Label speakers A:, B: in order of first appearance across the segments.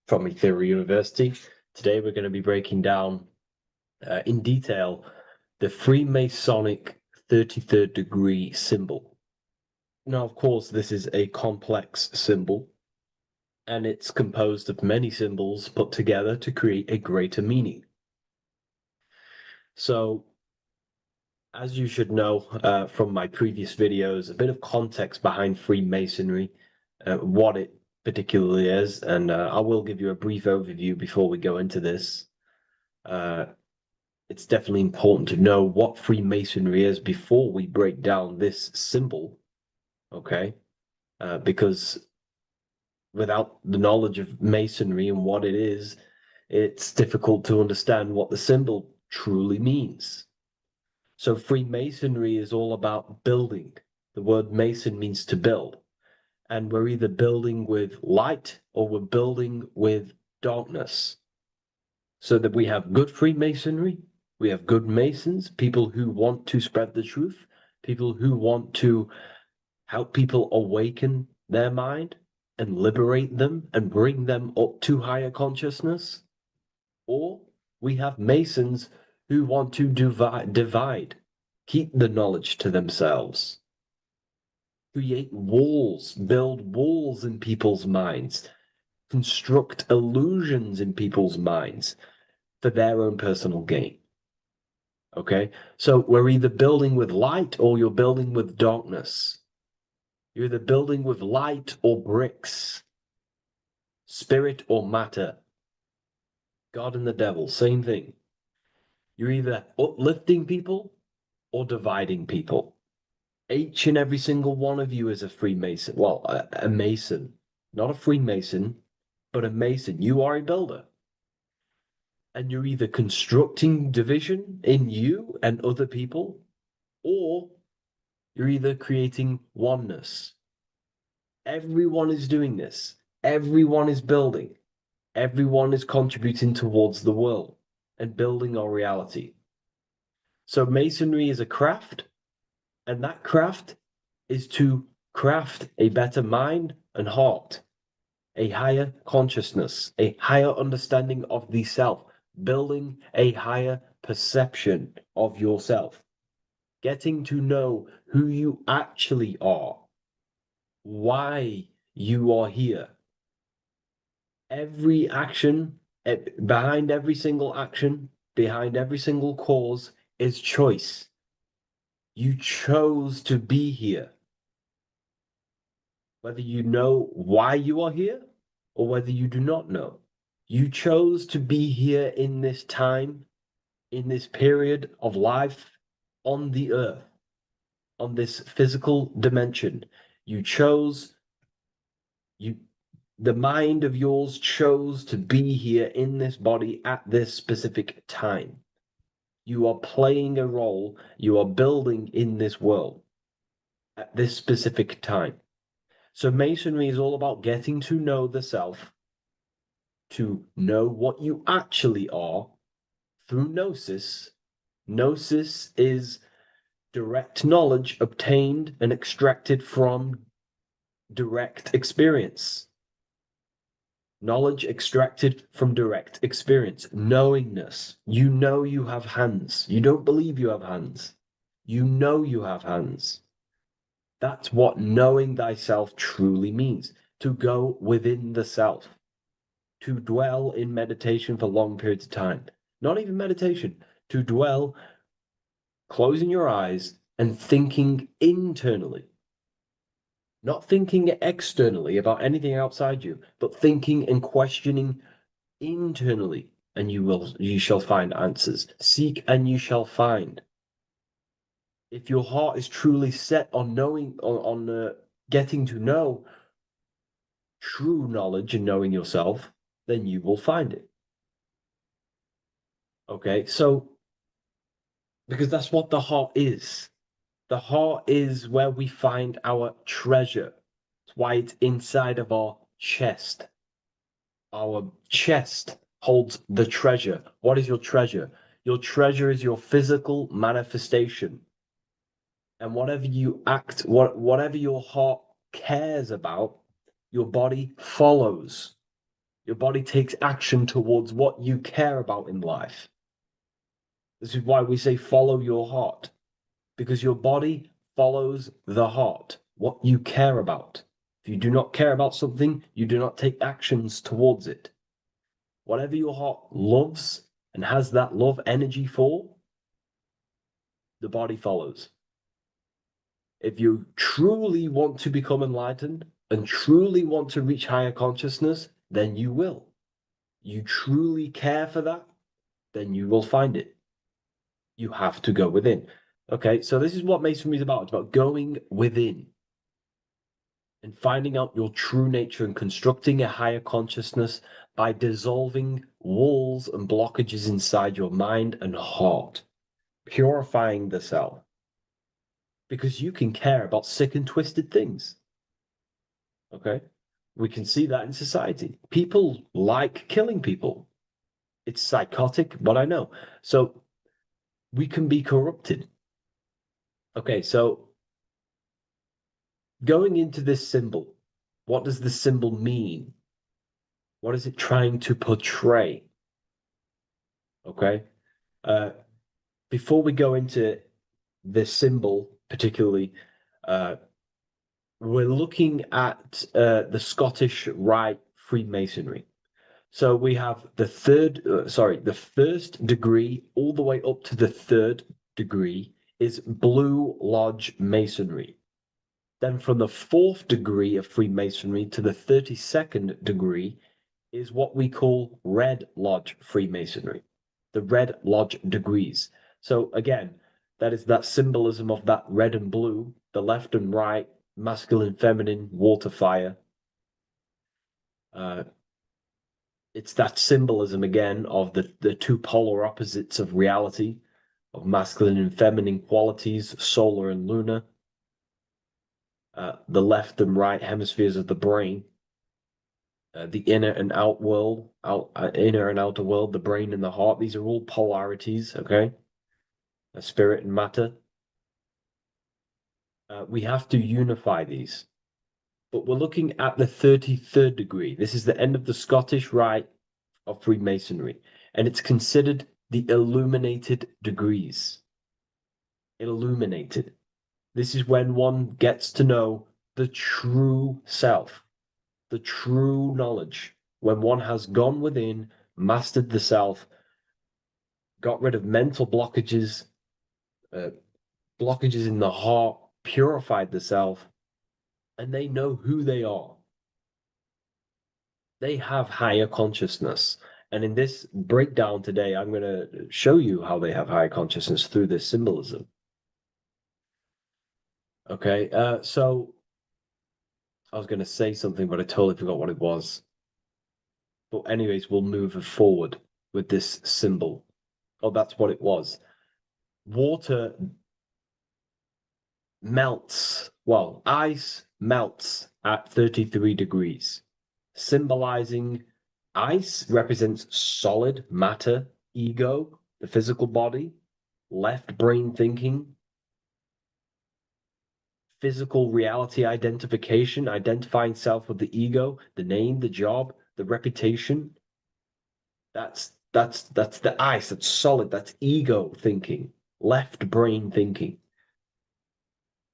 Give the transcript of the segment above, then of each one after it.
A: from Ethereal University. Today we're going to be breaking down in detail the Freemasonic 33rd degree symbol. Now, of course, this is a complex symbol, and it's composed of many symbols put together to create a greater meaning. So, as you should know from my previous videos, a bit of context behind Freemasonry, what it particularly is, and I will give you a brief overview before we go into this. It's definitely important to know what Freemasonry is before we break down this symbol, okay? Because without the knowledge of Masonry and what it is, it's difficult to understand what the symbol truly means. So Freemasonry is all about building. The word Mason means to build. And we're either building with light or we're building with darkness. So that we have good Freemasonry, we have good Masons, people who want to spread the truth, people who want to help people awaken their mind and liberate them and bring them up to higher consciousness. Or we have Masons who want to divide, keep the knowledge to themselves, create walls, build walls in people's minds, construct illusions in people's minds for their own personal gain. Okay, so we're either building with light or you're building with darkness. You're either building with light or bricks, spirit or matter. God and the devil, same thing. You're either uplifting people or dividing people. Each and every single one of you is a Freemason. Well, a Mason, not a Freemason, but a Mason. You are a builder. And you're either constructing division in you and other people, or you're either creating oneness. Everyone is doing this. Everyone is building. Everyone is contributing towards the world and building our reality. So Masonry is a craft, and that craft is to craft a better mind and heart, a higher consciousness, a higher understanding of the self, building a higher perception of yourself, getting to know who you actually are, why you are here. Every action, behind every single action, behind every single cause is choice. You chose to be here. Whether you know why you are here or whether you do not know, you chose to be here in this time, in this period of life on the earth, on this physical dimension. You chose, you, the mind of yours chose to be here in this body at this specific time. You are playing a role, you are building in this world at this specific time. So Masonry is all about getting to know the self, to know what you actually are through gnosis. Gnosis is direct knowledge obtained and extracted from direct experience. Knowledge extracted from direct experience. Knowingness. You know you have hands. You don't believe you have hands. You know you have hands. That's what knowing thyself truly means. To go within the self. To dwell in meditation for long periods of time. Not even meditation. To dwell, closing your eyes and thinking internally. Not thinking externally about anything outside you, but thinking and questioning internally, and you shall find answers. Seek and you shall find. If your heart is truly set on knowing, on getting to know true knowledge and knowing yourself, then you will find it. Okay, so because that's what the heart is. The heart is where we find our treasure. It's why it's inside of our chest. Our chest holds the treasure. What is your treasure? Your treasure is your physical manifestation. And whatever you act, whatever your heart cares about, your body follows. Your body takes action towards what you care about in life. This is why we say follow your heart, because your body follows the heart, what you care about. If you do not care about something, you do not take actions towards it. Whatever your heart loves and has that love energy for, the body follows. If you truly want to become enlightened and truly want to reach higher consciousness, then you will. You truly care for that, then you will find it. You have to go within. Okay, so this is what Masonry is about. It's about going within and finding out your true nature and constructing a higher consciousness by dissolving walls and blockages inside your mind and heart, purifying the self. Because you can care about sick and twisted things. Okay? We can see that in society. People like killing people. It's psychotic, but I know. So we can be corrupted. Okay, so going into this symbol, what does the symbol mean? What is it trying to portray? Okay. Uh, Before we go into this symbol, particularly, uh, we're looking at the Scottish Rite Freemasonry. So we have the first degree all the way up to the third degree is Blue Lodge Masonry. Then from the fourth degree of Freemasonry to the 32nd degree is what we call Red Lodge Freemasonry, the Red Lodge degrees. So again, that is that symbolism of that red and blue, the left and right, masculine, feminine, water, fire. Uh, it's that symbolism again of the two polar opposites of reality, of masculine and feminine qualities, solar and lunar, the left and right hemispheres of the brain, the inner and inner and outer world, the brain and the heart. These are all polarities, okay? Spirit and matter. We have to unify these. But we're looking at the 33rd degree. This is the end of the Scottish Rite of Freemasonry, and it's considered the illuminated degrees. Illuminated. This is when one gets to know the true self, the true knowledge, when one has gone within, mastered the self, got rid of mental blockages, uh, blockages in the heart, purified the self, and they know who they are. They have higher consciousness. And in this breakdown today, I'm going to show you how they have higher consciousness through this symbolism. Okay, so I was going to say something, but I totally forgot what it was. But anyways, we'll move forward with this symbol. Oh, that's what it was. Water melts, well, ice melts at 33 degrees, symbolizing ice represents solid matter, ego, the physical body, left brain thinking, physical reality identification, identifying self with the ego, the name, the job, the reputation. That's the ice, that's solid, that's ego thinking, left brain thinking.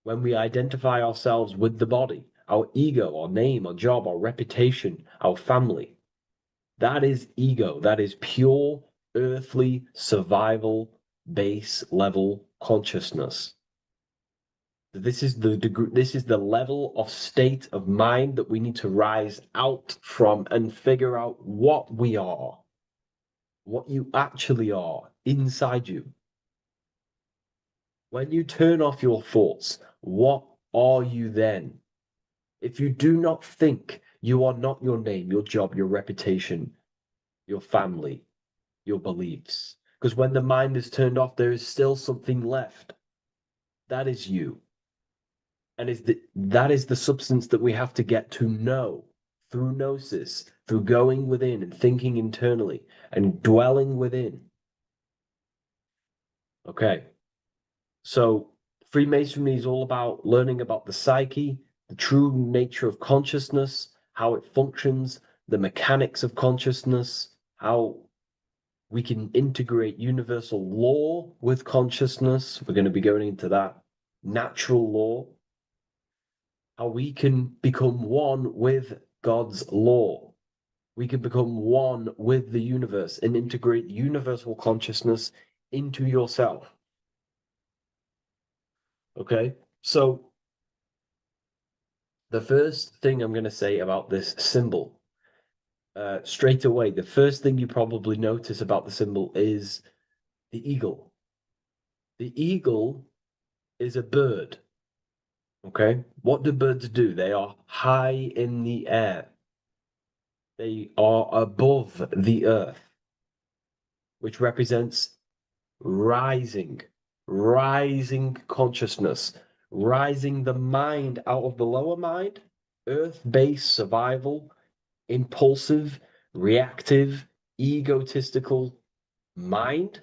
A: When we identify ourselves with the body, our ego, our name, our job, our reputation, our family, that is ego. That is pure earthly survival base level consciousness. This is the degree, this is the level of state of mind that we need to rise out from and figure out what we are, what you actually are inside you. When you turn off your thoughts, what are you then? If you do not think, you are not your name, your job, your reputation, your family, your beliefs. Because when the mind is turned off, there is still something left. That is you. And that is the substance that we have to get to know through gnosis, through going within and thinking internally and dwelling within. Okay. So Freemasonry is all about learning about the psyche, the true nature of consciousness, how it functions, the mechanics of consciousness, how we can integrate universal law with consciousness. We're going to be going into that. Natural law, how we can become one with God's law. We can become one with the universe and integrate universal consciousness into yourself. Okay, so the first thing I'm going to say about this symbol, straight away, the first thing you probably notice about the symbol is the eagle. The eagle is a bird. Okay, what do birds do? They are high in the air. They are above the earth, which represents rising, rising consciousness, rising the mind out of the lower mind, earth-based survival, impulsive, reactive, egotistical mind.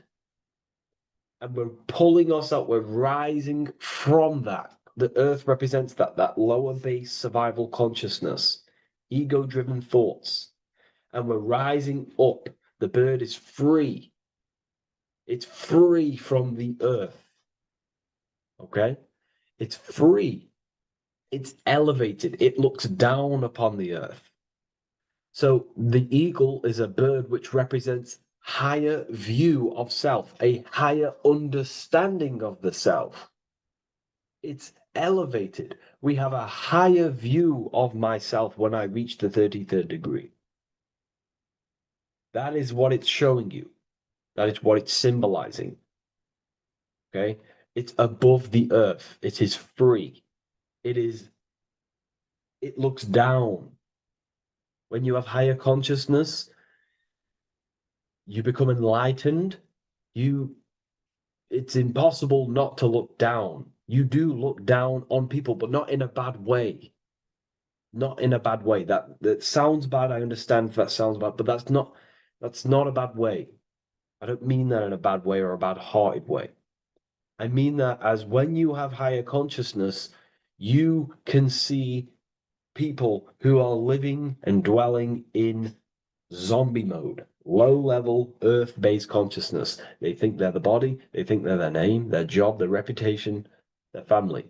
A: And we're pulling us up, we're rising from that. The earth represents that lower base survival consciousness, ego-driven thoughts. And we're rising up. The bird is free. It's free from the earth. Okay? It's free. It's elevated. It looks down upon the earth. So the eagle is a bird which represents higher view of self, a higher understanding of the self. It's elevated. We have a higher view of myself when I reach the 33rd degree. That is what it's showing you. That is what it's symbolizing. Okay? It's above the earth. It is free. It looks down. When you have higher consciousness, you become enlightened. It's impossible not to look down. You do look down on people, but not in a bad way. Not in a bad way. That sounds bad. I understand if that sounds bad, but that's not a bad way. I don't mean that in a bad way or a bad-hearted way. I mean that as when you have higher consciousness, you can see people who are living and dwelling in zombie mode, low level earth based consciousness. They think they're the body, they think they're their name, their job, their reputation, their family.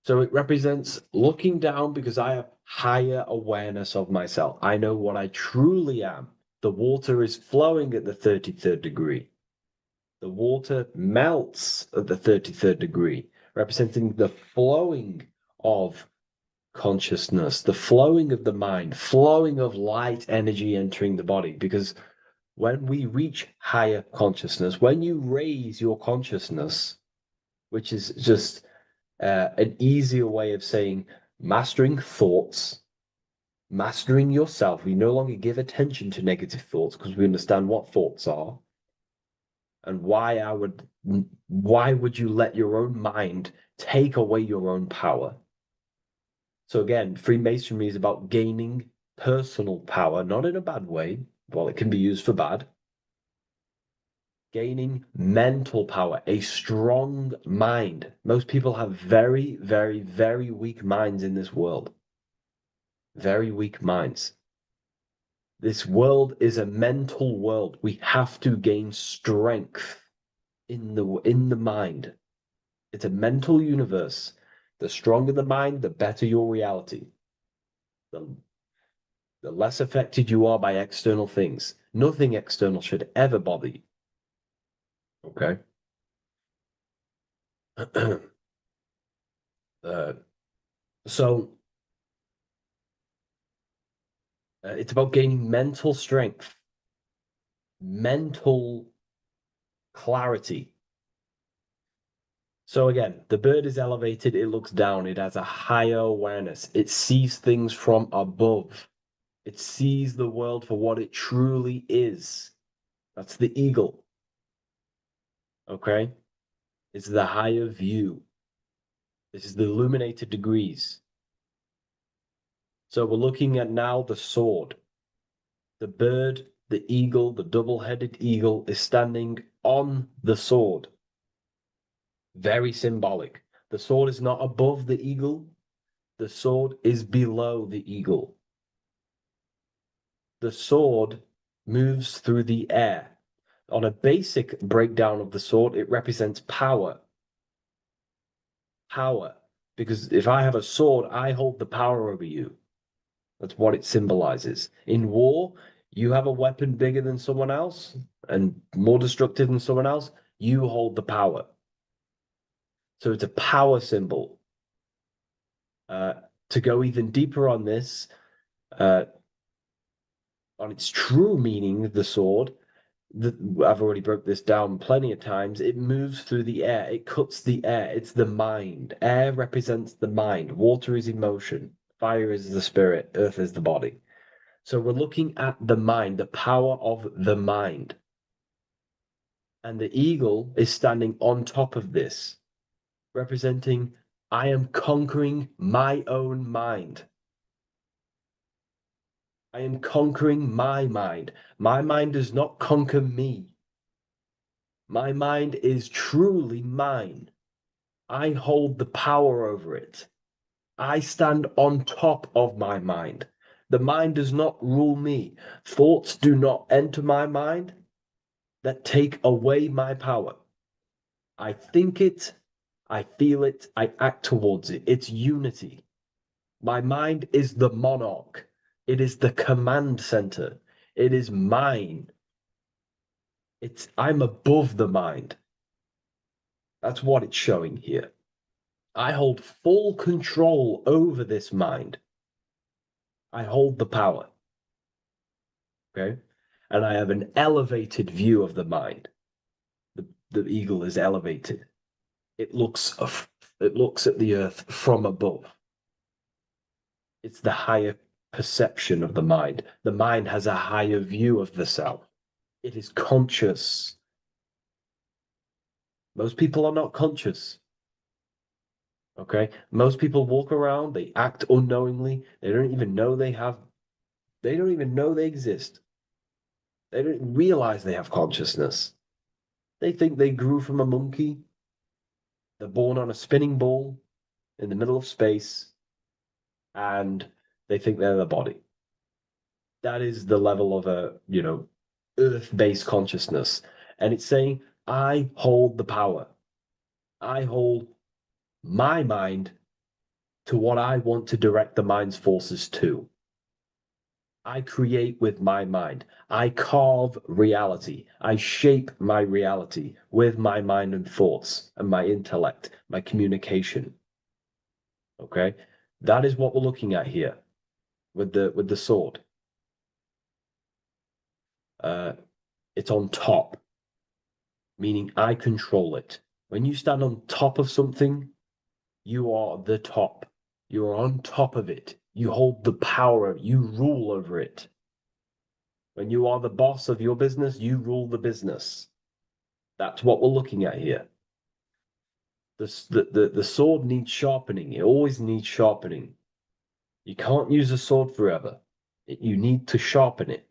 A: So it represents looking down because I have higher awareness of myself. I know what I truly am. The water is flowing at the 33rd degree. The water melts at the 33rd degree, representing the flowing of consciousness, the flowing of the mind, flowing of light energy entering the body. Because when we reach higher consciousness, when you raise your consciousness, which is just an easier way of saying mastering thoughts, mastering yourself, we no longer give attention to negative thoughts because we understand what thoughts are and why would you let your own mind take away your own power? So again, Freemasonry is about gaining personal power, not in a bad way. Well, it can be used for bad. Gaining mental power, a strong mind. Most people have very, very, very weak minds in this world. Very weak minds. This world is a mental world. We have to gain strength in the mind. It's a mental universe. The stronger the mind, the better your reality. The less affected you are by external things. Nothing external should ever bother you. Okay? uh, so it's about gaining mental strength, mental clarity. So again, the bird is elevated, it looks down, it has a higher awareness, it sees things from above, it sees the world for what it truly is. That's the eagle. Okay? It's the higher view. This is the illuminated degrees. So we're looking at now the sword. The bird, the eagle, the double-headed eagle is standing on the sword. Very symbolic. The sword is not above the eagle. The sword is below the eagle. The sword moves through the air. On a basic breakdown of the sword, it represents power. Power. Because if I have a sword, I hold the power over you. That's what it symbolizes. In war, you have a weapon bigger than someone else and more destructive than someone else, you hold the power. So it's a power symbol. To go even deeper on this, uh, on its true meaning, the sword, I've already broke this down plenty of times. It moves through the air. It cuts the air. It's the mind. Air represents the mind. Water is emotion. Fire is the spirit. Earth is the body. So we're looking at the mind, the power of the mind. And the eagle is standing on top of this, representing, I am conquering my own mind. I am conquering my mind. My mind does not conquer me. My mind is truly mine. I hold the power over it. I stand on top of my mind. The mind does not rule me. Thoughts do not enter my mind that take away my power. I think it, I feel it, I act towards it. It's unity. My mind is the monarch. It is the command center. It is mine. I'm above the mind. That's what it's showing here. I hold full control over this mind. I hold the power. Okay? And I have an elevated view of the mind. The eagle is elevated. It looks at the earth from above. It's the higher perception of the mind. The mind has a higher view of the self. It is conscious. Most people are not conscious. Okay? Most people walk around, they act unknowingly, they don't even know they don't even know they exist. They don't realize they have consciousness. They think they grew from a monkey. They're born on a spinning ball in the middle of space, and they think they're the body. That is the level of earth-based consciousness. And it's saying, I hold the power. I hold my mind to what I want to direct the mind's forces to. I create with my mind. I carve reality. I shape my reality with my mind and thoughts and my intellect, my communication. Okay? That is what we're looking at here with the sword. It's on top, meaning I control it. When you stand on top of something, you are the top. You are on top of it. You hold the power. You rule over it. When you are the boss of your business, you rule the business. That's what we're looking at here. The sword needs sharpening. It always needs sharpening. You can't use a sword forever. You need to sharpen it.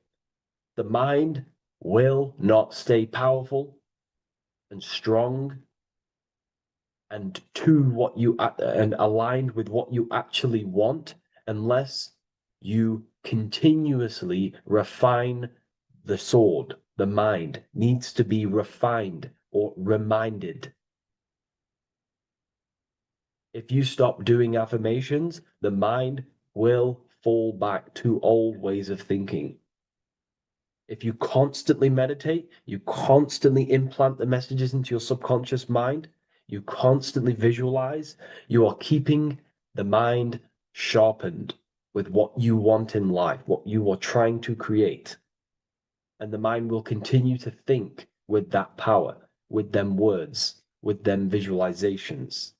A: The mind will not stay powerful and strong and and aligned with what you actually want unless you continuously refine the sword. The mind needs to be refined or reminded. If you stop doing affirmations, the mind will fall back to old ways of thinking. If you constantly meditate, you constantly implant the messages into your subconscious mind, you constantly visualize, you are keeping the mind sharpened with what you want in life, what you are trying to create. And the mind will continue to think with that power, with them words, with them visualizations.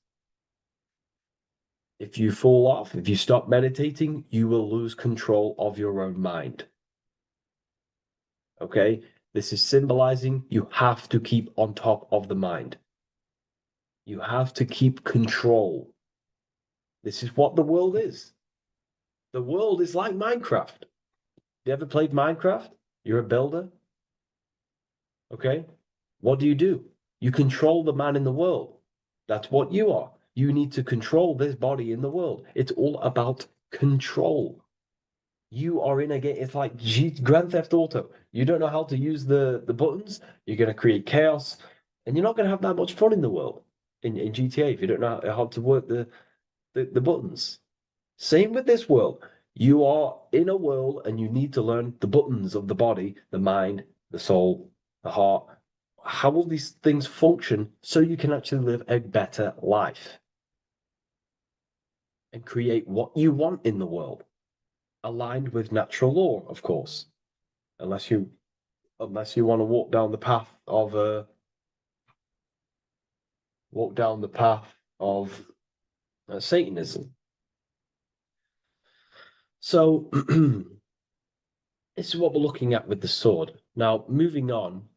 A: If you fall off, if you stop meditating, you will lose control of your own mind. Okay? This is symbolizing you have to keep on top of the mind. You have to keep control. This is what the world is. The world is like Minecraft. You ever played Minecraft? You're a builder. Okay? What do? You control the man in the world. That's what you are. You need to control this body in the world. It's all about control. You are in a game. It's like Grand Theft Auto. You don't know how to use the buttons. You're going to create chaos, and you're not going to have that much fun in the world in GTA if you don't know how to work the buttons. Same with this world. You are in a world, and you need to learn the buttons of the body, the mind, the soul, the heart. How will these things function so you can actually live a better life and create what you want in the world, aligned with natural law, of course, unless you want to walk down the path of Satanism. So this is what we're looking at with the sword. Now, moving on,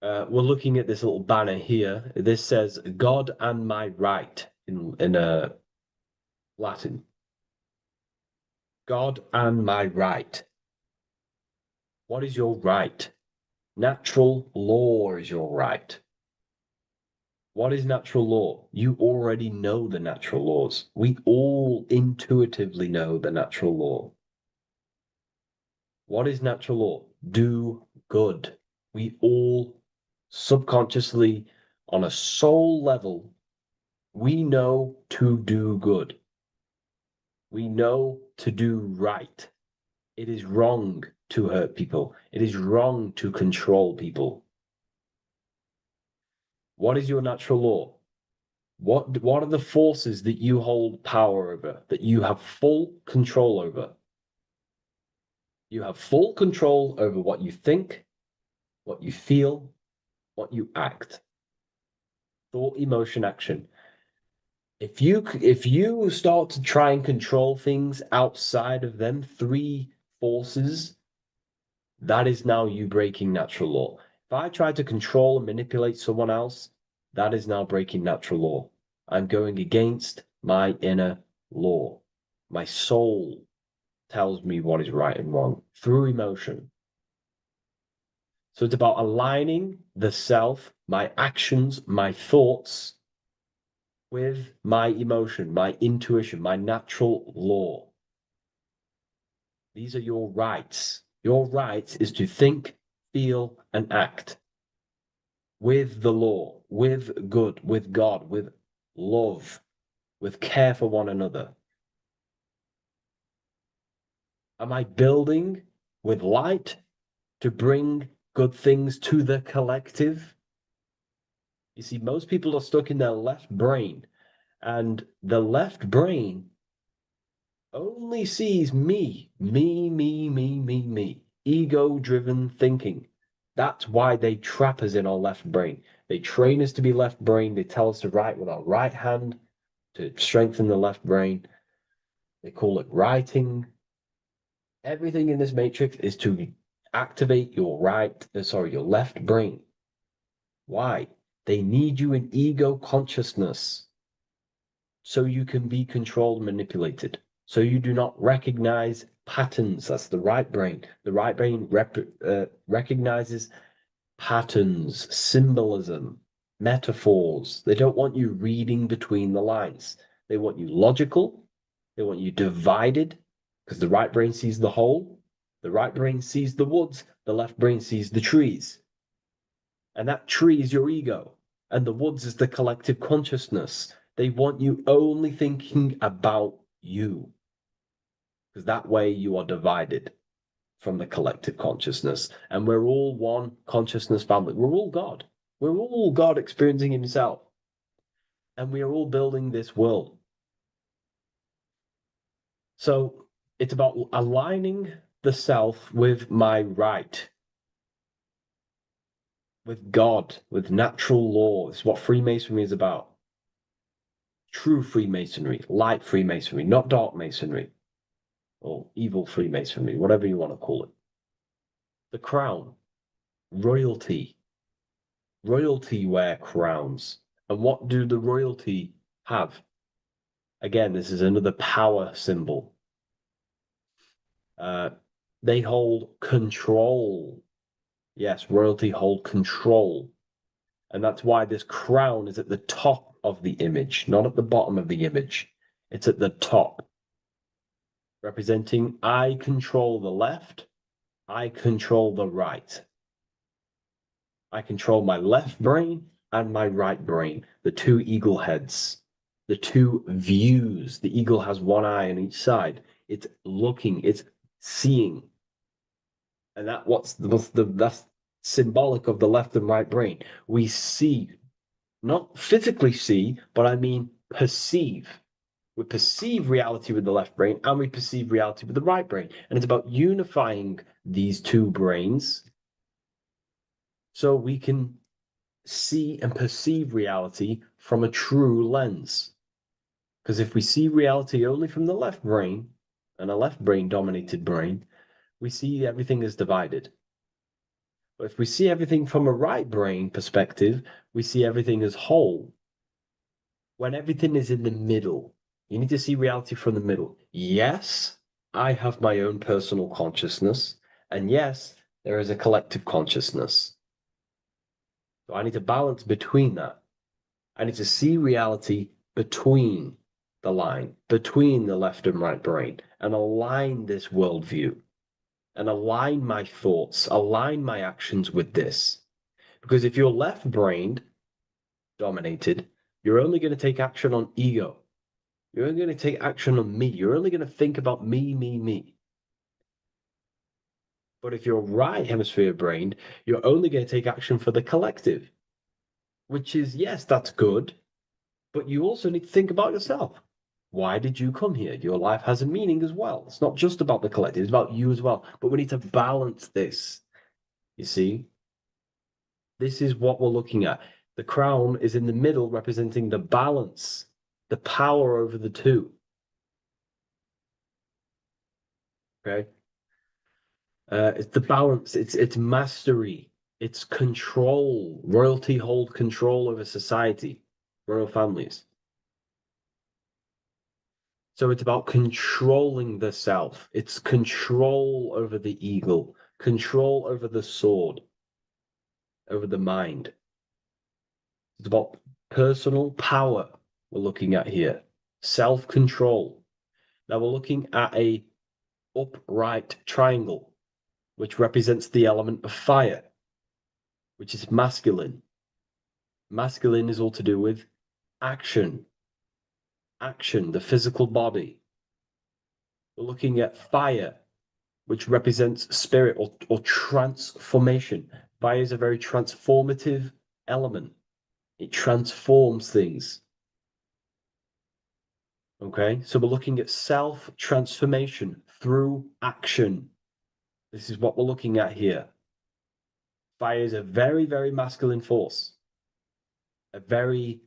A: we're looking at this little banner here. This says "God and my right" in Latin. God and my right. What is your right? Natural law is your right. What is natural law? You already know the natural laws. We all intuitively know the natural law. What is natural law? Do good. We all subconsciously, on a soul level, we know to do good. We know to do right. It is wrong to hurt people. It is wrong to control people. What is your natural law? What are the forces that you hold power over, that you have full control over? You have full control over what you think, what you feel, what you act. Thought, emotion, action. If you start to try and control things outside of them three forces, that is now you breaking natural law. If I try to control and manipulate someone else, that is now breaking natural law. I'm going against my inner law. My soul tells me what is right and wrong through emotion. So it's about aligning the self, my actions, my thoughts with my emotion, my intuition, my natural law. These are your rights. Your rights is to think, feel, and act with the law, with good, with God, with love, with care for one another. Am I building with light to bring good things to the collective? You see, most people are stuck in their left brain, and the left brain only sees me, me, me, me, me, me, ego-driven thinking. That's why they trap us in our left brain. They train us to be left brain. They tell us to write with our right hand to strengthen the left brain. They call it writing. Everything in this matrix is to activate your your left brain. Why? They need you in ego consciousness so you can be controlled and manipulated. So you do not recognize patterns. That's the right brain. The right brain recognizes patterns, symbolism, metaphors. They don't want you reading between the lines. They want you logical. They want you divided because the right brain sees the whole. The right brain sees the woods. The left brain sees the trees. And that tree is your ego. And the woods is the collective consciousness. They want you only thinking about you. Because that way you are divided from the collective consciousness. And we're all one consciousness family. We're all God. We're all God experiencing himself. And we are all building this world. So it's about aligning the self with my right, with God, with natural law. It's what Freemasonry is about. True Freemasonry, light Freemasonry, not dark Masonry or evil Freemasonry, whatever you want to call it. The crown, royalty. Royalty wear crowns. And what do the royalty have? Again, this is another power symbol. Uh, they hold control. Yes, royalty hold control. And that's why this crown is at the top of the image, not at the bottom of the image. It's at the top. representing I control the left, I control the right. I control my left brain and my right brain, the two eagle heads, the two views. The eagle has one eye on each side. It's looking, it's seeing. And that's symbolic of the left and right brain. We see, not physically see, but I mean perceive. We perceive reality with the left brain and we perceive reality with the right brain. And it's about unifying these two brains so we can see and perceive reality from a true lens. Because if we see reality only from the left brain, and a left brain dominated brain, we see everything as divided. But if we see everything from a right brain perspective, we see everything as whole. When everything is in the middle, you need to see reality from the middle. Yes, I have my own personal consciousness, and yes, there is a collective consciousness. So I need to balance between that. I need to see reality between the line, between the left and right brain, and align this worldview, and align my thoughts, align my actions with this. Because if you're left-brained dominated, you're only going to take action on ego. You're only going to take action on me. You're only going to think about me, me, me. But if you're right hemisphere brained, you're only going to take action for the collective, which is, yes, that's good, but you also need to think about yourself. Why did you come here? Your life has a meaning as well. It's not just about the collective, it's about you as well. But we need to balance this. You see? This is what we're looking at. The crown is in the middle, representing the balance, the power over the two. Okay? It's the balance, it's mastery, it's control. Royalty hold control over society, royal families. So it's about controlling the self. It's control over the eagle, control over the sword, over the mind. It's about personal power we're looking at here. Self-control. Now we're looking at a upright triangle, which represents the element of fire, which is masculine. Masculine is all to do with action. Action, the physical body. We're looking at fire, which represents spirit or transformation. Fire is a very transformative element. It transforms things. Okay, so we're looking at self-transformation through action. This is what we're looking at here. Fire is a very, very masculine force, a very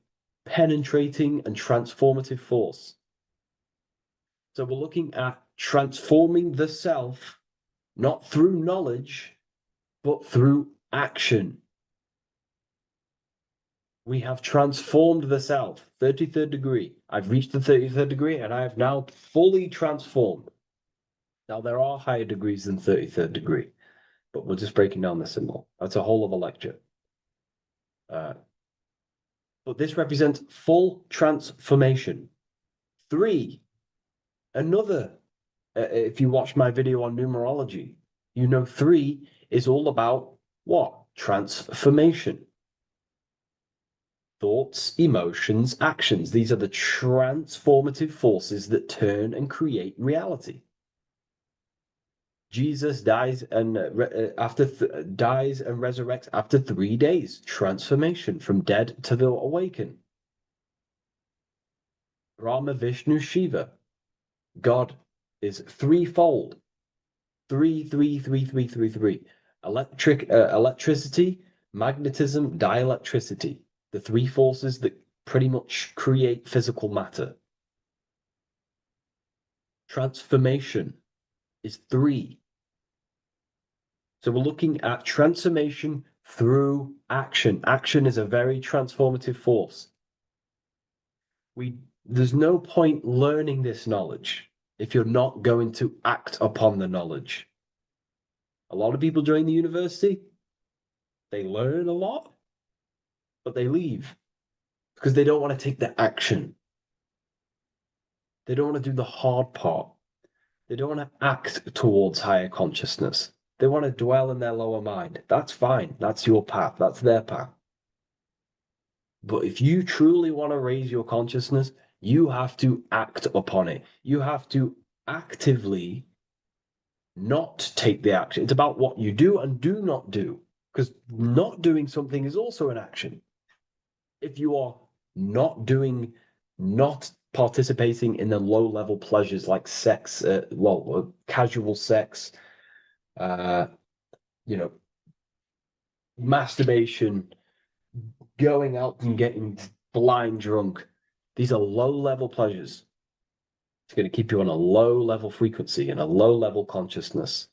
A: penetrating and transformative force. So we're looking at transforming the self, not through knowledge, but through action. We have transformed the self. 33rd degree. I've reached the 33rd degree and I have now fully transformed. Now, there are higher degrees than 33rd degree, but we're just breaking down the symbol. That's a whole of a lecture. But this represents full transformation. 3, another, if you watch my video on numerology, you know 3 is all about what? Transformation. Thoughts, emotions, actions. These are the transformative forces that turn and create reality. Jesus dies and dies and resurrects after 3 days. Transformation from dead to the awaken. Brahma, Vishnu, Shiva. God is threefold. 3, 3, 3, 3, 3, 3. Electricity, magnetism, dielectricity. The 3 forces that pretty much create physical matter. Transformation is 3. So we're looking at transformation through action. Action is a very transformative force. There's no point learning this knowledge if you're not going to act upon the knowledge. A lot of people join the university, they learn a lot, but they leave because they don't want to take the action. They don't want to do the hard part. They don't want to act towards higher consciousness. They want to dwell in their lower mind. That's fine. That's your path. That's their path. But if you truly want to raise your consciousness, you have to act upon it. You have to actively not take the action. It's about what you do and do not do, because not doing something is also an action. If you are not participating in the low level pleasures like sex, casual sex, uh, you know, masturbation, going out and getting blind drunk, these are low level pleasures. It's going to keep you on a low level frequency and a low level consciousness.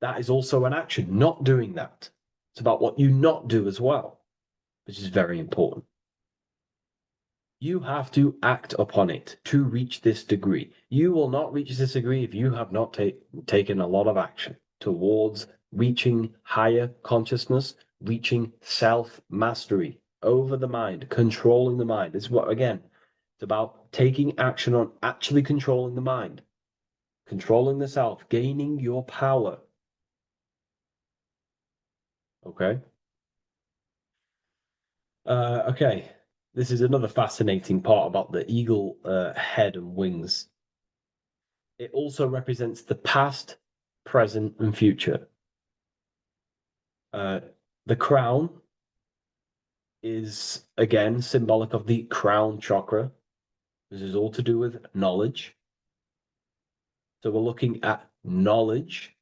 A: That is also an action, not doing that. It's about what you not do as well, which is very important. You have to act upon it to reach this degree. You will not reach this degree if you have not taken a lot of action towards reaching higher consciousness, reaching self-mastery over the mind, controlling the mind. This is what, again, it's about taking action on actually controlling the mind, controlling the self, gaining your power. Okay? Okay. This is another fascinating part about the eagle head and wings. It also represents the past, present, and future. Uh, the crown is again symbolic of the crown chakra. This is all to do with knowledge. So we're looking at knowledge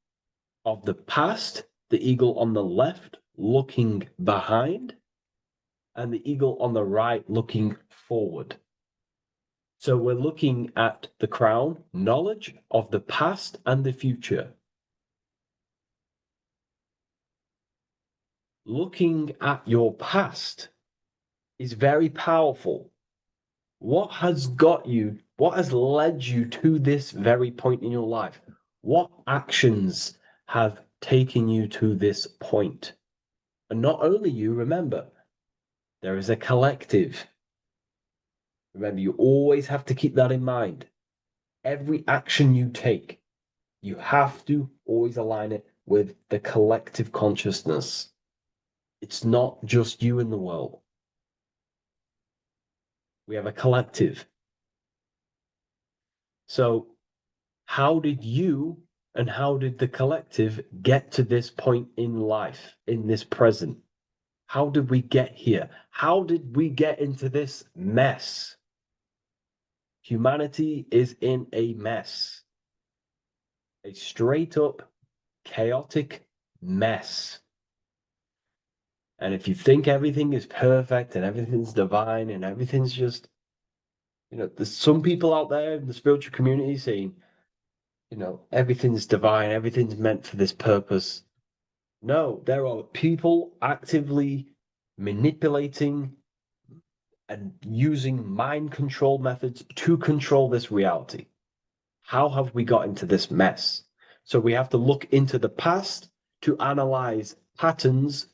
A: of the past, the eagle on the left looking behind, and the eagle on the right looking forward. So we're looking at the crown, knowledge of the past and the future. Looking at your past is very powerful. What has led you to this very point in your life? What actions have taken you to this point? And not only you, remember, there is a collective. Remember, you always have to keep that in mind. Every action you take, you have to always align it with the collective consciousness. It's not just you in the world. We have a collective. So, how did you and how did the collective get to this point in life, in this present? How did we get here? How did we get into this mess? Humanity is in a mess, a straight up chaotic mess. And if you think everything is perfect and everything's divine and everything's just, there's some people out there in the spiritual community saying, everything's divine, everything's meant for this purpose. No, there are people actively manipulating and using mind control methods to control this reality. How have we got into this mess? So we have to look into the past to analyze patterns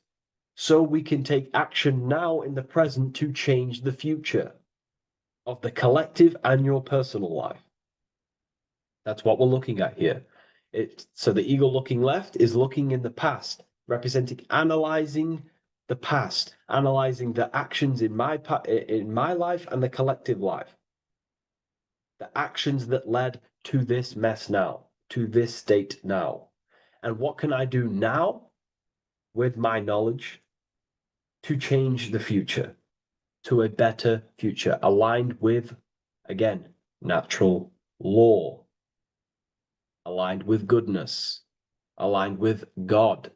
A: so we can take action now in the present to change the future of the collective and your personal life. That's what we're looking at here. So the eagle looking left is looking in the past, representing analyzing the past, analyzing the actions in my life and the collective life. The actions that led to this mess now, to this state now. And what can I do now with my knowledge to change the future to a better future, aligned with, again, natural law, aligned with goodness, aligned with God,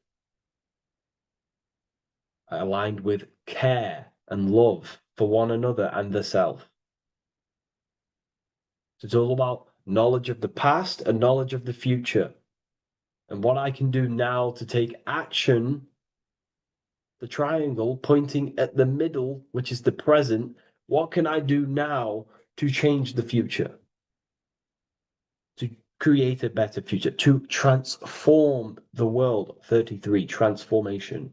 A: aligned with care and love for one another and the self. So it's all about knowledge of the past and knowledge of the future. And what I can do now to take action, the triangle pointing at the middle, which is the present, what can I do now to change the future? To create a better future, to transform the world. 33, transformation.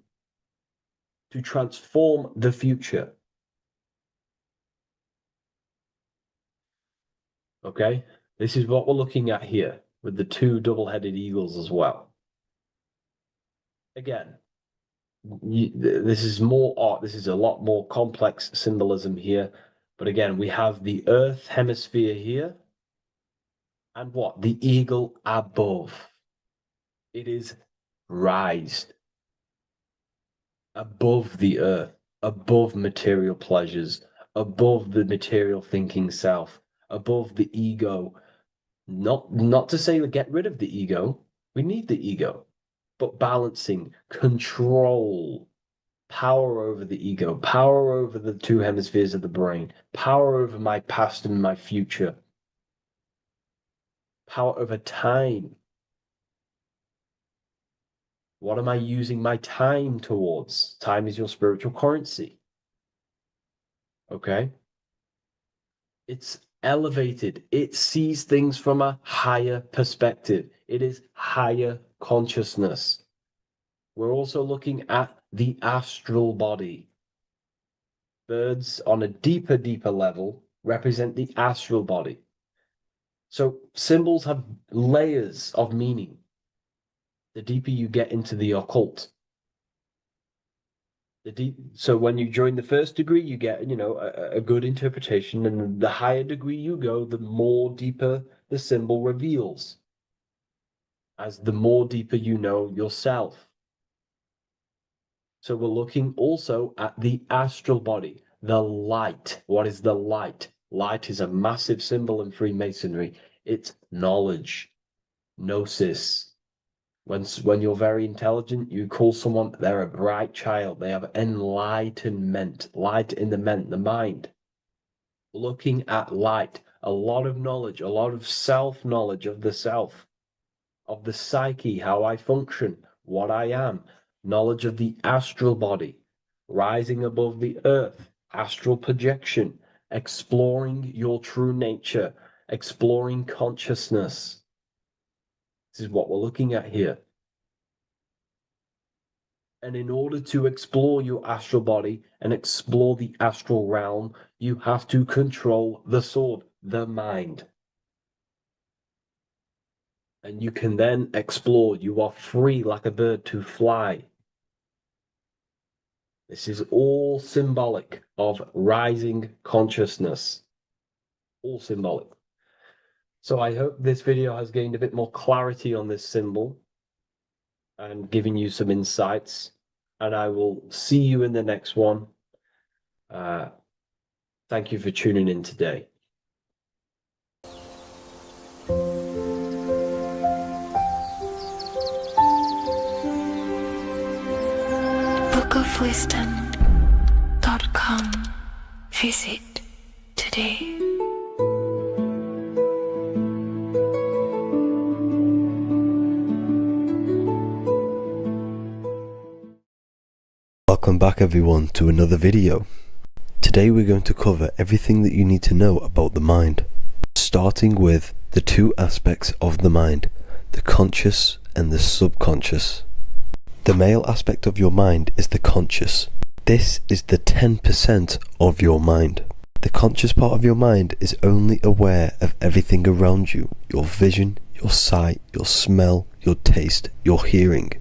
A: To transform the future. Okay? This is what we're looking at here with the two double-headed eagles as well. Again, this is more art. This is a lot more complex symbolism here. But again, we have the Earth hemisphere here. And what? The eagle above. It is raised above the earth, above material pleasures, above the material thinking self, above the ego. Not to say get rid of the ego. We need the ego, but balancing, control, power over the ego, power over the two hemispheres of the brain, power over my past and my future, power over time. What am I using my time towards? Time is your spiritual currency. Okay? It's elevated. It sees things from a higher perspective. It is higher consciousness. We're also looking at the astral body. Birds on a deeper level represent the astral body. So symbols have layers of meaning. The deeper you get into the occult, so when you join the first degree, you get, a good interpretation, and the higher degree you go, the more deeper the symbol reveals, as the more deeper you know yourself. So we're looking also at the astral body, the light. What is the light? Light is a massive symbol in Freemasonry. It's knowledge, gnosis. When you're very intelligent, you call someone, they're a bright child. They have enlightenment, light in the mind. Looking at light, a lot of knowledge, a lot of self-knowledge of the self, of the psyche, how I function, what I am, knowledge of the astral body, rising above the earth, astral projection, exploring your true nature, exploring consciousness. This is what we're looking at here. And in order to explore your astral body and explore the astral realm, you have to control the sword, the mind. And you can then explore. You are free like a bird to fly. This is all symbolic of rising consciousness. All symbolic. So I hope this video has gained a bit more clarity on this symbol and given you some insights. And I will see you in the next one. Thank you for tuning in today.
B: bookofwisdom.com. Visit today.
C: Welcome back everyone to another video. Today we're going to cover everything that you need to know about the mind, starting with the two aspects of the mind, the conscious and the subconscious. The male aspect of your mind is the conscious. This is the 10% of your mind. The conscious part of your mind is only aware of everything around you, your vision, your sight, your smell, your taste, your hearing,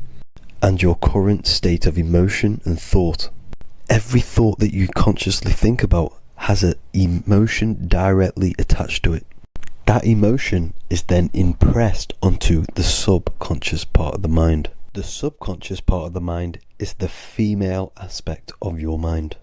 C: and your current state of emotion and thought. Every thought that you consciously think about has an emotion directly attached to it. That emotion is then impressed onto the subconscious part of the mind. The subconscious part of the mind is the female aspect of your mind.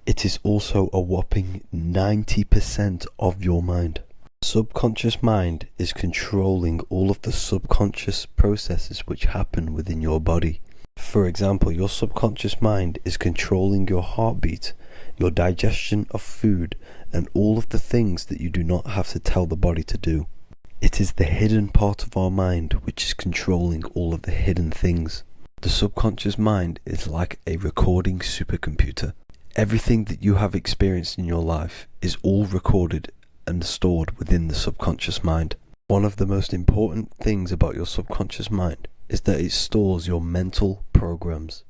C: It is also a whopping 90% of your mind. Subconscious mind is controlling all of the subconscious processes which happen within your body. For example, your subconscious mind is controlling your heartbeat, your digestion of food, and all of the things that you do not have to tell the body to do. It is the hidden part of our mind which is controlling all of the hidden things. The subconscious mind is like a recording supercomputer. Everything that you have experienced in your life is all recorded and stored within the subconscious mind. One of the most important things about your subconscious mind is that it stores your mental programs.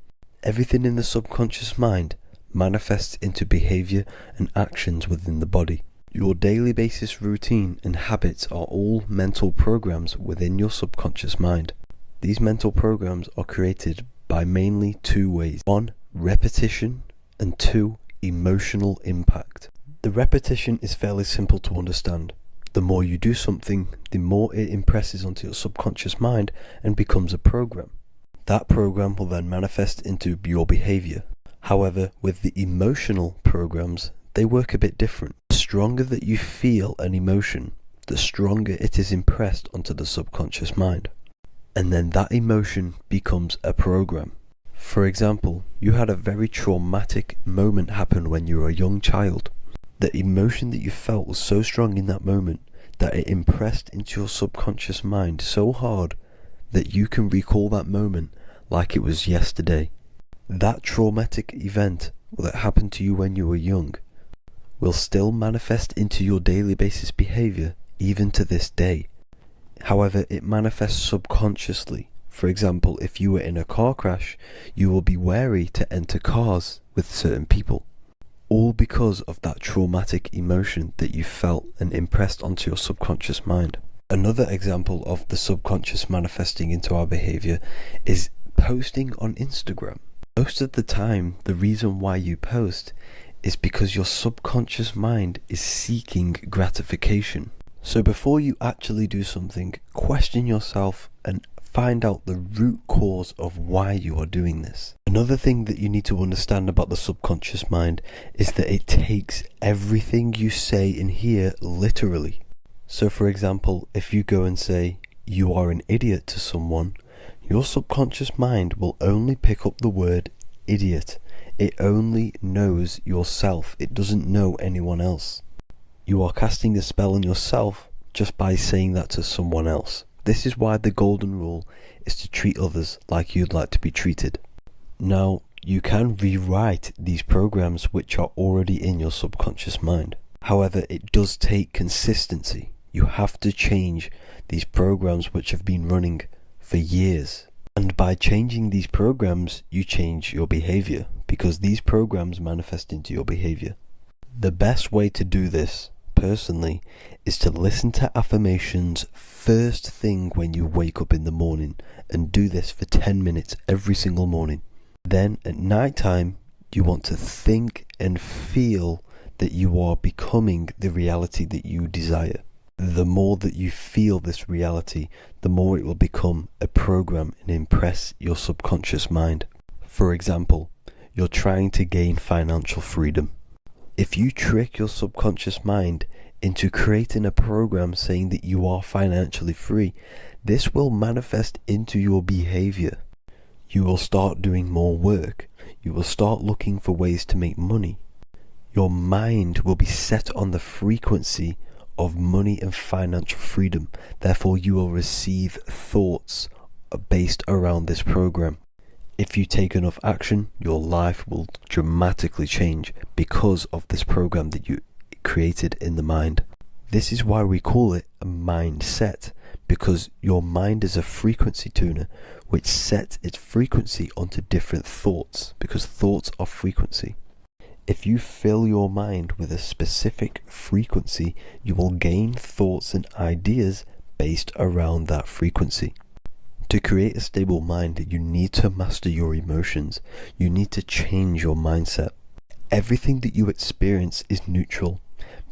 C: Everything in the subconscious mind manifests into behavior and actions within the body. Your daily basis routine and habits are all mental programs within your subconscious mind. These mental programs are created by mainly two ways. One, repetition, and two, emotional impact. The repetition is fairly simple to understand. The more you do something, the more it impresses onto your subconscious mind and becomes a program. That program will then manifest into your behavior. However, with the emotional programs, they work a bit different. The stronger that you feel an emotion, the stronger it is impressed onto the subconscious mind. And then that emotion becomes a program. For example, you had a very traumatic moment happen when you were a young child. The emotion that you felt was so strong in that moment that it impressed into your subconscious mind so hard that you can recall that moment like it was yesterday. That traumatic event that happened to you when you were young will still manifest into your daily basis behavior even to this day. However, it manifests subconsciously. For example, if you were in a car crash, you will be wary to enter cars with certain people. All because of that traumatic emotion that you felt and impressed onto your subconscious mind. Another example of the subconscious manifesting into our behavior is posting on Instagram. Most of the time, the reason why you post is because your subconscious mind is seeking gratification. So before you actually do something, question yourself and find out the root cause of why you are doing this. Another thing that you need to understand about the subconscious mind is that it takes everything you say in here literally. So for example, if you go and say, "You are an idiot" to someone, your subconscious mind will only pick up the word idiot. It only knows yourself. It doesn't know anyone else. You are casting a spell on yourself just by saying that to someone else. This is why the golden rule is to treat others like you'd like to be treated. Now, you can rewrite these programs which are already in your subconscious mind. However, it does take consistency. You have to change these programs which have been running for years. And by changing these programs, you change your behavior, because these programs manifest into your behavior. The best way to do this, personally, is to listen to affirmations first thing when you wake up in the morning, and do this for 10 minutes every single morning. Then at night time, you want to think and feel that you are becoming the reality that you desire. The more that you feel this reality, the more it will become a program and impress your subconscious mind. For example, you're trying to gain financial freedom. If you trick your subconscious mind into creating a program saying that you are financially free, this will manifest into your behavior. You will start doing more work. You will start looking for ways to make money. Your mind will be set on the frequency of money and financial freedom. Therefore, you will receive thoughts based around this program. If you take enough action, your life will dramatically change because of this program that you created in the mind. This is why we call it a mindset, because your mind is a frequency tuner which sets its frequency onto different thoughts, because thoughts are frequency. If you fill your mind with a specific frequency, you will gain thoughts and ideas based around that frequency. To create a stable mind, you need to master your emotions. You need to change your mindset. Everything that you experience is neutral.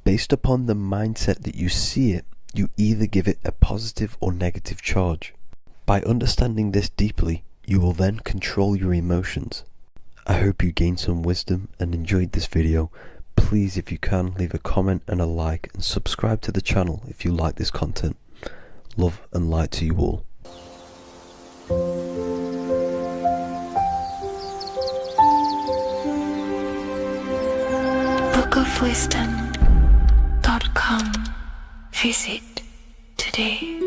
C: Based upon the mindset that you see it, you either give it a positive or negative charge. By understanding this deeply, you will then control your emotions. I hope you gained some wisdom and enjoyed this video. Please, if you can, leave a comment and a like, and subscribe to the channel if you like this content. Love and light to you all.
B: bookofwisdom.com. Visit today.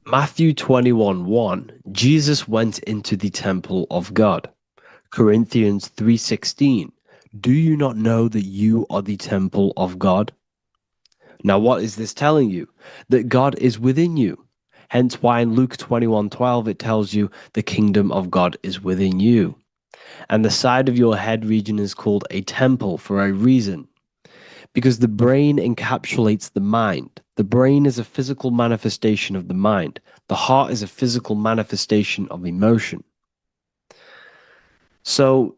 A: Matthew 21:1, Jesus went into the temple of God. Corinthians 3:16, do you not know that you are the temple of God? Now what is this telling you? That God is within you.
D: Hence why in Luke 21:12 it tells you the kingdom of God is within you. And the side of your head region is called a temple for a reason. Because the brain encapsulates the mind. The brain is a physical manifestation of the mind. The heart is a physical manifestation of emotion. So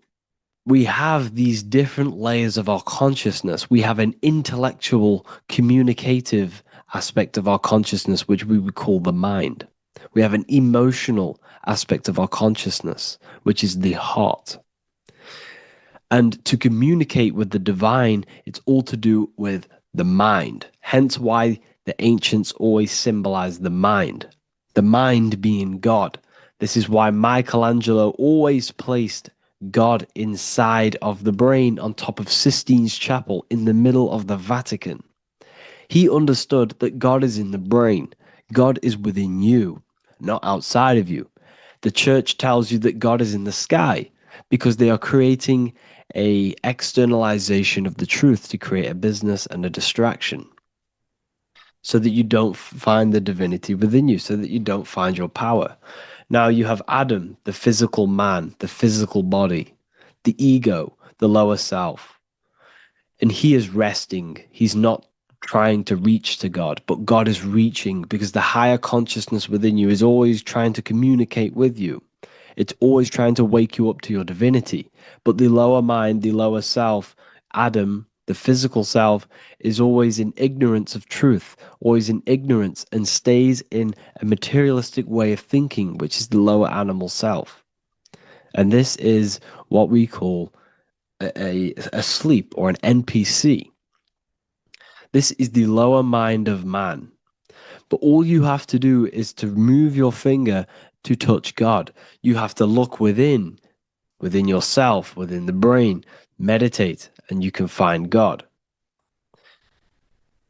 D: we have these different layers of our consciousness. We have an intellectual, communicative aspect of our consciousness, which we would call the mind. We have an emotional aspect of our consciousness, which is the heart. And to communicate with the divine, it's all to do with the mind. Hence why the ancients always symbolize the mind being God. This is why Michelangelo always placed God inside of the brain on top of Sistine Chapel in the middle of the Vatican. He understood that God is in the brain. God is within you, not outside of you. The church tells you that God is in the sky because they are creating a externalization of the truth to create a business and a distraction so that you don't find the divinity within you, so that you don't find your power. Now you have Adam, the physical man, the physical body, the ego, the lower self. And he is resting. He's not trying to reach to God, but God is reaching because the higher consciousness within you is always trying to communicate with you. It's always trying to wake you up to your divinity. But the lower mind, the lower self, Adam, the physical self, is always in ignorance of truth, always in ignorance, and stays in a materialistic way of thinking, which is the lower animal self. And this is what we call a sleep or an NPC. This is the lower mind of man. But all you have to do is to move your finger to touch God. You have to look within yourself, within the brain, meditate, and you can find God.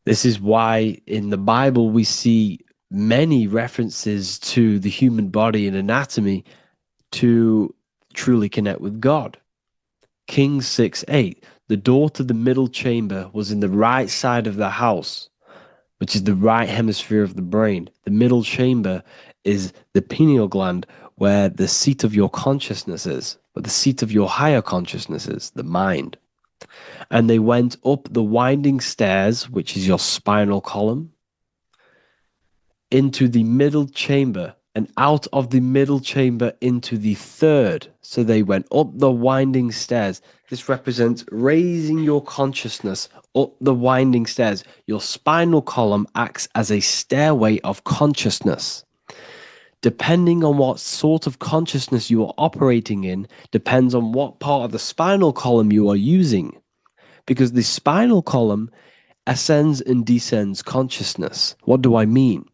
D: This is why in the Bible we see many references to the human body and anatomy to truly connect with God. Kings 6:8, the door to the middle chamber was in the right side of the house, which is the right hemisphere of the brain. The middle chamber is the pineal gland, where the seat of your consciousness is, where the seat of your higher consciousness is, the mind. And they went up the winding stairs, which is your spinal column, into the middle chamber, and out of the middle chamber into the third. So they went up the winding stairs. This represents raising your consciousness up the winding stairs. Your spinal column acts as a stairway of consciousness. Depending on what sort of consciousness you are operating in, depends on what part of the spinal column you are using. Because the spinal column ascends and descends consciousness. What do I mean?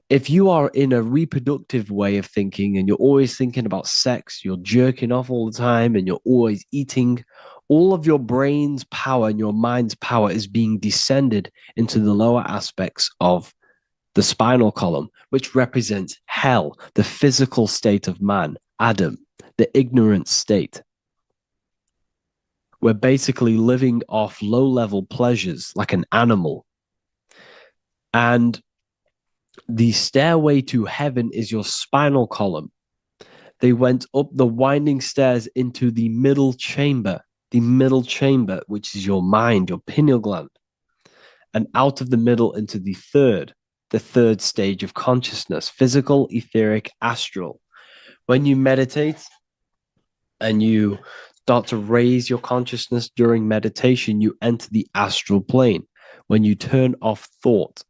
D: If you are in a reproductive way of thinking and you're always thinking about sex, you're jerking off all the time and you're always eating, all of your brain's power and your mind's power is being descended into the lower aspects of the spinal column, which represents hell, the physical state of man, Adam, the ignorant state. We're basically living off low-level pleasures like an animal. And the stairway to heaven is your spinal column. They went up the winding stairs into the middle chamber, which is your mind, your pineal gland, and out of the middle into the third stage of consciousness, physical, etheric, astral. When you meditate and you start to raise your consciousness during meditation, you enter the astral plane when you turn off thought.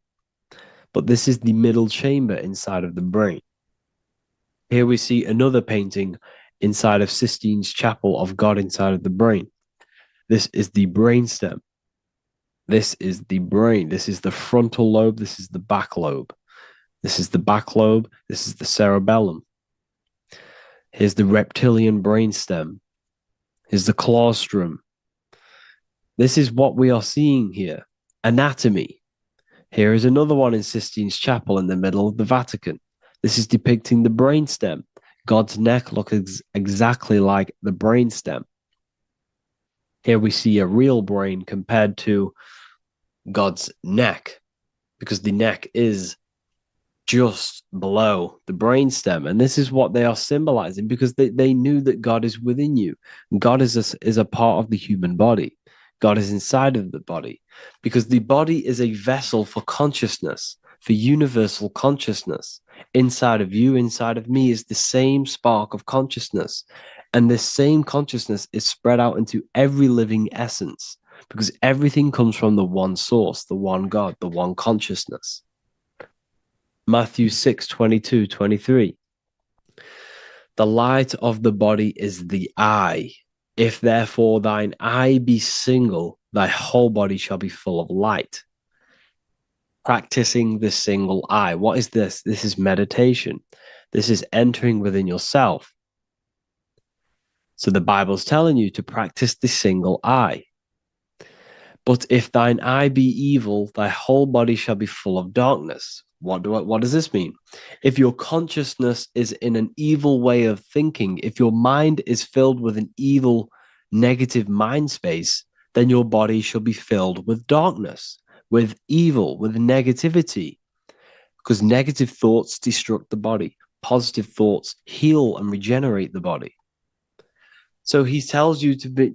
D: But this is the middle chamber inside of the brain. Here we see another painting inside of Sistine's Chapel of God inside of the brain. This is the brainstem. This is the brain. This is the frontal lobe. This is the back lobe. This is the back lobe. This is the cerebellum. Here's the reptilian brainstem. Here's the claustrum. This is what we are seeing here. Anatomy. Here is another one in Sistine's Chapel in the middle of the Vatican. This is depicting the brainstem. God's neck looks exactly like the brainstem. Here we see a real brain compared to God's neck, because the neck is just below the brainstem. And this is what they are symbolizing, because they knew that God is within you. God is a part of the human body. God is inside of the body, because the body is a vessel for consciousness, for universal consciousness. Inside of you, inside of me, is the same spark of consciousness. And this same consciousness is spread out into every living essence, because everything comes from the one source, the one God, the one consciousness. Matthew 6:22-23. The light of the body is the eye. If therefore thine eye be single, thy whole body shall be full of light. Practicing the single eye. What is this? This is meditation. This is entering within yourself. So the Bible's telling you to practice the single eye. But if thine eye be evil, thy whole body shall be full of darkness. What does this mean? If your consciousness is in an evil way of thinking, if your mind is filled with an evil, negative mind space, then your body shall be filled with darkness, with evil, with negativity. Because negative thoughts destruct the body. Positive thoughts heal and regenerate the body. So he tells you to be,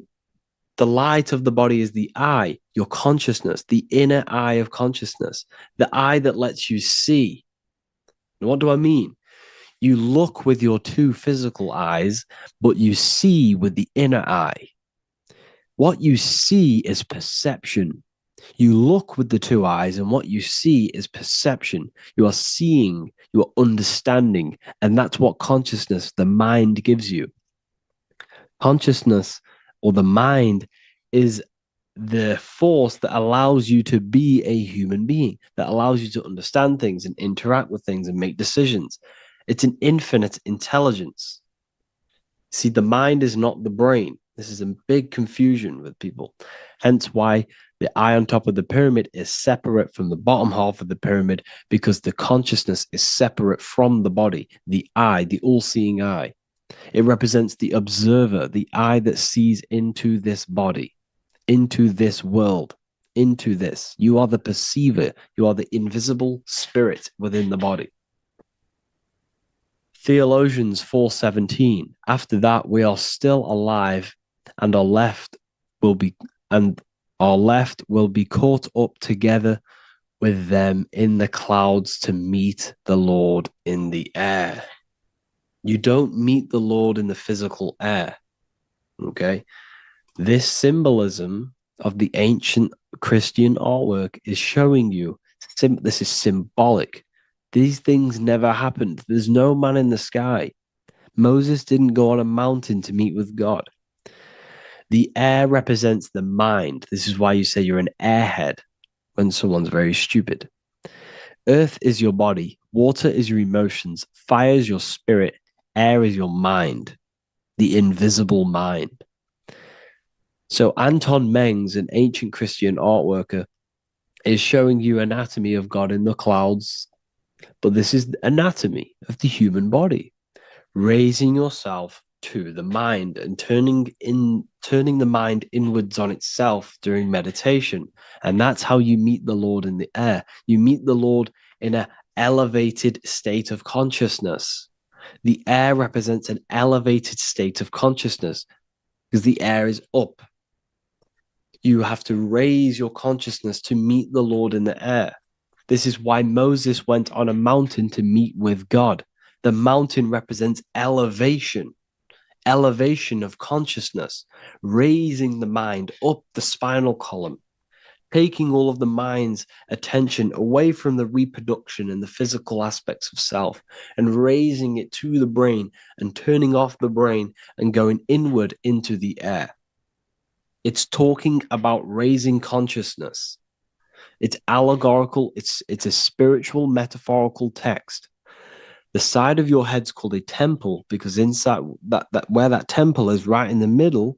D: the light of the body is the eye, your consciousness, the inner eye of consciousness, the eye that lets you see. And what do I mean? You look with your two physical eyes, but you see with the inner eye. What you see is perception. You look with the two eyes, and what you see is perception. You are seeing, you are understanding, and that's what consciousness, the mind, gives you. Consciousness, or the mind, is the force that allows you to be a human being, that allows you to understand things and interact with things and make decisions. It's an infinite intelligence. See, the mind is not the brain. This is a big confusion with people. Hence why the eye on top of the pyramid is separate from the bottom half of the pyramid, because the consciousness is separate from the body, the eye, the all-seeing eye. It represents the observer, the eye that sees into this body, into this world, into this. You are the perceiver. You are the invisible spirit within the body. Theologians 4:17. After that, we are still alive, and our left will be caught up together with them in the clouds to meet the Lord in the air. You don't meet the Lord in the physical air. Okay? This symbolism of the ancient Christian artwork is showing you this is symbolic. These things never happened. There's no man in the sky. Moses didn't go on a mountain to meet with God. The air represents the mind. This is why you say you're an airhead when someone's very stupid. Earth is your body. Water is your emotions. Fire is your spirit. Air is your mind, the invisible mind. So Anton Mengs, an ancient Christian art worker, is showing you anatomy of God in the clouds. But this is anatomy of the human body, raising yourself to the mind and turning the mind inwards on itself during meditation. And that's how you meet the Lord in the air. You meet the Lord in an elevated state of consciousness. The air represents an elevated state of consciousness because the air is up. You have to raise your consciousness to meet the Lord in the air. This is why Moses went on a mountain to meet with God. The mountain represents elevation of consciousness, raising the mind up the spinal column, taking all of the mind's attention away from the reproduction and the physical aspects of self and raising it to the brain and turning off the brain and going inward into the air. It's talking about raising consciousness. It's allegorical. It's a spiritual, metaphorical text. The side of your head's called a temple because inside that where that temple is, right in the middle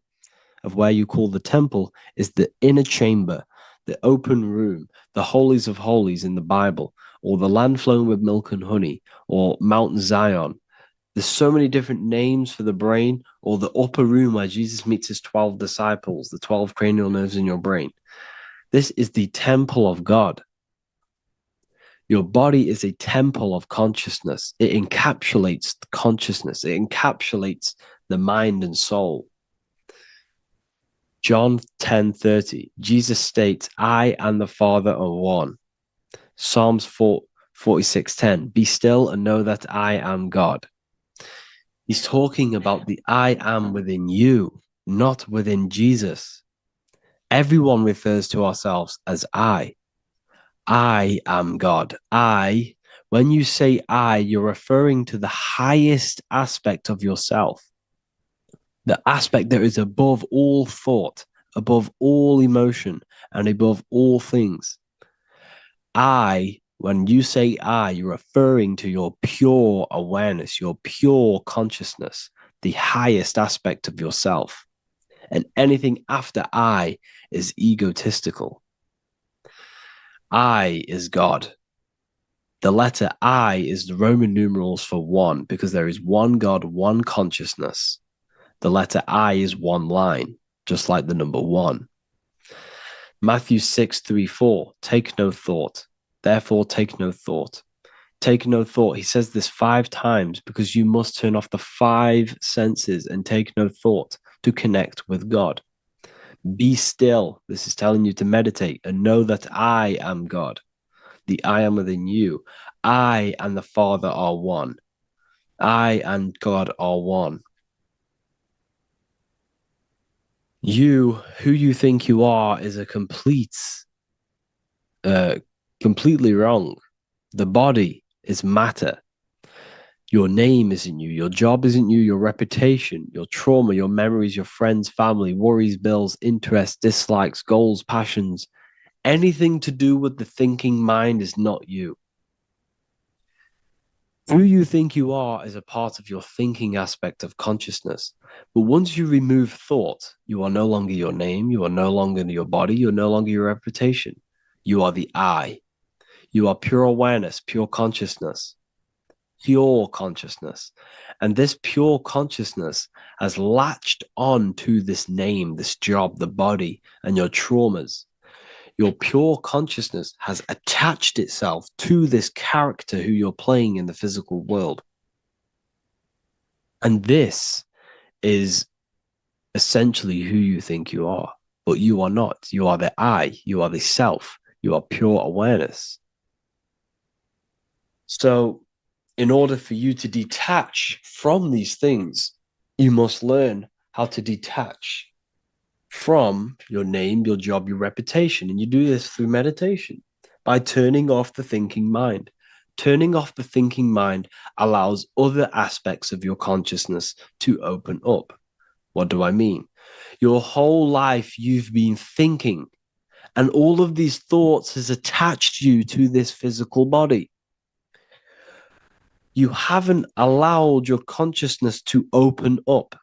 D: of where you call the temple, is the inner chamber, the open room, the holies of holies in the Bible, or the land flowing with milk and honey, or Mount Zion. There's so many different names for the brain, or the upper room where Jesus meets his 12 disciples, the 12 cranial nerves in your brain. This is the temple of God. Your body is a temple of consciousness. It encapsulates the consciousness. It encapsulates the mind and soul. John 10:30, Jesus states, I and the Father are one. Psalms 46:10, be still and know that I am God. He's talking about the I am within you, not within Jesus. Everyone refers to ourselves as I. I am God. When you say I, you're referring to the highest aspect of yourself, the aspect that is above all thought, above all emotion, and above all things. When you say I, you're referring to your pure awareness, your pure consciousness, the highest aspect of yourself. And anything after I is egotistical. I is God. The letter I is the Roman numerals for one, because there is one God, one consciousness. The letter I is one line, just like the number one. Matthew 6:3-4, take no thought. Therefore, take no thought. Take no thought. He says this 5 times because you must turn off the 5 senses and take no thought to connect with God. Be still. This is telling you to meditate and know that I am God. The I am within you. I and the Father are one. I and God are one. You, who you think you are, is a completely wrong. The body is matter. Your name isn't you. Your job isn't you. Your reputation, your trauma, your memories, your friends, family, worries, bills, interests, dislikes, goals, passions, anything to do with the thinking mind is not you. Who you think you are is a part of your thinking aspect of consciousness. But once you remove thought, you are no longer your name. You are no longer your body. You're no longer your reputation. You are the I. You are pure awareness, pure consciousness. Pure consciousness. And this pure consciousness has latched on to this name, this job, the body, and your traumas. Your pure consciousness has attached itself to this character who you're playing in the physical world. And this is essentially who you think you are, but you are not. You are the I, you are the self, you are pure awareness. So, in order for you to detach from these things, you must learn how to detach from your name, your job, your reputation. And you do this through meditation by turning off the thinking mind. Turning off the thinking mind allows other aspects of your consciousness to open up. What do I mean? Your whole life you've been thinking, and all of these thoughts has attached you to this physical body. You haven't allowed your consciousness to open up.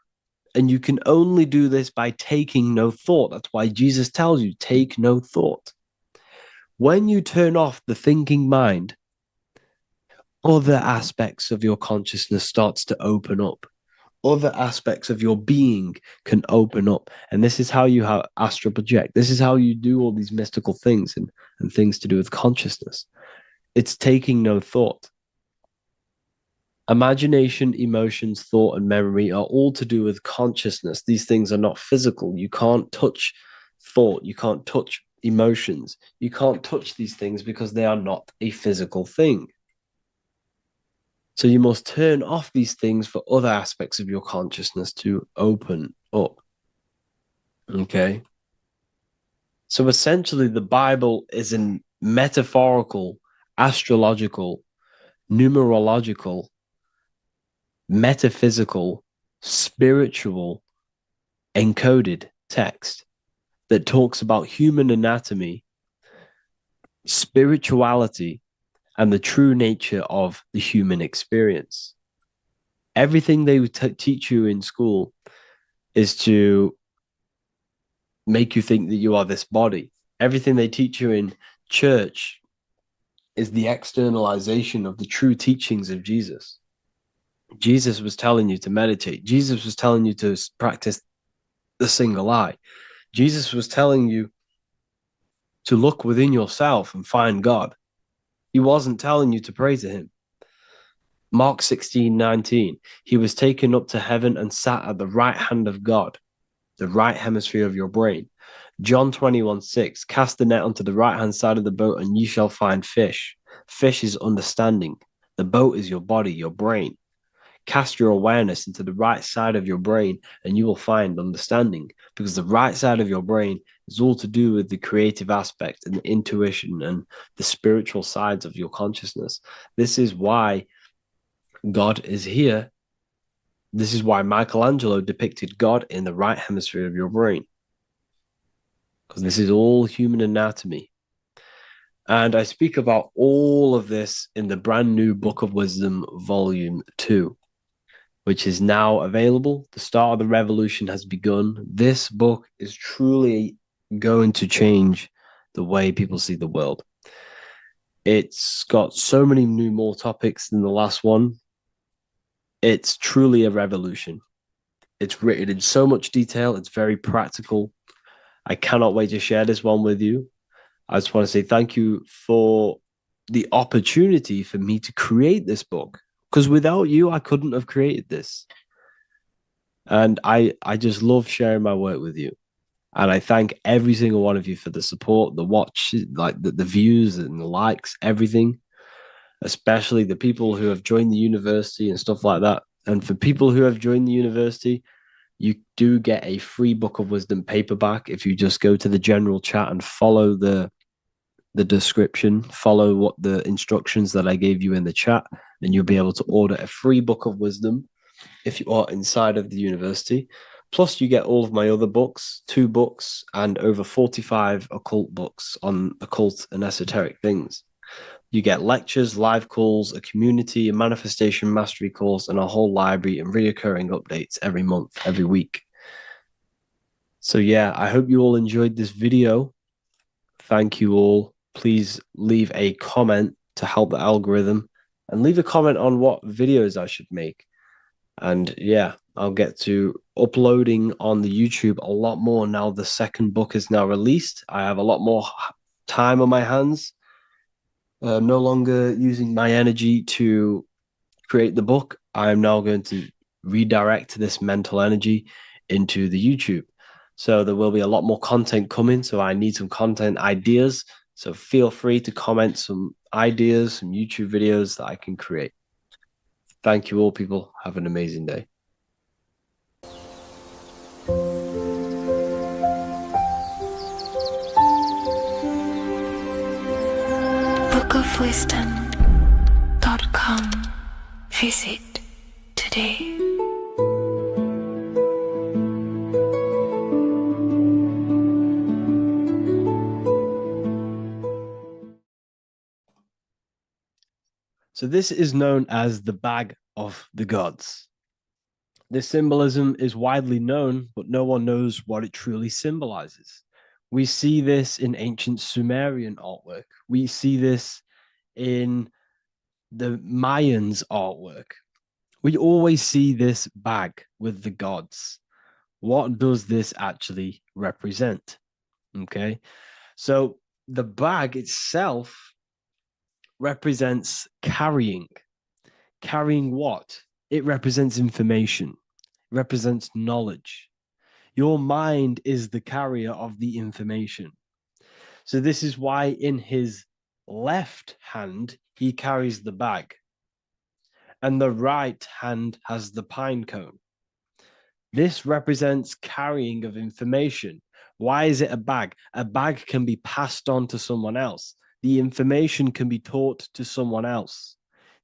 D: And you can only do this by taking no thought. That's why Jesus tells you, take no thought. When you turn off the thinking mind, other aspects of your consciousness starts to open up. Other aspects of your being can open up. And this is how you have astral project. This is how you do all these mystical things and things to do with consciousness. It's taking no thought. Imagination, emotions, thought, and memory are all to do with consciousness. These things are not physical. You can't touch thought. You can't touch emotions. You can't touch these things because they are not a physical thing. So you must turn off these things for other aspects of your consciousness to open up. Okay? So essentially, the Bible is a metaphorical, astrological, numerological, metaphysical, spiritual, encoded text that talks about human anatomy, spirituality, and the true nature of the human experience. Everything they teach you in school is to make you think that you are this body. Everything they teach you in church is the externalization of the true teachings of Jesus. Jesus was telling you to meditate. Jesus was telling you to practice the single eye. Jesus was telling you to look within yourself and find God. He wasn't telling you to pray to him. Mark 16:19. He was taken up to heaven and sat at the right hand of God, the right hemisphere of your brain. John 21:6. Cast the net onto the right hand side of the boat, and you shall find fish. Fish is understanding. The boat is your body, your brain. Cast your awareness into the right side of your brain, and you will find understanding, because the right side of your brain is all to do with the creative aspect and the intuition and the spiritual sides of your consciousness. This is why God is here. This is why Michelangelo depicted God in the right hemisphere of your brain, because this is all human anatomy. And I speak about all of this in the brand new Book of Wisdom, Volume 2, which is now available. The start of the revolution has begun. This book is truly going to change the way people see the world. It's got so many new more topics than the last one. It's truly a revolution. It's written in so much detail. It's very practical. I cannot wait to share this one with you. I just want to say thank you for the opportunity for me to create this book, because without you, I couldn't have created this. And I just love sharing my work with you. And I thank every single one of you for the support, the watch, like the views and the likes, everything, especially the people who have joined the university and stuff like that. And for people who have joined the university, you do get a free Book of Wisdom paperback if you just go to the general chat and follow the description, follow what the instructions that I gave you in the chat, and you'll be able to order a free Book of Wisdom if you are inside of the university. Plus, you get all of my other books, 2 books, and over 45 occult books on occult and esoteric things. You get lectures, live calls, a community, a manifestation mastery course, and a whole library and reoccurring updates every month, every week. So yeah, I hope you all enjoyed this video. Thank you all. Please leave a comment to help the algorithm, and leave a comment on what videos I should make. And yeah, I'll get to uploading on the YouTube a lot more now. The second book is now released. I have a lot more time on my hands. No longer using my energy to create the book. I'm now going to redirect this mental energy into the YouTube. So there will be a lot more content coming. So I need some content ideas. So feel free to comment some ideas, some YouTube videos that I can create. Thank you all, people. Have an amazing day.
B: bookofwisdom.com. Visit today.
D: So this is known as the bag of the gods. This symbolism is widely known, but no one knows what it truly symbolizes. We see this in ancient Sumerian artwork. We see this in the Mayans' artwork. We always see this bag with the gods. What does this actually represent? Okay, so the bag itself represents carrying. Carrying what? It represents information, represents knowledge. Your mind is the carrier of the information. So this is why in his left hand, he carries the bag, and the right hand has the pine cone. This represents carrying of information. Why is it a bag? A bag can be passed on to someone else. The information can be taught to someone else.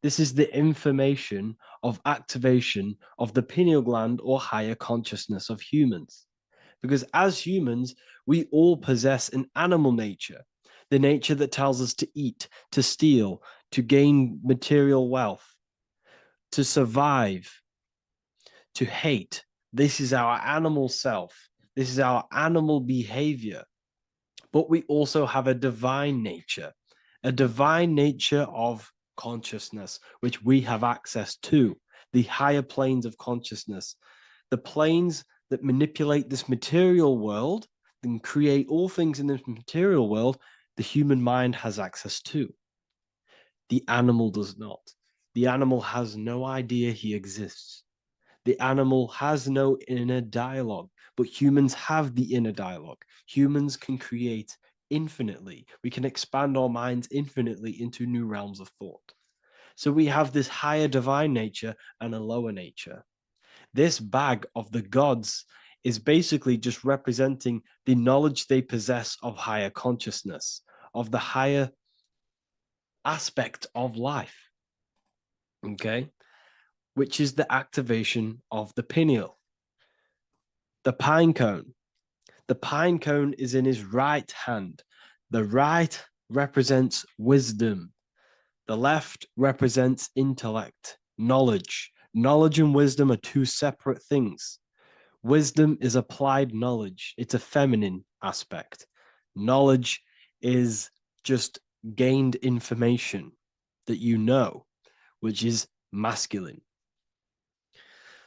D: This is the information of activation of the pineal gland or higher consciousness of humans. Because as humans, we all possess an animal nature, the nature that tells us to eat, to steal, to gain material wealth, to survive, to hate. This is our animal self. This is our animal behavior. But we also have a divine nature of consciousness, which we have access to, the higher planes of consciousness, the planes that manipulate this material world and create all things in this material world. The human mind has access to. The animal does not. The animal has no idea he exists. The animal has no inner dialogue, but humans have the inner dialogue. Humans can create infinitely. We can expand our minds infinitely into new realms of thought. So we have this higher divine nature and a lower nature. This bag of the gods is basically just representing the knowledge they possess of higher consciousness, of the higher aspect of life. Okay? Which is the activation of the pineal. The pine cone. The pine cone is in his right hand. The right represents wisdom. The left represents intellect, knowledge. Knowledge and wisdom are two separate things. Wisdom is applied knowledge. It's a feminine aspect. Knowledge is just gained information that you know, which is masculine.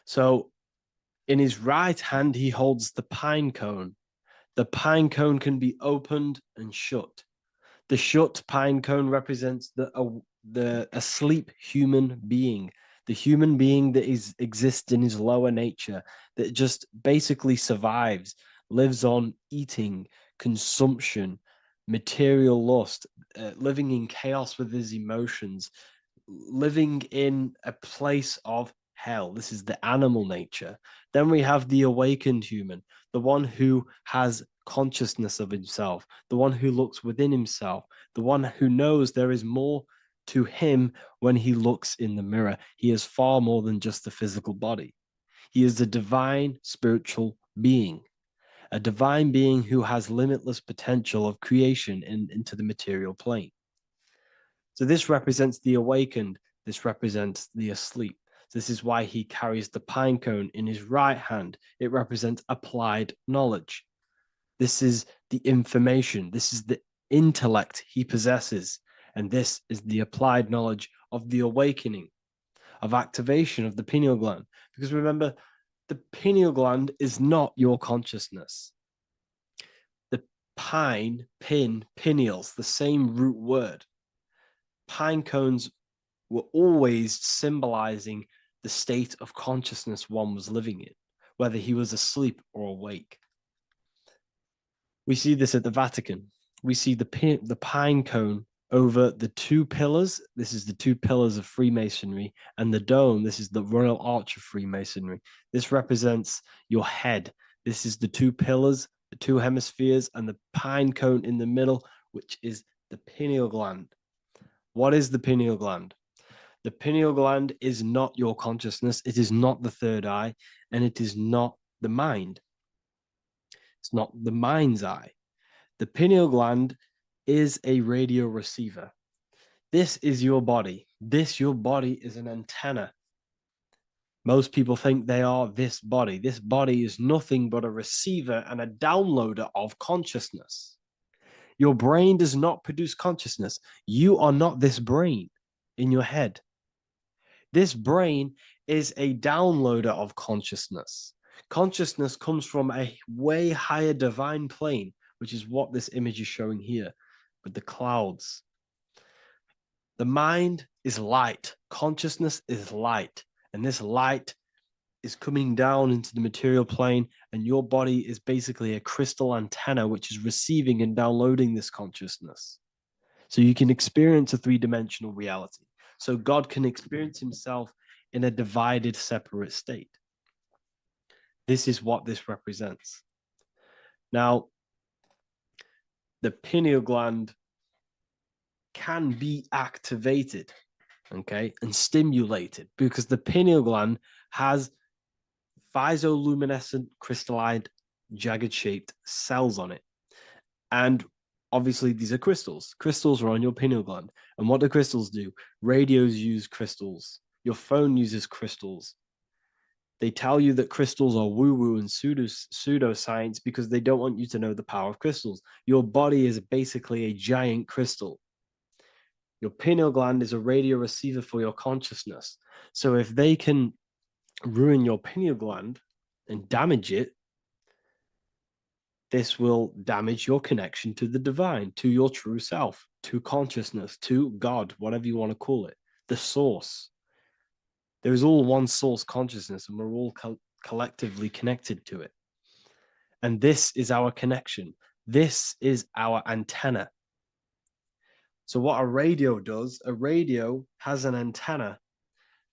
D: So in his right hand, he holds the pine cone. The pine cone can be opened and shut. The shut pine cone represents the asleep human being, the human being that exists in his lower nature, that just basically survives, lives on eating, consumption, material lust, living in chaos with his emotions, living in a place of hell. This is the animal nature. Then we have the awakened human, the one who has consciousness of himself, the one who looks within himself, the one who knows there is more to him when he looks in the mirror. He is far more than just the physical body. He is a divine spiritual being, a divine being who has limitless potential of creation into the material plane. So this represents the awakened. This represents the asleep. This is why he carries the pine cone in his right hand. It represents applied knowledge. This is the information. This is the intellect he possesses. And this is the applied knowledge of the awakening, of activation of the pineal gland. Because remember, the pineal gland is not your consciousness. The pine, pin, pineals, the same root word. Pine cones were always symbolizing the state of consciousness one was living in, whether he was asleep or awake. We see this at the Vatican. We see the pine cone over the two pillars. This is the two pillars of Freemasonry, and the dome. This is the Royal Arch of Freemasonry. This represents your head. This is the two pillars, the two hemispheres, and the pine cone in the middle, which is the pineal gland. What is the pineal gland? The pineal gland is not your consciousness. It is not the third eye, and it is not the mind. It's not the mind's eye. The pineal gland is a radio receiver. This is your body. Your body is an antenna. Most people think they are this body. This body is nothing but a receiver and a downloader of consciousness. Your brain does not produce consciousness. You are not this brain in your head. This brain is a downloader of consciousness. Consciousness comes from a way higher divine plane, which is what this image is showing here with the clouds. The mind is light. Consciousness is light. And this light is coming down into the material plane, and your body is basically a crystal antenna which is receiving and downloading this consciousness. So you can experience a three-dimensional reality. So God can experience himself in a divided, separate state. This is what this represents. Now, the pineal gland can be activated, okay, and stimulated because the pineal gland has phytoluminescent crystallized jagged shaped cells on it. And obviously these are crystals. Crystals are on your pineal gland. And what do crystals do? Radios use crystals. Your phone uses crystals. They tell you that crystals are woo-woo and pseudoscience because they don't want you to know the power of crystals. Your body is basically a giant crystal. Your pineal gland is a radio receiver for your consciousness. So if they can ruin your pineal gland and damage it, this will damage your connection to the divine, to your true self, to consciousness, to God, whatever you want to call it, the source. There is all one source consciousness, and we're all collectively connected to it. And this is our connection. This is our antenna. So what a radio does, a radio has an antenna,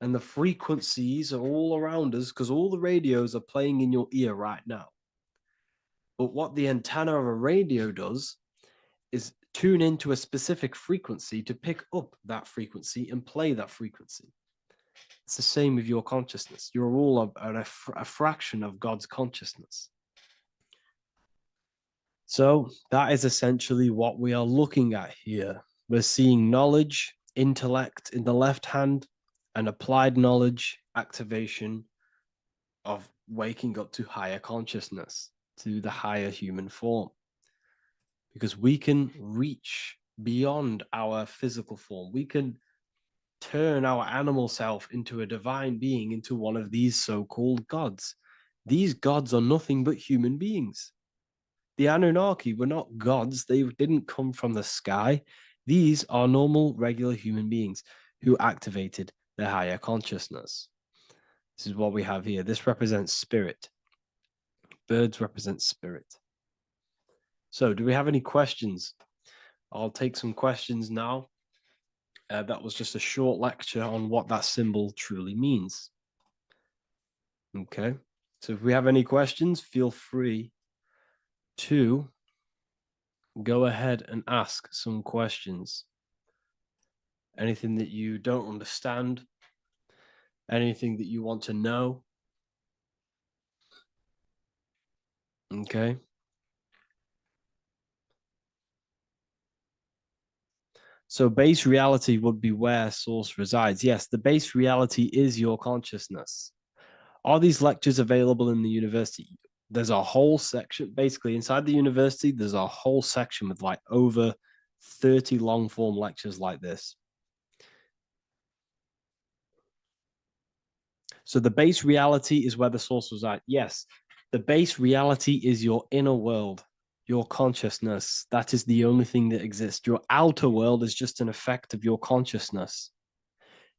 D: and the frequencies are all around us because all the radios are playing in your ear right now. But what the antenna of a radio does is tune into a specific frequency to pick up that frequency and play that frequency. It's the same with your consciousness. You're all a fraction of God's consciousness. So that is essentially what we are looking at here. We're seeing knowledge, intellect in the left hand, and applied knowledge, activation of waking up to higher consciousness, to the higher human form. Because we can reach beyond our physical form. We can turn our animal self into a divine being, into one of these so-called gods. These gods are nothing but human beings. The Anunnaki were not gods. They didn't come from the sky. These are normal, regular human beings who activated their higher consciousness. This is what we have here. This represents spirit. Birds represent spirit. So do we have any questions? I'll take some questions now. That was just a short lecture on what that symbol truly means. Okay. So if we have any questions, feel free to go ahead and ask some questions. Anything that you don't understand, anything that you want to know. Okay. So base reality would be where source resides. Yes, the base reality is your consciousness. Are these lectures available in the university? There's a whole section, basically inside the university, there's a whole section with like over 30 long form lectures like this. So the base reality is where the source resides. Yes, the base reality is your inner world, your consciousness. That is the only thing that exists. Your outer world is just an effect of your consciousness.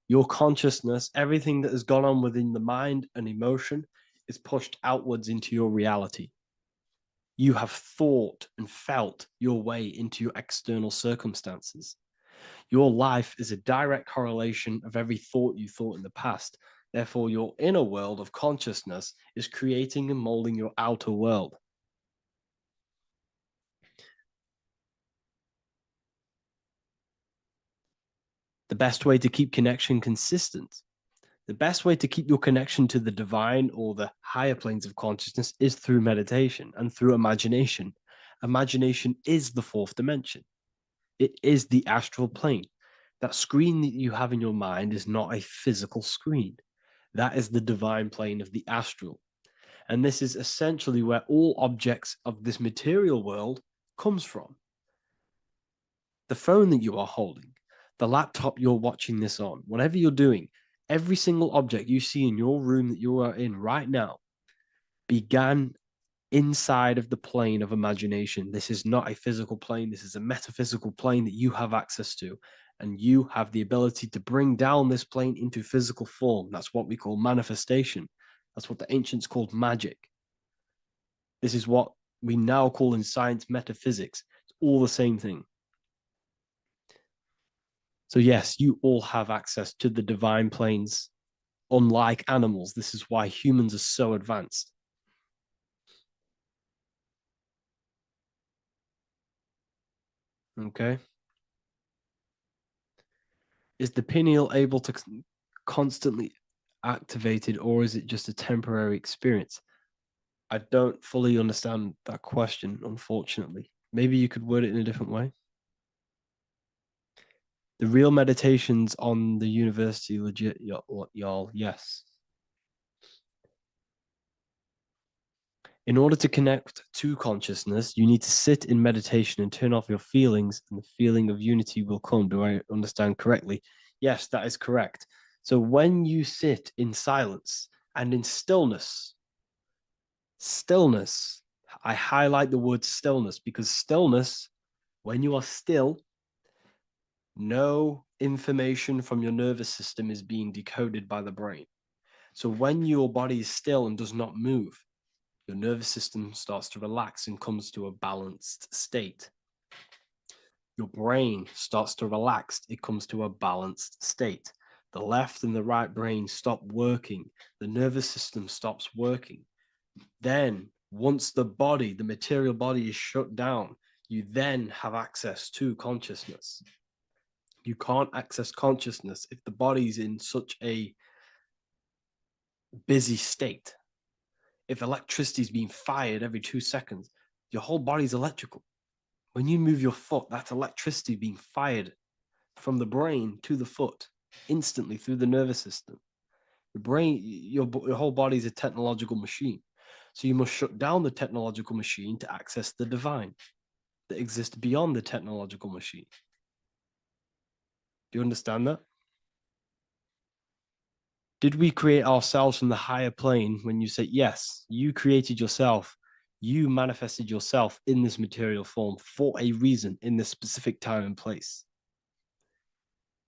D: Your consciousness, everything that has gone on within the mind and emotion is pushed outwards into your reality. You have thought and felt your way into your external circumstances. Your life is a direct correlation of every thought you thought in the past. Therefore, your inner world of consciousness is creating and molding your outer world. The best way to keep connection consistent, the best way to keep your connection to the divine or the higher planes of consciousness is through meditation and through imagination. Imagination is the fourth dimension. It is the astral plane. That screen that you have in your mind is not a physical screen. That is the divine plane of the astral. And this is essentially where all objects of this material world comes from. The phone that you are holding, the laptop you're watching this on, whatever you're doing, every single object you see in your room that you are in right now began inside of the plane of imagination. This is not a physical plane. This is a metaphysical plane that you have access to. And you have the ability to bring down this plane into physical form. That's what we call manifestation. That's what the ancients called magic. This is what we now call in science metaphysics. It's all the same thing. So yes, you all have access to the divine planes, unlike animals. This is why humans are so advanced. Okay. Is the pineal able to constantly activated, or is it just a temporary experience? I don't fully understand that question, unfortunately. Maybe you could word it in a different way. The real meditations on the university, legit, y'all, yes. In order to connect to consciousness, you need to sit in meditation and turn off your feelings, and the feeling of unity will come. Do I understand correctly? Yes, that is correct. So when you sit in silence and in stillness I highlight the word stillness because stillness, when you are still, no information from your nervous system is being decoded by the brain. So when your body is still and does not move, your nervous system starts to relax and comes to a balanced state. Your brain starts to relax, it comes to a balanced state. The left and the right brain stop working, the nervous system stops working. Then, once the body, the material body is shut down, you then have access to consciousness. You can't access consciousness if the body's in such a busy state. If electricity is being fired every 2 seconds, your whole body's electrical. When you move your foot, that's electricity being fired from the brain to the foot instantly through the nervous system. The brain, your whole body is a technological machine. So you must shut down the technological machine to access the divine that exists beyond the technological machine. Do you understand that? Did we create ourselves from the higher plane? When you say yes, you created yourself, you manifested yourself in this material form for a reason in this specific time and place.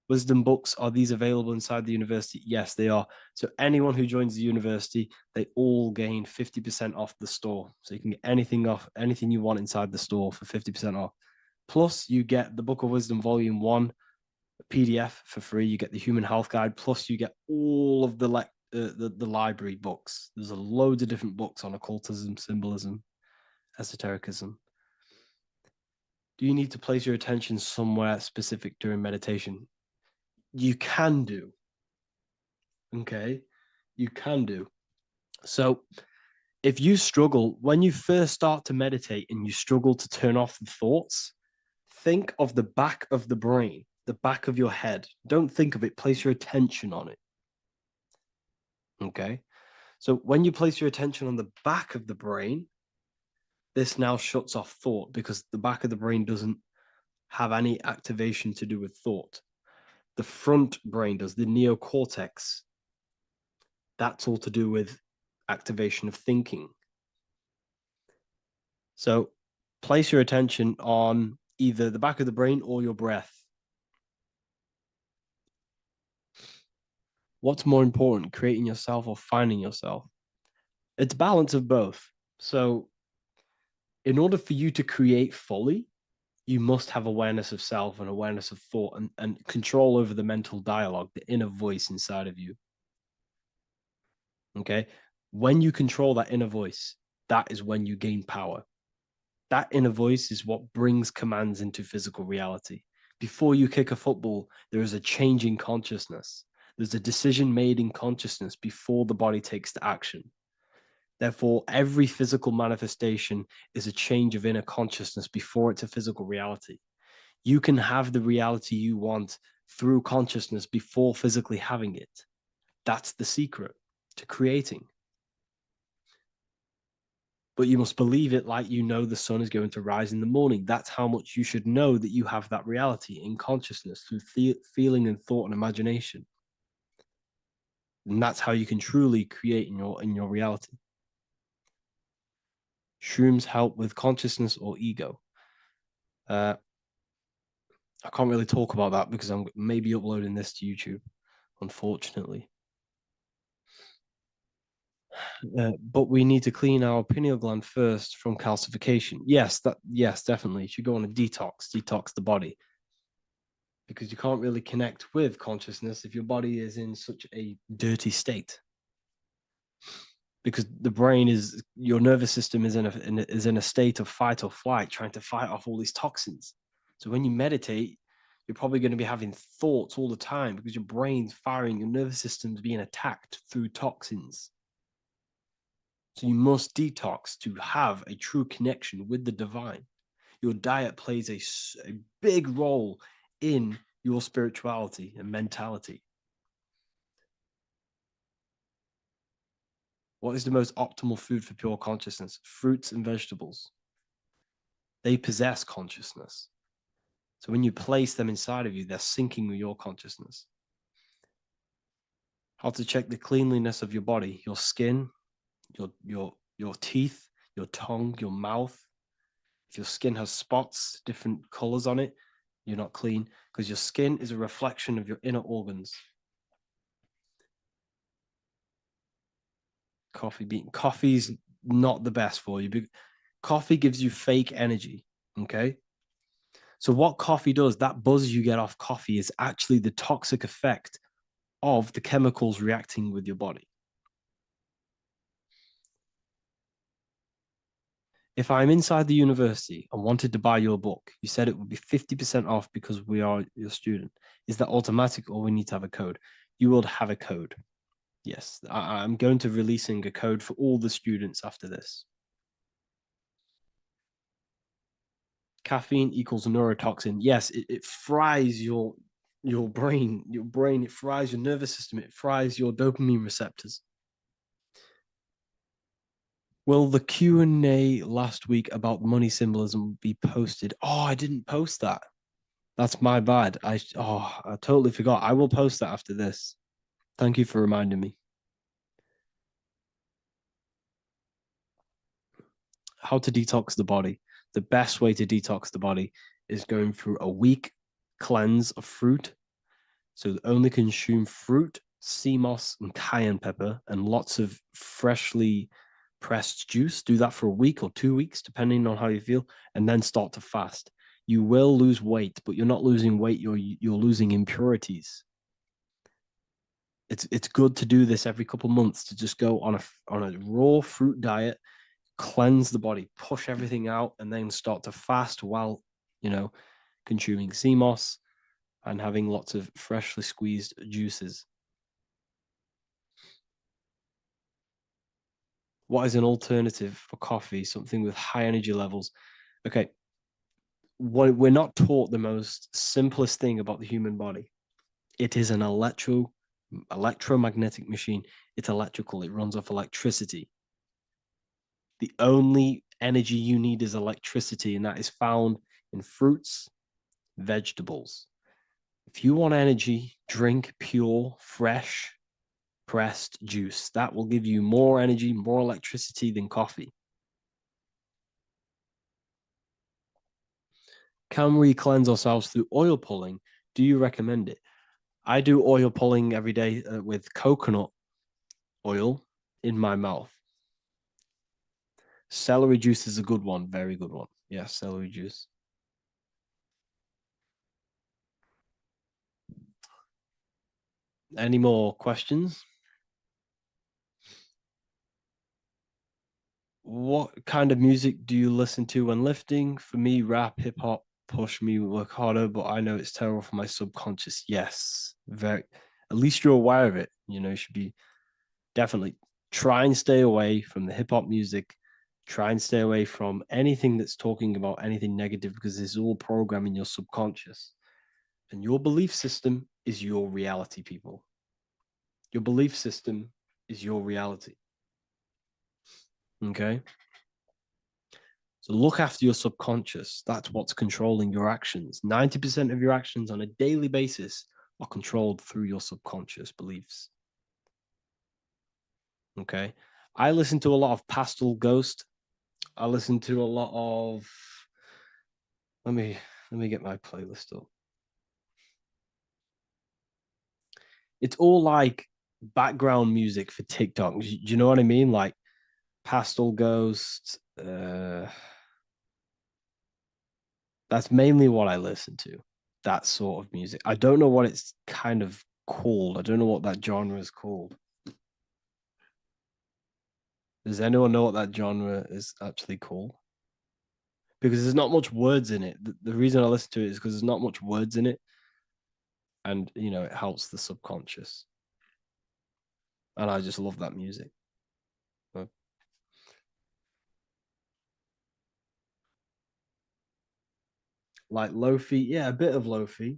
D: Wisdom books, are these available inside the university? Yes, they are. So anyone who joins the university, they all gain 50% off the store. So you can get anything off, anything you want inside the store for 50% off. Plus, you get the Book of Wisdom Volume 1 PDF for free. You get the Human Health Guide. Plus, you get all of the library books. There's a load of different books on occultism, symbolism, esotericism. Do you need to place your attention somewhere specific during meditation? You can do. Okay, you can do. So if you struggle, when you first start to meditate and you struggle to turn off the thoughts, think of the back of the brain, the back of your head. Don't think of it, place your attention on it. Okay, so when you place your attention on the back of the brain, this now shuts off thought because the back of the brain doesn't have any activation to do with thought. The front brain does, the neocortex. That's all to do with activation of thinking. So place your attention on either the back of the brain or your breath. What's more important, creating yourself or finding yourself? It's balance of both. So in order for you to create fully, you must have awareness of self and awareness of thought and control over the mental dialogue, the inner voice inside of you. Okay. When you control that inner voice, that is when you gain power. That inner voice is what brings commands into physical reality. Before you kick a football, there is a change in consciousness. There's a decision made in consciousness before the body takes the action. Therefore, every physical manifestation is a change of inner consciousness before it's a physical reality. You can have the reality you want through consciousness before physically having it. That's the secret to creating. But you must believe it like you know the sun is going to rise in the morning. That's how much you should know that you have that reality in consciousness through feeling and thought and imagination. And that's how you can truly create in your reality. Shrooms help with consciousness or ego. I can't really talk about that because I'm maybe uploading this to YouTube, unfortunately. But we need to clean our pineal gland first from calcification. Yes, definitely. You should go on a detox the body. Because you can't really connect with consciousness if your body is in such a dirty state. Because the brain is, your nervous system is in a state of fight or flight, trying to fight off all these toxins. So when you meditate, you're probably going to be having thoughts all the time because your brain's firing, your nervous system's being attacked through toxins. So you must detox to have a true connection with the divine. Your diet plays a big role in your spirituality and mentality. What is the most optimal food for pure consciousness? Fruits and vegetables. They possess consciousness. So when you place them inside of you, they're syncing with your consciousness. How to check the cleanliness of your body, your skin, your teeth, your tongue, your mouth. If your skin has spots, different colors on it, you're not clean because your skin is a reflection of your inner organs. Coffee's not the best for you. Coffee gives you fake energy. Okay. So what coffee does, that buzz you get off coffee is actually the toxic effect of the chemicals reacting with your body. If I'm inside the university and wanted to buy your book, you said it would be 50% off because we are your student. Is that automatic or we need to have a code? You will have a code. Yes, I'm going to releasing a code for all the students after this. Caffeine equals neurotoxin. Yes, it fries your brain. It fries your nervous system. It fries your dopamine receptors. Will the Q&A last week about money symbolism be posted? Oh, I didn't post that. That's my bad. I totally forgot. I will post that after this. Thank you for reminding me. How to detox the body. The best way to detox the body is going through a week cleanse of fruit. So only consume fruit, sea moss, and cayenne pepper, and lots of freshly pressed juice. Do that for a week or 2 weeks, depending on how you feel, and then start to fast. You will lose weight, but you're not losing weight. You're losing impurities. It's good to do this every couple months to just go on a raw fruit diet, cleanse the body, push everything out, and then start to fast while consuming sea moss and having lots of freshly squeezed juices. What is an alternative for coffee? Something with high energy levels. Okay, we're not taught the most simplest thing about the human body. It is an electromagnetic machine. It's electrical. It runs off electricity. The only energy you need is electricity, and that is found in fruits, vegetables. If you want energy, drink pure, fresh, pressed juice. That will give you more energy, more electricity than coffee. Can we cleanse ourselves through oil pulling? Do you recommend it? I do oil pulling every day with coconut oil in my mouth. Celery juice is a good one, very good one. Yeah, celery juice. Any more questions? What kind of music do you listen to when lifting? For me, rap, hip hop push me work harder, but I know it's terrible for my subconscious. Yes, very. At least you're aware of it. You should be definitely try and stay away from the hip hop music. Try and stay away from anything that's talking about anything negative because it's all programming your subconscious. And your belief system is your reality, people. Your belief system is your reality. Okay. So look after your subconscious. That's what's controlling your actions. 90% of your actions on a daily basis are controlled through your subconscious beliefs. Okay. I listen to a lot of Pastel Ghost. I listen to a lot of let me get my playlist up. It's all like background music for TikTok. Do you know what I mean? Like Pastel Ghost. That's mainly what I listen to. That sort of music. I don't know what it's kind of called. I don't know what that genre is called. Does anyone know what that genre is actually called? Because there's not much words in it. The reason I listen to it is because there's not much words in it. And, it helps the subconscious. And I just love that music. Like Lofi, yeah, a bit of Lofi.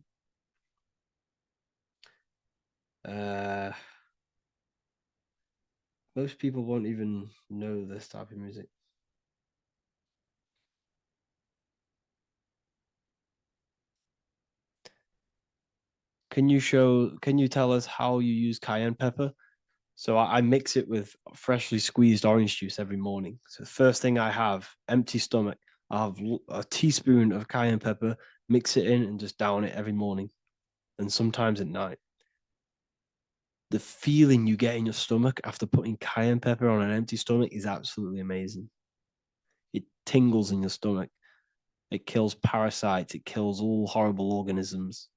D: Uh, most people won't even know this type of music. Can you tell us how you use cayenne pepper? So I mix it with freshly squeezed orange juice every morning. So the first thing I have, empty stomach, I have a teaspoon of cayenne pepper, mix it in and just down it every morning and sometimes at night. The feeling you get in your stomach after putting cayenne pepper on an empty stomach is absolutely amazing. It tingles in your stomach. It kills parasites. It kills all horrible organisms.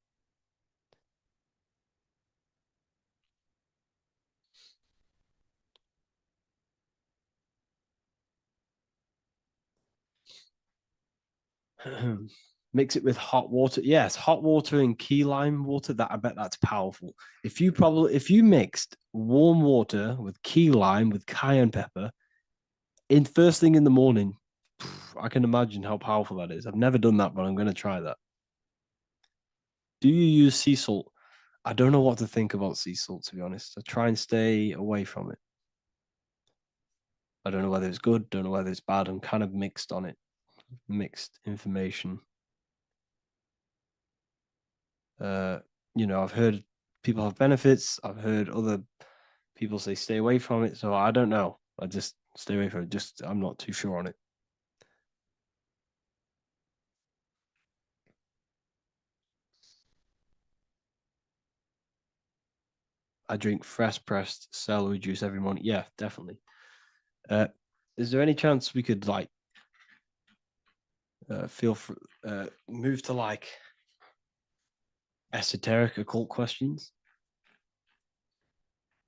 D: Mix it with hot water. Yes, hot water and key lime water. That I bet that's powerful. If you mixed warm water with key lime with cayenne pepper in first thing in the morning, I can imagine how powerful that is. I've never done that, but I'm going to try that. Do you use sea salt? I don't know what to think about sea salt, to be honest. I try and stay away from it. I don't know whether it's good, don't know whether it's bad. I'm kind of mixed on it, mixed information. I've heard people have benefits. I've heard other people say stay away from it. So I don't know. I just stay away from it. I'm not too sure on it. I drink fresh pressed celery juice every morning. Yeah, definitely. Is there any chance we could move to esoteric occult questions?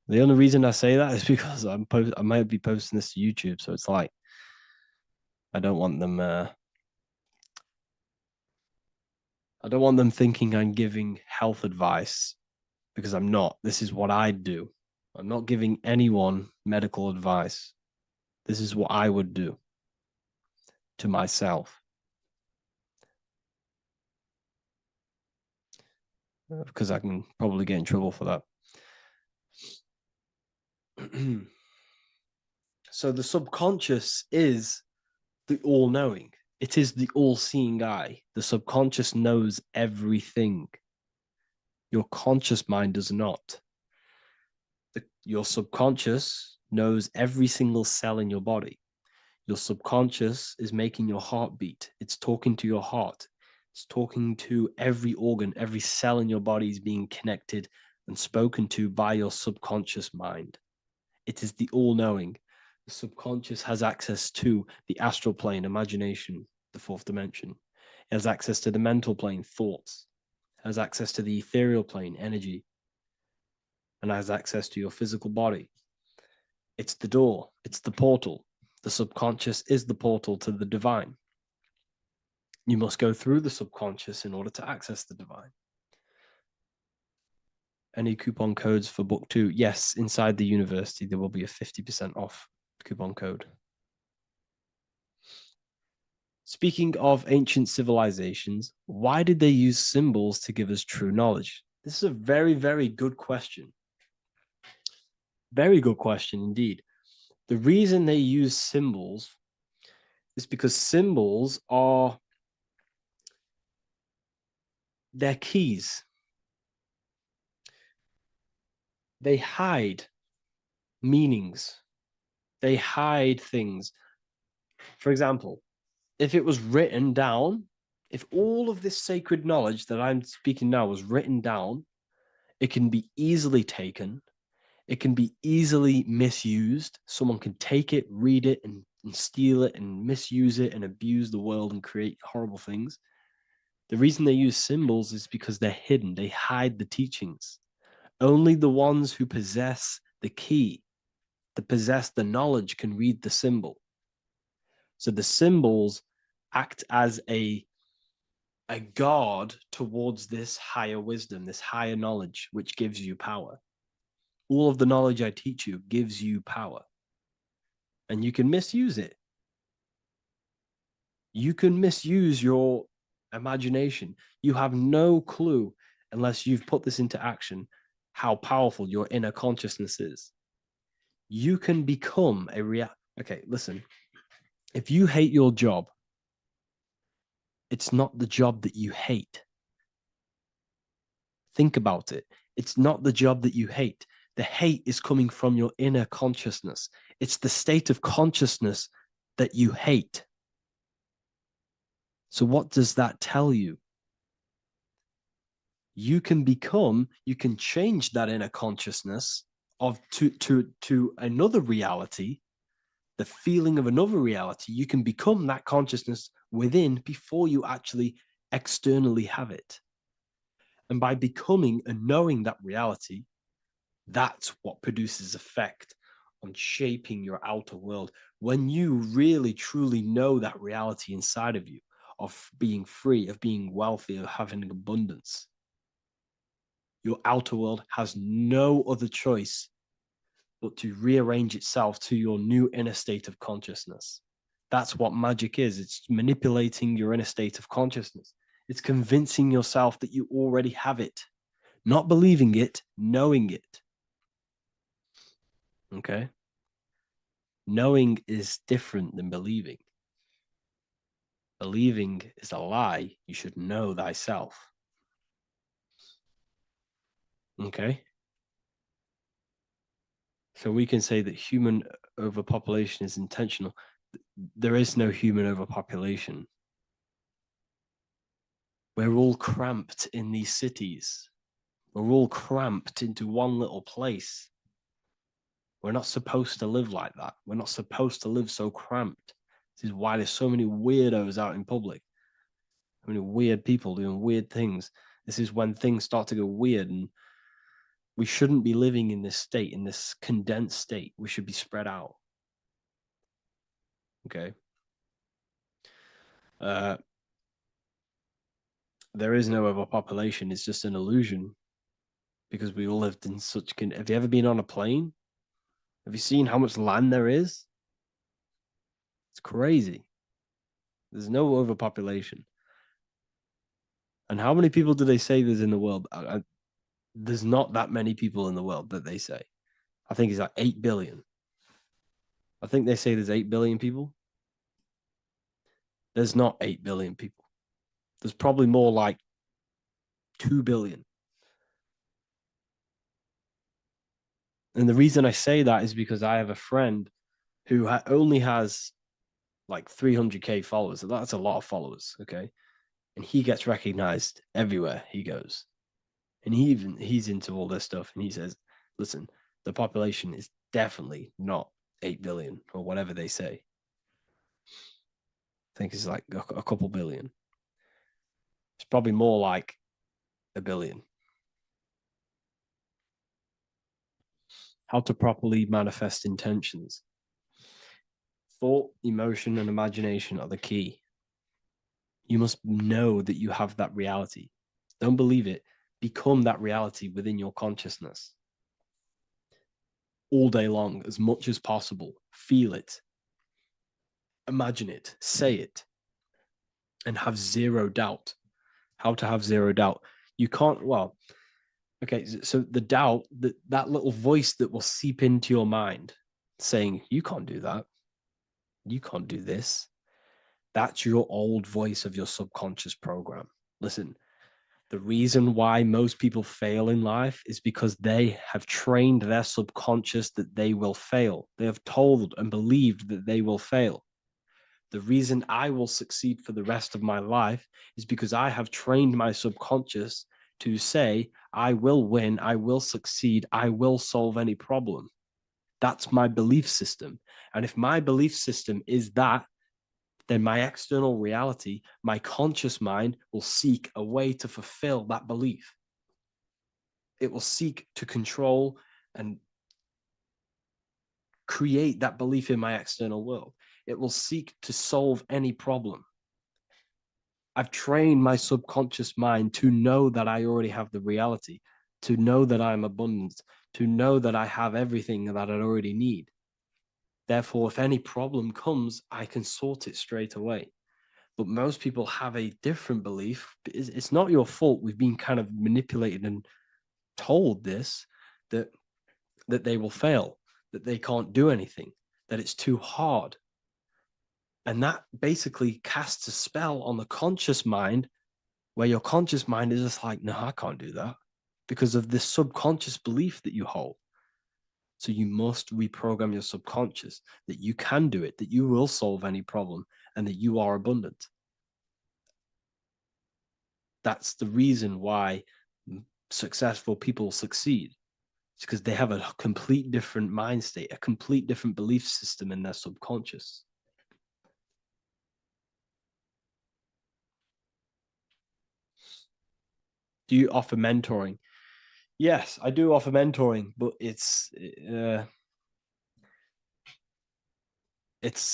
D: The only reason I say that is because I might be posting this to YouTube, so it's like I don't want them. I don't want them thinking I'm giving health advice because I'm not. This is what I do. I'm not giving anyone medical advice. This is what I would do to myself. Because I can probably get in trouble for that. So the subconscious is the all-knowing. It is the all-seeing eye. The subconscious knows everything. Your conscious mind does not. Your subconscious knows every single cell in your body. Your subconscious is making your heart beat. It's talking to your heart. It's talking to every organ, every cell in your body is being connected and spoken to by your subconscious mind. It is the all-knowing. The subconscious has access to the astral plane, imagination, the fourth dimension. It has access to the mental plane, thoughts. It has access to the ethereal plane, energy. And has access to your physical body. It's the door. It's the portal. The subconscious is the portal to the divine. You must go through the subconscious in order to access the divine. Any coupon codes for book 2? Yes, inside the university, there will be a 50% off coupon code. Speaking of ancient civilizations, why did they use symbols to give us true knowledge? This is a very, very good question. Very good question indeed. The reason they use symbols is because symbols are their keys. They hide meanings. They hide things. For example, if it was written down, if all of this sacred knowledge that I'm speaking now was written down, it can be easily taken. It can be easily misused. Someone can take it, read it, and steal it and misuse it and abuse the world and create horrible things. The reason they use symbols is because they're hidden. They hide the teachings. Only the ones who possess the key, that possess the knowledge, can read the symbol. So the symbols act as a guard towards this higher wisdom, this higher knowledge, which gives you power. All of the knowledge I teach you gives you power. And you can misuse it. You can misuse your imagination. You have no clue, unless you've put this into action, how powerful your inner consciousness is. You can become a Okay, listen. If you hate your job, it's not the job that you hate. Think about it. It's not the job that you hate. The hate is coming from your inner consciousness. It's the state of consciousness that you hate. So what does that tell you? You can change that inner consciousness to another reality, the feeling of another reality. You can become that consciousness within before you actually externally have it. And by becoming and knowing that reality, that's what produces effect on shaping your outer world. When you really, truly know that reality inside of you, of being free, of being wealthy, of having abundance, your outer world has no other choice but to rearrange itself to your new inner state of consciousness. That's what magic is. It's manipulating your inner state of consciousness. It's convincing yourself that you already have it, not believing it, knowing it. Okay? Knowing is different than believing. Believing is a lie. You should know thyself. Okay? So we can say that human overpopulation is intentional. There is no human overpopulation. We're all cramped in these cities. We're all cramped into one little place. We're not supposed to live like that. We're not supposed to live so cramped. This is why there's so many weirdos out in public. So many weird people doing weird things. This is when things start to go weird, and we shouldn't be living in this state, in this condensed state. We should be spread out. Okay. There is no overpopulation. It's just an illusion because we all lived in such. Have you ever been on a plane? Have you seen how much land there is? It's crazy. There's no overpopulation. And how many people do they say there's in the world? There's not that many people in the world that they say. I think it's like 8 billion. I think they say there's 8 billion people. There's not 8 billion people. There's probably more like 2 billion. And the reason I say that is because I have a friend who only has like 300K followers. So that's a lot of followers, okay? And he gets recognized everywhere he goes. And he's into all this stuff. And he says, listen, the population is definitely not 8 billion or whatever they say. I think it's like a couple billion. It's probably more like a billion. How to properly manifest intentions. Thought, emotion, and imagination are the key. You must know that you have that reality. Don't believe it. Become that reality within your consciousness. All day long, as much as possible. Feel it. Imagine it. Say it. And have zero doubt. How to have zero doubt. You can't, well, okay, so the doubt, that little voice that will seep into your mind saying, you can't do that. You can't do this. That's your old voice of your subconscious program. Listen, the reason why most people fail in life is because they have trained their subconscious that they will fail. They have told and believed that they will fail. The reason I will succeed for the rest of my life is because I have trained my subconscious to say, I will win, I will succeed, I will solve any problem. That's my belief system. And if my belief system is that, then my external reality, my conscious mind will seek a way to fulfill that belief. It will seek to control and create that belief in my external world. It will seek to solve any problem. I've trained my subconscious mind to know that I already have the reality, to know that I'm abundant, to know that I have everything that I already need. Therefore, if any problem comes, I can sort it straight away. But most people have a different belief. It's not your fault. We've been kind of manipulated and told this, that they will fail, that they can't do anything, that it's too hard. And that basically casts a spell on the conscious mind, where your conscious mind is just like, no, I can't do that, because of this subconscious belief that you hold. So you must reprogram your subconscious that you can do it, that you will solve any problem, and that you are abundant. That's the reason why successful people succeed. It's because they have a complete different mind state, a complete different belief system in their subconscious. Do you offer mentoring? Yes, I do offer mentoring, but it's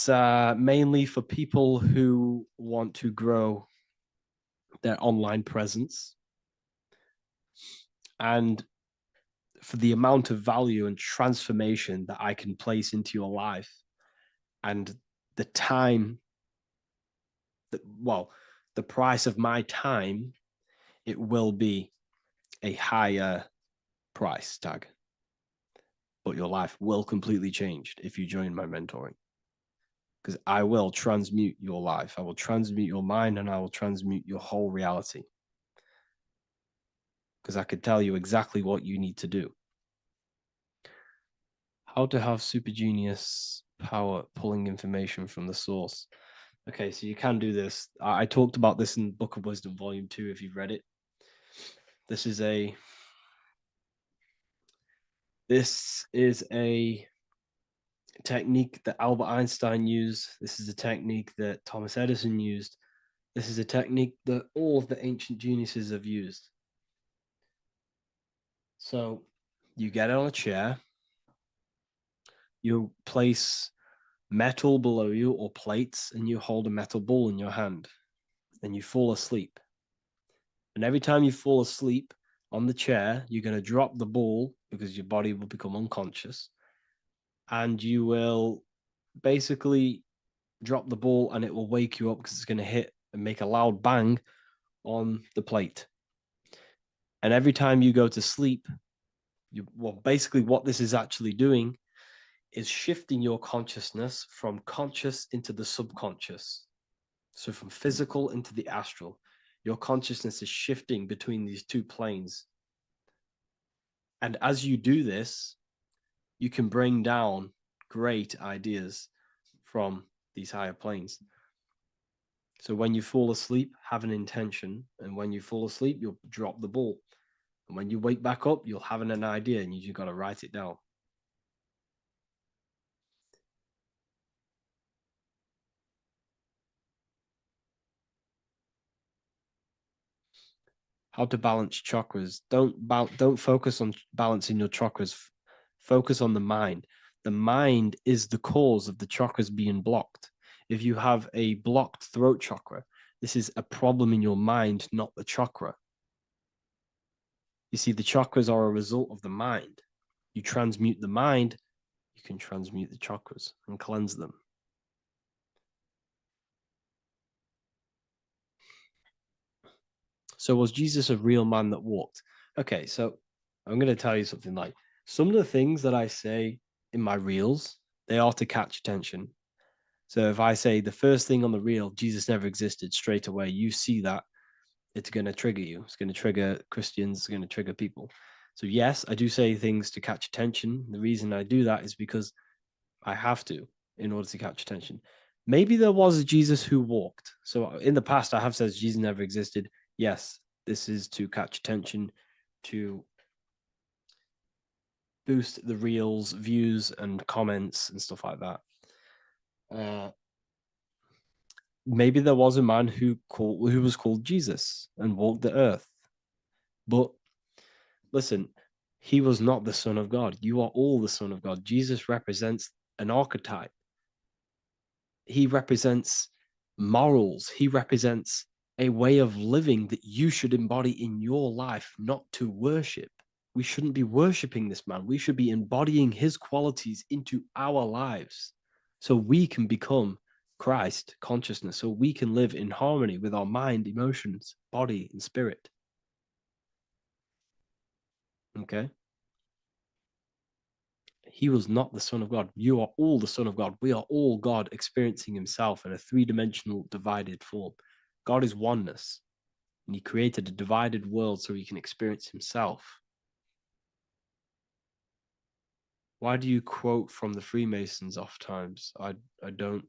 D: mainly for people who want to grow their online presence, and for the amount of value and transformation that I can place into your life, and the time that, well, the price of my time, it will be a higher price tag, but your life will completely change if you join my mentoring, because I will transmute your life. I will transmute your mind, and I will transmute your whole reality, because I could tell you exactly what you need to do. How to have super genius power pulling information from the source. Okay, so you can do this. I talked about this in Book of Wisdom, Volume 2, if you've read it. This is a technique that Albert Einstein used. This is a technique that Thomas Edison used. This is a technique that all of the ancient geniuses have used. So you get on a chair, you place metal below you or plates, and you hold a metal ball in your hand, and you fall asleep. And every time you fall asleep on the chair, you're going to drop the ball because your body will become unconscious. And you will basically drop the ball, and it will wake you up because it's going to hit and make a loud bang on the plate. And every time you go to sleep, basically what this is actually doing is shifting your consciousness from conscious into the subconscious. So from physical into the astral. Your consciousness is shifting between these two planes. And as you do this, you can bring down great ideas from these higher planes. So when you fall asleep, have an intention. And when you fall asleep, you'll drop the ball. And when you wake back up, you'll have an idea, and you just got to write it down. How to balance chakras. Don't focus on balancing your chakras. Focus on the mind. The mind is the cause of the chakras being blocked. If you have a blocked throat chakra, this is a problem in your mind, not the chakra. You see, the chakras are a result of the mind. You transmute the mind, you can transmute the chakras and cleanse them. So was Jesus a real man that walked? Okay, so I'm going to tell you something. Like, some of the things that I say in my reels, they are to catch attention. So if I say the first thing on the reel, Jesus never existed, straight away, you see that, it's going to trigger you. It's going to trigger Christians. It's going to trigger people. So yes, I do say things to catch attention. The reason I do that is because I have to, in order to catch attention. Maybe there was a Jesus who walked. So in the past, I have said Jesus never existed. Yes, this is to catch attention, to boost the reels, views, and comments and stuff like that. Maybe there was a man who was called Jesus and walked the earth. But listen, he was not the Son of God. You are all the Son of God. Jesus represents an archetype. He represents morals. He represents a way of living that you should embody in your life, not to worship. We shouldn't be worshiping this man. We should be embodying his qualities into our lives so we can become Christ consciousness, so we can live in harmony with our mind, emotions, body, and spirit. Okay? He was not the Son of God. You are all the Son of God. We are all God experiencing himself in a three-dimensional divided form. God is oneness, and he created a divided world so he can experience himself. Why do you quote from the Freemasons oft times? I don't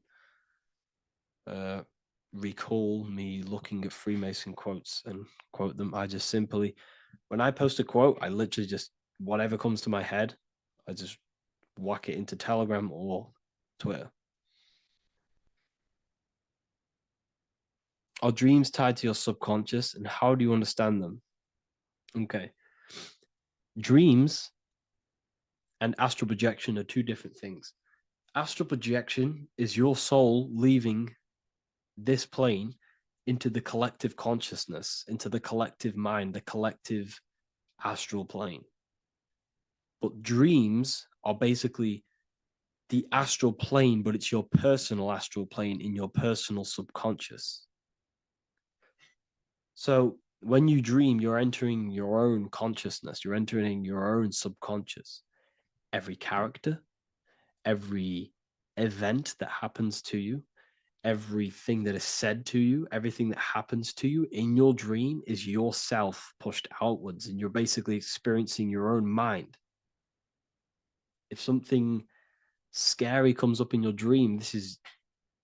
D: recall me looking at Freemason quotes and quote them. I just simply, when I post a quote, I literally just, whatever comes to my head, I just whack it into Telegram or Twitter. Are dreams tied to your subconscious, and how do you understand them? Okay. Dreams and astral projection are two different things. Astral projection is your soul leaving this plane into the collective consciousness, into the collective mind, the collective astral plane. But dreams are basically the astral plane, but it's your personal astral plane in your personal subconscious. So when you dream, you're entering your own consciousness, you're entering your own subconscious. Every character, every event that happens to you, everything that is said to you, everything that happens to you in your dream is yourself pushed outwards, and you're basically experiencing your own mind. If something scary comes up in your dream, this is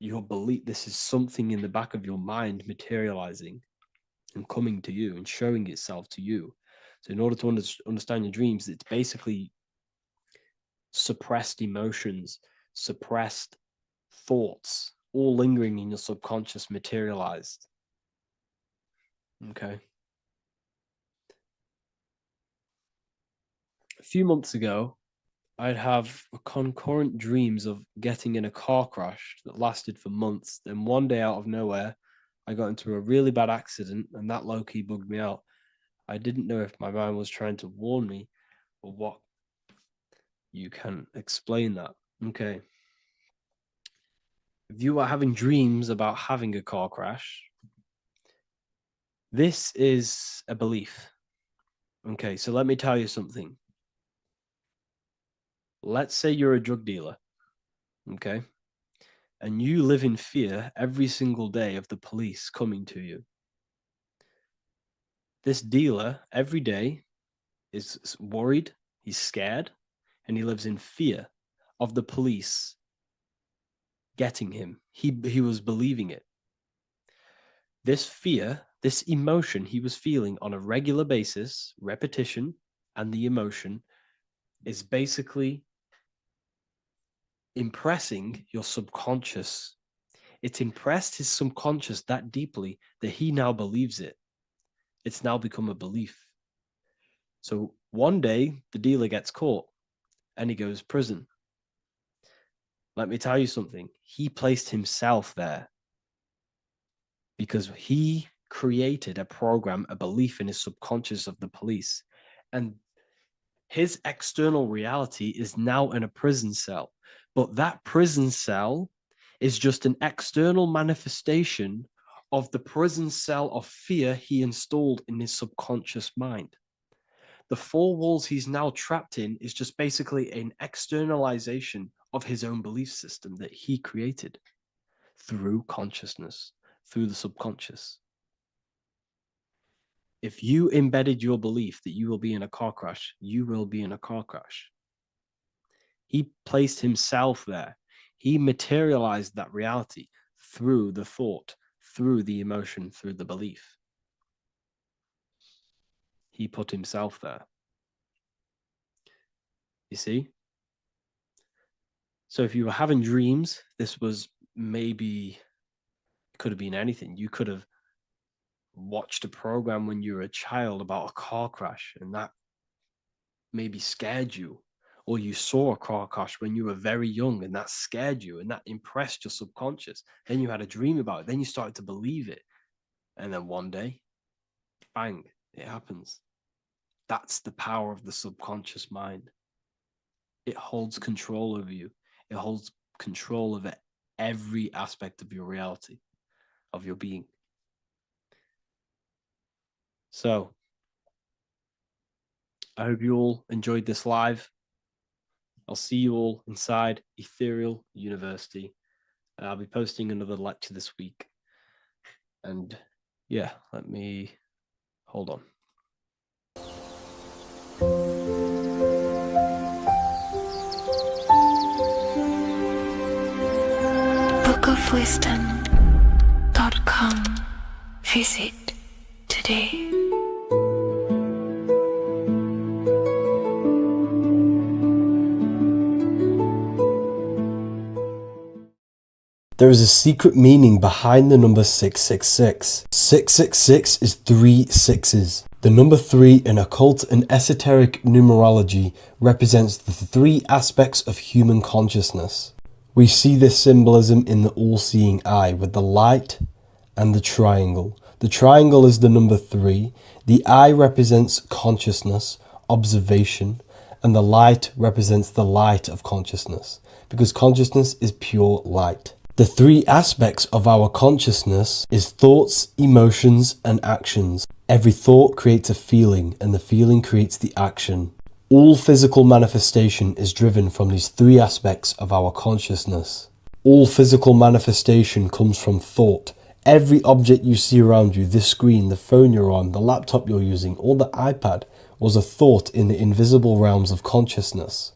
D: your belief, this is something in the back of your mind materializing and coming to you and showing itself to you. So in order to understand your dreams, it's basically suppressed emotions, suppressed thoughts, all lingering in your subconscious materialized. Okay. A few months ago, I'd have concurrent dreams of getting in a car crash that lasted for months. Then one day out of nowhere, I got into a really bad accident, and that low-key bugged me out. I didn't know if my mind was trying to warn me or what. You can explain that. Okay. If you are having dreams about having a car crash, this is a belief. Okay, so let me tell you something. Let's say you're a drug dealer, okay? And you live in fear every single day of the police coming to you. This dealer every day is worried, he's scared, and he lives in fear of the police getting him. He was believing it. This fear, this emotion he was feeling on a regular basis, repetition, and the emotion is basically impressing your subconscious. It's impressed his subconscious that deeply that he now believes it. It's now become a belief. So one day the dealer gets caught and he goes to prison. Let me tell you something. He placed himself there because he created a program, a belief in his subconscious of the police. And his external reality is now in a prison cell. But that prison cell is just an external manifestation of the prison cell of fear he installed in his subconscious mind. The four walls he's now trapped in is just basically an externalization of his own belief system that he created through consciousness, through the subconscious. If you embedded your belief that you will be in a car crash, you will be in a car crash. He placed himself there. He materialized that reality through the thought, through the emotion, through the belief. He put himself there. You see? So if you were having dreams, this was maybe, it could have been anything. You could have watched a program when you were a child about a car crash, and that maybe scared you. Or you saw a car crash when you were very young, and that scared you, and that impressed your subconscious. Then you had a dream about it. Then you started to believe it. And then one day, bang, it happens. That's the power of the subconscious mind. It holds control over you. It holds control over every aspect of your reality, of your being. So I hope you all enjoyed this live. I'll see you all inside Ethereal University. I'll be posting another lecture this week. And yeah, let me hold on.
B: wordofwisdom.com. Visit today.
C: There is a secret meaning behind the number 666. 666 is 3 sixes. The number 3 in occult and esoteric numerology represents the 3 aspects of human consciousness. We see this symbolism in the all-seeing eye with the light and the triangle. The triangle is the number 3, the eye represents consciousness, observation, and the light represents the light of consciousness, because consciousness is pure light. The 3 aspects of our consciousness is thoughts, emotions, and actions. Every thought creates a feeling, and the feeling creates the action. All physical manifestation is driven from these 3 aspects of our consciousness. All physical manifestation comes from thought. Every object you see around you, this screen, the phone you're on, the laptop you're using, or the iPad, was a thought in the invisible realms of consciousness.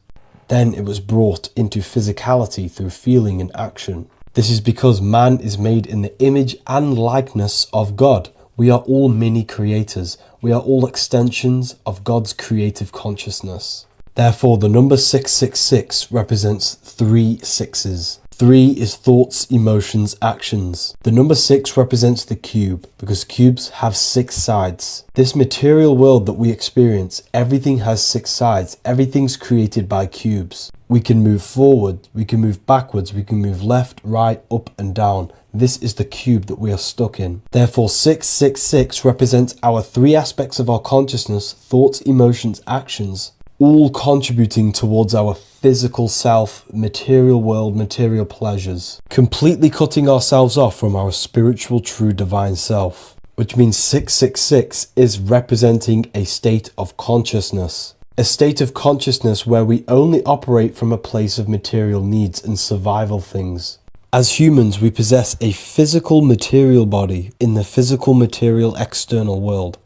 C: Then it was brought into physicality through feeling and action. This is because man is made in the image and likeness of God. We are all mini creators. We are all extensions of God's creative consciousness. Therefore, the number 666 represents 3 sixes. 3 is thoughts, emotions, actions. The number 6 represents the cube, because cubes have 6 sides. This material world that we experience, everything has 6 sides. Everything's created by cubes. We can move forward, we can move backwards, we can move left, right, up and down. This is the cube that we are stuck in. Therefore, 666 represents our 3 aspects of our consciousness, thoughts, emotions, actions, all contributing towards our physical self, material world, material pleasures, completely cutting ourselves off from our spiritual, true, divine self, which means 666 is representing a state of consciousness. A state of consciousness where we only operate from a place of material needs and survival things. As humans, we possess a physical material body in the physical material external world,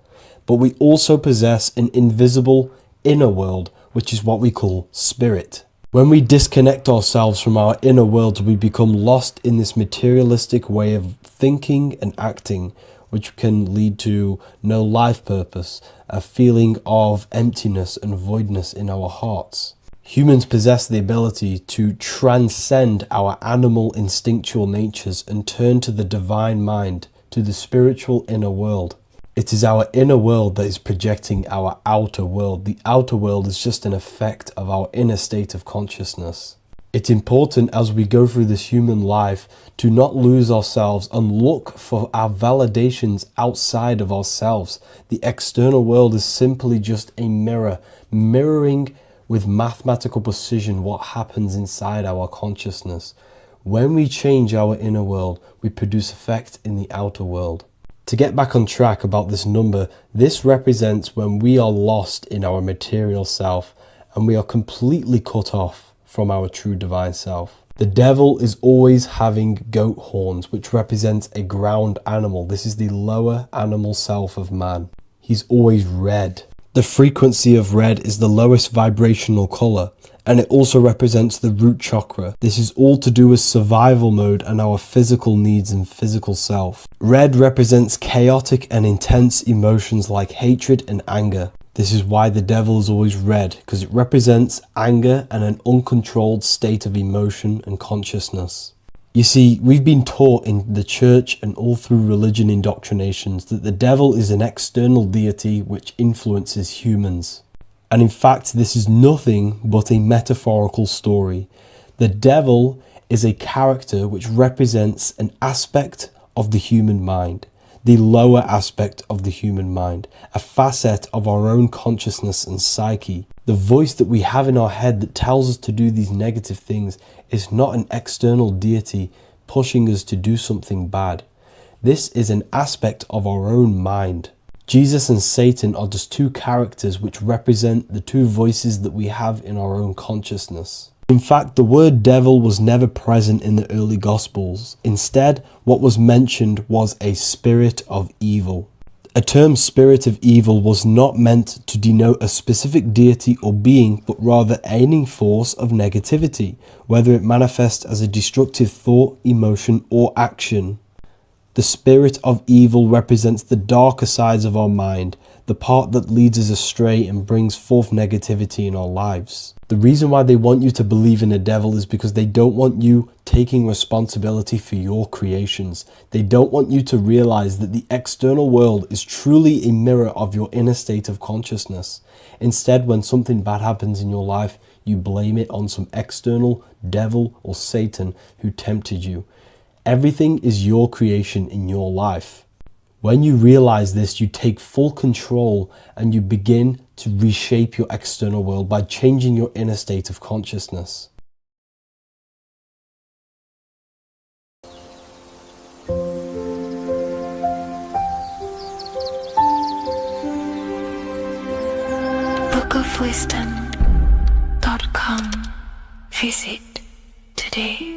C: but we also possess an invisible inner world, which is what we call spirit. When we disconnect ourselves from our inner worlds, we become lost in this materialistic way of thinking and acting, which can lead to no life purpose, a feeling of emptiness and voidness in our hearts. Humans possess the ability to transcend our animal instinctual natures and turn to the divine mind, to the spiritual inner world. It is our inner world that is projecting our outer world. The outer world is just an effect of our inner state of consciousness. It's important as we go through this human life to not lose ourselves and look for our validations outside of ourselves. The external world is simply just a mirror, mirroring with mathematical precision what happens inside our consciousness. When we change our inner world, we produce effect in the outer world. To get back on track about this number, this represents when we are lost in our material self and we are completely cut off from our true divine self. The devil is always having goat horns, which represents a ground animal. This is the lower animal self of man. He's always red. The frequency of red is the lowest vibrational color, and it also represents the root chakra. This is all to do with survival mode and our physical needs and physical self. Red represents chaotic and intense emotions like hatred and anger. This is why the devil is always red, because it represents anger and an uncontrolled state of emotion and consciousness. You see, we've been taught in the church and all through religion indoctrinations that the devil is an external deity which influences humans. And in fact, this is nothing but a metaphorical story. The devil is a character which represents an aspect of the human mind, the lower aspect of the human mind, a facet of our own consciousness and psyche. The voice that we have in our head that tells us to do these negative things is not an external deity pushing us to do something bad. This is an aspect of our own mind. Jesus and Satan are just 2 characters which represent the 2 voices that we have in our own consciousness. In fact, the word devil was never present in the early Gospels. Instead, what was mentioned was a spirit of evil. A term spirit of evil was not meant to denote a specific deity or being, but rather any force of negativity, whether it manifests as a destructive thought, emotion, or action. The spirit of evil represents the darker sides of our mind, the part that leads us astray and brings forth negativity in our lives. The reason why they want you to believe in a devil is because they don't want you taking responsibility for your creations. They don't want you to realize that the external world is truly a mirror of your inner state of consciousness. Instead, when something bad happens in your life, you blame it on some external devil or Satan who tempted you. Everything is your creation in your life. When you realize this, you take full control and you begin to reshape your external world by changing your inner state of consciousness.
B: bookofwisdom.com. Visit today.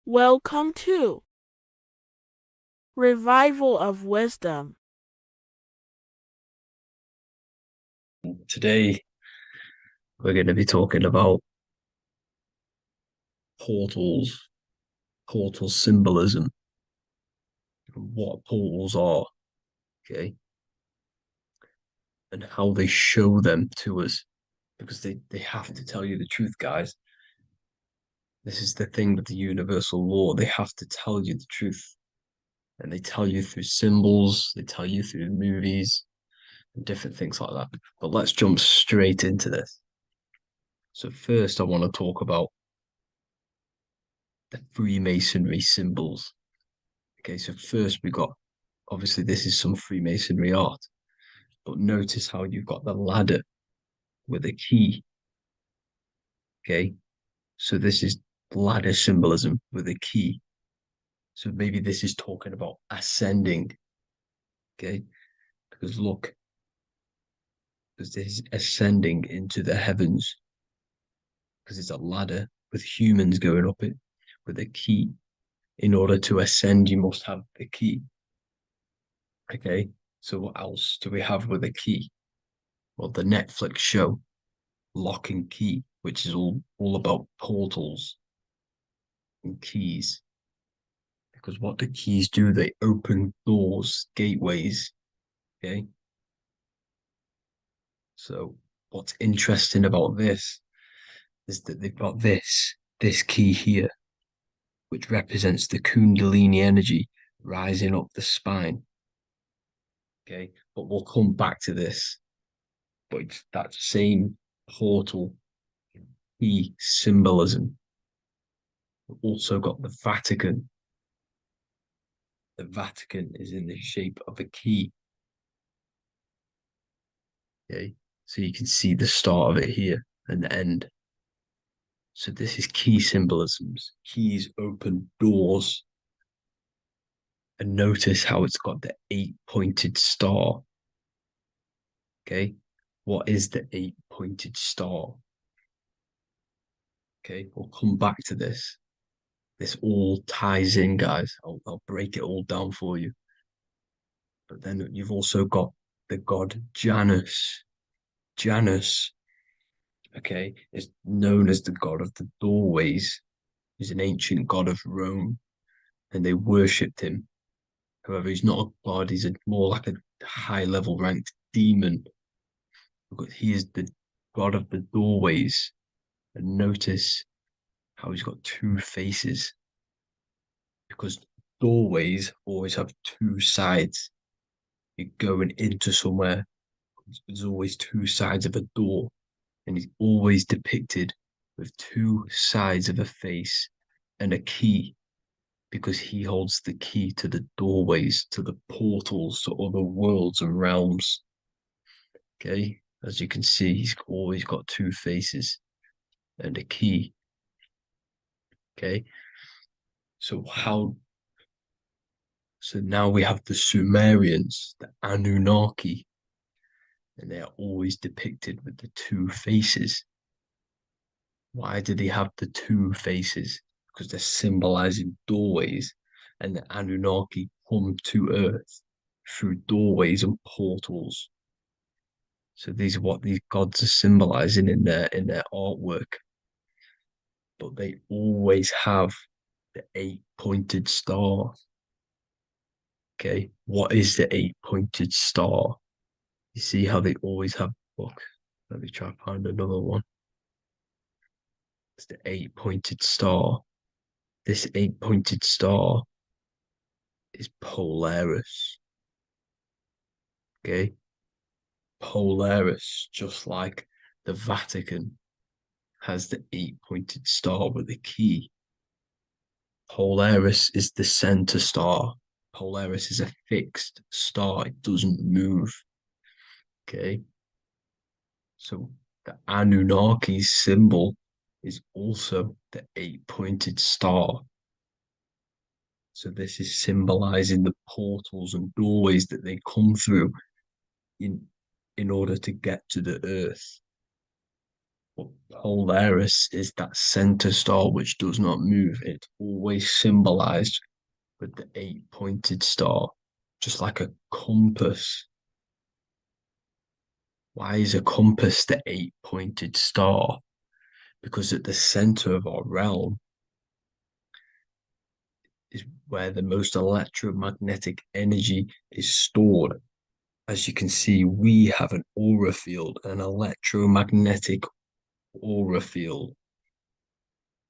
E: Welcome to Revival of Wisdom.
A: Today, we're going to be talking about portals, portal symbolism, and what portals are, okay, and how they show them to us, because they have to tell you the truth, guys. This is the thing with the universal law. They have to tell you the truth. And they tell you through symbols, they tell you through movies, and different things like that. But let's jump straight into this. So first, I want to talk about the Freemasonry symbols. Okay, so first we got, obviously this is some Freemasonry art, but notice how you've got the ladder with a key. Okay, so this is ladder symbolism with a key. So maybe this is talking about ascending. Okay, because look, because this is ascending into the heavens, because it's a ladder with humans going up it with a key. In order to ascend, you must have the key. Okay, so what else do we have with a key? Well, the Netflix show Lock and Key, which is all about portals and keys. Because what the keys do, they open doors, gateways. Okay. So what's interesting about this is that they've got this key here, which represents the Kundalini energy rising up the spine. Okay, but we'll come back to this. But it's that same portal key symbolism. We've also got the Vatican. The Vatican is in the shape of a key. Okay, so you can see the start of it here and the end. So this is key symbolisms. Keys open doors. And notice how it's got the 8-pointed star. Okay, what is the 8-pointed star? Okay, we'll come back to this. This all ties in, guys. I'll break it all down for you. But then you've also got the god Janus. Janus, okay, is known as the god of the doorways. He's an ancient god of Rome, and they worshipped him. However, he's not a god, he's more like a high-level ranked demon. Because he is the god of the doorways. And notice how he's got two faces. Because doorways always have two sides. You're going into somewhere, there's always two sides of a door. And he's always depicted with two sides of a face and a key, because he holds the key to the doorways, to the portals, to other worlds and realms. Okay, as you can see, he's always got two faces and a key. Okay, so now we have the Sumerians, the Anunnaki, and they are always depicted with the two faces.
F: Why do they have the two faces? Because they're symbolizing doorways, and the Anunnaki come to Earth through doorways and portals. So these are what these gods are symbolizing in their artwork. But they always have the eight-pointed star. Okay, what is the eight-pointed star? You see how they always have. Look, let me try to find another one. It's the eight-pointed star. This eight-pointed star is Polaris. Okay, Polaris, just like the Vatican has the eight-pointed star with a key. Polaris is the center star. Polaris is a fixed star. It doesn't move. Okay. So the Anunnaki symbol is also the eight-pointed star. So this is symbolizing the portals and doorways that they come through in order to get to the Earth. But Polaris is that center star which does not move. It's always symbolized with the eight-pointed star, just like a compass. Why is a compass the eight-pointed star? Because at the center of our realm is where the most electromagnetic energy is stored. As you can see, we have an aura field, an electromagnetic aura field.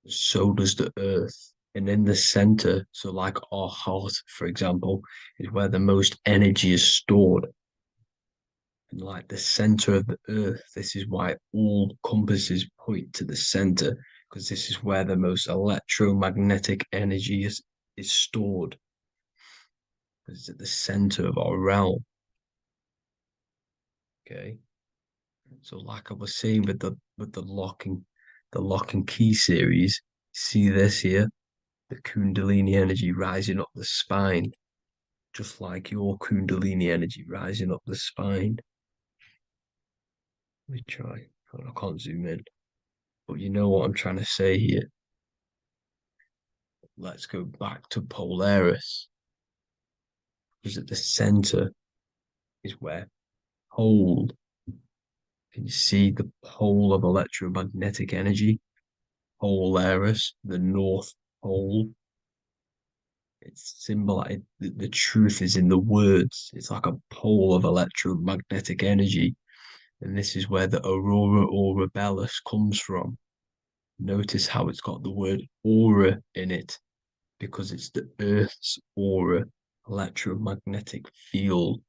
F: So does the Earth. And in the center, so like our heart, for example, is where the most energy is stored. And like the center of the Earth, this is why all compasses point to the center, because this is where the most electromagnetic energy is stored. Because it's at the center of our realm. Okay. So like I was saying with the lock and key series, see this here? The Kundalini energy rising up the spine, just like your Kundalini energy rising up the spine. Let me try. I can't zoom in. But you know what I'm trying to say here. Let's go back to Polaris. Because at the center is where hold. Can you see the pole of electromagnetic energy? Polaris, the North Pole. It's symbolized. The truth is in the words. It's like a pole of electromagnetic energy. And this is where the aurora borealis comes from. Notice how it's got the word aura in it, because it's the Earth's aura, electromagnetic field.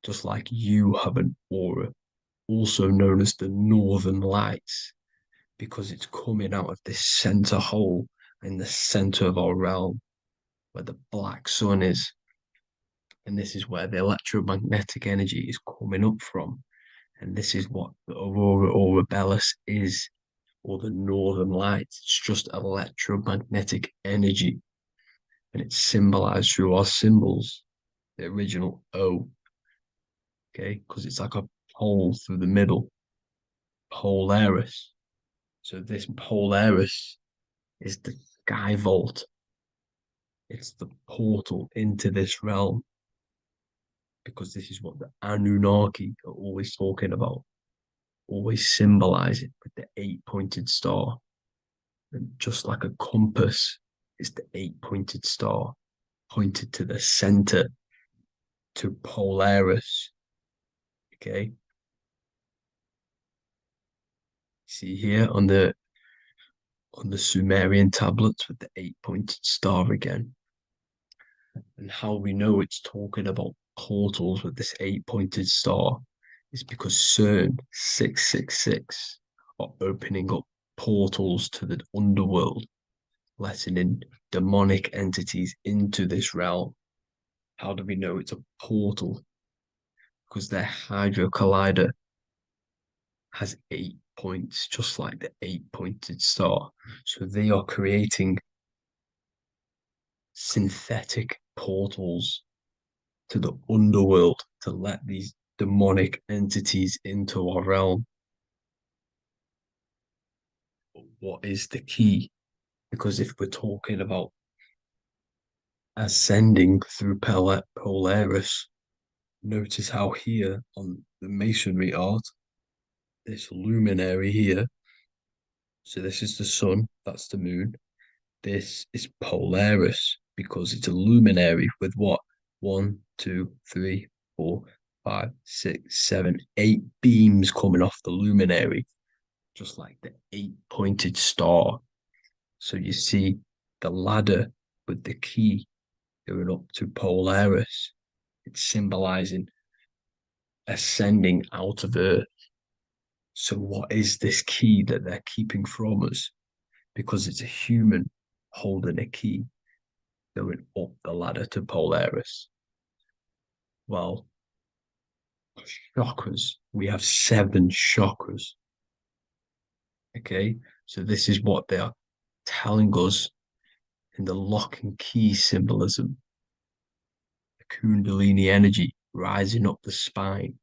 F: Just like you have an aura, also known as the northern lights, because it's coming out of this center hole in the center of our realm, where the black sun is. And this is where the electromagnetic energy is coming up from. And this is what the aurora borealis is, or the northern lights. It's just electromagnetic energy. And it's symbolized through our symbols, the original O. Okay, because it's like a pole through the middle. Polaris. So this Polaris is the sky vault. It's the portal into this realm. Because this is what the Anunnaki are always talking about. Always symbolize it with the eight-pointed star. And just like a compass is the eight-pointed star pointed to the center, to Polaris. Okay. See here on the Sumerian tablets with the eight-pointed star again. And how we know it's talking about portals with this eight-pointed star is because CERN 666 are opening up portals to the underworld, letting in demonic entities into this realm. How do we know it's a portal? Because their Hydra Collider has 8 points, just like the eight-pointed star. So they are creating synthetic portals to the underworld to let these demonic entities into our realm. But what is the key? Because if we're talking about ascending through Polaris, notice how here on the masonry art, this luminary here, so this is the sun, that's the moon. This is Polaris because it's a luminary with what? 1, 2, 3, 4, 5, 6, 7, 8 beams coming off the luminary, just like the 8-pointed star. So you see the ladder with the key going up to Polaris. It's symbolizing ascending out of Earth. So what is this key that they're keeping from us? Because it's a human holding a key going up the ladder to Polaris. Well, chakras. We have 7 chakras. Okay, so this is what they are telling us in the lock and key symbolism. The Kundalini energy rising up the spine.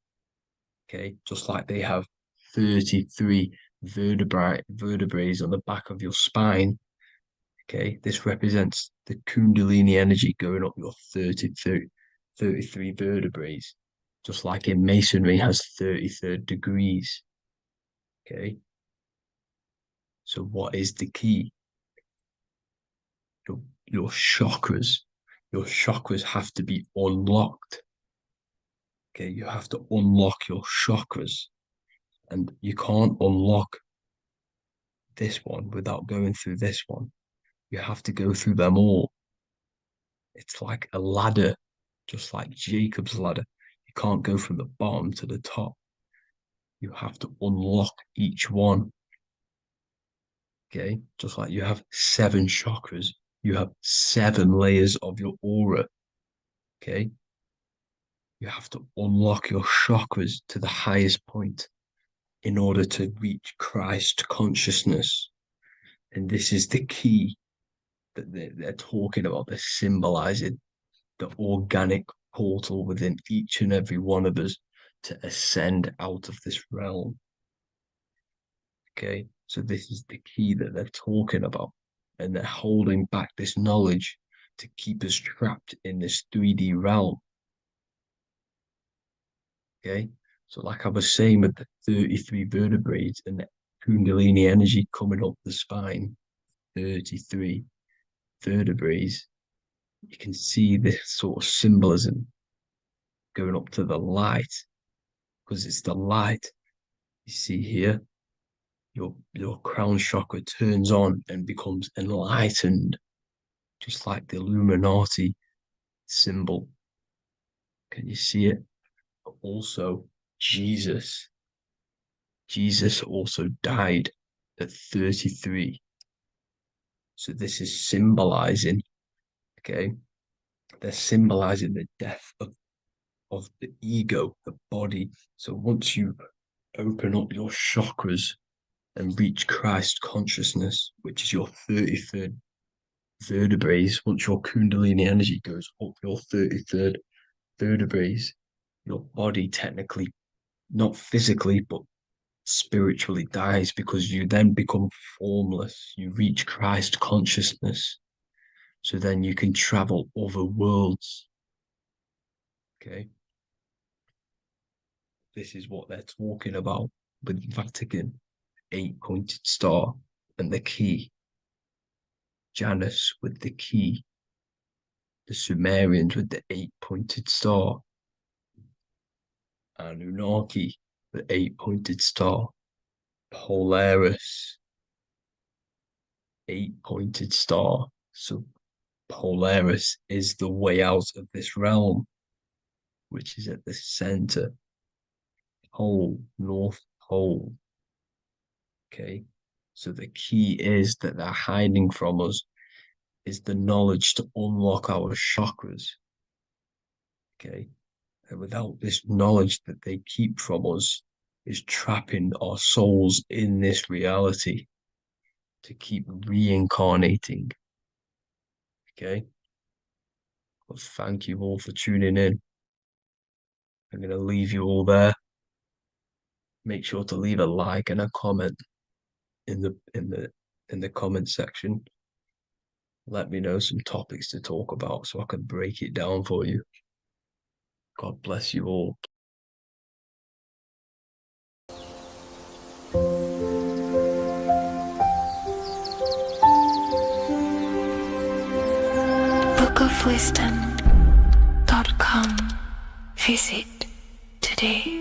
F: Okay, just like they have 33 vertebrae on the back of your spine. Okay, this represents the Kundalini energy going up your 33 vertebrae, just like in Masonry has 33rd degrees. Okay, so what is the key? Your chakras. Your chakras have to be unlocked. Okay, you have to unlock your chakras, and you can't unlock this one without going through this one. You have to go through them all. It's like a ladder, just like Jacob's ladder. You can't go from the bottom to the top. You have to unlock each one. Okay, just like you have 7 chakras, you have 7 layers of your aura. Okay, you have to unlock your chakras to the highest point in order to reach Christ consciousness. And this is the key that they're talking about. They're symbolizing the organic portal within each and every one of us to ascend out of this realm. Okay, so this is the key that they're talking about, and they're holding back this knowledge to keep us trapped in this 3D realm. Okay, so like I was saying with the 33 vertebrae and the Kundalini energy coming up the spine, 33 vertebrae, you can see this sort of symbolism going up to the light, because it's the light you see here. Your crown chakra turns on and becomes enlightened, just like the Illuminati symbol. Can you see it? But also, Jesus also died at 33. So this is symbolizing, okay, they're symbolizing the death of the ego, the body. So once you open up your chakras and reach Christ consciousness, which is your 33rd vertebrae, once your Kundalini energy goes up your 33rd vertebrae, your body technically, not physically, but spiritually dies, because you then become formless. You reach Christ consciousness. So then you can travel other worlds. Okay. This is what they're talking about with Vatican, 8-pointed star, and the key. Janus with the key. The Sumerians with the 8-pointed star. Anunnaki, the 8-pointed star. Polaris, 8-pointed star. So Polaris is the way out of this realm, which is at the center. Pole, North Pole. Okay, so the key is that they're hiding from us is the knowledge to unlock our chakras. Okay, and without this knowledge that they keep from us is trapping our souls in this reality to keep reincarnating. Okay, well, thank you all for tuning in. I'm going to leave you all there. Make sure to leave a like and a comment in the in the comment section. Let me know some topics to talk about so I can break it down for you. God bless you all.
B: bookofwisdom.com. Visit today.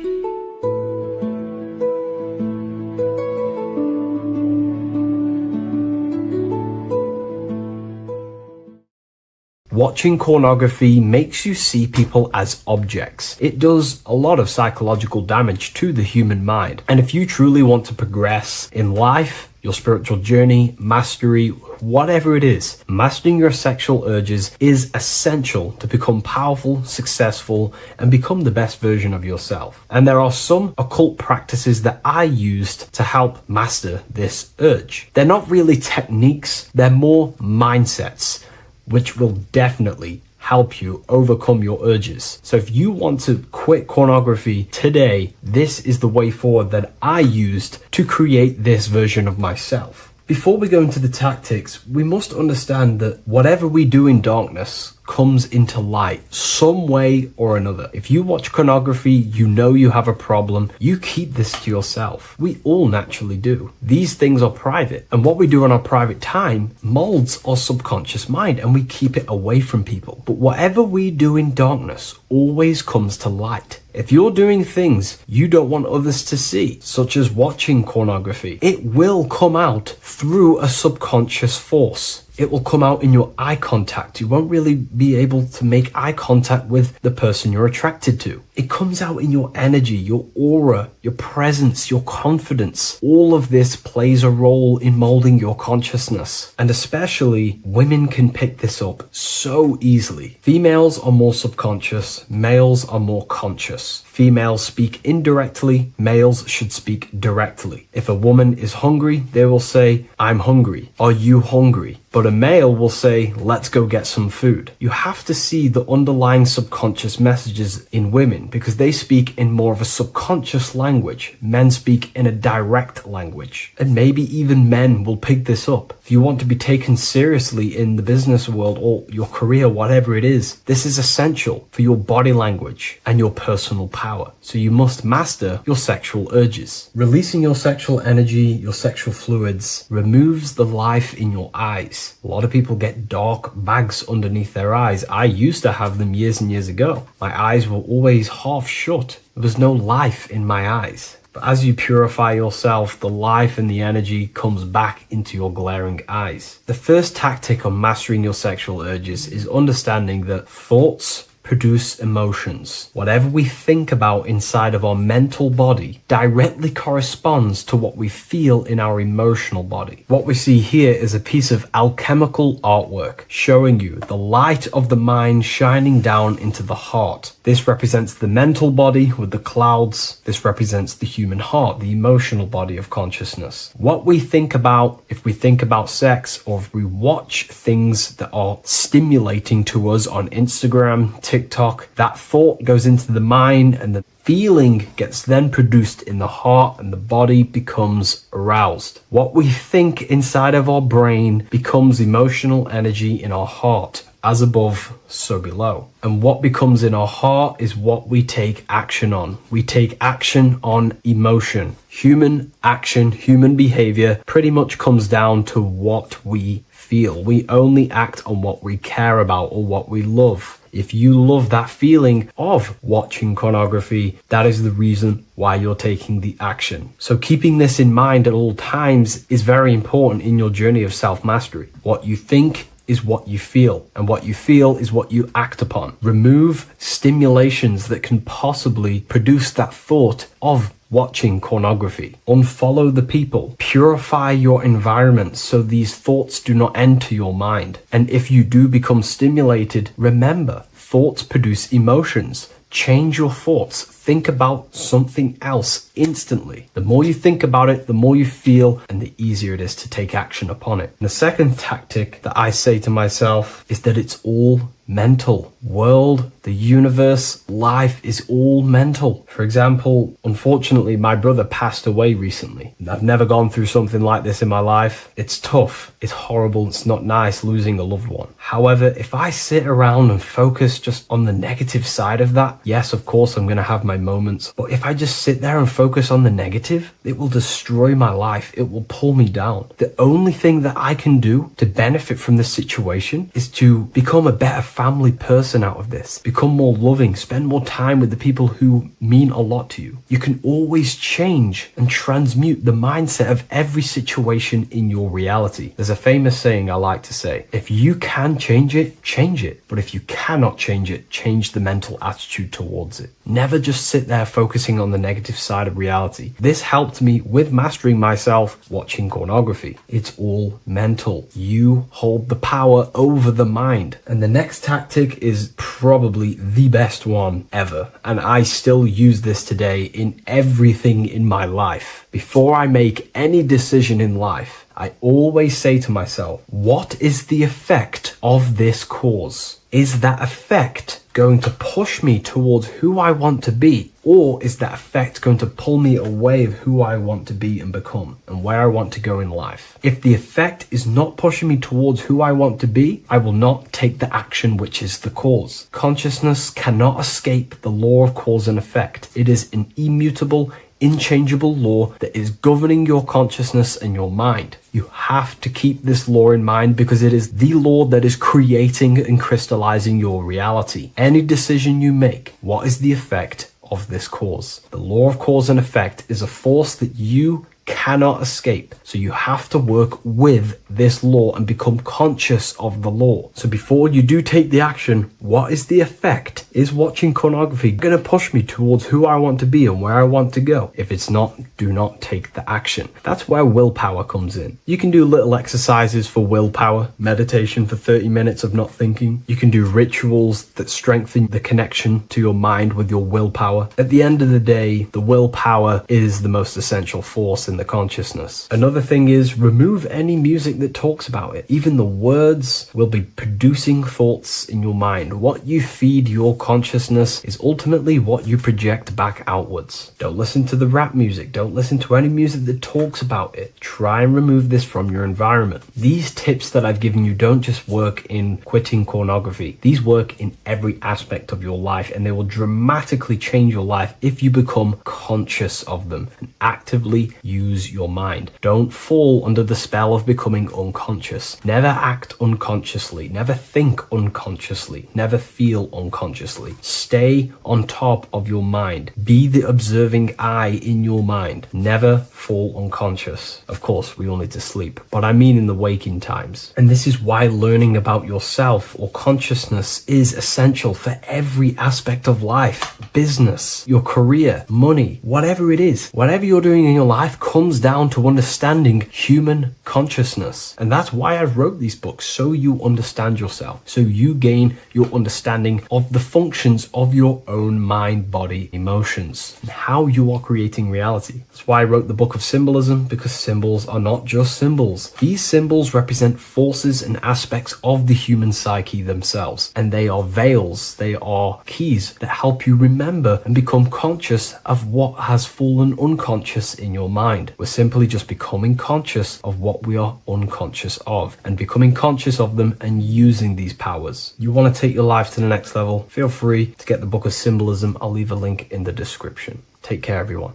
G: Watching pornography makes you see people as objects. It does a lot of psychological damage to the human mind. And if you truly want to progress in life, your spiritual journey, mastery, whatever it is, mastering your sexual urges is essential to become powerful, successful, and become the best version of yourself. And there are some occult practices that I used to help master this urge. They're not really techniques, they're more mindsets, which will definitely help you overcome your urges. So if you want to quit pornography today, this is the way forward that I used to create this version of myself. Before we go into the tactics, we must understand that whatever we do in darkness comes into light some way or another. If you watch pornography, you know you have a problem, you keep this to yourself. We all naturally do. These things are private, and what we do in our private time molds our subconscious mind, and we keep it away from people. But whatever we do in darkness always comes to light. If you're doing things you don't want others to see, such as watching pornography, it will come out through a subconscious force. It will come out in your eye contact. You won't really be able to make eye contact with the person you're attracted to. It comes out in your energy, your aura, your presence, your confidence. All of this plays a role in molding your consciousness. And especially women can pick this up so easily. Females are more subconscious, males are more conscious. Females speak indirectly, males should speak directly. If a woman is hungry, they will say, "I'm hungry." "Are you hungry?" But a male will say, "Let's go get some food." You have to see the underlying subconscious messages in women because they speak in more of a subconscious language. Men speak in a direct language. And maybe even men will pick this up. If you want to be taken seriously in the business world or your career, whatever it is, this is essential for your body language and your personal power. So you must master your sexual urges. Releasing your sexual energy, your sexual fluids, removes the life in your eyes. A lot of people get dark bags underneath their eyes. I used to have them years and years ago. My eyes were always half shut. There was no life in my eyes. But as you purify yourself, the life and the energy comes back into your glaring eyes. The first tactic on mastering your sexual urges is understanding that thoughts produce emotions. Whatever we think about inside of our mental body directly corresponds to what we feel in our emotional body. What we see here is a piece of alchemical artwork showing you the light of the mind shining down into the heart. This represents the mental body with the clouds. This represents the human heart, the emotional body of consciousness. What we think about, if we think about sex, or if we watch things that are stimulating to us on Instagram, TikTok, that thought goes into the mind and the feeling gets then produced in the heart and the body becomes aroused. What we think inside of our brain becomes emotional energy in our heart. As above, so below. And what becomes in our heart is what we take action on. We take action on emotion. Human action, human behavior pretty much comes down to what we feel. We only act on what we care about or what we love. If you love that feeling of watching pornography, that is the reason why you're taking the action. So keeping this in mind at all times is very important in your journey of self-mastery. What you think is what you feel, and what you feel is what you act upon. Remove stimulations that can possibly produce that thought of watching pornography. Unfollow the people. Purify your environment so these thoughts do not enter your mind. And if you do become stimulated, remember, thoughts produce emotions. Change your thoughts. think about something else instantly. The more you think about it, the more you feel, and the easier it is to take action upon it. And the second tactic that I say to myself is that it's all mental. World, the universe, life is all mental. For example, unfortunately, my brother passed away recently. I've never gone through something like this in my life. It's tough. It's horrible. It's not nice losing a loved one. However, if I sit around and focus just on the negative side of that, yes, of course, I'm going to have my moments. But if I just sit there and focus on the negative, it will destroy my life. It will pull me down. The only thing that I can do to benefit from this situation is to become a better family person out of this. Become more loving. Spend more time with the people who mean a lot to you. You can always change and transmute the mindset of every situation in your reality. There's a famous saying I like to say, if you can change it, change it. But if you cannot change it, change the mental attitude towards it. Never just sit there focusing on the negative side of reality. This helped me with mastering myself watching pornography. It's all mental. You hold the power over the mind. And the next tactic is probably the best one ever. And I still use this today in everything in my life. Before I make any decision in life, I always say to myself, what is the effect of this cause? Is that effect going to push me towards who I want to be? Or is that effect going to pull me away of who I want to be and become and where I want to go in life? If the effect is not pushing me towards who I want to be, I will not take the action which is the cause. Consciousness cannot escape the law of cause and effect. It is an immutable, inchangeable law that is governing your consciousness and your mind. You have to keep this law in mind because it is the law that is creating and crystallizing your reality. Any decision you make, what is the effect of this cause? The law of cause and effect is a force that you cannot escape. So you have to work with this law and become conscious of the law. So before you do take the action, what is the effect? Is watching pornography going to push me towards who I want to be and where I want to go? If it's not, do not take the action. That's where willpower comes in. You can do little exercises for willpower, meditation for 30 minutes of not thinking. You can do rituals that strengthen the connection to your mind with your willpower. At the end of the day, the willpower is the most essential force in the consciousness. Another thing is remove any music that talks about it. Even the words will be producing thoughts in your mind. What you feed your consciousness is ultimately what you project back outwards. Don't listen to the rap music. Don't listen to any music that talks about it. Try and remove this from your environment. These tips that I've given you don't just work in quitting pornography. These work in every aspect of your life, and they will dramatically change your life if you become conscious of them and actively use your mind. Don't fall under the spell of becoming unconscious. Never act unconsciously. Never think unconsciously. Never feel unconsciously. Stay on top of your mind. Be the observing eye in your mind. Never fall unconscious. Of course, we all need to sleep, but I mean in the waking times. And this is why learning about yourself or consciousness is essential for every aspect of life. Business, your career, money, whatever it is. Whatever you're doing in your life comes down to understanding human consciousness. And that's why I wrote these books, so you understand yourself, so you gain your understanding of the functions of your own mind, body, emotions, and how you are creating reality. That's why I wrote the book of symbolism, because symbols are not just symbols. These symbols represent forces and aspects of the human psyche themselves, and they are veils, they are keys that help you remember and become conscious of what has fallen unconscious in your mind. We're simply just becoming conscious of what we are unconscious of and becoming conscious of them and using these powers. You want to take your life to the next level? Feel free to get the book of symbolism. I'll leave a link in the description. Take care, everyone.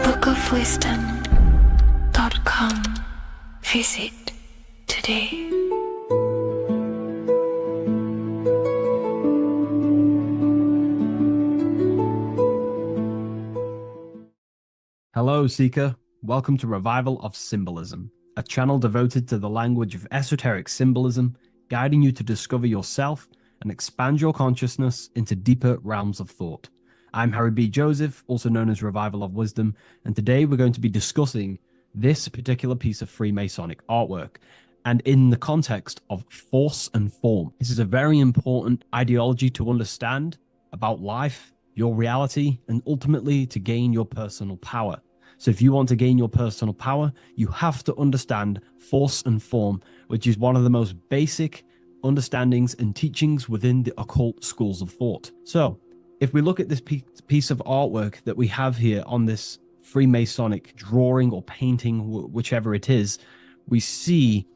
B: bookofwisdom.com. Visit today.
H: Hello, Seeker. Welcome to Revival of Symbolism, a channel devoted to the language of esoteric symbolism, guiding you to discover yourself and expand your consciousness into deeper realms of thought. I'm Harry B. Joseph, also known as Revival of Wisdom, and today we're going to be discussing this particular piece of Freemasonic artwork. and in the context of force and form. This is a very important ideology to understand about life, your reality, and ultimately to gain your personal power. So if you want to gain your personal power, you have to understand force and form, which is one of the most basic understandings and teachings within the occult schools of thought. So if we look at this piece of artwork that we have here on this Freemasonic drawing or painting, whichever it is, we see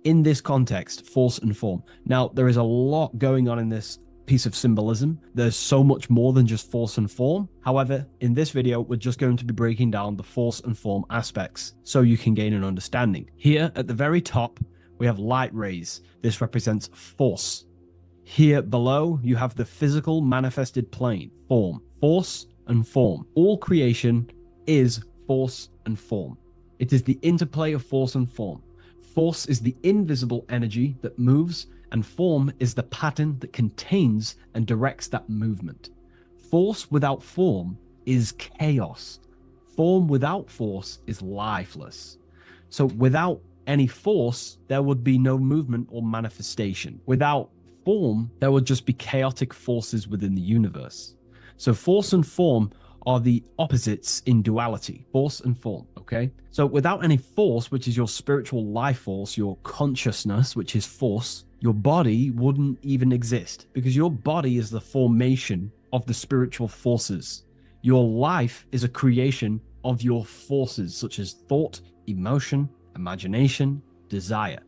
H: in this context force and form. Now, there is a lot going on in this piece of symbolism. There's so much more than just force and form. However, in this video, we're just going to be breaking down the force and form aspects so you can gain an understanding. Here at the very top, we have light rays. This represents force. Here below, you have the physical manifested plane, form, force and form. All creation is force and form. It is the interplay of force and form. Force is the invisible energy that moves, and form is the pattern that contains and directs that movement. Force without form is chaos. Form without force is lifeless. So without any force, there would be no movement or manifestation. Without form, there would just be chaotic forces within the universe. So force and form are the opposites in duality, force and form, okay? So without any force, which is your spiritual life force, your consciousness, which is force, your body wouldn't even exist, because your body is the formation of the spiritual forces. Your life is a creation of your forces, such as thought, emotion, imagination, desire.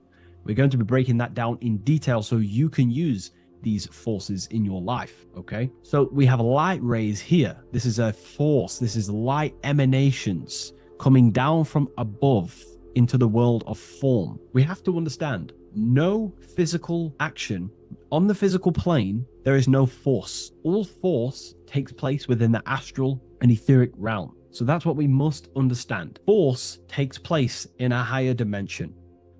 H: We're going to be breaking that down in detail so you can use these forces in your life, okay? So we have light rays here. This is a force. This is light emanations coming down from above into the world of form. We have to understand, no physical action on the physical plane, there is no force. All force takes place within the astral and etheric realm. So that's what we must understand. Force takes place in a higher dimension.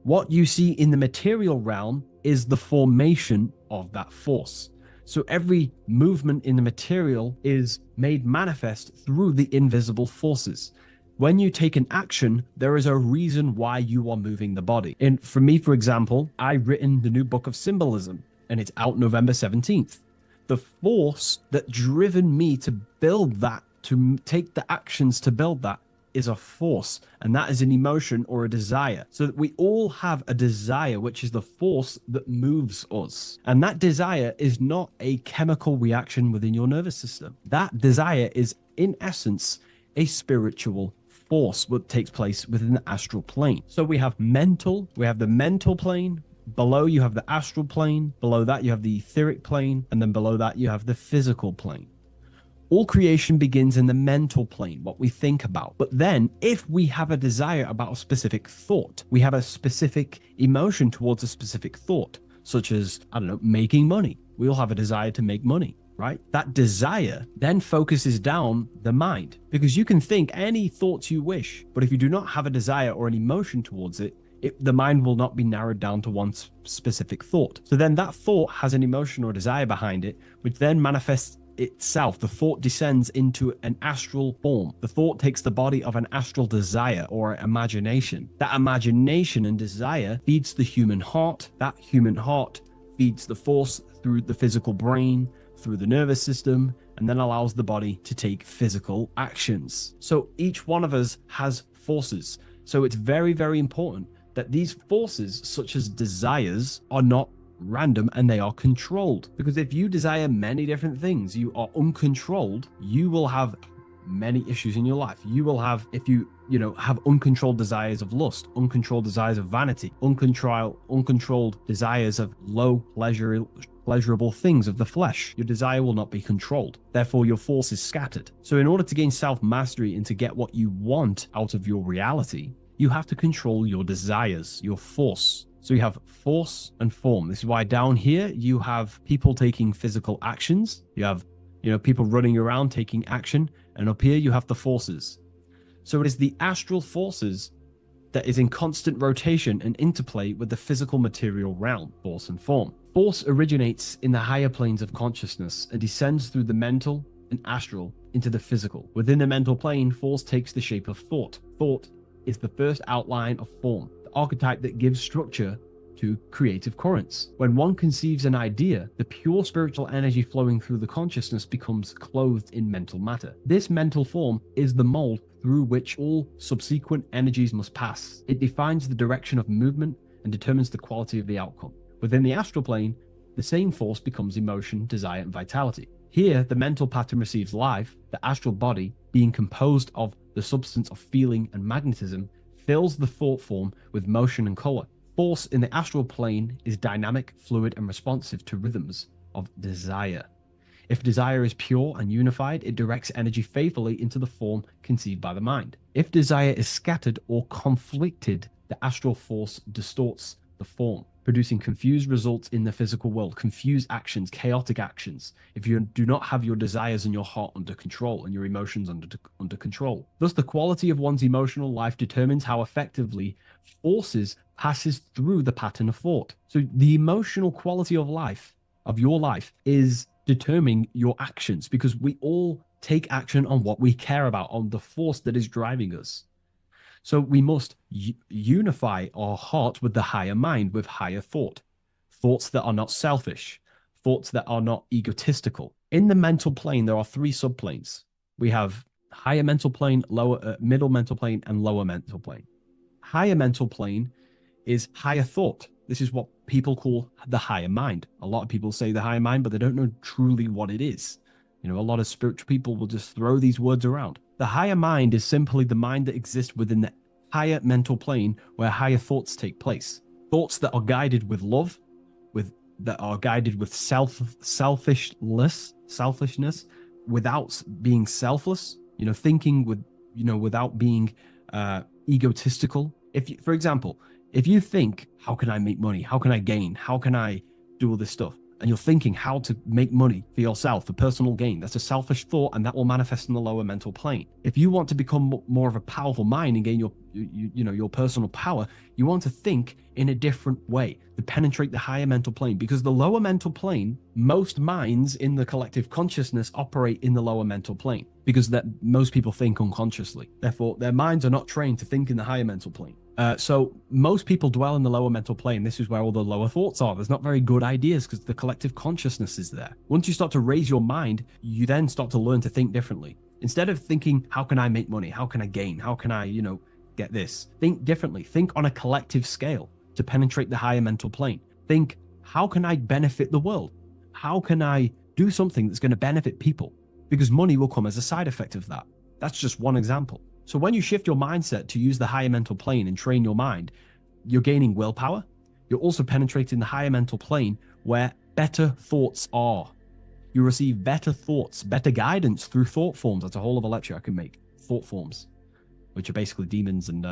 H: What you see in the material realm is the formation of that force. So every movement in the material is made manifest through the invisible forces. When you take an action, there is a reason why you are moving the body. And for me, for example, I've written the new book of symbolism, and it's out November 17th. The force that driven me to build that, to take the actions to build that, is a force, and that is an emotion or a desire. So that we all have a desire, which is the force that moves us. And that desire is not a chemical reaction within your nervous system. That desire is, in essence, a spiritual force what takes place within the astral plane. So we have the mental plane. Below you have the astral plane. Below that you have the etheric plane. And then below that you have the physical plane. All creation begins in the mental plane, what we think about. But then if we have a desire about a specific thought, we have a specific emotion towards a specific thought, such as, I don't know, making money. We all have a desire to make money, right? That desire then focuses down the mind, because you can think any thoughts you wish, but if you do not have a desire or an emotion towards it, the mind will not be narrowed down to one specific thought. So then that thought has an emotion or desire behind it, which then manifests itself. The thought descends into an astral form. The thought takes the body of an astral desire or imagination. That imagination and desire feeds the human heart. That human heart feeds the force through the physical brain, through the nervous system, and then allows the body to take physical actions. So each one of us has forces. So it's very, very important that these forces, such as desires, are not random and they are controlled. Because if you desire many different things, you are uncontrolled, you will have many issues in your life. You will have, if you have uncontrolled desires of lust, uncontrolled desires of vanity, uncontrolled desires of low pleasurable things of the flesh, your desire will not be controlled. Therefore, your force is scattered. So in order to gain self-mastery and to get what you want out of your reality, you have to control your desires, your force. So you have force and form. This is why down here you have people taking physical actions. You have, people running around taking action. And up here you have the forces. So it is the astral forces that is in constant rotation and interplay with the physical material realm, force and form. Force originates in the higher planes of consciousness and descends through the mental and astral into the physical. Within the mental plane, force takes the shape of thought. Thought is the first outline of form. the archetype that gives structure to creative currents. When one conceives an idea, the pure spiritual energy flowing through the consciousness becomes clothed in mental matter. This mental form is the mold through which all subsequent energies must pass. It defines the direction of movement and determines the quality of the outcome. Within the astral plane, the same force becomes emotion, desire, and vitality. Here, the mental pattern receives life. The astral body, being composed of the substance of feeling and magnetism, fills the thought form with motion and color. Force in the astral plane is dynamic, fluid, and responsive to rhythms of desire. If desire is pure and unified, it directs energy faithfully into the form conceived by the mind. If desire is scattered or conflicted, the astral force distorts the form, producing confused results in the physical world, confused actions, chaotic actions, if you do not have your desires and your heart under control and your emotions under control. Thus, the quality of one's emotional life determines how effectively forces passes through the pattern of thought. So the emotional quality of life, of your life, is determining your actions, because we all take action on what we care about, on the force that is driving us. So we must unify our heart with the higher mind, with higher thought, thoughts that are not selfish, thoughts that are not egotistical. In the mental plane, there are three subplanes. We have higher mental plane, lower, middle mental plane, and lower mental plane. Higher mental plane is higher thought. This is what people call the higher mind. A lot of people say the higher mind, but they don't know truly what it is. You know, a lot of spiritual people will just throw these words around. The higher mind is simply the mind that exists within the higher mental plane where higher thoughts take place. Thoughts that are guided with love, that are guided with selfishness, without being selfless, you know, thinking with, you know, without being egotistical. If you, for example, if you think, how can I make money? How can I gain? How can I do all this stuff? And you're thinking how to make money for yourself, for personal gain. That's a selfish thought, and that will manifest in the lower mental plane. If you want to become more of a powerful mind and gain your personal power, you want to think in a different way to penetrate the higher mental plane, because the lower mental plane, most minds in the collective consciousness operate in the lower mental plane, because that most people think unconsciously. Therefore, their minds are not trained to think in the higher mental plane. So most people dwell in the lower mental plane. This is where all the lower thoughts are. There's not very good ideas because the collective consciousness is there. Once you start to raise your mind, you then start to learn to think differently. Instead of thinking, how can I make money? How can I gain? How can I, get this? Think differently. Think on a collective scale to penetrate the higher mental plane. Think, how can I benefit the world? How can I do something that's going to benefit people? Because money will come as a side effect of that. That's just one example. So when you shift your mindset to use the higher mental plane and train your mind, you're gaining willpower. You're also penetrating the higher mental plane where better thoughts are. You receive better thoughts, better guidance through thought forms. That's a whole other lecture I can make. Thought forms, which are basically demons and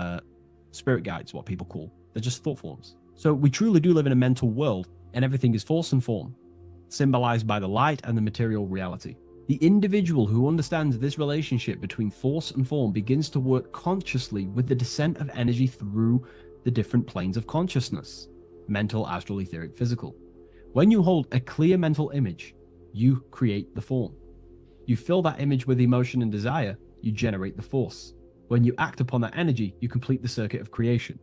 H: spirit guides, what people call. They're just thought forms. So we truly do live in a mental world, and everything is force and form, symbolized by the light and the material reality. The individual who understands this relationship between force and form begins to work consciously with the descent of energy through the different planes of consciousness: mental, astral, etheric, physical. When you hold a clear mental image, you create the form. You fill that image with emotion and desire, you generate the force. When you act upon that energy, you complete the circuit of creation.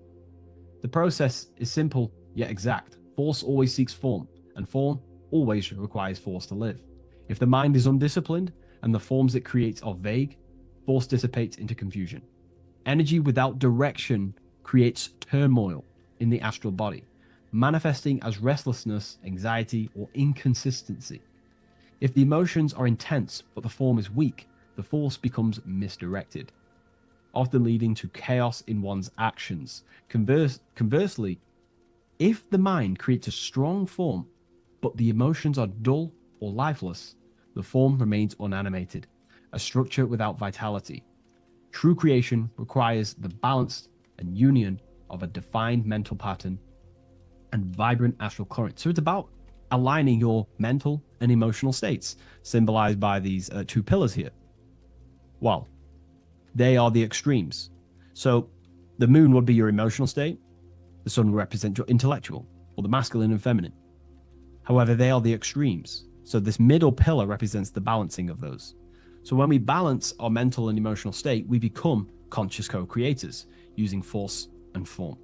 H: The process is simple yet exact. Force always seeks form, and form always requires force to live. If the mind is undisciplined and the forms it creates are vague, force dissipates into confusion. Energy without direction creates turmoil in the astral body, manifesting as restlessness, anxiety, or inconsistency. If the emotions are intense but the form is weak, the force becomes misdirected, often leading to chaos in one's actions. Conversely, if the mind creates a strong form but the emotions are dull or lifeless, the form remains unanimated, a structure without vitality. True creation requires the balance and union of a defined mental pattern and vibrant astral current. So it's about aligning your mental and emotional states, symbolized by these two pillars here. Well, they are the extremes. So the moon would be your emotional state, the sun would represent your intellectual, or the masculine and feminine. However, they are the extremes. So this middle pillar represents the balancing of those. So when we balance our mental and emotional state, we become conscious co-creators using force and form.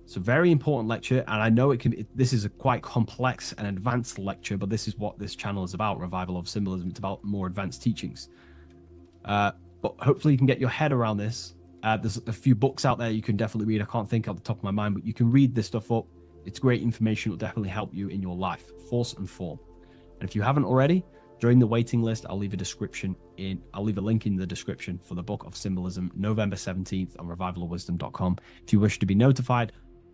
H: It's a very important lecture, and I know this is a quite complex and advanced lecture, but this is what this channel is about, Revival of Symbolism. It's about more advanced teachings. But hopefully you can get your head around this. There's a few books out there you can definitely read. I can't think off the top of my mind, but you can read this stuff up. It's great information. It'll definitely help you in your life, force and form. And if you haven't already, join the waiting list. I'll leave a link in the description for the Book of Symbolism, November 17th on revivalofwisdom.com. If you wish to be notified,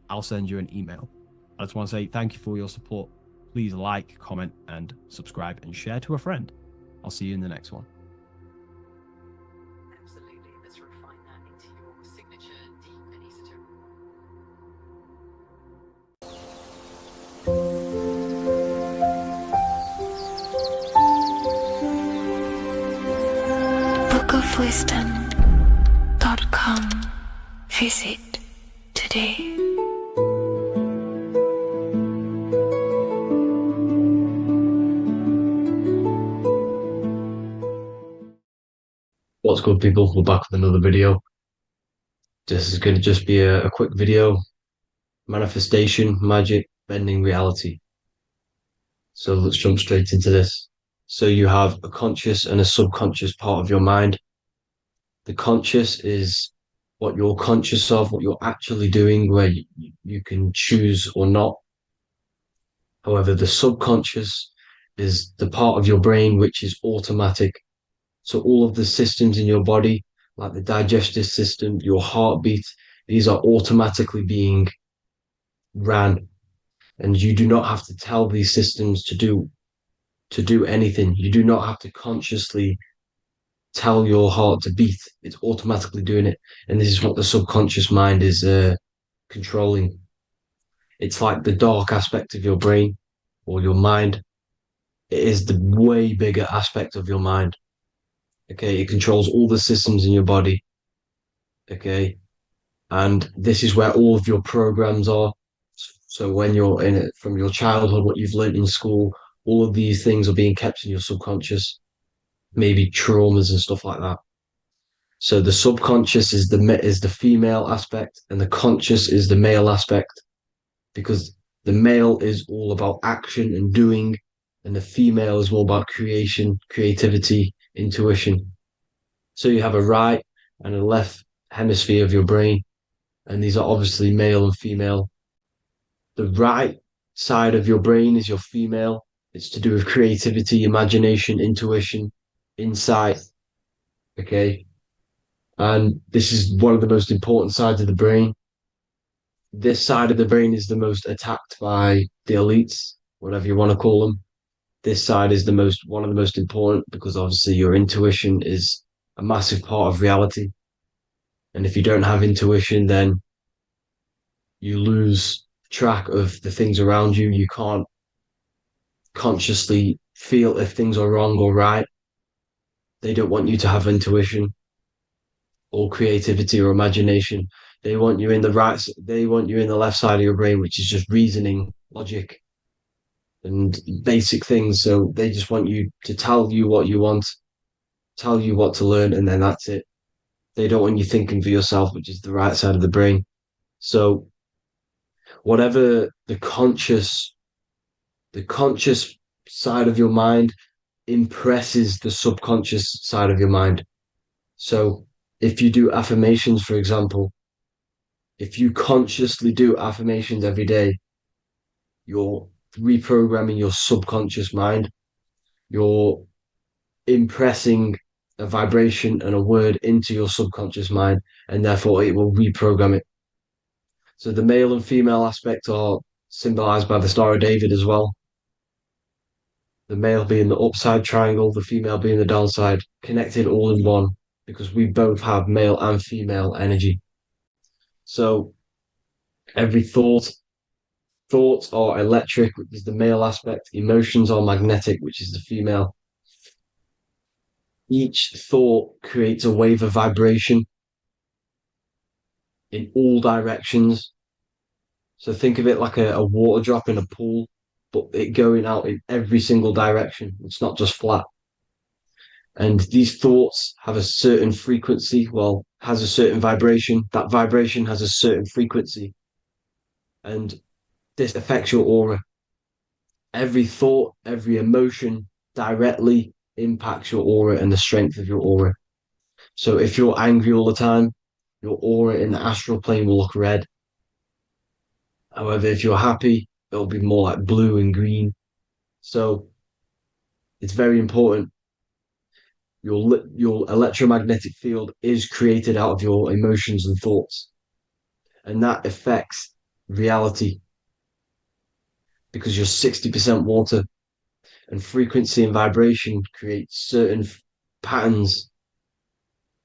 H: I'll send you an email. I just want to say thank you for your support. Please like, comment, and subscribe, and share to a friend. I'll see you in the next one.
I: Absolutely. Let's refine that into your signature deep and esoteric.
B: bookofwisdom.com. Visit today.
F: What's good, people? We're back with another video. This is going to just be a quick video. Manifestation, magic, bending reality. So let's jump straight into this. So you have a conscious and a subconscious part of your mind. The conscious is what you're conscious of, what you're actually doing, where you can choose or not. However, the subconscious is the part of your brain which is automatic. So all of the systems in your body, like the digestive system, your heartbeat, these are automatically being ran. And you do not have to tell these systems to do anything. You do not have to consciously tell your heart to beat. It's automatically doing it. And this is what the subconscious mind is controlling. It's like the dark aspect of your brain or your mind. It is the way bigger aspect of your mind. Okay, it controls all the systems in your body. Okay, and this is where all of your programs are. So when you're in it from your childhood, what you've learned in school, all of these things are being kept in your subconscious, maybe traumas and stuff like that. So the subconscious is the female aspect, and the conscious is the male aspect, because the male is all about action and doing, and the female is more about creation, creativity, intuition. So you have a right and a left hemisphere of your brain, and these are obviously male and female. The right side of your brain is your female. It's to do with creativity, imagination, intuition, insight. Okay. And this is one of the most important sides of the brain. This side of the brain is the most attacked by the elites, whatever you want to call them. This side is one of the most important, because obviously your intuition is a massive part of reality. And if you don't have intuition, then you lose track of the things around you. You can't consciously feel if things are wrong or right. They don't want you to have intuition or creativity or imagination. They want you in the left side of your brain, which is just reasoning, logic, and basic things. So they just want you to tell you what you want, tell you what to learn, and then that's it. They don't want you thinking for yourself, which is the right side of the brain. So whatever the conscious side of your mind impresses the subconscious side of your mind. So if you do affirmations, for example, if you consciously do affirmations every day, you're reprogramming your subconscious mind. You're impressing a vibration and a word into your subconscious mind, and therefore it will reprogram it. So the male and female aspect are symbolized by the Star of David as well. The male being the upside triangle, the female being the downside, connected all in one, because we both have male and female energy. So every thoughts are electric, which is the male aspect. Emotions are magnetic, which is the female. Each thought creates a wave of vibration in all directions. So think of it like a water drop in a pool, but it going out in every single direction. It's not just flat. And these thoughts have a certain frequency, has a certain vibration. That vibration has a certain frequency.
J: and this affects your aura. Every thought, every emotion directly impacts your aura and the strength of your aura. So if you're angry all the time, your aura in the astral plane will look red. However, if you're happy, it'll be more like blue and green. So it's very important. Your electromagnetic field is created out of your emotions and thoughts, and that affects reality because you're 60% water, and frequency and vibration create certain patterns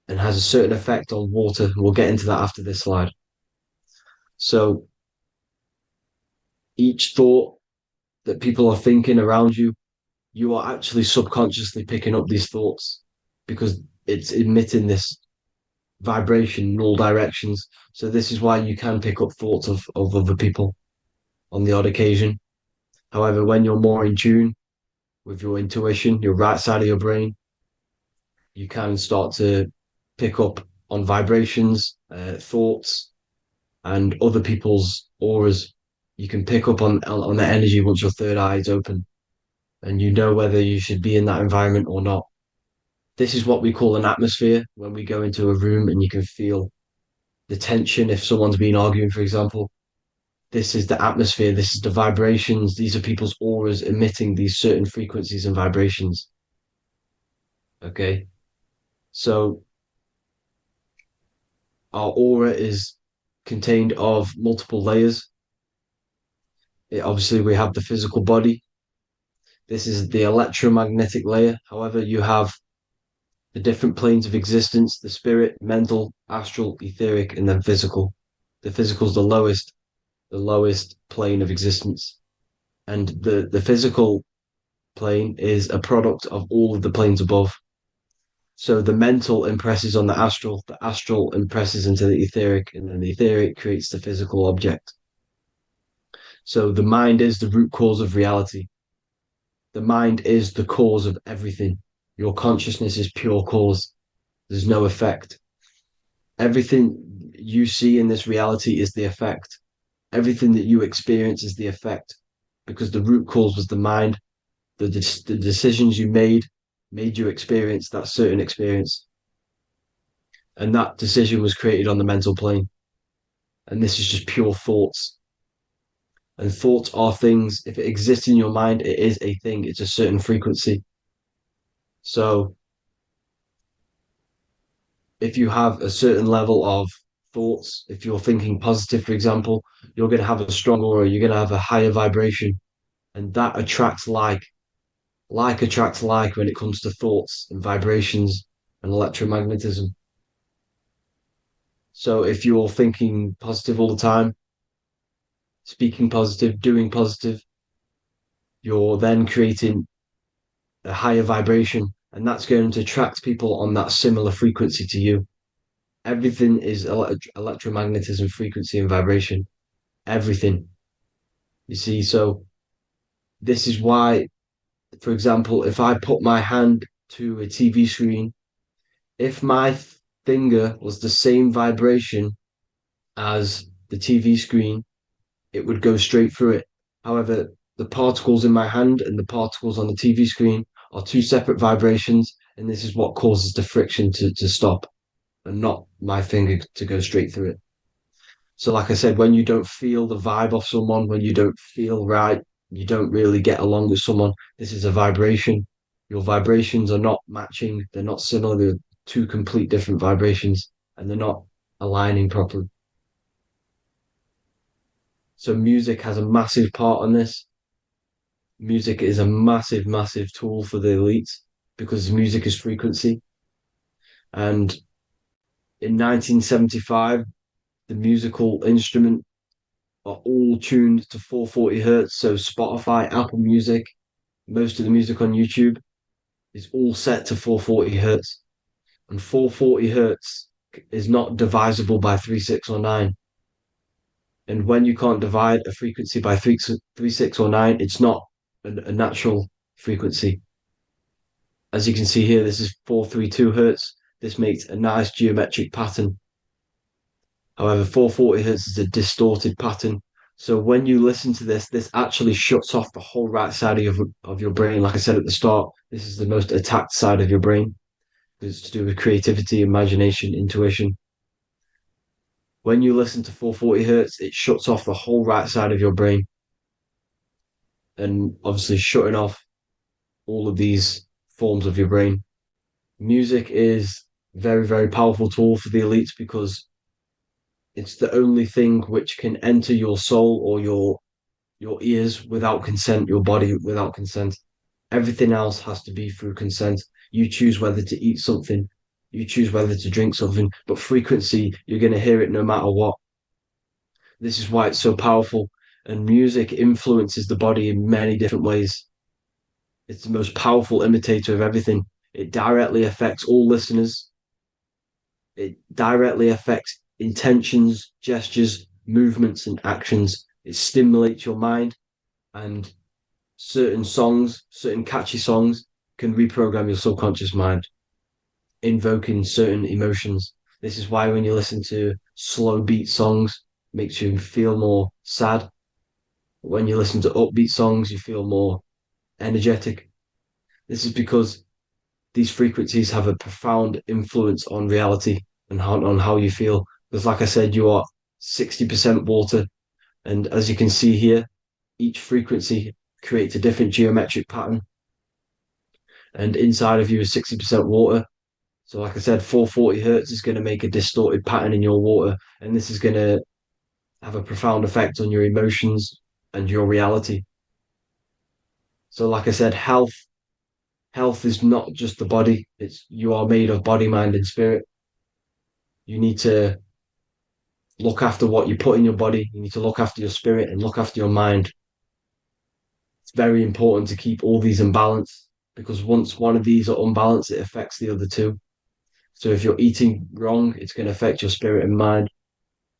J: and has a certain effect on water. We'll get into that after this slide. So each thought that people are thinking around you, you are actually subconsciously picking up these thoughts because it's emitting this vibration in all directions. So this is why you can pick up thoughts of other people on the odd occasion. However, when you're more in tune with your intuition, your right side of your brain, you can start to pick up on vibrations, thoughts, and other people's auras. You can pick up on the energy once your third eye is open, and you know whether you should be in that environment or not. This is what we call an atmosphere when we go into a room and you can feel the tension if someone's been arguing, for example. This is the atmosphere, this is the vibrations, these are people's auras emitting these certain frequencies and vibrations. Okay. So our aura is contained of multiple layers. Obviously, we have the physical body. This is the electromagnetic layer. However, you have the different planes of existence, the spirit, mental, astral, etheric, and then physical. The physical is the lowest plane of existence. And the physical plane is a product of all of the planes above. So the mental impresses on the astral impresses into the etheric, and then the etheric creates the physical object. So the mind is the root cause of reality. The mind is the cause of everything. Your consciousness is pure cause. There's no effect. Everything you see in this reality is the effect. Everything that you experience is the effect because the root cause was the mind. The decisions you made you experience that certain experience. And that decision was created on the mental plane. And this is just pure thoughts. And thoughts are things, if it exists in your mind, it is a thing, it's a certain frequency. So if you have a certain level of thoughts, if you're thinking positive, for example, you're going to have a strong aura, you're going to have a higher vibration, and that attracts like. Like attracts like when it comes to thoughts and vibrations and electromagnetism. So if you're thinking positive all the time, speaking positive, doing positive, you're then creating a higher vibration, and that's going to attract people on that similar frequency to you. Everything is electromagnetism, frequency, and vibration. Everything. You see, so this is why, for example, if I put my hand to a TV screen, if my finger was the same vibration as the TV screen, it would go straight through it. However, the particles in my hand and the particles on the TV screen are two separate vibrations, and this is what causes the friction to stop and not my finger to go straight through it. So, like I said, when you don't feel the vibe of someone, when you don't feel right, you don't really get along with someone, this is a vibration. Your vibrations are not matching, they're not similar, they're two complete different vibrations, and they're not aligning properly. So music has a massive part on this. Music is a massive, massive tool for the elites because music is frequency. And in 1975, the musical instrument are all tuned to 440 hertz. So Spotify, Apple Music, most of the music on YouTube is all set to 440 hertz. And 440 hertz is not divisible by 3, 6, or 9. And when you can't divide a frequency by 3, 6, or 9, it's not a natural frequency. As you can see here, this is 432 hertz. This makes a nice geometric pattern. However, 440 hertz is a distorted pattern, So when you listen to this actually shuts off the whole right side of your brain. Like I said at the start, this is the most attacked side of your brain. It's to do with creativity, imagination, intuition. When you listen to 440 hertz, it shuts off the whole right side of your brain, and obviously shutting off all of these forms of your brain. Music is very, very powerful tool for the elites because it's the only thing which can enter your soul or your ears without consent, your body without consent. Everything else has to be through consent. You choose whether to eat something, you choose whether to drink something, but frequency, you're going to hear it no matter what. This is why it's so powerful. And music influences the body in many different ways. It's the most powerful imitator of everything. It directly affects all listeners. It directly affects intentions, gestures, movements, and actions. It stimulates your mind, and certain songs, certain catchy songs, can reprogram your subconscious mind, invoking certain emotions. This is why when you listen to slow beat songs, it makes you feel more sad. When you listen to upbeat songs, you feel more energetic. This is because these frequencies have a profound influence on reality and on how you feel. Because, like I said, you are 60% water. And as you can see here, each frequency creates a different geometric pattern. And inside of you is 60% water. So, like I said, 440 hertz is going to make a distorted pattern in your water. And this is going to have a profound effect on your emotions and your reality. So, like I said, health is not just the body. It's you are made of body, mind, and spirit. You need to look after what you put in your body. You need to look after your spirit and look after your mind. It's very important to keep all these in balance because once one of these are unbalanced, it affects the other two. So if you're eating wrong, it's going to affect your spirit and mind.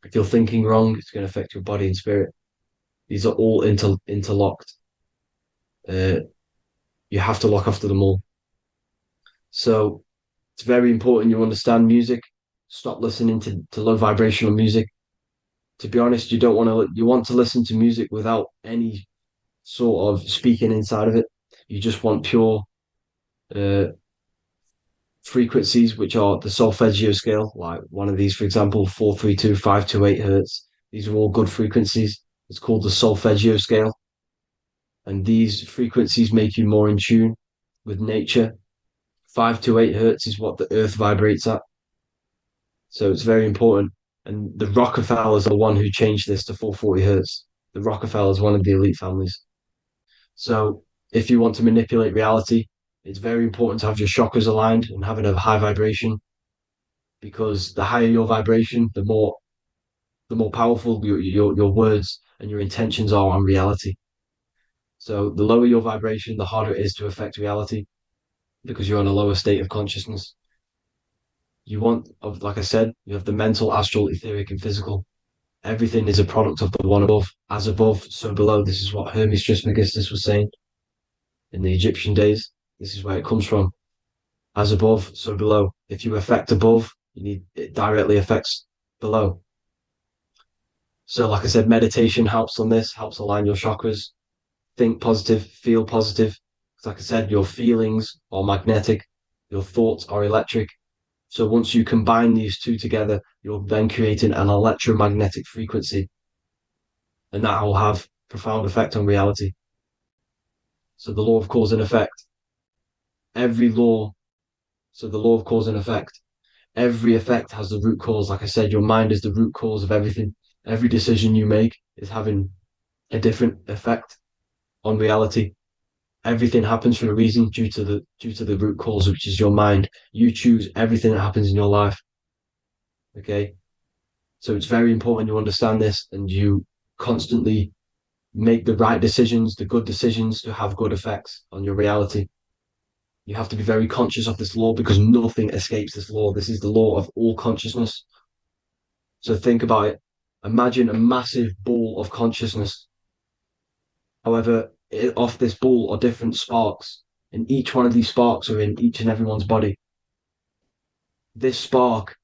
J: If you're thinking wrong, it's going to affect your body and spirit. These are all interlocked. Uh, you have to look after them all. So it's very important you understand music. Stop listening to low vibrational music. To be honest, you want to listen to music without any sort of speaking inside of it. You just want pure uh, frequencies, which are the solfeggio scale, like one of these, for example, 432, 528 hertz. These are all good frequencies. It's called the solfeggio scale. And these frequencies make you more in tune with nature. 528 hertz is what the earth vibrates at. So it's very important. And the Rockefellers are the one who changed this to 440 hertz. The Rockefellers, one of the elite families. So if you want to manipulate reality, it's very important to have your chakras aligned and having a high vibration, because the higher your vibration, the more powerful your words and your intentions are on reality. So the lower your vibration, the harder it is to affect reality because you're in a lower state of consciousness. Like I said, you have the mental, astral, etheric, and physical. Everything is a product of the one above. As above, so below. This is what Hermes Trismegistus was saying in the Egyptian days. This is where it comes from. As above, so below. If you affect above, it directly affects below. So, like I said, meditation helps on this, helps align your chakras. Think positive, feel positive. Like I said, your feelings are magnetic, your thoughts are electric. So once you combine these two together, you're then creating an electromagnetic frequency, and that will have profound effect on reality. So the law of cause and effect. Every law, so the law of cause and effect. Every effect has the root cause. Like I said, your mind is the root cause of everything. Every decision you make is having a different effect on reality. Everything happens for a reason due to the root cause, which is your mind. You choose everything that happens in your life. Okay. So it's very important you understand this and you constantly make the right decisions, the good decisions to have good effects on your reality. You have to be very conscious of this law because nothing escapes this law. This is the law of all consciousness. So think about it. Imagine a massive ball of consciousness. However, off this ball are different sparks, and each one of these sparks are in each and everyone's body. This spark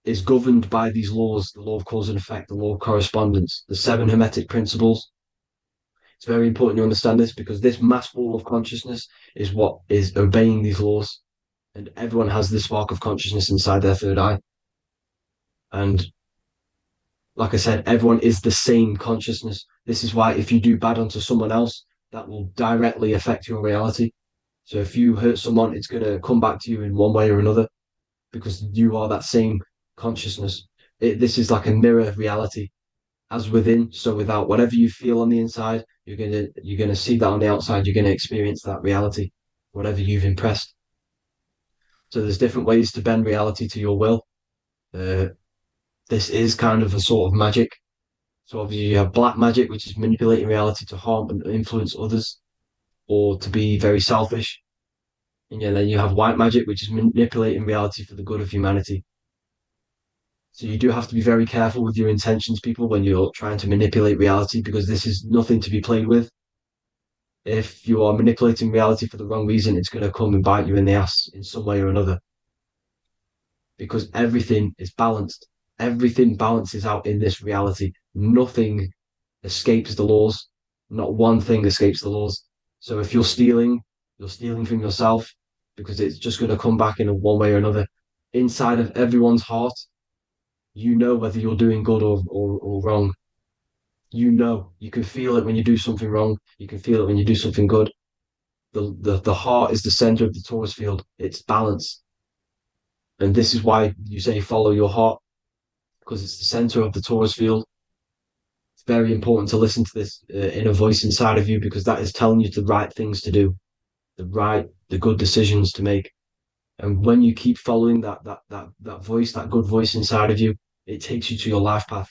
J: is governed by these laws, the law of cause and effect, the law of correspondence, the seven hermetic principles. It's very important to understand this because this mass ball of consciousness is what is obeying these laws. And everyone has this spark of consciousness inside their third eye. And like I said, everyone is the same consciousness. This is why if you do bad onto someone else, that will directly affect your reality. So if you hurt someone, it's going to come back to you in one way or another because you are that same consciousness. This is like a mirror reality. As within, so without. Whatever you feel on the inside, you're gonna see that on the outside. You're gonna experience that reality, whatever you've impressed. So there's different ways to bend reality to your will. This is kind of a sort of magic. So obviously you have black magic, which is manipulating reality to harm and influence others, or to be very selfish. And yeah, then you have white magic, which is manipulating reality for the good of humanity. So you do have to be very careful with your intentions, people, when you're trying to manipulate reality, because this is nothing to be played with. If you are manipulating reality for the wrong reason, it's going to come and bite you in the ass in some way or another. Because everything is balanced. Everything balances out in this reality. Nothing escapes the laws. Not one thing escapes the laws. So if you're stealing from yourself because it's just going to come back in one way or another. Inside of everyone's heart, you know whether you're doing good or wrong. You can feel it when you do something wrong. You can feel it when you do something good. The heart is the center of the torus field. It's balance. And this is why you say follow your heart, because it's the center of the torus field. It's very important to listen to this inner voice inside of you, because that is telling you the right things to do, the good decisions to make. And when you keep following that voice, that good voice inside of you, it takes you to your life path.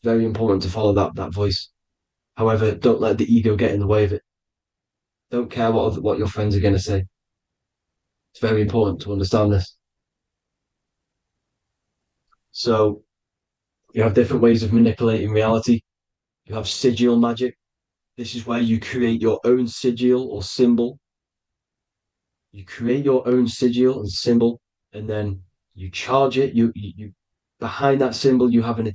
J: Very important to follow that voice. However, don't let the ego get in the way of it. Don't care what your friends are going to say. It's very important to understand this. So you have different ways of manipulating reality. You have sigil magic. This is where you create your own sigil or symbol. You create your own sigil and symbol, and then you charge it. You behind that symbol, you have an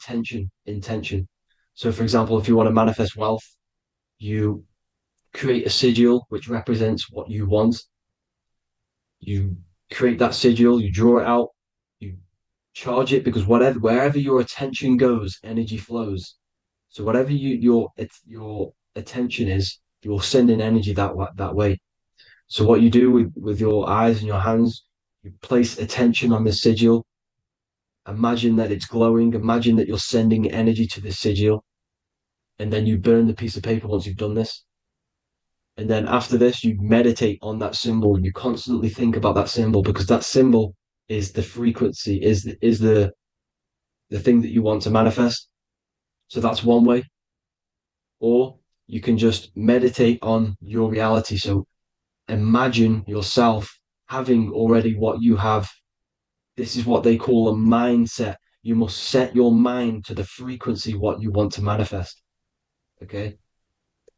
J: intention. So, for example, if you want to manifest wealth, you create a sigil which represents what you want. You create that sigil, you draw it out, you charge it, because wherever your attention goes, energy flows. So whatever your attention is, you're sending energy that way. So what you do with your eyes and your hands, you place attention on the sigil. Imagine that it's glowing. Imagine that you're sending energy to the sigil, and then you burn the piece of paper once you've done this. And then after this, you meditate on that symbol. You constantly think about that symbol, because that symbol is the frequency, is the thing that you want to manifest. So that's one way. Or you can just meditate on your reality. So imagine yourself having already what you have. This is what they call a mindset. You must set your mind to the frequency what you want to manifest. Okay.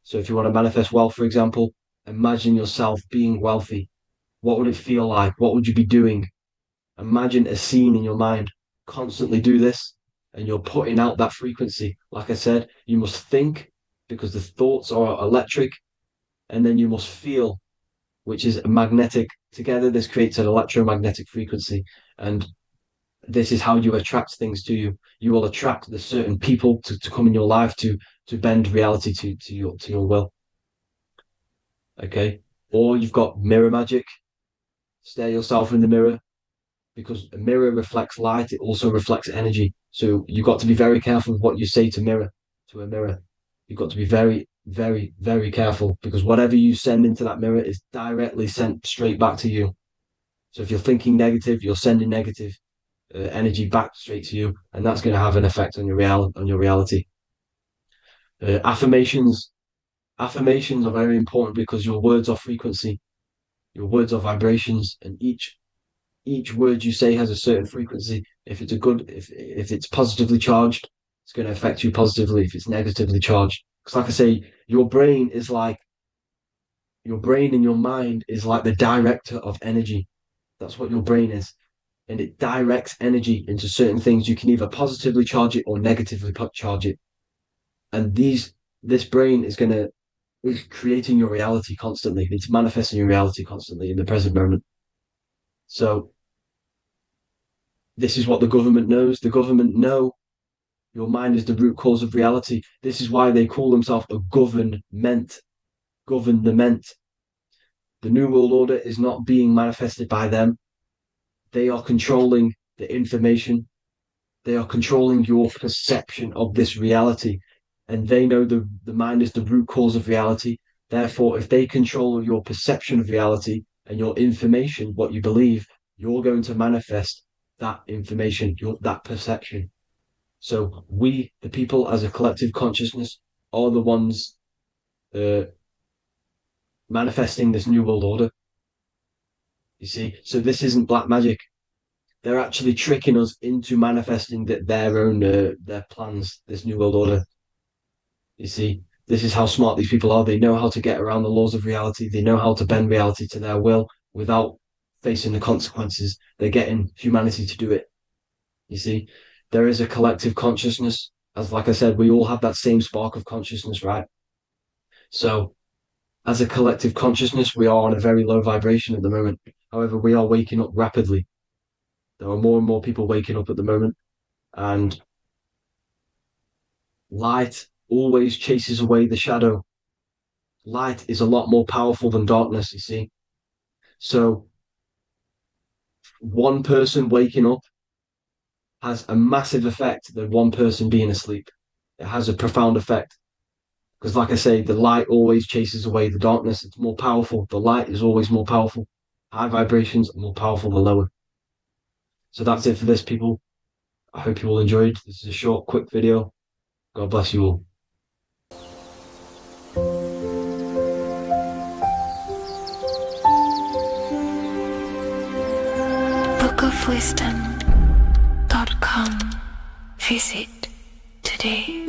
J: So if you want to manifest wealth, for example, imagine yourself being wealthy. What would it feel like? What would you be doing? Imagine a scene in your mind. Constantly do this, and you're putting out that frequency. Like I said, you must think, because the thoughts are electric, and then you must feel, which is magnetic. Together, this creates an electromagnetic frequency, and this is how you attract things to you. You will attract the certain people to come in your life to bend reality to your will. Okay. Or you've got mirror magic. Stare yourself in the mirror, because a mirror reflects light. It also reflects energy. So you've got to be very careful with what you say to a mirror. You've got to be very, very, very careful, because whatever you send into that mirror is directly sent straight back to you. So if you're thinking negative, you're sending negative energy back straight to you, and that's going to have an effect on your reality. Affirmations are very important, because your words are frequency, your words are vibrations, and each word you say has a certain frequency. If it's positively charged, it's going to affect you positively. If it's negatively charged, because like I say, your brain and your mind is like the director of energy. That's what your brain is. and it directs energy into certain things. You can either positively charge it or negatively charge it. And this brain is creating your reality constantly. It's manifesting your reality constantly in the present moment. So this is what the government knows. The government know your mind is the root cause of reality. This is why they call themselves a government. Government. The New World Order is not being manifested by them. They are controlling the information. They are controlling your perception of this reality. And they know the mind is the root cause of reality. Therefore, if they control your perception of reality and your information, what you believe, you're going to manifest that information, that perception. So we, the people as a collective consciousness, are the ones manifesting this new world order. You see, so this isn't black magic. They're actually tricking us into manifesting their own their plans, this new world order. You see, this is how smart these people are. They know how to get around the laws of reality. They know how to bend reality to their will without facing the consequences. They're getting humanity to do it. You see, there is a collective consciousness. As like I said, we all have that same spark of consciousness, right? So as a collective consciousness, we are on a very low vibration at the moment. However, we are waking up rapidly. There are more and more people waking up at the moment, and light always chases away the shadow. Light is a lot more powerful than darkness, you see. So one person waking up has a massive effect than one person being asleep. It has a profound effect. Because, like I say, the light always chases away the darkness. It's more powerful. The light is always more powerful. High vibrations are more powerful than lower. So that's it for this, people. I hope you all enjoyed. This is a short, quick video. God bless you all.
B: bookofwisdom.com. Visit today.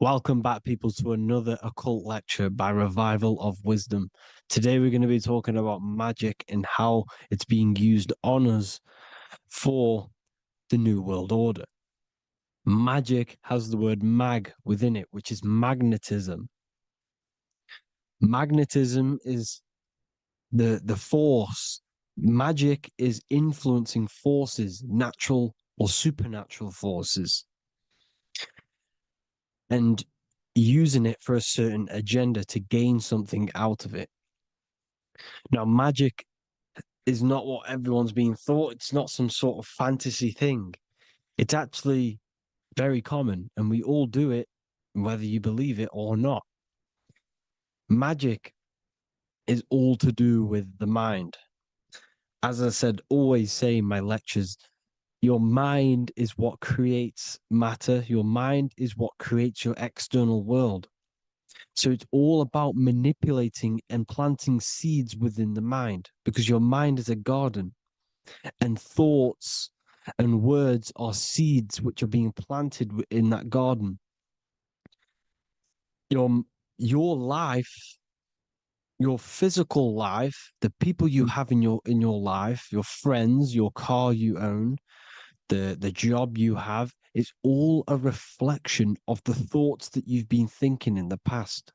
D: Welcome back, people, to another occult lecture by Revival of Wisdom. Today, we're going to be talking about magic and how it's being used on us for the New World Order. Magic has the word mag within it, which is magnetism. Magnetism is the force. Magic is influencing forces, natural or supernatural forces, and using it for a certain agenda to gain something out of it. Now, magic is not what everyone's being thought. It's not some sort of fantasy thing. It's actually very common, and we all do it, whether you believe it or not. Magic is all to do with the mind. As I said, always say in my lectures, your mind is what creates matter. Your mind is what creates your external world. So it's all about manipulating and planting seeds within the mind, because your mind is a garden, and thoughts and words are seeds which are being planted in that garden. Your life, your physical life, the people you have in your life, your friends, your car you own, the job you have, is all a reflection of the thoughts that you've been thinking in the past.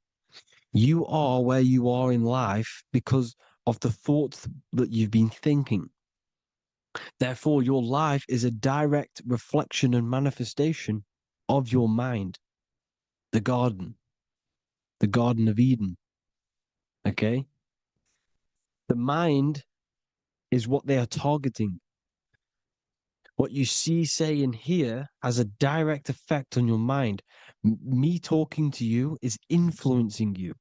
D: You are where you are in life because of the thoughts that you've been thinking. Therefore, your life is a direct reflection and manifestation of your mind, the Garden of Eden. Okay? The mind is what they are targeting. What you see, say, and hear has a direct effect on your mind. Me talking to you is influencing you.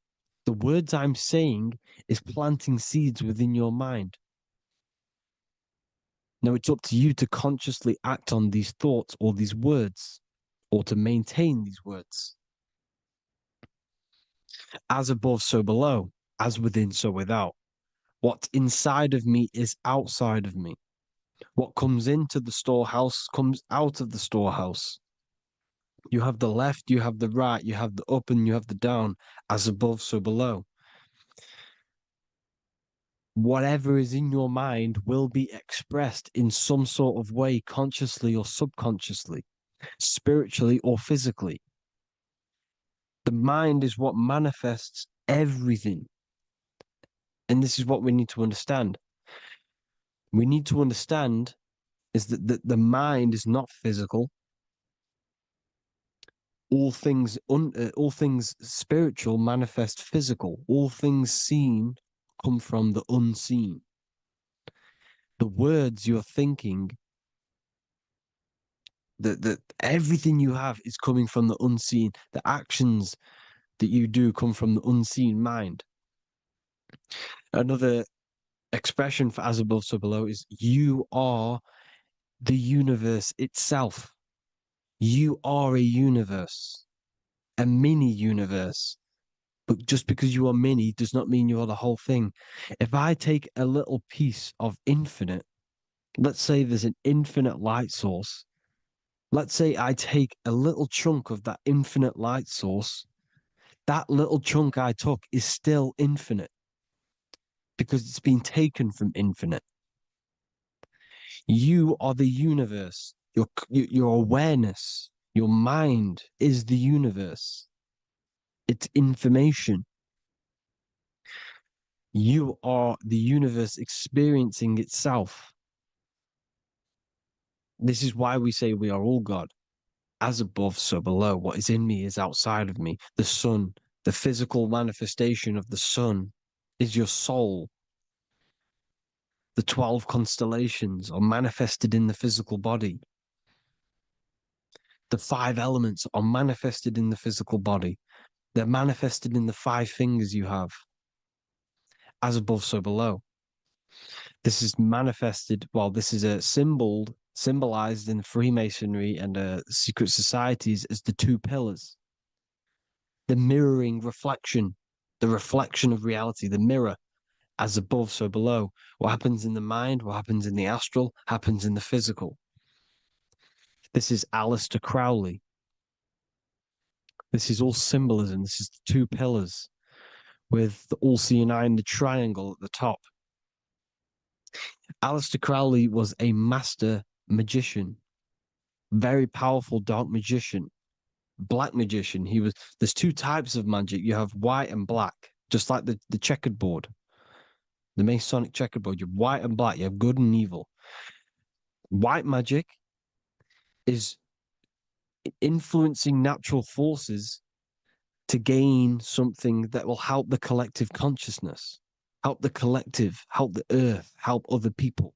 D: The words I'm saying is planting seeds within your mind. Now it's up to you to consciously act on these thoughts or these words, or to maintain these words. As above, so below. As within, so without. What's inside of me is outside of me. What comes into the storehouse comes out of the storehouse. You have the left, you have the right, you have the up and you have the down, as above, so below. Whatever is in your mind will be expressed in some sort of way, consciously or subconsciously, spiritually or physically. The mind is what manifests everything. And this is what we need to understand. We need to understand is that the mind is not physical. All things spiritual manifest physical. All things seen come from the unseen. The words you're thinking, that everything you have is coming from the unseen. The actions that you do come from the unseen mind. Another expression for as above, so below is you are the universe itself. You are a universe, a mini universe. But just because you are mini does not mean you are the whole thing. If I take a little piece of infinite, let's say there's an infinite light source. Let's say I take a little chunk of that infinite light source. That little chunk I took is still infinite because it's been taken from infinite. You are the universe. Your awareness, your mind is the universe. It's information. You are the universe experiencing itself. This is why we say we are all God. As above, so below. What is in me is outside of me. The sun, the physical manifestation of the sun is your soul. The 12 constellations are manifested in the physical body. The 5 elements are manifested in the physical body. They're manifested in the 5 fingers you have. As above, so below. This is manifested, well, this is a symbolized in Freemasonry and secret societies as the 2 pillars. The mirroring reflection, the reflection of reality, the mirror, as above, so below. What happens in the mind, what happens in the astral, happens in the physical. This is Aleister Crowley. This is all symbolism. This is the 2 pillars with the all-seeing eye and the triangle at the top. Aleister Crowley was a master magician, very powerful dark magician, black magician. There's 2 types of magic. You have white and black, just like the checkered board, the Masonic checkerboard. You have white and black, you have good and evil. White magic is influencing natural forces to gain something that will help the collective consciousness, help the collective, help the earth, help other people.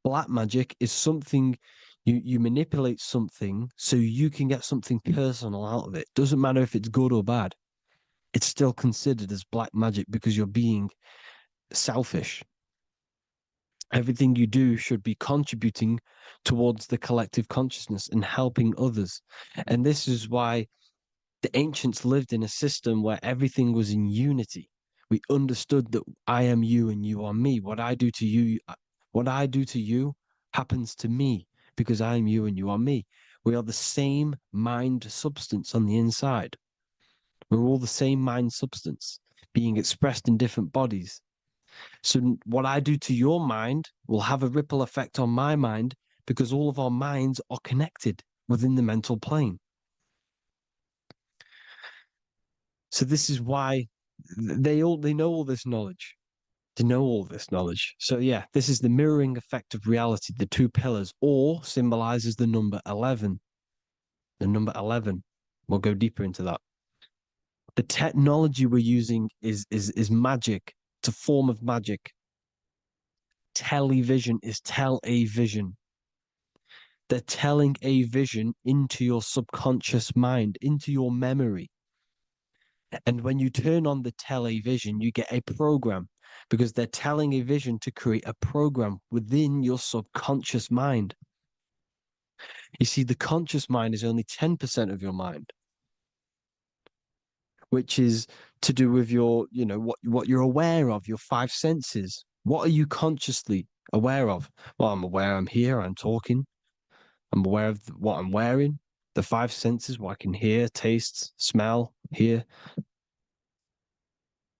D: Black magic is something you manipulate something so you can get something personal out of it. Doesn't matter if it's good or bad. It's still considered as black magic because you're being selfish. Everything you do should be contributing towards the collective consciousness and helping others. And this is why the ancients lived in a system where everything was in unity. We understood that I am you and you are me. What I do to you happens to me because I am you and you are me. We are the same mind substance on the inside. We're all the same mind substance being expressed in different bodies. So what I do to your mind will have a ripple effect on my mind because all of our minds are connected within the mental plane. So this is why they know all this knowledge. They know all this knowledge. So yeah, this is the mirroring effect of reality, the 2 pillars, or symbolizes the number 11. The number 11. We'll go deeper into that. The technology we're using is magic. It's a form of magic. Television is tell a vision. They're telling a vision into your subconscious mind, into your memory. And when you turn on the television, you get a program because they're telling a vision to create a program within your subconscious mind. You see, the conscious mind is only 10% of your mind, which is to do with your, what you're aware of, your 5 senses. What are you consciously aware of? Well, I'm aware I'm here, I'm talking. I'm aware of what I'm wearing. the five senses, what I can hear, taste, smell, hear,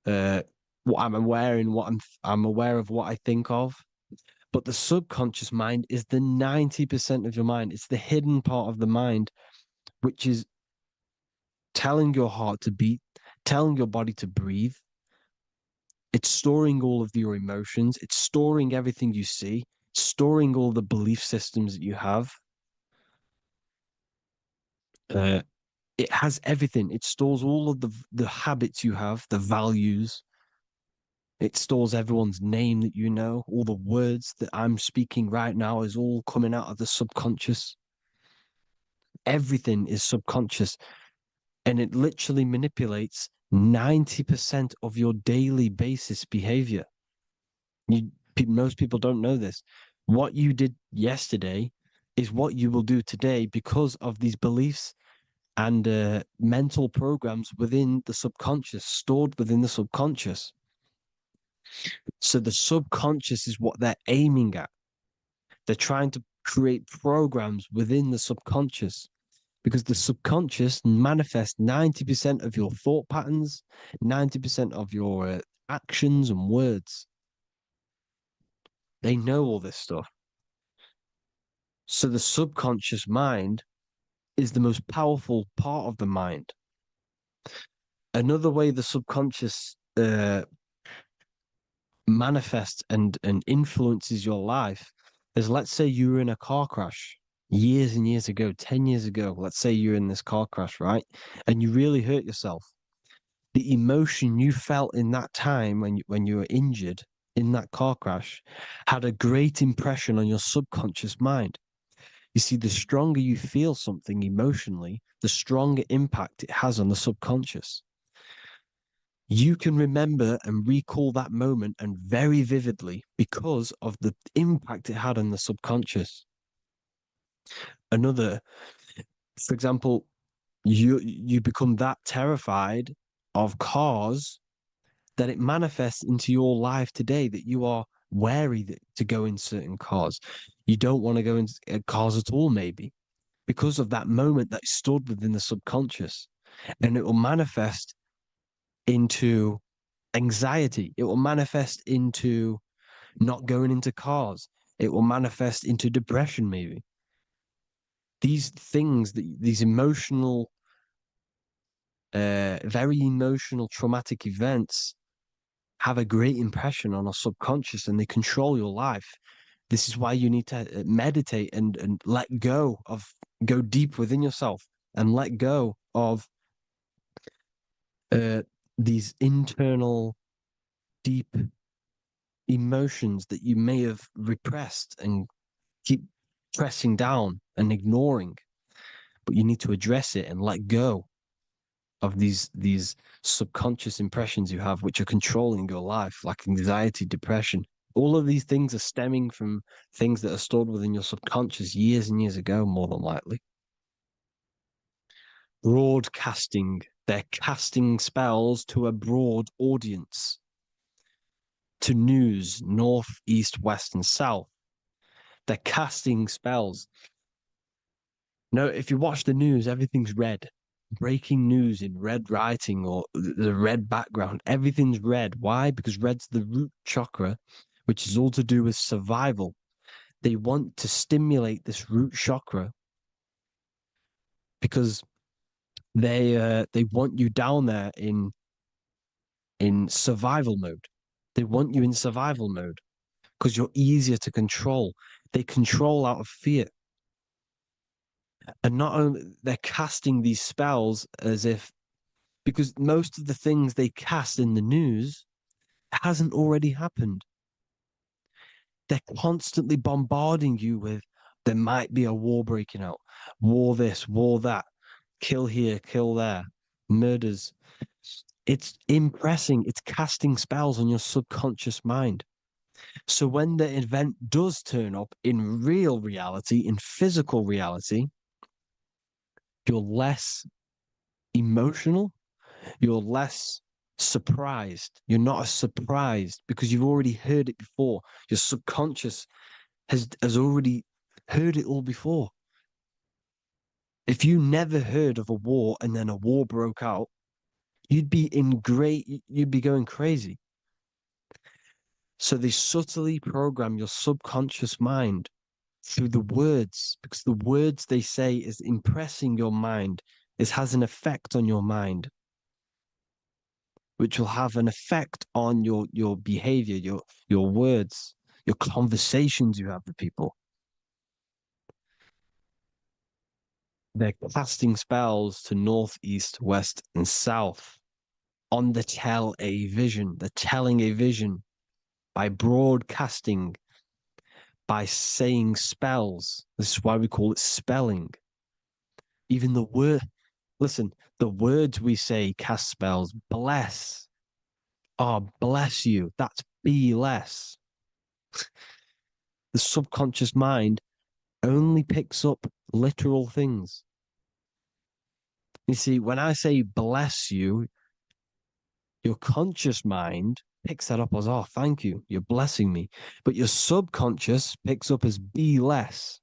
D: what I'm aware in, I'm aware of what I think of. But the subconscious mind is the 90% of your mind. It's the hidden part of the mind, which is telling your heart to beat, telling your body to breathe. It's storing all of your emotions. It's storing everything you see, storing all the belief systems that you have. It has everything. It stores all of the habits you have, the values. It stores everyone's name that you know. All the words that I'm speaking right now is all coming out of the subconscious. Everything is subconscious, and it literally manipulates 90% of your daily basis behavior. Most people don't know this. What you did yesterday is what you will do today because of these beliefs and mental programs within the subconscious, stored within the subconscious. So the subconscious is what they're aiming at. They're trying to create programs within the subconscious because the subconscious manifests 90% of your thought patterns, 90% of your actions and words. They know all this stuff. So the subconscious mind is the most powerful part of the mind. Another way the subconscious manifests and influences your life is, let's say you were in a car crash years and years ago, 10 years ago. Let's say you're in this car crash, right? And you really hurt yourself. The emotion you felt in that time when you were injured in that car crash had a great impression on your subconscious mind. You see, the stronger you feel something emotionally, the stronger impact it has on the subconscious. You can remember and recall that moment and very vividly because of the impact it had on the subconscious. For example, you become that terrified of cars that it manifests into your life today, that you are wary to go in certain cars. You don't want to go in cars at all, maybe, because of that moment that stored within the subconscious. And it will manifest into anxiety. It will manifest into not going into cars. It will manifest into depression, maybe. These things, these emotional, very emotional, traumatic events have a great impression on our subconscious and they control your life. This is why you need to meditate and let go go deep within yourself and let go of these internal, deep emotions that you may have repressed and keep pressing down and ignoring. But you need to address it and let go of these subconscious impressions you have, which are controlling your life, like anxiety, depression. All of these things are stemming from things that are stored within your subconscious years and years ago, more than likely. Broadcasting. They're casting spells to a broad audience, to news, north, east, west, and south. They're casting spells. No, if you watch the news, everything's red. Breaking news in red writing or the red background, everything's red. Why? Because red's the root chakra, which is all to do with survival. They want to stimulate this root chakra because they want you down there in survival mode. They want you in survival mode because you're easier to control. They control out of fear. And not only they're casting these spells as if, because most of the things they cast in the news hasn't already happened. They're constantly bombarding you with, there might be a war breaking out, war this, war that, kill here, kill there, murders. It's impressing, it's casting spells on your subconscious mind. So when the event does turn up in real reality, in physical reality, you're less emotional, you're less surprised. You're not as surprised because you've already heard it before. Your subconscious has already heard it all before. If you never heard of a war and then a war broke out, you'd be going crazy. So they subtly program your subconscious mind through the words, because the words they say is impressing your mind. It has an effect on your mind, which will have an effect on your behavior, your words, your conversations you have with people. They're casting spells to north, east, west, and south on the They're telling a vision by broadcasting, by saying spells. This is why we call it spelling. Even the word, listen, the words we say cast spells. Bless. Oh, bless you. That's be less. The subconscious mind only picks up literal things. You see, when I say bless you, your conscious mind picks that up as, oh, thank you, you're blessing me. But your subconscious picks up as be less.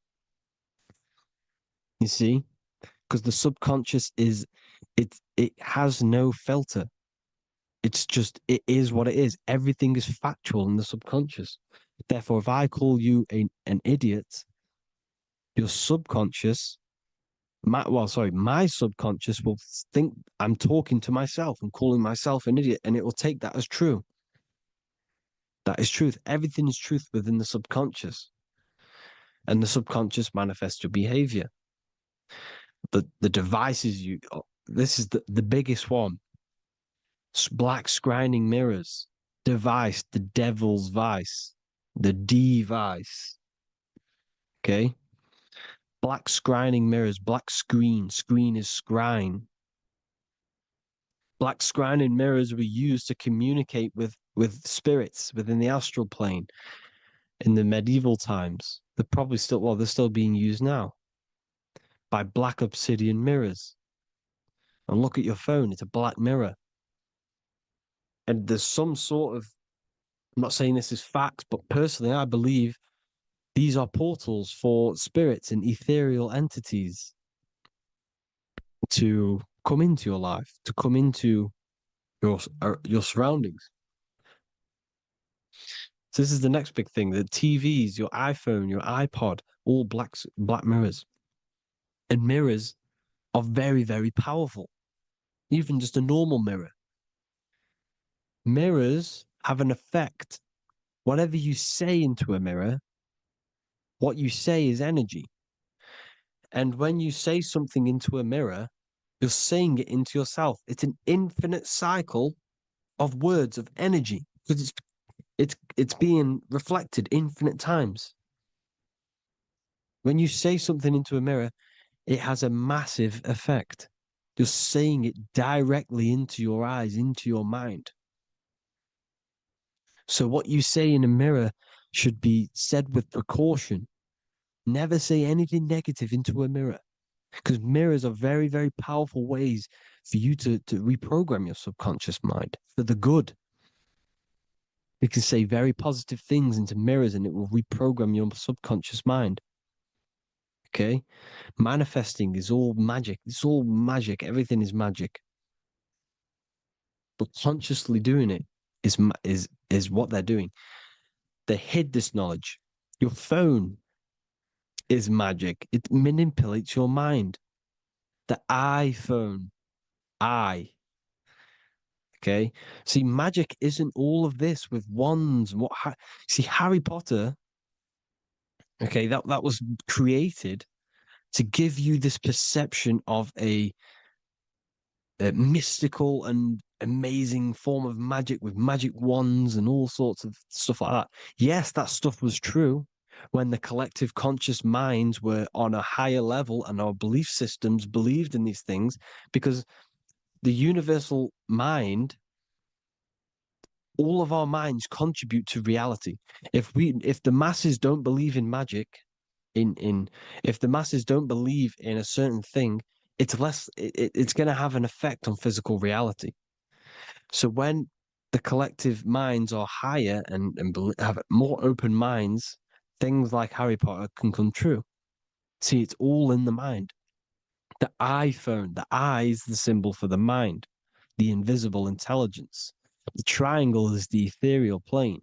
D: You see? Because the subconscious it has no filter. It's just, it is what it is. Everything is factual in the subconscious. Therefore, if I call you an idiot, your subconscious, my subconscious will think I'm talking to myself and calling myself an idiot, and it will take that as true. That is truth. Everything is truth within the subconscious. And the subconscious manifests your behavior. The devices this is the biggest one. Black scrying mirrors, device, the devil's vice, the device. Okay? Black scrying mirrors, black screen is scrying. Black scrying mirrors were used to communicate with spirits within the astral plane in the medieval times. They're still being used now by black obsidian mirrors. And look at your phone, it's a black mirror. And there's some sort of, I'm not saying this is fact, but personally, I believe these are portals for spirits and ethereal entities to come into your life, to come into your surroundings. So this is the next big thing: the TVs, your iPhone, your iPod, all black mirrors. And mirrors are very, very powerful. Even just a normal mirror. Mirrors have an effect. Whatever you say into a mirror, what you say is energy. And when you say something into a mirror, you're saying it into yourself. It's an infinite cycle of words of energy because it's being reflected infinite times. When you say something into a mirror, it has a massive effect. You're saying it directly into your eyes, into your mind. So what you say in a mirror should be said with precaution. Never say anything negative into a mirror, because mirrors are very, very powerful ways for you to reprogram your subconscious mind for the good. You can say very positive things into mirrors and it will reprogram your subconscious mind. Okay? Manifesting is all magic. It's all magic. Everything is magic. But consciously doing it is what they're doing. They hid this knowledge. Your phone is magic. It manipulates your mind. The iPhone, okay. See, magic isn't all of this with wands and see, Harry Potter, okay, that was created to give you this perception of a mystical and amazing form of magic with magic wands and all sorts of stuff like that. Yes, that stuff was true when the collective conscious minds were on a higher level and our belief systems believed in these things, because the universal mind, all of our minds contribute to reality. If the masses don't believe in magic, if the masses don't believe in a certain thing, it's going to have an effect on physical reality. So when the collective minds are higher and have more open minds, things like Harry Potter can come true. See, it's all in the mind. The iPhone, the I is the symbol for the mind, the invisible intelligence. The triangle is the ethereal plane.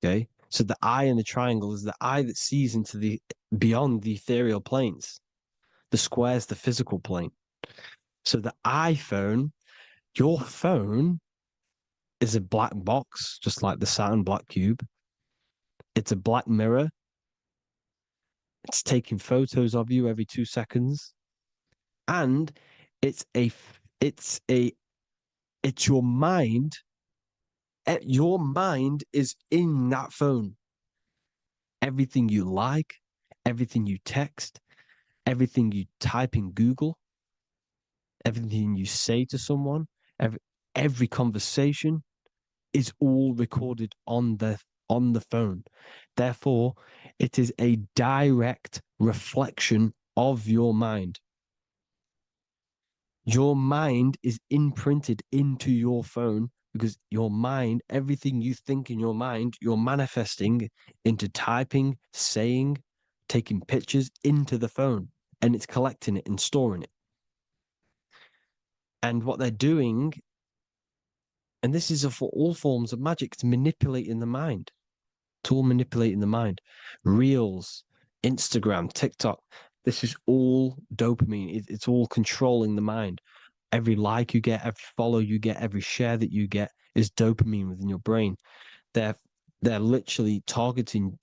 D: Okay. So the eye in the triangle is the eye that sees into the beyond the ethereal planes. The square is the physical plane. So the iPhone, your phone is a black box, just like the Saturn black cube. It's a black mirror. It's taking photos of you every 2 seconds. And it's a it's a it's your mind. Your mind is in that phone. Everything you like, everything you text, everything you type in Google, everything you say to someone, every conversation is all recorded on the phone. Therefore, it is a direct reflection of your mind. Your mind is imprinted into your phone because your mind, everything you think in your mind, you're manifesting into typing, saying, taking pictures into the phone, and it's collecting it and storing it. And what they're doing, and this is for all forms of magic, it's manipulating the mind. It's all manipulating the mind. Reels, Instagram, TikTok, this is all dopamine. It's all controlling the mind. Every like you get, every follow you get, every share that you get is dopamine within your brain. They're literally targeting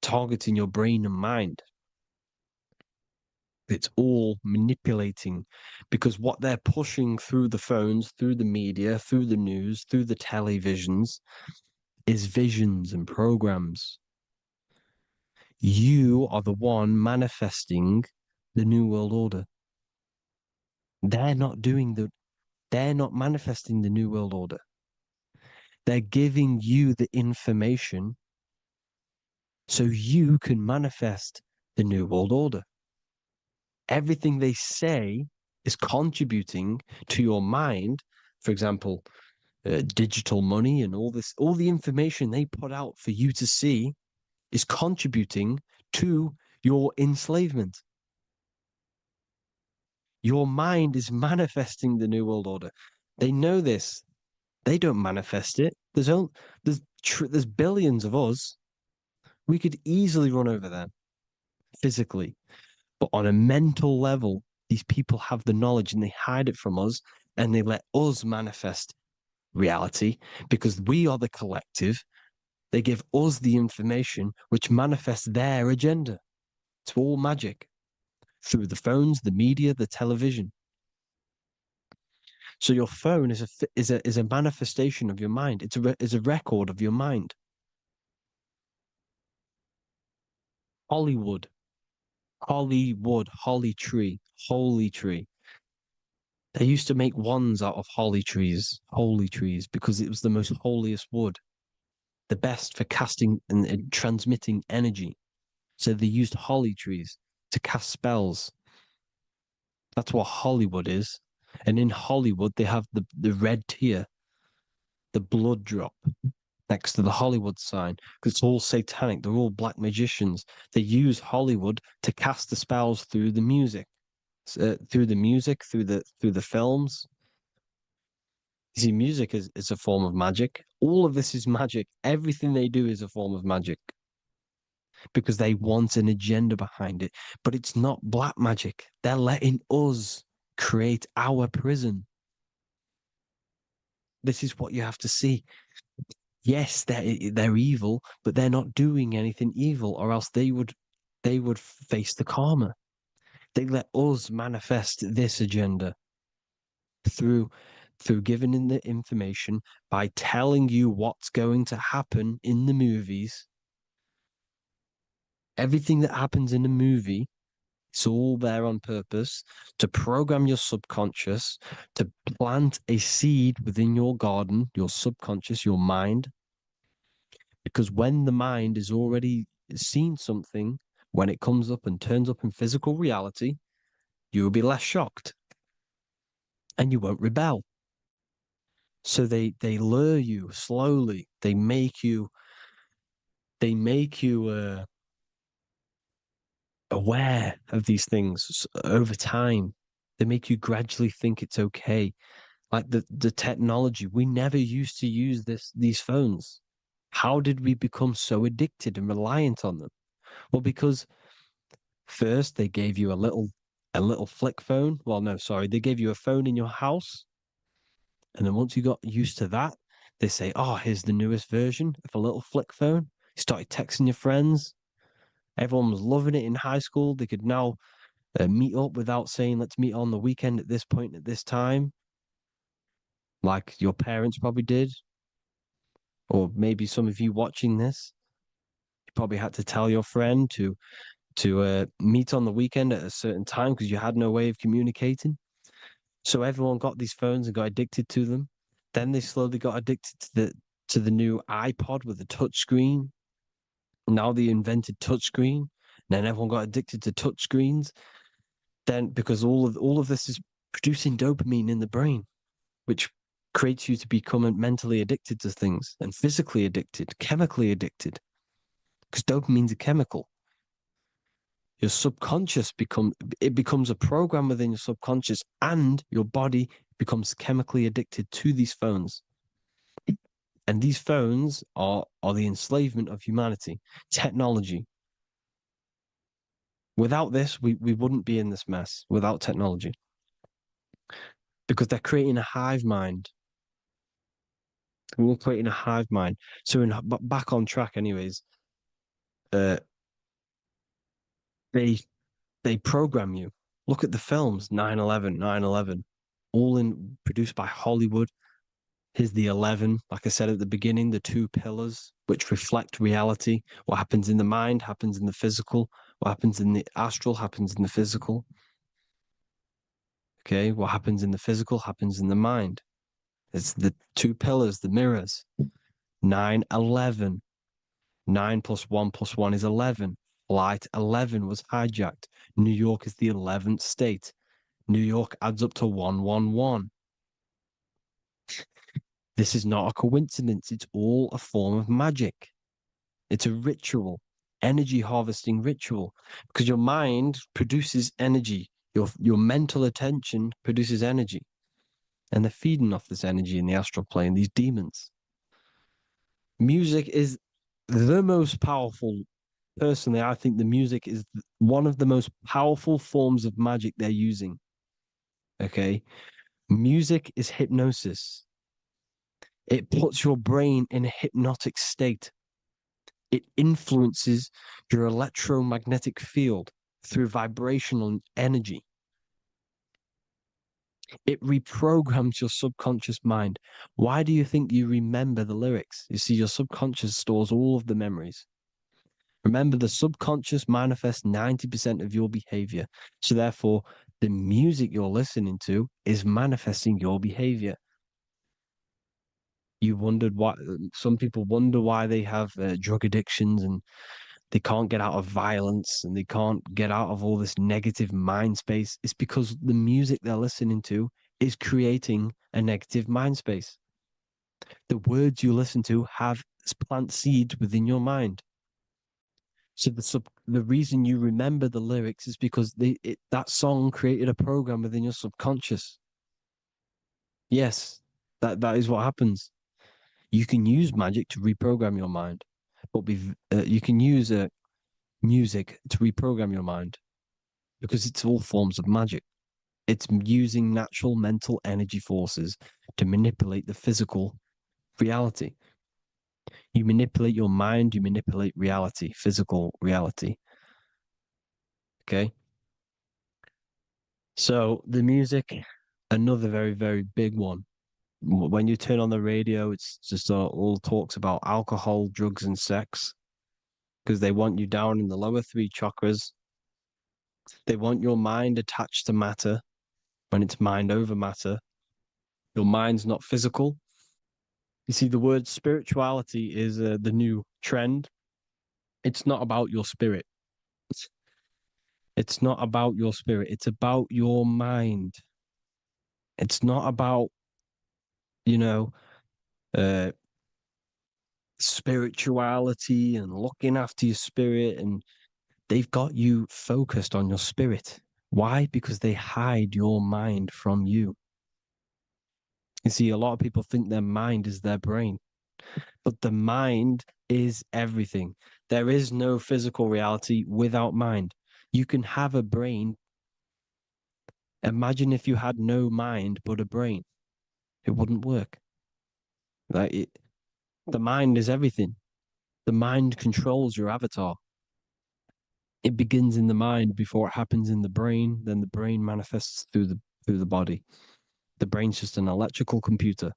D: your brain and mind. It's all manipulating because what they're pushing through the phones, through the media, through the news, through the televisions is visions and programs. You are the one manifesting the New World Order. They're not manifesting the New World Order. They're giving you the information so you can manifest the New World Order. Everything they say is contributing to your mind. For example, digital money and all the information they put out for you to see is contributing to your enslavement. Your mind is manifesting the New World Order. They know this. They don't manifest it. There's billions of us. We could easily run over them physically. But on a mental level, these people have the knowledge and they hide it from us and they let us manifest reality because we are the collective. They give us the information which manifests their agenda. It's all magic through the phones, the media, the television. So your phone is a manifestation of your mind. It's a record of your mind. Hollywood, holly tree, holy tree. They used to make wands out of holy trees, because it was the most holiest wood, the best for casting and transmitting energy. So they used holly trees to cast spells. That's what Hollywood is. And in Hollywood, they have the red tear, the blood drop next to the Hollywood sign, because it's all satanic. They're all black magicians. They use Hollywood to cast the spells through the music, through the films. You see, music is a form of magic. All of this is magic. Everything they do is a form of magic because they want an agenda behind it. But it's not black magic. They're letting us create our prison. This is what you have to see. Yes, they're evil, but they're not doing anything evil, or else they would face the karma. They let us manifest this agenda through giving in the information, by telling you what's going to happen in the movies. Everything that happens in a movie, it's all there on purpose to program your subconscious, to plant a seed within your garden, your subconscious, your mind. Because when the mind is already seen something, when it comes up and turns up in physical reality, you will be less shocked and you won't rebel. So they lure you slowly. They make you aware of these things over time. They make you gradually think it's okay. Like the technology, we never used to use these phones. How did we become so addicted and reliant on them? Well, because first they gave you a little flick phone. Well, no, sorry, they gave you a phone in your house, and then once you got used to that, they say, "Oh, here's the newest version of a little flick phone." You started texting your friends. Everyone was loving it in high school. They could now meet up without saying, "Let's meet on the weekend at this point at this time," like your parents probably did, or maybe some of you watching this. You probably had to tell your friend to meet on the weekend at a certain time because you had no way of communicating. So everyone got these phones and got addicted to them. Then they slowly got addicted to the new iPod with the touch screen. Now they invented touchscreen. Then everyone got addicted to touchscreens. Then because all of this is producing dopamine in the brain, which creates you to become mentally addicted to things and physically addicted, chemically addicted. Because dopamine's a chemical. Your subconscious becomes a program within your subconscious, and your body becomes chemically addicted to these phones. And these phones are the enslavement of humanity, technology. Without this, we wouldn't be in this mess without technology. Because they're creating a hive mind. We're creating a hive mind. So back on track anyways, uh they program you. Look at the films, 9/11, 9/11, all produced by Hollywood. Here's the 11, like I said at the beginning, the two pillars which reflect reality. What happens in the mind happens in the physical. What happens in the astral happens in the physical. Okay, what happens in the physical happens in the mind. It's the two pillars, the mirrors. 9/11. 9 plus 1 plus 1 is 11. Flight 11 was hijacked. New York is the 11th state. New York adds up to 111. This is not a coincidence. It's all a form of magic. It's a ritual, energy harvesting ritual, because your mind produces energy. Your mental attention produces energy, and they're feeding off this energy in the astral plane, these demons. Music is the most powerful. Personally, I think the music is one of the most powerful forms of magic they're using. Okay. Music is hypnosis. It puts your brain in a hypnotic state. It influences your electromagnetic field through vibrational energy. It reprograms your subconscious mind. Why do you think you remember the lyrics? You see, your subconscious stores all of the memories. Remember, the subconscious manifests 90% of your behavior. So therefore, the music you're listening to is manifesting your behavior. You wondered why some people wonder why they have drug addictions and they can't get out of violence and they can't get out of all this negative mind space. It's because the music they're listening to is creating a negative mind space. The words you listen to have plant seeds within your mind. So the reason you remember the lyrics is because that song created a program within your subconscious. Yes, that is what happens. You can use magic to reprogram your mind, but you can use music to reprogram your mind because it's all forms of magic. It's using natural mental energy forces to manipulate the physical reality. You manipulate your mind, you manipulate reality, physical reality. Okay. So the music, another very, very big one. When you turn on the radio, it's just all talks about alcohol, drugs, and sex because they want you down in the lower three chakras. They want your mind attached to matter when it's mind over matter. Your mind's not physical. You see, the word spirituality is the new trend. It's not about your spirit. It's not about your spirit. It's about your mind. It's not about, you know, uh, spirituality and looking after your spirit and they've got you focused on your spirit. Why? Because they hide your mind from you. You see, a lot of people think their mind is their brain, but the mind is everything. There is no physical reality without mind. You can have a brain. Imagine if you had no mind but a brain. It wouldn't work. The mind is everything. The mind controls your avatar. It begins in the mind before it happens in the brain. Then the brain manifests through the body. The brain's just an electrical computer.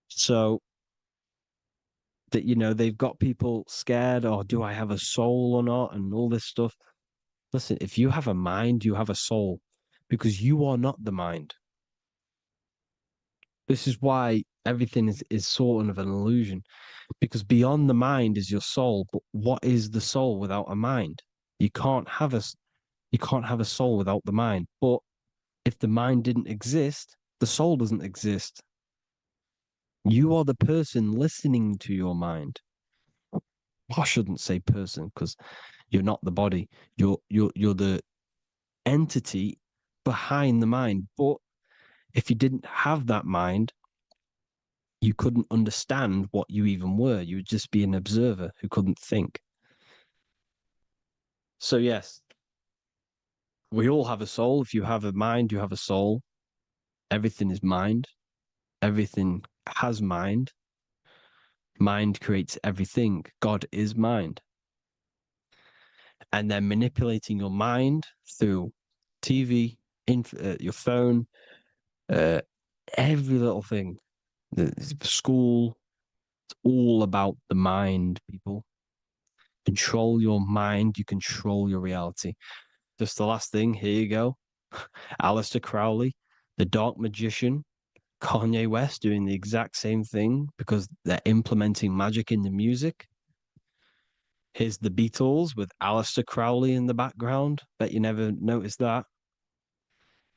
D: So that, they've got people scared, or do I have a soul or not, and all this stuff. Listen, if you have a mind, you have a soul, because you are not the mind. This is why everything is sort of an illusion, because beyond the mind is your soul. But what is the soul without a mind? You can't have a soul without the mind. But if the mind didn't exist, the soul doesn't exist. You are the person listening to your mind. I shouldn't say person, because you're not the body. You're the entity behind the mind. But if you didn't have that mind, you couldn't understand what you even were. You would just be an observer who couldn't think. So yes, we all have a soul. If you have a mind, you have a soul. Everything is mind. Everything has mind. Mind creates everything. God is mind. And then manipulating your mind through TV, your phone, every little thing, the school, it's all about the mind, people. Control your mind, you control your reality. Just the last thing, here you go. Aleister Crowley, the dark magician, Kanye West doing the exact same thing because they're implementing magic in the music. Here's the Beatles with Aleister Crowley in the background. Bet you never noticed that.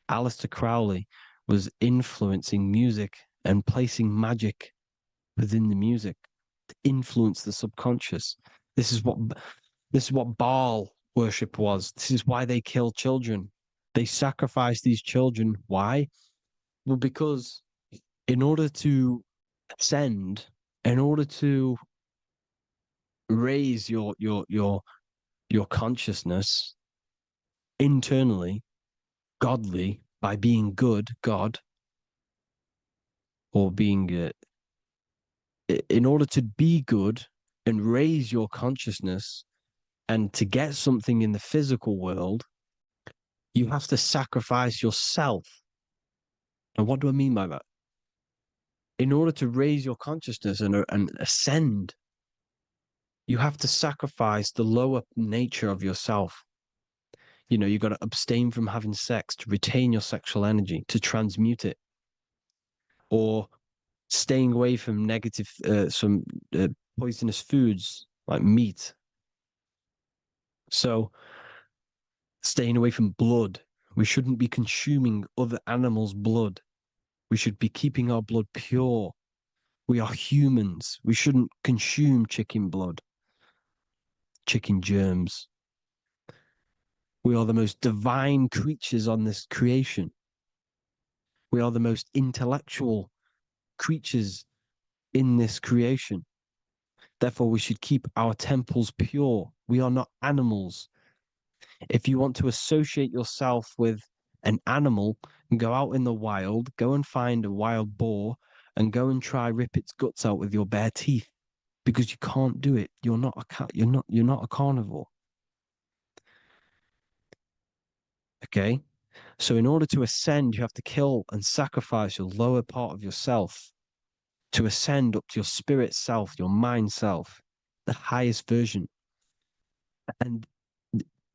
D: Aleister Crowley was influencing music and placing magic within the music to influence the subconscious. This is what Baal worship was. This is why they kill children. They sacrifice these children. Why? Well, because in order to ascend, in order to raise your consciousness internally, godly, by being good, God, or being in order to be good and raise your consciousness and to get something in the physical world, you have to sacrifice yourself. And what do I mean by that? In order to raise your consciousness and ascend, you have to sacrifice the lower nature of yourself. You've got to abstain from having sex to retain your sexual energy, to transmute it, or staying away from some poisonous foods like meat. So staying away from blood. We shouldn't be consuming other animals' blood. We should be keeping our blood pure. We are humans. We shouldn't consume chicken blood, chicken germs. We are the most divine creatures on this creation. We are the most intellectual creatures in this creation. Therefore, we should keep our temples pure. We are not animals. If you want to associate yourself with an animal and go out in the wild, go and find a wild boar and go and try rip its guts out with your bare teeth, because you can't do it. You're not a cat. You're not a carnivore. Okay? So in order to ascend, you have to kill and sacrifice your lower part of yourself to ascend up to your spirit self, your mind self, the highest version. And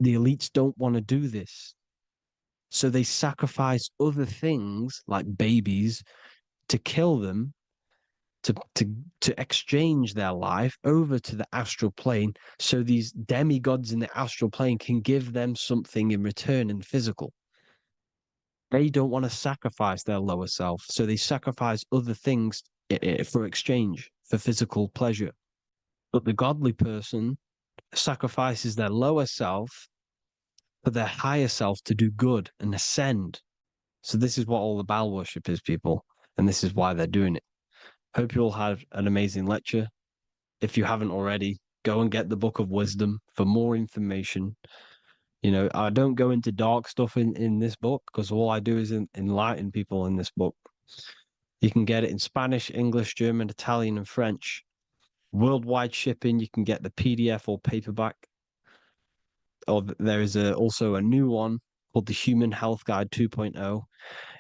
D: the elites don't want to do this. So they sacrifice other things like babies to kill them, to exchange their life over to the astral plane, so these demigods in the astral plane can give them something in return in physical. They don't want to sacrifice their lower self, so they sacrifice other things for exchange, for physical pleasure. But the godly person sacrifices their lower self for their higher self to do good and ascend. So this is what all the Baal worship is, people, and this is why they're doing it. Hope you all had an amazing lecture. If you haven't already, go and get the Book of Wisdom for more information. You know, I don't go into dark stuff in this book because all I do is enlighten people in this book. You can get it in Spanish, English, German, Italian, and French. Worldwide shipping, you can get the PDF or paperback. Or there is also a new one called the Human Health Guide 2.0.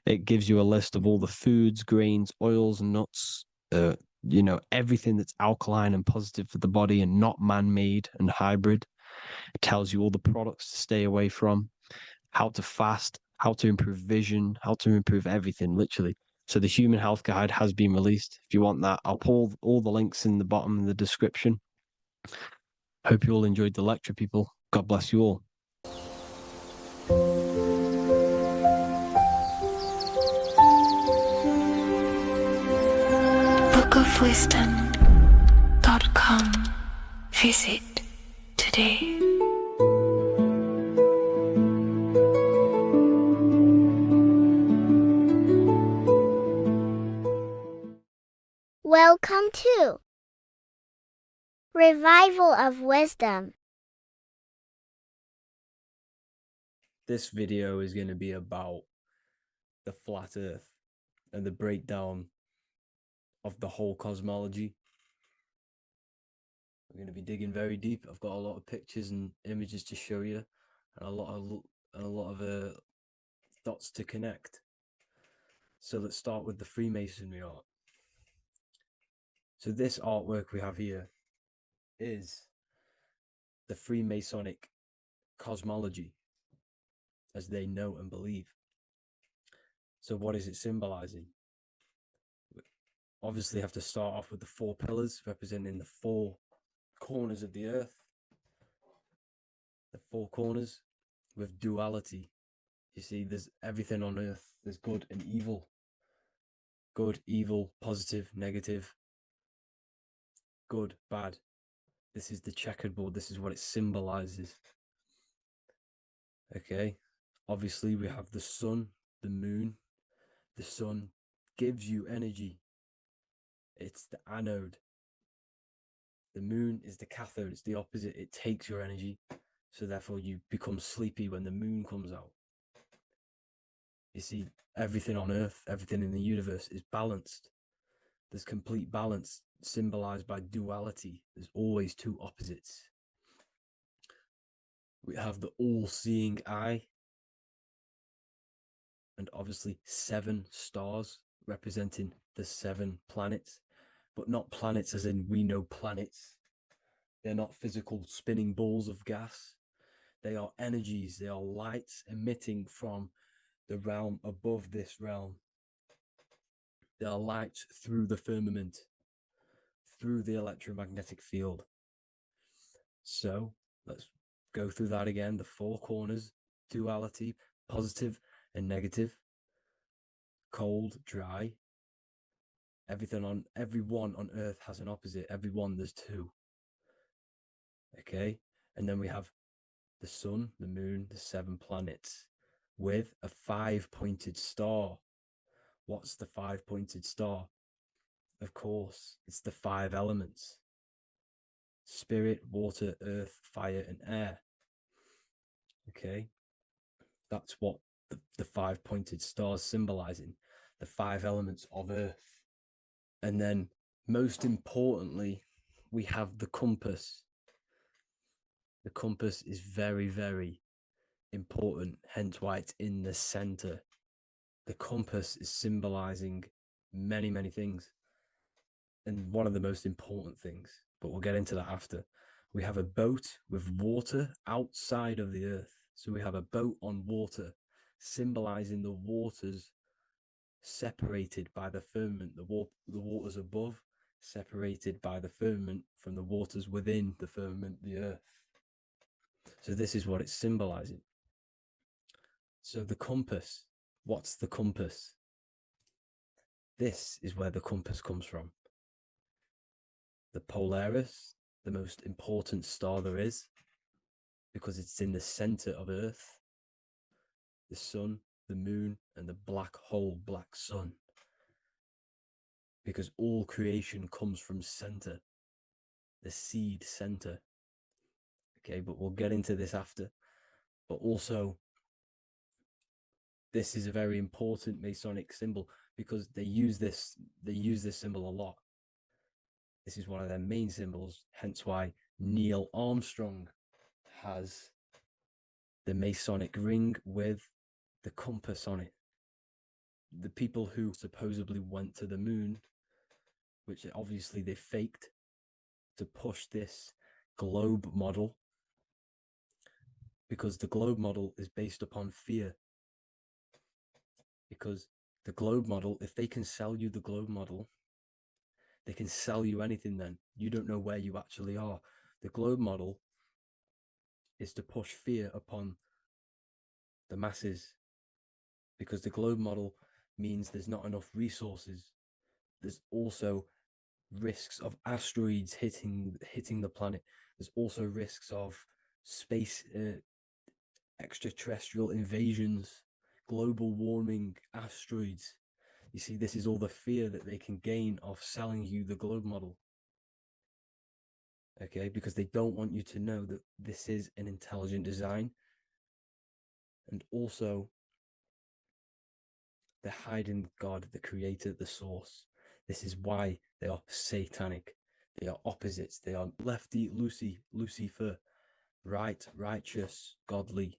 D: It gives you a list of all the foods, grains, oils, and nuts, you know, everything that's alkaline and positive for the body and not man-made and hybrid. It tells you all the products to stay away from, how to fast, how to improve vision, how to improve everything, literally. So the Human Health Guide has been released. If you want that, I'll pull all the links in the bottom of the description. Hope you all enjoyed the lecture, people. God bless you all.
B: bookofwisdom.com. Visit today.
K: Welcome to Revival of Wisdom.
D: This video is going to be about the flat earth and the breakdown of the whole cosmology. I'm going to be digging very deep. I've got a lot of pictures and images to show you, and a lot of dots to connect. So let's start with the Freemasonry art. So this artwork we have here is the Freemasonic cosmology, as they know and believe. So what is it symbolizing? We obviously have to start off with the 4 pillars representing the 4 corners of the earth. The 4 corners with duality. You see, there's everything on earth. There's good and evil. Good, evil, positive, negative. Good, bad. This is the checkerboard. This is what it symbolizes. Okay. Obviously, we have the sun, the moon. The sun gives you energy. It's the anode. The moon is the cathode. It's the opposite. It takes your energy. So therefore, you become sleepy when the moon comes out. You see, everything on Earth, everything in the universe is balanced. There's complete balance symbolized by duality. There's always 2 opposites. We have the all-seeing eye. And obviously 7 stars representing the 7 planets. But not planets as in we know planets. They're not physical spinning balls of gas. They are energies. They are lights emitting from the realm above this realm. They are lights through the firmament, through the electromagnetic field. So let's go through that again. The 4 corners, duality, positive and negative, cold, dry. Everyone on Earth has an opposite. Everyone, there's 2. Okay, and then we have the sun, the moon, the 7 planets with a 5-pointed star. What's the 5-pointed star? Of course, it's the 5 elements: spirit, water, earth, fire, and air. Okay, that's what the 5-pointed star is symbolizing, the 5 elements of Earth. And then, most importantly, we have the compass. The compass is very, very important, hence why it's in the center. The compass is symbolizing many, many things. And one of the most important things, but we'll get into that after. We have a boat with water outside of the earth. So we have a boat on water, symbolizing the waters separated by the firmament, the waters above, separated by the firmament from the waters within the firmament, the earth. So this is what it's symbolizing. So the compass, what's the compass? This is where the compass comes from. The Polaris,
C: the most important star there is, because it's in the center of Earth, the sun, the moon, and the black hole, black sun. Because all creation comes from center, the seed center. Okay, but we'll get into this after. But also, this is a very important Masonic symbol because they use this symbol a lot. This is one of their main symbols, hence why Neil Armstrong has the Masonic ring with the compass on it. The people who supposedly went to the moon, which obviously they faked to push this globe model, because the globe model is based upon fear. Because the globe model, if they can sell you the globe model, they can sell you anything then. You don't know where you actually are. The globe model is to push fear upon the masses, because the globe model means there's not enough resources. There's also risks of asteroids hitting the planet. There's also risks of space extraterrestrial invasions, global warming, asteroids. You see, this is all the fear that they can gain off selling you the globe model. Okay, because they don't want you to know that this is an intelligent design. And also, they're hiding God, the creator, the source. This is why they are satanic. They are opposites. They are lefty, Lucifer, right, righteous, godly.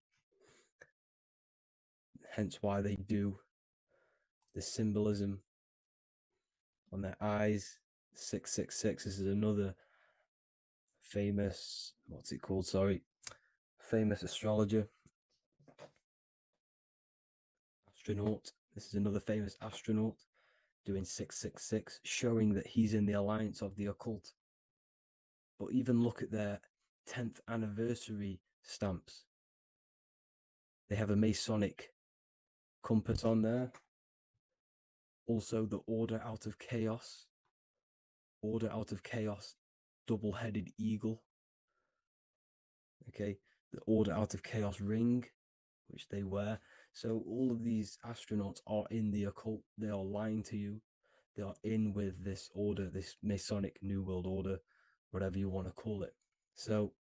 C: Hence why they do the symbolism on their eyes. 666. This is another famous, famous astrologer, astronaut. This is another famous astronaut doing 666, showing that he's in the alliance of the occult. But even look at their 10th anniversary stamps. They have a Masonic compass on there. Also, the Order Out of Chaos. Order Out of Chaos, double-headed eagle. Okay, the Order Out of Chaos ring, which they wear. So all of these astronauts are in the occult. They are lying to you. They are in with this order, this Masonic New World Order, whatever you want to call it. So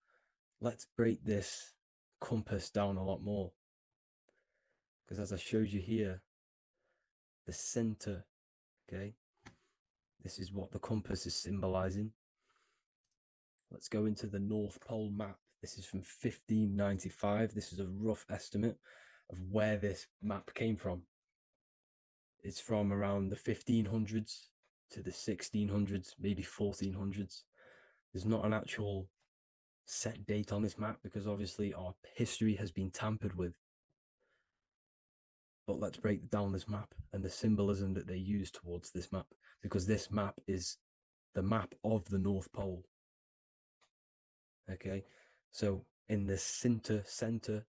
C: let's break this compass down a lot more. Because as I showed you here, the center, okay, this is what the compass is symbolizing. Let's go into the North Pole map. This is from 1595. This is a rough estimate of where this map came from. It's from around the 1500s to the 1600s, maybe 1400s. There's not an actual set date on this map because obviously our history has been tampered with. But let's break down this map and the symbolism that they use towards this map, because this map is the map of the North Pole. Okay, so in the center,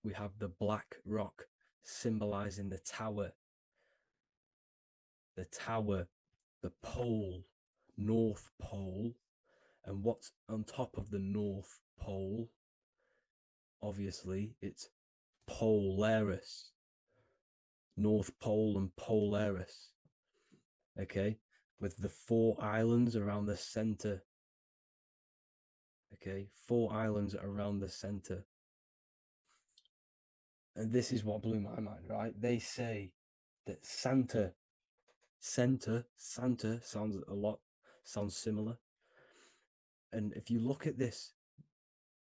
C: we have the black rock symbolizing the tower, the pole, North Pole. And what's on top of the North Pole? Obviously, it's Polaris. North Pole and Polaris. Okay, with the 4 islands around the center. Okay, 4 islands around the center. And this is what blew my mind, right? They say that Santa sounds similar. And if you look at this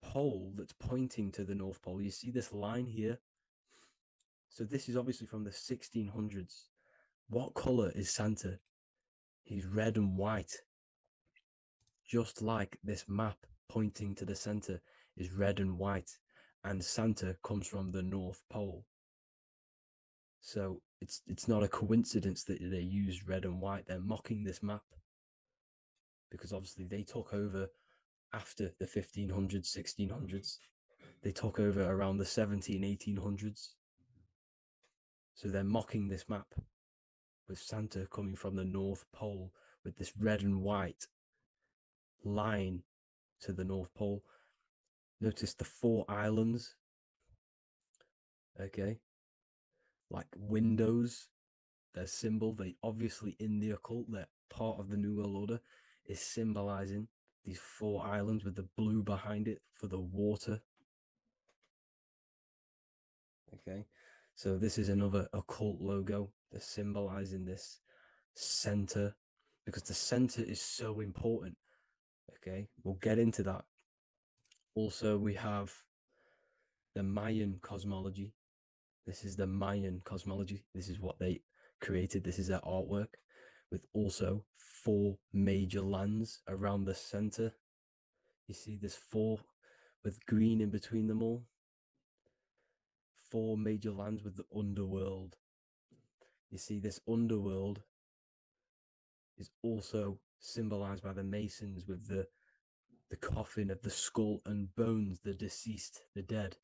C: pole that's pointing to the North Pole, you see this line here. So this is obviously from the 1600s. What color is Santa? He's red and white. Just like this map pointing to the center is red and white. And Santa comes from the North Pole. So it's not a coincidence that they use red and white. They're mocking this map because obviously they took over after the 1500s, 1600s. They took over around the 1800s. So they're mocking this map with Santa coming from the North Pole with this red and white line to the North Pole. Notice the 4 islands, okay, like windows, their symbol. They obviously, in the occult, they're part of the New World Order, is symbolizing these 4 islands with the blue behind it for the water. Okay, so this is another occult logo. They're symbolizing this center, because the center is so important. Okay, we'll get into that. Also, we have the Mayan cosmology. This is the Mayan cosmology. This is what they created. This is their artwork, with also 4 major lands around the center. You see this 4 with green in between them all. 4 major lands with the underworld. You see this underworld is also symbolized by the Masons with the coffin of the skull and bones, the deceased, the dead.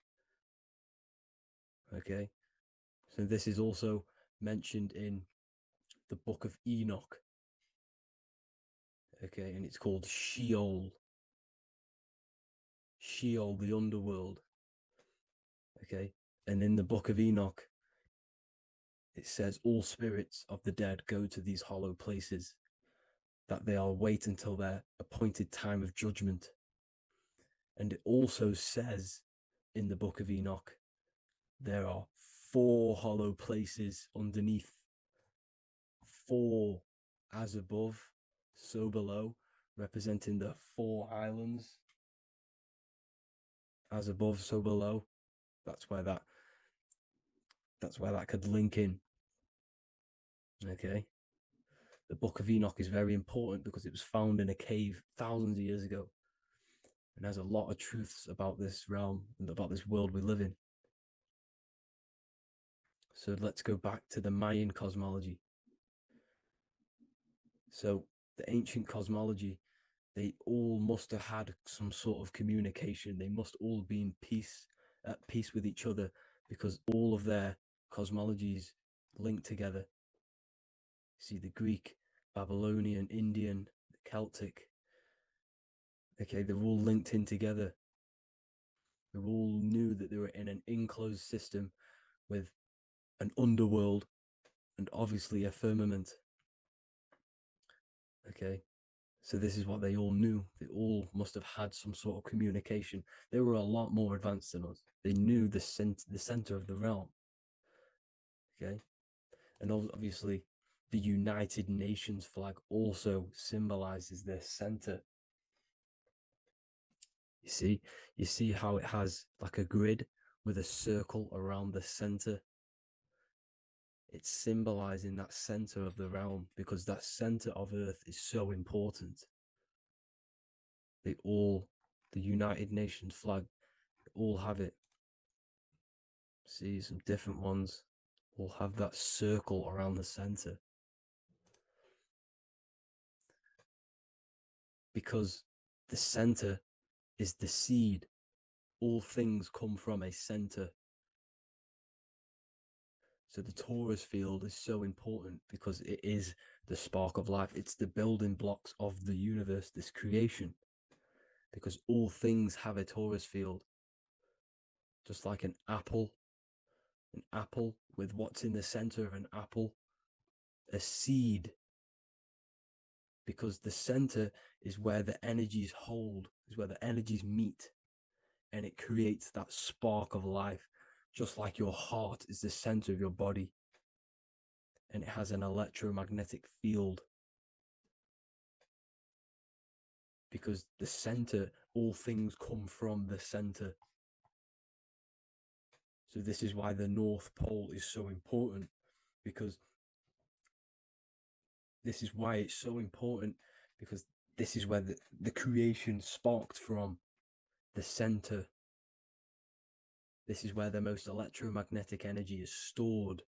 C: Okay, so this is also mentioned in the book of Enoch. Okay, and it's called Sheol. Sheol, the underworld. Okay, and in the book of Enoch, it says all spirits of the dead go to these hollow places, that they are wait until their appointed time of judgment. And it also says in the book of Enoch, there are 4 hollow places underneath. 4 as above, so below, representing the 4 islands. As above, so below. That's where that could link in. Okay. The Book of Enoch is very important because it was found in a cave thousands of years ago, and has a lot of truths about this realm and about this world we live in. So let's go back to the Mayan cosmology. So the ancient cosmology, they all must have had some sort of communication. They must all be at peace with each other, because all of their cosmologies link together. See, the Greek, Babylonian, Indian, Celtic. Okay, they're all linked in together. They all knew that they were in an enclosed system with an underworld and obviously a firmament. Okay, so this is what they all knew. They all must have had some sort of communication. They were a lot more advanced than us. They knew the center of the realm. Okay, and obviously the United Nations flag also symbolizes their center. You see how it has like a grid with a circle around the center. It's symbolizing that center of the realm, because that center of Earth is so important. The United Nations flag, all have it. See, some different ones all have that circle around the center. Because the center is the seed. All things come from a center. So the torus field is so important because it is the spark of life. It's the building blocks of the universe, this creation. Because all things have a torus field. Just like an apple with what's in the center of an apple, a seed. Because the center is where the energies hold, is where the energies meet, and it creates that spark of life. Just like your heart is the center of your body, and it has an electromagnetic field. Because the center, all things come from the center. So this is why the North Pole is so important, because this is why it's so important, because this is where the creation sparked from, the center. This is where the most electromagnetic energy is stored.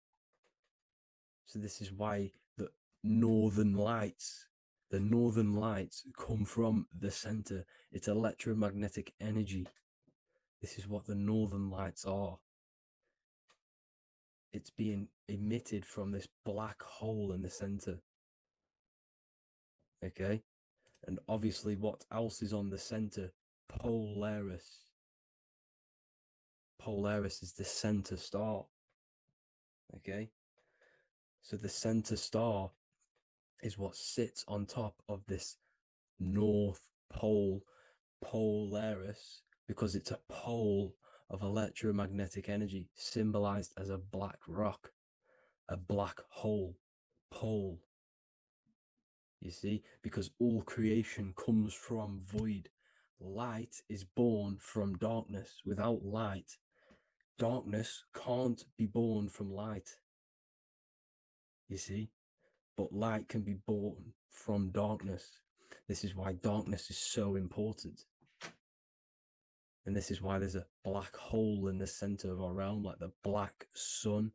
C: So this is why the northern lights come from the center. It's electromagnetic energy. This is what the northern lights are. It's being emitted from this black hole in the center. Okay,
D: And obviously, what else is on the center? Polaris. Polaris is the center star. Okay, so the center star is what sits on top of this North Pole, Polaris, because it's a pole of electromagnetic energy symbolized as a black rock, a black hole, pole. You see, because all creation comes from void. Light is born from darkness. Without light, darkness can't be born from light. You see, but light can be born from darkness. This is why darkness is so important. And this is why there's a black hole in the center of our realm, like the black sun.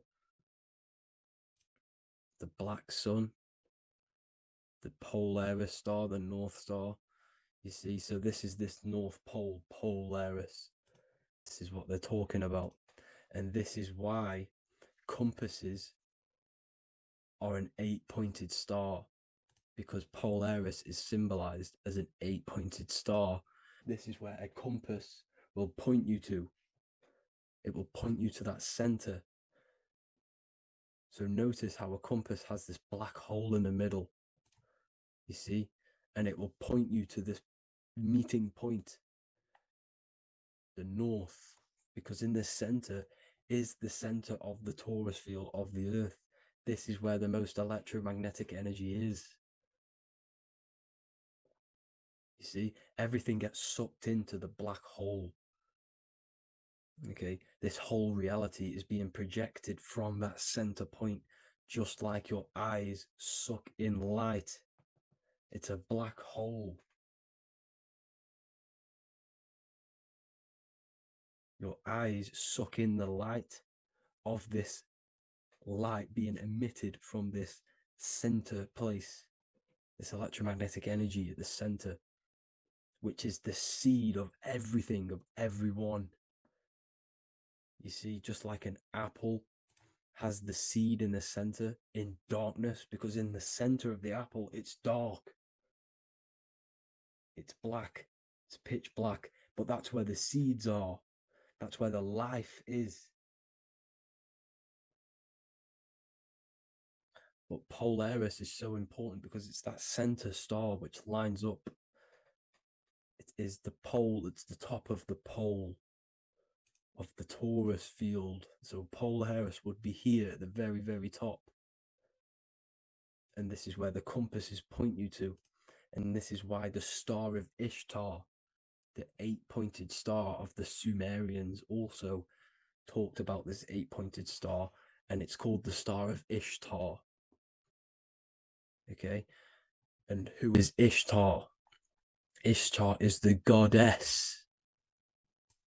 D: The black sun, the Polaris star, the North Star. You see, so this is this North Pole, Polaris. This is what they're talking about. And this is why compasses are an 8-pointed star, because Polaris is symbolized as an 8-pointed star. This is where a compass will point you to. It will point you to that center. So notice how a compass has this black hole in the middle, you see, and it will point you to this meeting point, the north, because in the center is the center of the torus field of the earth. This is where the most electromagnetic energy is. You see, everything gets sucked into the black hole. Okay, this whole reality is being projected from that center point, just like your eyes suck in light. It's a black hole. Your eyes suck in the light of this light being emitted from this center place, this electromagnetic energy at the center, which is the seed of everything, of everyone. You see, just like an apple has the seed in the center in darkness, because in the center of the apple, it's dark. It's black. It's pitch black. But that's where the seeds are. That's where the life is. But Polaris is so important because it's that center star which lines up. It is the pole. It's the top of the pole of the torus field. So Polaris would be here at the very, very top. And this is where the compasses point you to. And this is why the star of Ishtar, the 8-pointed star of the Sumerians, also talked about this 8-pointed star, and it's called the star of Ishtar. Okay, and who is Ishtar? Ishtar is the goddess.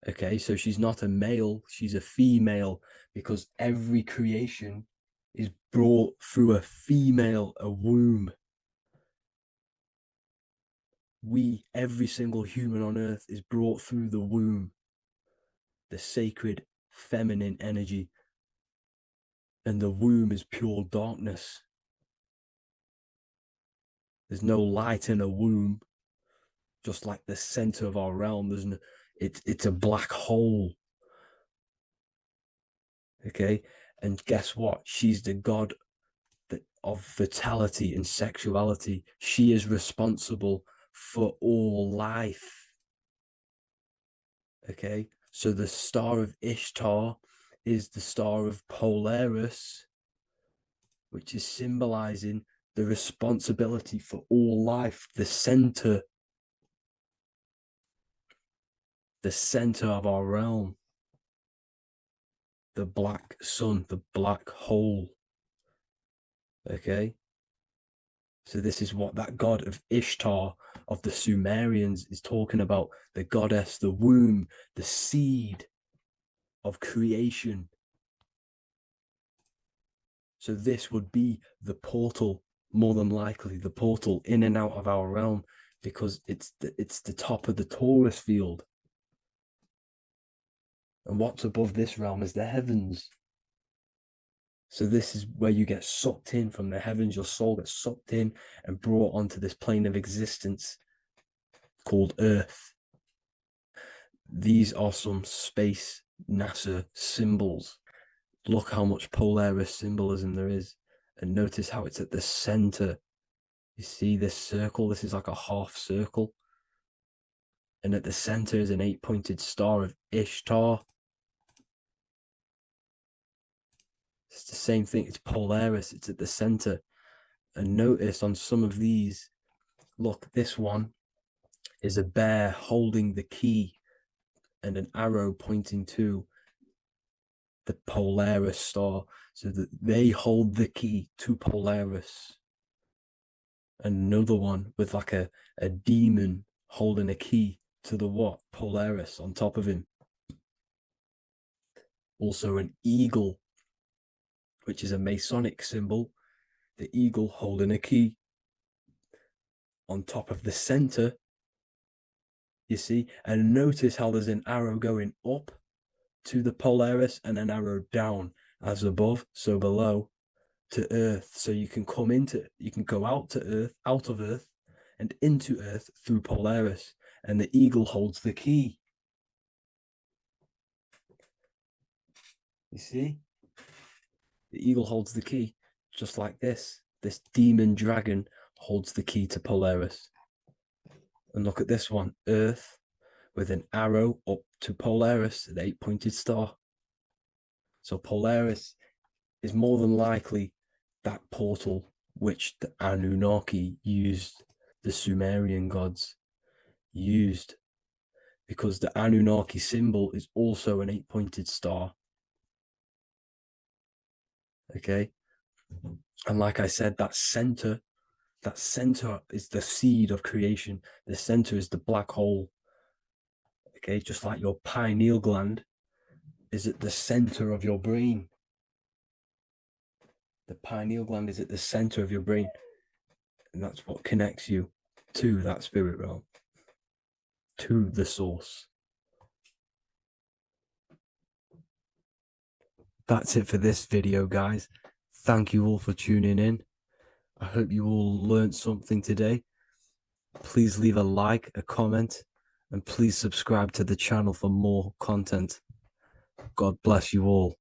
D: Okay, so she's not a male, she's a female, because every creation is brought through a female, a womb. Every single human on earth is brought through the womb, the sacred feminine energy. And the womb is pure darkness. There's no light in a womb, just like the center of our realm. There's no, it's a black hole. Okay, and guess what? She's the god of fertility and sexuality. She is responsible for all life. Okay, so the star of Ishtar is the star of Polaris, which is symbolizing the responsibility for all life, the center of our realm, the black sun, the black hole. Okay, so this is what that god of Ishtar of the Sumerians is talking about, the goddess, the womb, the seed of creation. So this would be the portal, more than likely the portal in and out of our realm, because it's the top of the torus field. And what's above this realm is the heavens. So this is where you get sucked in from the heavens. Your soul gets sucked in and brought onto this plane of existence
C: called Earth. These are some space NASA symbols. Look how much Polaris symbolism there is, and notice how it's at the center. You see this circle? This is like a half circle. And at the center is an 8-pointed star of Ishtar. It's the same thing. It's Polaris. It's at the center. And notice on some of these, look, this one is a bear holding the key and an arrow pointing to the Polaris star, so that they hold the key to Polaris. Another one with like a demon holding a key to the what? Polaris on top of him. Also an eagle, which is a Masonic symbol. The eagle holding a key on top of the center. You see, and notice how there's an arrow going up to the Polaris and an arrow down, as above, so below, to Earth. So you can go out of Earth and into Earth through Polaris, and the eagle holds the key. You see? The eagle holds the key, just like this. This demon dragon holds the key to Polaris. And look at this one, Earth, with an arrow up to Polaris, an 8-pointed star. So Polaris is more than likely that portal which the Anunnaki used, the Sumerian gods used, because the Anunnaki symbol is also an 8-pointed star. Okay? And like I said, that center is the seed of creation. The center is the black hole. Okay, just like your pineal gland is at the center of your brain. The pineal gland is at the center of your brain, and that's what connects you to that spirit realm, to the source. That's it for this video, guys. Thank you all for tuning in. I hope you all learned something today. Please leave a like, a comment, and please subscribe to the channel for more content. God bless you all.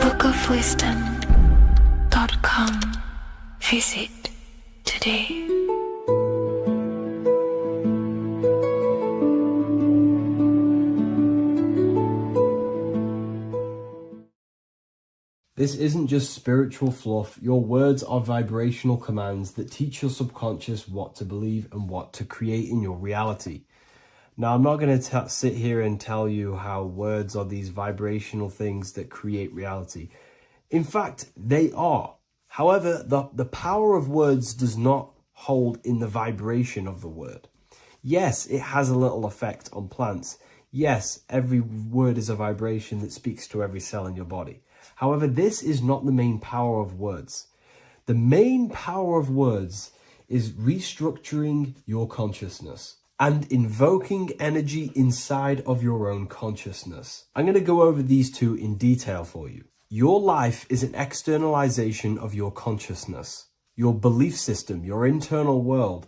B: bookofwisdom.com. Visit today.
G: This isn't just spiritual fluff. Your words are vibrational commands that teach your subconscious what to believe and what to create in your reality. Now, I'm not going to sit here and tell you how words are these vibrational things that create reality. In fact, they are. However, the power of words does not hold in the vibration of the word. Yes, it has a little effect on plants. Yes, every word is a vibration that speaks to every cell in your body. However, this is not the main power of words. The main power of words is restructuring your consciousness and invoking energy inside of your own consciousness. I'm going to go over these two in detail for you. Your life is an externalization of your consciousness. Your belief system, your internal world,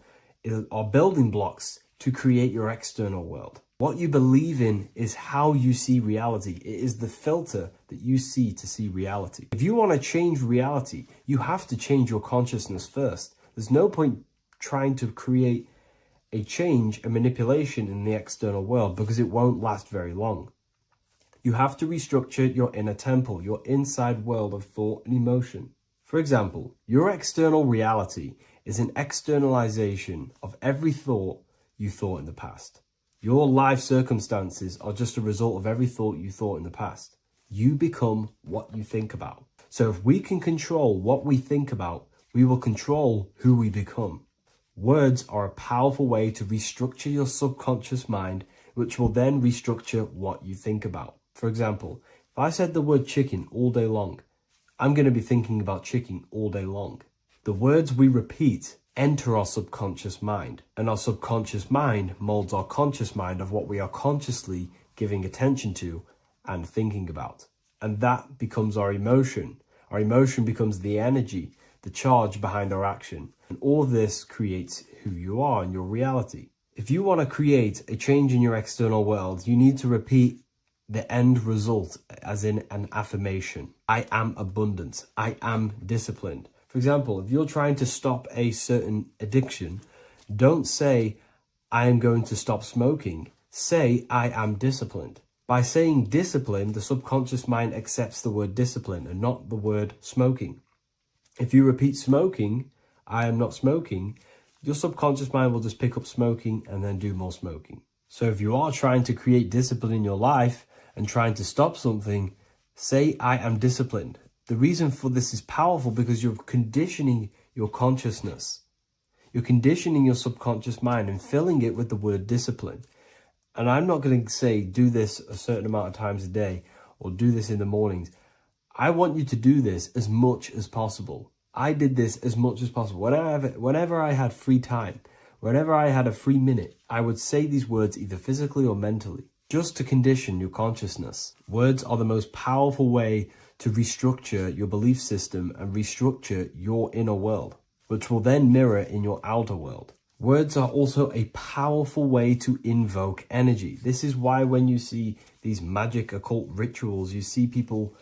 G: are building blocks to create your external world. What you believe in is how you see reality. It is the filter that you see to see reality. If you want to change reality, you have to change your consciousness first. There's no point trying to create a change, a manipulation in the external world, because it won't last very long. You have to restructure your inner temple, your inside world of thought and emotion. For example, your external reality is an externalization of every thought you thought in the past. Your life circumstances are just a result of every thought you thought in the past. You become what you think about. So if we can control what we think about, we will control who we become. Words are a powerful way to restructure your subconscious mind, which will then restructure what you think about. For example, if I said the word chicken all day long, I'm going to be thinking about chicken all day long. The words we repeat enter our subconscious mind, and our subconscious mind molds our conscious mind of what we are consciously giving attention to and thinking about. And that becomes our emotion. Our emotion becomes the energy, the charge behind our action. And all of this creates who you are and your reality. If you want to create a change in your external world, you need to repeat the end result as in an affirmation. I am abundant. I am disciplined. For example, if you're trying to stop a certain addiction, don't say, I am going to stop smoking. Say, I am disciplined. By saying discipline, the subconscious mind accepts the word discipline and not the word smoking. If you repeat smoking, I am not smoking, your subconscious mind will just pick up smoking and then do more smoking. So if you are trying to create discipline in your life and trying to stop something, say, I am disciplined. The reason for this is powerful because you're conditioning your consciousness. You're conditioning your subconscious mind and filling it with the word discipline. And I'm not going to say do this a certain amount of times a day or do this in the mornings. I want you to do this as much as possible. I did this as much as possible. Whenever I had free time, whenever I had a free minute, I would say these words either physically or mentally, just to condition your consciousness. Words are the most powerful way to restructure your belief system and restructure your inner world, which will then mirror in your outer world. Words are also a powerful way to invoke energy. This is why when you see these magic occult rituals, you see people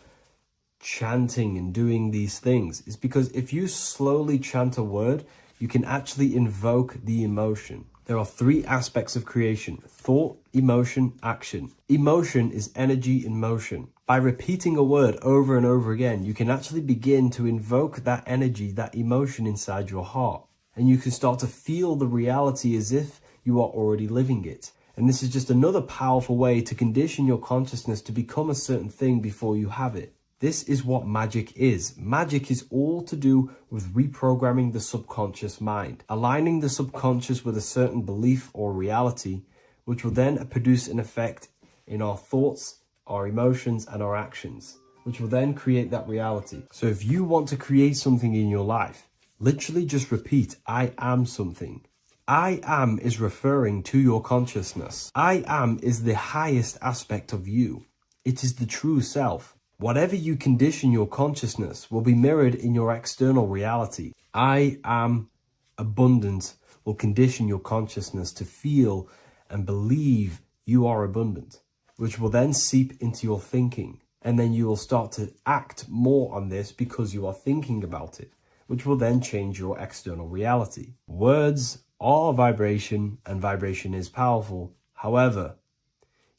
G: chanting and doing these things. It's because if you slowly chant a word, you can actually invoke the emotion. There are three aspects of creation: thought, emotion, action. Emotion is energy in motion. By repeating a word over and over again, you can actually begin to invoke that energy, that emotion inside your heart. And you can start to feel the reality as if you are already living it. And this is just another powerful way to condition your consciousness to become a certain thing before you have it. This is what magic is. Magic is all to do with reprogramming the subconscious mind, aligning the subconscious with a certain belief or reality, which will then produce an effect in our thoughts, our emotions, and our actions, which will then create that reality. So if you want to create something in your life, literally just repeat, I am something. I am is referring to your consciousness. I am is the highest aspect of you. It is the true self. Whatever you condition your consciousness will be mirrored in your external reality. I am abundant will condition your consciousness to feel and believe you are abundant, which will then seep into your thinking. And then you will start to act more on this because you are thinking about it, which will then change your external reality. Words are vibration, and vibration is powerful. However,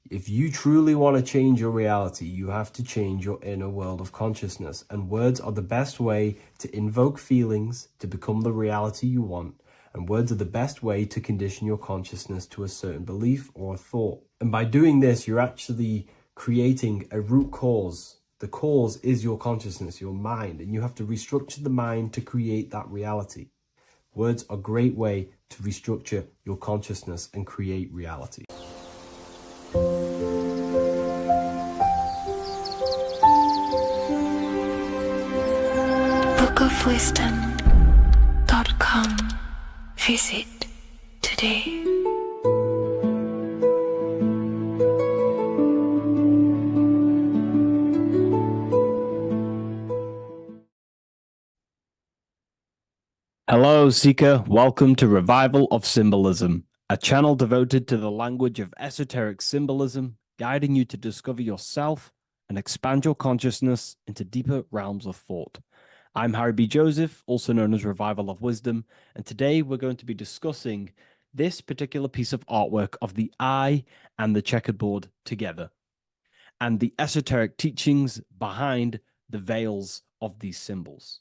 G: if you truly want to change your reality, you have to change your inner world of consciousness. And words are the best way to invoke feelings to become the reality you want. And words are the best way to condition your consciousness to a certain belief or a thought. And by doing this, you're actually creating a root cause. The cause is your consciousness, your mind, and you have to restructure the mind to create that reality. Words are a great way to restructure your consciousness and create reality.
B: bookofwisdom.com. Visit today.
H: Hello, Seeker. Welcome to Revival of Symbolism, a channel devoted to the language of esoteric symbolism, guiding you to discover yourself and expand your consciousness into deeper realms of thought. I'm Harry B. Joseph, also known as Revival of Wisdom, and today we're going to be discussing this particular piece of artwork of the eye and the checkerboard together, and the esoteric teachings behind the veils of these symbols.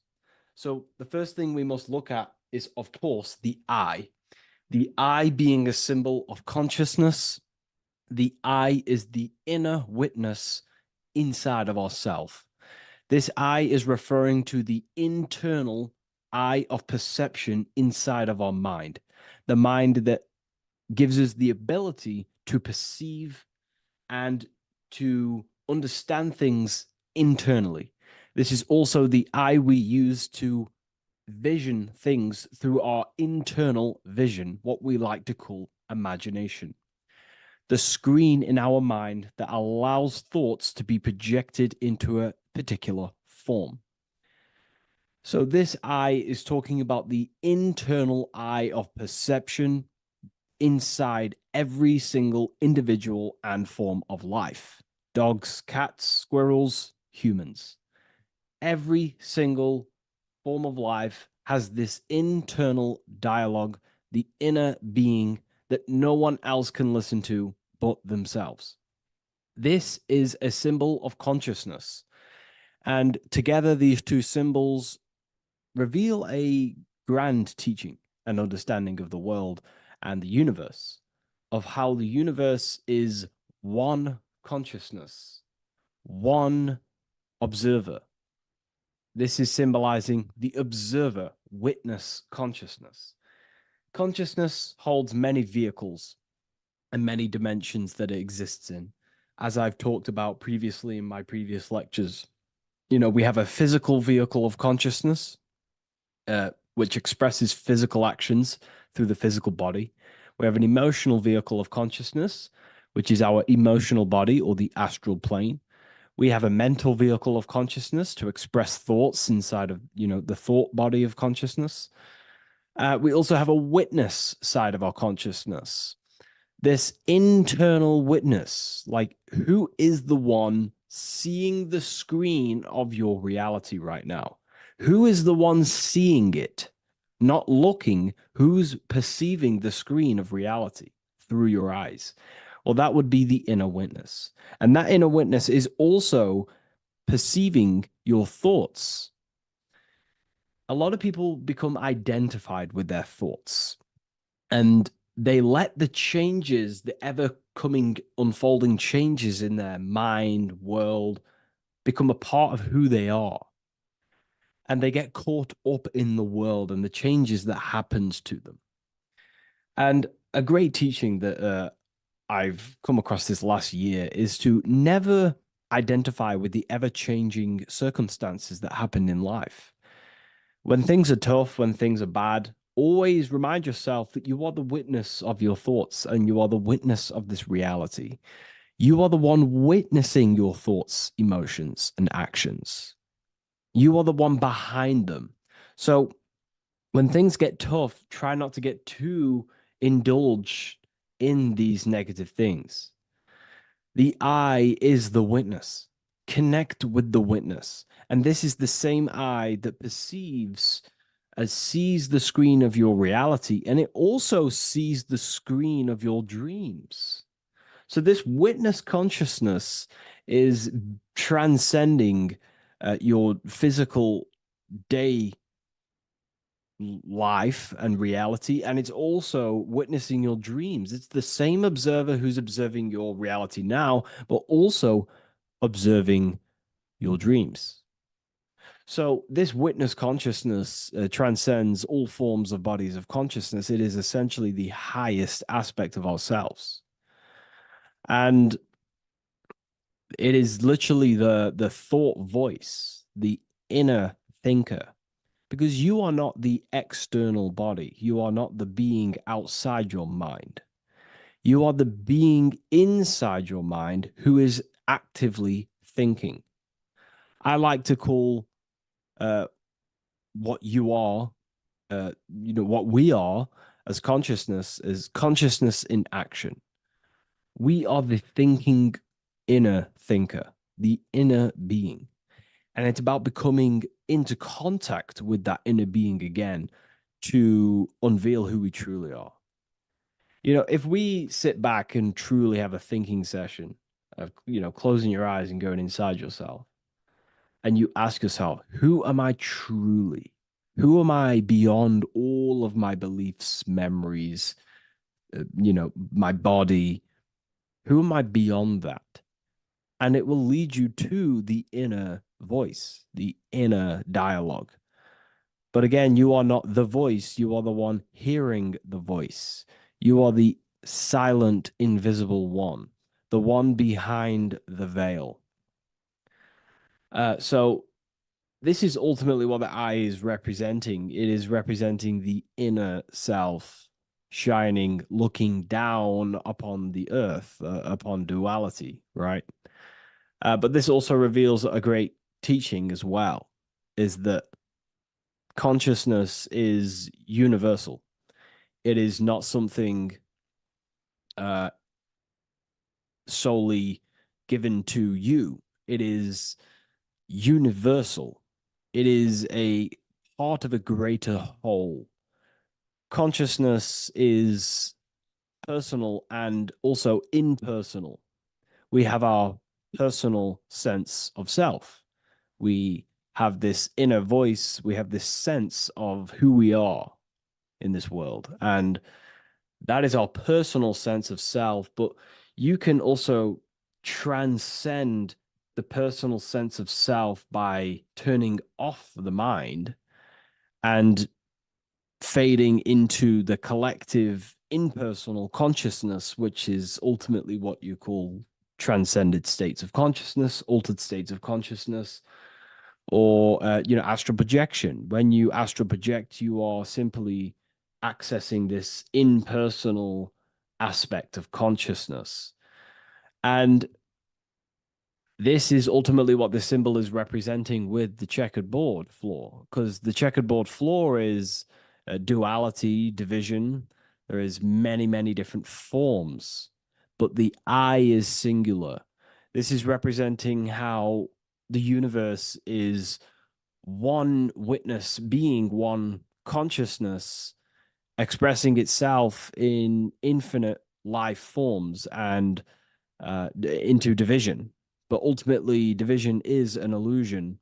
H: So the first thing we must look at is, of course, the eye. The eye being a symbol of consciousness. The eye is the inner witness inside of ourself. This eye is referring to the internal eye of perception inside of our mind. The mind that gives us the ability to perceive and to understand things internally. This is also the eye we use to vision things through our internal vision, what we like to call imagination.
D: the screen in our mind that allows thoughts to be projected into a particular form. So this eye is talking about the internal eye of perception inside every single individual and form of life. Dogs, cats, squirrels, humans. Every single form of life has this internal dialogue, the inner being that no one else can listen to but themselves. This is a symbol of consciousness. And together, these two symbols reveal a grand teaching and understanding of the world and the universe, of how the universe is one consciousness, one observer. This is symbolizing the observer witness consciousness. Consciousness holds many vehicles and many dimensions that it exists in. As I've talked about previously in my previous lectures, we have a physical vehicle of consciousness, which expresses physical actions through the physical body. We have an emotional vehicle of consciousness, which is our emotional body or the astral plane. We have a mental vehicle of consciousness to express thoughts inside of, the thought body of consciousness. We also have a witness side of our consciousness. This internal witness, like who is the one seeing the screen of your reality right now? Who is the one seeing it? Not looking, who's perceiving the screen of reality through your eyes? Well, that would be the inner witness. And that inner witness is also perceiving your thoughts. A lot of people become identified with their thoughts, and they let the changes, the ever coming, unfolding changes in their mind, world, become a part of who they are. And they get caught up in the world and the changes that happens to them. And a great teaching that I've come across this last year is to never identify with the ever-changing circumstances that happen in life. When things are tough, when things are bad, always remind yourself that you are the witness of your thoughts and you are the witness of this reality. You are the one witnessing your thoughts, emotions, and actions. You are the one behind them. So when things get tough, try not to get too indulged in these negative things. The eye is the witness. Connect with the witness. And this is the same eye that sees the screen of your reality, and it also sees the screen of your dreams. So this witness consciousness is transcending your physical day life and reality, and it's also witnessing your dreams. It's the same observer who's observing your reality now, but also observing your dreams. So this witness consciousness transcends all forms of bodies of consciousness. It is essentially the highest aspect of ourselves. And it is literally the thought voice, the inner thinker, because you are not the external body. You are not the being outside your mind. You are the being inside your mind who is actively thinking. I like to call what you are, what we are as consciousness is consciousness in action. We are the thinking inner thinker, the inner being. And it's about becoming into contact with that inner being again to unveil who we truly are. If we sit back and truly have a thinking session of, closing your eyes and going inside yourself, and you ask yourself, who am I truly? Who am I beyond all of my beliefs, memories, my body? Who am I beyond that? And it will lead you to the inner voice, the inner dialogue. But again, you are not the voice. You are the one hearing the voice. You are the silent, invisible one, the one behind the veil. So this is ultimately what the eye is representing. It is representing the inner self,
H: shining, looking down upon the earth, upon duality, right? But this also reveals a great teaching as well, is that consciousness is universal. It is not something uh, solely given to you. It is universal. It is a part of a greater whole. Consciousness is personal and also impersonal. We have our personal sense of self. We have this inner voice. We have this sense of who we are in this world. And that is our personal sense of self. But you can also transcend the personal sense of self by turning off the mind and fading into the collective impersonal consciousness, which is ultimately what you call transcended states of consciousness, altered states of consciousness, or astral projection. When you astral project, you are simply accessing this impersonal aspect of consciousness. And this is ultimately what the symbol is representing with the checkered board floor, because the checkered board floor is duality, division. There is many, many different forms, but the I is singular. This is representing how the universe is one witness being, one consciousness expressing itself in infinite life forms and into division. But ultimately, division is an illusion.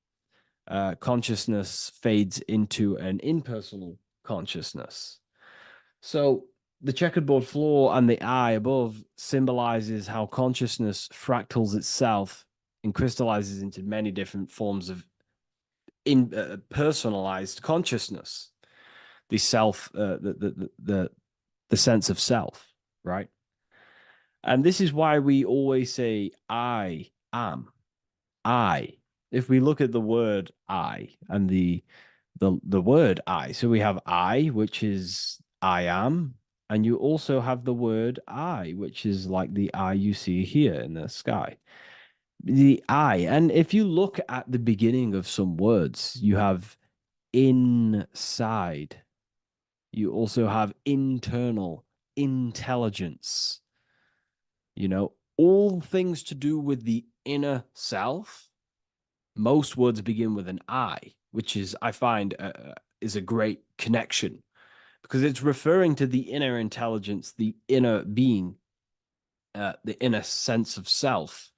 H: Consciousness fades into an impersonal consciousness. So the checkerboard floor and the eye above symbolizes how consciousness fractals itself and crystallizes into many different forms of personalized consciousness. The self, the sense of self, right? And this is why we always say, I am. I. If we look at the word I and the word I, so we have I, which is I am, and you also have the word I, which is like the eye you see here in the sky. The I, and if you look at the beginning of some words, you have inside. You also have internal, intelligence, all things to do with the inner self. Most words begin with an I, which is, I find, is a great connection because it's referring to the inner intelligence, the inner being, the inner sense of self.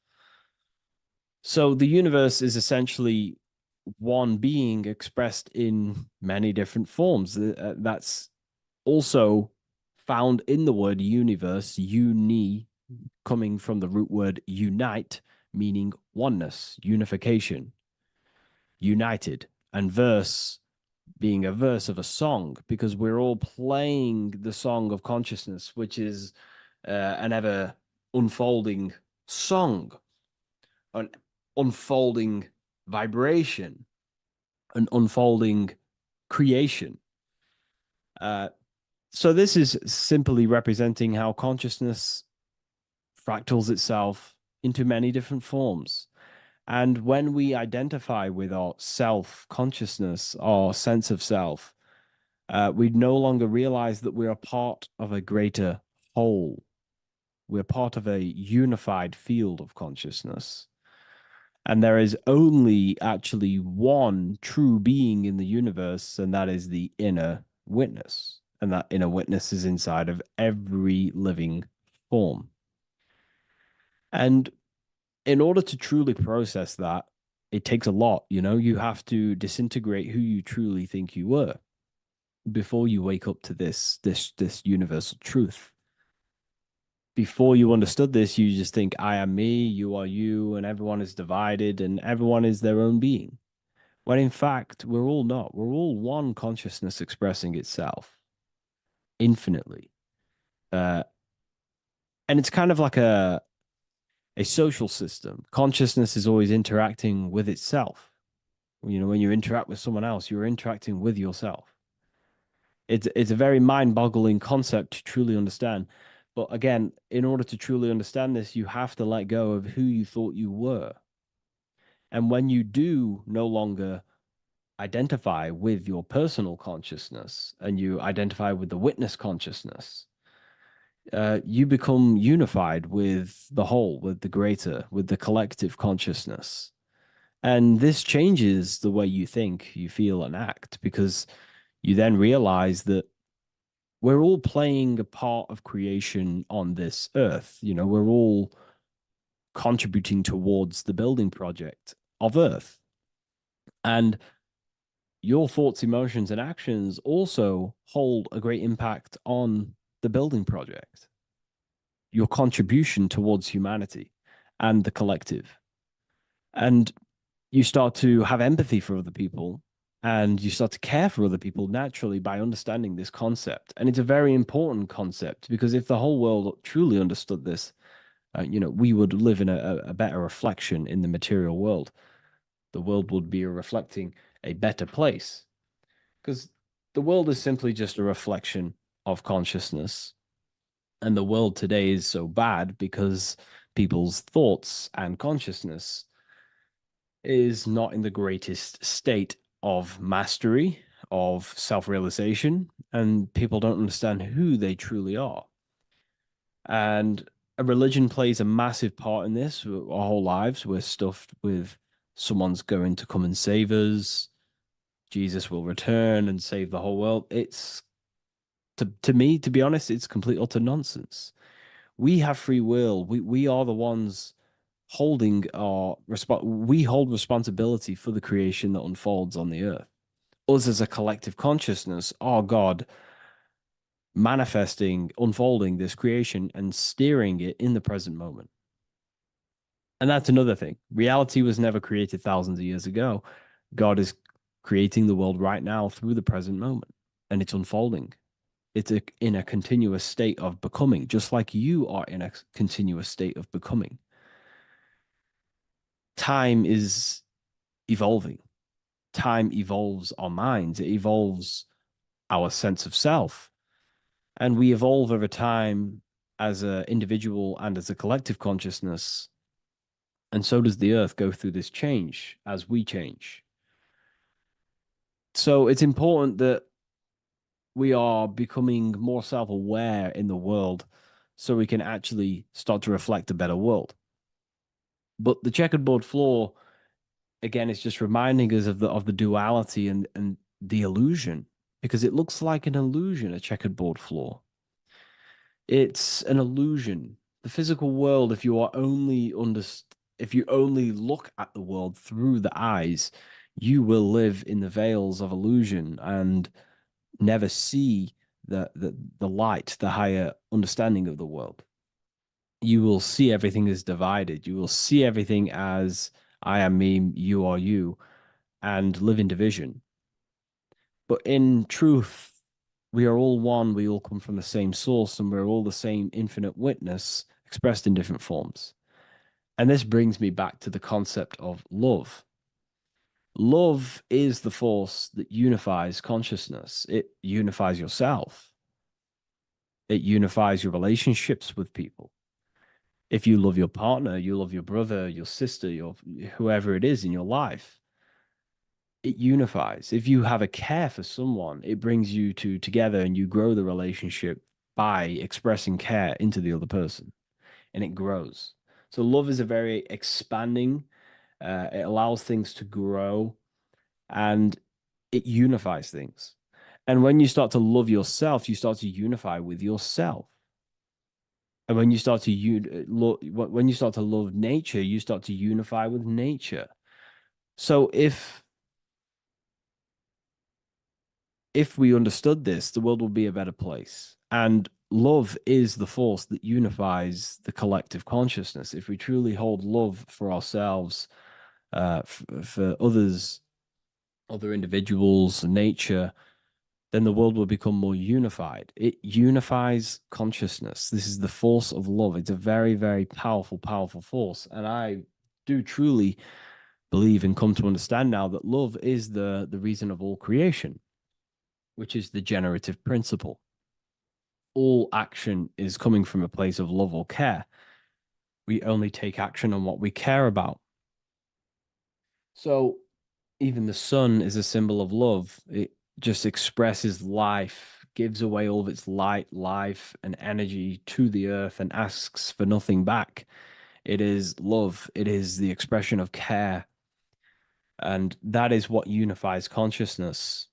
H: So the universe is essentially one being expressed in many different forms. That's also found in the word universe, uni, coming from the root word unite, meaning oneness, unification, united, and verse being a verse of a song, because we're all playing the song of consciousness, which is an ever unfolding song, an unfolding vibration, an unfolding creation. So this is simply representing how consciousness fractals itself into many different forms. And when we identify with our self consciousness, our sense of self, we no longer realize that we're a part of a greater whole. We're part of a unified field of consciousness. And there is only actually one true being in the universe, and that is the inner witness. And that inner witness is inside of every living form. And in order to truly process that, it takes a lot. You have to disintegrate who you truly think you were before you wake up to this universal truth. Before you understood this, you just think, I am me, you are you, and everyone is divided and everyone is their own being. When in fact, we're all not. We're all one consciousness expressing itself infinitely. And it's kind of like a social system. Consciousness is always interacting with itself. When you interact with someone else, you're interacting with yourself.
D: It's a very mind-boggling concept to truly understand. But again, in order to truly understand this, you have to let go of who you thought you were. And when you do no longer identify with your personal consciousness and you identify with the witness consciousness, you become unified with the whole, with the greater, with the collective consciousness. And this changes the way you think, you feel, and act, because you then realize that we're all playing a part of creation on this earth. You know, we're all contributing towards the building project of Earth. And your thoughts, emotions, and actions also hold a great impact on the building project, your contribution towards humanity and the collective. And you start to have empathy for other people and you start to care for other people naturally by understanding this concept. And it's a very important concept because if the whole world truly understood this, we would live in a better reflection in the material world. The world would be reflecting a better place because the world is simply just a reflection of consciousness. And the world today is so bad because people's thoughts and consciousness is not in the greatest state of mastery, of self realization, and people don't understand who they truly are. And a religion plays a massive part in this. Our whole lives, we're stuffed with someone's going to come and save us. Jesus will return and save the whole world. It's to me, to be honest, it's complete utter nonsense. We have free will. We are the ones holding we hold responsibility for the creation that unfolds on the earth. Us as a collective consciousness are God manifesting, unfolding this creation and steering it in the present moment. And that's another thing. Reality was never created thousands of years ago. God is creating the world right now through the present moment, and it's unfolding. It's in a continuous state of becoming, just like you are in a continuous state of becoming. Time is evolving. Time evolves our minds. It evolves our sense of self. And we evolve over time as an individual and as a collective consciousness. And so does the earth go through this change as we change. So it's important that we are becoming more self-aware in the world so we can actually start to reflect a better world. But the checkerboard floor, again, is just reminding us of the duality and the illusion, because it looks like an illusion, a checkerboard floor. It's an illusion. The physical world, if you only look at the world through the eyes, you will live in the veils of illusion and never see the light, the higher understanding of the world. You will see everything as divided. You will see everything as I am me, you are you, and live in division. But in truth, we are all one. We all come from the same source, and we're all the same infinite witness expressed in different forms. And this brings me back to the concept of love. Love is the force that unifies consciousness. It unifies yourself. It unifies your relationships with people. If you love your partner, you love your brother, your sister, whoever it is in your life, it unifies. If you have a care for someone, it brings you two together and you grow the relationship by expressing care into the other person, and it grows. So love is a very expanding, it allows things to grow and it unifies things. And when you start to love yourself, you start to unify with yourself. And when you start to when you start to love nature, you start to unify with nature. So if we understood this, the world would be a better place. And love is the force that unifies the collective consciousness. If we truly hold love for ourselves, for others, other individuals, nature, then the world will become more unified. It unifies consciousness. This is the force of love. It's a very, very powerful, powerful force. And I do truly believe and come to understand now that love is the reason of all creation. which is the generative principle. All action is coming from a place of love or care. We only take action on what we care about. So even the sun is a symbol of love. It just expresses life, gives away all of its light, life, and energy to the earth and asks for nothing back. It is love. It is the expression of care. And that is what unifies consciousness.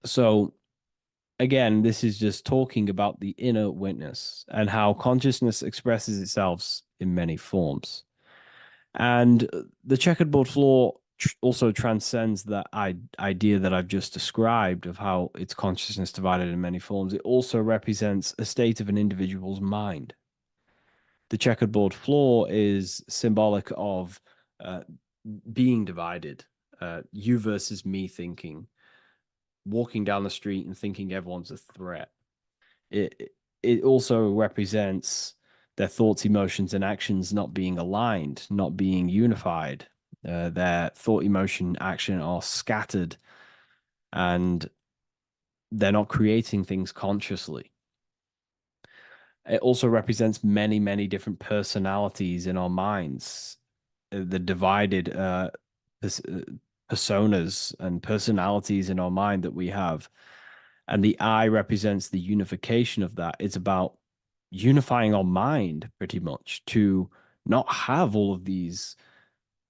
D: So again, this is just talking about the inner witness and how consciousness expresses itself in many forms. And the checkerboard floor also transcends that idea that I've just described of how it's consciousness divided in many forms. It also represents a state of an individual's mind. The checkerboard floor is symbolic of being divided, you versus me thinking, walking down the street and thinking everyone's a threat. It also represents their thoughts, emotions, and actions not being aligned, not being unified. Their thought, emotion, action are scattered, and they're not creating things consciously. It also represents many, many different personalities in our minds, the divided personas and personalities in our mind that we have. And the eye represents the unification of that. It's about unifying our mind pretty much to not have all of these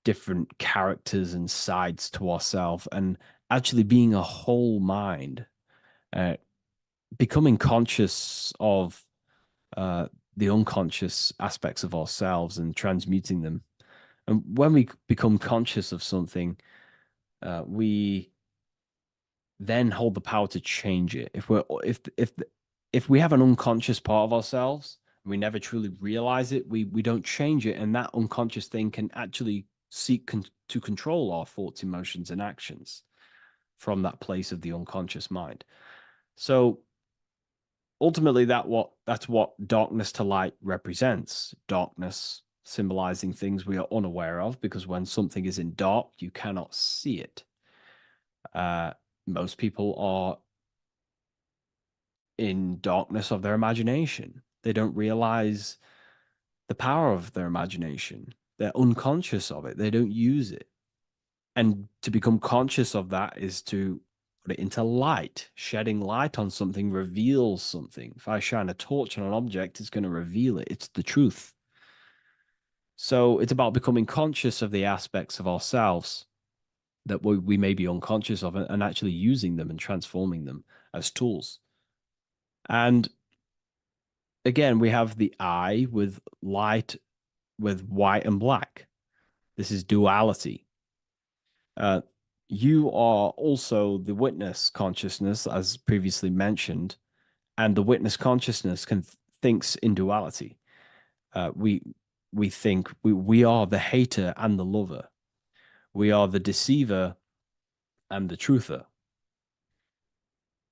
D: different characters and sides to ourselves and actually being a whole mind, becoming conscious of the unconscious aspects of ourselves and transmuting them. And when we become conscious of something, we then hold the power to change it. If we have an unconscious part of ourselves, and we never truly realize it, we don't change it, and that unconscious thing can actually seek to control our thoughts, emotions, and actions from that place of the unconscious mind. So ultimately, that's what darkness to light represents. Darkness symbolizing things we are unaware of, because when something is in dark, you cannot see it. Most people are in darkness of their imagination. They don't realize the power of their imagination. They're unconscious of it. They don't use it. And to become conscious of that is to put it into light. Shedding light on something reveals something. If I shine a torch on an object, it's going to reveal it. It's the truth. So it's about becoming conscious of the aspects of ourselves that we may be unconscious of, and actually using them and transforming them as tools. And again, we have the eye with light, with white and black. This is duality. You are also the witness consciousness, as previously mentioned, and the witness consciousness thinks in duality. We think we are the hater and the lover. We are the deceiver and the truther.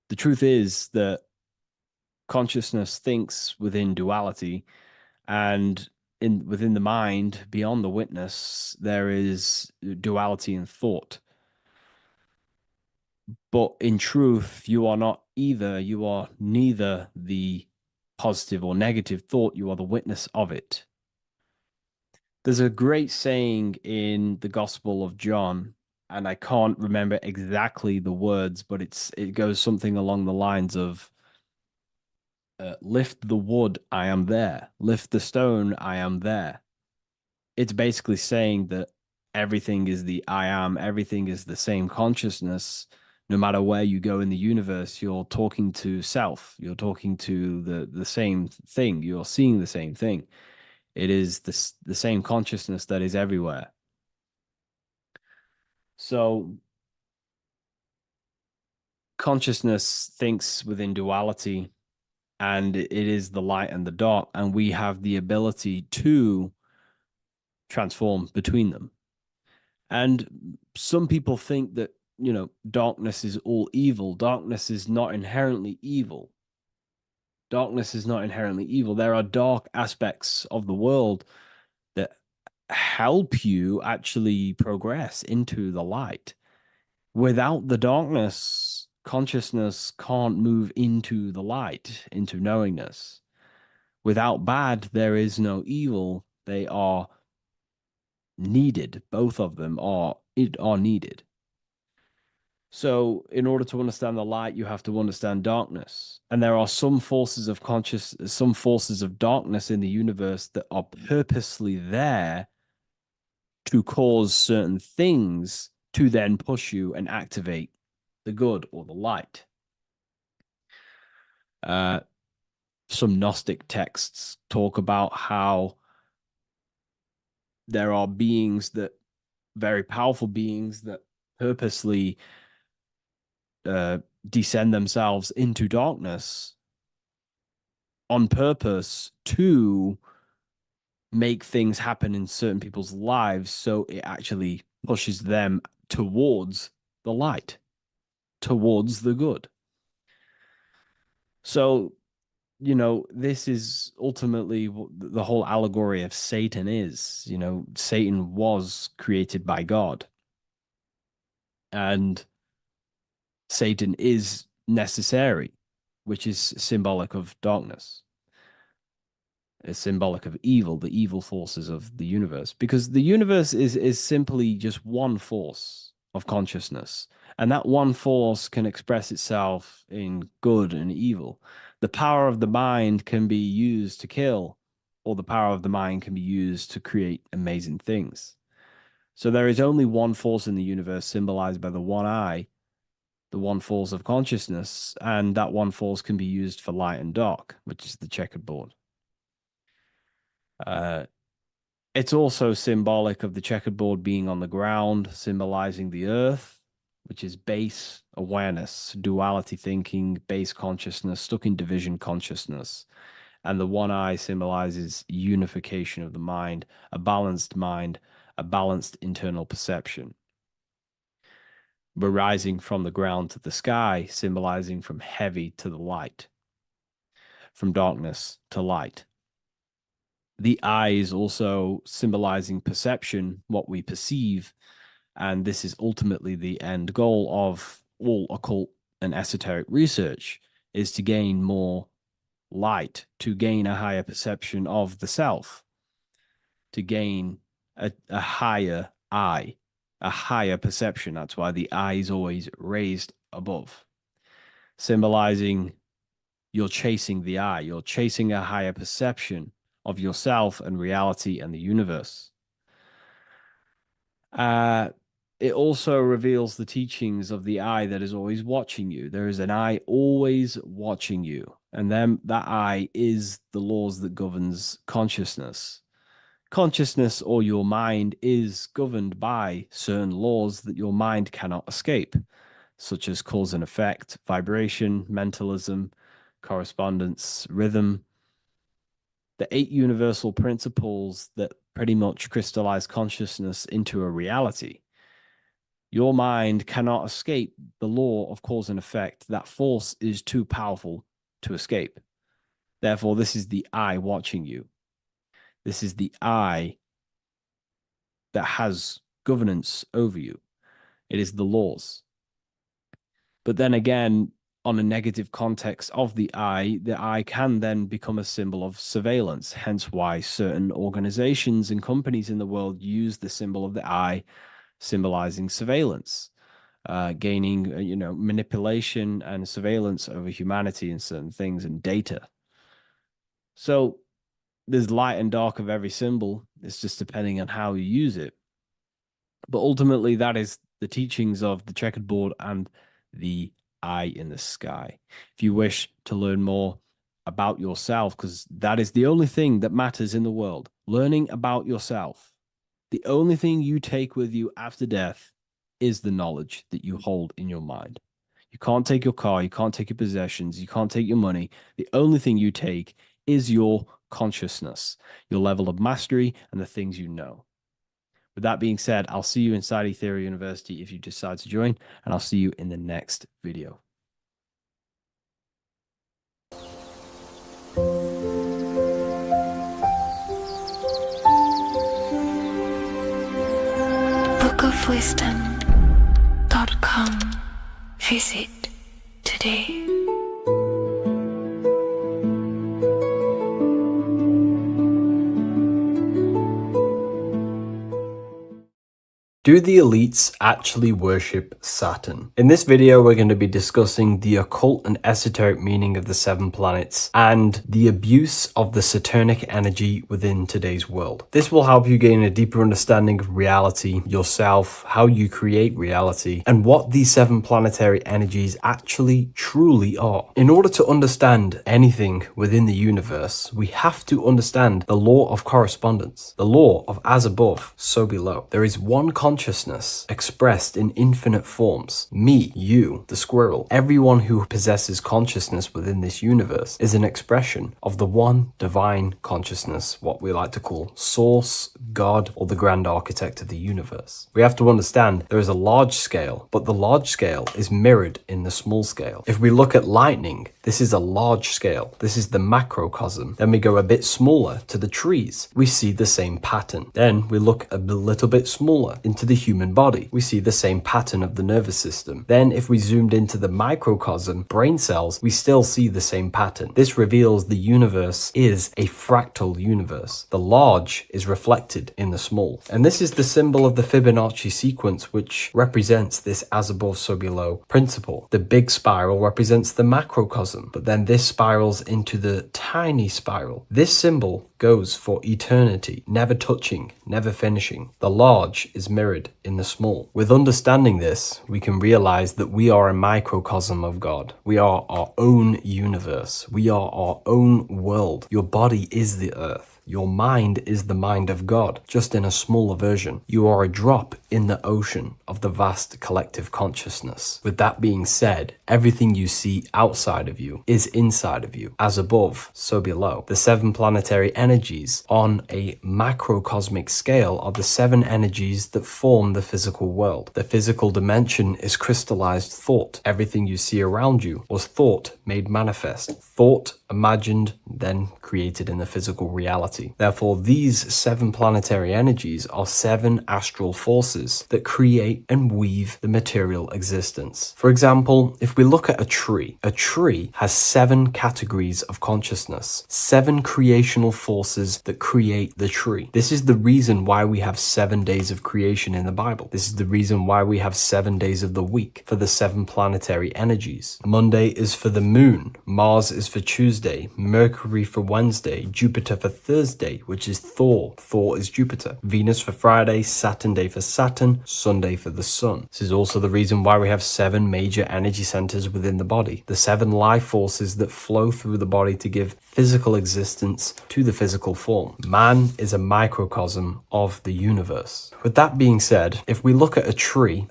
D: The truth is that consciousness thinks within duality, and within the mind, beyond the witness, there is duality in thought. But in truth, you are not either. You are neither the positive or negative thought. You are the witness of it. There's a great saying in the Gospel of John, and I can't remember exactly the words, but it goes something along the lines of, lift the wood, I am there. Lift the stone, I am there. It's basically saying that everything is the I am, everything is the same consciousness. No matter where you go in the universe, you're talking to self. You're talking to the same thing. You're seeing the same thing. It is the same consciousness that is everywhere. So consciousness thinks within duality, and it is the light and the dark, and we have the ability to transform between them. And some people think that, darkness is all evil. Darkness is not inherently evil. Darkness is not inherently evil. There are dark aspects of the world that help you actually progress into the light. Without the darkness, consciousness can't move into the light, into knowingness. Without bad, there is no evil. They are needed. Both of them are needed. So in order to understand the light, you have to understand darkness. And there are some forces of some forces of darkness in the universe that are purposely there to cause certain things to then push you and activate the good or the light. Some Gnostic texts talk about how there are beings that, very powerful beings that purposely descend themselves into darkness on purpose to make things happen in certain people's lives, so it actually pushes them towards the light, towards the good. So, you know, this is ultimately what the whole allegory of Satan is. You know, Satan was created by God, and Satan is necessary, which is symbolic of darkness. It's symbolic of evil, the evil forces of the universe, because the universe is simply just one force of consciousness, and that one force can express itself in good and evil. The power of the mind can be used to kill, or the power of the mind can be used to create amazing things. So there is only one force in the universe, symbolized by the one eye, the one force of consciousness, and that one force can be used for light and dark, which is the checkered board. It's also symbolic of the checkerboard being on the ground, symbolizing the earth, which is base awareness, duality thinking, base consciousness, stuck in division consciousness. And the one eye symbolizes unification of the mind, a balanced internal perception. We're rising from the ground to the sky, symbolizing from heavy to the light, from darkness to light. The eye is also symbolizing perception, what we perceive, and this is ultimately the end goal of all occult and esoteric research, is to gain more light, to gain a higher perception of the self, to gain a higher eye, a higher perception. That's why the eye is always raised above, symbolizing you're chasing the eye, you're chasing a higher perception of yourself and reality and the universe. It also reveals the teachings of the eye that is always watching you. There is an eye always watching you, and then that eye is the laws that governs consciousness. Consciousness, or your mind, is governed by certain laws that your mind cannot escape, such as cause and effect, vibration, mentalism, correspondence, rhythm. The 8 universal principles that pretty much crystallize consciousness into a reality. Your mind cannot escape the law of cause and effect. That force is too powerful to escape. Therefore, this is the eye watching you. This is the eye that has governance over you. It is the laws. But then again, on a negative context of the eye can then become a symbol of surveillance. Hence why certain organizations and companies in the world use the symbol of the eye, symbolizing surveillance, gaining, manipulation and surveillance over humanity and certain things and data. So there's light and dark of every symbol. It's just depending on how you use it. But ultimately, that is the teachings of the checkered board and the eye in the sky. If you wish to learn more about yourself, because that is the only thing that matters in the world, learning about yourself. The only thing you take with you after death is the knowledge that you hold in your mind. You can't take your car, you can't take your possessions, you can't take your money. The only thing you take is your consciousness, your level of mastery, and the things you know. With that being said, I'll see you inside Ethereal University if you decide to join, and I'll see you in the next video.
B: bookofwisdom.com. Visit
G: Do the elites actually worship Saturn? In this video, we're going to be discussing the occult and esoteric meaning of the 7 planets and the abuse of the Saturnic energy within today's world. This will help you gain a deeper understanding of reality, yourself, how you create reality, and what these 7 planetary energies actually truly are. In order to understand anything within the universe, we have to understand the law of correspondence, the law of as above, so below. There is one consciousness expressed in infinite forms. Me, you, the squirrel, everyone who possesses consciousness within this universe is an expression of the one divine consciousness, what we like to call Source, God, or the grand architect of the universe. We have to understand there is a large scale, but the large scale is mirrored in the small scale. If we look at lightning, this is a large scale. This is the macrocosm. Then we go a bit smaller to the trees. We see the same pattern. Then we look a little bit smaller into the human body. We see the same pattern of the nervous system. Then if we zoomed into the microcosm, brain cells, we still see the same pattern. This reveals the universe is a fractal universe. The large is reflected in the small. And this is the symbol of the Fibonacci sequence, which represents this as above, so below principle. The big spiral represents the macrocosm, but then this spirals into the tiny spiral. This symbol goes for eternity, never touching, never finishing. The large is mirrored in the small. With understanding this, we can realize that we are a microcosm of God. We are our own universe. We are our own world. Your body is the earth. Your mind is the mind of God, just in a smaller version. You are a drop in the ocean of the vast collective consciousness. With that being said, everything you see outside of you is inside of you. As above, so below. The 7 planetary energies on a macrocosmic scale are the 7 energies that form the physical world. The physical dimension is crystallized thought. Everything you see around you was thought made manifest. Thought imagined, then created in the physical reality. Therefore, these 7 planetary energies are 7 astral forces that create and weave the material existence. For example, if we look at a tree has 7 categories of consciousness, 7 creational forces that create the tree. This is the reason why we have 7 days of creation in the Bible. This is the reason why we have 7 days of the week for the 7 planetary energies. Monday is for the moon, Mars is for Tuesday, Mercury for Wednesday, Jupiter for Thursday, which is Thor. Thor is Jupiter. Venus for Friday, Saturn day for Saturn, Sunday for the sun. This is also the reason why we have 7 major energy centers within the body. The 7 life forces that flow through the body to give physical existence to the physical form. Man is a microcosm of the universe. With that being said, if we look at a tree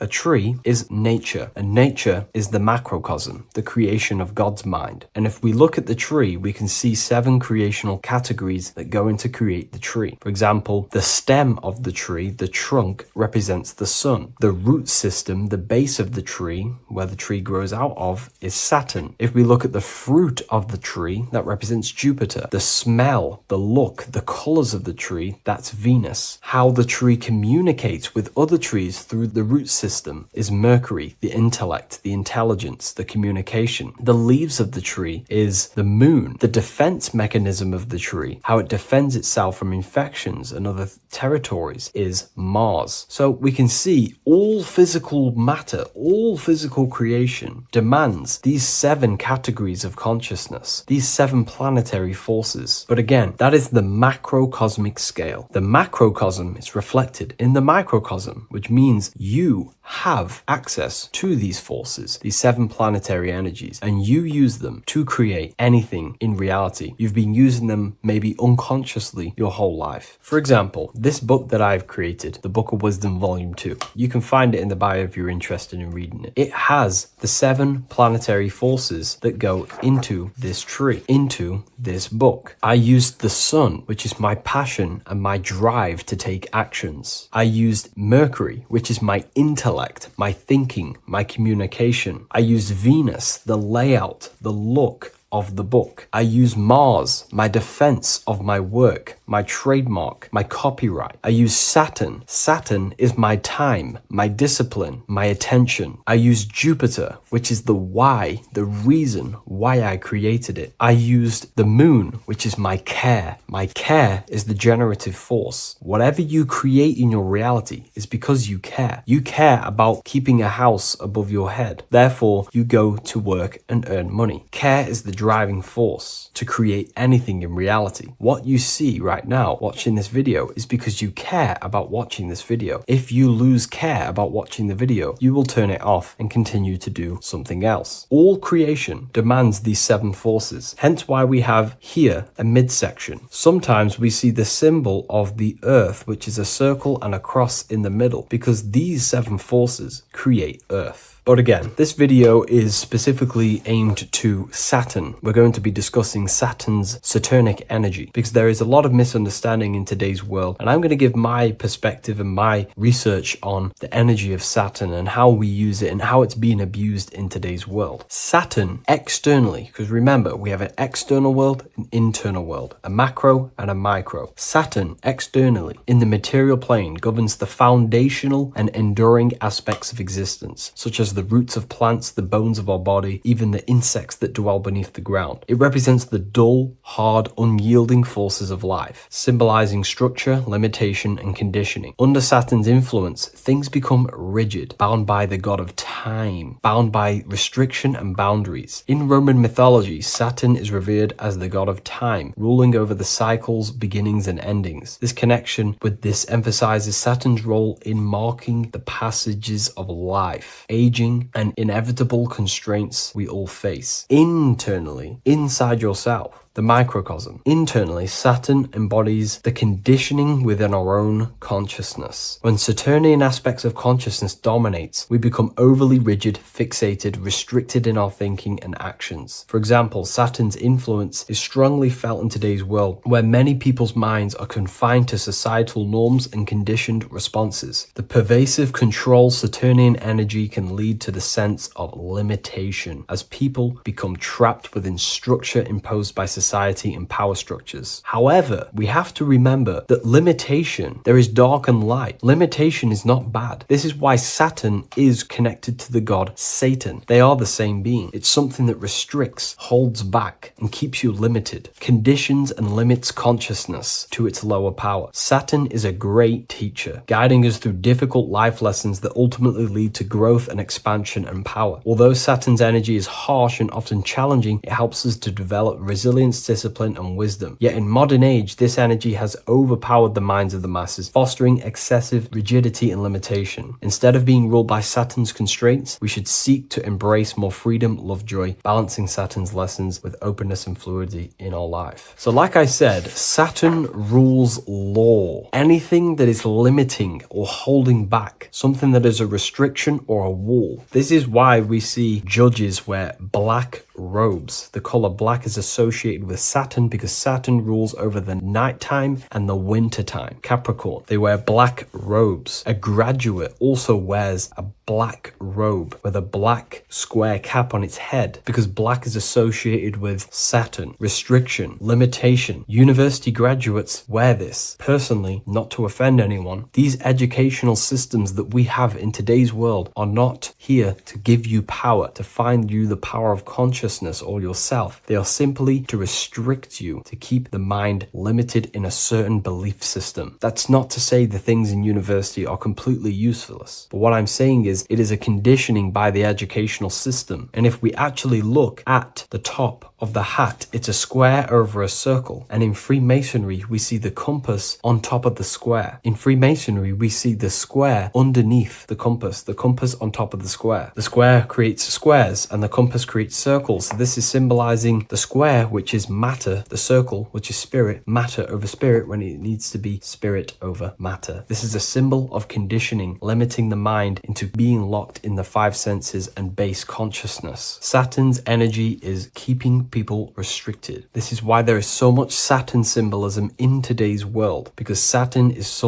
G: is nature, and nature is the macrocosm, the creation of God's mind. And if we look at the tree, we can see 7 creational categories that go into create the tree. For example, the stem of the tree, the trunk, represents the sun. The root system, the base of the tree, where the tree grows out of, is Saturn. If we look at the fruit of the tree, that represents Jupiter. The smell, the look, the colors of the tree, that's Venus. How the tree communicates with other trees through the root system is Mercury, the intellect, the intelligence, the communication. The leaves of the tree is the moon. The defense mechanism of the tree, how it defends itself from infections and other territories, is Mars. So we can see all physical matter, all physical creation demands these 7 categories of consciousness, these 7 planetary forces. But again, that is the macrocosmic scale. The macrocosm is reflected in the microcosm, which means you have access to these forces, these 7 planetary energies, and you use them to create anything in reality. You've been using them maybe unconsciously your whole life. For example, this book that I've created, the Book of Wisdom Volume 2, you can find it in the bio if you're interested in reading it. It has the 7 planetary forces that go into this tree, into this book. I used the sun, which is my passion and my drive to take actions. I used Mercury, which is my intellect, my thinking, my communication. I used Venus, the layout, the look of the book. I use Mars, my defense of my work, my trademark, my copyright. I use Saturn. Saturn is my time, my discipline, my attention. I use Jupiter, which is the why, the reason why I created it. I used the moon, which is my care. My care is the generative force. Whatever you create in your reality is because you care. You care about keeping a house above your head. Therefore, you go to work and earn money. Care is the driving force to create anything in reality. What you see right now watching this video is because you care about watching this video. If you lose care about watching the video, you will turn it off and continue to do something else. All creation demands these 7 forces, hence why we have here a midsection. Sometimes we see the symbol of the earth, which is a circle and a cross in the middle, because these 7 forces create earth. But again, this video is specifically aimed to Saturn. We're going to be discussing Saturn's Saturnic energy because there is a lot of misunderstanding in today's world, and I'm going to give my perspective and my research on the energy of Saturn and how we use it and how it's being abused in today's world. Saturn externally, because remember, we have an external world, an internal world, a macro and a micro. Saturn externally in the material plane governs the foundational and enduring aspects of existence, such as the roots of plants, the bones of our body, even the insects that dwell beneath the ground. It represents the dull, hard, unyielding forces of life, symbolizing structure, limitation, and conditioning. Under Saturn's influence, things become rigid, bound by the god of time, bound by restriction and boundaries. In Roman mythology, Saturn is revered as the god of time, ruling over the cycles, beginnings, and endings. This connection with this emphasizes Saturn's role in marking the passages of life, aging, and inevitable constraints we all face. Internally, inside yourself, the microcosm. Internally, Saturn embodies the conditioning within our own consciousness. When Saturnian aspects of consciousness dominates, we become overly rigid, fixated, restricted in our thinking and actions. For example, Saturn's influence is strongly felt in today's world, where many people's minds are confined to societal norms and conditioned responses. The pervasive control Saturnian energy can lead to the sense of limitation, as people become trapped within structure imposed by society and power structures. However, we have to remember that limitation, there is dark and light. Limitation is not bad. This is why Saturn is connected to the god Satan. They are the same being. It's something that restricts, holds back, and keeps you limited, conditions and limits consciousness to its lower power. Saturn is a great teacher, guiding us through difficult life lessons that ultimately lead to growth and expansion and power. Although Saturn's energy is harsh and often challenging, it helps us to develop resilience, discipline, and wisdom. Yet in modern age, this energy has overpowered the minds of the masses, fostering excessive rigidity and limitation. Instead of being ruled by Saturn's constraints, we should seek to embrace more freedom, love, joy, balancing Saturn's lessons with openness and fluidity in our life. So like I said, Saturn rules law. Anything that is limiting or holding back, something that is a restriction or a wall. This is why we see judges wear black robes. The color black is associated with Saturn because Saturn rules over the nighttime and the winter time. Capricorn, they wear black robes. A graduate also wears a black robe with a black square cap on its head because black is associated with Saturn, restriction, limitation. University graduates wear this. Personally, not to offend anyone, these educational systems that we have in today's world are not here to give you power, to find you the power of consciousness or yourself. They are simply to restrict you, to keep the mind limited in a certain belief system. That's not to say the things in university are completely useless, but what I'm saying is it is a conditioning by the educational system. And if we actually look at the top of the hat, it's a square over a circle. And in Freemasonry, we see the compass on top of the square. In Freemasonry, we see the square underneath the compass on top of the square. The square creates squares and the compass creates circles. So this is symbolizing the square, which is matter, the circle, which is spirit, matter over spirit when it needs to be spirit over matter. This is a symbol of conditioning, limiting the mind into being locked in the 5 senses and base consciousness. Saturn's energy is keeping people restricted. This is why there is so much Saturn symbolism in today's world, because Saturn is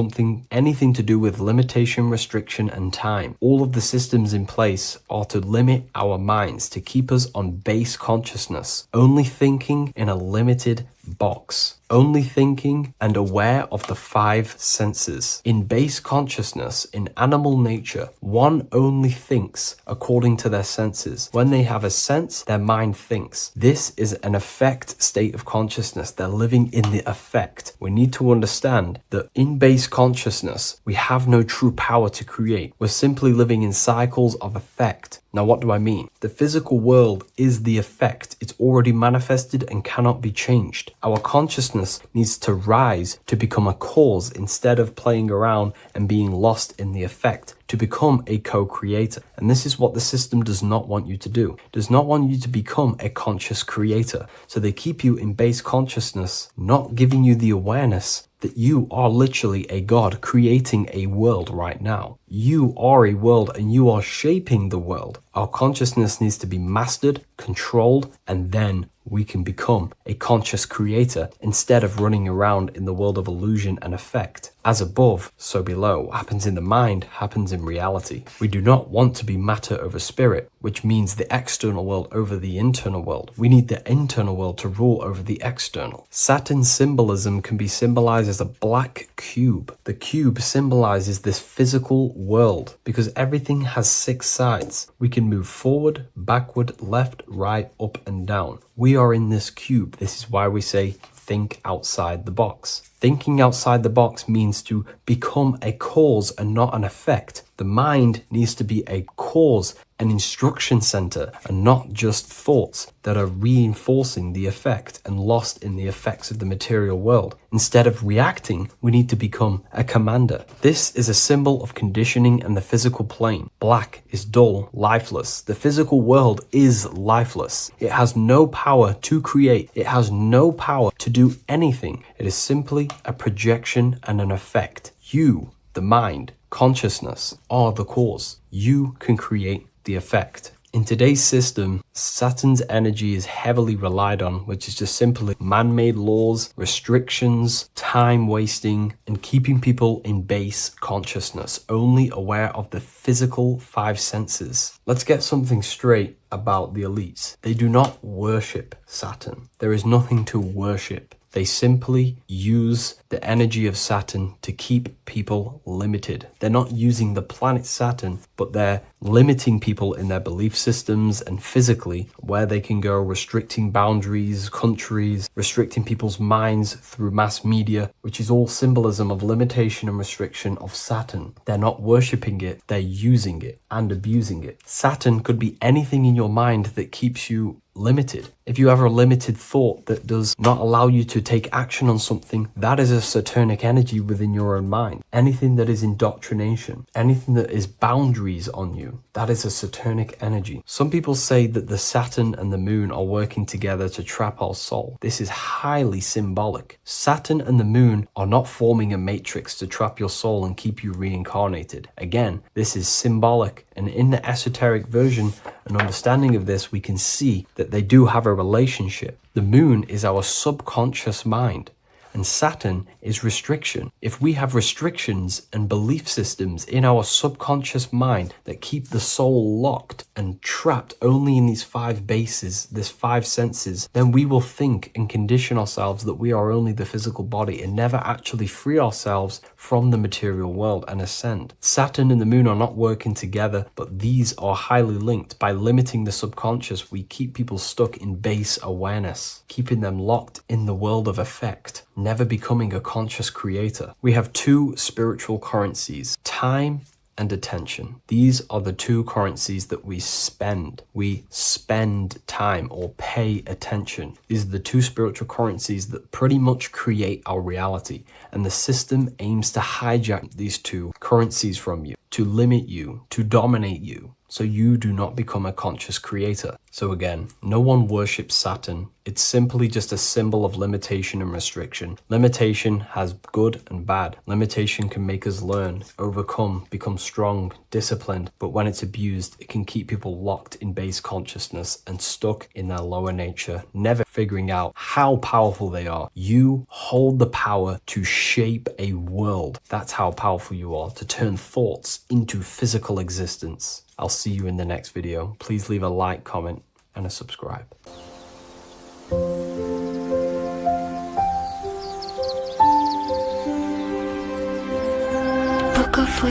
G: anything to do with limitation, restriction, and time. All of the systems in place are to limit our minds, to keep us on base consciousness, only thinking in a limited box, only thinking and aware of the five senses. In base consciousness, in animal nature, one only thinks according to their senses. When they have a sense, their mind thinks. This is an affect state of consciousness. They're living in the affect. We need to understand that in base consciousness, we have no true power to create. We're simply living in cycles of affect. Now, what do I mean? The physical world is the effect. It's already manifested and cannot be changed. Our consciousness needs to rise to become a cause instead of playing around and being lost in the effect, to become a co-creator. And this is what the system does not want you to do. It does not want you to become a conscious creator. So they keep you in base consciousness, not giving you the awareness that you are literally a god creating a world right now. You are a world and you are shaping the world. Our consciousness needs to be mastered, controlled, and then we can become a conscious creator instead of running around in the world of illusion and effect. As above, so below. What happens in the mind happens in reality. We do not want to be matter over spirit, which means the external world over the internal world. We need the internal world to rule over the external. Saturn symbolism can be symbolized as a black cube. The cube symbolizes this physical world because everything has 6 sides. We can move forward, backward, left, right, up, and down. We are in this cube. This is why we say think outside the box. Thinking outside the box means to become a cause and not an effect. The mind needs to be a cause, an instruction center, and not just thoughts that are reinforcing the effect and lost in the effects of the material world. Instead of reacting, we need to become a commander. This is a symbol of conditioning and the physical plane. Black is dull, lifeless. The physical world is lifeless. It has no power to create. It has no power to do anything. It is simply a projection and an effect. You, the mind, consciousness, are the cause. You can create the effect. In today's system, Saturn's energy is heavily relied on, which is just simply man-made laws, restrictions, time wasting, and keeping people in base consciousness, only aware of the physical 5 senses. Let's get something straight about the elites. They do not worship Saturn. There is nothing to worship. They simply use the energy of Saturn to keep people limited. They're not using the planet Saturn, but they're limiting people in their belief systems and physically where they can go, restricting boundaries, countries, restricting people's minds through mass media, which is all symbolism of limitation and restriction of Saturn. They're not worshipping it, they're using it and abusing it. Saturn could be anything in your mind that keeps you limited. If you have a limited thought that does not allow you to take action on something, that is a Saturnic energy within your own mind. Anything that is indoctrination, anything that is boundaries on you, that is a Saturnic energy. Some people say that the Saturn and the moon are working together to trap our soul. This is highly symbolic. Saturn and the moon are not forming a matrix to trap your soul and keep you reincarnated. Again, this is symbolic, and in the esoteric version and understanding of this, we can see that they do have a relationship. The moon is our subconscious mind, and Saturn is restriction. If we have restrictions and belief systems in our subconscious mind that keep the soul locked and trapped only in these 5 bases, these 5 senses, then we will think and condition ourselves that we are only the physical body and never actually free ourselves from the material world and ascend. Saturn and the moon are not working together, but these are highly linked. By limiting the subconscious, we keep people stuck in base awareness, keeping them locked in the world of effect, never becoming a conscious creator. We have 2 spiritual currencies, time and attention. These are the 2 currencies that we spend. We spend time or pay attention. These are the 2 spiritual currencies that pretty much create our reality. And the system aims to hijack these 2 currencies from you, to limit you, to dominate you, so you do not become a conscious creator. So again, no one worships Saturn. It's simply just a symbol of limitation and restriction. Limitation has good and bad. Limitation can make us learn, overcome, become strong, disciplined. But when it's abused, it can keep people locked in base consciousness and stuck in their lower nature, never figuring out how powerful they are. You hold the power to shape a world. That's how powerful you are, to turn thoughts into physical existence. I'll see you in the next video. Please leave a like, comment, and a subscribe.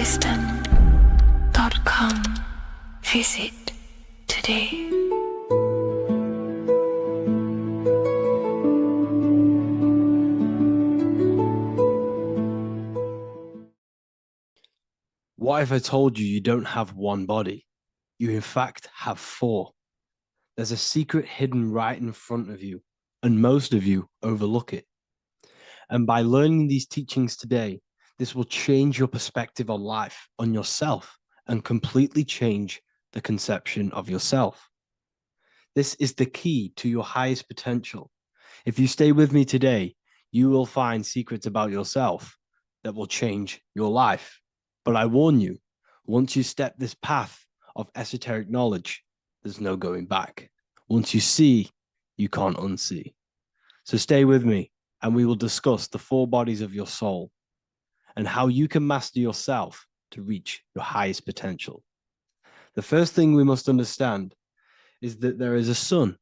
B: ofwisdom.com. Visit today.
D: What if I told you you don't have one body? You in fact have four. There's a secret hidden right in front of you, and most of you overlook it. And by learning these teachings today, this will change your perspective on life, on yourself, and completely change the conception of yourself. This is the key to your highest potential. If you stay with me today, you will find secrets about yourself that will change your life. But I warn you, once you step this path of esoteric knowledge, there's no going back. Once you see, you can't unsee. So stay with me, and we will discuss the four bodies of your soul and how you can master yourself to reach your highest potential. The first thing we must understand is that there is a sun.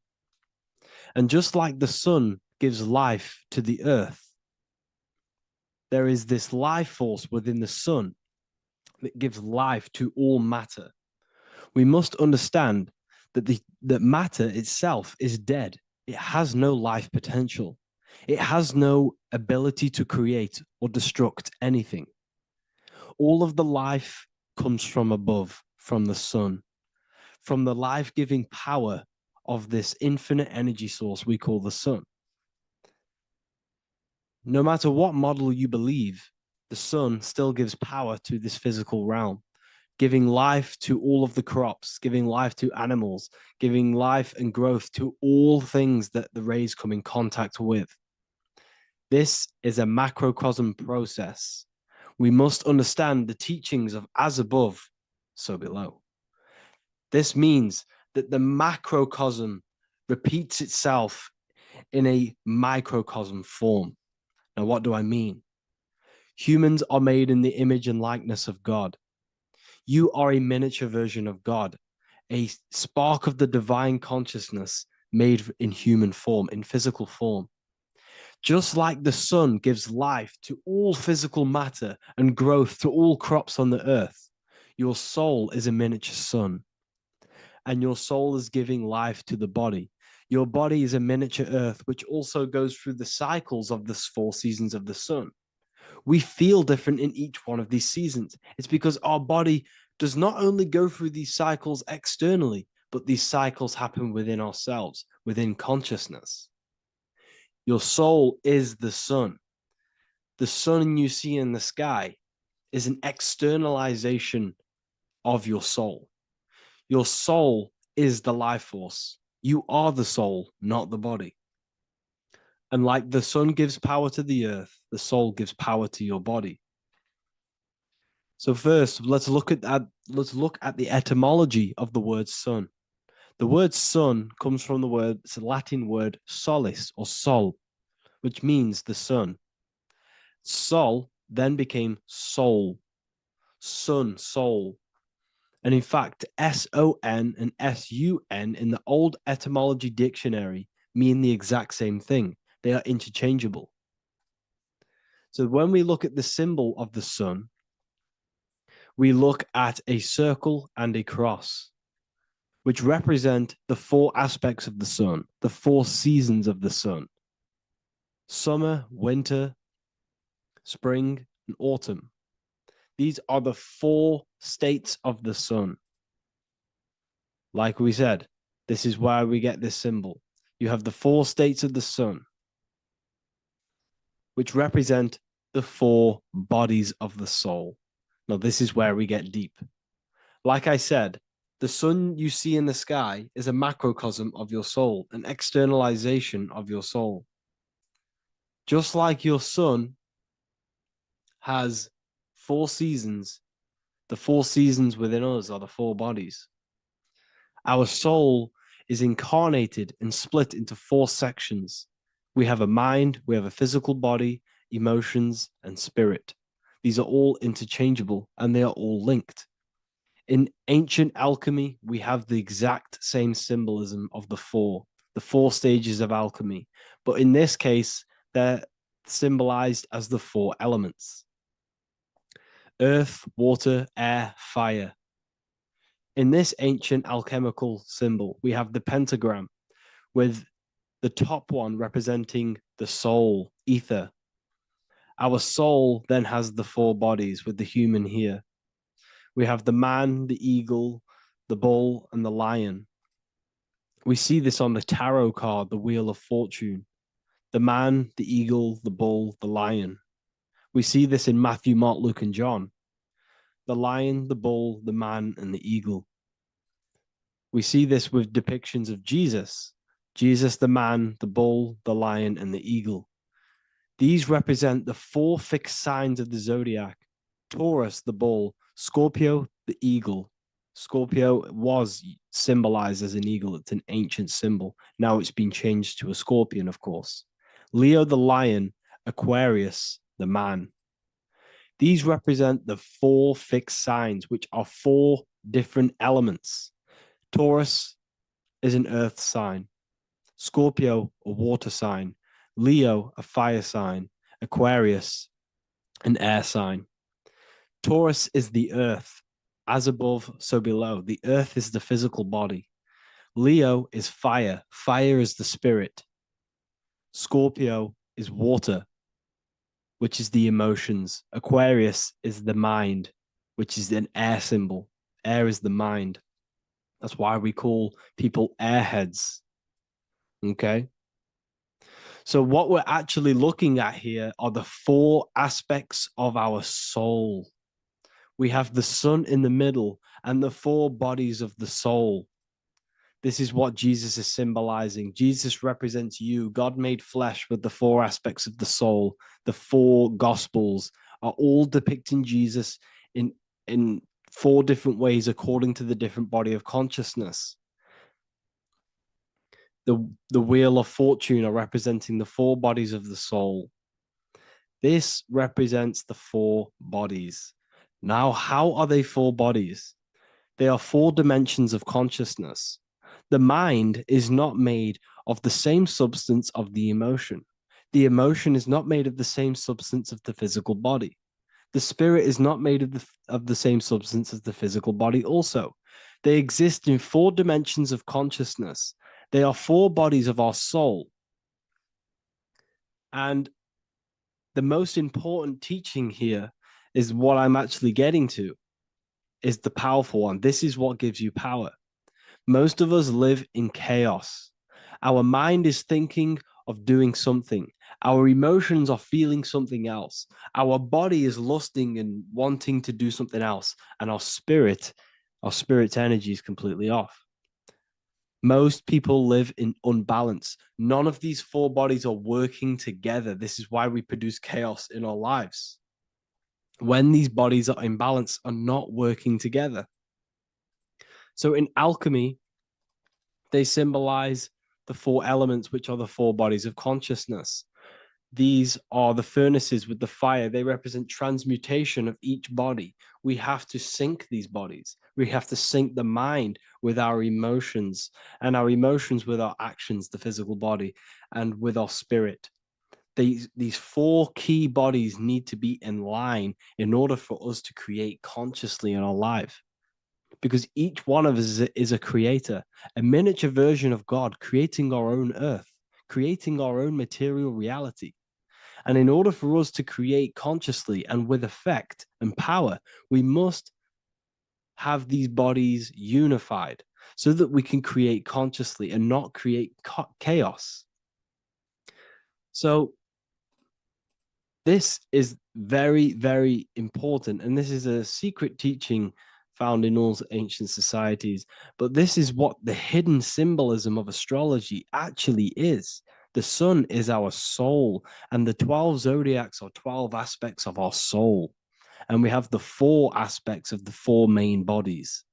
D: And just like the sun gives life to the earth, there is this life force within the sun that gives life to all matter. We must understand that matter itself is dead. It has no life potential. It has no ability to create or destruct anything. All of the life comes from above, from the sun, from the life-giving power of this infinite energy source we call the sun. No matter what model you believe, the sun still gives power to this physical realm, giving life to all of the crops, giving life to animals, giving life and growth to all things that the rays come in contact with. This is a macrocosm process. We must understand the teachings of as above, so below. This means that the macrocosm repeats itself in a microcosm form. Now, what do I mean? Humans are made in the image and likeness of God. You are a miniature version of God, a spark of the divine consciousness made in human form, in physical form. Just like the sun gives life to all physical matter and growth to all crops on the earth, your soul is a miniature sun. And your soul is giving life to the body. Your body is a miniature earth, which also goes through the cycles of the 4 seasons of the sun. We feel different in each one of these seasons. It's because our body does not only go through these cycles externally, but these cycles happen within ourselves, within consciousness. Your soul is the sun. The sun you see in the sky is an externalization of your soul. Your soul is the life force. You are the soul, not the body. And like the sun gives power to the earth, the soul gives power to your body. So first, let's look at the etymology of the word sun. The word sun comes from it's a Latin word solis or sol, which means the sun. Sol then became soul, sun, soul. And in fact, S-O-N and S-U-N in the old etymology dictionary mean the exact same thing. They are interchangeable. So when we look at the symbol of the sun, we look at a circle and a cross, which represent the 4 aspects of the sun, the 4 seasons of the sun: summer, winter, spring, and autumn. These are the 4 states of the sun. Like we said, this is why we get this symbol. You have the 4 states of the sun, which represent the 4 bodies of the soul. Now, this is where we get deep. Like I said, the sun you see in the sky is a macrocosm of your soul, an externalization of your soul. Just like your sun has 4 seasons, the 4 seasons within us are the 4 bodies. Our soul is incarnated and split into 4 sections. We have a mind, we have a physical body, emotions, and spirit. These are all interchangeable and they are all linked. In ancient alchemy, we have the exact same symbolism of the 4 stages of alchemy. But in this case, they're symbolized as the 4 elements. earth, water, air, fire. In this ancient alchemical symbol, we have the pentagram with the top one representing the soul, ether. Our soul then has the four bodies with the human here. We have the man, the eagle, the bull, and the lion. We see this on the tarot card, the Wheel of Fortune. The man, the eagle, the bull, the lion. We see this in Matthew, Mark, Luke, and John. The lion, the bull, the man, and the eagle. We see this with depictions of Jesus. Jesus, the man, the bull, the lion, and the eagle. These represent the four fixed signs of the zodiac. Taurus, the bull, Scorpio, the eagle. Scorpio was symbolized as an eagle. It's an ancient symbol. Now it's been changed to a scorpion, of course. Leo, the lion, Aquarius, the man. These represent the four fixed signs, which are four different elements. Taurus is an earth sign. Scorpio, a water sign. Leo, a fire sign. Aquarius, an air sign. Taurus is the earth. As above, so below. The earth is the physical body. Leo is fire. Fire is the spirit. Scorpio is water, which is the emotions. Aquarius is the mind, which is an air symbol. Air is the mind. That's why we call people airheads. Okay? So what we're actually looking at here are the four aspects of our soul. We have the sun in the middle and the four bodies of the soul. This is what Jesus is symbolizing. Jesus represents you. God made flesh with the four aspects of the soul. The four gospels are all depicting Jesus in four different ways according to the different body of consciousness. The Wheel of Fortune are representing the four bodies of the soul. This represents the four bodies. Now, how are they four bodies? They are four dimensions of consciousness. The mind is not made of the same substance of the emotion. The emotion is not made of the same substance of the physical body. The spirit is not made of the same substance as the physical body also. They exist in four dimensions of consciousness. They are four bodies of our soul. And the most important teaching here is what I'm actually getting to, is the powerful one. This is what gives you power. Most of us live in chaos. Our mind is thinking of doing something. Our emotions are feeling something else. Our body is lusting and wanting to do something else. And our spirit's energy is completely off. Most people live in unbalance. None of these four bodies are working together. This is why we produce chaos in our lives. When these bodies are in balance, are not working together. So in alchemy, they symbolize the four elements, which are the four bodies of consciousness. These are the furnaces with the fire. They represent transmutation of each body. We have to sync these bodies. We have to sync the mind with our emotions, and our emotions with our actions, the physical body, and with our spirit. These four key bodies need to be in line in order for us to create consciously in our life. Because each one of us is a creator, a miniature version of God, creating our own earth, creating our own material reality. And in order for us to create consciously and with effect and power, we must have these bodies unified so that we can create consciously and not create chaos. So this is very, very important. And this is a secret teaching found in all ancient societies. But this is what the hidden symbolism of astrology actually is. The sun is our soul, and the 12 zodiacs are 12 aspects of our soul. And we have the four aspects of the four main bodies.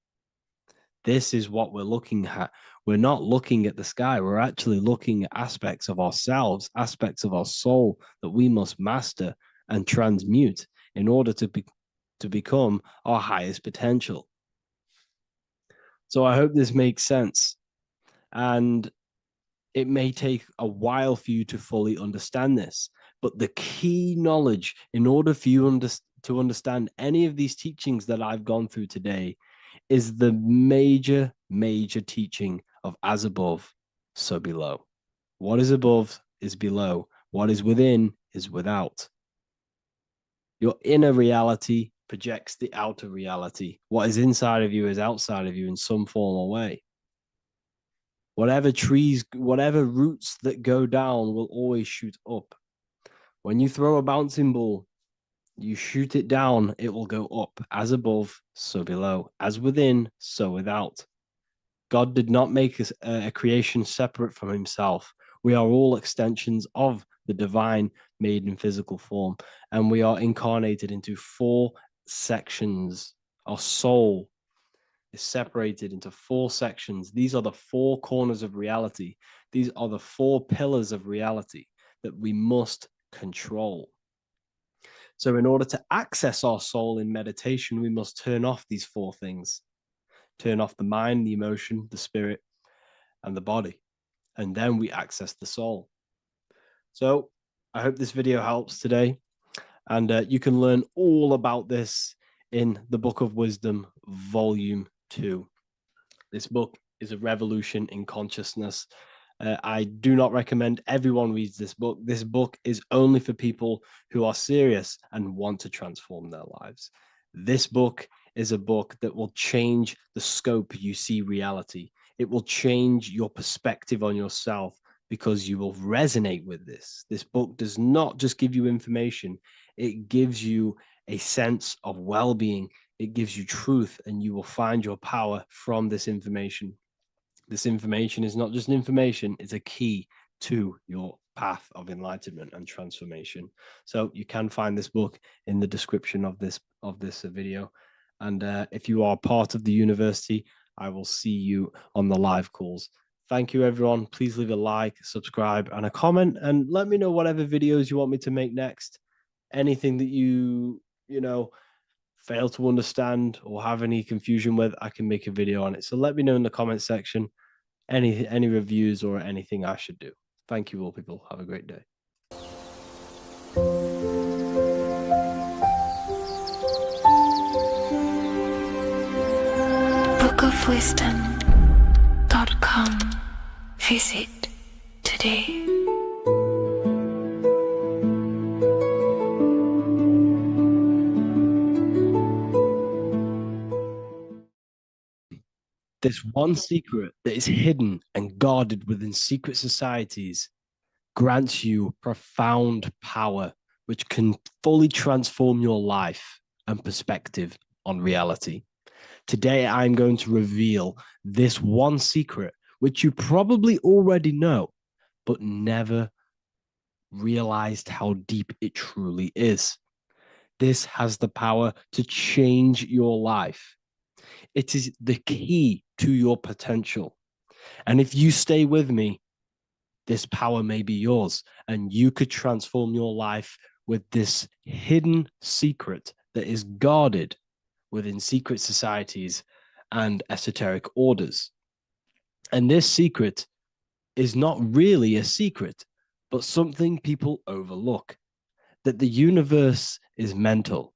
D: This is what we're looking at. We're not looking at the sky. We're actually looking at aspects of ourselves, aspects of our soul that we must master and transmute in order to become our highest potential. So I hope this makes sense. And it may take a while for you to fully understand this, but the key knowledge in order for you to understand any of these teachings that I've gone through today is the major, major teaching of as above, so below. What is above is below. What is within is without. Your inner reality projects the outer reality. What is inside of you is outside of you in some form or way. Whatever trees, whatever roots that go down will always shoot up. When you throw a bouncing ball, you shoot it down, it will go up. As above, so below. As within, so without. God did not make a creation separate from himself. We are all extensions of the divine made in physical form, and we are incarnated into 4 sections. Our soul is separated into 4 sections. These are the 4 corners of reality. These are the 4 pillars of reality that we must control. So in order to access our soul in meditation, we must turn off these 4 things. Turn off the mind, the emotion, the spirit, and the body. And then we access the soul. So I hope this video helps today. And you can learn all about this in the Book of Wisdom, Volume 2. This book is a revolution in consciousness. I do not recommend everyone reads this book. This book is only for people who are serious and want to transform their lives. This book is a book that will change the scope you see reality. It will change your perspective on yourself because you will resonate with this. This book does not just give you information, it gives you a sense of well-being. It gives you truth, and you will find your power from this information. This information is not just information, it's a key to your path of enlightenment and transformation. So you can find this book in the description of this video. And if you are part of the university, I will see you on the live calls. Thank you, everyone. Please leave a like, subscribe, and a comment, and let me know whatever videos you want me to make next. Anything that you fail to understand or have any confusion with, I can make a video on it. So let me know in the comment section any reviews or anything I should do. Thank you all, people. Have a great day.
B: bookofwisdom.com. Visit today.
D: This one secret that is hidden and guarded within secret societies grants you profound power, which can fully transform your life and perspective on reality. Today, I'm going to reveal this one secret, which you probably already know, but never realized how deep it truly is. This has the power to change your life. It is the key to your potential. And if you stay with me, this power may be yours, and you could transform your life with this hidden secret that is guarded within secret societies and esoteric orders. And this secret is not really a secret, but something people overlook, that the universe is mental.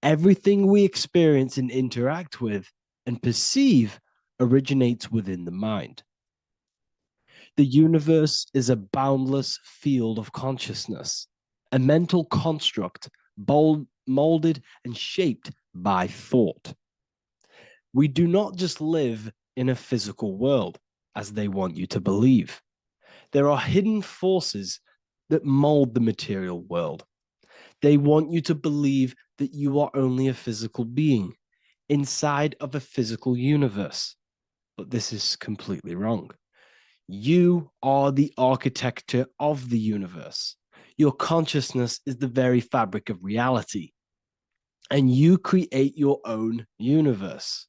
D: Everything we experience and interact with and perceive originates within the mind. The universe is a boundless field of consciousness, a mental construct molded and shaped by thought. We do not just live in a physical world, as they want you to believe. There are hidden forces that mold the material world. They want you to believe that you are only a physical being inside of a physical universe. But this is completely wrong. You are the architecture of the universe. Your consciousness is the very fabric of reality. And you create your own universe.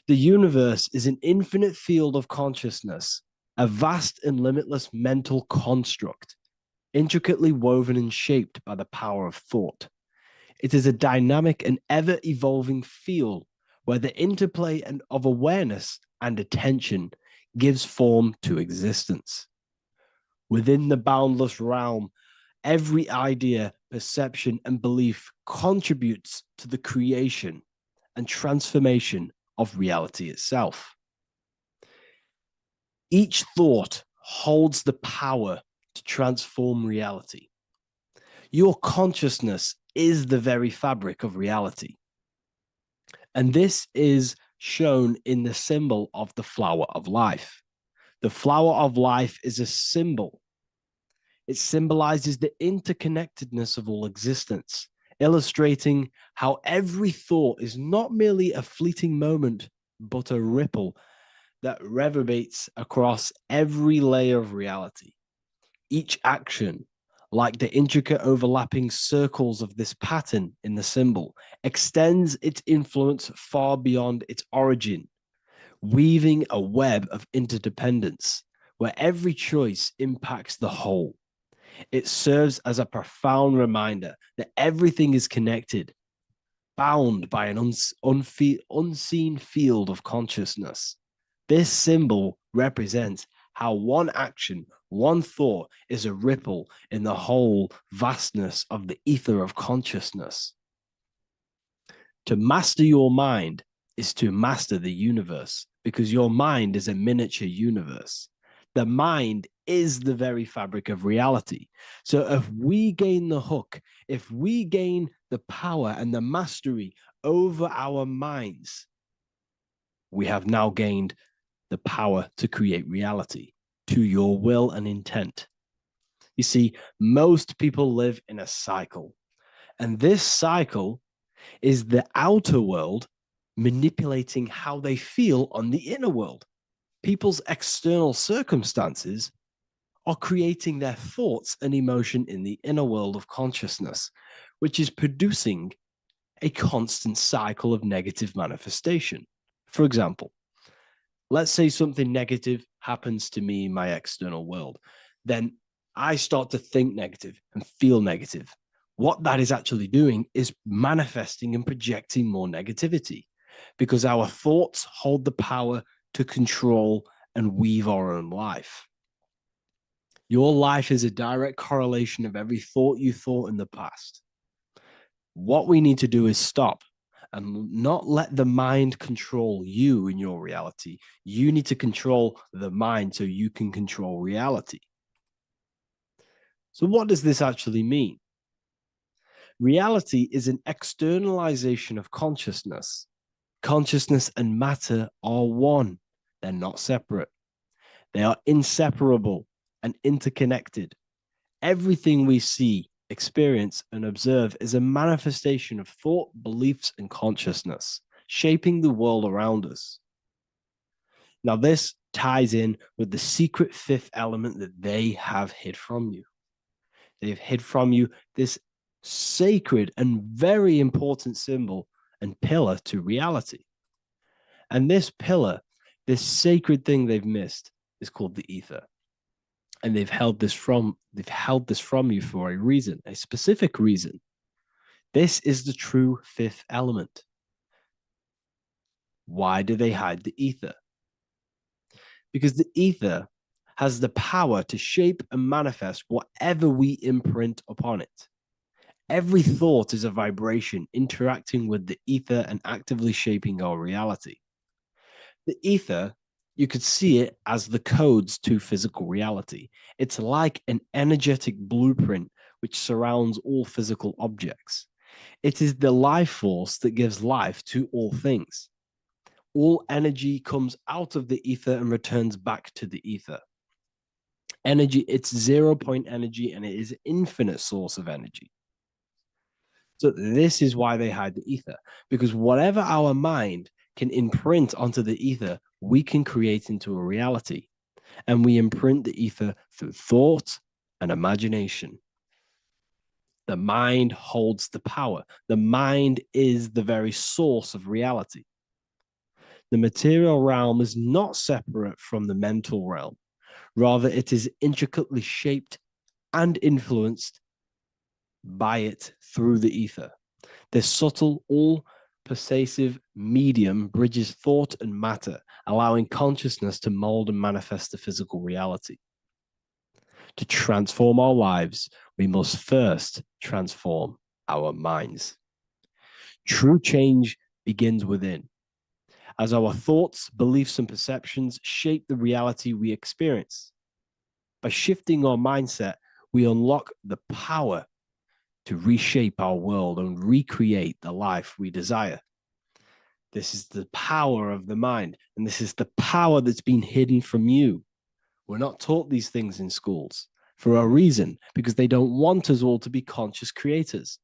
D: The universe is an infinite field of consciousness, a vast and limitless mental construct, intricately woven and shaped by the power of thought. It is a dynamic and ever-evolving field where the interplay of awareness and attention gives form to existence. Within the boundless realm, every idea perception, and belief contributes to the creation and transformation of reality itself. Each thought holds the power to transform reality. Your consciousness is the very fabric of reality. And this is shown in the symbol of the flower of life. The flower of life is a symbol. It symbolizes the interconnectedness of all existence, illustrating how every thought is not merely a fleeting moment, but a ripple that reverberates across every layer of reality. Each action, like the intricate overlapping circles of this pattern in the symbol, extends its influence far beyond its origin, weaving a web of interdependence where every choice impacts the whole. It serves as a profound reminder that everything is connected, bound by an unseen field of consciousness. This symbol represents how one action, one thought is a ripple in the whole vastness of the ether of consciousness. To master your mind is to master the universe, because your mind is a miniature universe. The mind is the very fabric of reality. So if we gain the hook, if we gain the power and the mastery over our minds, we have now gained the power to create reality to your will and intent. You see, most people live in a cycle, and this cycle is the outer world manipulating how they feel on the inner world. People's external circumstances are creating their thoughts and emotion in the inner world of consciousness, which is producing a constant cycle of negative manifestation. For example, let's say something negative happens to me in my external world. Then I start to think negative and feel negative. What that is actually doing is manifesting and projecting more negativity, because our thoughts hold the power to control and weave our own life. Your life is a direct correlation of every thought you thought in the past. What we need to do is stop and not let the mind control you in your reality. You need to control the mind so you can control reality. So what does this actually mean? Reality is an externalization of consciousness. Consciousness and matter are one. They're not separate. They are inseparable and interconnected. Everything we see, experience, and observe is a manifestation of thought, beliefs, and consciousness, shaping the world around us. Now, this ties in with the secret fifth element that they have hid from you. They've hid from you this sacred and very important symbol and pillar to reality. And this pillar, this sacred thing they've missed, is called the ether. And they've held this from you for a reason, a specific reason. This is the true fifth element. Why do they hide the ether? Because the ether has the power to shape and manifest whatever we imprint upon it. Every thought is a vibration interacting with the ether and actively shaping our reality. The ether, you could see it as the codes to physical reality. It's like an energetic blueprint which surrounds all physical objects. It is the life force that gives life to all things. All energy comes out of the ether and returns back to the ether. Energy, it's 0 point energy, and it is an infinite source of energy. So this is why they hide the ether, because whatever our mind can imprint onto the ether, we can create into a reality. And we imprint the ether through thought and imagination. The mind holds the power. The mind is the very source of reality. The material realm is not separate from the mental realm. Rather, it is intricately shaped and influenced by it through the ether. This subtle, all-pervasive medium bridges thought and matter, allowing consciousness to mold and manifest the physical reality. To transform our lives, we must first transform our minds. True change begins within, as our thoughts, beliefs, and perceptions shape the reality we experience. By shifting our mindset, we unlock the power to reshape our world and recreate the life we desire. This is the power of the mind, and this is the power that's been hidden from you. We're not taught these things in schools for a reason, because they don't want us all to be conscious creators.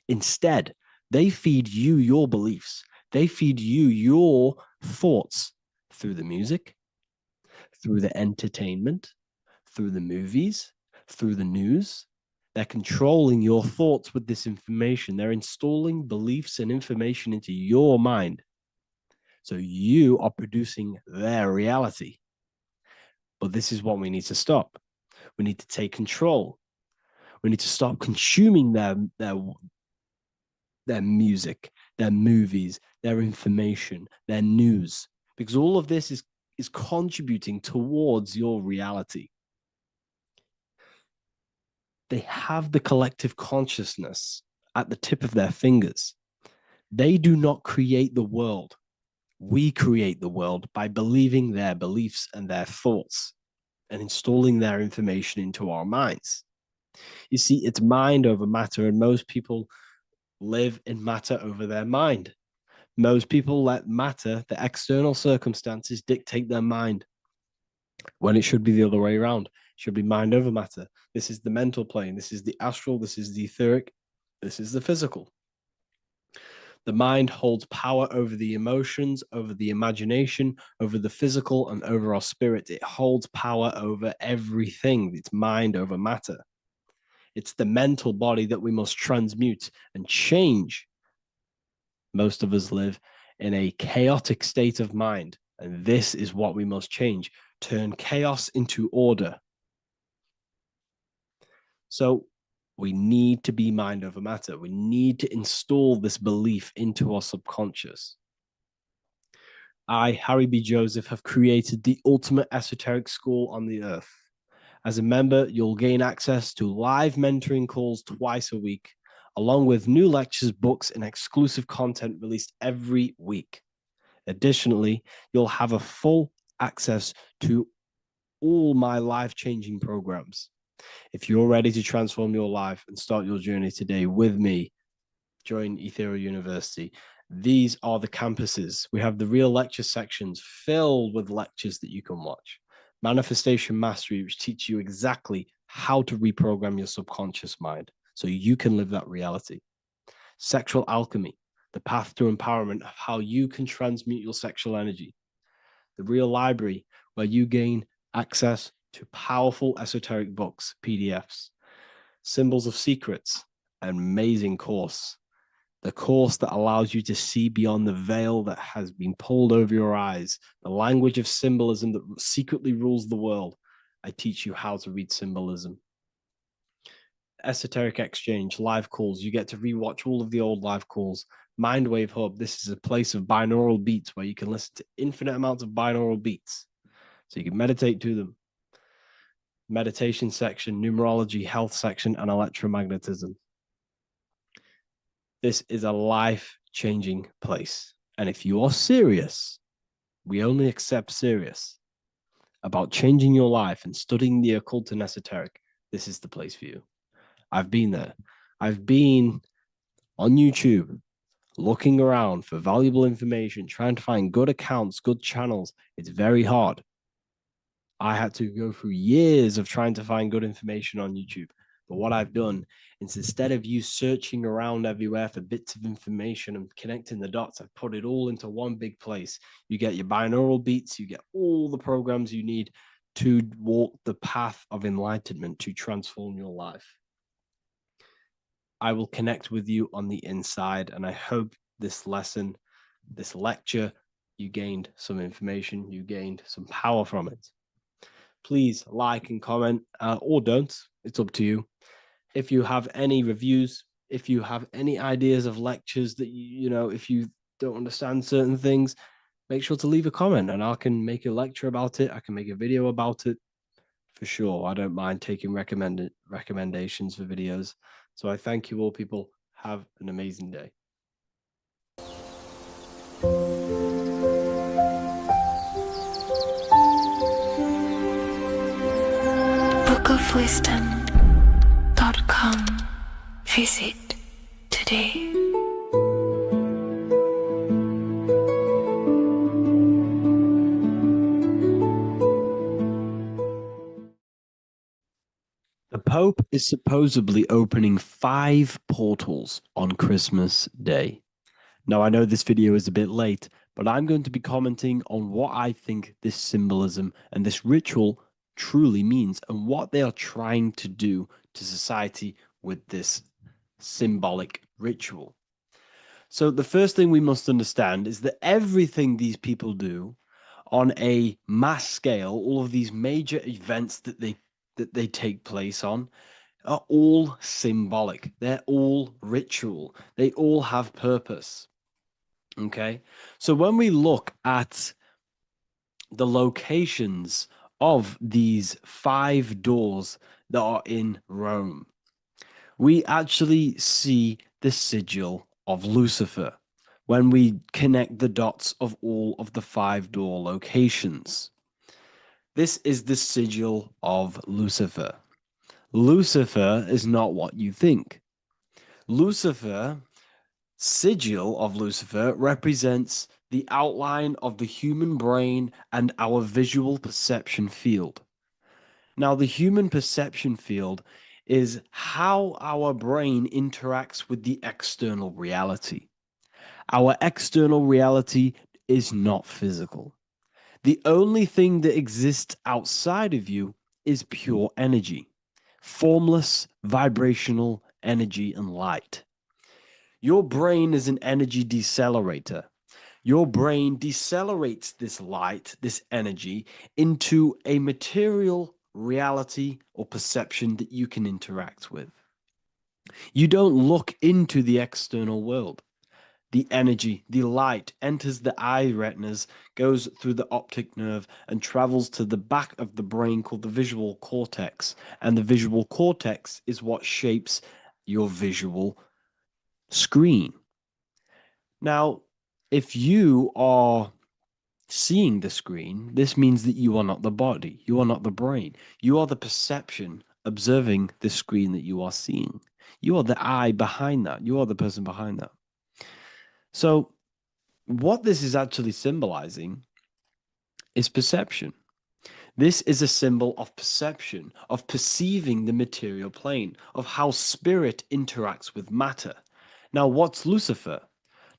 D: Instead, they feed you your beliefs. They feed you your thoughts through the music, through the entertainment, through the movies, through the news. They're controlling your thoughts with this information. They're installing beliefs and information into your mind. So you are producing their reality. But this is what we need to stop. We need to take control. We need to stop consuming their music, their movies, their information, their news, because all of this is contributing towards your reality. They have the collective consciousness at the tip of their fingers. They do not create the world. We create the world by believing their beliefs and their thoughts and installing their information into our minds. You see, it's mind over matter, and most people live in matter over their mind. Most people let matter, the external circumstances, dictate their mind, when it should be the other way around. It should be mind over matter. This is the mental plane. This is the astral. This is the etheric. This is the physical. The mind holds power over the emotions, over the imagination, over the physical, and over our spirit. It holds power over everything. It's mind over matter. It's the mental body that we must transmute and change. Most of us live in a chaotic state of mind, and this is what we must change. Turn chaos into order. So we need to be mind over matter. We need to install this belief into our subconscious. I, Harry B. Joseph, have created the ultimate esoteric school on the earth. As a member, you'll gain access to live mentoring calls twice a week, along with new lectures, books, and exclusive content released every week. Additionally, you'll have a full access to all my life-changing programs. If you're ready to transform your life and start your journey today with me, join Ethereal University. These are the campuses. We have the real lecture sections filled with lectures that you can watch. Manifestation Mastery, which teach you exactly how to reprogram your subconscious mind so you can live that reality. Sexual Alchemy, the path to empowerment of how you can transmute your sexual energy. The Real Library, where you gain access to powerful esoteric books, PDFs. Symbols of Secrets, an amazing course. The course that allows you to see beyond the veil that has been pulled over your eyes, the language of symbolism that secretly rules the world. I teach you how to read symbolism. Esoteric Exchange, live calls. You get to rewatch all of the old live calls. Mindwave Hub, this is a place of binaural beats where you can listen to infinite amounts of binaural beats. So you can meditate to them. Meditation section, numerology, health section, and electromagnetism. This is a life-changing place. And if you are serious, we only accept serious about changing your life and studying the occult and esoteric, this is the place for you. I've been there. I've been on YouTube looking around for valuable information, trying to find good accounts, good channels. It's very hard. I had to go through years of trying to find good information on YouTube. But what I've done is, instead of you searching around everywhere for bits of information and connecting the dots, I've put it all into one big place. You get your binaural beats, you get all the programs you need to walk the path of enlightenment to transform your life. I will connect with you on the inside, and I hope this lesson, this lecture, you gained some information, you gained some power from it. Please like and comment, or don't. It's up to you. If you have any reviews, if you have any ideas of lectures that you know, if you don't understand certain things, make sure to leave a comment and I can make a lecture about it. I can make a video about it. for sure. I don't mind taking recommendations for videos. So I thank you all, people. Have an amazing day.
B: bookofwisdom.com. Visit today.
D: The Pope is supposedly opening 5 portals on Christmas Day. Now, I know this video is a bit late, but I'm going to be commenting on what I think this symbolism and this ritual truly means and what they are trying to do to society with this symbolic ritual. So the first thing we must understand is that everything these people do on a mass scale, all of these major events that they take place on, are all symbolic. They're all ritual. They all have purpose. Okay? So when we look at the locations of these 5 doors that are in Rome, we actually see the sigil of Lucifer when we connect the dots of all of the 5 door locations. This is the sigil of Lucifer. Lucifer is not what you think. Lucifer, sigil of Lucifer, represents the outline of the human brain and our visual perception field. Now, the human perception field is how our brain interacts with the external reality. Our external reality is not physical. The only thing that exists outside of you is pure energy, formless, vibrational energy and light. Your brain is an energy decelerator. Your brain decelerates this light, this energy, into a material reality or perception that you can interact with. You don't look into the external world. The energy, the light, enters the eye retinas, goes through the optic nerve, and travels to the back of the brain called the visual cortex. And the visual cortex is what shapes your visual screen. Now, if you are seeing the screen, this means that you are not the body, you are not the brain, you are the perception observing the screen that you are seeing. You are the eye behind that, you are the person behind that. So, what this is actually symbolizing is perception. This is a symbol of perception, of perceiving the material plane, of how spirit interacts with matter. Now, what's Lucifer?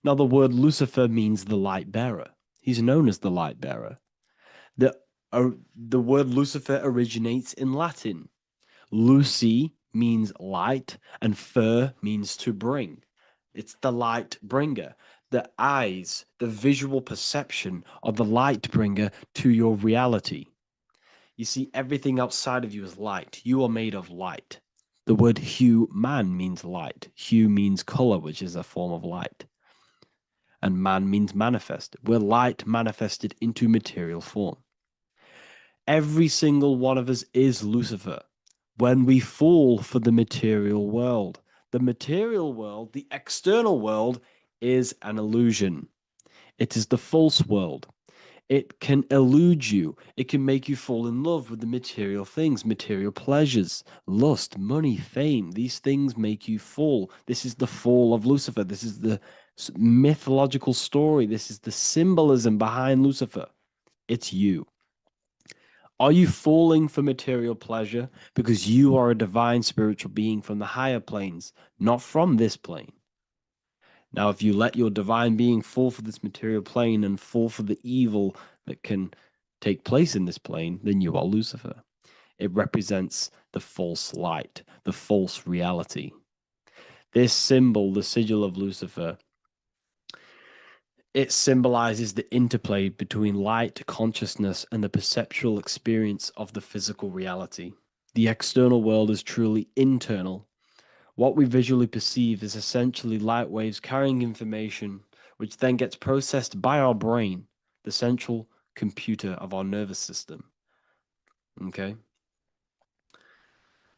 D: Now, the word Lucifer means the light bearer. He's known as the light bearer. The word Lucifer originates in Latin. Luci means light, and fer means to bring. It's the light bringer. The eyes, the visual perception of the light bringer to your reality. You see, everything outside of you is light. You are made of light. The word hue man means light. Hue means color, which is a form of light. And man means manifest. We're light manifested into material form. Every single one of us is Lucifer. When we fall for the material world, the external world, is an illusion. It is the false world. It can elude you. It can make you fall in love with the material things, material pleasures, lust, money, fame. These things make you fall. This is the fall of Lucifer. This is the mythological story. This is the symbolism behind Lucifer. It's you. Are you falling for material pleasure because you are a divine spiritual being from the higher planes, not from this plane? Now, if you let your divine being fall for this material plane and fall for the evil that can take place in this plane, then you are Lucifer. It represents the false light, the false reality. This symbol, the sigil of Lucifer, it symbolizes the interplay between light, consciousness, and the perceptual experience of the physical reality. The external world is truly internal. What we visually perceive is essentially light waves carrying information, which then gets processed by our brain, the central computer of our nervous system. Okay?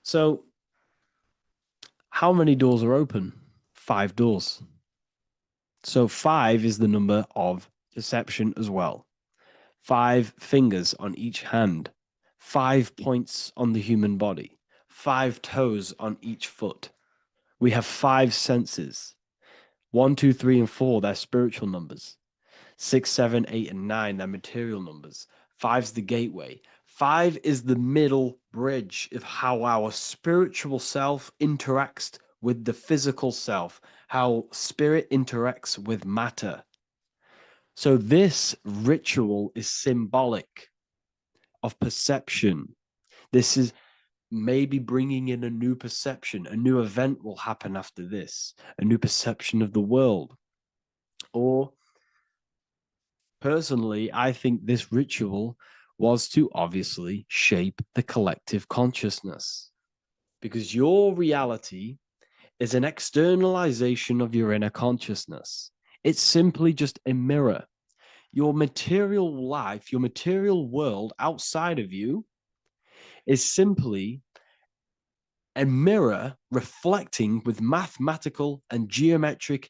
D: So, how many doors are open? 5 doors. So 5 is the number of perception as well. 5 fingers on each hand, 5 points on the human body, 5 toes on each foot. We have 5 senses. 1, 2, 3, and 4, they're spiritual numbers. 6, 7, 8, and 9, they're material numbers. 5's the gateway. 5 is the middle bridge of how our spiritual self interacts with the physical self, how spirit interacts with matter. So this ritual is symbolic of perception. This is maybe bringing in a new perception. A new event will happen after this, a new perception of the world. Or personally, I think this ritual was to obviously shape the collective consciousness, because your reality is an externalization of your inner consciousness. It's simply just a mirror. Your material life, your material world outside of you is simply a mirror reflecting with mathematical and geometric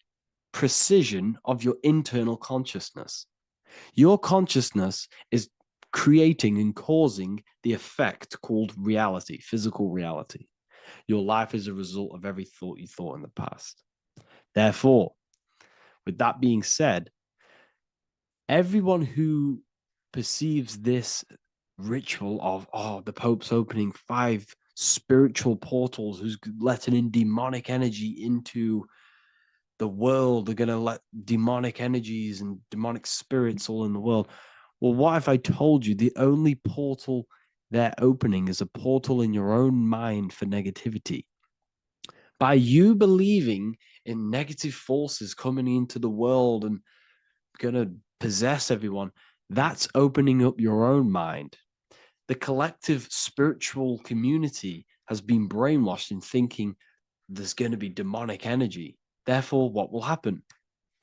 D: precision of your internal consciousness. Your consciousness is creating and causing the effect called reality, physical reality. Your life is a result of every thought you thought in the past. Therefore, with that being said, everyone who perceives this ritual of, oh, the Pope's opening 5 spiritual portals, who's letting in demonic energy into the world, they're going to let demonic energies and demonic spirits all in the world. Well, what if I told you the only portal they're opening is a portal in your own mind for negativity? By you believing in negative forces coming into the world and going to possess everyone, that's opening up your own mind. The collective spiritual community has been brainwashed in thinking there's going to be demonic energy. Therefore, what will happen?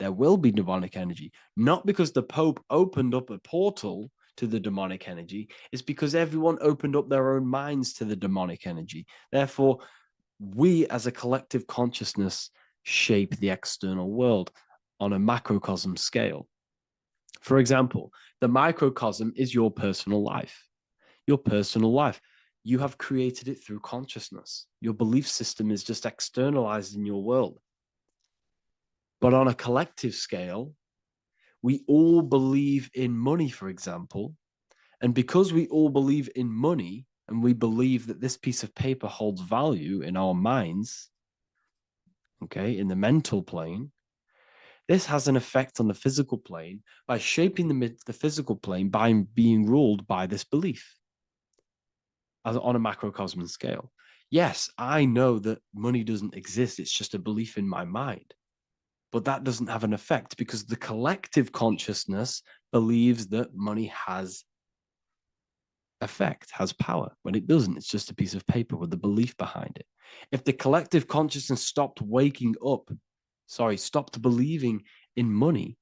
D: There will be demonic energy. Not because the Pope opened up a portal to the demonic energy, it's because everyone opened up their own minds to the demonic energy. Therefore, we as a collective consciousness shape the external world on a macrocosm scale. For example, the microcosm is your personal life. Your personal life. You have created it through consciousness. Your belief system is just externalized in your world. But on a collective scale, we all believe in money, for example. And because we all believe in money and we believe that this piece of paper holds value in our minds, okay, in the mental plane, this has an effect on the physical plane by shaping the physical plane by being ruled by this belief as on a macrocosm scale. Yes, I know that money doesn't exist. It's just a belief in my mind. But that doesn't have an effect because the collective consciousness believes that money has effect, has power. When it doesn't, it's just a piece of paper with a belief behind it. If the collective consciousness stopped stopped believing in money,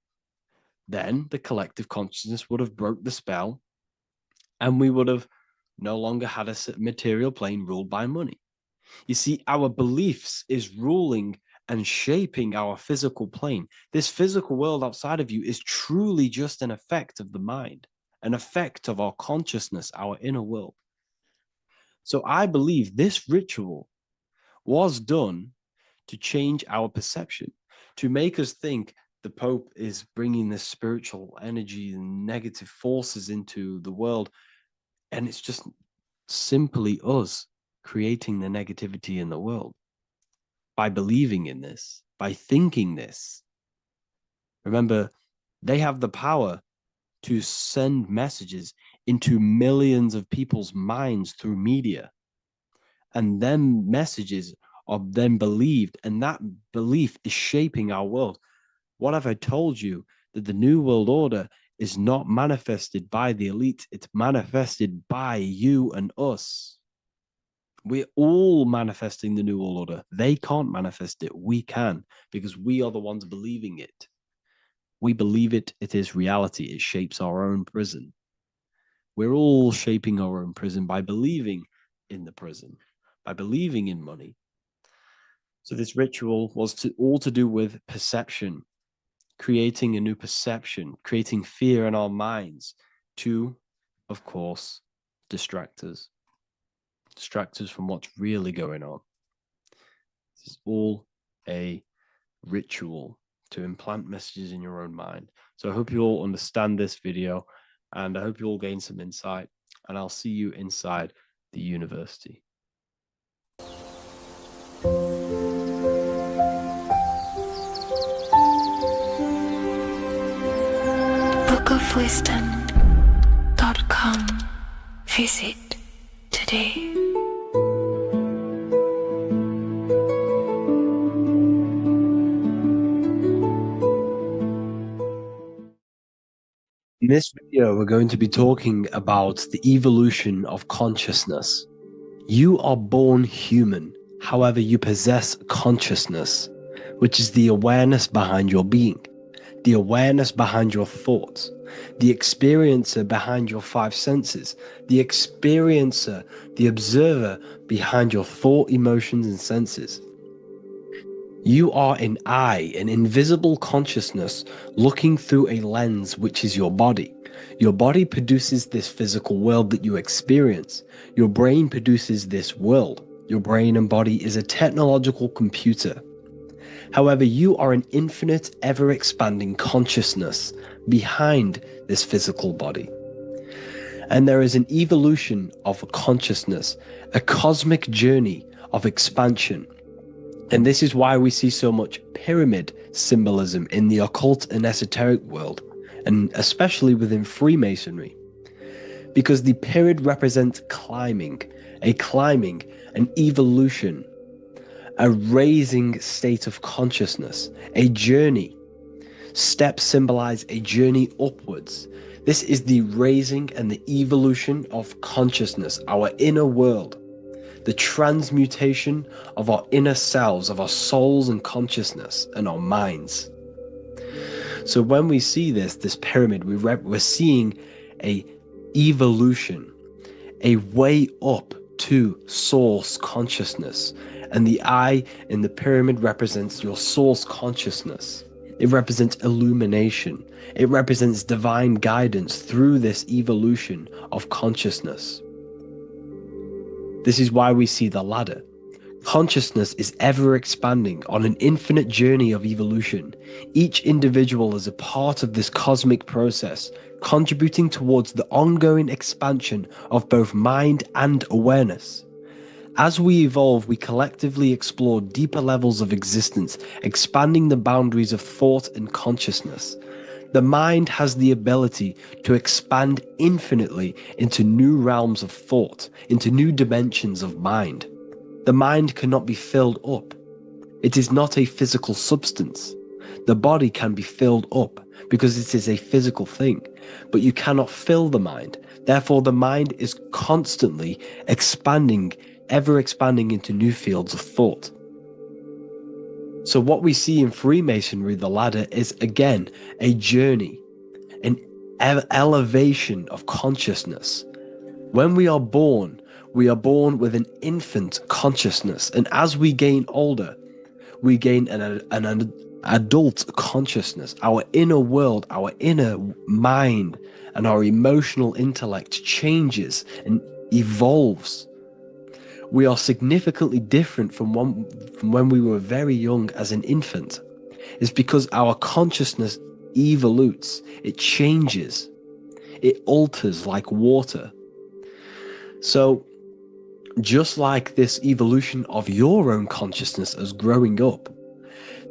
D: then the collective consciousness would have broke the spell and we would have no longer had a material plane ruled by money. You see, our beliefs is ruling and shaping our physical plane. This physical world outside of you is truly just an effect of the mind, an effect of our consciousness, our inner world. So I believe this ritual was done to change our perception, to make us think the Pope is bringing this spiritual energy and negative forces into the world. And it's just simply us creating the negativity in the world by believing in this, by thinking this. Remember, they have the power to send messages into millions of people's minds through media. And then messages are then believed, and that belief is shaping our world. What have I told you? That the New World Order is not manifested by the elite, it's manifested by you and us. We're all manifesting the New World Order. They can't manifest it. We can, because we are the ones believing it. We believe it. It is reality. It shapes our own prison. We're all shaping our own prison by believing in the prison, by believing in money. So this ritual was all to do with perception, creating a new perception, creating fear in our minds to, of course, distract us from what's really going on. This is all a ritual to implant messages in your own mind. So I hope you all understand this video, and I hope you all gain some insight, and I'll see you inside the university.
B: bookofwisdom.com. Visit today.
D: In this video, we're going to be talking about the evolution of consciousness. You are born human, however, you possess consciousness, which is the awareness behind your being, the awareness behind your thoughts, the experiencer behind your five senses, the experiencer, the observer behind your thought, emotions, and senses. You are an eye, an invisible consciousness looking through a lens, which is your body. Your body produces this physical world that you experience. Your brain produces this world. Your brain and body is a technological computer. However, you are an infinite, ever-expanding consciousness behind this physical body. And there is an evolution of consciousness, a cosmic journey of expansion. And this is why we see so much pyramid symbolism in the occult and esoteric world, and especially within Freemasonry. Because the pyramid represents climbing, an evolution, a raising state of consciousness, a journey. Steps symbolize a journey upwards. This is the raising and the evolution of consciousness, our inner world. The transmutation of our inner selves, of our souls and consciousness and our minds. So when we see this pyramid, we're seeing a evolution, a way up to source consciousness. And the eye in the pyramid represents your source consciousness. It represents illumination. It represents divine guidance through this evolution of consciousness. This is why we see the ladder. Consciousness is ever expanding on an infinite journey of evolution. Each individual is a part of this cosmic process, contributing towards the ongoing expansion of both mind and awareness. As we evolve, we collectively explore deeper levels of existence, expanding the boundaries of thought and consciousness. The mind has the ability to expand infinitely into new realms of thought, into new dimensions of mind. The mind cannot be filled up. It is not a physical substance. The body can be filled up because it is a physical thing, but you cannot fill the mind. Therefore, the mind is constantly expanding, ever expanding into new fields of thought. So what we see in Freemasonry, the ladder, is again a journey, an elevation of consciousness. When we are born with an infant consciousness, and as we gain older, we gain an adult consciousness. Our inner world, our inner mind, and our emotional intellect changes and evolves. We are significantly different from when we were very young as an infant. It's because our consciousness evolutes, it changes, it alters like water. So, just like this evolution of your own consciousness as growing up,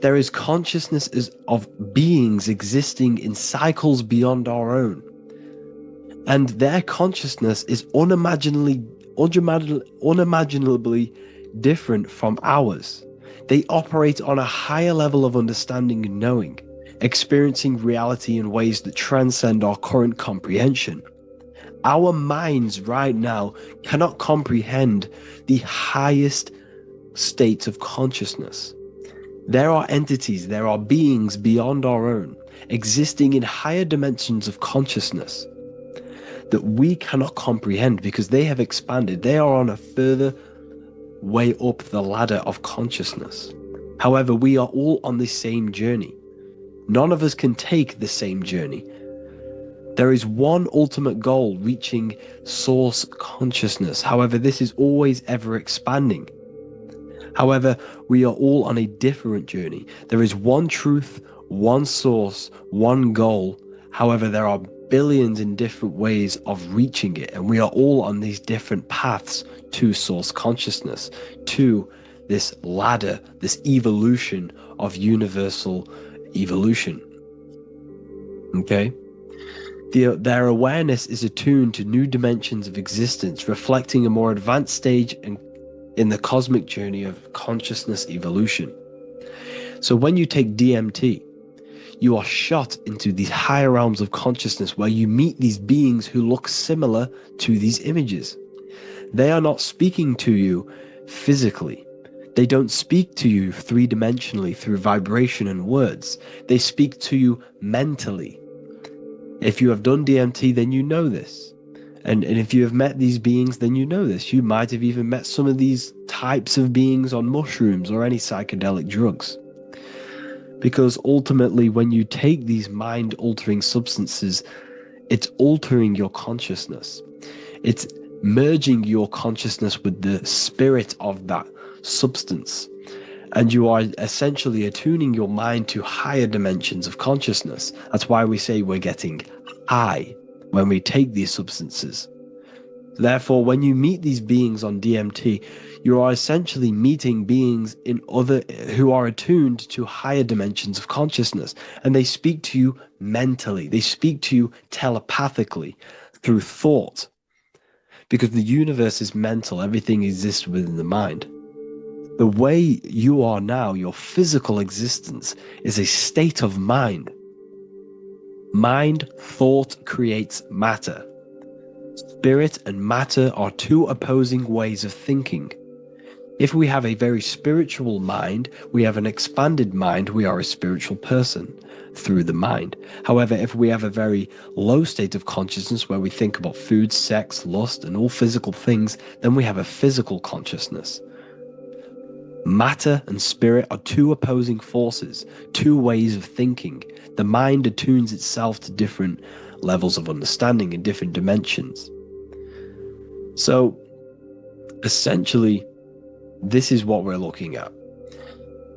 D: there is consciousness of beings existing in cycles beyond our own. And their consciousness is unimaginably different from ours. They operate on a higher level of understanding and knowing, experiencing reality in ways that transcend our current comprehension. Our minds right now cannot comprehend the highest states of consciousness. There are entities, there are beings beyond our own, existing in higher dimensions of consciousness that we cannot comprehend because they have expanded. They are on a further way up the ladder of consciousness. However, we are all on the same journey. None of us can take the same journey. There is one ultimate goal, reaching source consciousness. However, this is always ever expanding. However, we are all on a different journey. There is one truth, one source, one goal. However, there are billions in different ways of reaching it, and we are all on these different paths to source consciousness, to this ladder, this evolution of universal evolution. Okay? Their awareness is attuned to new dimensions of existence, reflecting a more advanced stage in the cosmic journey of consciousness evolution. So when you take DMT, you are shot into these higher realms of consciousness where you meet these beings who look similar to these images. They are not speaking to you physically. They don't speak to you three-dimensionally through vibration and words. They speak to you mentally. If you have done DMT, then you know this. And if you have met these beings, then you know this. You might have even met some of these types of beings on mushrooms or any psychedelic drugs. Because ultimately, when you take these mind-altering substances, it's altering your consciousness. It's merging your consciousness with the spirit of that substance. And you are essentially attuning your mind to higher dimensions of consciousness. That's why we say we're getting high when we take these substances. Therefore, when you meet these beings on DMT, you are essentially meeting beings who are attuned to higher dimensions of consciousness, and they speak to you mentally. They speak to you telepathically through thought, because the universe is mental. Everything exists within the mind. The way you are now, your physical existence, is a state of mind. Mind, thought creates matter. Spirit and matter are two opposing ways of thinking. If we have a very spiritual mind, we have an expanded mind, we are a spiritual person through the mind. However, if we have a very low state of consciousness where we think about food, sex, lust, and all physical things, then we have a physical consciousness. Matter and spirit are two opposing forces, two ways of thinking. The mind attunes itself to different levels of understanding in different dimensions. So, essentially, this is what we're looking at.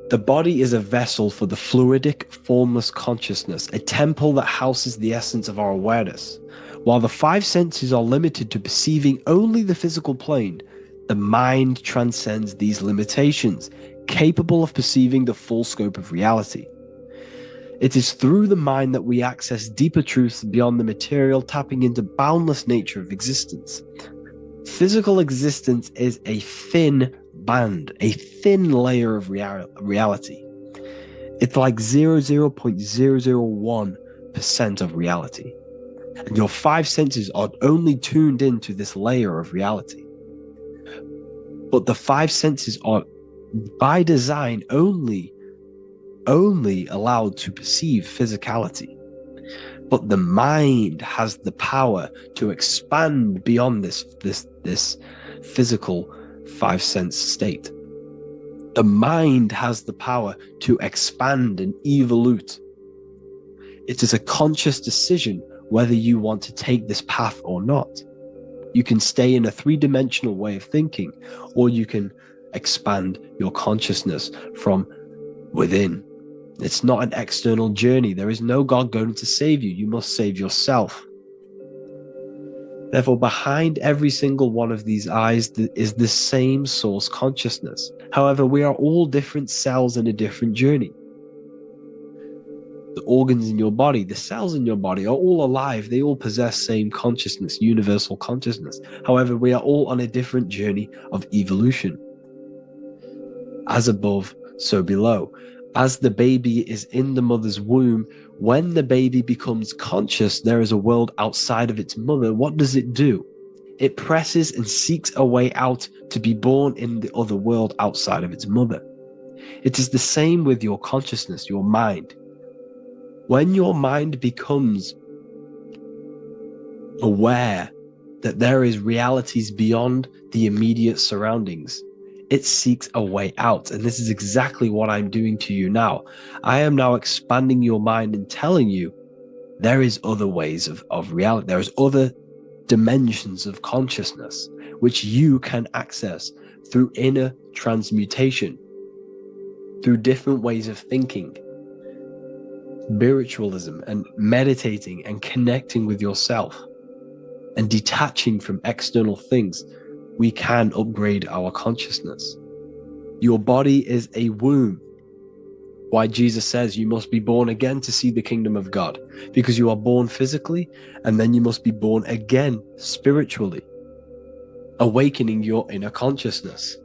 D: The body is a vessel for the fluidic, formless consciousness, a temple that houses the essence of our awareness. While the five senses are limited to perceiving only the physical plane, the mind transcends these limitations, capable of perceiving the full scope of reality. It is through the mind that we access deeper truths beyond the material, tapping into boundless nature of existence. Physical existence is a thin band, a thin layer of reality. It's like 0.001% of reality. And your five senses are only tuned into this layer of reality. But the five senses are, by design, only allowed to perceive physicality. But the mind has the power to expand beyond this physical five sense state. The mind has the power to expand and evolute. It is a conscious decision whether you want to take this path or not. You can stay in a three-dimensional way of thinking, or you can expand your consciousness from within. It's not an external journey. There is no God going to save you. You must save yourself. Therefore, behind every single one of these eyes is the same source consciousness. However, we are all different cells in a different journey. The organs in your body, the cells in your body are all alive. They all possess same consciousness, universal consciousness. However, we are all on a different journey of evolution. As above, so below. As the baby is in the mother's womb, when the baby becomes conscious, there is a world outside of its mother. What does it do? It presses and seeks a way out to be born in the other world outside of its mother. It is the same with your consciousness, your mind. When your mind becomes aware that there is realities beyond the immediate surroundings, it seeks a way out. And this is exactly what I'm doing to you now. I am now expanding your mind and telling you there is other ways of reality. There is other dimensions of consciousness which you can access through inner transmutation, through different ways of thinking, spiritualism, and meditating and connecting with yourself and detaching from external things. We can upgrade our consciousness. Your body is a womb. Why Jesus says you must be born again to see the kingdom of God, because you are born physically and then you must be born again spiritually, awakening your inner consciousness.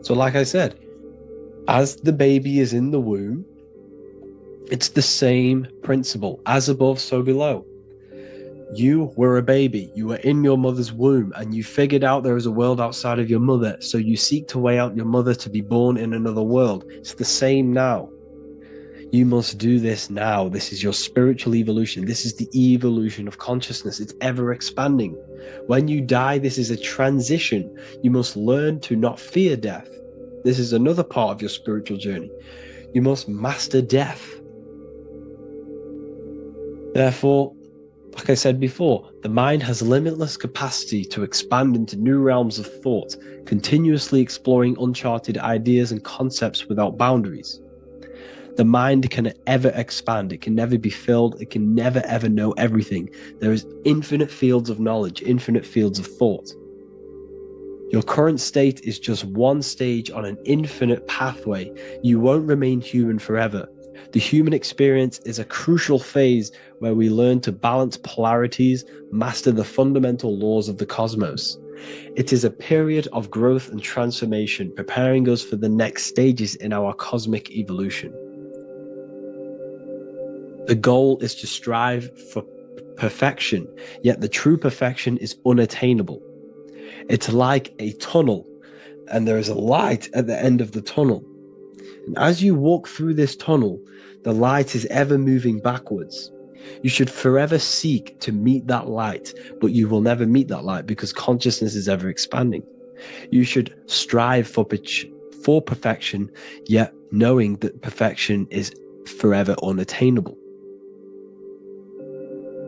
D: So like I said, as the baby is in the womb, it's the same principle, as above, so below. You were a baby, you were in your mother's womb, and you figured out there is a world outside of your mother, so you seek to weigh out your mother to be born in another world. It's the same now. You must do this now. This is your spiritual evolution. This is the evolution of consciousness. It's ever expanding. When you die, this is a transition. You must learn to not fear death. This is another part of your spiritual journey. You must master death. Therefore, like I said before, the mind has limitless capacity to expand into new realms of thought, continuously exploring uncharted ideas and concepts without boundaries. The mind can ever expand. It can never be filled. It can never ever know everything. There is infinite fields of knowledge, infinite fields of thought. Your current state is just one stage on an infinite pathway. You won't remain human forever. The human experience is a crucial phase where we learn to balance polarities, master the fundamental laws of the cosmos. It is a period of growth and transformation, preparing us for the next stages in our cosmic evolution. The goal is to strive for perfection, yet the true perfection is unattainable. It's like a tunnel, and there is a light at the end of the tunnel. And as you walk through this tunnel, the light is ever moving backwards. You should forever seek to meet that light, but you will never meet that light because consciousness is ever expanding. You should strive for perfection, yet knowing that perfection is forever unattainable.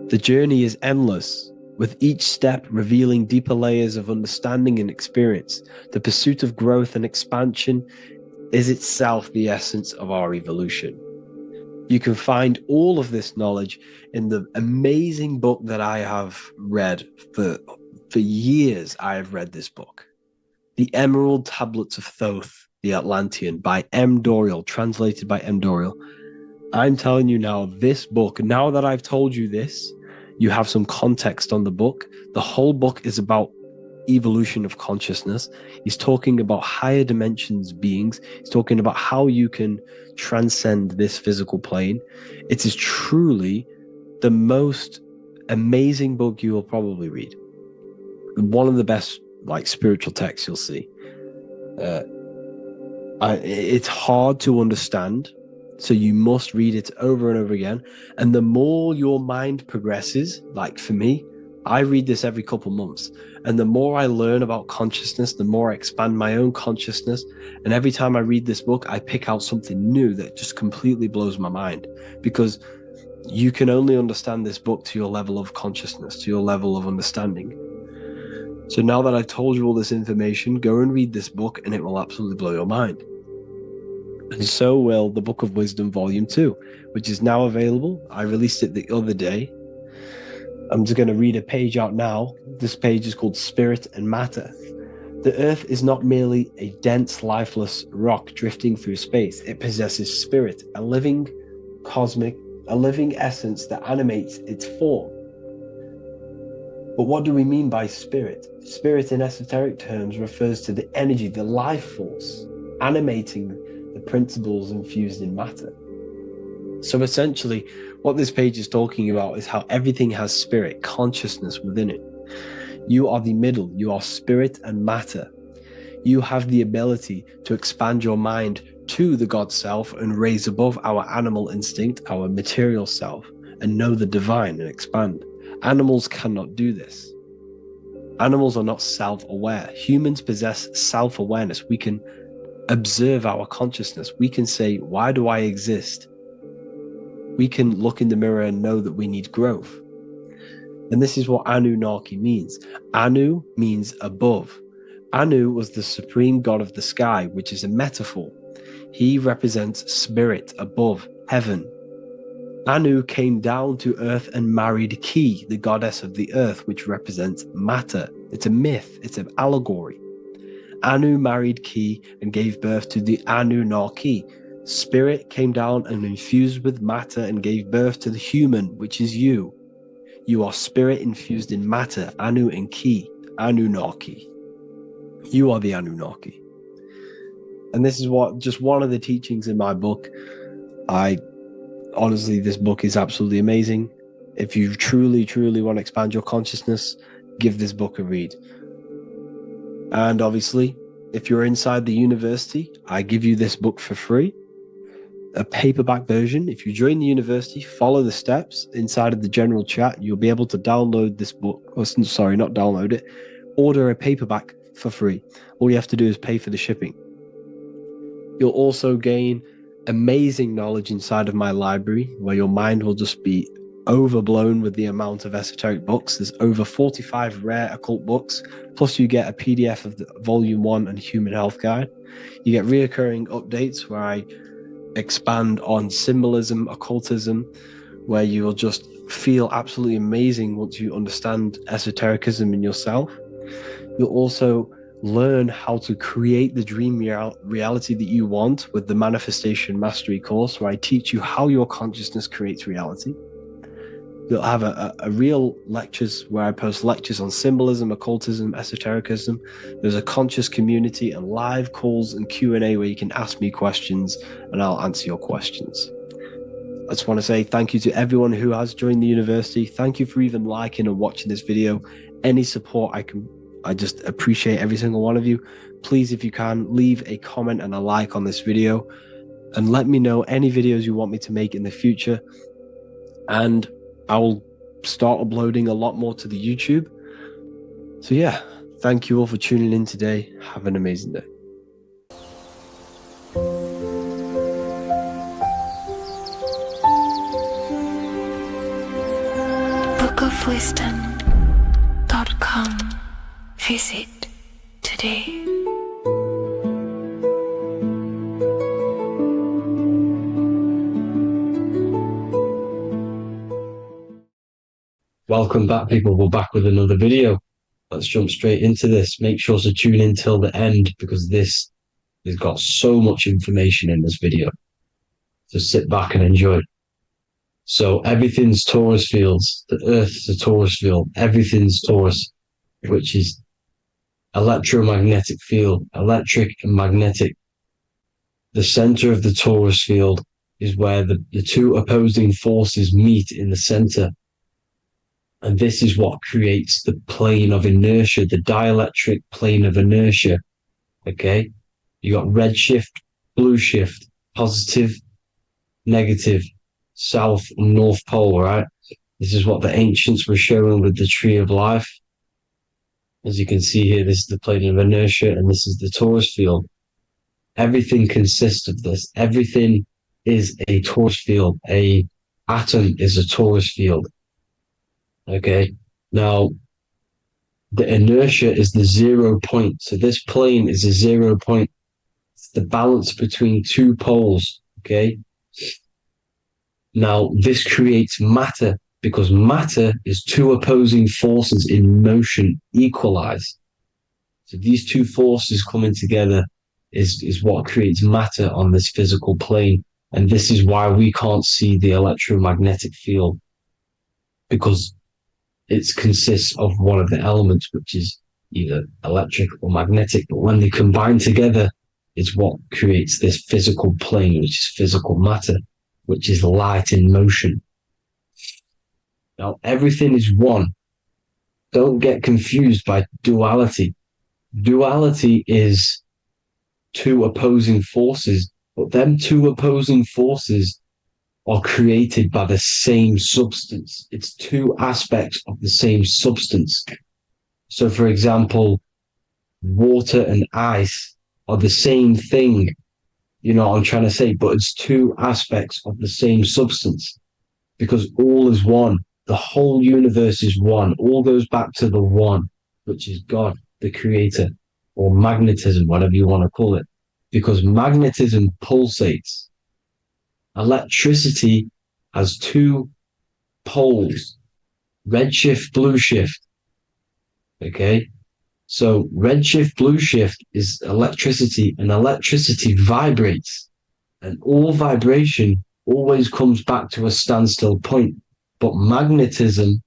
D: The journey is endless, with each step revealing deeper layers of understanding and experience. The pursuit of growth and expansion is itself the essence of our evolution. You can find all of this knowledge in the amazing book that I have read for years. I have read this book, The Emerald Tablets of Thoth, the Atlantean, by M. Dorial, translated by M. Dorial. I'm telling you now, this book, now that I've told you this, you have some context on the book. The whole book is about evolution of consciousness. He's talking about higher dimensions beings. He's talking about how you can transcend this physical plane. It is truly the most amazing book you will probably read. One of the best spiritual texts you'll see. It's hard to understand, so you must read it over and over again. And the more your mind progresses, like for me, I read this every couple months. And the more I learn about consciousness, the more I expand my own consciousness. And every time I read this book, I pick out something new that just completely blows my mind, because you can only understand this book to your level of consciousness, to your level of understanding. So now that I've told you all this information, go and read this book and it will absolutely blow your mind. And so will the Book of Wisdom Volume 2, which is now available. I released it the other day. I'm just going to read a page out now. This page is called Spirit and Matter. The Earth is not merely a dense, lifeless rock drifting through space. It possesses spirit, a living essence that animates its form. But what do we mean by spirit? Spirit in esoteric terms refers to the energy, the life force, animating the principles infused in matter. So essentially, what this page is talking about is how everything has spirit, consciousness within it. You are the middle, you are spirit and matter. You have the ability to expand your mind to the God self and raise above our animal instinct, our material self, and know the divine and expand. Animals cannot do this. Animals are not self-aware. Humans possess self-awareness. We can observe our consciousness. We can say, why do I exist? We can look in the mirror and know that we need growth. And this is what Anunnaki means. Anu means above. Anu was the supreme god of the sky, which is a metaphor. He represents spirit above, heaven. Anu came down to earth and married Ki, the goddess of the earth, which represents matter. It's a myth, it's an allegory. Anu married Ki and gave birth to the Anunnaki. Spirit came down and infused with matter and gave birth to the human, which is you. You are spirit infused in matter, Anu and Ki, Anunnaki. You are the Anunnaki. And this is just one of the teachings in my book. Honestly, this book is absolutely amazing. If you truly, truly want to expand your consciousness, give this book a read. And obviously, if you're inside the university, I give you this book for free. A paperback version. If you join the university, follow the steps inside of the general chat, you'll be able to download this book. Sorry, not download it. Order a paperback for free. All you have to do is pay for the shipping. You'll also gain amazing knowledge inside of my library, where your mind will just be overblown with the amount of esoteric books. There's over 45 rare occult books, plus you get a PDF of the Volume 1 and Human Health Guide. You get reoccurring updates where I expand on symbolism, occultism, where you will just feel absolutely amazing once you understand esotericism in yourself. You'll also learn how to create the dream reality that you want with the Manifestation Mastery course, where I teach you how your consciousness creates reality. You'll have a real lectures where I post lectures on symbolism, occultism, esotericism. There's a conscious community and live calls and Q&A where you can ask me questions and I'll answer your questions. I just want to say thank you to everyone who has joined the university. Thank you for even liking and watching this video. Any support I just appreciate every single one of you. Please, if you can, leave a comment and a like on this video and let me know any videos you want me to make in the future. And I will start uploading a lot more to the YouTube. So yeah, thank you all for tuning in today. Have an amazing day.
B: bookofwisdom.com. Visit today.
J: Welcome back, people. We're back with another video. Let's jump straight into this. Make sure to tune in till the end because this has got so much information in this video. So sit back and enjoy. So everything's torus fields. The Earth's a torus field. Everything's torus, which is electromagnetic field, electric and magnetic. The center of the torus field is where the two opposing forces meet in the center. And this is what creates the plane of inertia, the dielectric plane of inertia. Okay? You got red shift, blue shift, positive, negative, south and north pole, right? This is what the ancients were showing with the tree of life. As you can see here, this is the plane of inertia and this is the torus field. Everything consists of this. Everything is a torus field. A atom is a torus field. Okay, now the inertia is the 0 point. So this plane is a 0 point. It's the balance between two poles. Okay, now this creates matter because matter is two opposing forces in motion equalized. So these two forces coming together is what creates matter on this physical plane. And this is why we can't see the electromagnetic field, because it consists of one of the elements, which is either electric or magnetic. But when they combine together, it's what creates this physical plane, which is physical matter, which is light in motion. Now, everything is one. Don't get confused by duality. Duality is two opposing forces, but them two opposing forces are created by the same substance. It's two aspects of the same substance. So, for example, water and ice are the same thing, you know what I'm trying to say, but it's two aspects of the same substance because all is one. The whole universe is one. All goes back to the one, which is God, the creator, or magnetism, whatever you want to call it, because magnetism pulsates. Electricity has two poles, redshift, blue shift. Okay. So redshift, blue shift is electricity, and electricity vibrates, and all vibration always comes back to a standstill point. But magnetism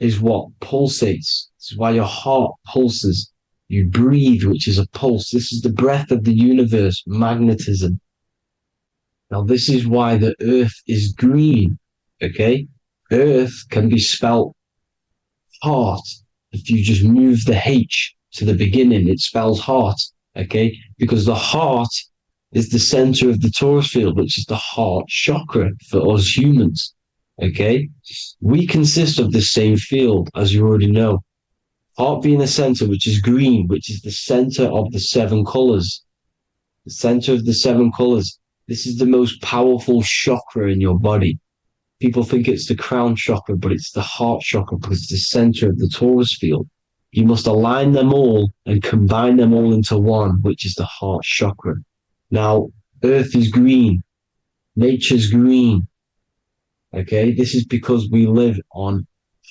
J: is what pulsates. This is why your heart pulses. You breathe, which is a pulse. This is the breath of the universe, magnetism. Now, this is why the earth is green. Okay. Earth can be spelt heart. If you just move the H to the beginning, it spells heart. Okay. Because the heart is the center of the torus field, which is the heart chakra for us humans. Okay. We consist of the same field, as you already know. Heart being the center, which is green, which is the center of the seven colors. The center of the seven colors. This is the most powerful chakra in your body. People think it's the crown chakra, but it's the heart chakra because it's the center of the torus field. You must align them all and combine them all into one, which is the heart chakra. Now, earth is green. Nature's green. Okay, this is because we live on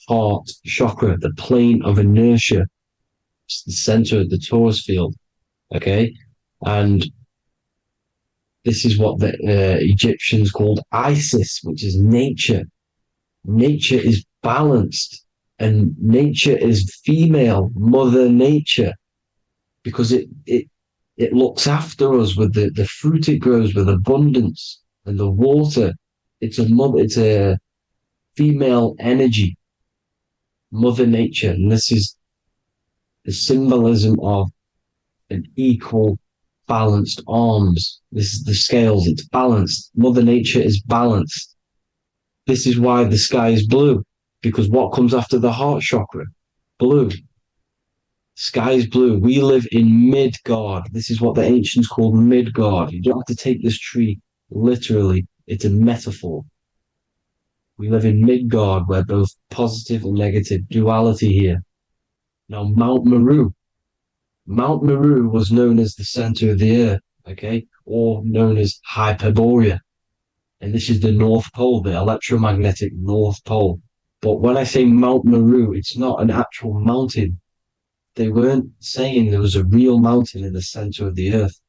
J: heart chakra, the plane of inertia. It's the center of the torus field. Okay, and this is what the Egyptians called Isis, which is nature. Nature is balanced, and nature is female, Mother Nature, because it looks after us with the fruit it grows with abundance and the water. It's a female energy, Mother Nature, and this is the symbolism of an equal balanced arms. This is the scales, it's balanced. Mother Nature is balanced. This is why the sky is blue, because what comes after the heart chakra? Blue. Sky is blue. We live in Midgard. This is what the ancients called Midgard. You don't have to take this tree literally. It's a metaphor. We live in Midgard, where both positive and negative duality here. Now, Mount Meru. Mount Meru was known as the center of the earth, okay, or known as Hyperborea. And this is the North Pole, the electromagnetic North Pole. But when I say Mount Meru, it's not an actual mountain. They weren't saying there was a real mountain in the center of the earth,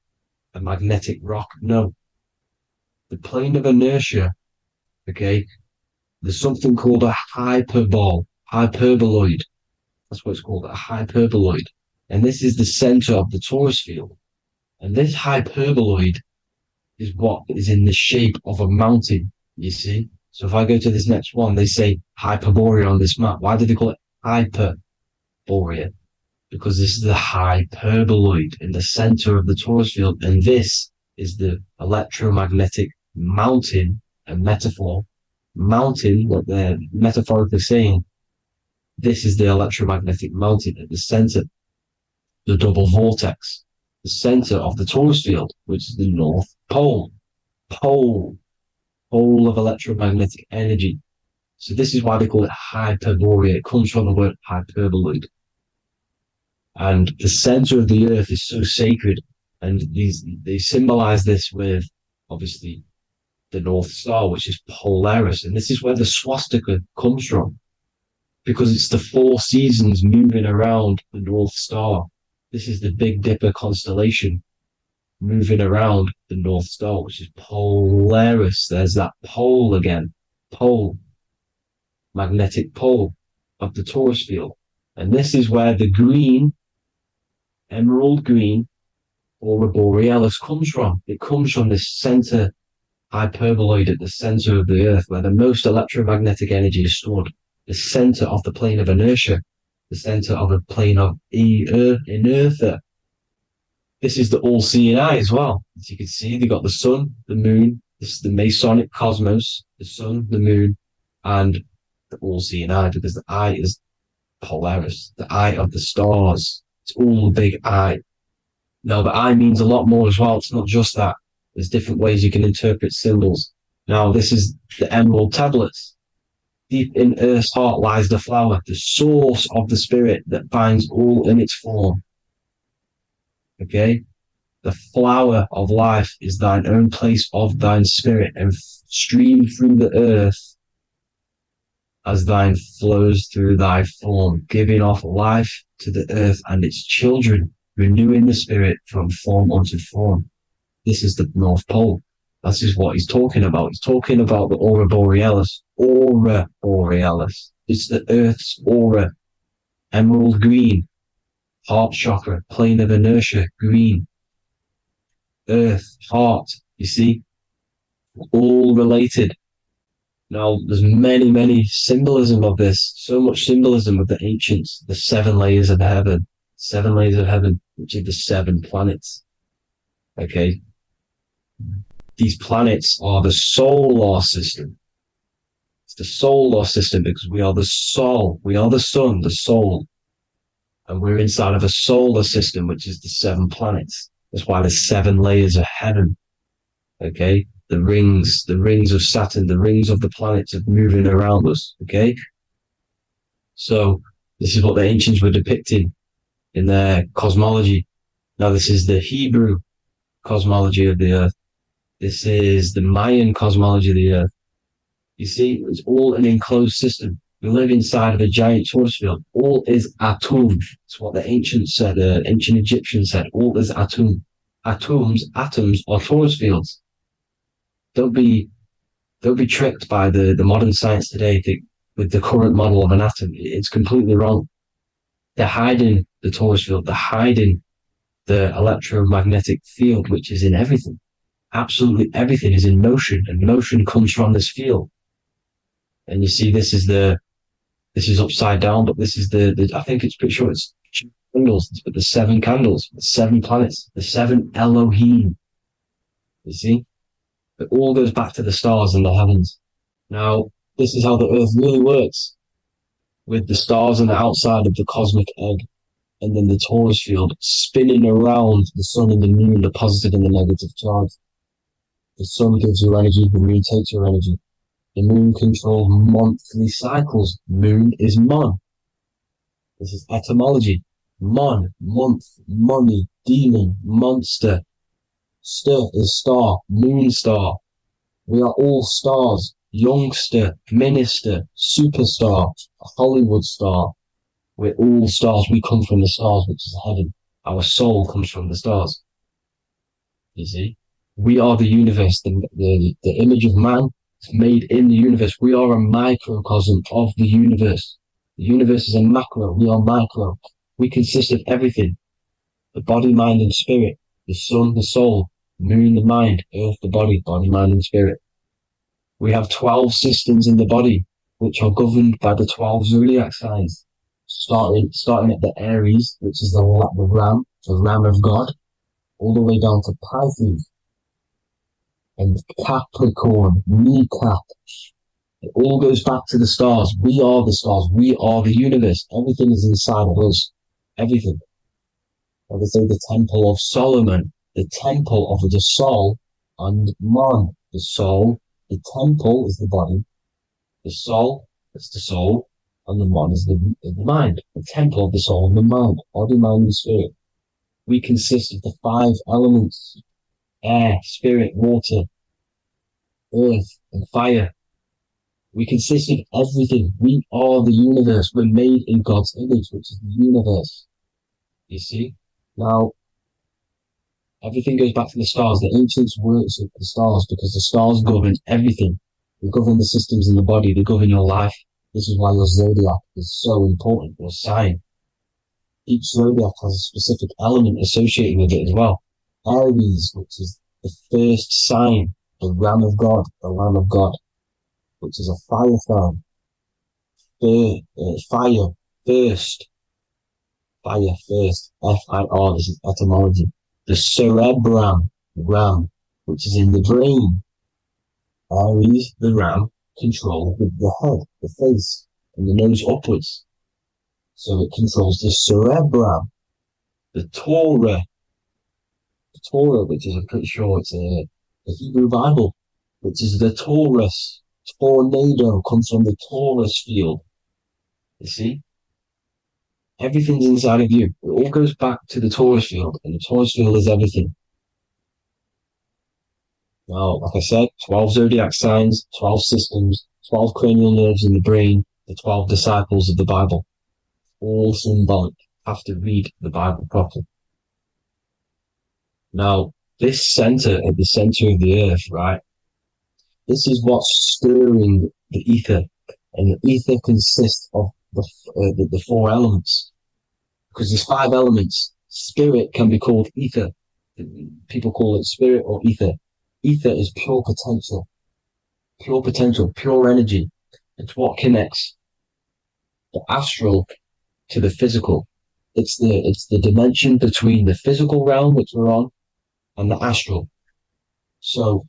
J: a magnetic rock. No. The plane of inertia, okay, there's something called a hyperboloid. That's what it's called, a hyperboloid. And this is the center of the torus field. And this hyperboloid is what is in the shape of a mountain, you see? So if I go to this next one, they say Hyperborea on this map. Why do they call it Hyperborea? Because this is the hyperboloid in the center of the torus field. And this is the electromagnetic mountain, a metaphor. Mountain, what they're metaphorically saying, this is the electromagnetic mountain at the center, the double vortex, the center of the torus field, which is the North Pole. Pole of electromagnetic energy. So this is why they call it Hyperborea. It comes from the word hyperboloid. And the center of the earth is so sacred. And they symbolize this with, obviously, the North Star, which is Polaris. And this is where the swastika comes from, because it's the four seasons moving around the North Star. This is the Big Dipper constellation moving around the North Star, which is Polaris. There's that pole again. Pole. Magnetic pole of the torus field. And this is where the green, emerald green, aurora borealis comes from. It comes from the center hyperboloid at the center of the earth, where the most electromagnetic energy is stored. The center of the plane of inertia. The center of the plane of inertia. This is the all-seeing eye as well. As you can see, they got the sun, the moon. This is the Masonic cosmos, the sun, the moon, and the all-seeing eye, because the eye is Polaris, the eye of the stars. It's all a big eye. Now, the eye means a lot more as well. It's not just that. There's different ways you can interpret symbols. Now, this is the emerald tablets. Deep in Earth's heart lies the flower, the source of the spirit that binds all in its form. Okay? The flower of life is thine own place of thine spirit, and stream through the earth as thine flows through thy form, giving off life to the earth and its children, renewing the spirit from form unto form. This is the North Pole. This is what he's talking about. He's talking about the aura borealis. Aura borealis. It's the earth's aura. Emerald green. Heart chakra. Plane of inertia. Green. Earth. Heart. You see? All related. Now, there's many symbolism of this. So much symbolism of the ancients. The 7 layers of heaven. 7 layers of heaven, which are the 7 planets. Okay? These planets are the solar system. It's the solar system because we are the soul. We are the sun, the soul. And we're inside of a solar system, which is the 7 planets. That's why there's 7 layers of heaven. Okay? The rings of Saturn, the rings of the planets are moving around us. Okay? So, this is what the ancients were depicting in their cosmology. Now, this is the Hebrew cosmology of the earth. This is the Mayan cosmology of the earth. You see, it's all an enclosed system. We live inside of a giant force field. All is atum. It's what the ancients said, ancient Egyptians said. All is atum. Atoms are force fields. Don't be tricked by the modern science today with the current model of an atom. It's completely wrong. They're hiding the torus field. They're hiding the electromagnetic field, which is in everything. Absolutely everything is in motion, and motion comes from this field. And you see, this is upside down, but this is the I think it's pretty sure it's candles, but the 7 candles, the 7 planets, the 7 Elohim. You see, it all goes back to the stars and the heavens. Now, this is how the earth really works, with the stars on the outside of the cosmic egg, and then the torus field spinning around the sun and the moon, the positive and the negative charge. The sun gives you energy, the moon takes your energy. The moon controls monthly cycles. Moon is mon. This is etymology. Mon, month, money, demon, monster. Stir is star, moon star. We are all stars. Youngster, minister, superstar, Hollywood star. We're all stars. We come from the stars, which is heaven. Our soul comes from the stars. You see? We are the universe, the image of man is made in the universe. We are a microcosm of the universe. The universe is a macro, we are micro. We consist of everything. The body, mind, and spirit. The sun, the soul. Moon, the mind. Earth, the body, mind, and spirit. We have 12 systems in the body, which are governed by the 12 zodiac signs. Starting at the Aries, which is the ram of God, all the way down to Pisces. And Capricorn, kneecap. It all goes back to the stars. We are the stars. We are the universe. Everything is inside of us. Everything. Like I say, the Temple of Solomon, the Temple of the Soul, and Mon, the soul. The temple is the body. The soul is the soul, and the Mon is the mind. The temple of the soul and the mind. Body, mind, and spirit. We consist of the 5 elements. Air, spirit, water, earth, and fire. We consist of everything. We are the universe. We're made in God's image, which is the universe. You see? Now, everything goes back to the stars. The ancients worship the stars because the stars govern everything. They govern the systems in the body. They govern your life. This is why your zodiac is so important, your sign. Each zodiac has a specific element associated with it as well. Aries, which is the first sign, the Ram of God, the Lamb of God, which is a fire sign. Fire, first. Fire, first. F-I-R, this is etymology. The cerebrum, ram, which is in the brain. Aries, the ram, control the head, the face, and the nose upwards. So it controls the cerebrum, the Torah, which is, I'm pretty sure it's a Hebrew Bible, which is the Taurus. Tornado comes from the Taurus field. You see? Everything's inside of you. It all goes back to the Taurus field, and the Taurus field is everything. Now, like I said, 12 zodiac signs, 12 systems, 12 cranial nerves in the brain, the 12 disciples of the Bible. All symbolic. Have to read the Bible properly. Now, this center at the center of the earth, right? This is what's stirring the ether. And the ether consists of the four elements. Because there's 5 elements. Spirit can be called ether. People call it spirit or ether. Ether is pure potential, pure energy. It's what connects the astral to the physical. It's the dimension between the physical realm, which we're on, and the astral. So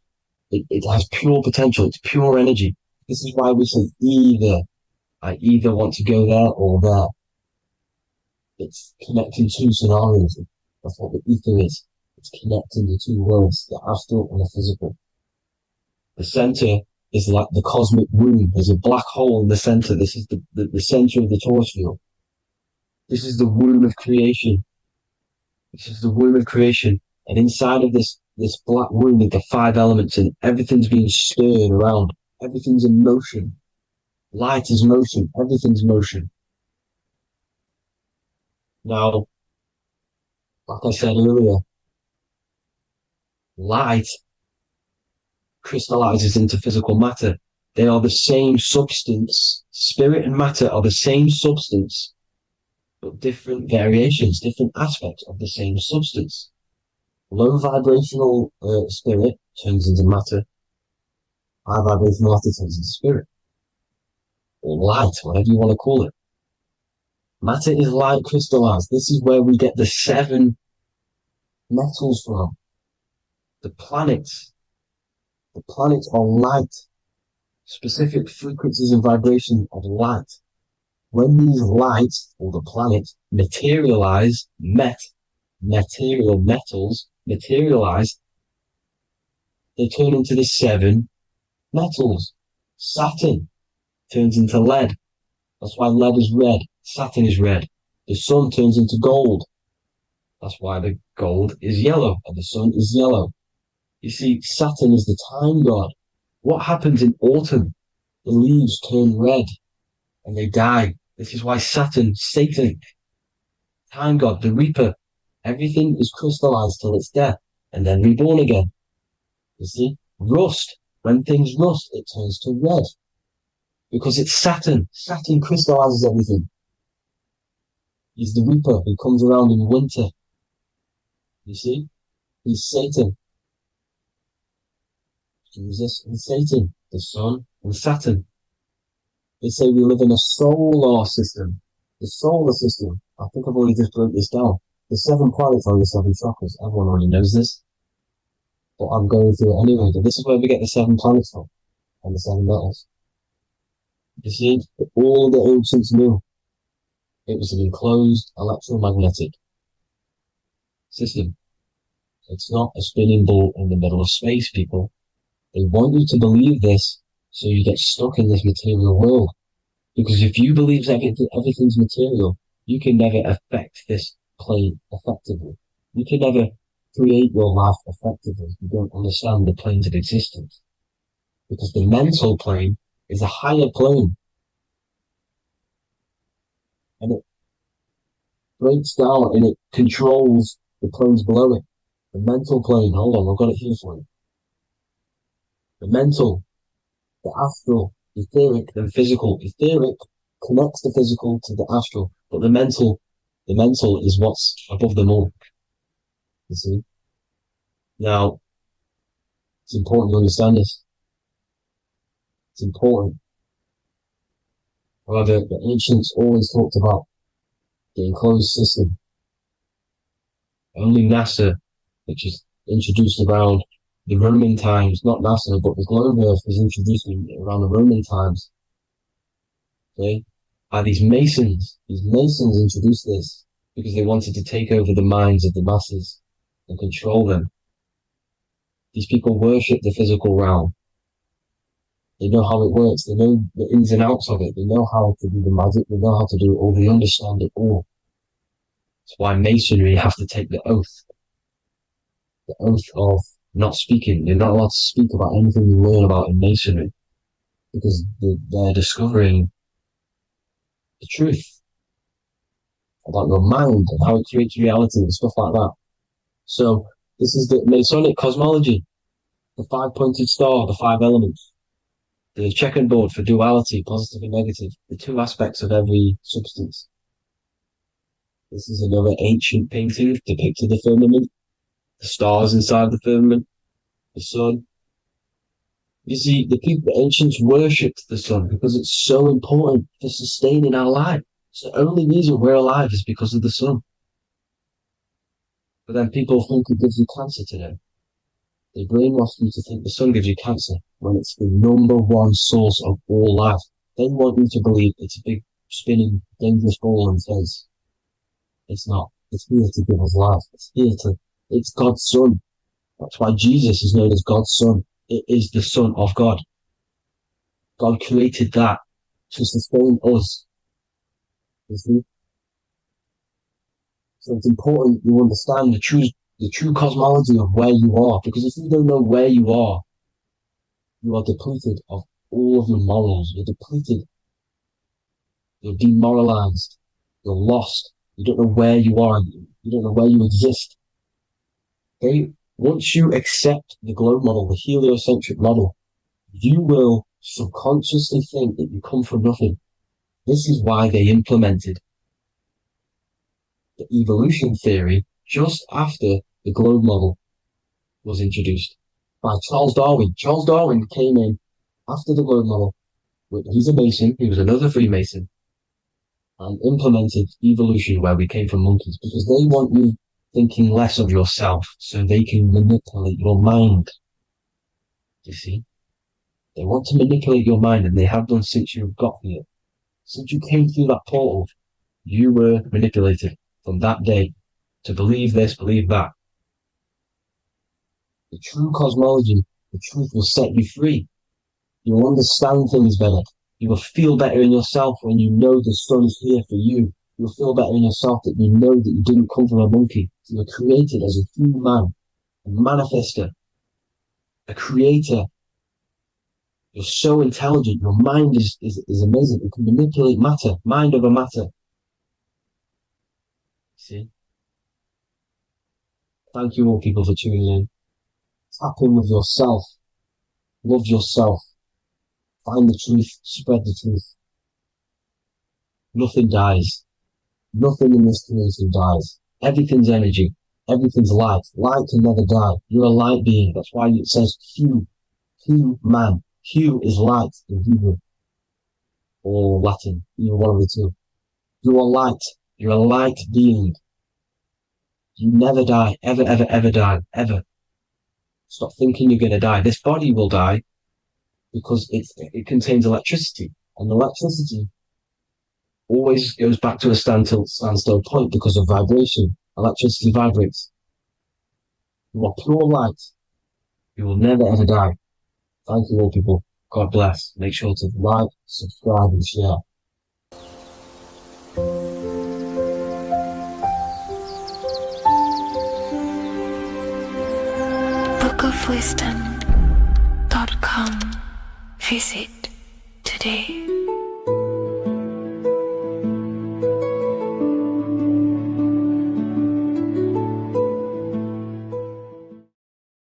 J: it has pure potential. It's pure energy. This is why we say either. I either want to go there or there. It's connecting 2 scenarios. That's what the ether is. It's connecting the 2 worlds, the astral and the physical. The center is like the cosmic womb. There's a black hole in the center. This is the center of the Taurus field. This is the womb of creation. This is the womb of creation. And inside of this black womb are the 5 elements, and everything's being stirred around. Everything's in motion. Light is motion. Everything's motion. Now, like I said earlier, light crystallizes into physical matter. They are the same substance. Spirit and matter are the same substance, but different variations, different aspects of the same substance. Low vibrational spirit turns into matter. High vibrational matter turns into spirit. Or light, whatever you want to call it. Matter is light crystallized. This is where we get the 7 metals from. The planets. The planets are light. Specific frequencies and vibrations of light. When these lights, or the planets, materialize, material metals materialize, they turn into the 7 metals. Saturn turns into lead. That's why lead is red. Saturn is red. The sun turns into gold. That's why the gold is yellow and the sun is yellow. You see, Saturn is the time god. What happens in autumn? The leaves turn red and they die. This is why Satan, time god, the reaper, everything is crystallized till it's death and then reborn again. You see, rust. When things rust, it turns to red. Because it's Saturn. Saturn crystallizes everything. He's the reaper who comes around in winter. You see? He's Satan. Jesus and Satan, the sun and Saturn. They say we live in a solar system. The solar system. I think I've already just broke this down. The 7 planets are the 7 chakras. Everyone already knows this. But I'm going through it anyway. But this is where we get the 7 planets from. And the 7 metals. You see, all the ancients knew it was an enclosed electromagnetic system. It's not a spinning ball in the middle of space, people. They want you to believe this so you get stuck in this material world. Because if you believe everything's material, you can never affect this plane effectively. You can never create your life effectively. You don't understand the planes of existence. Because the mental plane is a higher plane. And it breaks down and it controls the planes below it. The mental plane, hold on, I've got it here for you. The mental, the astral, etheric, and physical. Etheric connects the physical to the astral, but the mental is what's above them all. You see? Now, it's important to understand this. It's important. However, the ancients always talked about the enclosed system. Only NASA, which is introduced around the Roman times, not NASA, but the globe Earth was introduced around the Roman times. Okay? by these Masons. These Masons introduced this because they wanted to take over the minds of the masses and control them. These people worship the physical realm. They know how it works. They know the ins and outs of it. They know how to do the magic. They know how to do it all. They understand it all. That's why Masonry have to take the oath of not speaking. You're not allowed to speak about anything you learn about in Masonry because they're discovering the truth about your mind and how it creates reality and stuff like that. So this is the Masonic cosmology, the five-pointed star, the five elements, the checkerboard for duality, positive and negative, the two aspects of every substance. This is another ancient painting depicting the firmament, the stars inside the firmament, the sun. You see, the ancients worshipped the sun because it's so important for sustaining our life. It's the only reason we're alive is because of the sun. But then people think it gives you cancer today. They brainwash you to think the sun gives you cancer when it's the number one source of all life. They want you to believe it's a big, spinning, dangerous ball in space. It's not. It's here to give us life. It's God's son. That's why Jesus is known as God's son. It is the son of God. God created that to sustain us. You see? So it's important you understand the true cosmology of where you are, because if you don't know where you are depleted of all of your morals. You're depleted. You're demoralized. You're lost. You don't know where you are. You don't know where you exist. Okay? Once you accept the globe model, the heliocentric model, you will subconsciously think that you come from nothing. This is why they implemented the evolution theory just after the globe model was introduced by Charles Darwin. Charles Darwin came in after the globe model. He's a Mason. He was another Freemason, and implemented evolution where we came from monkeys because they want you thinking less of yourself so they can manipulate your mind. You see? They want to manipulate your mind, and they have done since you got here. Since you came through that portal, you were manipulated from that day to believe this, believe that. The true cosmology, the truth will set you free. You'll understand things better. You will feel better in yourself when you know the sun is here for you. You'll feel better in yourself that you know that you didn't come from a monkey. You were created as a human, a manifester, a creator. You're so intelligent. Your mind is amazing. You can manipulate matter, mind over matter. See? Thank you all people for tuning in. Tap in with yourself. Love yourself. Find the truth. Spread the truth. Nothing dies. Nothing in this creation dies. Everything's energy. Everything's light. Light can never die. You're a light being. That's why it says Hu. Hu man. Hu is light in Hebrew. Or Latin. Either one of the two. You are light. You're a light being. You never die. Ever, ever, ever die. Ever. Stop thinking you're going to die. This body will die because it contains electricity. And electricity always goes back to a standstill point because of vibration. Electricity vibrates. You are pure light. You will never ever die. Thank you all people. God bless. Make sure to like, subscribe and share.
B: bookofwisdom.com. Visit today.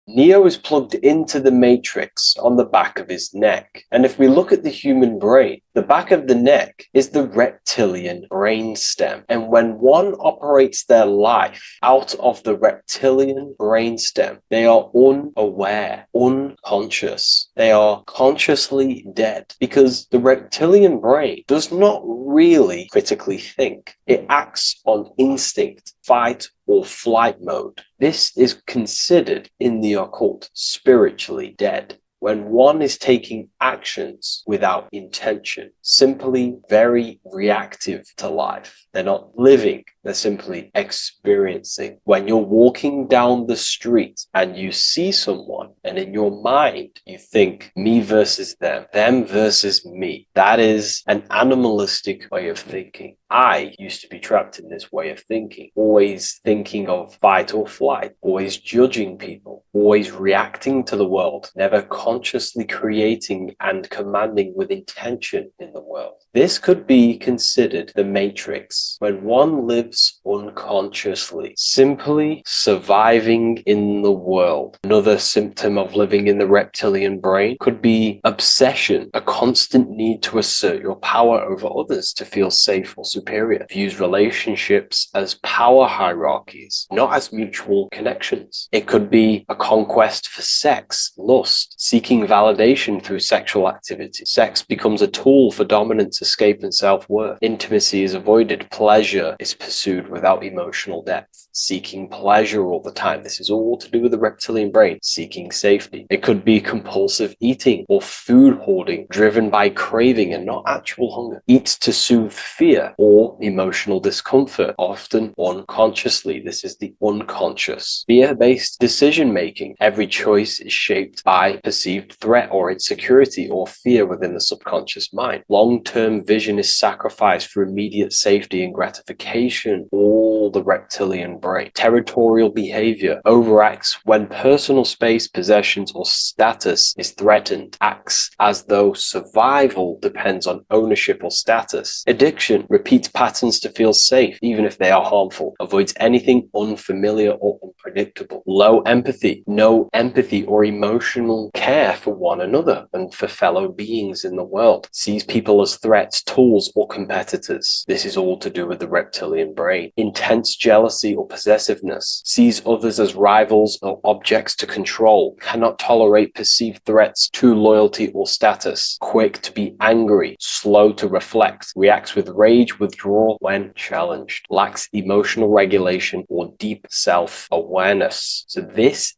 D: Neo is plugged into the matrix on the back of his neck. And if we look at the human brain, the back of the neck is the reptilian brainstem. And when one operates their life out of the reptilian brainstem, they are unaware, unconscious. They are consciously dead because the reptilian brain does not really critically think. It acts on instinct, fight or flight mode. This is considered in the occult spiritually dead.
A: when one is taking actions without intention, simply very reactive to life. They're not living, they're simply experiencing. When you're walking down the street and you see someone, and in your mind you think me versus them versus me, that is an animalistic way of thinking. I used to be trapped in this way of thinking, always thinking of fight or flight, always judging people, always reacting to the world, never consciously creating and commanding with intention in the world. This could be considered the matrix, when one lives unconsciously, simply surviving in the world. Another symptom of living in the reptilian brain could be obsession, a constant need to assert your power over others to feel safe or superior. Views relationships as power hierarchies, not as mutual connections. It could be a conquest for sex, lust, seeking validation through sexual activity. Sex becomes a tool for dominance, escape, and self-worth. Intimacy is avoided. Pleasure is pursued without emotional depth. Seeking pleasure all the time. This is all to do with the reptilian brain. Seeking safety. It could be compulsive eating or food hoarding, driven by craving and not actual hunger. Eats to soothe fear or emotional discomfort, often unconsciously. This is the unconscious. Fear-based decision-making. Every choice is shaped by perceived threat or insecurity or fear within the subconscious mind. Long-term vision is sacrificed for immediate safety and gratification. All the reptilian brain. Territorial behavior overacts when personal space, possessions, or status is threatened. Acts as though survival depends on ownership or status. Addiction repeats patterns to feel safe, even if they are harmful. Avoids anything unfamiliar or unpredictable. Low empathy. No empathy or emotional care for one another and for fellow beings in the world. Sees people as threats, tools, or competitors. This is all to do with the reptilian brain. Intense jealousy or possessiveness. Sees others as rivals or objects to control. Cannot tolerate perceived threats to loyalty or status. Quick to be angry. Slow to reflect. Reacts with rage, withdrawal when challenged. Lacks emotional regulation or deep self-awareness. So this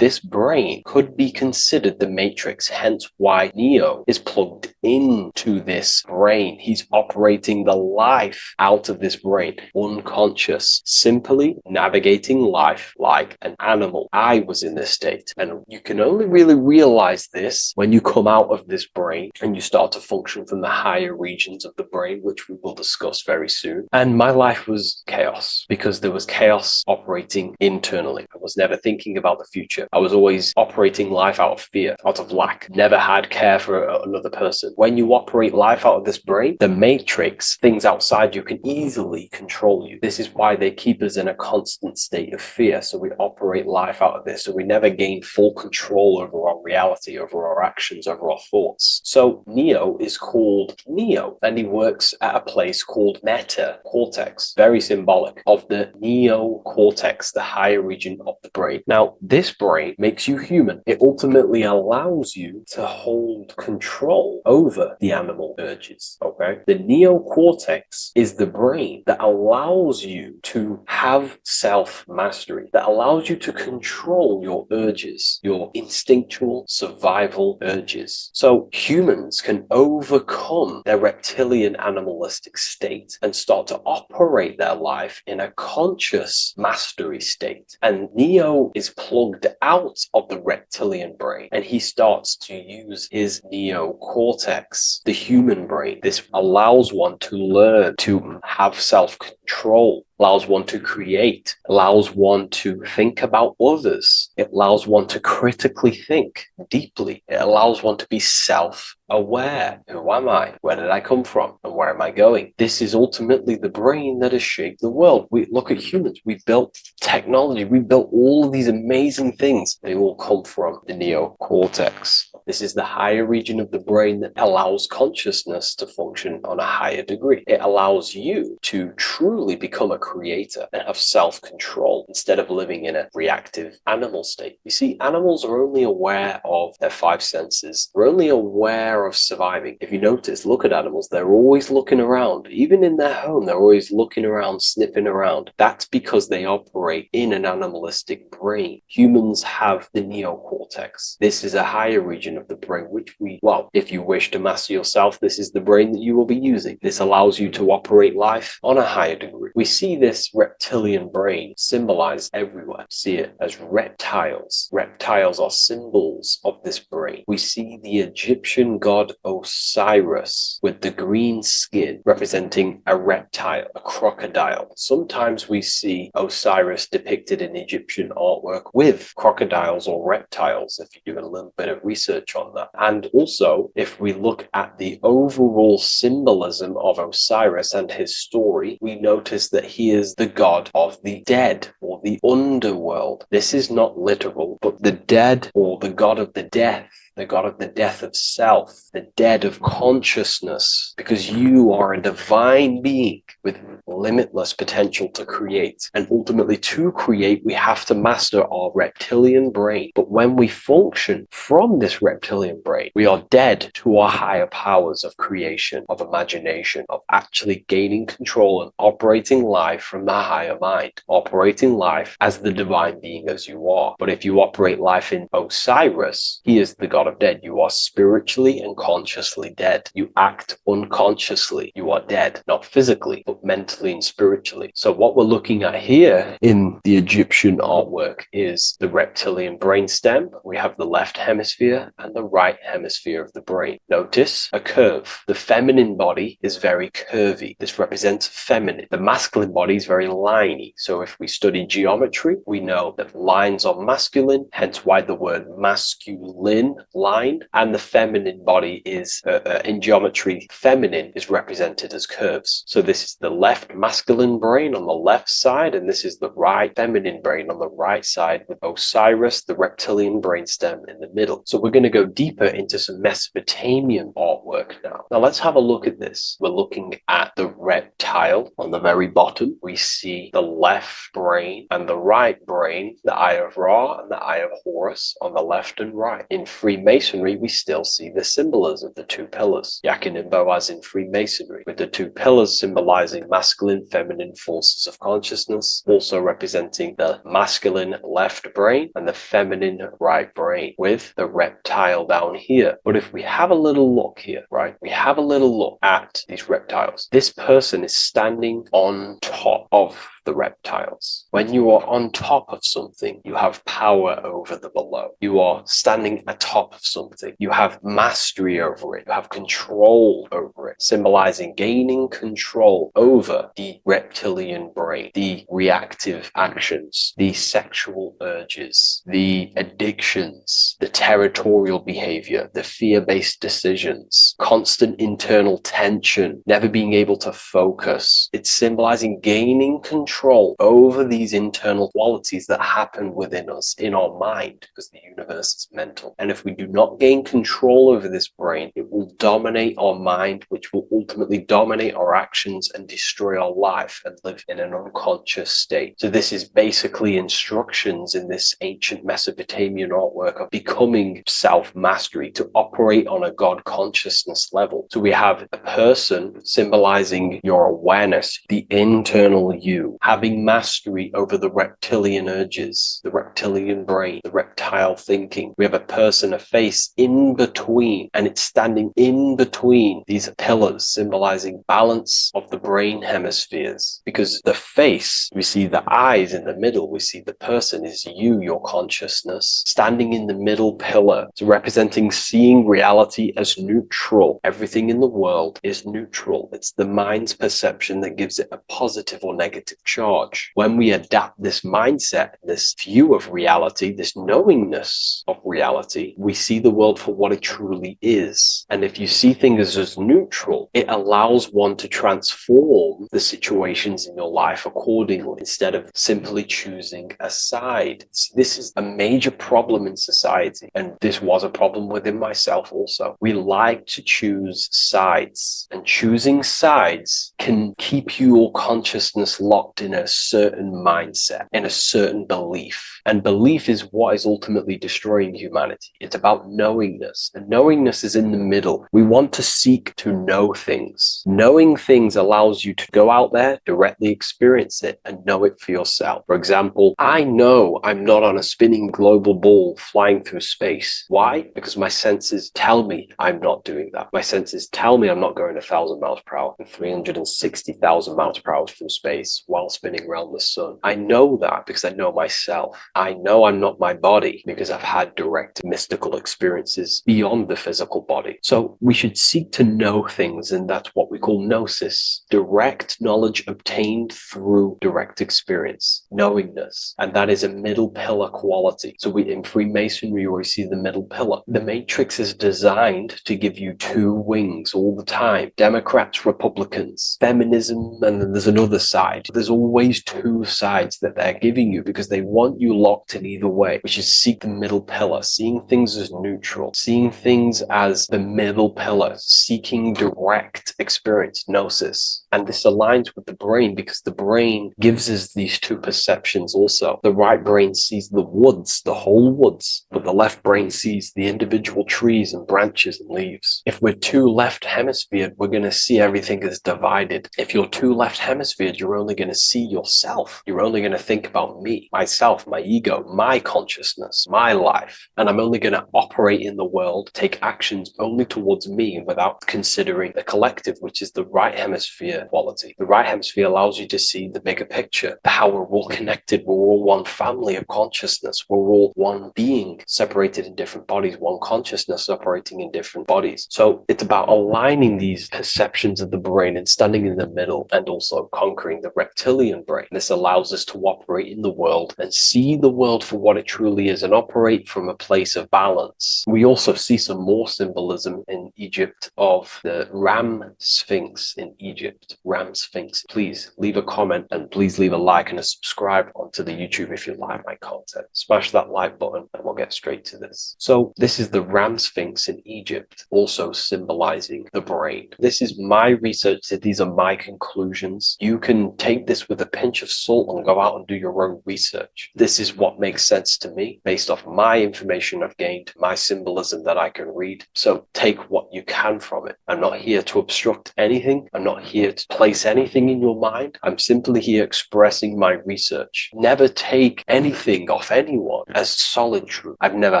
A: brain could be considered the matrix, hence why Neo is plugged into this brain. He's operating the life out of this brain, unconscious, simply navigating life like an animal. I was in this state, and you can only really realize this when you come out of this brain and you start to function from the higher regions of the brain, which we will discuss very soon. And my life was chaos, because there was chaos operating internally. I was never thinking about the future. I was always operating life out of fear, out of lack. Never had care for another person. When you operate life out of this brain, the matrix, things outside you, can easily control you. This is why they keep us in a constant state of fear. So we operate life out of this. So we never gain full control over our reality, over our actions, over our thoughts. So Neo is called Neo, and he works at a place called meta cortex, very symbolic of the neocortex, the higher region of the brain. Now, this brain makes you human. It ultimately allows you to hold control over the animal urges. Okay, the neocortex is the brain that allows you to have self-mastery, that allows you to control your urges, your instinctual survival urges. So humans can overcome their reptilian animalistic state and start to operate their life in a conscious mastery state. And Neo is plugged out of the reptilian brain, and he starts to use his neocortex, the human brain. This allows one to learn to have self-control, allows one to create, allows one to think about others. It allows one to critically think deeply. It allows one to be self-aware. Who am I? Where did I come from? And where am I going? This is ultimately the brain that has shaped the world. We look at humans. We built technology. We built all of these amazing things. They all come from the neocortex.
D: This is the higher region of the brain that allows consciousness to function on a higher degree. It allows you to truly become a creator and have self-control instead of living in a reactive animal state. You see, animals are only aware of their five senses. They're only aware of surviving. If you notice, look at animals, they're always looking around. Even in their home, they're always looking around, sniffing around. That's because they operate in an animalistic brain. Humans have the neocortex. This is a higher region of the brain, which well, if you wish to master yourself, this is the brain that you will be using. This allows you to operate life on a higher degree. We see this reptilian brain symbolized everywhere. See it as reptiles. Reptiles are symbols of this brain. We see the Egyptian god Osiris with the green skin representing a reptile, a crocodile. Sometimes we see Osiris depicted in Egyptian artwork with crocodiles or reptiles, if you do a little bit of research on that. And also, if we look at the overall symbolism of Osiris and his story, we notice that he is the god of the dead or the underworld. This is not literal, but the dead or the god of the death, the god of the death of self, the dead of consciousness, because you are a divine being with limitless potential to create. And ultimately, to create, we have to master our reptilian brain. But when we function from this reptilian brain, we are dead to our higher powers of creation, of imagination, of actually gaining control and operating life from the higher mind, operating life as the divine being as you are. But if you operate life in Osiris, he is the god of dead. You are spiritually and consciously dead. You act unconsciously. You are dead, not physically, but mentally and spiritually. So what we're looking at here in the Egyptian artwork is the reptilian brainstem. We have the left hemisphere and the right hemisphere of the brain. Notice a curve. The feminine body is very curvy. This represents feminine. The masculine body is very liney. So if we study geometry, we know that lines are masculine, hence why the word masculine, line, and the feminine body is, in geometry, feminine is represented as curves. So this is the left masculine brain on the left side, and this is the right feminine brain on the right side, with Osiris, the reptilian brainstem, in the middle. So we're going to go deeper into some Mesopotamian artwork now. Now let's have a look at this. We're looking at the reptile on the very bottom. We see the left brain and the right brain, the Eye of Ra and the Eye of Horus on the left and right. In Freemasonry, we still see the symbolism of the two pillars, Yakin and Boaz in Freemasonry, with the two pillars symbolizing masculine, feminine forces of consciousness, also representing the masculine left brain and the feminine right brain, with the reptile down here. But if we have a little look here, right, we have a little look at these reptiles. This person is standing on top of the reptiles. When you are on top of something, you have power over the below. You are standing atop of something. You have mastery over it. You have control over it, symbolizing gaining control over the reptilian brain, the reactive actions, the sexual urges, the addictions, the territorial behavior, the fear-based decisions, constant internal tension, never being able to focus. It's symbolizing gaining control over these internal qualities that happen within us, in our mind, because the universe is mental. And if we do not gain control over this brain, it will dominate our mind, which will ultimately dominate our actions and destroy our life and live in an unconscious state. So this is basically instructions in this ancient Mesopotamian artwork of becoming self-mastery, to operate on a God consciousness level. So we have a person symbolizing your awareness, the internal you, having mastery over the reptilian urges, the reptilian brain, the reptile thinking. We have a person, a face in between, and it's standing in between these pillars, symbolizing balance of the brain hemispheres. Because the face, we see the eyes in the middle, we see the person is you, your consciousness, standing in the middle pillar. So representing seeing reality as neutral. Everything in the world is neutral. It's the mind's perception that gives it a positive or negative charge. When we adapt this mindset, this view of reality, this knowingness of reality, we see the world for what it truly is. And if you see things as neutral, it allows one to transform the situations in your life accordingly instead of simply choosing a side. This is a major problem in society, and this was a problem within myself also. We like to choose sides, and choosing sides can keep your consciousness locked in a certain mindset, in a certain belief. And belief is what is ultimately destroying humanity. It's about knowingness, and knowingness is in the middle. We want to seek to know things. Knowing things allows you to go out there, directly experience it, and know it for yourself. For example, I know I'm not on a spinning global ball flying through space. Why? Because my senses tell me I'm not doing that. My senses tell me I'm not going 1,000 miles per hour and 360,000 miles per hour through space while spinning around the sun. I know that because I know myself. I know I'm not my body because I've had direct mystical experiences beyond the physical body. So we should seek to know things, and that's what we call gnosis, direct knowledge obtained through direct experience, knowingness. And that is a middle pillar quality. So in Freemasonry, we see the middle pillar. The matrix is designed to give you two wings all the time. Democrats, Republicans, feminism, and then there's another side. There's always two sides that they're giving you because they want you locked in either way, which is seek the middle pillar, seeing things as neutral, seeing things as the middle pillar, seeking direct experience, gnosis. And this aligns with the brain because the brain gives us these two perceptions also. The right brain sees the woods, the whole woods, but the left brain sees the individual trees and branches and leaves. If we're too left hemisphered, we're going to see everything as divided. If you're too left hemisphered, you're only going to see yourself. You're only going to think about me, myself, my ego, my consciousness, my life. And I'm only going to operate in the world, take actions only towards me without considering the collective, which is the right hemisphere quality. The right hemisphere allows you to see the bigger picture, how we're all connected. We're all one family of consciousness. We're all one being separated in different bodies, one consciousness operating in different bodies. So it's about aligning these perceptions of the brain and standing in the middle, and also conquering the reptilian brain. This allows us to operate in the world and see the world for what it truly is and operate from a place of balance. We also see some more symbolism in Egypt of the Ram Sphinx in Egypt. Ram Sphinx. Please leave a comment and please leave a like and a subscribe onto the YouTube if you like my content. Smash that like button and we'll get straight to this. So this is the Ram Sphinx in Egypt, also symbolizing the brain. This is my research. These are my conclusions. You can take this with a pinch of salt and go out and do your own research. This is what makes sense to me based off my information I've gained, my symbolism that I can read. So take what you can from it. I'm not here to obstruct anything. I'm not here to place anything in your mind. I'm simply here expressing my research. Never take anything off anyone as solid truth. I've never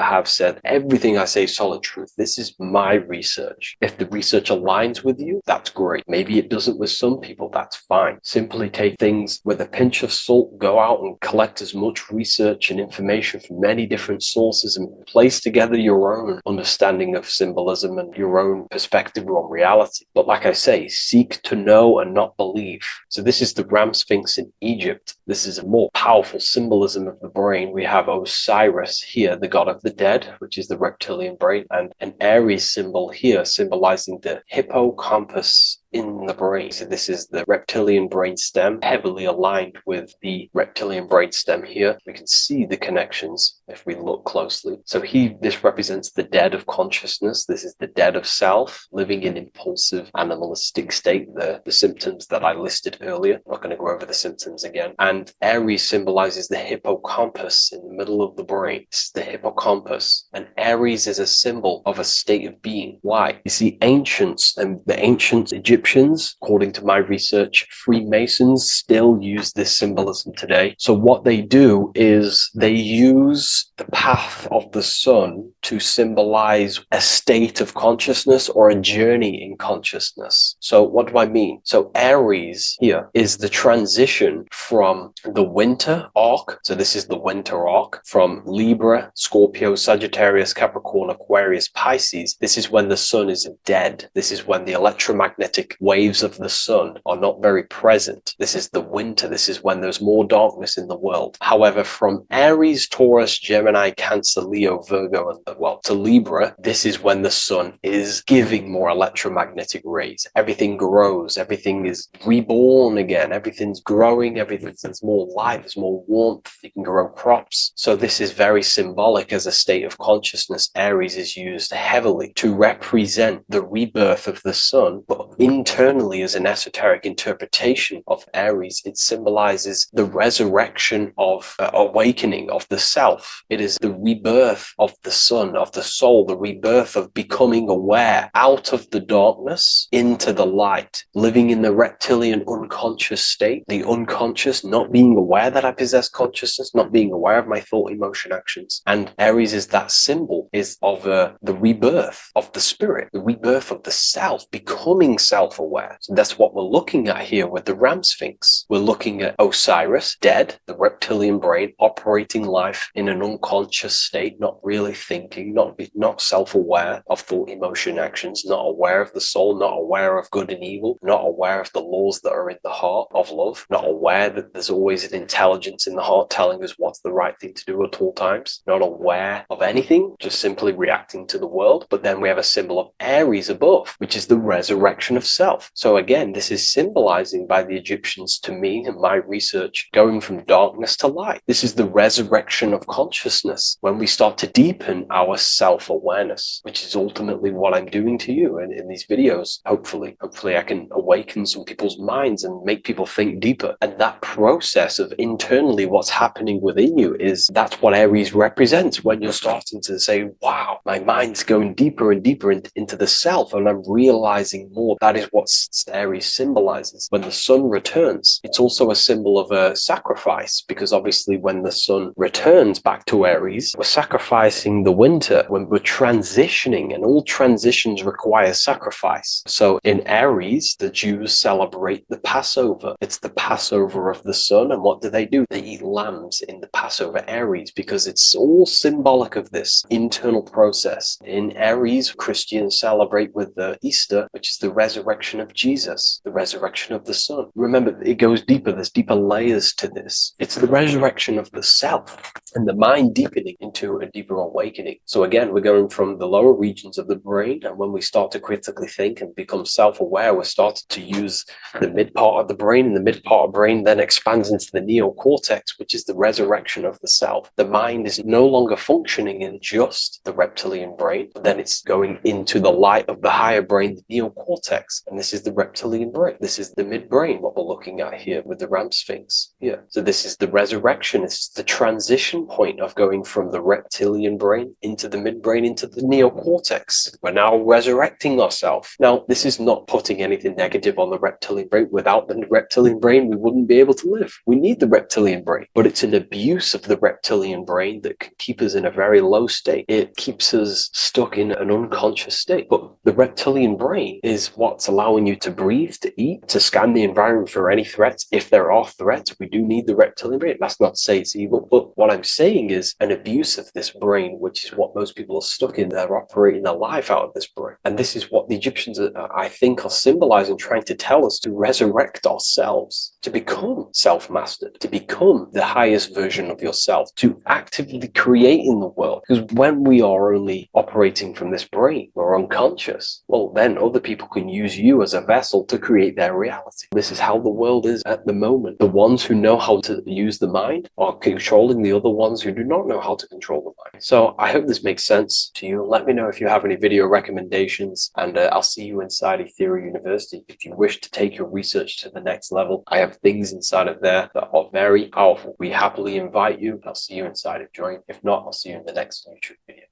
D: have said everything I say is solid truth. This is my research. If the research aligns with you, that's great. Maybe it doesn't with some people, that's fine. Simply take things with a pinch of salt, go out and collect as much research and information from many different sources and place together your own understanding of symbolism and your own perspective on reality. But like I say, seek to know and not believe. So this is the Ram Sphinx in Egypt. This is a more powerful symbolism of the brain. We have Osiris here, the god of the dead, which is the reptilian brain, and an Aries symbol here symbolizing the hippocampus in the brain. So this is the reptilian brain stem, heavily aligned with the reptilian brain stem here. We can see the connections if we look closely. So this represents the dead of consciousness. This is the dead of self, living in impulsive animalistic state, the symptoms that I listed earlier. I'm not going to go over the symptoms again. And Aries symbolizes the hippocampus in the middle of the brain. This is the hippocampus. And Aries is a symbol of a state of being. Why? You see, ancients and the ancient Egyptians, according to my research, Freemasons still use this symbolism today. So what they do is they use the path of the sun to symbolize a state of consciousness or a journey in consciousness. So what do I mean? So Aries here is the transition from the winter arc. So this is the winter arc from Libra, Scorpio, Sagittarius, Capricorn, Aquarius, Pisces. This is when the sun is dead. This is when the electromagnetic waves of the sun are not very present. This is the winter. This is when there's more darkness in the world. However, from Aries, Taurus, Gemini, Cancer, Leo, Virgo, and to Libra, this is when the sun is giving more electromagnetic rays. Everything grows. Everything is reborn again. Everything's growing. There's more light. There's more warmth. You can grow crops. So this is very symbolic as a state of consciousness. Aries is used heavily to represent the rebirth of the sun, but internally as an esoteric interpretation of Aries, it symbolizes the resurrection of awakening of the self. It is the rebirth of the sun, of the soul, the rebirth of becoming aware out of the darkness into the light, living in the reptilian unconscious state, the unconscious, not being aware that I possess consciousness, not being aware of my thought, emotion, actions. And Aries is that symbol of the rebirth of the spirit, the rebirth of the self, becoming self-aware. So that's what we're looking at here with the Ram Sphinx. We're looking at Osiris, dead, the reptilian brain, operating life in an unconscious state, not really thinking, not self-aware of thought, emotion, actions, not aware of the soul, not aware of good and evil, not aware of the laws that are in the heart of love, not aware that there's always an intelligence in the heart telling us what's the right thing to do at all times, not aware of anything, just simply reacting to the world. But then we have a symbol of Aries above, which is the resurrection of self. So again, this is symbolizing by the Egyptians to me and my research going from darkness to light. This is the resurrection of consciousness when we start to deepen our self-awareness, which is ultimately what I'm doing to you in these videos. Hopefully I can awaken some people's minds and make people think deeper. And that process of internally what's happening within you that's what Aries represents when you're starting to say, wow, my mind's going deeper and deeper into the self, and I'm realizing more. That is what Aries symbolizes. When the sun returns, it's also a symbol of a sacrifice, because obviously when the sun returns back to Aries, we're sacrificing the winter, when we're transitioning, and all transitions require sacrifice. So in Aries, the Jews celebrate the Passover. It's the Passover of the sun, and what do? They eat lambs in the Passover Aries, because it's all symbolic of this internal process. In Aries, Christians celebrate with the Easter, which is the resurrection of Jesus, the resurrection of the sun. Remember, it goes deeper. There's deeper layers to this. It's the resurrection of the self and the mind deepening into a deeper awakening. So again, we're going from the lower regions of the brain, and when we start to critically think and become self-aware, we're starting to use the mid part of the brain, and the mid part of the brain then expands into the neocortex, which is the resurrection of the self. The mind is no longer functioning in just the reptilian brain, but then it's going into the light of the higher brain, the neocortex, and this is the reptilian brain. This is the midbrain, what we're looking at here with the Ram Sphinx. Yeah. So this is the resurrection. It's the transition point of going from the reptilian brain into the midbrain, into the neocortex. We're now resurrecting ourselves. Now, this is not putting anything negative on the reptilian brain. Without the reptilian brain, we wouldn't be able to live. We need the reptilian brain, but it's an abuse of the reptilian brain that can keep us in a very low state. It keeps us stuck in an unconscious state. But the reptilian brain is what's allowing you to breathe, to eat, to scan the environment for any threats. If there are threats, we do need the reptilian brain. That's not to say it's evil, but what I'm saying is an abuse of this brain, which is what most people are stuck in. They're operating their life out of this brain. And this is what the Egyptians, I think, are symbolizing, trying to tell us to resurrect ourselves, to become self-mastered, to become the highest version of yourself, to actively create in the world. Because when we are only operating from this brain, we're unconscious, well, then other people can use you as a vessel to create their reality. This is how the world is at the moment. The ones who know how to use the mind are controlling the other ones who do not know how to control the mind. So I hope this makes sense to you. Let me know if you have any video recommendations, and I'll see you inside Ethereal University. If you wish to take your research to the next level, I have things inside of there that are very powerful. We happily invite you. I'll see you inside of Join. If not, I'll see you in the next YouTube video.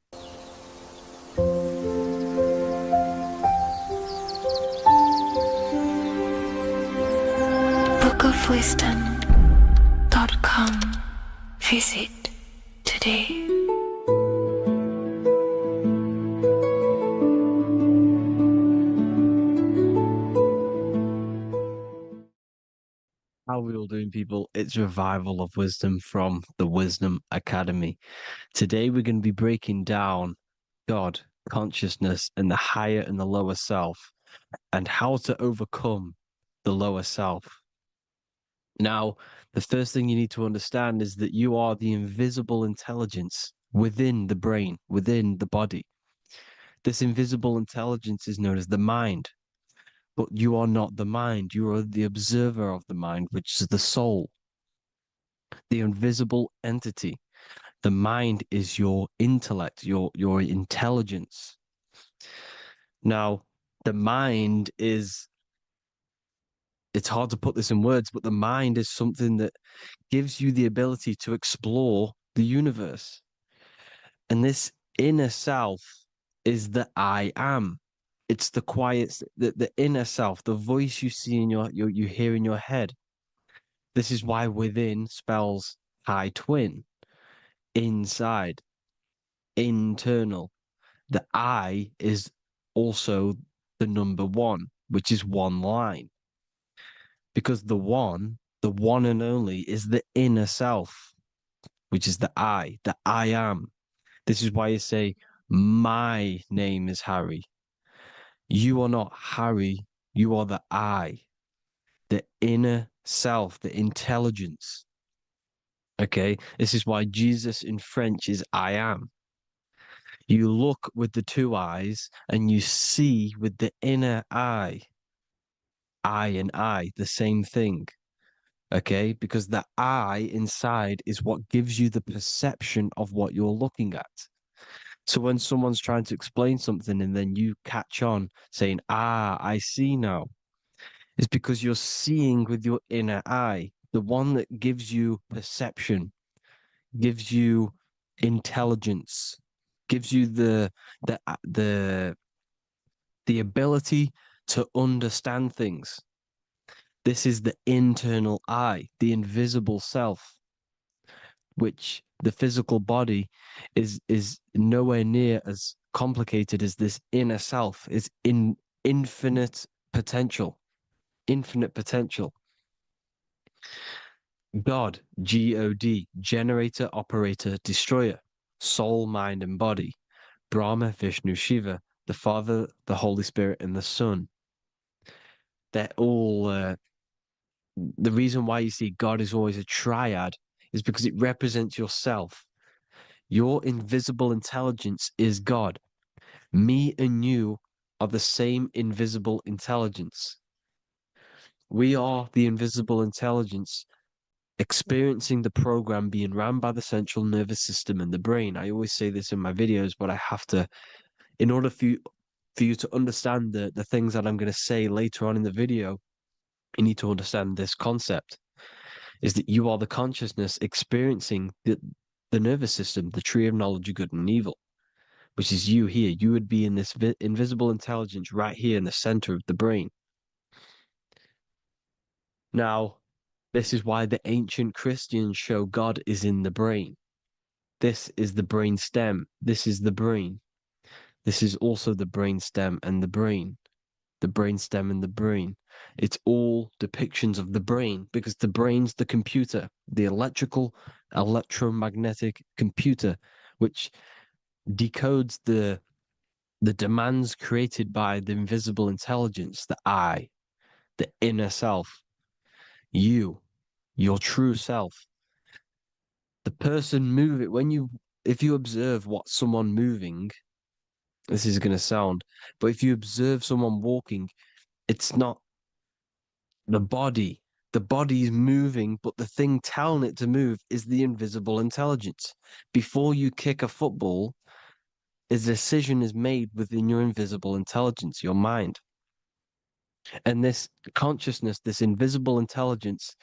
B: bookofwisdom.com. Visit today.
D: How are we all doing, people? It's Revival of Wisdom from the Wisdom Academy. Today we're going to be breaking down God, consciousness, and the higher and the lower self, and how to overcome the lower self. Now, the first thing you need to understand is that you are the invisible intelligence within the brain, within the body. This invisible intelligence is known as the mind. But you are not the mind. You are the observer of the mind, which is the soul, the invisible entity. The mind is your intellect, your intelligence. Now, the mind is, it's hard to put this in words, but the mind is something that gives you the ability to explore the universe. And this inner self is the I am. It's the quiet, the inner self, the voice you see in you hear in your head. This is why within spells high twin, inside, internal. The I is also the number one, which is one line. Because the one and only, is the inner self, which is the I am. This is why you say, my name is Harry. You are not Harry, you are the I, the inner self, the intelligence. Okay, this is why Jesus in French is I am. You look with the two eyes and you see with the inner eye. I and I, the same thing. Okay, because the I inside is what gives you the perception of what you're looking at. So when someone's trying to explain something and then you catch on saying, I see now, it's because you're seeing with your inner eye, the one that gives you perception, gives you intelligence, gives you the ability to understand things. This is the internal I, the invisible self, which the physical body is nowhere near as complicated as this inner self. Is in infinite potential, infinite potential. God, God, generator, operator, destroyer, soul, mind, and body. Brahma, Vishnu, Shiva, the Father, the Holy Spirit, and the Son. They're all, the reason why you see God is always a triad is because it represents yourself. Your invisible intelligence is God. Me and you are the same invisible intelligence. We are the invisible intelligence experiencing the program being run by the central nervous system and the brain. I always say this in my videos, but I have to, in order for you to understand the things that I'm going to say later on in the video, you need to understand this concept, is that you are the consciousness experiencing the nervous system, the tree of knowledge of good and evil, which is you here. You would be in this invisible intelligence right here in the center of the brain. Now, this is why the ancient Christians show God is in the brain. This is the brain stem. This is the brain. This is also the brain stem and the brain. The brain stem and the brain. It's all depictions of the brain because the brain's the computer, the electromagnetic computer, which decodes the demands created by the invisible intelligence, the I, the inner self, you, your true self. The person moving, if you observe what someone moving, this is going to sound, but if you observe someone walking, it's not the body. The body is moving, but the thing telling it to move is the invisible intelligence. Before you kick a football, a decision is made within your invisible intelligence, your mind. And this consciousness, this invisible intelligence,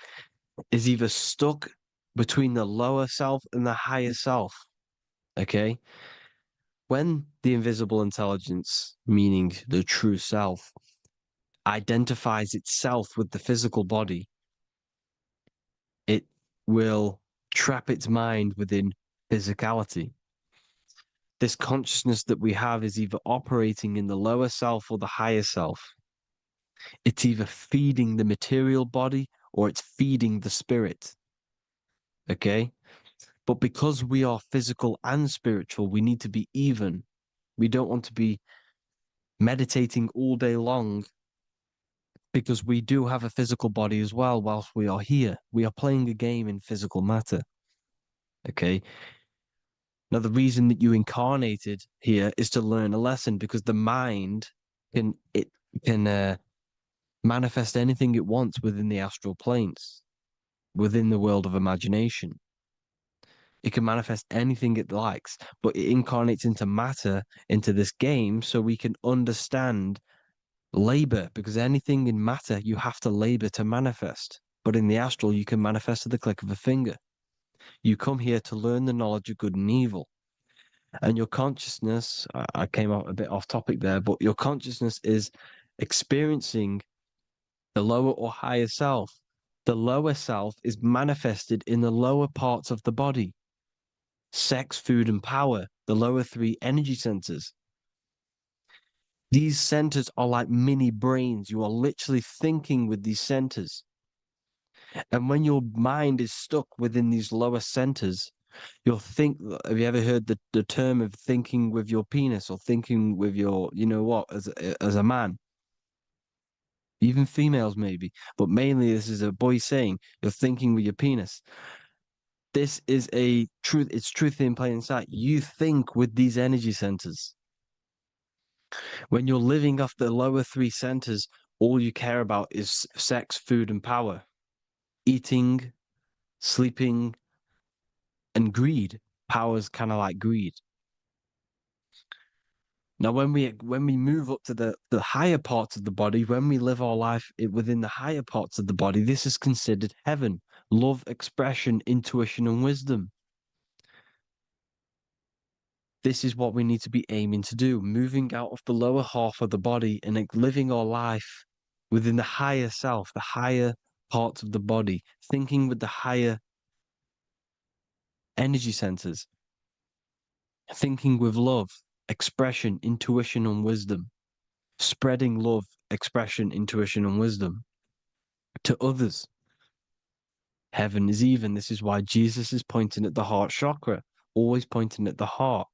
D: is either stuck between the lower self and the higher self. Okay? When the invisible intelligence, meaning the true self, identifies itself with the physical body, it will trap its mind within physicality. This consciousness that we have is either operating in the lower self or the higher self. It's either feeding the material body or it's feeding the spirit. Okay? But because we are physical and spiritual, we need to be even. We don't want to be meditating all day long because we do have a physical body as well whilst we are here. We are playing a game in physical matter. Okay? Now, the reason that you incarnated here is to learn a lesson because the mind can manifest anything it wants within the astral planes, within the world of imagination. It can manifest anything it likes, but it incarnates into matter, into this game, so we can understand labor, because anything in matter, you have to labor to manifest. But in the astral, you can manifest at the click of a finger. You come here to learn the knowledge of good and evil. And your consciousness, I came out a bit off topic there, but your consciousness is experiencing the lower or higher self. The lower self is manifested in the lower parts of the body. Sex, food, and power, the lower three energy centers. These centers are like mini brains. You are literally thinking with these centers. And when your mind is stuck within these lower centers, you'll think, have you ever heard the term of thinking with your penis or thinking with your, you know what, as a man? Even females maybe, but mainly this is a boy saying, you're thinking with your penis. This is a truth, it's truth in plain sight. You think with these energy centers. When you're living off the lower three centers, all you care about is sex, food, and power. Eating, sleeping, and greed. Power's kind of like greed. Now, when we move up to the higher parts of the body, when we live our life within the higher parts of the body, this is considered heaven. Love, expression, intuition, and wisdom. This is what we need to be aiming to do, moving out of the lower half of the body and living our life within the higher self, the higher parts of the body, thinking with the higher energy centers, thinking with love, expression, intuition, and wisdom, spreading love, expression, intuition, and wisdom to others. Heaven is even. This is why Jesus is pointing at the heart chakra, always pointing at the heart.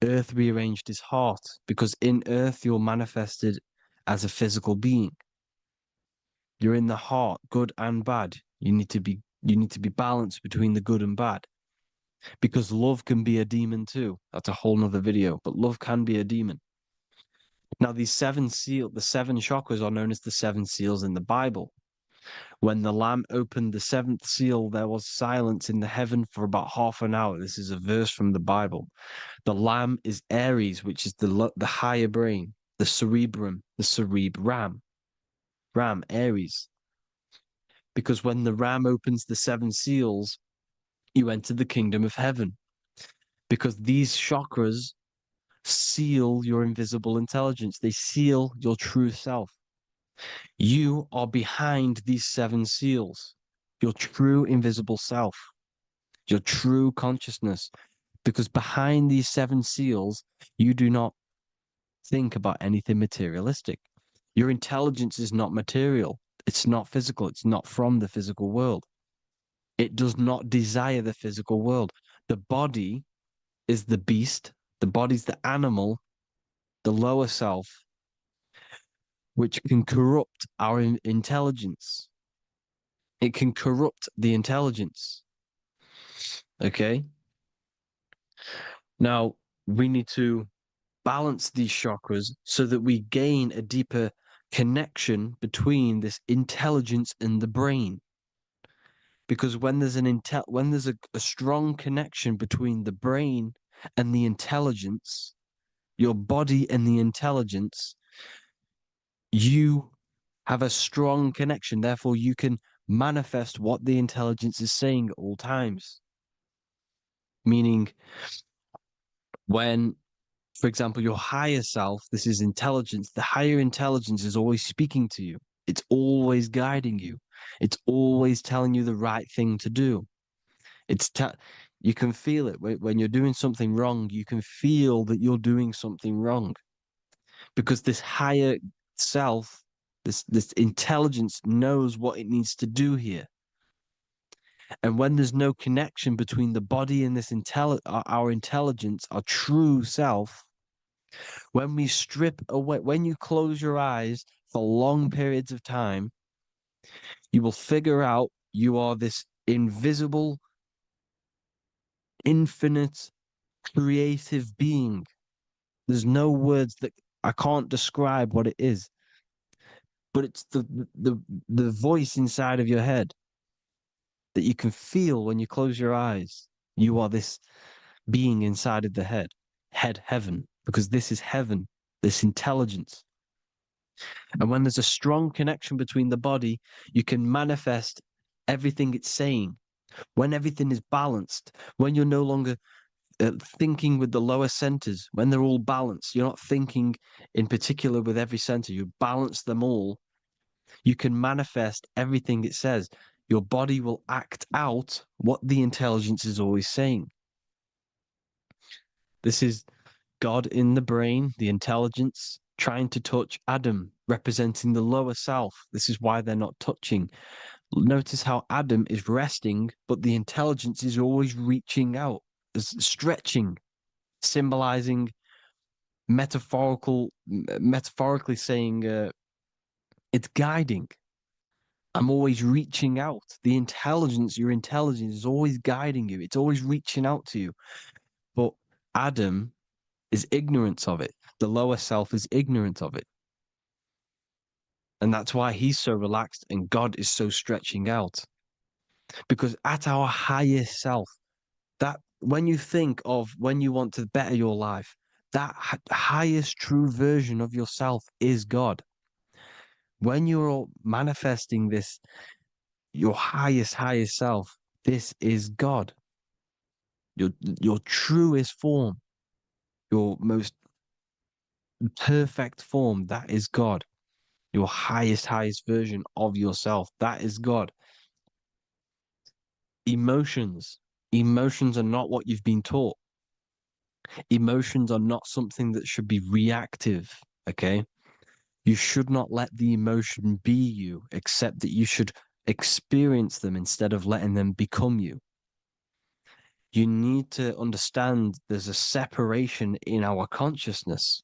D: Earth rearranged his heart because in earth you're manifested as a physical being. You're in the heart, good and bad. You need to be balanced between the good and bad. Because love can be a demon too. That's a whole nother video, but love can be a demon. Now, the seven chakras are known as the seven seals in the Bible. When the Lamb opened the seventh seal, there was silence in the heaven for about half an hour. This is a verse from the Bible. The Lamb is Aries, which is the higher brain, the cerebrum, the cerebram. Ram, Aries. Because when the Ram opens the seven seals, you enter the kingdom of heaven. Because these chakras seal your invisible intelligence. They seal your true self. You are behind these seven seals, your true invisible self, your true consciousness. Because behind these seven seals, you do not think about anything materialistic. Your intelligence is not material. It's not physical. It's not from the physical world. It does not desire the physical world. The body is the beast. The body's the animal, the lower self, which can corrupt our intelligence. It can corrupt the intelligence. Okay? Now, we need to balance these chakras so that we gain a deeper connection between this intelligence and the brain. Because when there's a strong connection between the brain and the intelligence, your body and the intelligence, you have a strong connection. Therefore, you can manifest what the intelligence is saying at all times. Meaning, when, for example, your higher self, this is intelligence, the higher intelligence is always speaking to you. It's always guiding you. It's always telling you the right thing to do. You can feel it when you're doing something wrong. You can feel that you're doing something wrong because this higher self, This intelligence knows what it needs to do here. And when there's no connection between the body and this our intelligence, our true self, when we strip away, when you close your eyes for long periods of time, you will figure out you are this invisible, infinite, creative being. There's no words that I can't describe what it is. But it's the voice inside of your head that you can feel when you close your eyes. You are this being inside of the head, heaven, because this is heaven, this intelligence. And when there's a strong connection between the body, you can manifest everything it's saying. When everything is balanced, when you're no longer thinking with the lower centers, when they're all balanced, you're not thinking in particular with every center, you balance them all, you can manifest everything it says. Your body will act out what the intelligence is always saying. This is God in the brain, the intelligence, trying to touch Adam, representing the lower self. This is why they're not touching. Notice how Adam is resting, but the intelligence is always reaching out, stretching, symbolizing metaphorically saying it's guiding. I'm always reaching out. The intelligence, your intelligence is always guiding you. It's always reaching out to you. But Adam is ignorant of it. The lower self is ignorant of it. And that's why he's so relaxed and God is so stretching out. Because at our highest self, that when you think of when you want to better your life, that highest true version of yourself is God. When you're manifesting this, your highest self, this is God. Your truest form, your most perfect form, that is God. Your highest version of yourself, that is God. Emotions are not what you've been taught. Emotions are not something that should be reactive, okay? You should not let the emotion be you, except that you should experience them instead of letting them become you. You need to understand there's a separation in our consciousness.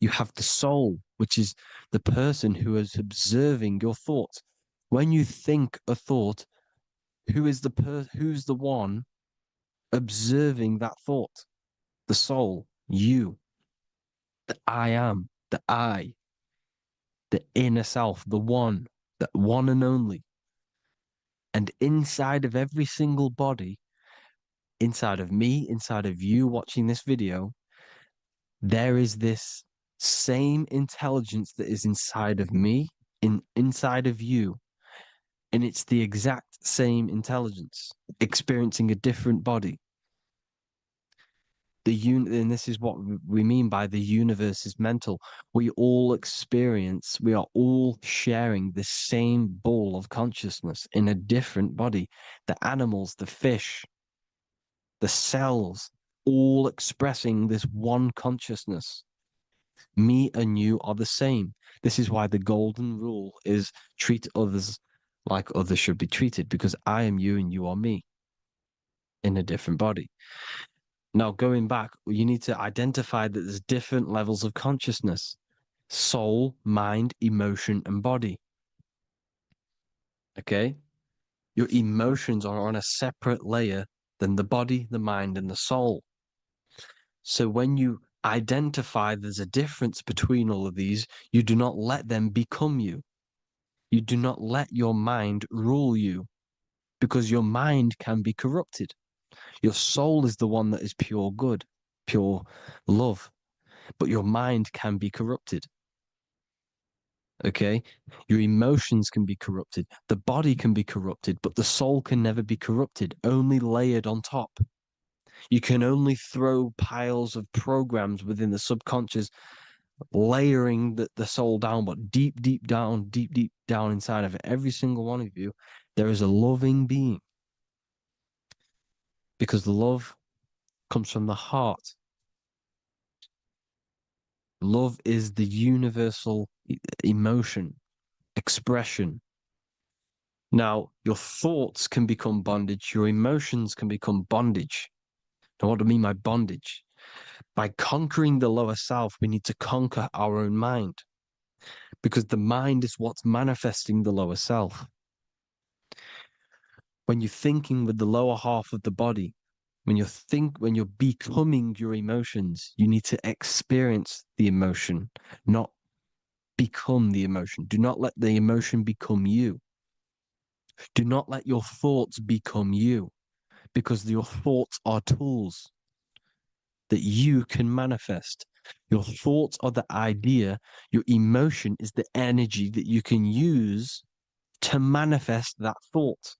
D: You have the soul, which is the person who is observing your thoughts. When you think a thought, who's the one observing that thought? The soul, you, the I am, the I, the inner self, the one and only. And inside of every single body, inside of me, inside of you watching this video, there is this same intelligence that is inside of me, inside of you. And it's the exact same intelligence, experiencing a different body. And this is what we mean by the universe is mental. We all are all sharing the same ball of consciousness in a different body. The animals, the fish, the cells, all expressing this one consciousness. Me and you are the same. This is why the golden rule is treat others like others should be treated, because I am you and you are me in a different body. Now, going back, you need to identify that there's different levels of consciousness: soul, mind, emotion, and body. Okay? Your emotions are on a separate layer than the body, the mind, and the soul. So when you identify there's a difference between all of these, you do not let them become you. You do not let your mind rule you, because your mind can be corrupted. Your soul is the one that is pure good, pure love, but your mind can be corrupted. Okay? Your emotions can be corrupted. The body can be corrupted, but the soul can never be corrupted, only layered on top. You can only throw piles of programs within the subconscious, layering the soul down, but deep down inside of every single one of you, there is a loving being. Because love comes from the heart. Love is the universal emotion, expression. Now, your thoughts can become bondage, your emotions can become bondage. Now, what do I mean by bondage? By conquering the lower self, we need to conquer our own mind, because the mind is what's manifesting the lower self. When you're thinking with the lower half of the body, when you're becoming your emotions, you need to experience the emotion, not become the emotion. Do not let the emotion become you. Do not let your thoughts become you, because your thoughts are tools that you can manifest. Your thoughts are the idea. Your emotion is the energy that you can use to manifest that thought.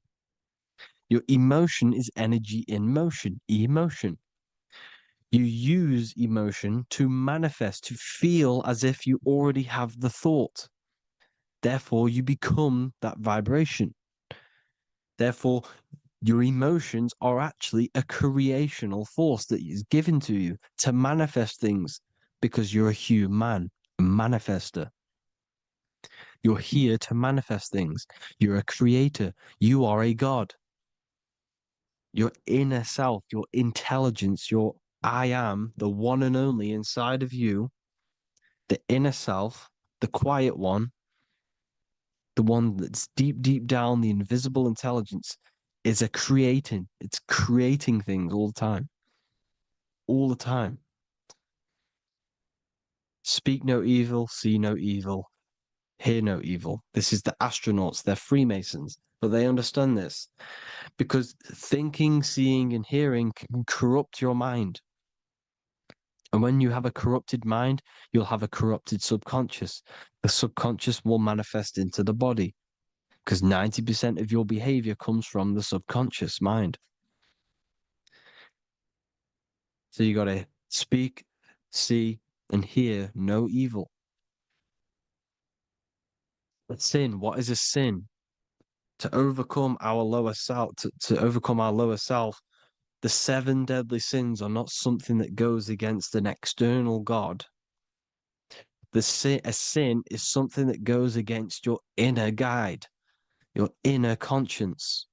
D: Your emotion is energy in motion, emotion. You use emotion to manifest, to feel as if you already have the thought. Therefore, you become that vibration. Therefore, your emotions are actually a creational force that is given to you to manifest things, because you're a human, a manifester. You're here to manifest things. You're a creator. You are a god. Your inner self, your intelligence, your I am, the one and only inside of you, the inner self, the quiet one, the one that's deep, deep down, the invisible intelligence, is it's creating things all the time. All the time. Speak no evil, see no evil, hear no evil. This is the astronauts, they're Freemasons, but they understand this, because thinking, seeing, and hearing can corrupt your mind. And when you have a corrupted mind, you'll have a corrupted subconscious. The subconscious will manifest into the body, because 90% of your behavior comes from the subconscious mind. So you got to speak, see, and hear no evil. A sin, what is a sin? To overcome our lower self, to overcome our lower self, the 7 deadly sins are not something that goes against an external God. A sin is something that goes against your inner guide, your inner conscience,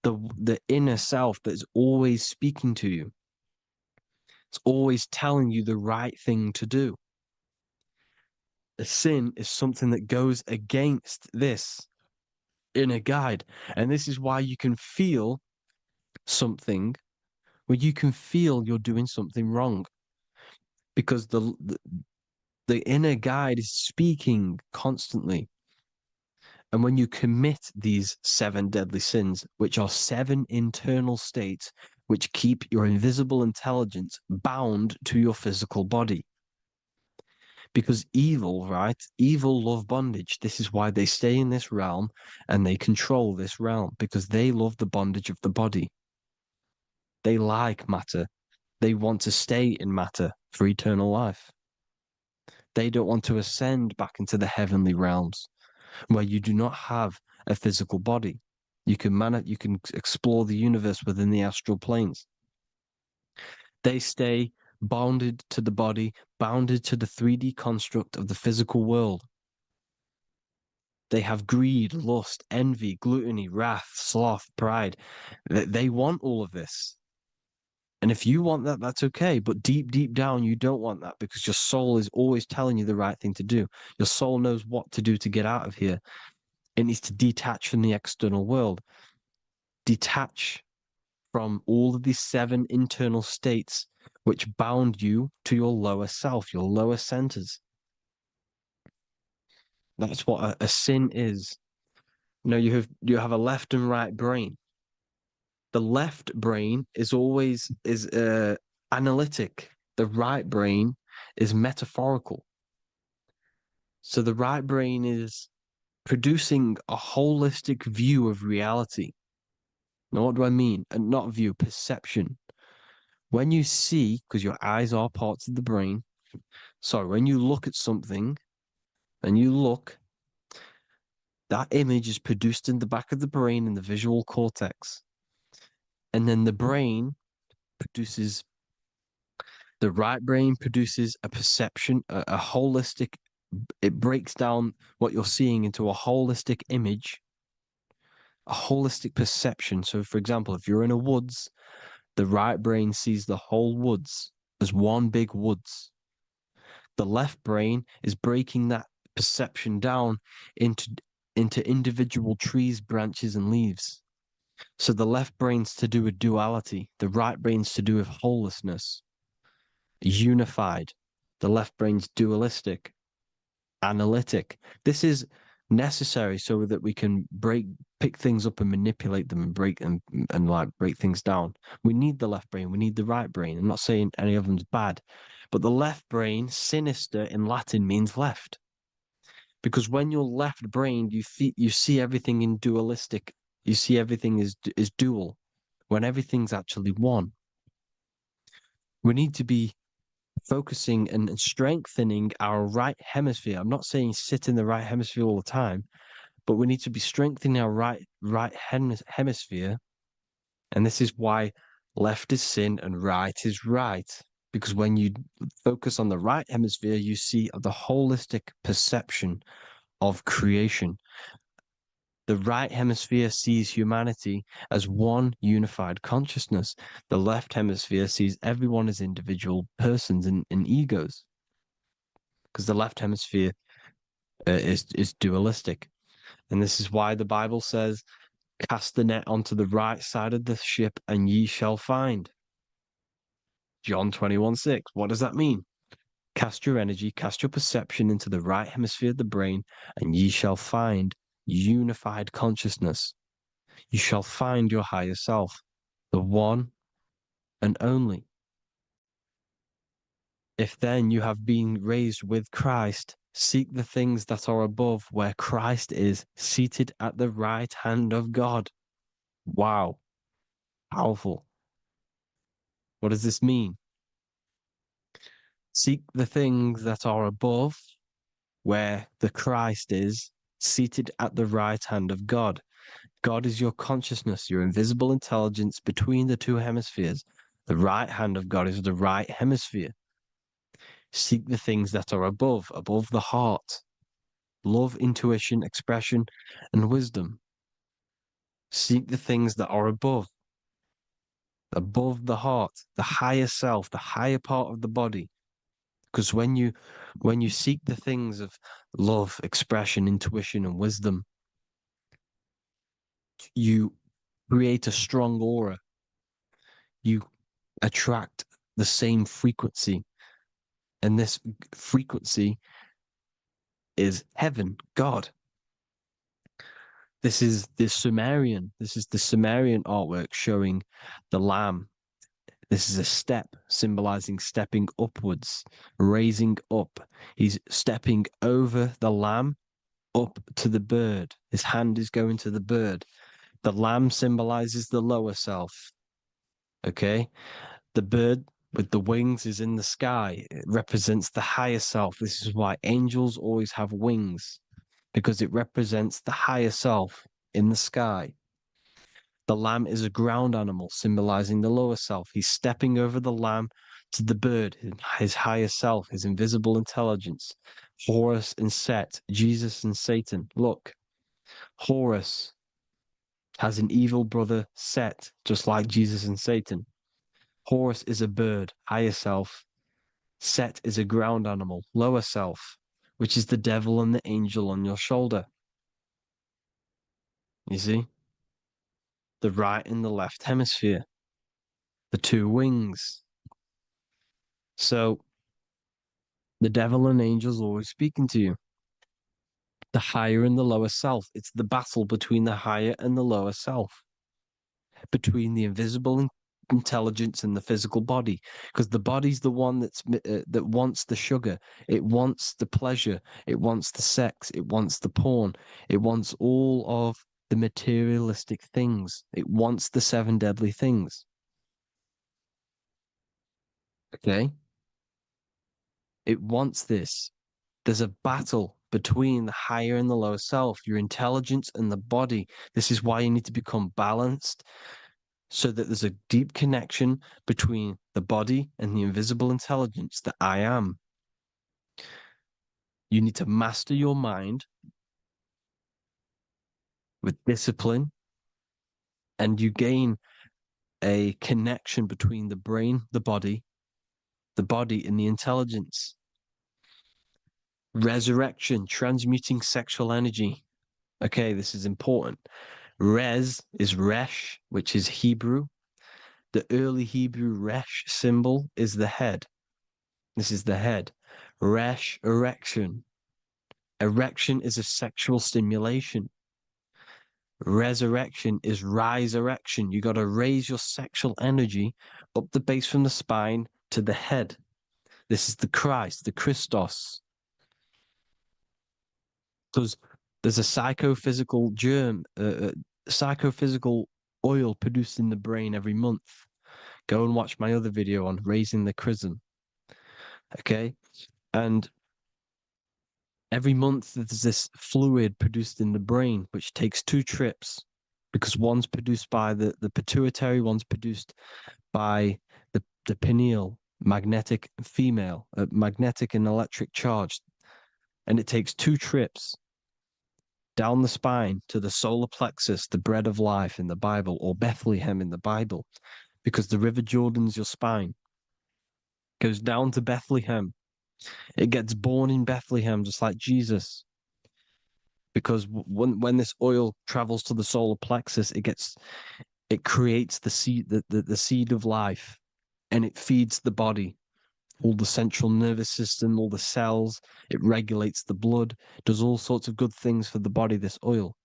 D: the inner self that's always speaking to you. It's always telling you the right thing to do. A sin is something that goes against this inner guide. And this is why you can feel something where you can feel you're doing something wrong, because the inner guide is speaking constantly. And when you commit these 7 deadly sins, which are 7 internal states which keep your invisible intelligence bound to your physical body. Because evil, right? Evil love bondage. This is why they stay in this realm and they control this realm, because they love the bondage of the body. They like matter. They want to stay in matter for eternal life. They don't want to ascend back into the heavenly realms where you do not have a physical body. You can explore the universe within the astral planes. They stay bounded to the body, bounded to the 3D construct of the physical world. They have greed, lust, envy, gluttony, wrath, sloth, pride. They want all of this. And if you want that, that's okay. But deep, deep down, you don't want that, because your soul is always telling you the right thing to do. Your soul knows what to do to get out of here. It needs to detach from the external world. Detach from all of these 7 internal states which bound you to your lower self, your lower centers. That's what a sin is. You know, you have a left and right brain. The left brain is always analytic. The right brain is metaphorical. So the right brain is producing a holistic view of reality. Now, what do I mean? And not view, perception. When you see, because your eyes are parts of the brain, so when you look at something and you look, that image is produced in the back of the brain in the visual cortex. And then the right brain produces a perception, a holistic it breaks down what you're seeing into a holistic image, a holistic perception. So, for example, if you're in a woods, the right brain sees the whole woods as one big woods. The left brain is breaking that perception down into individual trees, branches, and leaves. So the left brain's to do with duality, the right brain's to do with wholeness, unified. The left brain's dualistic, analytic. This is necessary so that we can pick things up and manipulate them and break things down. We need the left brain, we need the right brain. I'm not saying any of them's bad, but the left brain, sinister in Latin, means left. Because when you're left-brained, you see everything in dualistic. You see everything is dual, when everything's actually one. We need to be focusing and strengthening our right hemisphere. I'm not saying sit in the right hemisphere all the time, but we need to be strengthening our right hemisphere. And this is why left is sin and right is right. Because when you focus on the right hemisphere, you see the holistic perception of creation. The right hemisphere sees humanity as one unified consciousness. The left hemisphere sees everyone as individual persons and egos. Because the left hemisphere is dualistic. And this is why the Bible says, cast the net onto the right side of the ship and ye shall find. John 21:6. What does that mean? Cast your energy, cast your perception into the right hemisphere of the brain, and ye shall find unified consciousness. You shall find your higher self, the one and only. If then you have been raised with Christ, seek the things that are above, where Christ is seated at the right hand of God. Wow. Powerful. What does this mean? Seek the things that are above, where the Christ is seated at the right hand of God. God is your consciousness, your invisible intelligence between the two hemispheres. The right hand of God is the right hemisphere. Seek the things that are above the heart. Love, intuition, expression, and wisdom. Seek the things that are above the heart, the higher self, the higher part of the body. Because when you seek the things of love, expression, intuition, and wisdom, you create a strong aura. You attract the same frequency. And this frequency is heaven, God. This is the Sumerian artwork showing the lamb. This is a step symbolizing stepping upwards, raising up. He's stepping over the lamb up to the bird. His hand is going to the bird. The lamb symbolizes the lower self. Okay? The bird with the wings is in the sky. It represents the higher self. This is why angels always have wings, because it represents the higher self in the sky. The lamb is a ground animal, symbolizing the lower self. He's stepping over the lamb to the bird, his higher self, his invisible intelligence. Horus and Set, Jesus and Satan. Look, Horus has an evil brother, Set, just like Jesus and Satan. Horus is a bird, higher self. Set is a ground animal, lower self, which is the devil and the angel on your shoulder. You see? The right and the left hemisphere, the two wings. So the devil and angels always speaking to you. The higher and the lower self. It's the battle between the higher and the lower self, between the invisible intelligence and the physical body, because the body's the one that wants the sugar, it wants the pleasure, it wants the sex, it wants the porn, it wants all of the materialistic things, it wants the 7 deadly things. Okay? It wants this. There's a battle between the higher and the lower self, your intelligence and the body. This is why you need to become balanced, so that there's a deep connection between the body and the invisible intelligence that I am. You need to master your mind with discipline, and you gain a connection between the brain, the body, and the intelligence. Resurrection, transmuting sexual energy. Okay, this is important. Res is resh, which is Hebrew. The early Hebrew resh symbol is the head. This is the head. Resh, erection. Erection is a sexual stimulation. Resurrection is rise erection. You got to raise your sexual energy up the base from the spine to the head. This is the Christ, the Christos. Because there's a psychophysical psychophysical oil produced in the brain every month. Go and watch my other video on raising the chrism. Okay. And every month there's this fluid produced in the brain, which takes 2 trips, because one's produced by the pituitary, one's produced by the pineal, magnetic female, magnetic and electric charge. And it takes 2 trips down the spine to the solar plexus, the bread of life in the Bible, or Bethlehem in the Bible, because the River Jordan's your spine. Goes down to Bethlehem. It gets born in Bethlehem, just like Jesus. Because when this oil travels to the solar plexus, it creates the seed, the seed of life, and it feeds the body, all the central nervous system, all the cells. It regulates the blood, does all sorts of good things for the body, this oil.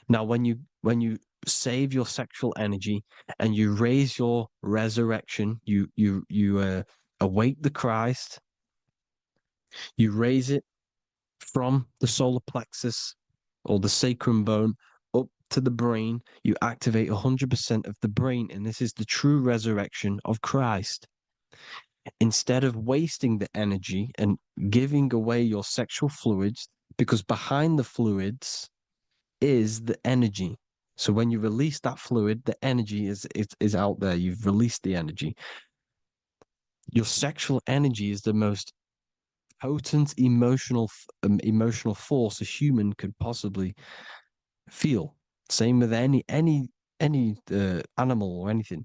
D: Now, when you save your sexual energy and you raise your resurrection, you awake the Christ, you raise it from the solar plexus or the sacrum bone up to the brain, you activate 100% of the brain, and this is the true resurrection of Christ. Instead of wasting the energy and giving away your sexual fluids, because behind the fluids is the energy. So when you release that fluid, the energy is out there. You've released the energy. Your sexual energy is the most potent emotional force a human could possibly feel. Same with any animal or anything.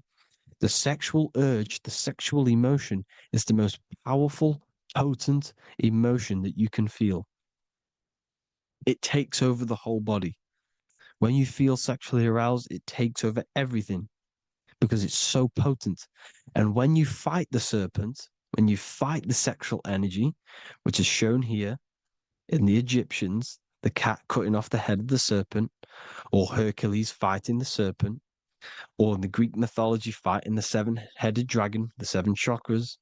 D: The sexual urge, the sexual emotion is the most powerful, potent emotion that you can feel. It takes over the whole body. When you feel sexually aroused, it takes over everything because it's so potent. And when you fight the serpent, when you fight the sexual energy, which is shown here in the Egyptians, the cat cutting off the head of the serpent, or Hercules fighting the serpent, or in the Greek mythology fighting the 7-headed dragon, the 7 chakras.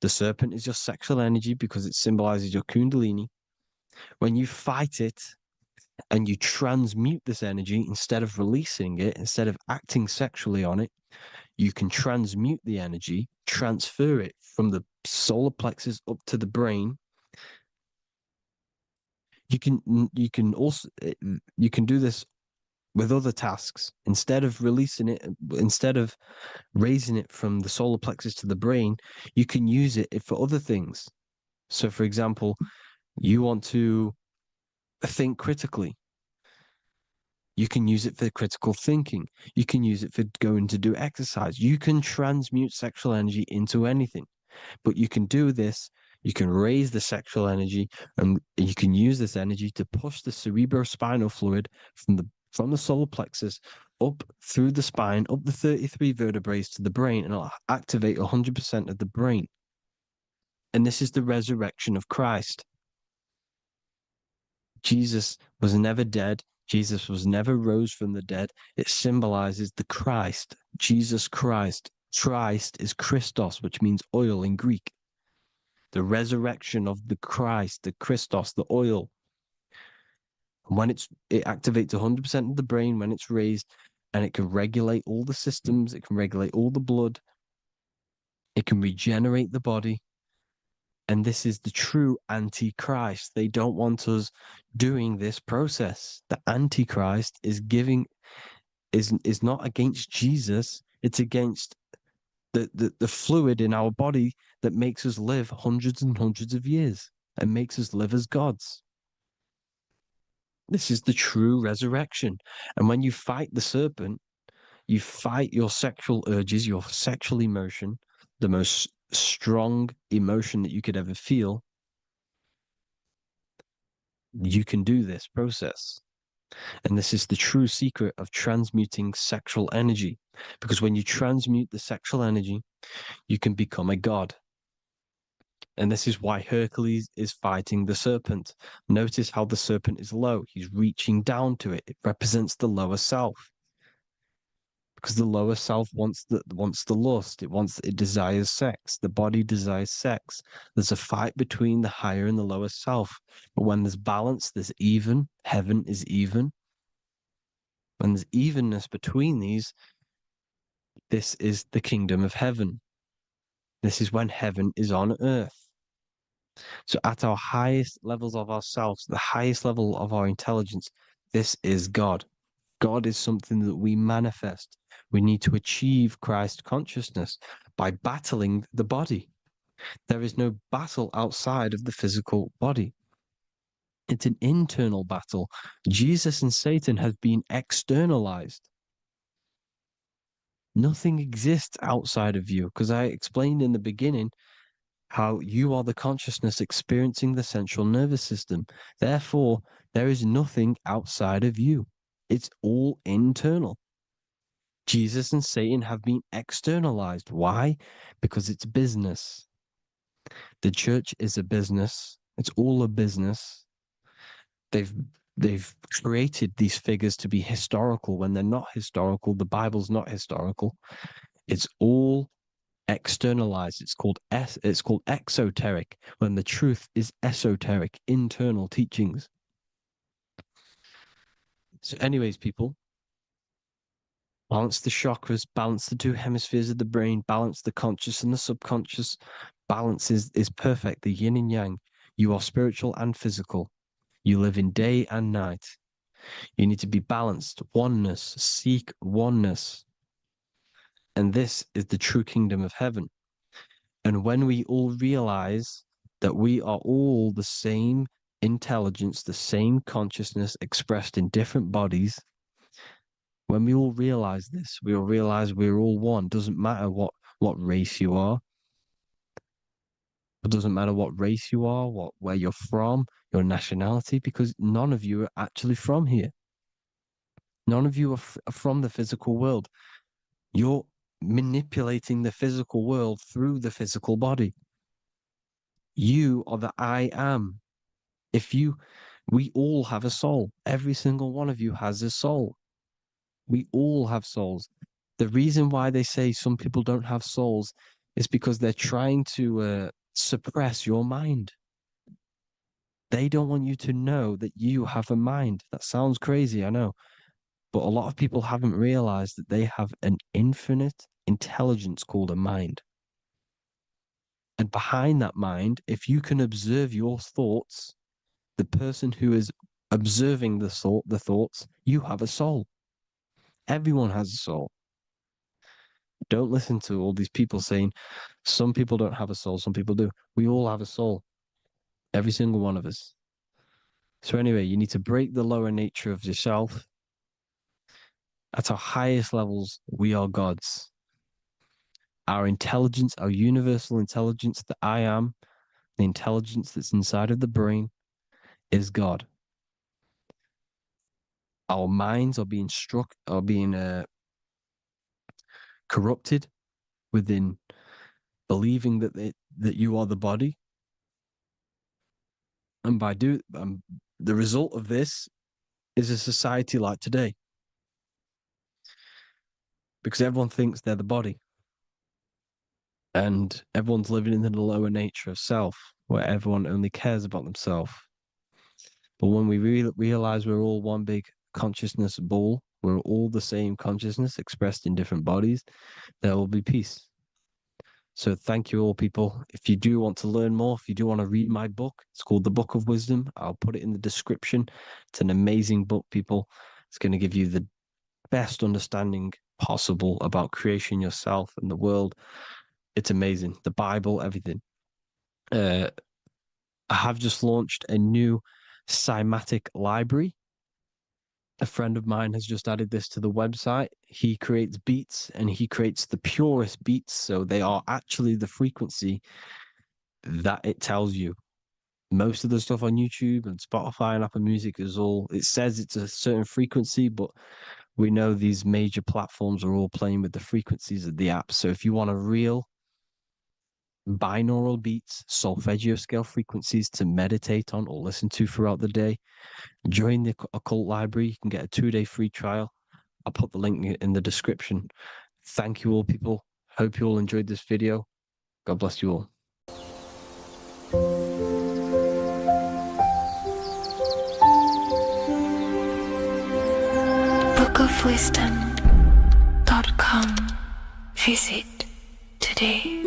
D: The serpent is your sexual energy because it symbolizes your kundalini. When you fight it and you transmute this energy, instead of releasing it, instead of acting sexually on it, you can transmute the energy, transfer it from the solar plexus up to the brain. You can also do this with other tasks. Instead of releasing it, instead of raising it from the solar plexus to the brain, you can use it for other things. So, for example, you want to think critically. You can use it for critical thinking. You can use it for going to do exercise. You can transmute sexual energy into anything. But you can do this. You can raise the sexual energy, and you can use this energy to push the cerebrospinal fluid from the solar plexus up through the spine, up the 33 vertebrae to the brain, and it'll activate 100% of the brain. And this is the resurrection of Christ. Jesus was never dead. Jesus was never rose from the dead. It symbolizes the Christ, Jesus Christ. Christ is Christos, which means oil in Greek. The resurrection of the Christ, the Christos, the oil. And when it activates 100% of the brain when it's raised, and it can regulate all the systems, it can regulate all the blood, it can regenerate the body. And this is the true Antichrist. They don't want us doing this process. The Antichrist is not against Jesus, it's against the fluid in our body that makes us live hundreds and hundreds of years. and makes us live as gods. This is the true resurrection. And when you fight the serpent, you fight your sexual urges, your sexual emotion, the most strong emotion that you could ever feel. You can do this process. And this is the true secret of transmuting sexual energy. Because when you transmute the sexual energy, you can become a god. And this is why Hercules is fighting the serpent. Notice how the serpent is low. He's reaching down to it. It represents the lower self. Because the lower self wants the lust. It desires sex. The body desires sex. There's a fight between the higher and the lower self. But when there's balance, there's even. Heaven is even. When there's evenness between these, this is the kingdom of heaven. This is when heaven is on earth. So at our highest levels of ourselves, the highest level of our intelligence, this is God. God is something that we manifest. We need to achieve Christ consciousness by battling the body. There is no battle outside of the physical body. It's an internal battle. Jesus and Satan have been externalized. Nothing exists outside of you, because I explained in the beginning how you are the consciousness experiencing the central nervous system. Therefore, there is nothing outside of you. It's all internal. Jesus and Satan have been externalized. Why? Because it's business. The church is a business. It's all a business. They've created these figures to be historical when they're not historical. The Bible's not historical. It's all externalized. It's called exoteric, when the truth is esoteric, internal teachings. So, anyways, people, balance the chakras, balance the two hemispheres of the brain, balance the conscious and the subconscious. Balance is perfect, the yin and yang. You are spiritual and physical. You live in day and night. You need to be balanced. Oneness. Seek oneness. And this is the true kingdom of heaven. And when we all realize that we are all the same intelligence, the same consciousness expressed in different bodies, when we all realize this, we all realize we're all one. Doesn't matter what race you are. It doesn't matter what race you are, where you're from, your nationality, because none of you are actually from here. None of you are from the physical world. You're manipulating the physical world through the physical body. You are the I am. We all have a soul. Every single one of you has a soul. We all have souls. The reason why they say some people don't have souls is because they're trying to suppress your mind. They don't want you to know that you have a mind. That sounds crazy, I know. But a lot of people haven't realized that they have an infinite intelligence called a mind. And behind that mind, if you can observe your thoughts, the person who is observing the thoughts, you have a soul. Everyone has a soul. Don't listen to all these people saying some people don't have a soul, some people do. We all have a soul. Every single one of us. So anyway, you need to break the lower nature of yourself. At our highest levels, we are gods. Our intelligence, our universal intelligence, the I am, the intelligence that's inside of the brain, is God. Our minds are being corrupted within believing that you are the body, and the result of this is a society like today, because everyone thinks they're the body, and everyone's living in the lower nature of self, where everyone only cares about themselves. But when we realize we're all one big consciousness ball, we're all the same consciousness expressed in different bodies, there will be peace. So thank you all, people. If you do want to learn more, if you do want to read my book, it's called The Book of Wisdom. I'll put it in the description. It's an amazing book, people. It's going to give you the best understanding possible about creation, yourself, and the world. It's amazing. The Bible, everything. I have just launched a new cymatic library. A friend of mine has just added this to the website. He creates beats and he creates the purest beats. So they are actually the frequency that it tells you. Most of the stuff on YouTube and Spotify and Apple Music is all, it says it's a certain frequency, but we know these major platforms are all playing with the frequencies of the app. So if you want a real binaural beats, solfeggio scale frequencies to meditate on or listen to throughout the day, join the Occult Library. You can get a 2-day free trial. I'll put the link in the description. Thank you all, people. Hope you all enjoyed this video. God bless you all.
B: bookofwisdom.com. Visit today.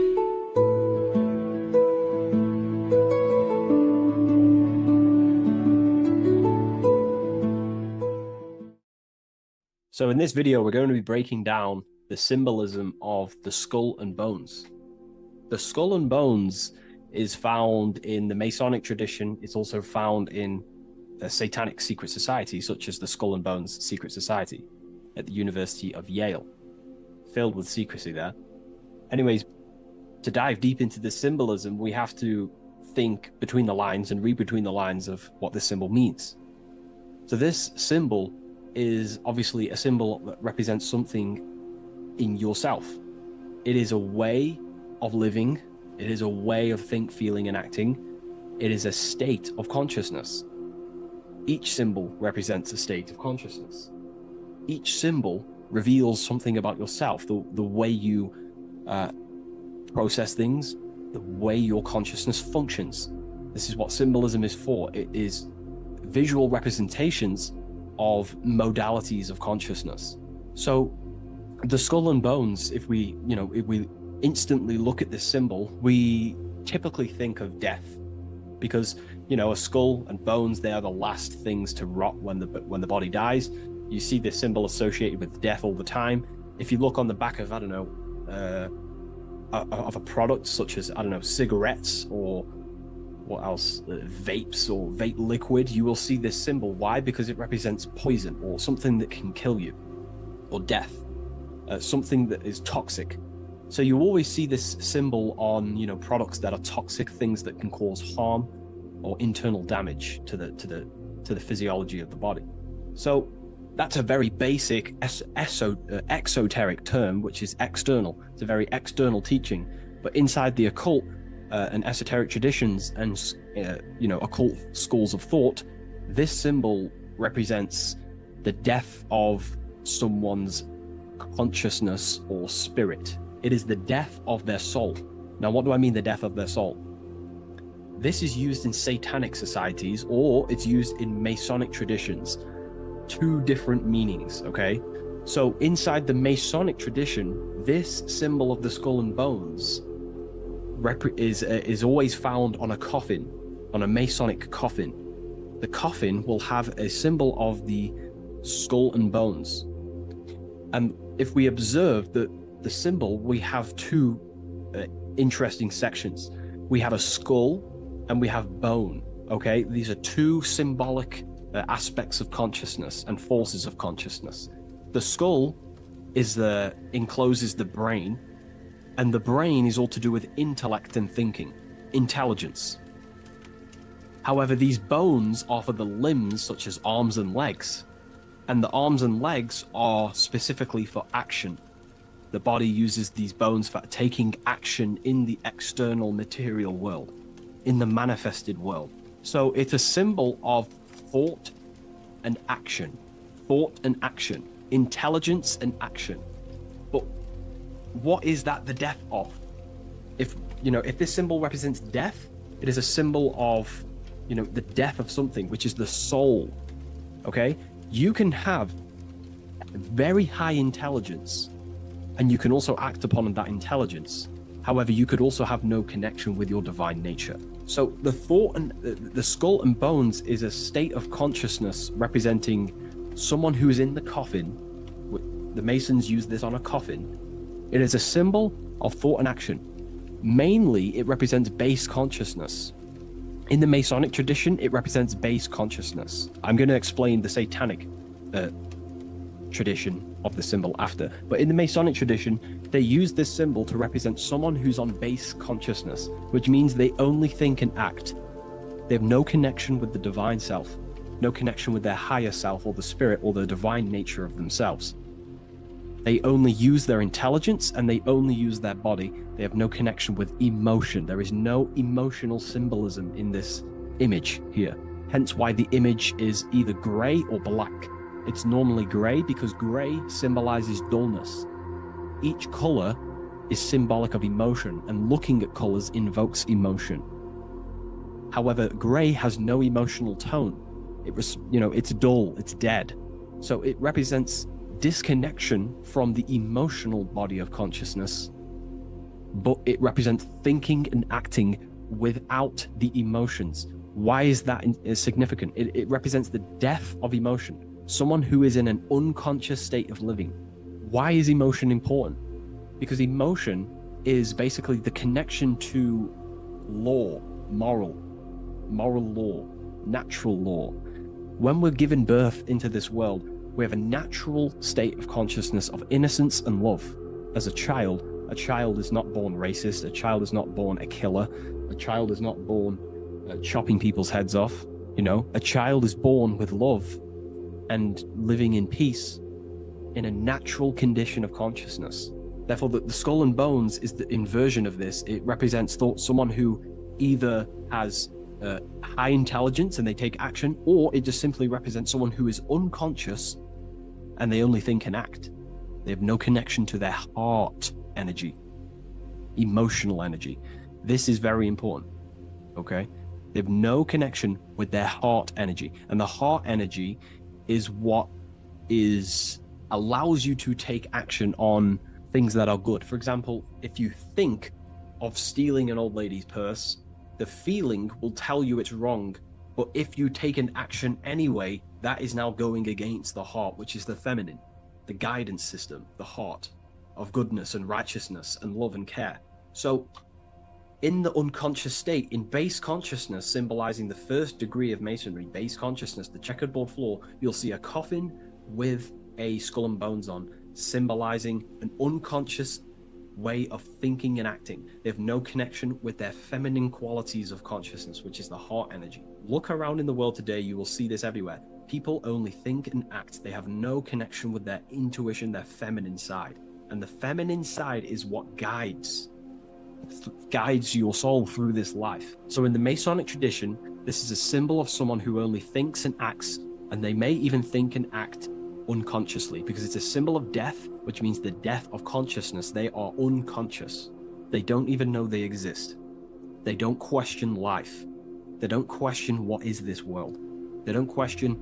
H: So in this video, we're going to be breaking down the symbolism of the skull and bones. The skull and bones is found in the Masonic tradition. It's also found in a satanic secret society, such as the Skull and Bones Secret Society at the University of Yale, filled with secrecy there. Anyways, to dive deep into the symbolism, we have to think between the lines and read between the lines of what this symbol means. So this symbol is obviously a symbol that represents something in yourself. It is a way of living. It is a way of think, feeling, and acting. It is a state of consciousness. Each symbol represents a state of consciousness. Each symbol reveals something about yourself, the way you process things, the way your consciousness functions. This is what symbolism is for. It is visual representations of modalities of consciousness. So the skull and bones, if we instantly look at this symbol, we typically think of death, because a skull and bones, they are the last things to rot when the body dies. You see this symbol associated with death all the time. If you look on the back of of a product such as cigarettes or what else, vapes or vape liquid, you will see this symbol. Why? Because it represents poison or something that can kill you, or death, something that is toxic. So you always see this symbol on products that are toxic, things that can cause harm or internal damage to the physiology of the body. So that's a very basic exoteric term, which is external. It's a very external teaching. But inside the occult and esoteric traditions and occult schools of thought, this symbol represents the death of someone's consciousness or spirit. It is the death of their soul. Now, what do I mean, the death of their soul? This is used in satanic societies, or it's used in Masonic traditions. Two different meanings, okay? So inside the Masonic tradition, this symbol of the skull and bones is always found on a coffin, on a Masonic coffin. The coffin will have a symbol of the skull and bones. And if we observe the symbol, we have two interesting sections. We have a skull and we have bone, okay? These are two symbolic aspects of consciousness and forces of consciousness. The skull encloses the brain, and the brain is all to do with intellect and thinking, intelligence. However, these bones are for the limbs, such as arms and legs, and the arms and legs are specifically for action. The body uses these bones for taking action in the external material world, in the manifested world. So it's a symbol of thought and action, intelligence and action. But what is that the death of? If this symbol represents death, it is a symbol of the death of something, which is the soul. Okay, you can have very high intelligence and you can also act upon that intelligence. However, you could also have no connection with your divine nature. So the thought and the skull and bones is a state of consciousness representing someone who is in the coffin. The Masons use this on a coffin. It is a symbol of thought and action. Mainly, it represents base consciousness.
D: In the Masonic tradition, it represents base consciousness. I'm going to explain the Satanic tradition of the symbol after, but in the Masonic tradition, they use this symbol to represent someone who's on base consciousness, which means they only think and act. They have no connection with the divine self, no connection with their higher self or the spirit or the divine nature of themselves. They only use their intelligence and they only use their body. They have no connection with emotion. There is no emotional symbolism in this image here. Hence why the image is either gray or black. It's normally gray because gray symbolizes dullness. Each color is symbolic of emotion, and looking at colors invokes emotion. However, gray has no emotional tone. It's dull, it's dead. So it represents disconnection from the emotional body of consciousness, but it represents thinking and acting without the emotions. Why is that significant? It represents the death of emotion. Someone who is in an unconscious state of living. Why is emotion important? Because emotion is basically the connection to law, moral law, natural law. When we're given birth into this world, we have a natural state of consciousness of innocence and love. As a child is not born racist, a child is not born a killer, a child is not born chopping people's heads off. A child is born with love and living in peace in a natural condition of consciousness. Therefore, the skull and bones is the inversion of this. It represents someone who either has high intelligence and they take action, or it just simply represents someone who is unconscious and they only think and act. They have no connection to their heart energy, emotional energy. This is very important, okay? They have no connection with their heart energy. And the heart energy is what allows you to take action on things that are good. For example, if you think of stealing an old lady's purse, the feeling will tell you it's wrong. But if you take an action anyway, that is now going against the heart, which is the feminine, the guidance system, the heart of goodness and righteousness and love and care. So in the unconscious state, in base consciousness, symbolizing the first degree of masonry, base consciousness, the checkerboard floor, you'll see a coffin with a skull and bones on, symbolizing an unconscious way of thinking and acting. They have no connection with their feminine qualities of consciousness, which is the heart energy. Look around in the world today, you will see this everywhere. People only think and act. They have no connection with their intuition, their feminine side. And the feminine side is what guides your soul through this life. So in the Masonic tradition, this is a symbol of someone who only thinks and acts, and they may even think and act unconsciously, because it's a symbol of death, which means the death of consciousness. They are unconscious. They don't even know they exist. They don't question life. They don't question what is this world. They don't question,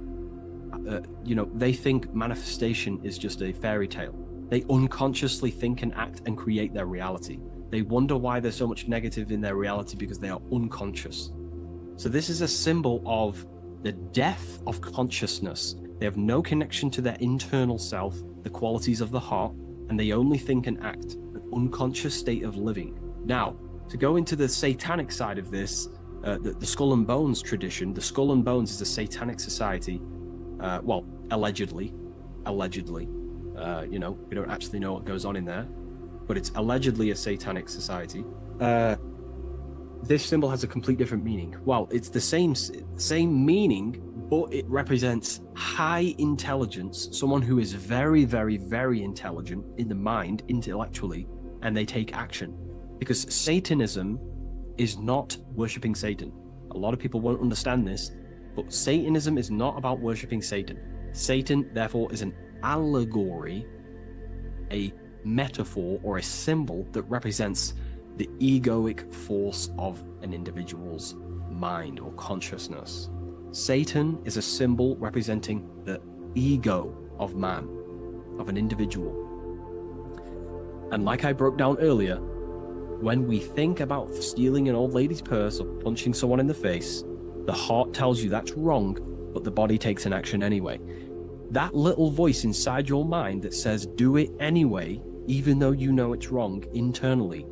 D: they think manifestation is just a fairy tale. They unconsciously think and act and create their reality. They wonder why there's so much negative in their reality because they are unconscious. So this is a symbol of the death of consciousness. They have no connection to their internal self, the qualities of the heart, and they only think and act, an unconscious state of living. Now, to go into the satanic side of this, the Skull and Bones tradition, the Skull and Bones is a satanic society, allegedly. We don't actually know what goes on in there, but it's allegedly a satanic society. This symbol has a complete different meaning. Well, it's the same meaning, but it represents high intelligence, someone who is very, very, very intelligent in the mind, intellectually, and they take action. Because Satanism is not worshipping Satan. A lot of people won't understand this, but Satanism is not about worshipping Satan. Satan, therefore, is an allegory, a metaphor, or a symbol that represents the egoic force of an individual's mind or consciousness. Satan is a symbol representing the ego of man, of an individual. And like I broke down earlier, when we think about stealing an old lady's purse or punching someone in the face, the heart tells you that's wrong, but the body takes an action anyway. That little voice inside your mind that says, do it anyway, even though you know it's wrong internally,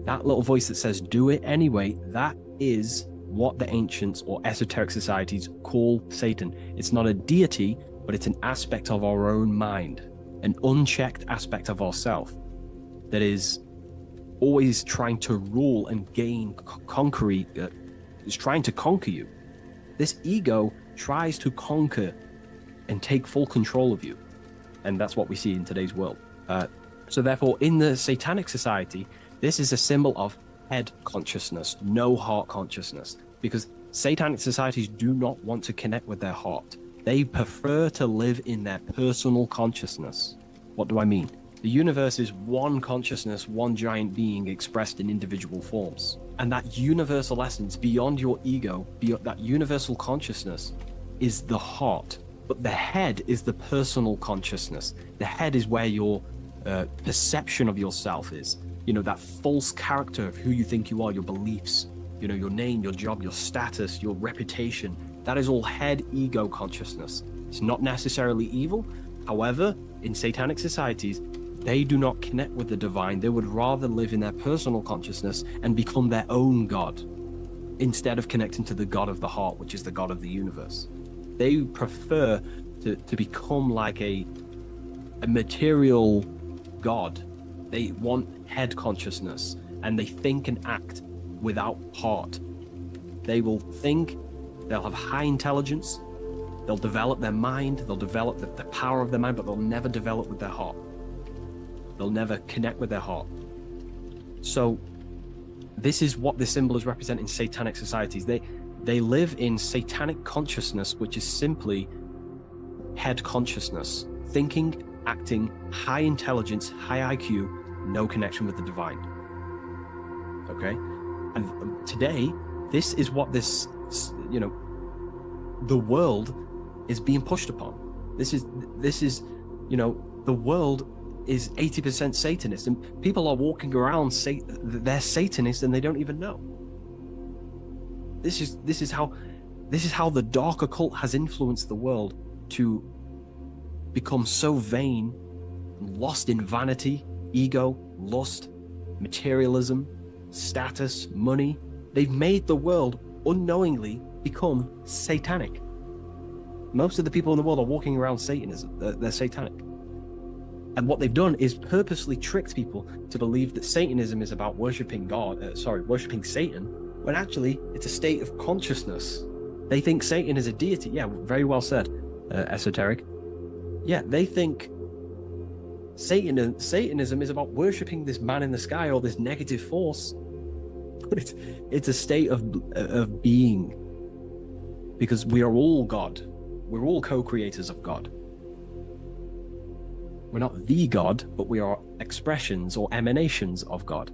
D: that little voice that says, do it anyway, that is
H: what the ancients or esoteric societies call Satan. It's not a deity, but it's an aspect of our own mind, an unchecked aspect of ourself that is always trying to rule and gain is trying to conquer you. This ego tries to conquer and take full control of you. And that's what we see in today's world. So therefore, in the satanic society, this is a symbol of head consciousness, no heart consciousness, because satanic societies do not want to connect with their heart. They prefer to live in their personal consciousness. What do I mean? The universe is one consciousness, one giant being expressed in individual forms. And that universal essence beyond your ego, beyond that universal consciousness, is the heart. But the head is the personal consciousness. The head is where your perception of yourself is. You know, that false character of who you think you are, your beliefs, you know, your name, your job, your status, your reputation. That is all head ego consciousness. It's not necessarily evil. However, in satanic societies, they do not connect with the divine. They would rather live in their personal consciousness and become their own God instead of connecting to the God of the heart, which is the God of the universe. They prefer to become like a material God. They want head consciousness, and they think and act without heart. They will think, they'll have high intelligence, they'll develop their mind, they'll develop the power of their mind, but they'll never develop with their heart. They'll never connect with their heart. So this is what the symbol is representing in satanic societies. They live in satanic consciousness, which is simply head consciousness, thinking, acting, high intelligence, high IQ, no connection with the divine. Okay? And today, this is what this, you know, the world is being pushed upon. This is, you know, the world is 80% Satanist, and people are walking around they're Satanists and they don't even know. This is how the dark occult has influenced the world to become so vain, lost in vanity, ego, lust, materialism, status, money. They've made the world unknowingly become satanic. Most of the people in the world are walking around Satanism. They're satanic. And what they've done is purposely tricked people to believe that Satanism is about worshipping worshipping Satan, when actually it's a state of consciousness. They think Satan is a deity. Yeah, very well said, esoteric. Yeah, they think Satanism is about worshipping this man in the sky or this negative force. But it's a state of being, because we are all God. We're all co-creators of God. We're not the God, but we are expressions or emanations of God.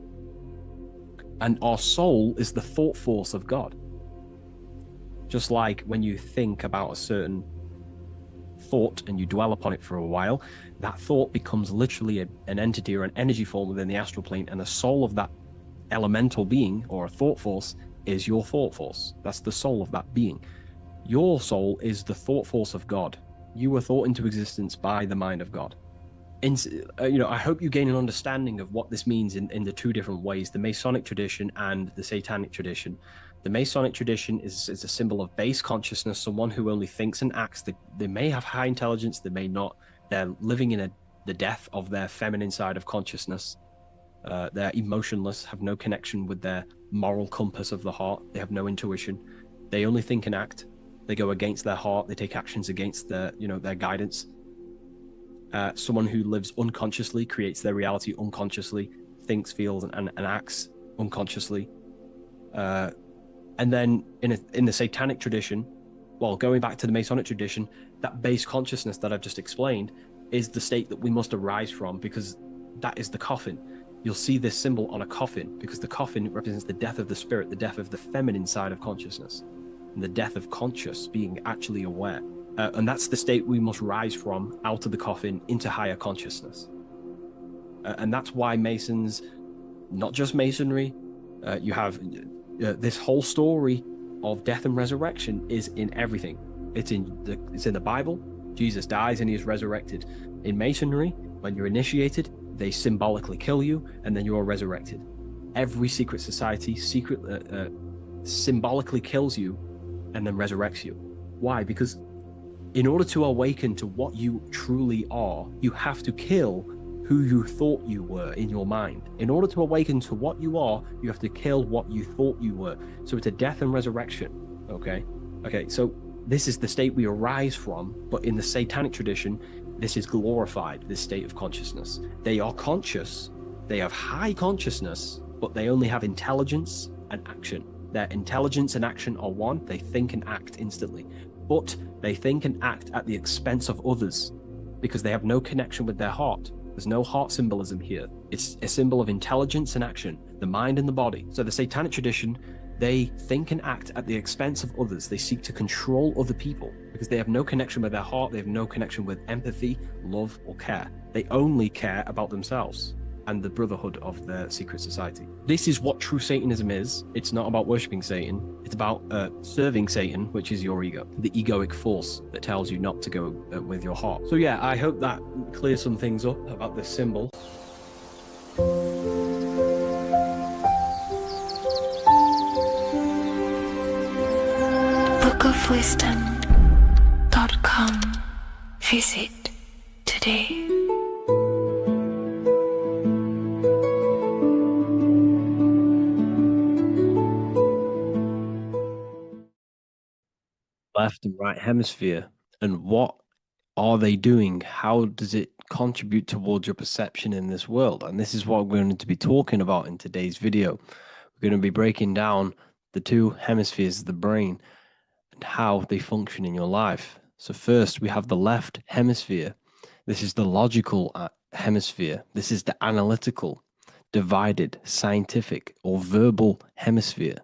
H: And our soul is the thought force of God. Just like when you think about a certain thought and you dwell upon it for a while, that thought becomes literally an entity or an energy form within the astral plane, and the soul of that elemental being or a thought force is your thought force. That's the soul of that being. Your soul is the thought force of God. You were thought into existence by the mind of God. I hope you gain an understanding of what this means in the two different ways, the Masonic tradition and the Satanic tradition. The Masonic tradition is a symbol of base consciousness, someone who only thinks and acts. They may have high intelligence, they may not. They're living in the death of their feminine side of consciousness. They're emotionless, have no connection with their moral compass of the heart. They have no intuition. They only think and act. They go against their heart. They take actions against their guidance. Someone who lives unconsciously, creates their reality unconsciously, thinks, feels, and acts unconsciously. And then in the Satanic tradition, well, going back to the Masonic tradition, that base consciousness that I've just explained is the state that we must arise from, because that is the coffin. You'll see this symbol on a coffin, because the coffin represents the death of the spirit, the death of the feminine side of consciousness, and the death of conscious, being actually aware. And that's the state we must rise from, out of the coffin into higher consciousness. And that's why Masons, not just Masonry, you have this whole story of death and resurrection is in everything. It's in the Bible. Jesus dies and he is resurrected. In Masonry, when you're initiated, they symbolically kill you and then you are resurrected. Every secret society,
D: symbolically kills you and then resurrects you. Why? Because in order to awaken to what you truly are, you have to kill who you thought you were in your mind. In order to awaken to what you are, you have to kill what you thought you were. So it's a death and resurrection. Okay? Okay, so this is the state we arise from, but in the satanic tradition, this is glorified, this state of consciousness. They are conscious, they have high consciousness, but they only have intelligence and action. Their intelligence and action are one, they think and act instantly. But they think and act at the expense of others because they have no connection with their heart. There's no heart symbolism here. It's a symbol of intelligence and action, the mind and the body. So the satanic tradition, they think and act at the expense of others. They seek to control other people because they have no connection with their heart. They have no connection with empathy, love, or care. They only care about themselves and the brotherhood of their secret society. This is what true Satanism is. It's not about worshipping Satan. It's about serving Satan, which is your ego, the egoic force that tells you not to go with your heart. So yeah, I hope that clears some things up about this symbol.
B: bookofwisdom.com. Visit today.
D: Left and right hemisphere, and what are they doing? How does it contribute towards your perception in this world? And this is what we're going to be talking about in today's video. We're going to be breaking down the two hemispheres of the brain and how they function in your life. So first we have the left hemisphere. This is the logical hemisphere. This is the analytical, divided, scientific, or verbal hemisphere.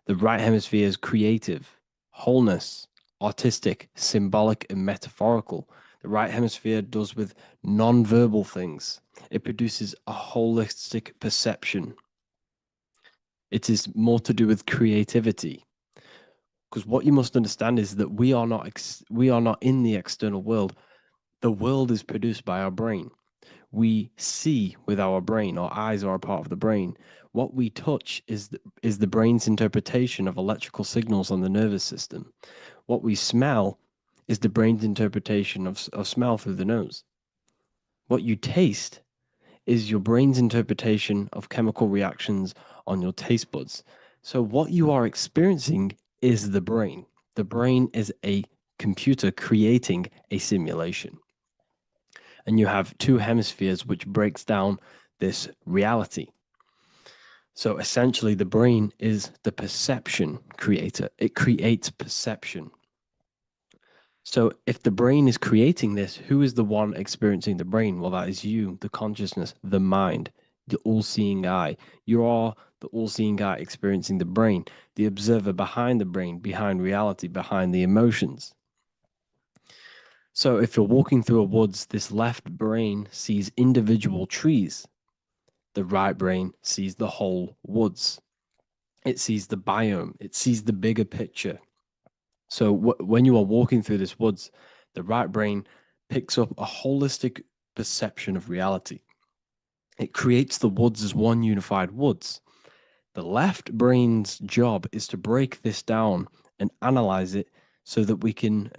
D: The right hemisphere is creative, wholeness, artistic, symbolic, and metaphorical. The right hemisphere does with non-verbal things. It produces a holistic perception. It is more to do with creativity. Because what you must understand is that we are not in the external world. The world is produced by our brain. We see with our brain. Our eyes are a part of the brain. What we touch is the brain's interpretation of electrical signals on the nervous system. What we smell is the brain's interpretation of smell through the nose. What you taste is your brain's interpretation of chemical reactions on your taste buds. So what you are experiencing is the brain. The brain is a computer creating a simulation. And you have two hemispheres which breaks down this reality. So essentially the brain is the perception creator. It creates perception. So if the brain is creating this, who is the one experiencing the brain? Well, that is you, the consciousness, the mind, the all-seeing eye. You are the all-seeing eye experiencing the brain, the observer behind the brain, behind reality, behind the emotions. So if you're walking through a woods, this left brain sees individual trees. The right brain sees the whole woods. It sees the biome. It sees the bigger picture. So when you are walking through this woods, the right brain picks up a holistic perception of reality. It creates the woods as one unified woods. The left brain's job is to break this down and analyze it so that we can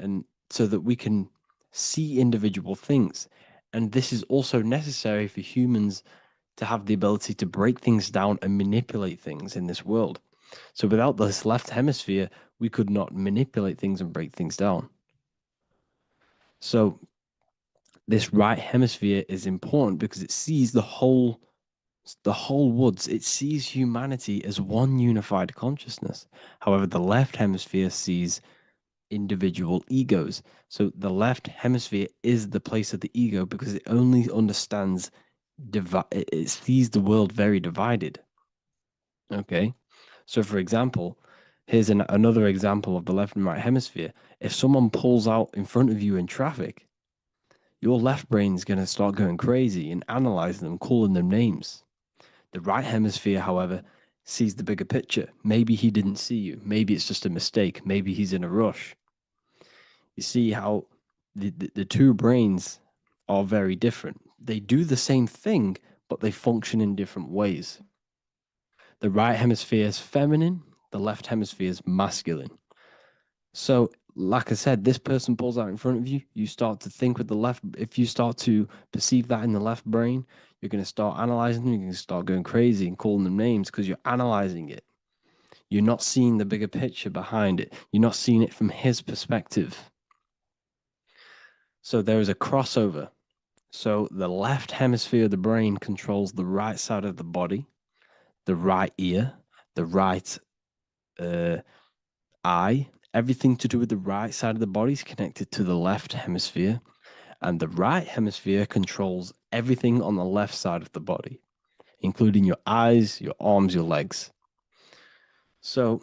D: see individual things. And this is also necessary for humans to have the ability to break things down and manipulate things in this world. So without this left hemisphere, we could not manipulate things and break things down. So this right hemisphere is important because it sees the whole woods. It sees humanity as one unified consciousness. However, the left hemisphere sees individual egos. So the left hemisphere is the place of the ego because it only understands it sees the world very divided. Okay, so for example, here's another example of the left and right hemisphere. If someone pulls out in front of you in traffic, your left brain is going to start going crazy and analyze them, calling them names. The right hemisphere, however, sees the bigger picture. Maybe he didn't see you. Maybe it's just a mistake. Maybe he's in a rush. You see how the two brains are very different. They do the same thing, but they function in different ways. The right hemisphere is feminine, The left hemisphere is masculine. So, like I said, this person pulls out in front of you. You start to think with the left. If you start to perceive that in the left brain, you're going to start analyzing them. You're going to start going crazy and calling them names because you're analyzing it. You're not seeing the bigger picture behind it. You're not seeing it from his perspective. So there is a crossover. So the left hemisphere of the brain controls the right side of the body, the right ear, the right eye. Everything to do with the right side of the body is connected to the left hemisphere, and the right hemisphere controls everything on the left side of the body, including your eyes, your arms, your legs. So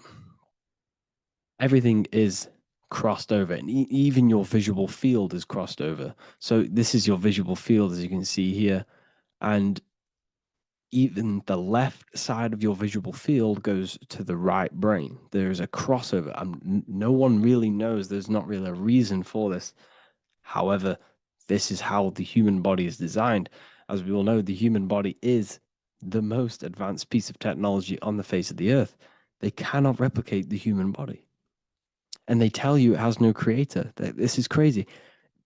D: everything is crossed over, and even your visual field is crossed over. So this is your visual field, as you can see here, and even the left side of your visual field goes to the right brain. There is a crossover. No one really knows. There's not really a reason for this. However, this is how the human body is designed. As we all know, the human body is the most advanced piece of technology on the face of the earth. They cannot replicate the human body. And they tell you it has no creator. This is crazy.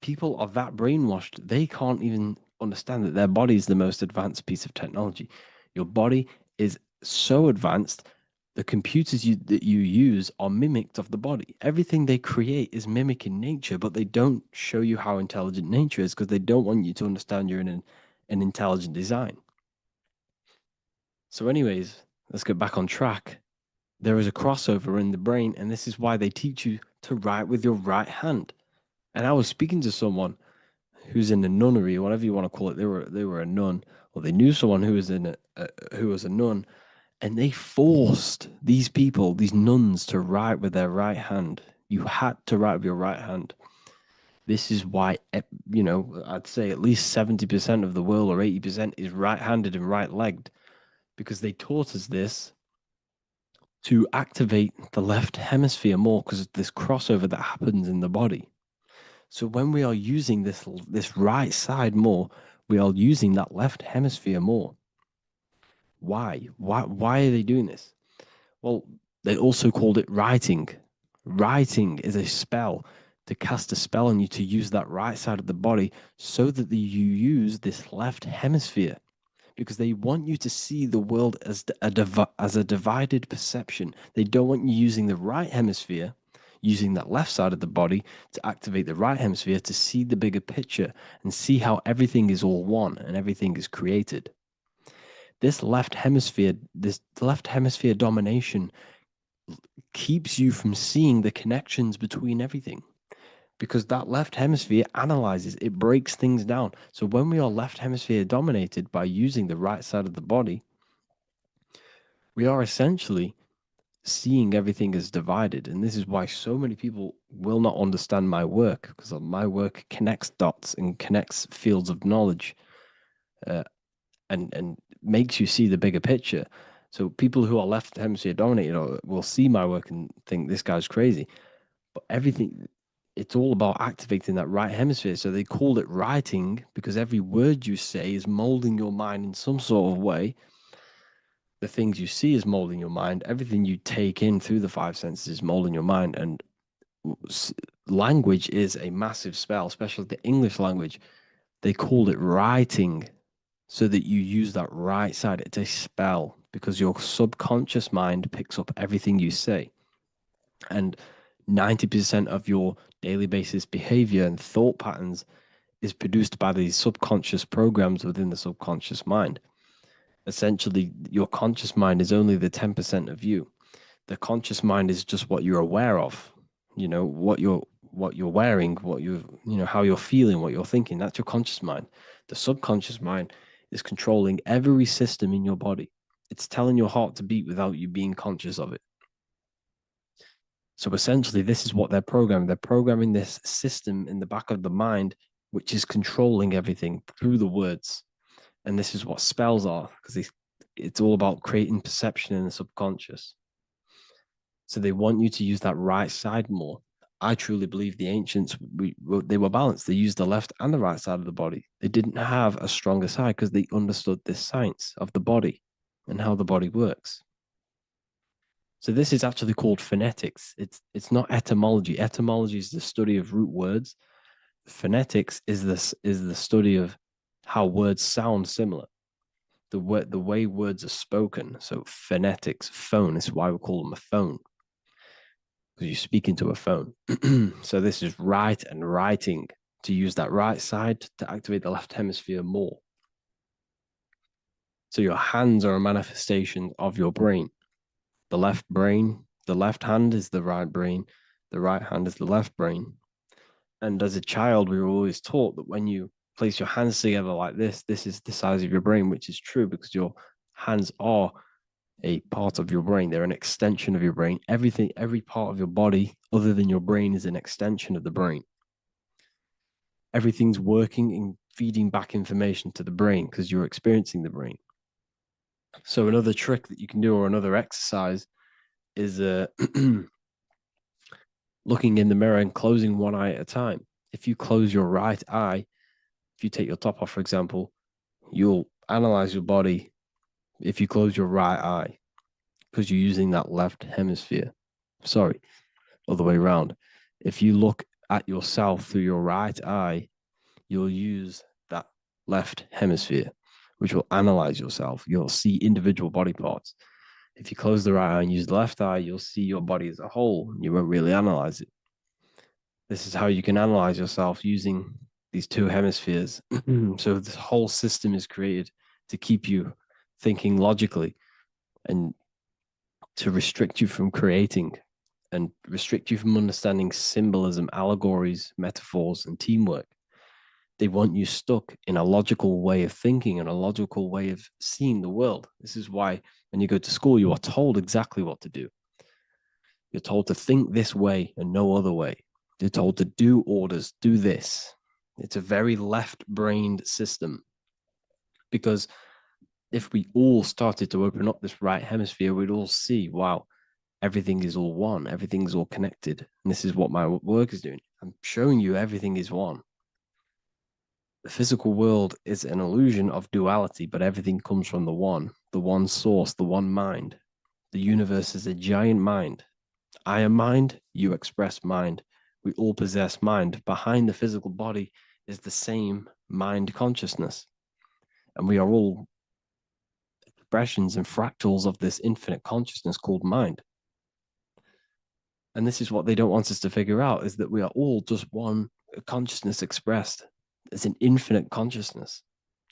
D: People are that brainwashed, they can't even understand that their body is the most advanced piece of technology. Your body is so advanced, the computers that you use are mimicked of the body. Everything they create is mimicking nature, but they don't show you how intelligent nature is because they don't want you to understand you're in an intelligent design. So anyways, let's get back on track. There is a crossover in the brain, and this is why they teach you to write with your right hand. And I was speaking to someone who's in a nunnery, or whatever you want to call it. They were a nun, or they knew someone who was a nun, and they forced these people, these nuns, to write with their right hand. You had to write with your right hand. This is why, I'd say at least 70% of the world, or 80%, is right-handed and right-legged, because they taught us this to activate the left hemisphere more because of this crossover that happens in the body. So when we are using this right side more, we are using that left hemisphere more. Why? Why are they doing this? Well, they also called it writing. Writing is a spell, to cast a spell on you, to use that right side of the body so that you use this left hemisphere, because they want you to see the world as a divided perception. They don't want you using the right hemisphere, using that left side of the body to activate the right hemisphere to see the bigger picture and see how everything is all one and everything is created. This left hemisphere domination keeps you from seeing the connections between everything, because that left hemisphere analyzes, it breaks things down. So when we are left hemisphere dominated by using the right side of the body, we are essentially seeing everything as divided. And this is why so many people will not understand my work, because my work connects dots and connects fields of knowledge, and makes you see the bigger picture. So people who are left hemisphere dominated will see my work and think this guy's crazy. But it's all about activating that right hemisphere. So they called it writing because every word you say is molding your mind in some sort of way. The things you see is molding your mind. Everything you take in through the five senses is molding your mind. And language is a massive spell, especially the English language. They called it writing so that you use that right side. It's a spell because your subconscious mind picks up everything you say. And 90% of your daily basis behavior and thought patterns is produced by these subconscious programs within the subconscious mind. Essentially, your conscious mind is only the 10% of you. The conscious mind is just what you're aware of, what you're wearing, how you're feeling, what you're thinking. That's your conscious mind. The subconscious mind is controlling every system in your body. It's telling your heart to beat without you being conscious of it. So essentially, this is what they're programming. They're programming this system in the back of the mind, which is controlling everything through the words. And this is what spells are, because it's all about creating perception in the subconscious. So they want you to use that right side more. I truly believe the ancients, they were balanced. They used the left and the right side of the body. They didn't have a stronger side because they understood this science of the body and how the body works. So this is actually called phonetics. It's not etymology. Etymology is the study of root words. Phonetics is the study of how words sound similar. The way words are spoken. So phonetics, phone is why we call them a phone, because you speak into a phone. So this is write and writing, to use that right side to activate the left hemisphere more. So your hands are a manifestation of your brain. The left hand is the right brain, the right hand is the left brain. And as a child, we were always taught that when you place your hands together like this is the size of your brain, which is true because your hands are a part of your brain. They're an extension of your brain. Every part of your body other than your brain is an extension of the brain. Everything's working and feeding back information to the brain because you're experiencing the brain. So another trick that you can do, or another exercise, is looking in the mirror and closing one eye at a time. If you close your right eye, if you take your top off, for example, you'll analyze your body if you close your right eye because you're using that left hemisphere. Sorry, other way around. If you look at yourself through your right eye, you'll use that left hemisphere, which will analyze yourself. You'll see individual body parts. If you close the right eye and use the left eye, you'll see your body as a whole. You won't really analyze it. This is how you can analyze yourself using these two hemispheres. So this whole system is created to keep you thinking logically and to restrict you from creating and restrict you from understanding symbolism, allegories, metaphors, and teamwork. They want you stuck in a logical way of thinking and a logical way of seeing the world. This is why when you go to school, you are told exactly what to do. You're told to think this way and no other way. You're told to do orders, do this. It's a very left-brained system because if we all started to open up this right hemisphere, we'd all see, wow, everything is all one, everything's all connected. And this is what my work is doing. I'm showing you everything is one. The physical world is an illusion of duality, but everything comes from the one source, the one mind. The universe is a giant mind. I am mind, you express mind. We all possess mind. Behind the physical body is the same mind consciousness. And we are all expressions and fractals of this infinite consciousness called mind. And this is what they don't want us to figure out, is that we are all just one consciousness expressed. It's an infinite consciousness.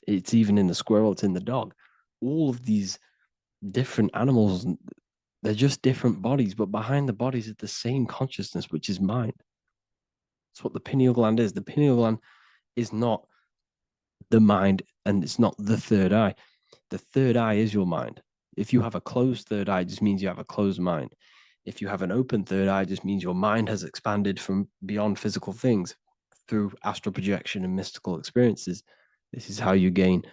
D: It's even in the squirrel, it's in the dog. All of these different animals, they're just different bodies, but behind the bodies is the same consciousness, which is mind. That's what the pineal gland is. The pineal gland is not the mind, and it's not the third eye. The third eye is your mind. If you have a closed third eye, it just means you have a closed mind. If you have an open third eye, it just means your mind has expanded from beyond physical things through astral projection and mystical experiences. This is how you gain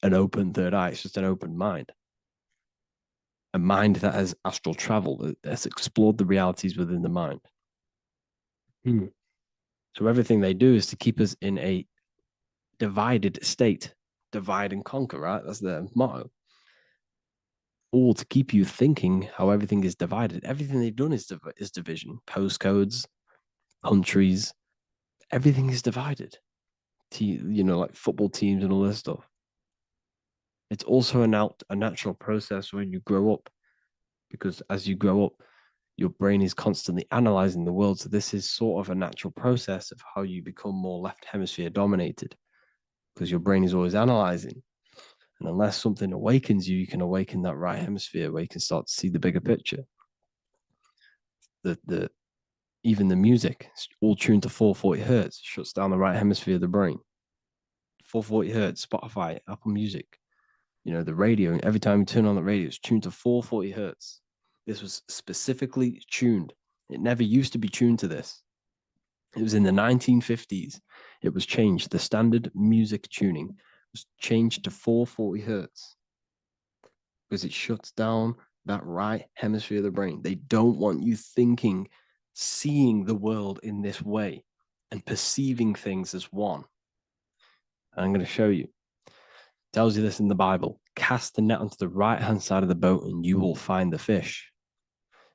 D: an open third eye. It's just an open mind. A mind that has astral travel, that has explored the realities within the mind. So everything they do is to keep us in a divided state. Divide and conquer, right? That's their motto. All to keep you thinking how everything is divided. Everything they've done is division. Postcodes, countries, everything is divided. Like football teams and all this stuff. It's also a natural process when you grow up, because as you grow up, your brain is constantly analyzing the world. So this is sort of a natural process of how you become more left hemisphere dominated, because your brain is always analyzing. And unless something awakens you, you can awaken that right hemisphere where you can start to see the bigger picture. Even the music, it's all tuned to 440 hertz, shuts down the right hemisphere of the brain. 440 hertz, Spotify, Apple Music, the radio. Every time you turn on the radio, it's tuned to 440 hertz. This was specifically tuned. It never used to be tuned to this. It was in the 1950s. It was changed. The standard music tuning was changed to 440 hertz because it shuts down that right hemisphere of the brain. They don't want you thinking, seeing the world in this way and perceiving things as one. And I'm going to show you. It tells you this in the Bible. Cast the net onto the right-hand side of the boat and you will find the fish.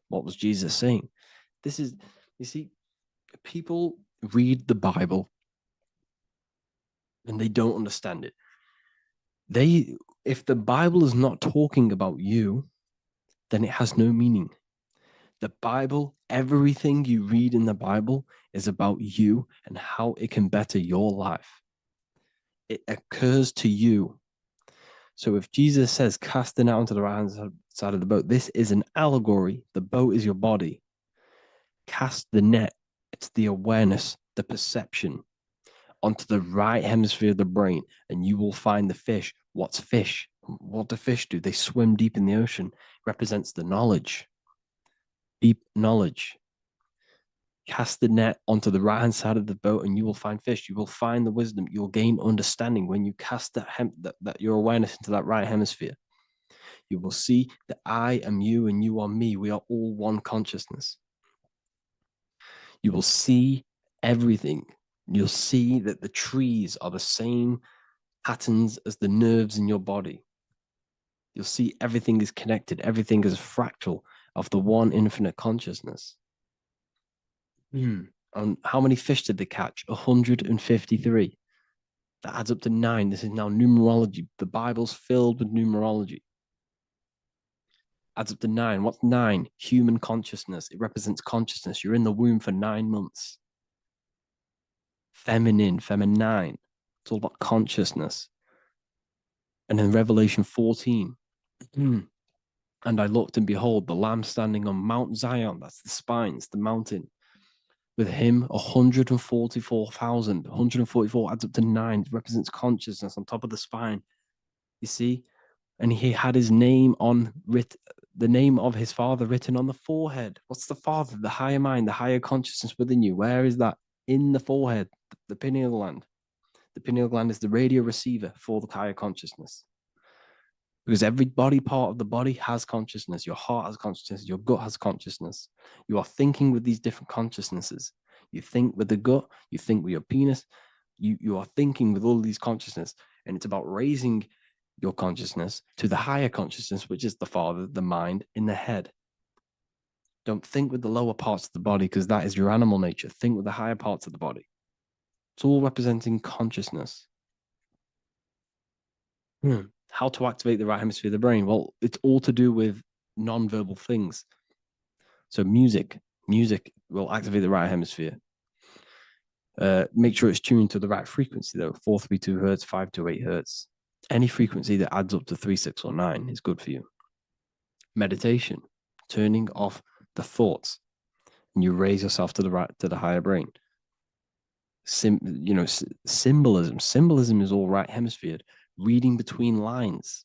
D: What was Jesus saying? This is, you see, people read the Bible and they don't understand it. If the Bible is not talking about you, then it has no meaning. The Bible, everything you read in the Bible is about you and how it can better your life. It occurs to you. So if Jesus says, cast the net onto the right hand side of the boat, this is an allegory. The boat is your body. Cast the net. It's the awareness, the perception onto the right hemisphere of the brain, and you will find the fish. What's fish? What do fish do? They swim deep in the ocean. It represents the knowledge, deep knowledge. Cast the net onto the right hand side of the boat, and you will find fish. You will find the wisdom. You'll gain understanding when you cast that your awareness into that right hemisphere. You will see that I am you and you are me. We are all one consciousness. You will see everything. You'll see that the trees are the same patterns as the nerves in your body. You'll see everything is connected. Everything is a fractal of the one infinite consciousness. And how many fish did they catch? 153. That adds up to 9. This is now numerology. The Bible's filled with numerology. Adds up to 9. What's 9? Human consciousness. It represents consciousness. You're in the womb for 9 months. Feminine. It's all about consciousness. And in Revelation 14, and I looked, and behold, the Lamb standing on Mount Zion. That's the spines, the mountain. With him, 144,000. 144 adds up to 9. It represents consciousness on top of the spine. You see? And he had his name the name of his father written on the forehead. What's the father? The higher mind, the higher consciousness within you. Where is that? In the forehead, the pineal gland. The pineal gland is the radio receiver for the higher consciousness. Because every body part of the body has consciousness. Your heart has consciousness. Your gut has consciousness. You are thinking with these different consciousnesses. You think with the gut. You think with your penis. You are thinking with all of these consciousness. And it's about raising your consciousness to the higher consciousness, which is the father, the mind in the head. Don't think with the lower parts of the body, because that is your animal nature. Think with the higher parts of the body. It's all representing consciousness. How to activate the right hemisphere of the brain? Well, it's all to do with non-verbal things. So music will activate the right hemisphere. Make sure it's tuned to the right frequency, though. 432 hertz, 528 hertz. Any frequency that adds up to 3, 6, or 9 is good for you. Meditation, turning off the thoughts, and you raise yourself to the higher brain. Symbolism. Symbolism is all right hemisphere. Reading between lines,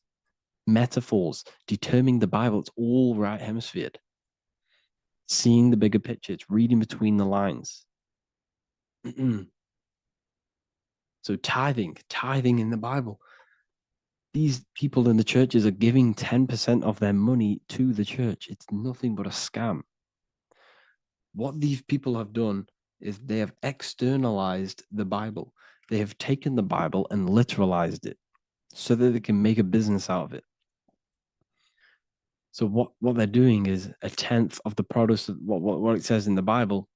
D: metaphors, determining the Bible, it's all right hemisphere. Seeing the bigger picture, it's reading between the lines. So tithing in the Bible. These people in the churches are giving 10% of their money to the church. It's nothing but a scam. What these people have done is they have externalized the Bible. They have taken the Bible and literalized it, so that they can make a business out of it. So what they're doing is 1/10 of the produce of what it says in the Bible,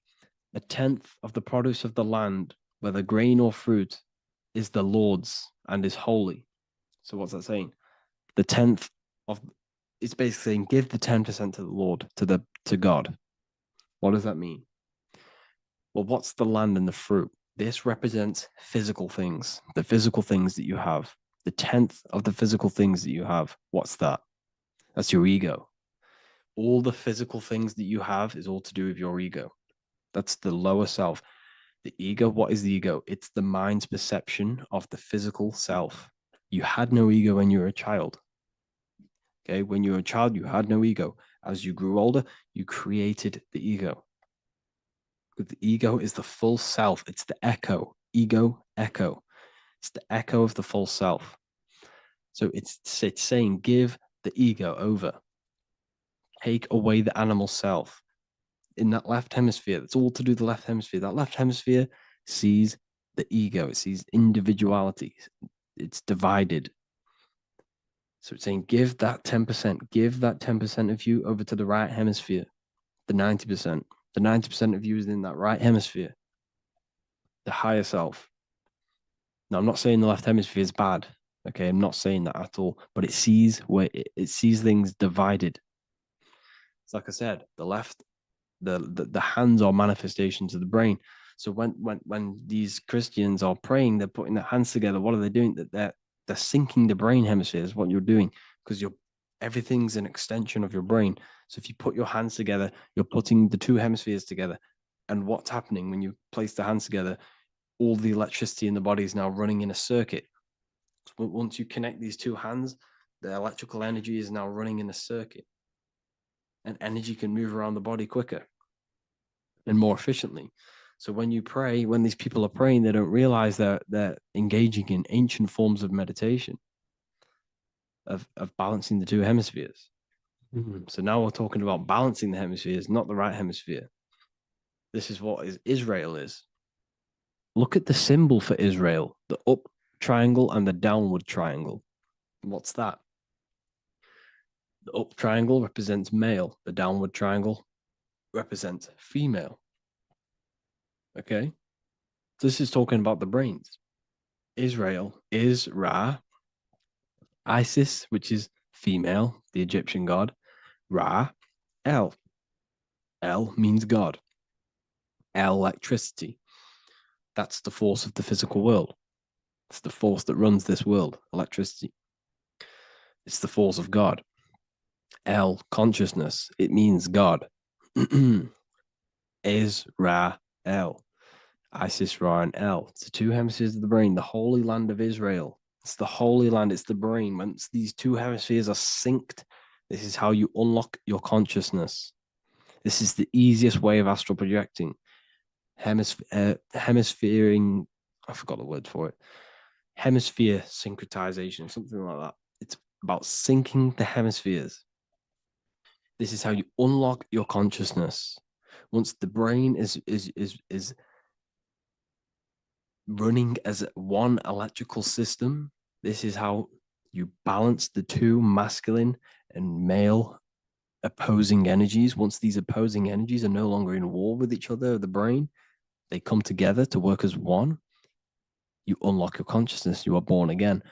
D: 1/10 of the produce of the land, whether grain or fruit, is the Lord's and is holy. So what's that saying? The 10th of it's basically saying give the 10% to the Lord, to God. What does that mean? Well, what's the land and the fruit? This represents physical things, the physical things that you have. The 10th of the physical things that you have, what's that? That's your ego. All the physical things that you have is all to do with your ego. That's the lower self. The ego, what is the ego? It's the mind's perception of the physical self. You had no ego when you were a child. Okay, when you were a child, you had no ego. As you grew older, you created the ego. But the ego is the full self. It's the echo. Ego, echo. It's the echo of the full self. So it's saying, give the ego over. Take away the animal self. In that left hemisphere, that's all to do with the left hemisphere. That left hemisphere sees the ego. It sees individuality. It's divided. So it's saying, give that 10%. Give that 10% of you over to the right hemisphere. The 90%. The 90% of you is in that right hemisphere, the higher self. Now, I'm not saying the left hemisphere is bad. Okay, I'm not saying that at all. But it sees it sees things divided. It's like I said, the left, the hands are manifestations of the brain. So when these Christians are praying, they're putting their hands together. What are they doing? That they're syncing the brain hemispheres. What you're doing, because everything's an extension of your brain. So if you put your hands together, you're putting the two hemispheres together. And what's happening when you place the hands together? All the electricity in the body is now running in a circuit. So once you connect these two hands, the electrical energy is now running in a circuit. And energy can move around the body quicker and more efficiently. So when you pray, when these people are praying, they don't realize that they're engaging in ancient forms of meditation, of balancing the two hemispheres. So now we're talking about balancing the hemispheres, not the right hemisphere. This is what Israel is. Look at the symbol for Israel, the up triangle and the downward triangle. What's that? The up triangle represents male. The downward triangle represents female. Okay? This is talking about the brains. Israel is Ra. Isis, which is female, the Egyptian god. Ra. El. El means God. Electricity. That's the force of the physical world. It's the force that runs this world, electricity. It's the force of God. El, consciousness. It means God. Is Ra El. Isis, Ra, and El. It's the two hemispheres of the brain, the holy land of Israel. It's the holy land, it's the brain. Once these two hemispheres are synced, this is how you unlock your consciousness. This is the easiest way of astral projecting. Hemisphering, I forgot the word for it. Hemisphere syncretization, something like that. It's about syncing the hemispheres. This is how you unlock your consciousness. Once the brain is running as one electrical system, this is how you balance the two masculine and male opposing energies. Once these opposing energies are no longer in war with each other, the brain, they come together to work as one. You unlock your consciousness. You are born again.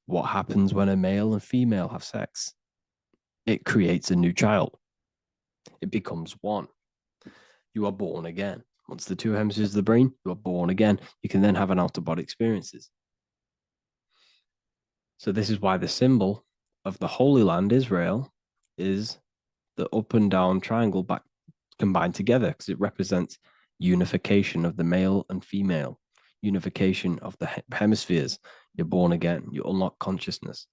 D: What happens when a male and female have sex? It creates a new child. It becomes one. You are born again. Once the two hemispheres of the brain, you are born again. You can then have an out-of-body experiences. So this is why the symbol of the Holy Land, Israel, is the up and down triangle back combined together, because it represents unification of the male and female, unification of the hemispheres. You're born again. You unlock consciousness.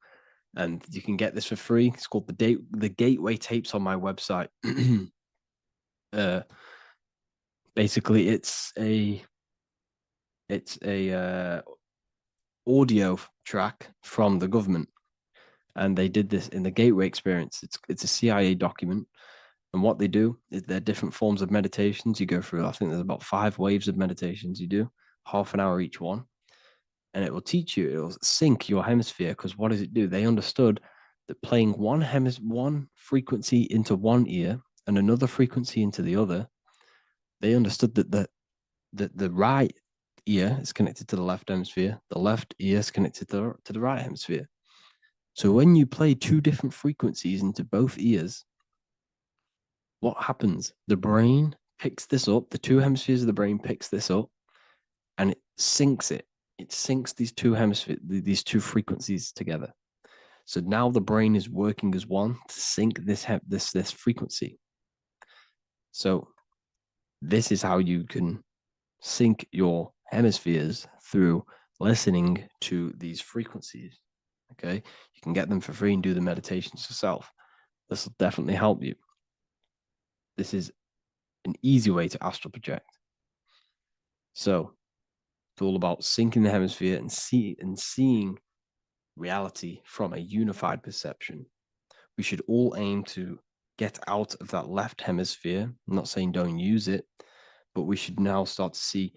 D: And you can get this for free. It's called the Gateway Tapes on my website. Basically, it's a audio track from the government, and they did this in the Gateway Experience. It's a CIA document, and what they do is there are different forms of meditations you go through. I think there's about 5 waves of meditations you do, half an hour each one, and it will teach you. It will sync your hemisphere, because what does it do? They understood that playing one frequency into one ear and another frequency into the other, they understood that the right ear is connected to the left hemisphere, the left ear is connected to the right hemisphere. So when you play 2 different frequencies into both ears, what happens? The brain picks this up, the 2 hemispheres of the brain picks this up, and it syncs it. It syncs these 2 hemispheres, these 2 frequencies together. So now the brain is working as one to sync this frequency. So this is how you can sync your hemispheres, through listening to these frequencies. Okay, you can get them for free and do the meditations yourself. This will definitely help you. This is an easy way to astral project. So it's all about syncing the hemisphere and seeing reality from a unified perception. We should all aim to get out of that left hemisphere. I'm not saying don't use it, but we should now start to see.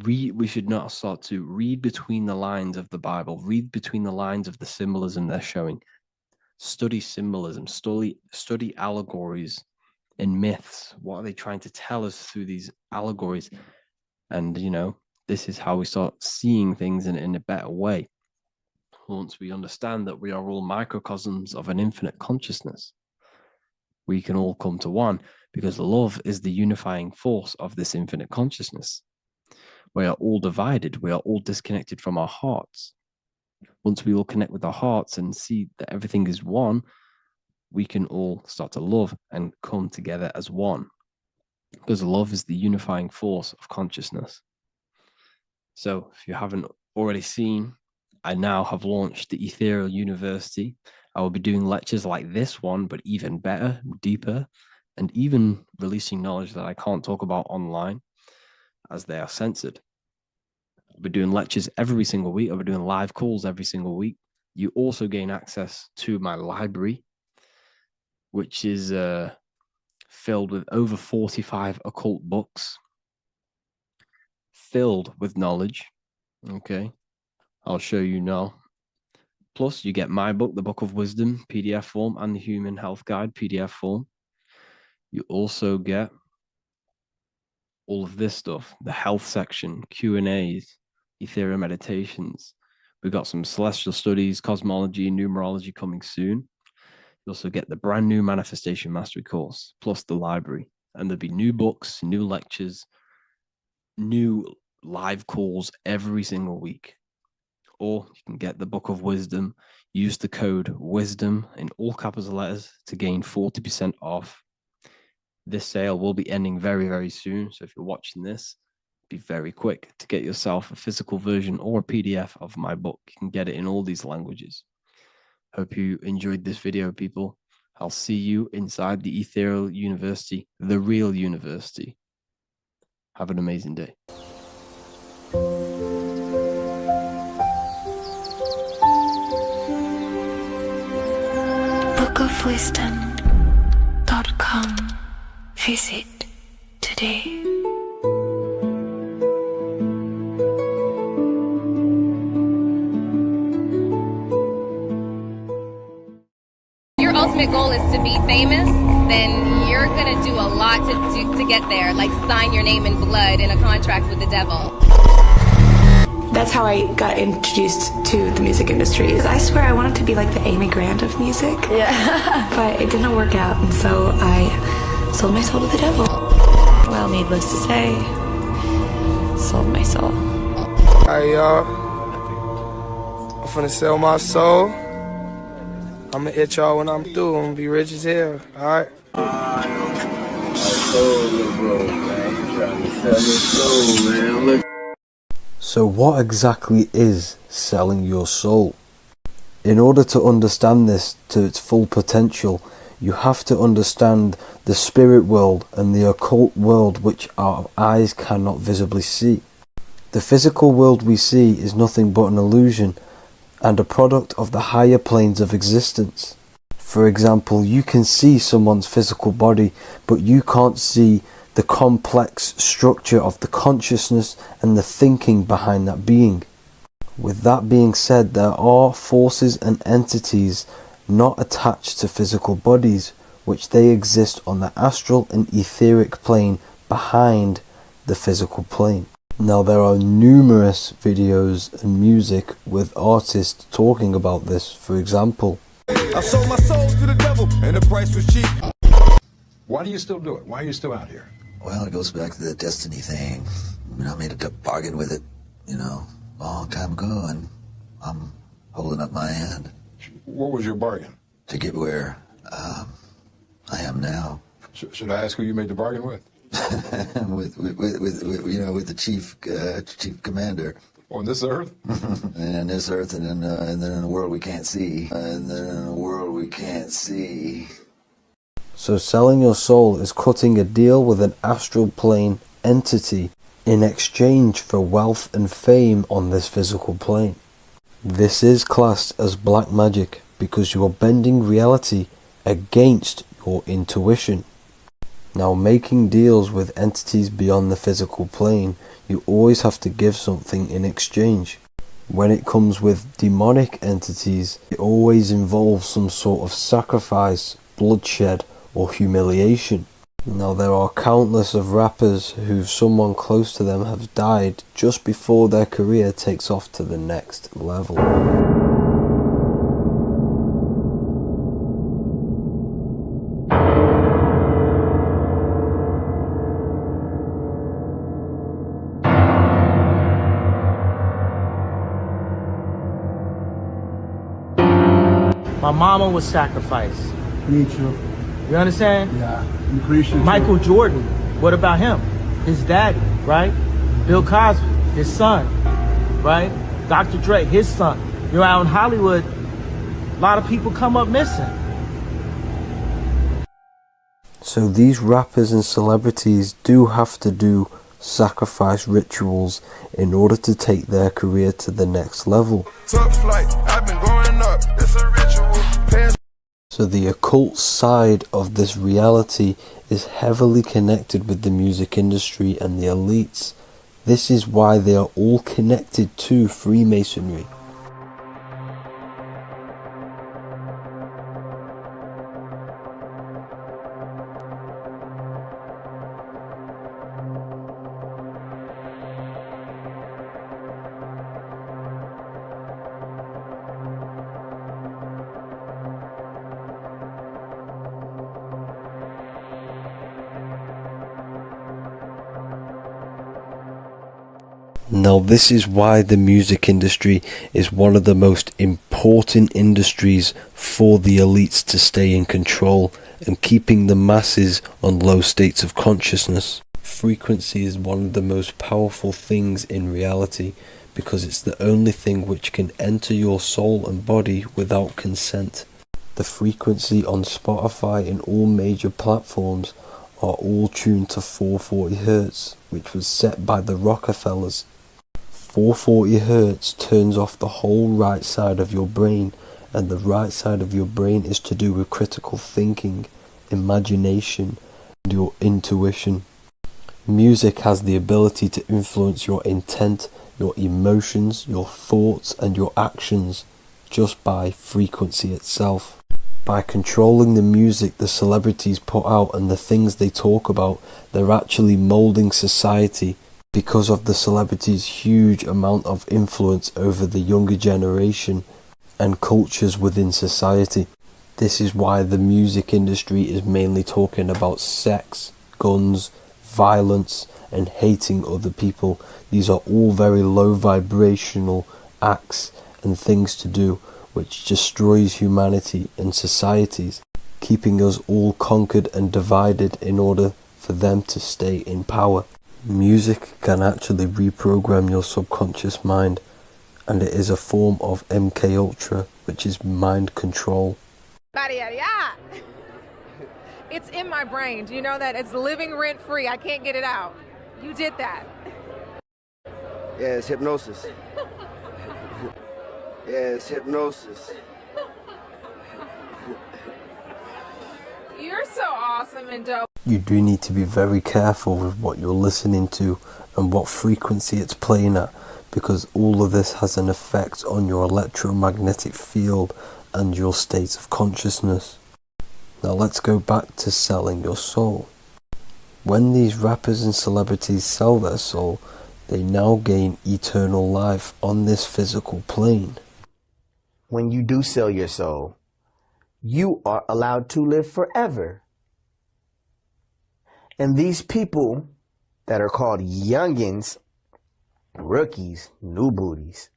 D: We should not start to read between the lines of the Bible, read between the lines of the symbolism they're showing. Study symbolism, study allegories, in myths? What are they trying to tell us through these allegories? And, this is how we start seeing things in a better way. Once we understand that we are all microcosms of an infinite consciousness, we can all come to one, because love is the unifying force of this infinite consciousness. We are all divided. We are all disconnected from our hearts. Once we all connect with our hearts and see that everything is one, we can all start to love and come together as one, because love is the unifying force of consciousness. So if you haven't already seen, I now have launched the Ethereal University. I will be doing lectures like this one, but even better, deeper, and even releasing knowledge that I can't talk about online, as they are censored. I'll be doing lectures every single week. I'll be doing live calls every single week. You also gain access to my library, which is filled with over 45 occult books, filled with knowledge. Okay, I'll show you now. Plus, you get my book, The Book of Wisdom, PDF form, and the Human Health Guide, PDF form. You also get all of this stuff, the health section, Q&As, Ethereal meditations. We've got some celestial studies, cosmology, numerology coming soon. You also get the brand new Manifestation Mastery course, plus the library. And there'll be new books, new lectures, new live calls every single week. Or you can get the Book of Wisdom, use the code WISDOM in all capital letters to gain 40% off. This sale will be ending very, very soon. So if you're watching this, be very quick to get yourself a physical version or a PDF of my book. You can get it in all these languages. Hope you enjoyed this video, people. I'll see you inside the Ethereal University, the real university. Have an amazing day.
B: bookofwisdom.com. Visit today.
L: Your ultimate goal is to be famous, then you're gonna do a lot to get there, like sign your name in blood in a contract with the devil.
M: That's how I got introduced to the music industry. I swear I wanted to be like the Amy Grant of music. Yeah. But it didn't work out, and so I sold my soul to the devil. Well, needless to say, sold my soul.
N: Alright, y'all. I'm finna sell my soul. I'ma hit y'all when I'm through. I'm gonna be rich as hell, alright?
C: So what exactly is selling your soul? In order to understand this to its full potential, you have to understand the spirit world and the occult world which our eyes cannot visibly see. The physical world we see is nothing but an illusion and a product of the higher planes of existence. For example, you can see someone's physical body, but you can't see the complex structure of the consciousness and the thinking behind that being. With that being said, there are forces and entities not attached to physical bodies, which they exist on the astral and etheric plane behind the physical plane. Now there are numerous videos and music with artists talking about this. For example,
O: I sold my soul to the devil and the price was cheap. Why do you still do it? Why are you still out here?
P: Well, it goes back to the destiny thing. I made a bargain with it, a long time ago, and I'm holding up my hand.
O: What was your bargain?
P: To get where I am now.
O: Should I ask who you made the bargain with?
P: with the chief commander.
O: On this earth?
P: And on this earth, and then in a world we can't see.
C: So selling your soul is cutting a deal with an astral plane entity in exchange for wealth and fame on this physical plane. This is classed as black magic because you are bending reality against your intuition. Now, making deals with entities beyond the physical plane, you always have to give something in exchange. When it comes with demonic entities, it always involves some sort of sacrifice, bloodshed, or humiliation. Now there are countless of rappers who someone close to them have died just before their career takes off to the next level.
Q: My mama was sacrificed.
R: Me too.
Q: You understand?
R: Yeah. Appreciate
Q: Michael Jordan, what about him? His daddy, right? Bill Cosby, his son, right? Dr. Dre, his son. You know, out in Hollywood, a lot of people come up missing.
C: So these rappers and celebrities do have to do sacrifice rituals in order to take their career to the next level.
O: Top flight, I've been going up, it's a ritual.
C: So the occult side of this reality is heavily connected with the music industry and the elites. This is why they are all connected to Freemasonry. Now this is why the music industry is one of the most important industries for the elites to stay in control and keeping the masses on low states of consciousness. Frequency is one of the most powerful things in reality because it's the only thing which can enter your soul and body without consent. The frequency on Spotify and all major platforms are all tuned to 440 Hz, which was set by the Rockefellers. 440 Hz turns off the whole right side of your brain, and the right side of your brain is to do with critical thinking, imagination, and your intuition. Music has the ability to influence your intent, your emotions, your thoughts, and your actions just by frequency itself. By controlling the music the celebrities put out and the things they talk about, they're actually molding society because of the celebrities' huge amount of influence over the younger generation and cultures within society. This is why the music industry is mainly talking about sex, guns, violence, and hating other people. These are all very low vibrational acts and things to do which destroys humanity and societies, keeping us all conquered and divided in order for them to stay in power. Music can actually reprogram your subconscious mind, and it is a form of MK Ultra, which is mind control.
S: It's in my brain. Do you know that? It's living rent free. I can't get it out. You did that.
T: Yeah, it's hypnosis. Yeah, it's hypnosis.
S: You're so awesome and dope.
C: You do need to be very careful with what you're listening to and what frequency it's playing at, because all of this has an effect on your electromagnetic field and your state of consciousness. Now let's go back to selling your soul. When these rappers and celebrities sell their soul, they now gain eternal life on this physical plane.
U: When you do sell your soul, you are allowed to live forever. And these people that are called youngins, rookies, new booties,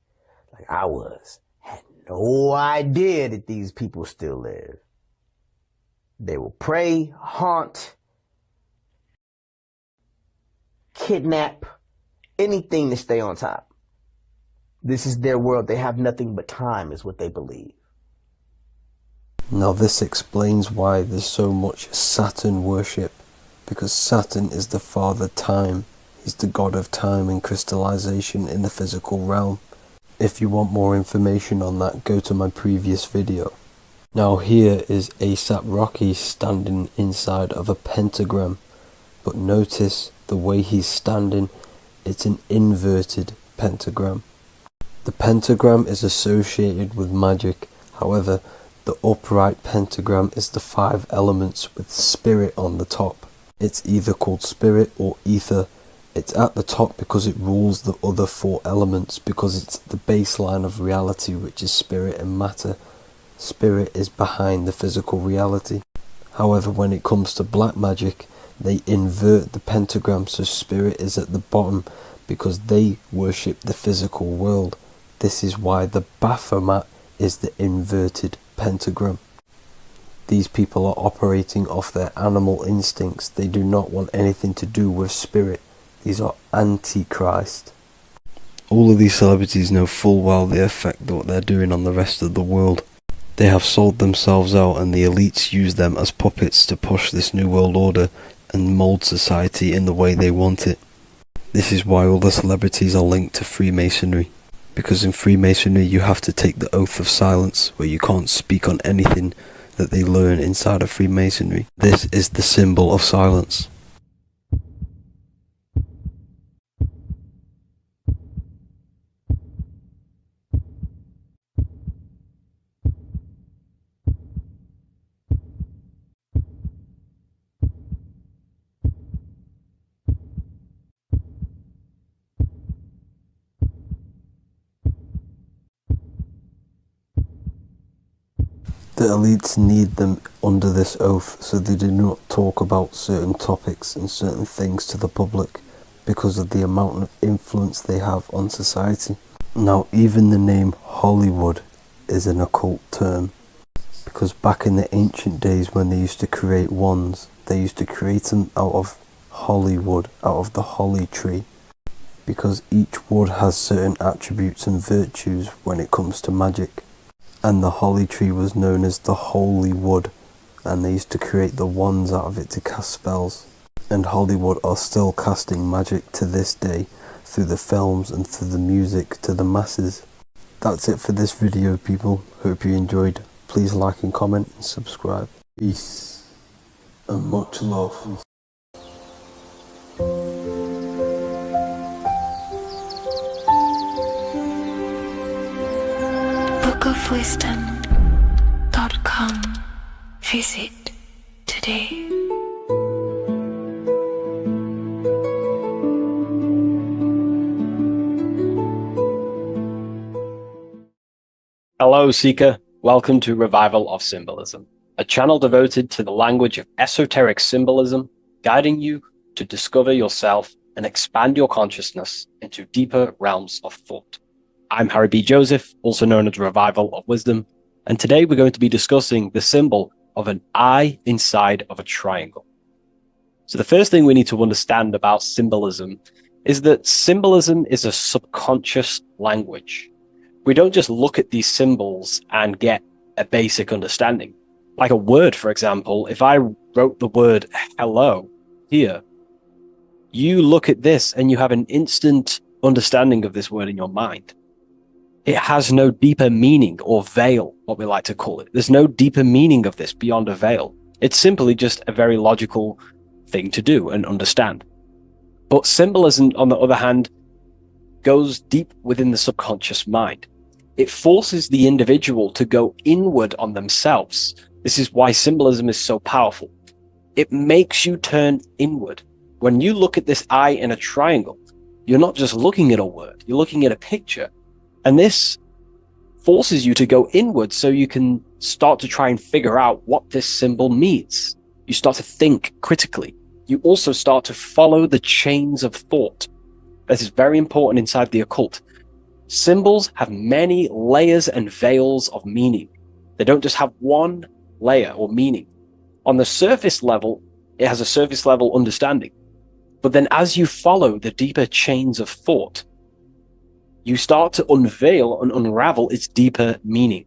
U: like I was, had no idea that these people still live. They will prey, haunt, kidnap, anything to stay on top. This is their world. They have nothing but time, is what they believe.
C: Now this explains why there's so much Saturn worship, because Saturn is the father time. He's the god of time and crystallization in the physical realm. If you want more information on that, go to my previous video. Now here is A$AP Rocky standing inside of a pentagram, but notice the way he's standing, it's an inverted pentagram. The pentagram is associated with magic, however, the upright pentagram is the 5 elements with spirit on the top. It's either called spirit or ether. It's at the top because it rules the other four elements, because it's the baseline of reality, which is spirit and matter. Spirit is behind the physical reality. However, when it comes to black magic, they invert the pentagram, so spirit is at the bottom because they worship the physical world. This is why the Baphomet is the inverted pentagram. These people are operating off their animal instincts. They do not want anything to do with spirit. These are antichrist. All of these celebrities know full well the effect that what they're doing on the rest of the world. They have sold themselves out, and the elites use them as puppets to push this new world order and mold society in the way they want it. This is why all the celebrities are linked to Freemasonry, because in Freemasonry you have to take the oath of silence, where you can't speak on anything that they learn inside of Freemasonry. This is the symbol of silence. The elites need them under this oath, so they do not talk about certain topics and certain things to the public because of the amount of influence they have on society. Now, even the name Hollywood is an occult term, because back in the ancient days when they used to create wands, they used to create them out of Hollywood, out of the holly tree, because each wood has certain attributes and virtues when it comes to magic. And the holly tree was known as the holy wood, and they used to create the wands out of it to cast spells. And Hollywood are still casting magic to this day through the films and through the music to the masses. That's it for this video, people. Hope you enjoyed. Please like and comment and subscribe. Peace and much love.
B: bookofwisdom.com. Visit today.
D: Hello, Seeker. Welcome to Revival of Symbolism, a channel devoted to the language of esoteric symbolism, guiding you to discover yourself and expand your consciousness into deeper realms of thought. I'm Harry B. Joseph, also known as Revival of Wisdom, and today we're going to be discussing the symbol of an eye inside of a triangle. So the first thing we need to understand about symbolism is that symbolism is a subconscious language. We don't just look at these symbols and get a basic understanding. Like a word, for example, if I wrote the word hello here, you look at this and you have an instant understanding of this word in your mind. It has no deeper meaning, or veil, what we like to call it. There's no deeper meaning of this beyond a veil. It's simply just a very logical thing to do and understand. But symbolism, on the other hand, goes deep within the subconscious mind. It forces the individual to go inward on themselves. This is why symbolism is so powerful. It makes you turn inward. When you look at this eye in a triangle, you're not just looking at a word, you're looking at a picture. And this forces you to go inward so you can start to try and figure out what this symbol means. You start to think critically. You also start to follow the chains of thought. This is very important inside the occult. Symbols have many layers and veils of meaning. They don't just have one layer or meaning. On the surface level, it has a surface level understanding. But then as you follow the deeper chains of thought, you start to unveil and unravel its deeper meaning.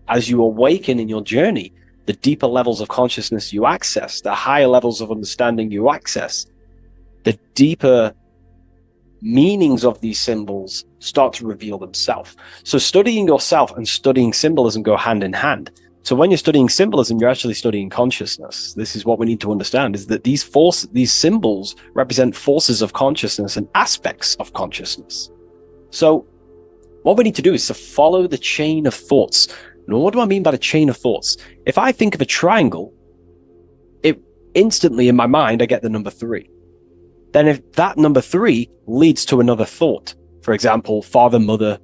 D: As you awaken in your journey, the deeper levels of consciousness you access, the higher levels of understanding you access, the deeper meanings of these symbols start to reveal themselves. So studying yourself and studying symbolism go hand in hand. So when you're studying symbolism, you're actually studying consciousness. This is what we need to understand, is that these symbols represent forces of consciousness and aspects of consciousness. So what we need to do is to follow the chain of thoughts. Now, what do I mean by the chain of thoughts? If I think of a triangle, instantly in my mind, I get the number 3. Then if that number 3 leads to another thought, for example, father, mother,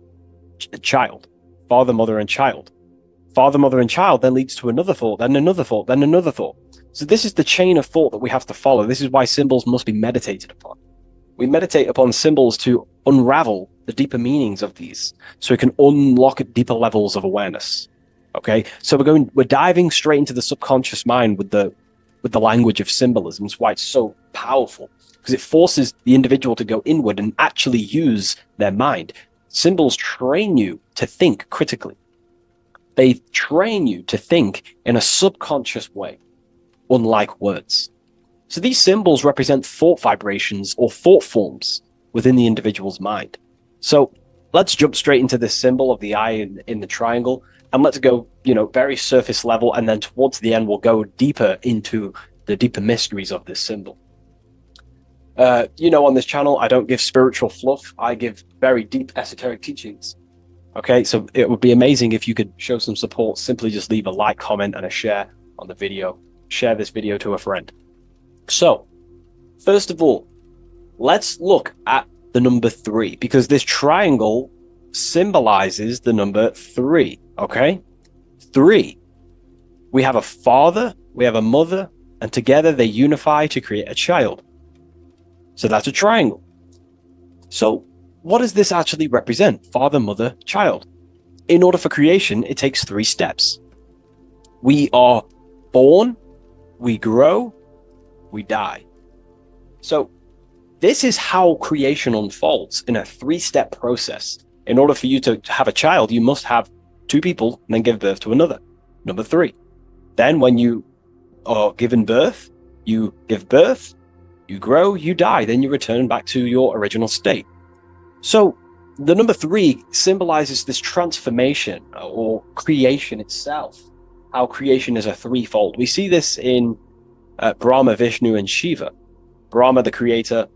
D: child, father, mother, and child. Father, mother, and child then leads to another thought, then another thought, then another thought. So this is the chain of thought that we have to follow. This is why symbols must be meditated upon. We meditate upon symbols to unravel the deeper meanings of these, so we can unlock deeper levels of awareness. Okay, so we're diving straight into the subconscious mind with the language of symbolism. That's why it's so powerful, because it forces the individual to go inward and actually use their mind. Symbols train you to think critically. They train you to think in a subconscious way, unlike words. So these symbols represent thought vibrations or thought forms within the individual's mind. So let's jump straight into this symbol of the eye in the triangle, and let's go, very surface level, and then towards the end, we'll go deeper into the deeper mysteries of this symbol. On this channel, I don't give spiritual fluff. I give very deep esoteric teachings. Okay, so it would be amazing if you could show some support. Simply just leave a like, comment, and a share on the video. Share this video to a friend. So, first of all, let's look at the number 3, because this triangle symbolizes the number 3, okay? 3. We have a father, we have a mother, and together they unify to create a child. So that's a triangle. So, what does this actually represent? Father, mother, child. In order for creation, it takes 3 steps. We are born, we grow, we die. So this is how creation unfolds in a 3-step process. In order for you to have a child, you must have 2 people and then give birth to another. Number 3. Then when you are given birth, you give birth, you grow, you die, then you return back to your original state. So the number 3 symbolizes this transformation or creation itself, how creation is a 3-fold. We see this in Brahma, Vishnu, and Shiva. Brahma, the creator,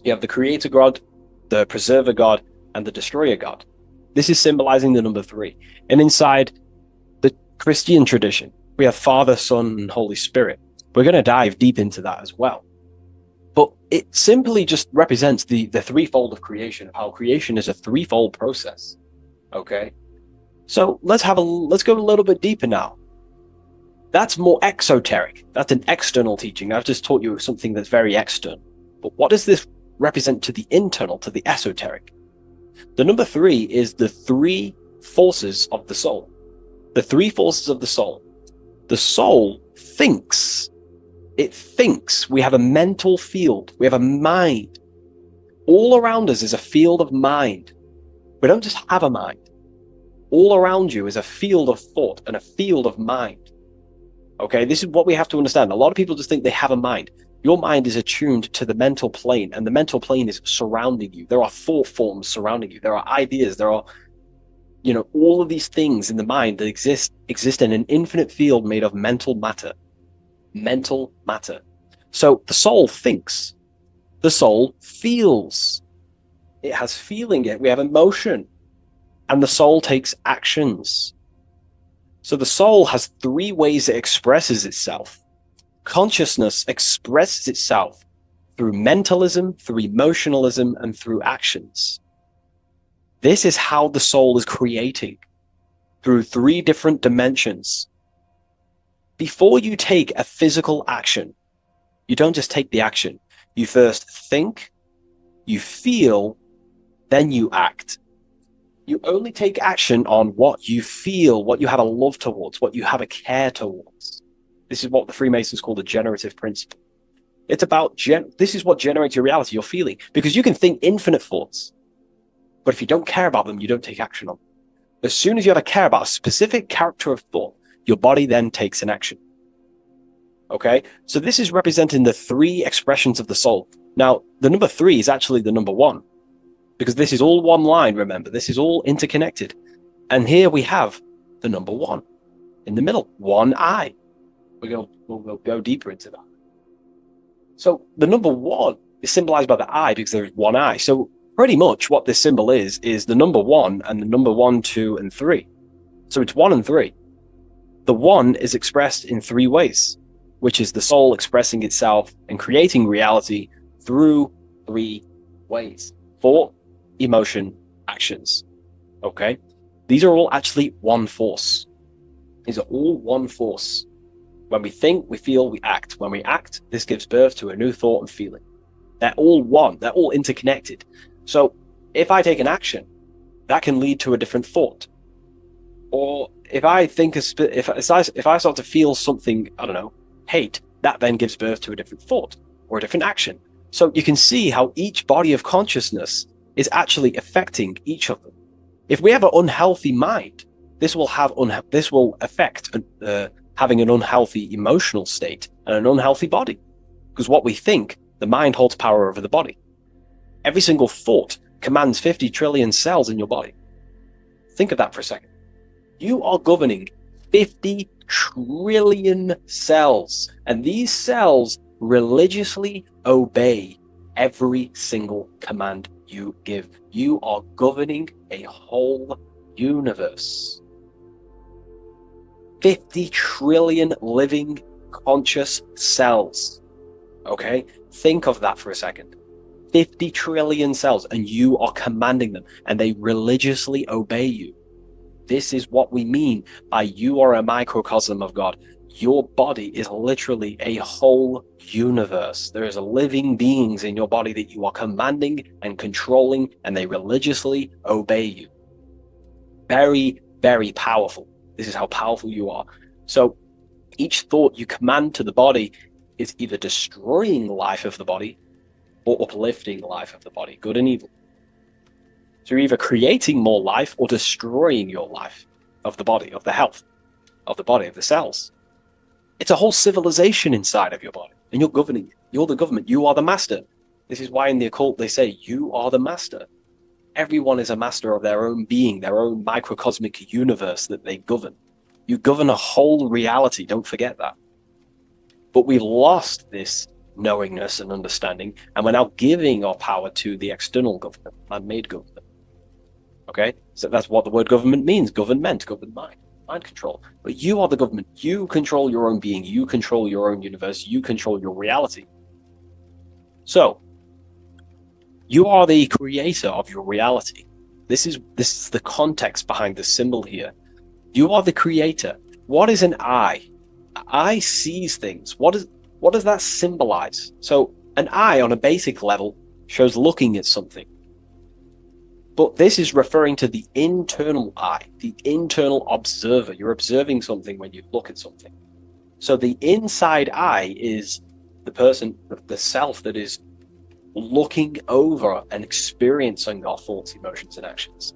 D: you have the creator god, the preserver god, and the destroyer god. This is symbolizing the number 3. And inside the Christian tradition, we have Father, Son, and Holy Spirit. We're going to dive deep into that as well. But it simply just represents the 3-fold of creation, of how creation is a 3-fold process. Okay? So let's go a little bit deeper now. That's more exoteric. That's an external teaching. I've just taught you something that's very external. But what does this represent to the internal, to the esoteric? The number 3 is the 3 forces of the soul. The 3 forces of the soul. The soul thinks. It thinks. We have a mental field. We have a mind. All around us is a field of mind. We don't just have a mind. All around you is a field of thought and a field of mind. Okay, this is what we have to understand. A lot of people just think they have a mind. Your mind is attuned to the mental plane, and the mental plane is surrounding you. There are thought forms surrounding you. There are ideas. There are, all of these things in the mind that exist in an infinite field made of mental matter. Mental matter. So the soul thinks. The soul feels. It has feeling. We have emotion. And the soul takes actions. So the soul has 3 ways it expresses itself. Consciousness expresses itself through mentalism, through emotionalism, and through actions. This is how the soul is creating, through 3 different dimensions. Before you take a physical action, you don't just take the action. You first think, you feel, then you act. You only take action on what you feel, what you have a love towards, what you have a care towards. This is what the Freemasons call the generative principle. It's about, this is what generates your reality, your feeling. Because you can think infinite thoughts, but if you don't care about them, you don't take action on them. As soon as you have a care about a specific character of thought, your body then takes an action. Okay? So this is representing the 3 expressions of the soul. Now, the number 3 is actually the number 1. Because this is all one line, remember. This is all interconnected. And here we have the number 1 in the middle, one eye. We'll go deeper into that. So the number 1 is symbolized by the eye because there's one eye. So pretty much what this symbol is the number 1 and the number 1, 2, and 3. So it's 1 and 3. The 1 is expressed in 3 ways. which is the soul expressing itself and creating reality through 3 ways: thought, emotion, actions. Okay? These are all actually one force. These are all one force. When we think, we feel, we act. When we act, this gives birth to a new thought and feeling. They're all one. They're all interconnected. So if I take an action, that can lead to a different thought. Or if I think, if I start to feel something, I don't know, hate, that then gives birth to a different thought or a different action. So you can see how each body of consciousness is actually affecting each of them. If we have an unhealthy mind, this will affect having an unhealthy emotional state and an unhealthy body. Because what we think, the mind holds power over the body. Every single thought commands 50 trillion cells in your body. Think of that for a second. You are governing 50 trillion cells, and these cells religiously obey every single command you give. You are governing a whole universe. 50 trillion living conscious cells. Okay? Think of that for a second. 50 trillion cells, and you are commanding them, and they religiously obey you. This is what we mean by you are a microcosm of God. Your body is literally a whole universe. There is living beings in your body that you are commanding and controlling, and they religiously obey you. Very, very powerful. This is how powerful you are. So each thought you command to the body is either destroying the life of the body or uplifting the life of the body, good and evil. So you're either creating more life or destroying your life of the body, of the health, of the body, of the cells. It's a whole civilization inside of your body, and you're governing it. You're the government. You are the master. This is why in the occult they say you are the master. Everyone is a master of their own being, their own microcosmic universe that they govern. You govern a whole reality, don't forget that. But we've lost this knowingness and understanding, and we're now giving our power to the external government, man-made government. Okay, so that's what the word government means. Government, govern mind control. But you are the government. You control your own being. You control your own universe. You control your reality. So you are the creator of your reality. This is the context behind the symbol here. You are the creator. What is an eye? An eye sees things. What does that symbolize? So an eye on a basic level shows looking at something. But this is referring to the internal eye, the internal observer. You're observing something when you look at something. So the inside eye is the person, the self that is looking over and experiencing our thoughts, emotions, and actions.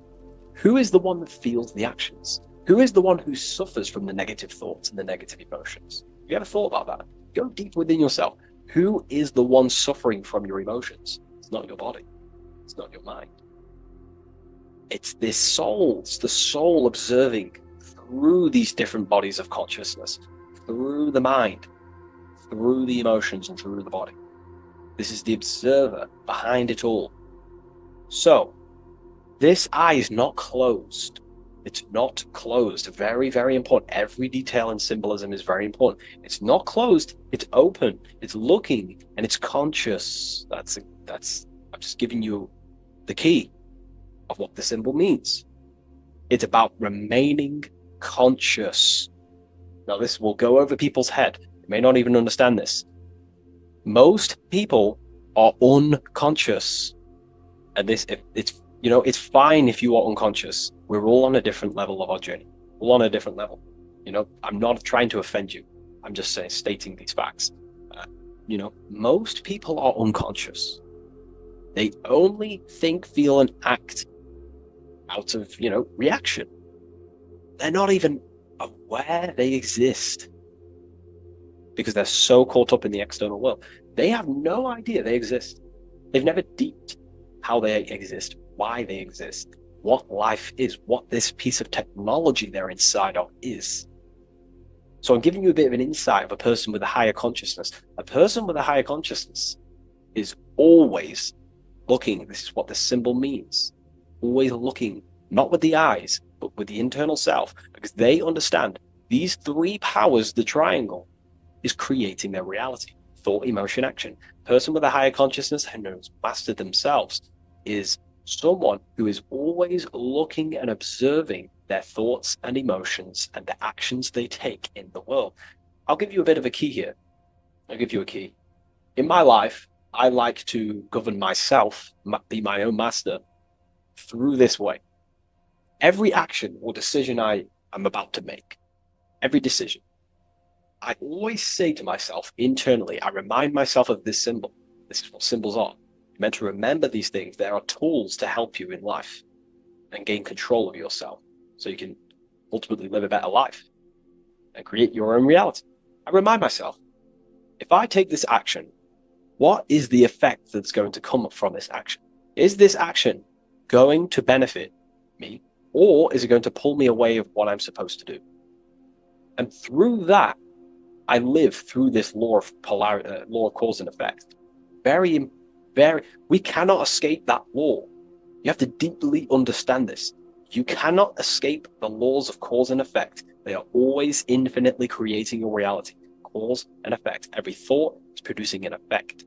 D: Who is the one that feels the actions? Who is the one who suffers from the negative thoughts and the negative emotions? Have you ever thought about that? Go deep within yourself. Who is the one suffering from your emotions? It's not your body. It's not your mind. It's this soul. It's the soul observing through these different bodies of consciousness, through the mind, through the emotions, and through the body. This is the observer behind it all. So, this eye is not closed. It's not closed. Very, very important. Every detail in symbolism is very important. It's not closed. It's open. It's looking, and it's conscious. I'm just giving you the key of what the symbol means. It's about remaining conscious. Now, this will go over people's head. You may not even understand this. Most people are unconscious, and it's fine if you are unconscious. We're all on a different level of our journey. All on a different level. I'm not trying to offend you. I'm just stating these facts. Most people are unconscious. They only think, feel, and act out of, reaction. They're not even aware they exist because they're so caught up in the external world. They have no idea they exist. They've never deeped how they exist, why they exist, what life is, what this piece of technology they're inside of is. So I'm giving you a bit of an insight of a person with a higher consciousness. A person with a higher consciousness is always looking. This is what the symbol means. Always looking, not with the eyes, but with the internal self, because they understand these 3 powers, the triangle, is creating their reality. Thought, emotion, action. Person with a higher consciousness who knows mastered themselves is someone who is always looking and observing their thoughts and emotions and the actions they take in the world. I'll give you a bit of a key here. I'll give you a key. In my life, I like to govern myself, be my own master, through this way. Every action or decision I am about to make, every decision, I always say to myself internally, I remind myself of this symbol. This is what symbols are. You're meant to remember these things. There are tools to help you in life and gain control of yourself so you can ultimately live a better life and create your own reality. I remind myself, if I take this action, what is the effect that's going to come from this action? Is this action going to benefit me, or is it going to pull me away of what I'm supposed to do? And through that, I live through this law of law of cause and effect. We cannot escape that law. You have to deeply understand this. You cannot escape the laws of cause and effect. They are always infinitely creating your reality. Cause and effect. Every thought is producing an effect.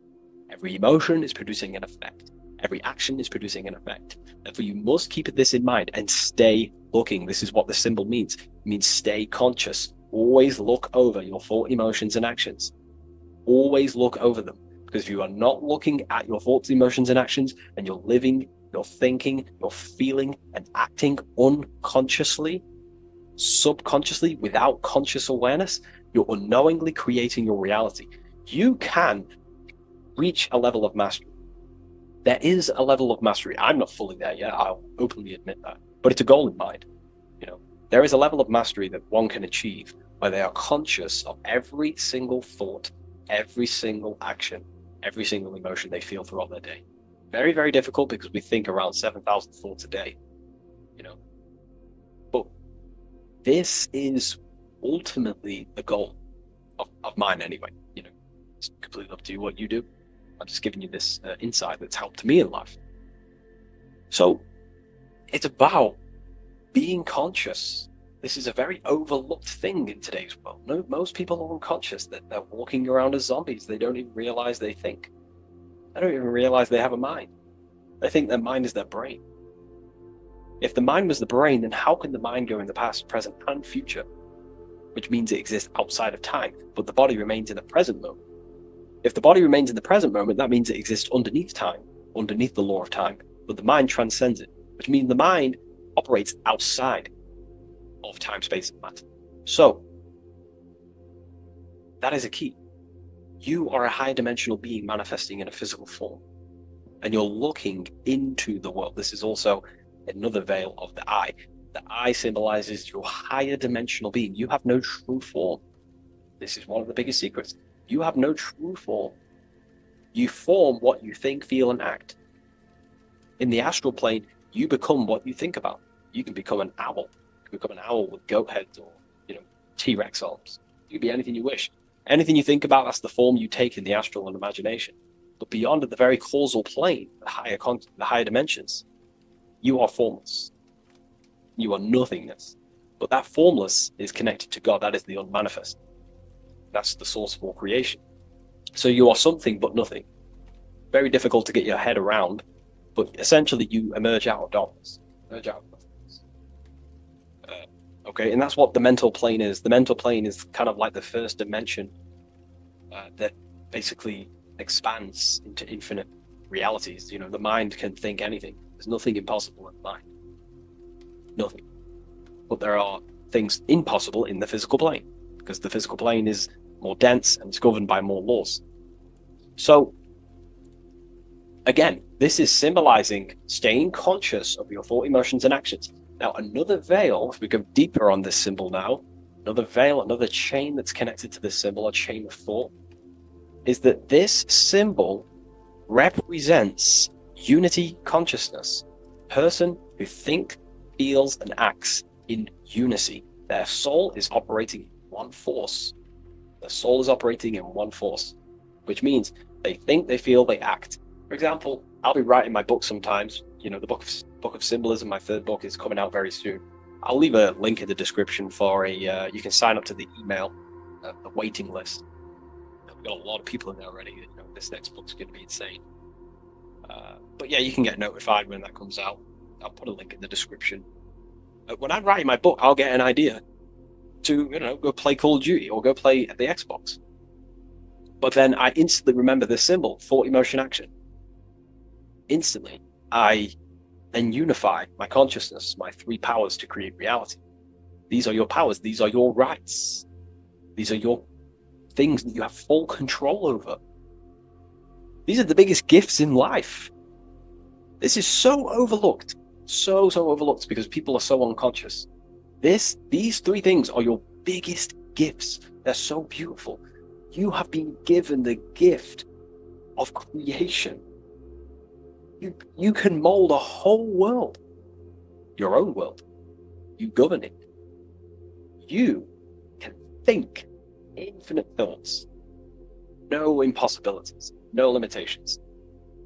D: Every emotion is producing an effect. Every action is producing an effect. Therefore, you must keep this in mind and stay looking. This is what the symbol means. It means stay conscious. Always look over your thought, emotions, and actions. Always look over them. Because if you are not looking at your thoughts, emotions, and actions, and you're living, you're thinking, you're feeling, and acting unconsciously, subconsciously, without conscious awareness, you're unknowingly creating your reality. You can reach a level of mastery. There is a level of mastery. I'm not fully there yet. I'll openly admit that. But it's a goal in mind. There is a level of mastery that one can achieve where they are conscious of every single thought, every single action, every single emotion they feel throughout their day. Very, very difficult because we think around 7,000 thoughts a day, But this is ultimately the goal of mine anyway. It's completely up to you what you do. I'm just giving you this insight that's helped me in life. So it's about being conscious. This is a very overlooked thing in today's world. No, most people are unconscious. They're walking around as zombies. They don't even realize they think. They don't even realize they have a mind. They think their mind is their brain. If the mind was the brain, then how can the mind go in the past, present, and future? Which means it exists outside of time, but the body remains in the present moment. If the body remains in the present moment, that means it exists underneath time, underneath the law of time, but the mind transcends it, which means the mind operates outside of time, space, and matter. So, that is a key. You are a higher dimensional being manifesting in a physical form, and you're looking into the world. This is also another veil of the eye. The eye symbolizes your higher dimensional being. You have no true form. This is one of the biggest secrets. You have no true form. You form what you think, feel, and act. In the astral plane, you become what you think about. You can become an owl. You can become an owl with goat heads or, T-Rex arms. You can be anything you wish. Anything you think about, that's the form you take in the astral and imagination. But beyond the very causal plane, the higher dimensions, you are formless. You are nothingness. But that formless is connected to God. That is the unmanifest. That's the source of all creation. So you are something but nothing. Very difficult to get your head around, but essentially you emerge out of darkness. Emerge out of nothingness. Okay, and that's what the mental plane is. The mental plane is kind of like the first dimension that basically expands into infinite realities. The mind can think anything. There's nothing impossible in the mind. Nothing. But there are things impossible in the physical plane, because the physical plane is more dense and it's governed by more laws. So, again, this is symbolizing staying conscious of your thought, emotions, and actions. Now, another veil, if we go deeper on this symbol now, another veil, another chain that's connected to this symbol, a chain of thought, is that this symbol represents unity consciousness. Person who thinks, feels, and acts in unity. Their soul is operating in one force. Their soul is operating in one force, which means they think, they feel, they act. For example, I'll be writing my book sometimes. The book of symbolism, my third book, is coming out very soon. I'll leave a link in the description for you can sign up to the email, the waiting list. got a lot of people in there already. You know, this next book's going to be insane. But yeah, you can get notified when that comes out. I'll put a link in the description. When I write my book, I'll get an idea to, you know, go play Call of Duty or go play at the Xbox. But then I instantly remember this symbol, thought, emotion, action. Instantly, I then unify my consciousness, my 3 powers to create reality. These are your powers. These are your rights. These are your things that you have full control over. These are the biggest gifts in life. This is so overlooked. So overlooked because people are so unconscious. These 3 things are your biggest gifts. They're so beautiful. You have been given the gift of creation. You can mold a whole world. Your own world. You govern it. You can think infinite thoughts. No impossibilities. No limitations.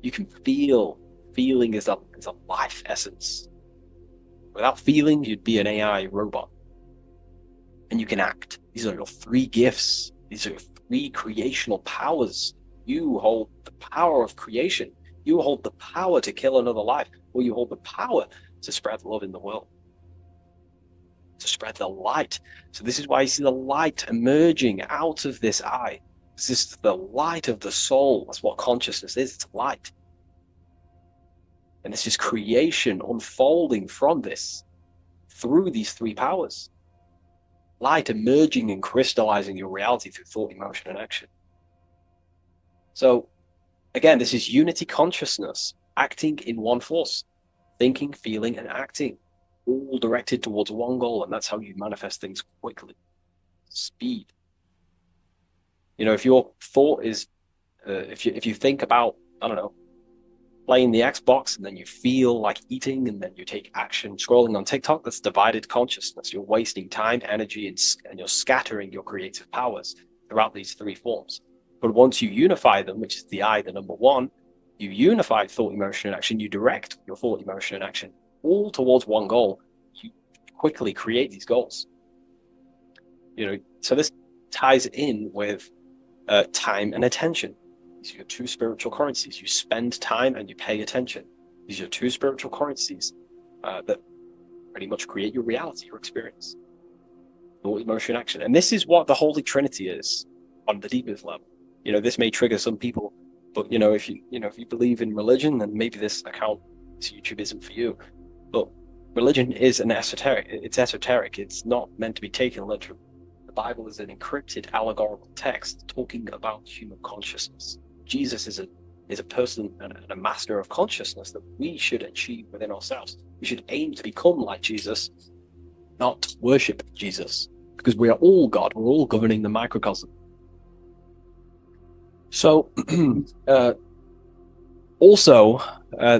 D: You can feel. Feeling is a life essence. Without feeling, you'd be an AI robot. And you can act. These are your 3 gifts. These are your 3 creational powers. You hold the power of creation. You hold the power to kill another life, or you hold the power to spread love in the world. To spread the light. So this is why you see the light emerging out of this eye. This is the light of the soul. That's what consciousness is. It's light. And this is creation unfolding from this through these 3 powers. Light emerging and crystallizing your reality through thought, emotion, and action. So, again, this is unity consciousness acting in one force. Thinking, feeling, and acting. All directed towards one goal. And that's how you manifest things quickly. Speed. You know, if your thought is, if you think about, I don't know, playing the Xbox and then you feel like eating and then you take action scrolling on TikTok, that's divided consciousness. You're wasting time, energy, and you're scattering your creative powers throughout these 3 forms. But once you unify them, which is the I, the number 1, you unify thought, emotion, and action. You direct your thought, emotion, and action all towards one goal. You quickly create these goals. You know, so this ties in with time and attention. These are your 2 spiritual currencies. You spend time and you pay attention. These are your 2 spiritual currencies that pretty much create your reality, your experience. Thought, emotion, action. And this is what the Holy Trinity is on the deepest level. You know, this may trigger some people, but you know, if you believe in religion, then maybe this account, this YouTube isn't for you. But religion is an esoteric. It's esoteric. It's not meant to be taken literally. The Bible is an encrypted allegorical text talking about human consciousness. Jesus is a person and a master of consciousness that we should achieve within ourselves. We should aim to become like Jesus, not worship Jesus, because we are all God. We're all governing the microcosm. So, also,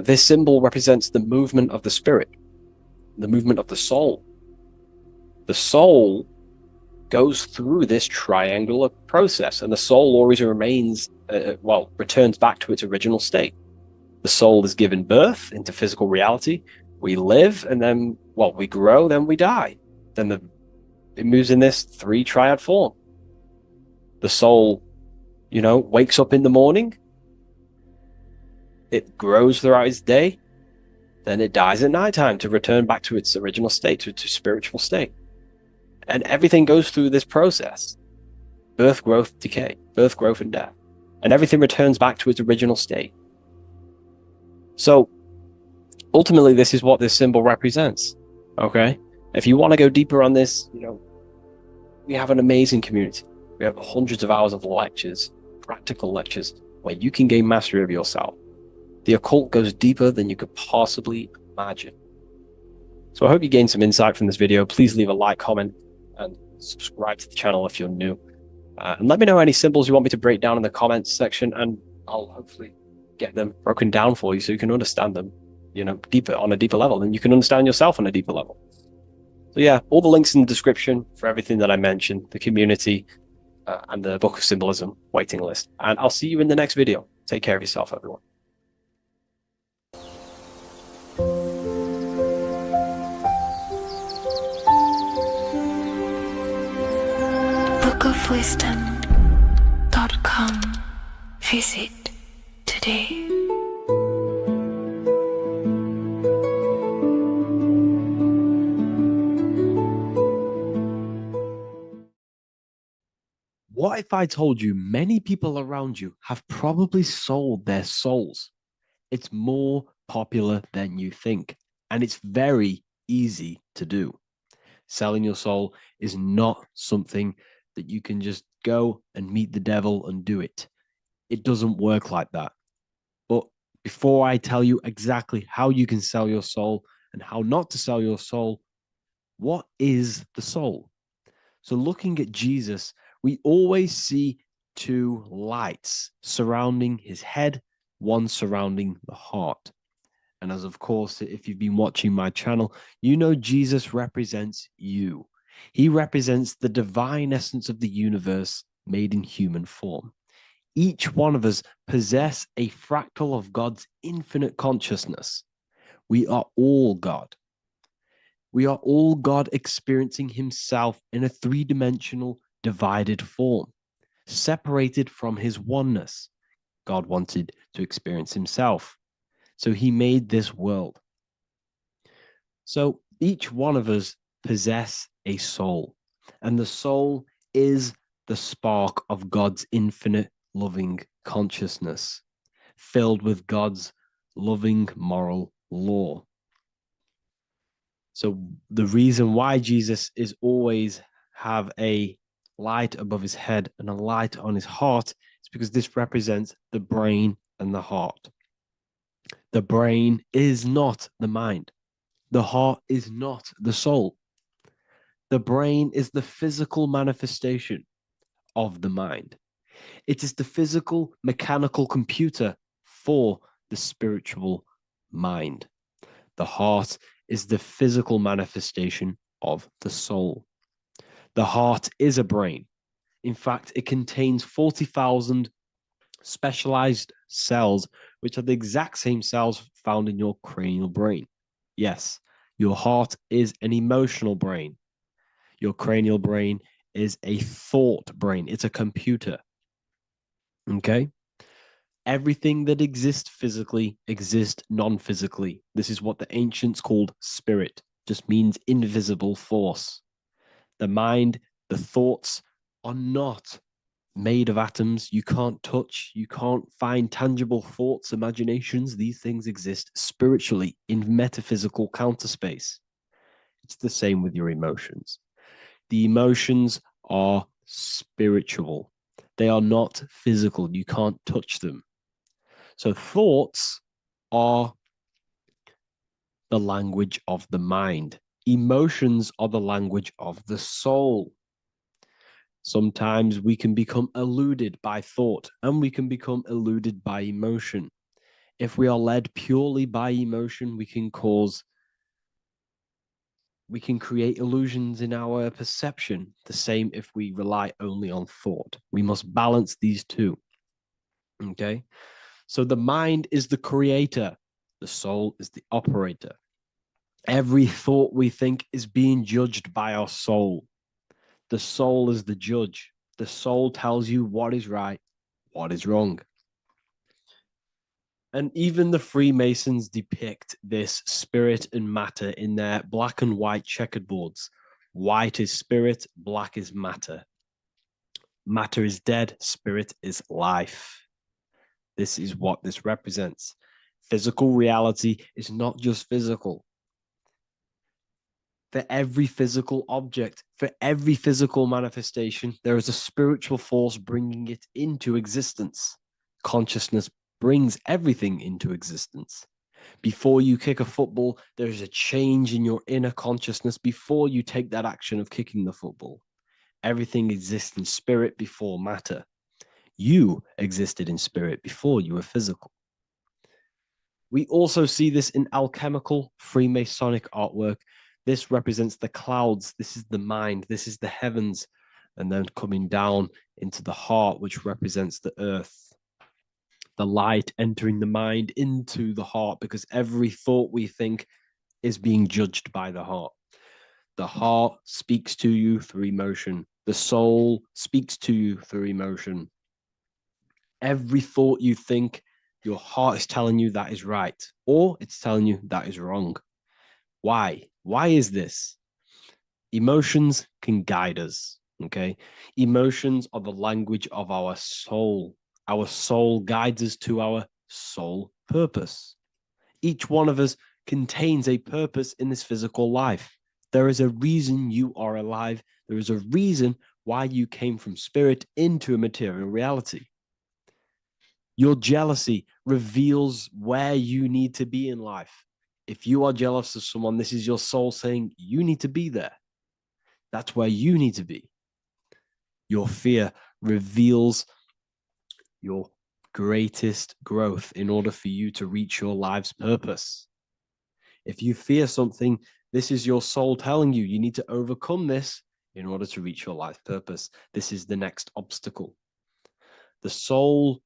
D: this symbol represents the movement of the spirit, the movement of the soul. The soul goes through this triangular process, and the soul always remains, returns back to its original state. The soul is given birth into physical reality. We live, and then, we grow, then we die. Then it moves in this 3 triad form. The soul, wakes up in the morning. It grows throughout its day. Then it dies at nighttime to return back to its original state, to spiritual state. And everything goes through this process. Birth, growth, decay. Birth, growth, and death. And everything returns back to its original state. So, ultimately, this is what this symbol represents. Okay? If you want to go deeper on this, we have an amazing community. We have hundreds of hours of lectures, practical lectures, where you can gain mastery of yourself. The occult goes deeper than you could possibly imagine. So I hope you gained some insight from this video. Please leave a like, comment, and subscribe to the channel if you're new. And let me know any symbols you want me to break down in the comments section, and I'll hopefully get them broken down for you so you can understand them, deeper, on a deeper level, and you can understand yourself on a deeper level. So yeah, all the links in the description for everything that I mentioned, the community, and the Book of Symbolism waiting list. And I'll see you in the next video. Take care of yourself, everyone.
B: bookofwisdom.com Visit today.
D: What if I told you many people around you have probably sold their souls? It's more popular than you think, and it's very easy to do. Selling your soul is not something that you can just go and meet the devil and do it. It doesn't work like that. But before I tell you exactly how you can sell your soul and how not to sell your soul, what is the soul? So, looking at Jesus, we always see two lights surrounding his head, one surrounding the heart. And as of course, if you've been watching my channel, you know Jesus represents you. He represents the divine essence of the universe made in human form. Each one of us possess a fractal of God's infinite consciousness. We are all God. We are all God experiencing himself in a three-dimensional divided form, separated from his oneness. God wanted to experience himself, so he made this world. So each one of us possess a soul, and the soul is the spark of God's infinite loving consciousness, filled with God's loving moral law. So the reason why Jesus is always have a light above his head and a light on his heart is because this represents the brain and the heart. The brain is not the mind. The heart is not the soul. The brain is the physical manifestation of the mind. It is the physical mechanical computer for the spiritual mind. The heart is the physical manifestation of the soul. The heart is a brain. In fact, it contains 40,000 specialized cells, which are the exact same cells found in your cranial brain. Yes, your heart is an emotional brain. Your cranial brain is a thought brain. It's a computer. Okay? Everything that exists physically exists non-physically. This is what the ancients called spirit. Just means invisible force. The mind, the thoughts are not made of atoms. You can't touch, you can't find tangible thoughts, imaginations. These things exist spiritually in metaphysical counterspace. It's the same with your emotions. The emotions are spiritual. They are not physical. You can't touch them. So thoughts are the language of the mind. Emotions are the language of the soul. Sometimes we can become eluded by thought and we can become eluded by emotion. If we are led purely by emotion, we can create illusions in our perception. The same if we rely only on thought. We must balance these two. Okay? So the mind is the creator. The soul is the operator. Every thought we think is being judged by our soul. The soul is the judge. The soul tells you what is right, what is wrong. And even the Freemasons depict this spirit and matter in their black and white checkerboards. White is spirit, black is matter. Matter is dead, spirit is life. This is what this represents. Physical reality is not just physical. For every physical object, for every physical manifestation, there is a spiritual force bringing it into existence. Consciousness brings everything into existence. Before you kick a football, there is a change in your inner consciousness before you take that action of kicking the football. Everything exists in spirit before matter. You existed in spirit before you were physical. We also see this in alchemical Freemasonic artwork. This represents the clouds. This is the mind. This is the heavens. And then coming down into the heart, which represents the earth. The light entering the mind into the heart, because every thought we think is being judged by the heart. The heart speaks to you through emotion. The soul speaks to you through emotion. Every thought you think, your heart is telling you that is right, or it's telling you that is wrong. Why? Why is this? Emotions can guide us, okay? Emotions are the language of our soul. Our soul guides us to our soul purpose. Each one of us contains a purpose in this physical life. There is a reason you are alive. There is a reason why you came from spirit into a material reality. Your jealousy reveals where you need to be in life. If you are jealous of someone, this is your soul saying you need to be there. That's where you need to be. Your fear reveals your greatest growth in order for you to reach your life's purpose. If you fear something, this is your soul telling you you need to overcome this in order to reach your life purpose. This is the next obstacle. The soul,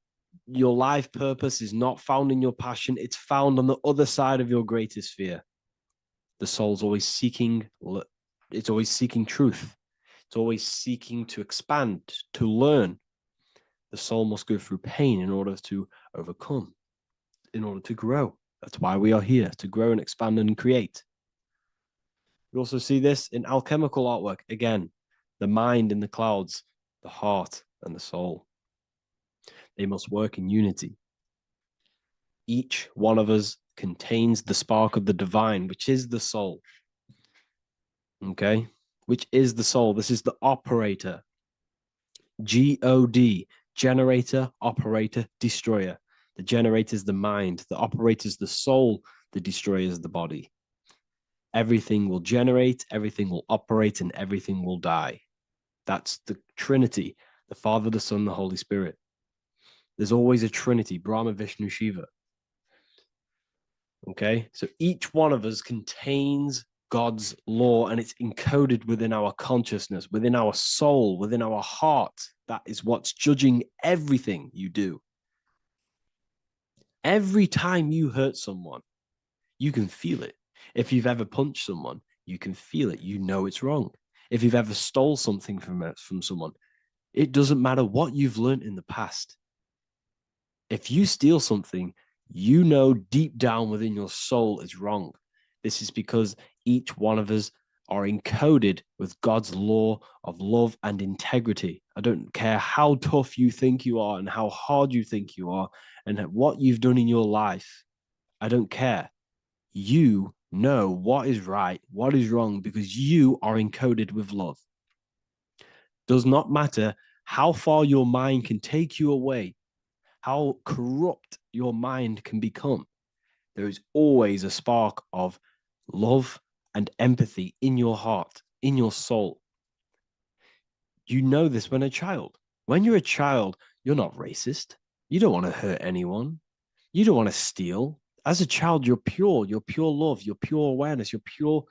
D: your life purpose is not found in your passion. It's found on the other side of your greatest fear. The soul's always seeking, it's always seeking truth. It's always seeking to expand, to learn. The soul must go through pain in order to overcome, in order to grow. That's why we are here, to grow and expand and create. We also see this in alchemical artwork. Again, the mind in the clouds, the heart and the soul. They must work in unity. Each one of us contains the spark of the divine, which is the soul. Okay? Which is the soul. This is the operator. G-O-D, generator, operator, destroyer. The generator is the mind. The operator is the soul. The destroyer is the body. Everything will generate, everything will operate, and everything will die. That's the Trinity, the Father, the Son, the Holy Spirit. There's always a Trinity, Brahma, Vishnu, Shiva. Okay? So each one of us contains God's law, and it's encoded within our consciousness, within our soul, within our heart. That is what's judging everything you do. Every time you hurt someone, you can feel it. If you've ever punched someone, you can feel it. You know it's wrong. If you've ever stole something from someone, it doesn't matter what you've learned in the past. If you steal something, you know deep down within your soul it's wrong. This is because each one of us are encoded with God's law of love and integrity. I don't care how tough you think you are and how hard you think you are and what you've done in your life. I don't care. You know what is right, what is wrong, because you are encoded with love. Does not matter how far your mind can take you away, how corrupt your mind can become. There is always a spark of love and empathy in your heart, in your soul. You know this when a child. When you're a child, you're not racist. You don't want to hurt anyone. You don't want to steal. As a child, you're pure love, you're pure awareness, you're pure.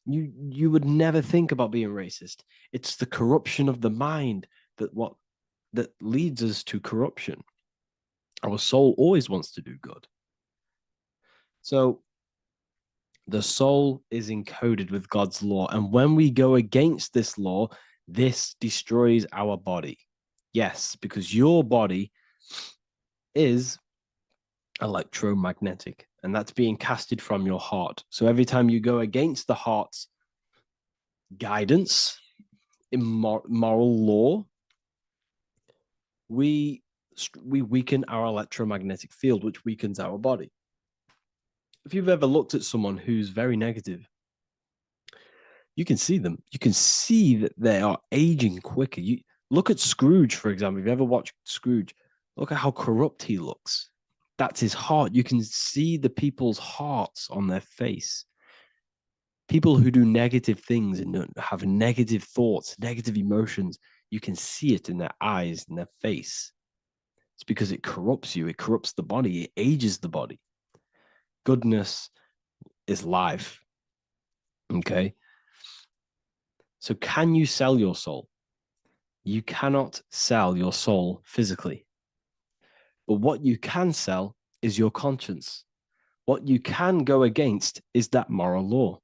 D: You would never think about being racist. It's the corruption of the mind that leads us to corruption. Our soul always wants to do good. So the soul is encoded with God's law. And when we go against this law, this destroys our body. Yes, because your body is electromagnetic, and that's being casted from your heart. So every time you go against the heart's guidance, moral law, we weaken our electromagnetic field, which weakens our body. If you've ever looked at someone who's very negative, you can see them. You can see that they are aging quicker. You look at Scrooge, for example. If you ever watched Scrooge, look at how corrupt he looks. That's his heart. You can see the people's hearts on their face. People who do negative things and have negative thoughts, negative emotions, you can see it in their eyes and their face. It's because it corrupts you. It corrupts the body. It ages the body. Goodness is life. Okay? So can you sell your soul? You cannot sell your soul physically. But what you can sell is your conscience. What you can go against is that moral law.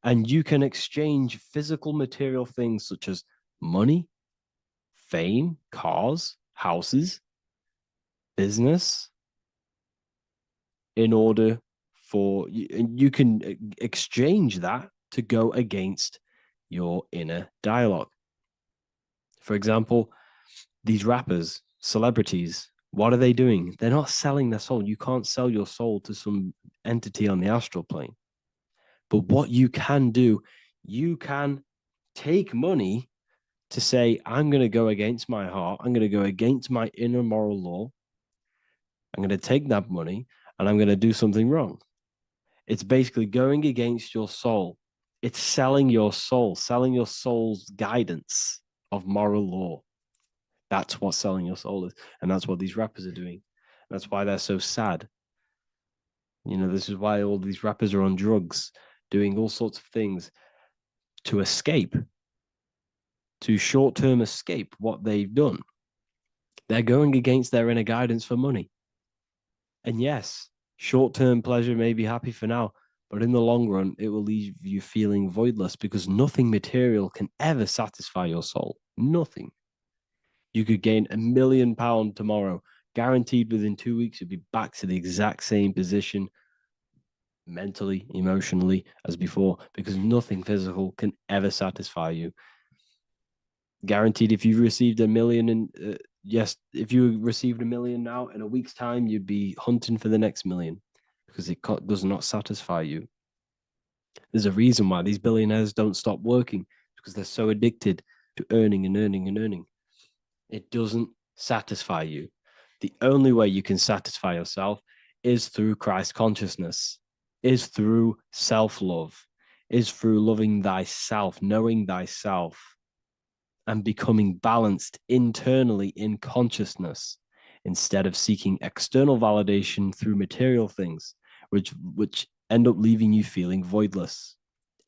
D: And you can exchange physical material things such as money, fame, cars, houses, business in order for you can exchange that to go against your inner dialogue. For example, these rappers, celebrities, what are they doing? They're not selling their soul. You can't sell your soul to some entity on the astral plane. But what you can do, you can take money to say, I'm going to go against my heart. I'm going to go against my inner moral law. I'm going to take that money and I'm going to do something wrong. It's basically going against your soul. It's selling your soul's guidance of moral law. That's what selling your soul is. And that's what these rappers are doing. That's why they're so sad. You know, this is why all these rappers are on drugs, doing all sorts of things to escape, to short-term escape what they've done. They're going against their inner guidance for money. And yes, short-term pleasure may be happy for now, but in the long run, it will leave you feeling voidless because nothing material can ever satisfy your soul. Nothing. You could gain £1 million tomorrow, guaranteed within 2 weeks, you'd be back to the exact same position mentally, emotionally as before, because nothing physical can ever satisfy you. Guaranteed, if you received $1 million if you received $1 million now, in a week's time, you'd be hunting for the next million because it does not satisfy you. There's a reason why these billionaires don't stop working, because they're so addicted to earning and earning and earning. It doesn't satisfy you. The only way you can satisfy yourself is through Christ consciousness, is through self-love, is through loving thyself, knowing thyself, and becoming balanced internally in consciousness instead of seeking external validation through material things, which end up leaving you feeling voidless,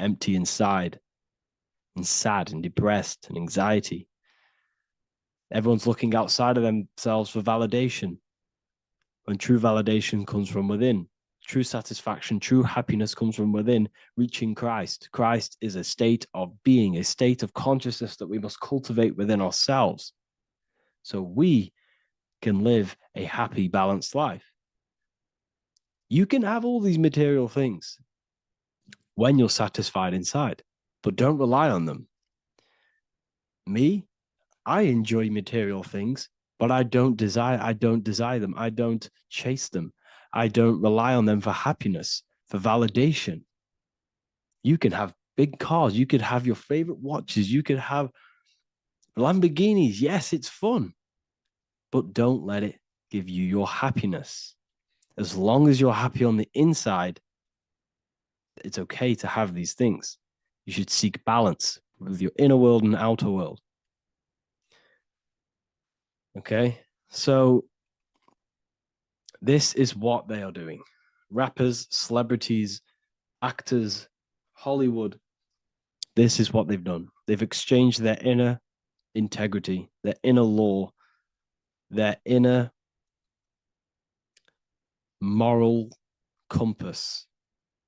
D: empty inside, and sad and depressed and anxiety. Everyone's looking outside of themselves for validation, when true validation comes from within. True satisfaction, true happiness comes from within, reaching Christ. Christ is a state of being, a state of consciousness that we must cultivate within ourselves so we can live a happy, balanced life. You can have all these material things when you're satisfied inside, but don't rely on them. Me, I enjoy material things, but I don't desire them. I don't chase them. I don't rely on them for happiness, for validation. You can have big cars. You could have your favorite watches. You could have Lamborghinis. Yes, it's fun, but don't let it give you your happiness. As long as you're happy on the inside, it's okay to have these things. You should seek balance with your inner world and outer world. Okay, so this is what they are doing. Rappers, celebrities, actors, Hollywood. This is what they've done. They've exchanged their inner integrity, their inner law, their inner moral compass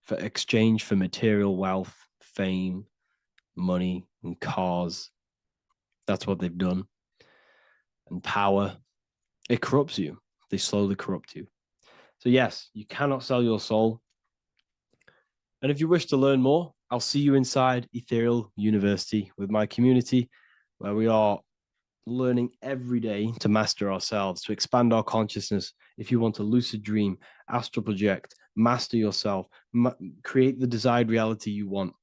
D: for exchange for material wealth, fame, money, and cars. That's what they've done. And power. It corrupts you. They slowly corrupt you. So yes, you cannot sell your soul. And if you wish to learn more, I'll see you inside Ethereal University with my community, where we are learning every day to master ourselves, to expand our consciousness. If you want to lucid dream, astral project, master yourself, create the desired reality you want,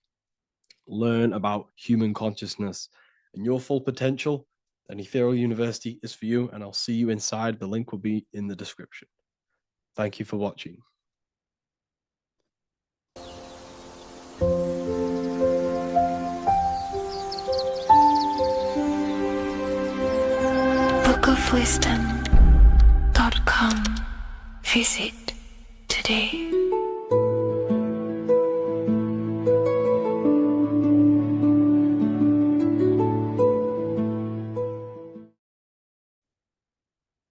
D: learn about human consciousness and your full potential, then Ethereal University is for you, and I'll see you inside. The link will be in the description. Thank you for watching.
B: bookofwisdom.com. Visit today.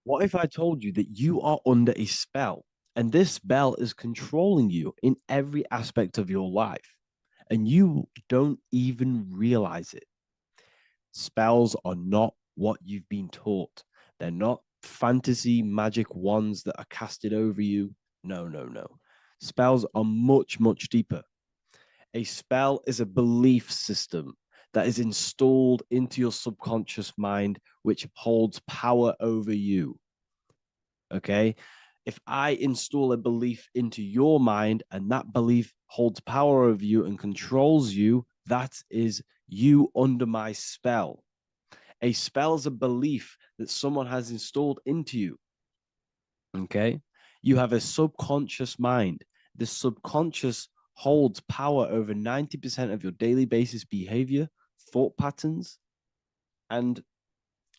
D: What if I told you that you are under a spell, and this spell is controlling you in every aspect of your life, and you don't even realize it? Spells are not what you've been taught. They're not fantasy magic wands that are casted over you. No, no, no. Spells are much, much deeper. A spell is a belief system that is installed into your subconscious mind, which holds power over you. Okay? If I install a belief into your mind and that belief holds power over you and controls you, that is you under my spell. A spell is a belief that someone has installed into you. Okay? You have a subconscious mind. The subconscious holds power over 90% of your daily basis behavior, thought patterns, and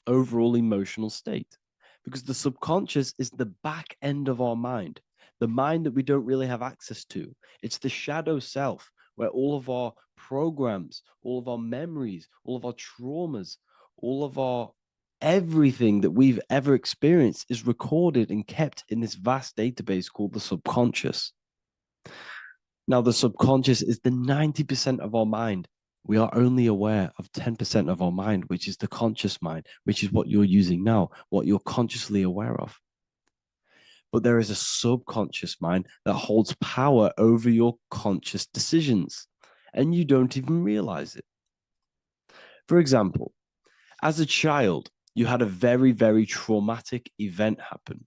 D: overall emotional state. Because the subconscious is the back end of our mind, the mind that we don't really have access to. It's the shadow self where all of our programs, all of our memories, all of our traumas, all of our everything that we've ever experienced is recorded and kept in this vast database called the subconscious. Now, the subconscious is the 90% of our mind. We are only aware of 10% of our mind, which is the conscious mind, which is what you're using now, what you're consciously aware of. But there is a subconscious mind that holds power over your conscious decisions, and you don't even realize it. For example, as a child, you had a very, very traumatic event happen.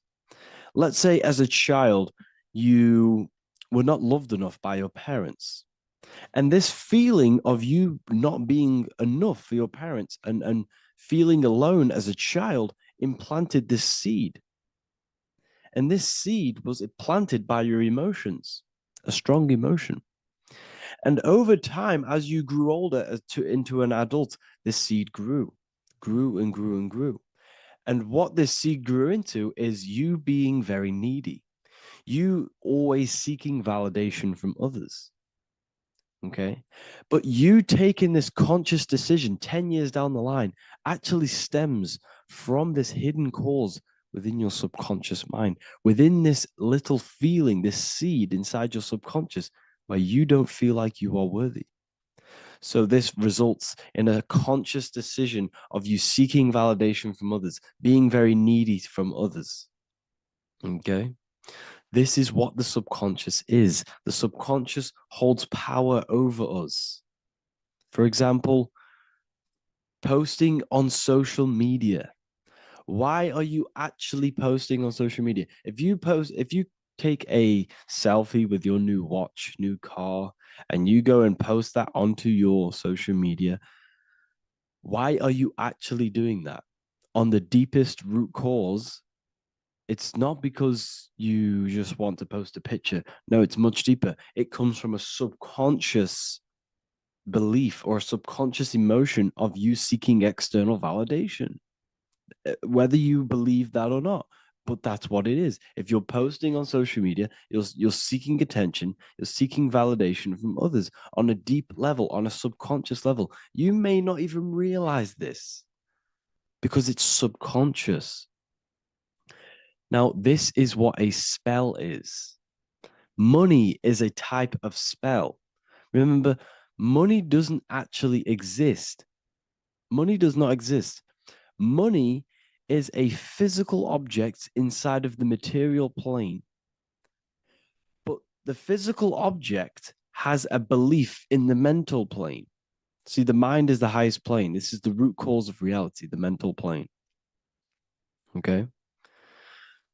D: Let's say as a child, you were not loved enough by your parents. And this feeling of you not being enough for your parents and feeling alone as a child implanted this seed. And this seed was planted by your emotions, a strong emotion. And over time, as you grew older into an adult, this seed grew and grew and grew. And what this seed grew into is you being very needy, you always seeking validation from others. Okay. But you taking this conscious decision 10 years down the line actually stems from this hidden cause within your subconscious mind, within this little feeling, this seed inside your subconscious where you don't feel like you are worthy. So this results in a conscious decision of you seeking validation from others, being very needy from others. Okay. This is what the subconscious is. The subconscious holds power over us. For example, posting on social media. Why are you actually posting on social media? If you take a selfie with your new watch, new car, and you go and post that onto your social media, why are you actually doing that? On the deepest root cause, it's not because you just want to post a picture. No, it's much deeper. It comes from a subconscious belief or a subconscious emotion of you seeking external validation, whether you believe that or not. But that's what it is. If you're posting on social media, you're seeking attention, you're seeking validation from others on a deep level, on a subconscious level. You may not even realize this because it's subconscious. Now, this is what a spell is. Money is a type of spell. Remember, money doesn't actually exist. Money does not exist. Money is a physical object inside of the material plane. But the physical object has a belief in the mental plane. See, the mind is the highest plane. This is the root cause of reality, the mental plane. Okay?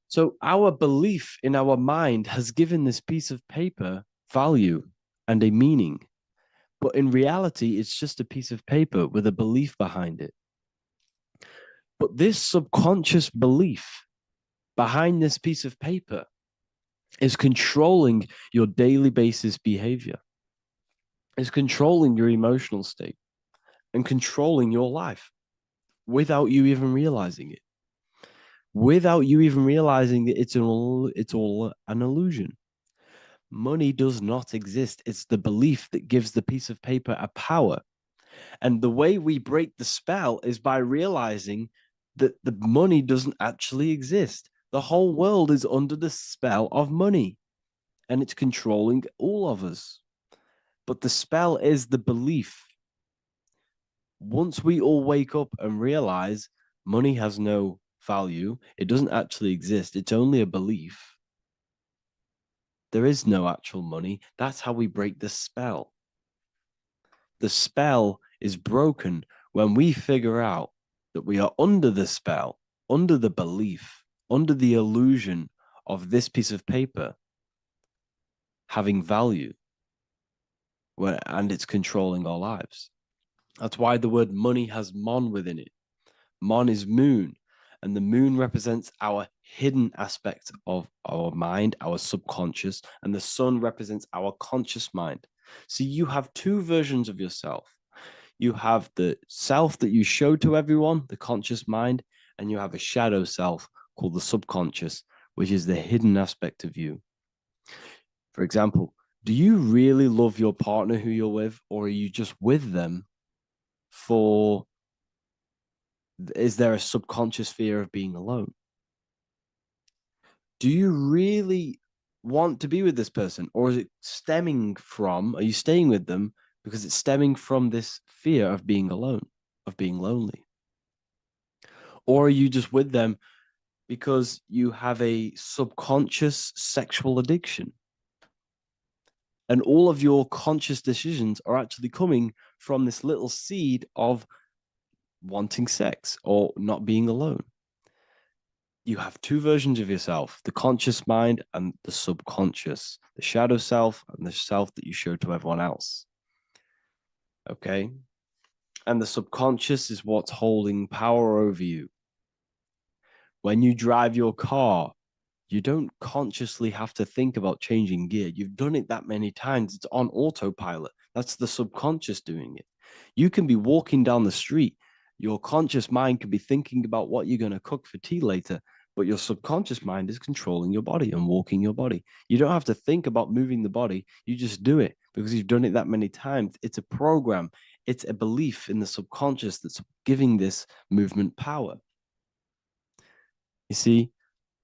D: So our belief in our mind has given this piece of paper value and a meaning. But in reality, it's just a piece of paper with a belief behind it. But this subconscious belief behind this piece of paper is controlling your daily basis behavior, is controlling your emotional state and controlling your life without you even realizing it. Without you even realizing that it's all an illusion. Money does not exist. It's the belief that gives the piece of paper a power. And the way we break the spell is by realizing that the money doesn't actually exist. The whole world is under the spell of money, and it's controlling all of us. But the spell is the belief. Once we all wake up and realize money has no value. It doesn't actually exist. It's only a belief. There is no actual money. That's how we break the spell. The spell is broken when we figure out that we are under the spell, under the belief, under the illusion of this piece of paper having value, and it's controlling our lives. That's why the word money has mon within it. Mon is moon, and the moon represents our hidden aspect of our mind, our subconscious, and the sun represents our conscious mind. So you have two versions of yourself. You have the self that you show to everyone, the conscious mind, and you have a shadow self called the subconscious, which is the hidden aspect of you. For example, do you really love your partner who you're with, or are you just with them for, is there a subconscious fear of being alone? Do you really want to be with this person, or is it stemming from, are you staying with them because it's stemming from this fear of being alone, of being lonely? Or are you just with them because you have a subconscious sexual addiction? And all of your conscious decisions are actually coming from this little seed of wanting sex or not being alone. You have two versions of yourself, the conscious mind and the subconscious, the shadow self and the self that you show to everyone else. Okay? And the subconscious is what's holding power over you. When you drive your car, you don't consciously have to think about changing gear. You've done it that many times. It's on autopilot. That's the subconscious doing it. You can be walking down the street. Your conscious mind can be thinking about what you're going to cook for tea later, but your subconscious mind is controlling your body and walking your body. You don't have to think about moving the body. You just do it because you've done it that many times. It's a program. It's a belief in the subconscious that's giving this movement power. You see,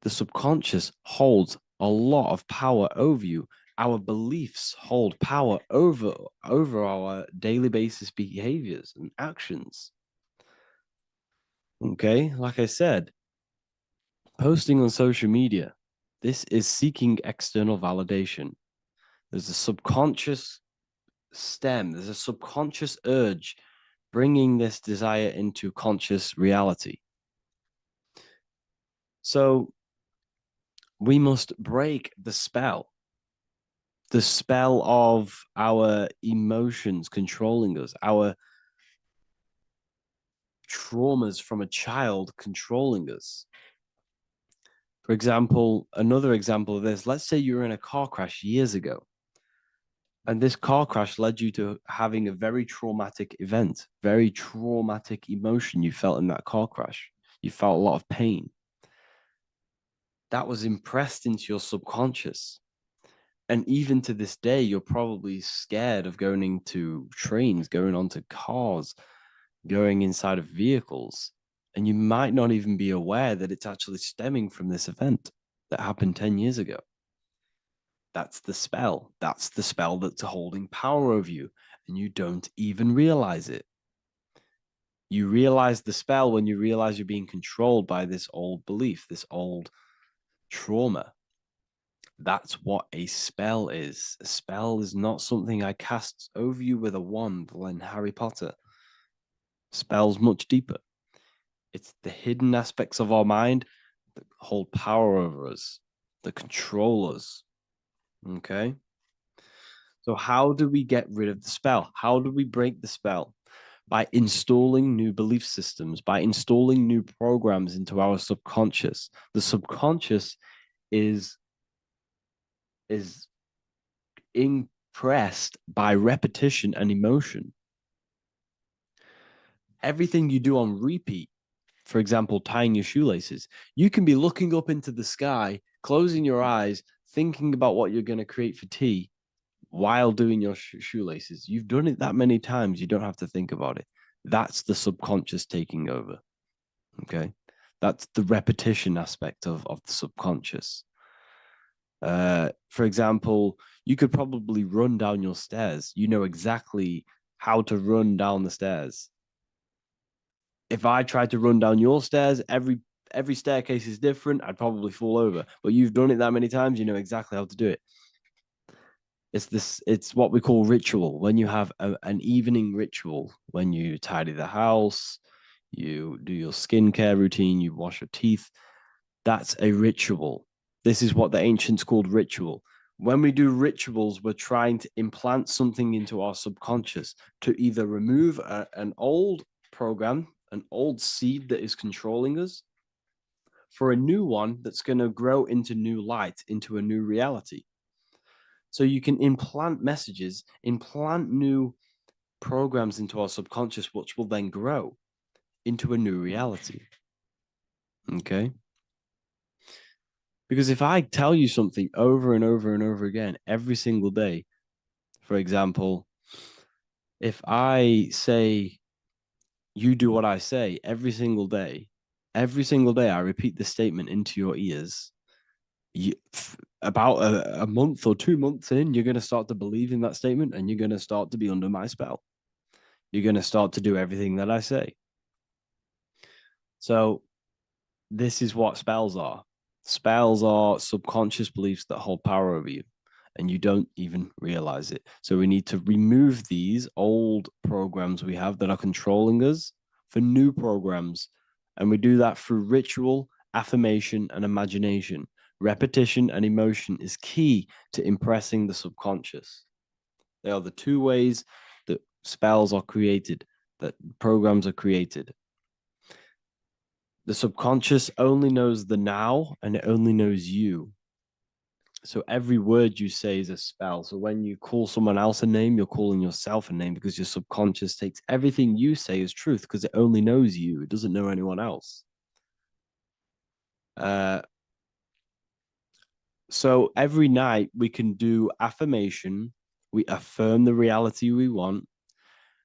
D: the subconscious holds a lot of power over you. Our beliefs hold power over our daily basis behaviors and actions. Okay, like I said, posting on social media, this is seeking external validation. There's a subconscious stem, there's a subconscious urge bringing this desire into conscious reality. So we must break the spell of our emotions controlling us, our traumas from a child controlling us. For example, another example of this, let's say you were in a car crash years ago, and this car crash led you to having a very traumatic event, very traumatic emotion you felt in that car crash. You felt a lot of pain. That was impressed into your subconscious. And even to this day, you're probably scared of going into trains, going onto cars, going inside of vehicles. And you might not even be aware that it's actually stemming from this event that happened 10 years ago. That's the spell. That's the spell that's holding power over you. And you don't even realize it. You realize the spell when you realize you're being controlled by this old belief, this old trauma. That's what a spell is. A spell is not something I cast over you with a wand like Harry Potter. Spell's much deeper. It's the hidden aspects of our mind that hold power over us, that control us. Okay? So how do we get rid of the spell? How do we break the spell? By installing new belief systems, by installing new programs into our subconscious. The subconscious is impressed by repetition and emotion. Everything you do on repeat, for example, tying your shoelaces, you can be looking up into the sky, closing your eyes, thinking about what you're going to create for tea while doing your shoelaces. You've done it that many times, you don't have to think about it. That's the subconscious taking over. Okay? That's the repetition aspect of the subconscious. For example, you could probably run down your stairs. You know exactly how to run down the stairs. If I tried to run down your stairs, every every staircase is different, I'd probably fall over. But you've done it that many times, you know exactly how to do it. It's what we call ritual. When you have an evening ritual, when you tidy the house, you do your skincare routine, you wash your teeth, that's a ritual. This is what the ancients called ritual. When we do rituals, we're trying to implant something into our subconscious to either remove an old program, an old seed that is controlling us, for a new one that's going to grow into new light, into a new reality. So you can implant messages, implant new programs into our subconscious, which will then grow into a new reality. Okay? Because if I tell you something over and over and over again every single day, for example, if I say, you do what I say every single day I repeat this statement into your ears, about a month or 2 months in, you're going to start to believe in that statement and you're going to start to be under my spell. You're going to start to do everything that I say. So this is what spells are. Spells are subconscious beliefs that hold power over you, and you don't even realize it. So we need to remove these old programs we have that are controlling us for new programs. And we do that through ritual, affirmation, and imagination. Repetition and emotion is key to impressing the subconscious. They are the two ways that spells are created, that programs are created. The subconscious only knows the now, and it only knows you. So every word you say is a spell. So when you call someone else a name, you're calling yourself a name, because your subconscious takes everything you say as truth, because it only knows you. It doesn't know anyone else. So every night we can do affirmation. We affirm the reality we want.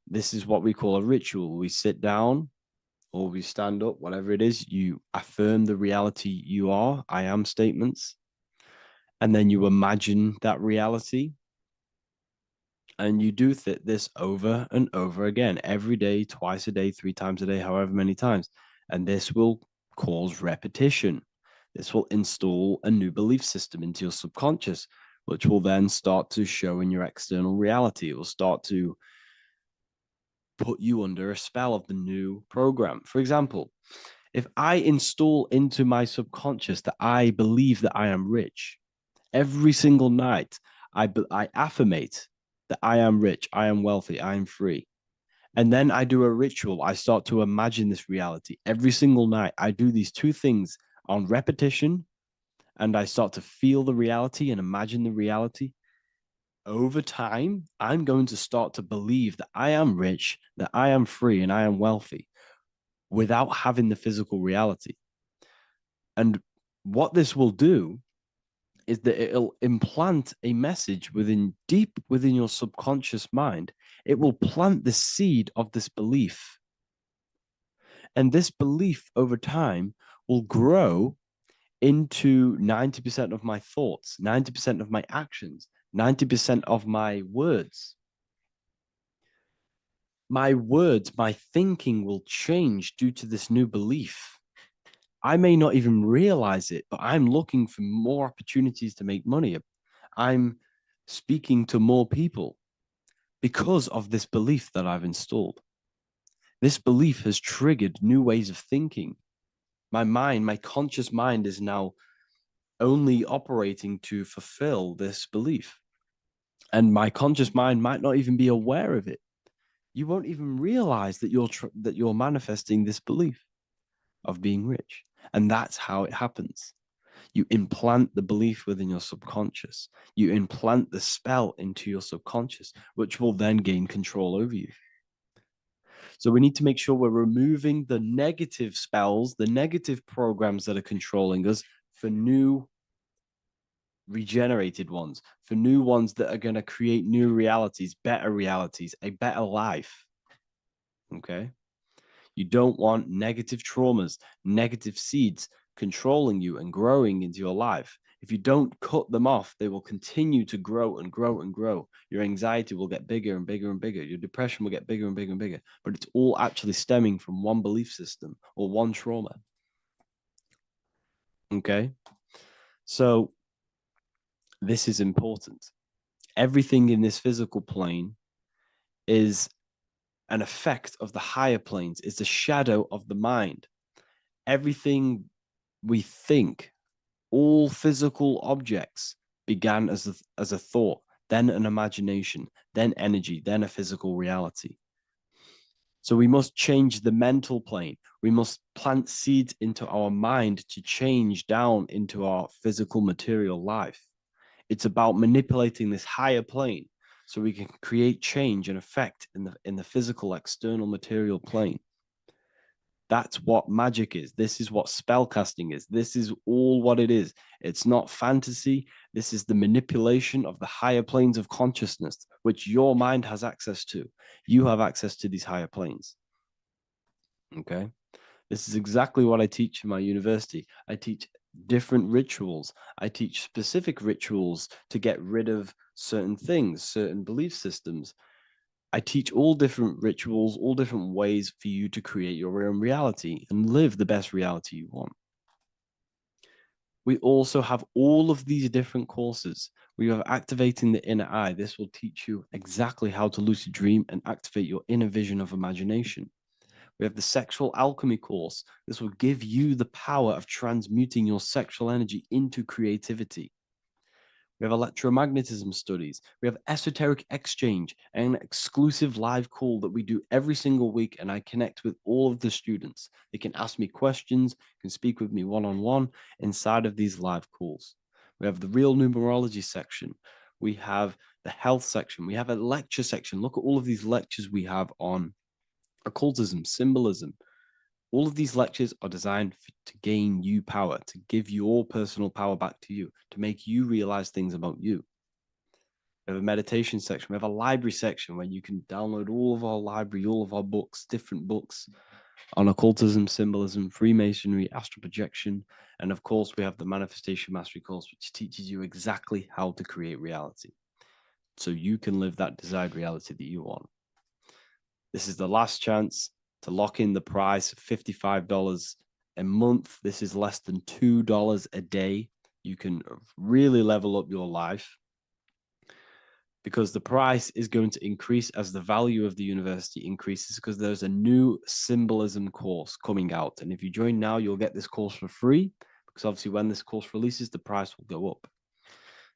D: This is what we call a ritual. We sit down or we stand up, whatever it is, you affirm the reality you are, I am statements. And then you imagine that reality. And you do this over and over again, every day, twice a day, 3 times a day, however many times. And this will cause repetition. This will install a new belief system into your subconscious, which will then start to show in your external reality. It will start to put you under a spell of the new program. For example, if I install into my subconscious that I believe that I am rich, every single night I affirmate that I am rich, I am wealthy, I am free. And then I do a ritual. I start to imagine this reality. Every single night I do these 2 things on repetition, and I start to feel the reality and imagine the reality. Over time, I'm going to start to believe that I am rich, that I am free, and I am wealthy without having the physical reality. And what this will do is that it'll implant a message deep within your subconscious mind. It will plant the seed of this belief. And this belief over time will grow into 90% of my thoughts, 90% of my actions, 90% of my words. My words, my thinking will change due to this new belief. I may not even realize it, but I'm looking for more opportunities to make money. I'm speaking to more people because of this belief that I've installed. This belief has triggered new ways of thinking. My mind, my conscious mind, is now only operating to fulfill this belief. And my conscious mind might not even be aware of it. You won't even realize that you're manifesting this belief of being rich. And that's how it happens. You implant the belief within your subconscious. You implant the spell into your subconscious, which will then gain control over you. So we need to make sure we're removing the negative spells, the negative programs that are controlling us, for new regenerated ones, for new ones that are going to create new realities, a better life. Okay? You don't want negative traumas, negative seeds controlling you and growing into your life. If you don't cut them off, they will continue to grow and grow and grow. Your anxiety will get bigger and bigger and bigger. Your depression will get bigger and bigger and bigger. But it's all actually stemming from one belief system or one trauma. Okay? So this is important. Everything in this physical plane is an effect of the higher planes. It's a shadow of the mind. Everything we think, all physical objects began as a thought, then an imagination, then energy, then a physical reality. So we must change the mental plane. We must plant seeds into our mind to change down into our physical material life. It's about manipulating this higher plane so we can create change and effect in the physical external material plane. That's what magic is. This is what spellcasting is. This is all what it is. It's not fantasy. This is the manipulation of the higher planes of consciousness, which your mind has access to. You have access to these higher planes. Okay? This is exactly what I teach in my university. I teach different rituals. I teach specific rituals to get rid of certain things, certain belief systems. I teach all different rituals, all different ways for you to create your own reality and live the best reality you want. We also have all of these different courses. We have Activating the Inner Eye. This will teach you exactly how to lucid dream and activate your inner vision of imagination. We have the Sexual Alchemy course. This will give you the power of transmuting your sexual energy into creativity. We have electromagnetism studies. We have esoteric exchange, an exclusive live call that we do every single week, and I connect with all of the students. They can ask me questions, can speak with me one-on-one inside of these live calls. We have the real numerology section. We have the health section. We have a lecture section. Look at all of these lectures we have on occultism, symbolism. All of these lectures are designed to gain you power, to give your personal power back to you, to make you realize things about you. We have a meditation section. We have a library section where you can download all of our library, all of our books, different books on occultism, symbolism, Freemasonry, astral projection. And of course, we have the Manifestation Mastery course, which teaches you exactly how to create reality so you can live that desired reality that you want. This is the last chance to lock in the price of $55 a month. This is less than $2 a day. You can really level up your life because the price is going to increase as the value of the university increases, because there's a new symbolism course coming out. And if you join now, you'll get this course for free, because obviously when this course releases, the price will go up.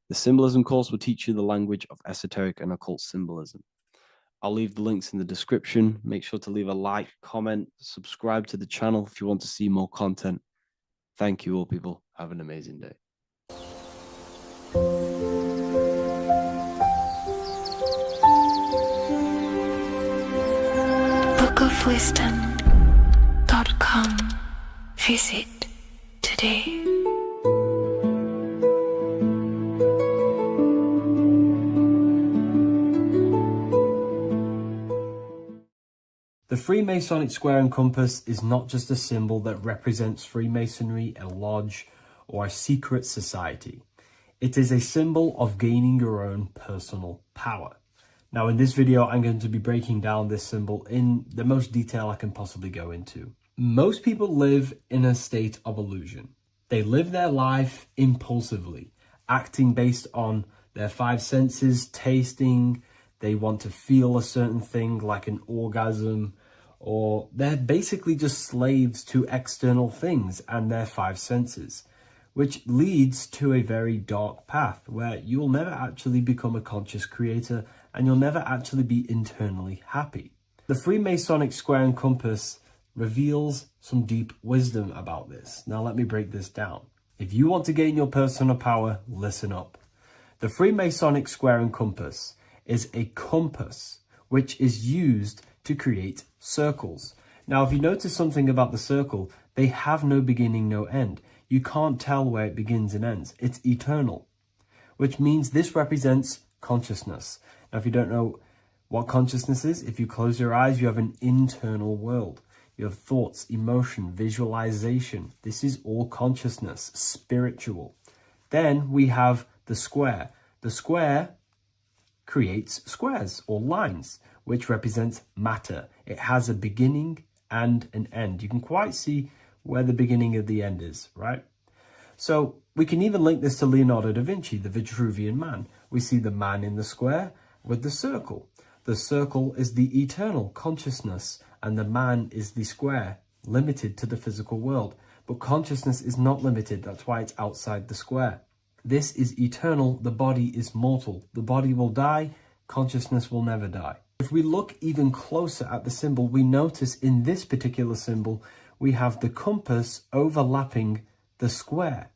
D: The symbolism course will teach you the language of esoteric and occult symbolism. I'll leave the links in the description. Make sure to leave a like, comment, subscribe to the channel if you want to see more content. Thank you all, people. Have an amazing day.
B: bookofwisdom.com. Visit today.
G: The Freemasonic square and compass is not just a symbol that represents Freemasonry, a lodge, or a secret society. It is a symbol of gaining your own personal power. Now, in this video, I'm going to be breaking down this symbol in the most detail I can possibly go into. Most people live in a state of illusion. They live their life impulsively, acting based on their five senses, tasting. They want to feel a certain thing like an orgasm, or they're basically just slaves to external things and their five senses, which leads to a very dark path where you'll never actually become a conscious creator and you'll never actually be internally happy. The Freemasonic square and compass reveals some deep wisdom about this. Now let me break this down. If you want to gain your personal power, listen up. The Freemasonic square and compass is a compass which is used to create circles. Now, if you notice something about the circle, they have no beginning, no end. You can't tell where it begins and ends. It's eternal, which means this represents consciousness. Now, if you don't know what consciousness is, if you close your eyes, you have an internal world. You have thoughts, emotion, visualization. This is all consciousness, spiritual. Then we have the square. The square creates squares or lines, which represents matter. It has a beginning and an end. You can quite see where the beginning of the end is, right?
H: So we can even link this to Leonardo da Vinci, the Vitruvian Man. We see the man in the square with the circle. The circle is the eternal consciousness, and the man is the square, limited to the physical world. But consciousness is not limited, that's why it's outside the square. This is eternal, the body is mortal. The body will die, consciousness will never die. If we look even closer at the symbol, we notice in this particular symbol, we have the compass overlapping the square.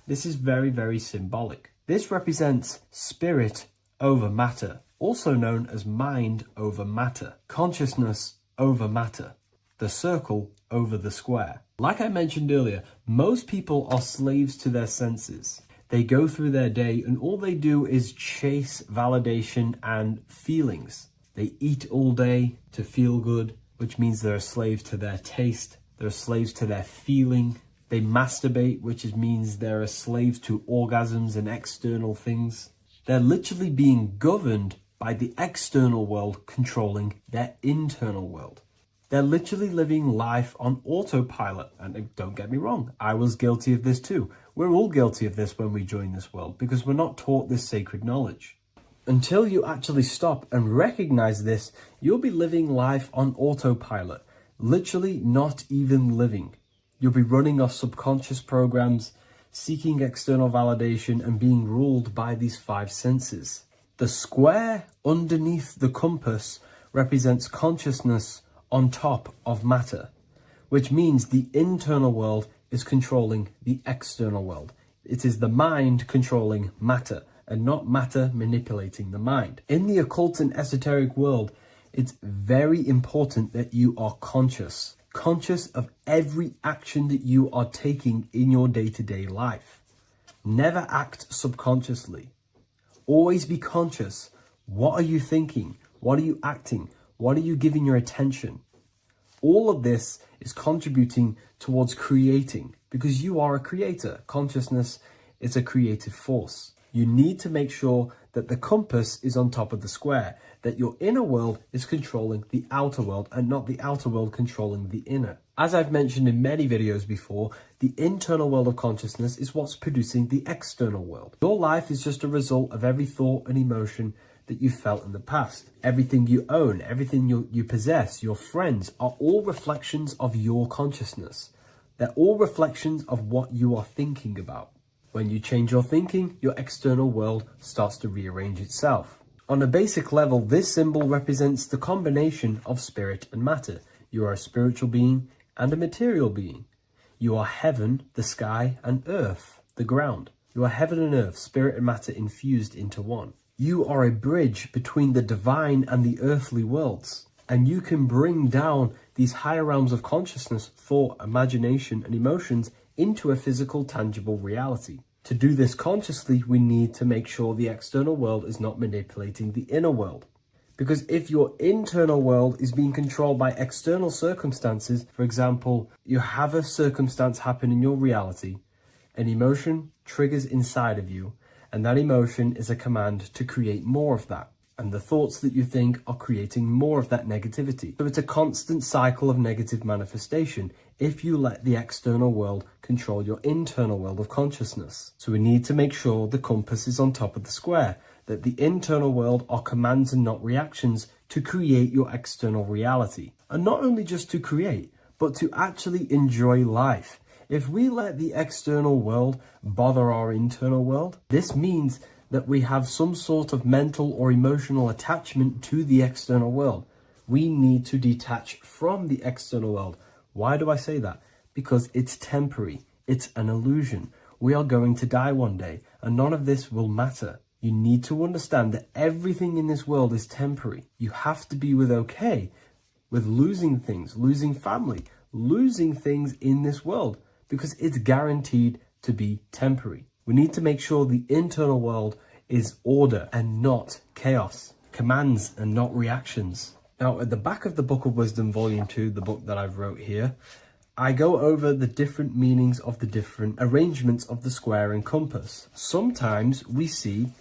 H: This is very, very symbolic. This represents spirit over matter, also known as mind over matter, consciousness over matter, the circle over the square. Like I mentioned earlier, most people are slaves to their senses. They go through their day and all they do is chase validation and feelings. They eat all day to feel good, which means they're a slave to their taste. They're slaves to their feeling. They masturbate, which means they're a slave to orgasms and external things. They're literally being governed by the external world controlling their internal world. They're literally living life on autopilot. And don't get me wrong, I was guilty of this too. We're all guilty of this when we join this world because we're not taught this sacred knowledge. Until you actually stop and recognize this, you'll be living life on autopilot, literally not even living. You'll be running off subconscious programs, seeking external validation and being ruled by these five senses. The square underneath the compass represents consciousness on top of matter, which means the internal world is controlling the external world. It is the mind controlling matter and not matter manipulating the mind. In the occult and esoteric world, it's very important that you are conscious of every action that you are taking in your day-to-day life. Never act subconsciously. Always be conscious. What are you thinking? What are you acting? What are you giving your attention? All of this is contributing towards creating because you are a creator. Consciousness is a creative force. You need to make sure that the compass is on top of the square, that your inner world is controlling the outer world and not the outer world controlling the inner. As I've mentioned in many videos before, the internal world of consciousness is what's producing the external world. Your life is just a result of every thought and emotion that you felt in the past. Everything you own, everything you possess, your friends are all reflections of your consciousness. They're all reflections of what you are thinking about. When you change your thinking, your external world starts to rearrange itself. On a basic level, this symbol represents the combination of spirit and matter. You are a spiritual being and a material being. You are heaven, the sky, and earth, the ground. You are heaven and earth, spirit and matter infused into one. You are a bridge between the divine and the earthly worlds. And you can bring down these higher realms of consciousness, thought, imagination, and emotions into a physical, tangible reality. To do this consciously, we need to make sure the external world is not manipulating the inner world. Because if your internal world is being controlled by external circumstances, for example, you have a circumstance happen in your reality, an emotion triggers inside of you, and that emotion is a command to create more of that. And the thoughts that you think are creating more of that negativity. So it's a constant cycle of negative manifestation if you let the external world control your internal world of consciousness. So we need to make sure the compass is on top of the square, that the internal world are commands and not reactions to create your external reality. And not only just to create, but to actually enjoy life. If we let the external world bother our internal world, this means that we have some sort of mental or emotional attachment to the external world. We need to detach from the external world. Why do I say that? Because it's temporary. It's an illusion. We are going to die one day, and none of this will matter. You need to understand that everything in this world is temporary. You have to be okay with losing things, losing family, losing things in this world, because it's guaranteed to be temporary. We need to make sure the internal world is order and not chaos, commands and not reactions. Now, at the back of the Book of Wisdom, Volume 2, the book that I've wrote here, I go over the different meanings of the different arrangements of the square and compass. Sometimes we see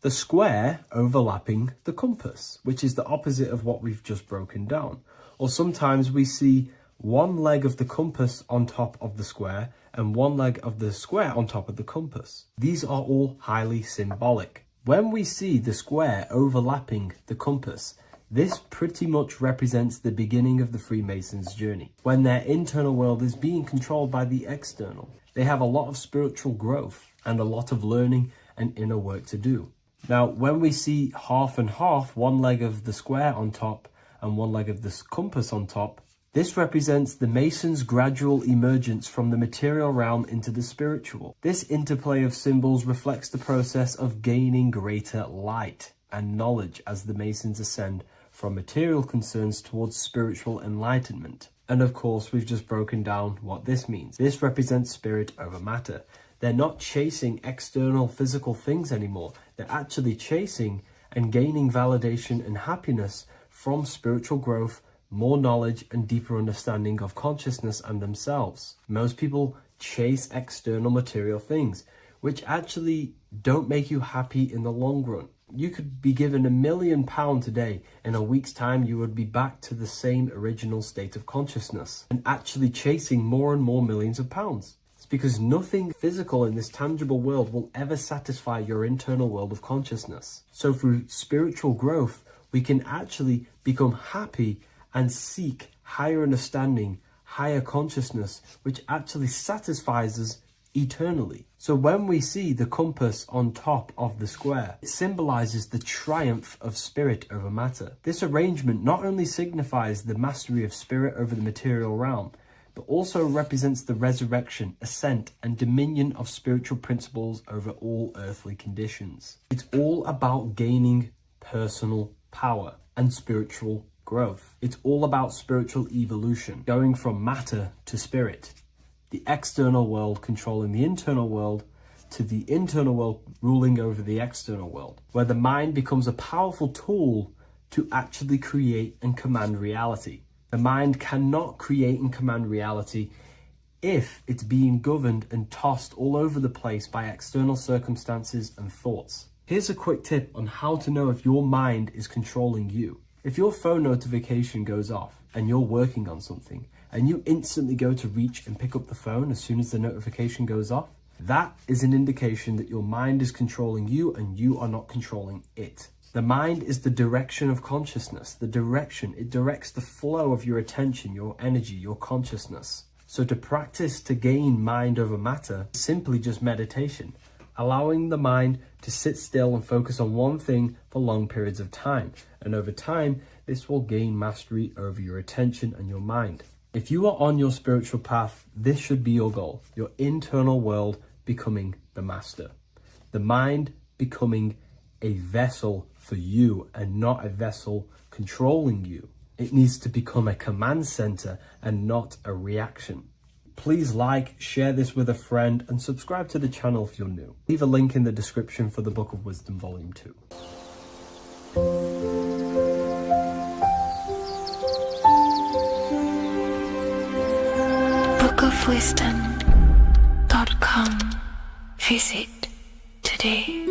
H: the square overlapping the compass, which is the opposite of what we've just broken down. Or sometimes we see
G: one leg of the compass on top of the square, and one leg of the square on top of the compass. These are all highly symbolic. When we see the square overlapping the compass, this pretty much represents the beginning of the Freemasons' journey, when their internal world is being controlled by the external. They have a lot of spiritual growth and a lot of learning and inner work to do. Now, when we see half and half, one leg of the square on top and one leg of the compass on top, this represents the Masons' gradual emergence from the material realm into the spiritual. This interplay of symbols reflects the process of gaining greater light and knowledge as the Masons ascend from material concerns towards spiritual enlightenment. And of course, we've just broken down what this means. This represents spirit over matter. They're not chasing external physical things anymore. They're actually chasing and gaining validation and happiness from spiritual growth, more knowledge, and deeper understanding of consciousness and themselves. Most people chase external material things, which actually don't make you happy in the long run. You could be given £1 million today. In a week's time, you would be back to the same original state of consciousness and actually chasing more and more millions of pounds. It's because nothing physical in this tangible world will ever satisfy your internal world of consciousness. So through spiritual growth, we can actually become happy and seek higher understanding, higher consciousness, which actually satisfies us eternally. So when we see the compass on top of the square, it symbolizes the triumph of spirit over matter. This arrangement not only signifies the mastery of spirit over the material realm, but also represents the resurrection, ascent, and dominion of spiritual principles over all earthly conditions. It's all about gaining personal power and spiritual growth. It's all about spiritual evolution, going from matter to spirit. The external world controlling the internal world, to the internal world ruling over the external world, where the mind becomes a powerful tool to actually create and command reality. The mind cannot create and command reality if it's being governed and tossed all over the place by external circumstances and thoughts. Here's a quick tip on how to know if your mind is controlling you. If your phone notification goes off and you're working on something, and you instantly go to reach and pick up the phone as soon as the notification goes off, that is an indication that your mind is controlling you and you are not controlling it. The mind is the direction of consciousness. The direction, it directs the flow of your attention, your energy, your consciousness. So to practice to gain mind over matter is simply just meditation, allowing the mind to sit still and focus on one thing for long periods of time. And over time, this will gain mastery over your attention and your mind. If you are on your spiritual path, this should be your goal. Your internal world becoming the master. The mind becoming a vessel for you and not a vessel controlling you. It needs to become a command center and not a reaction. Please like, share this with a friend, and subscribe to the channel if you're new. Leave a link in the description for the Book of Wisdom Volume 2.
B: bookofwisdom.com. Visit today.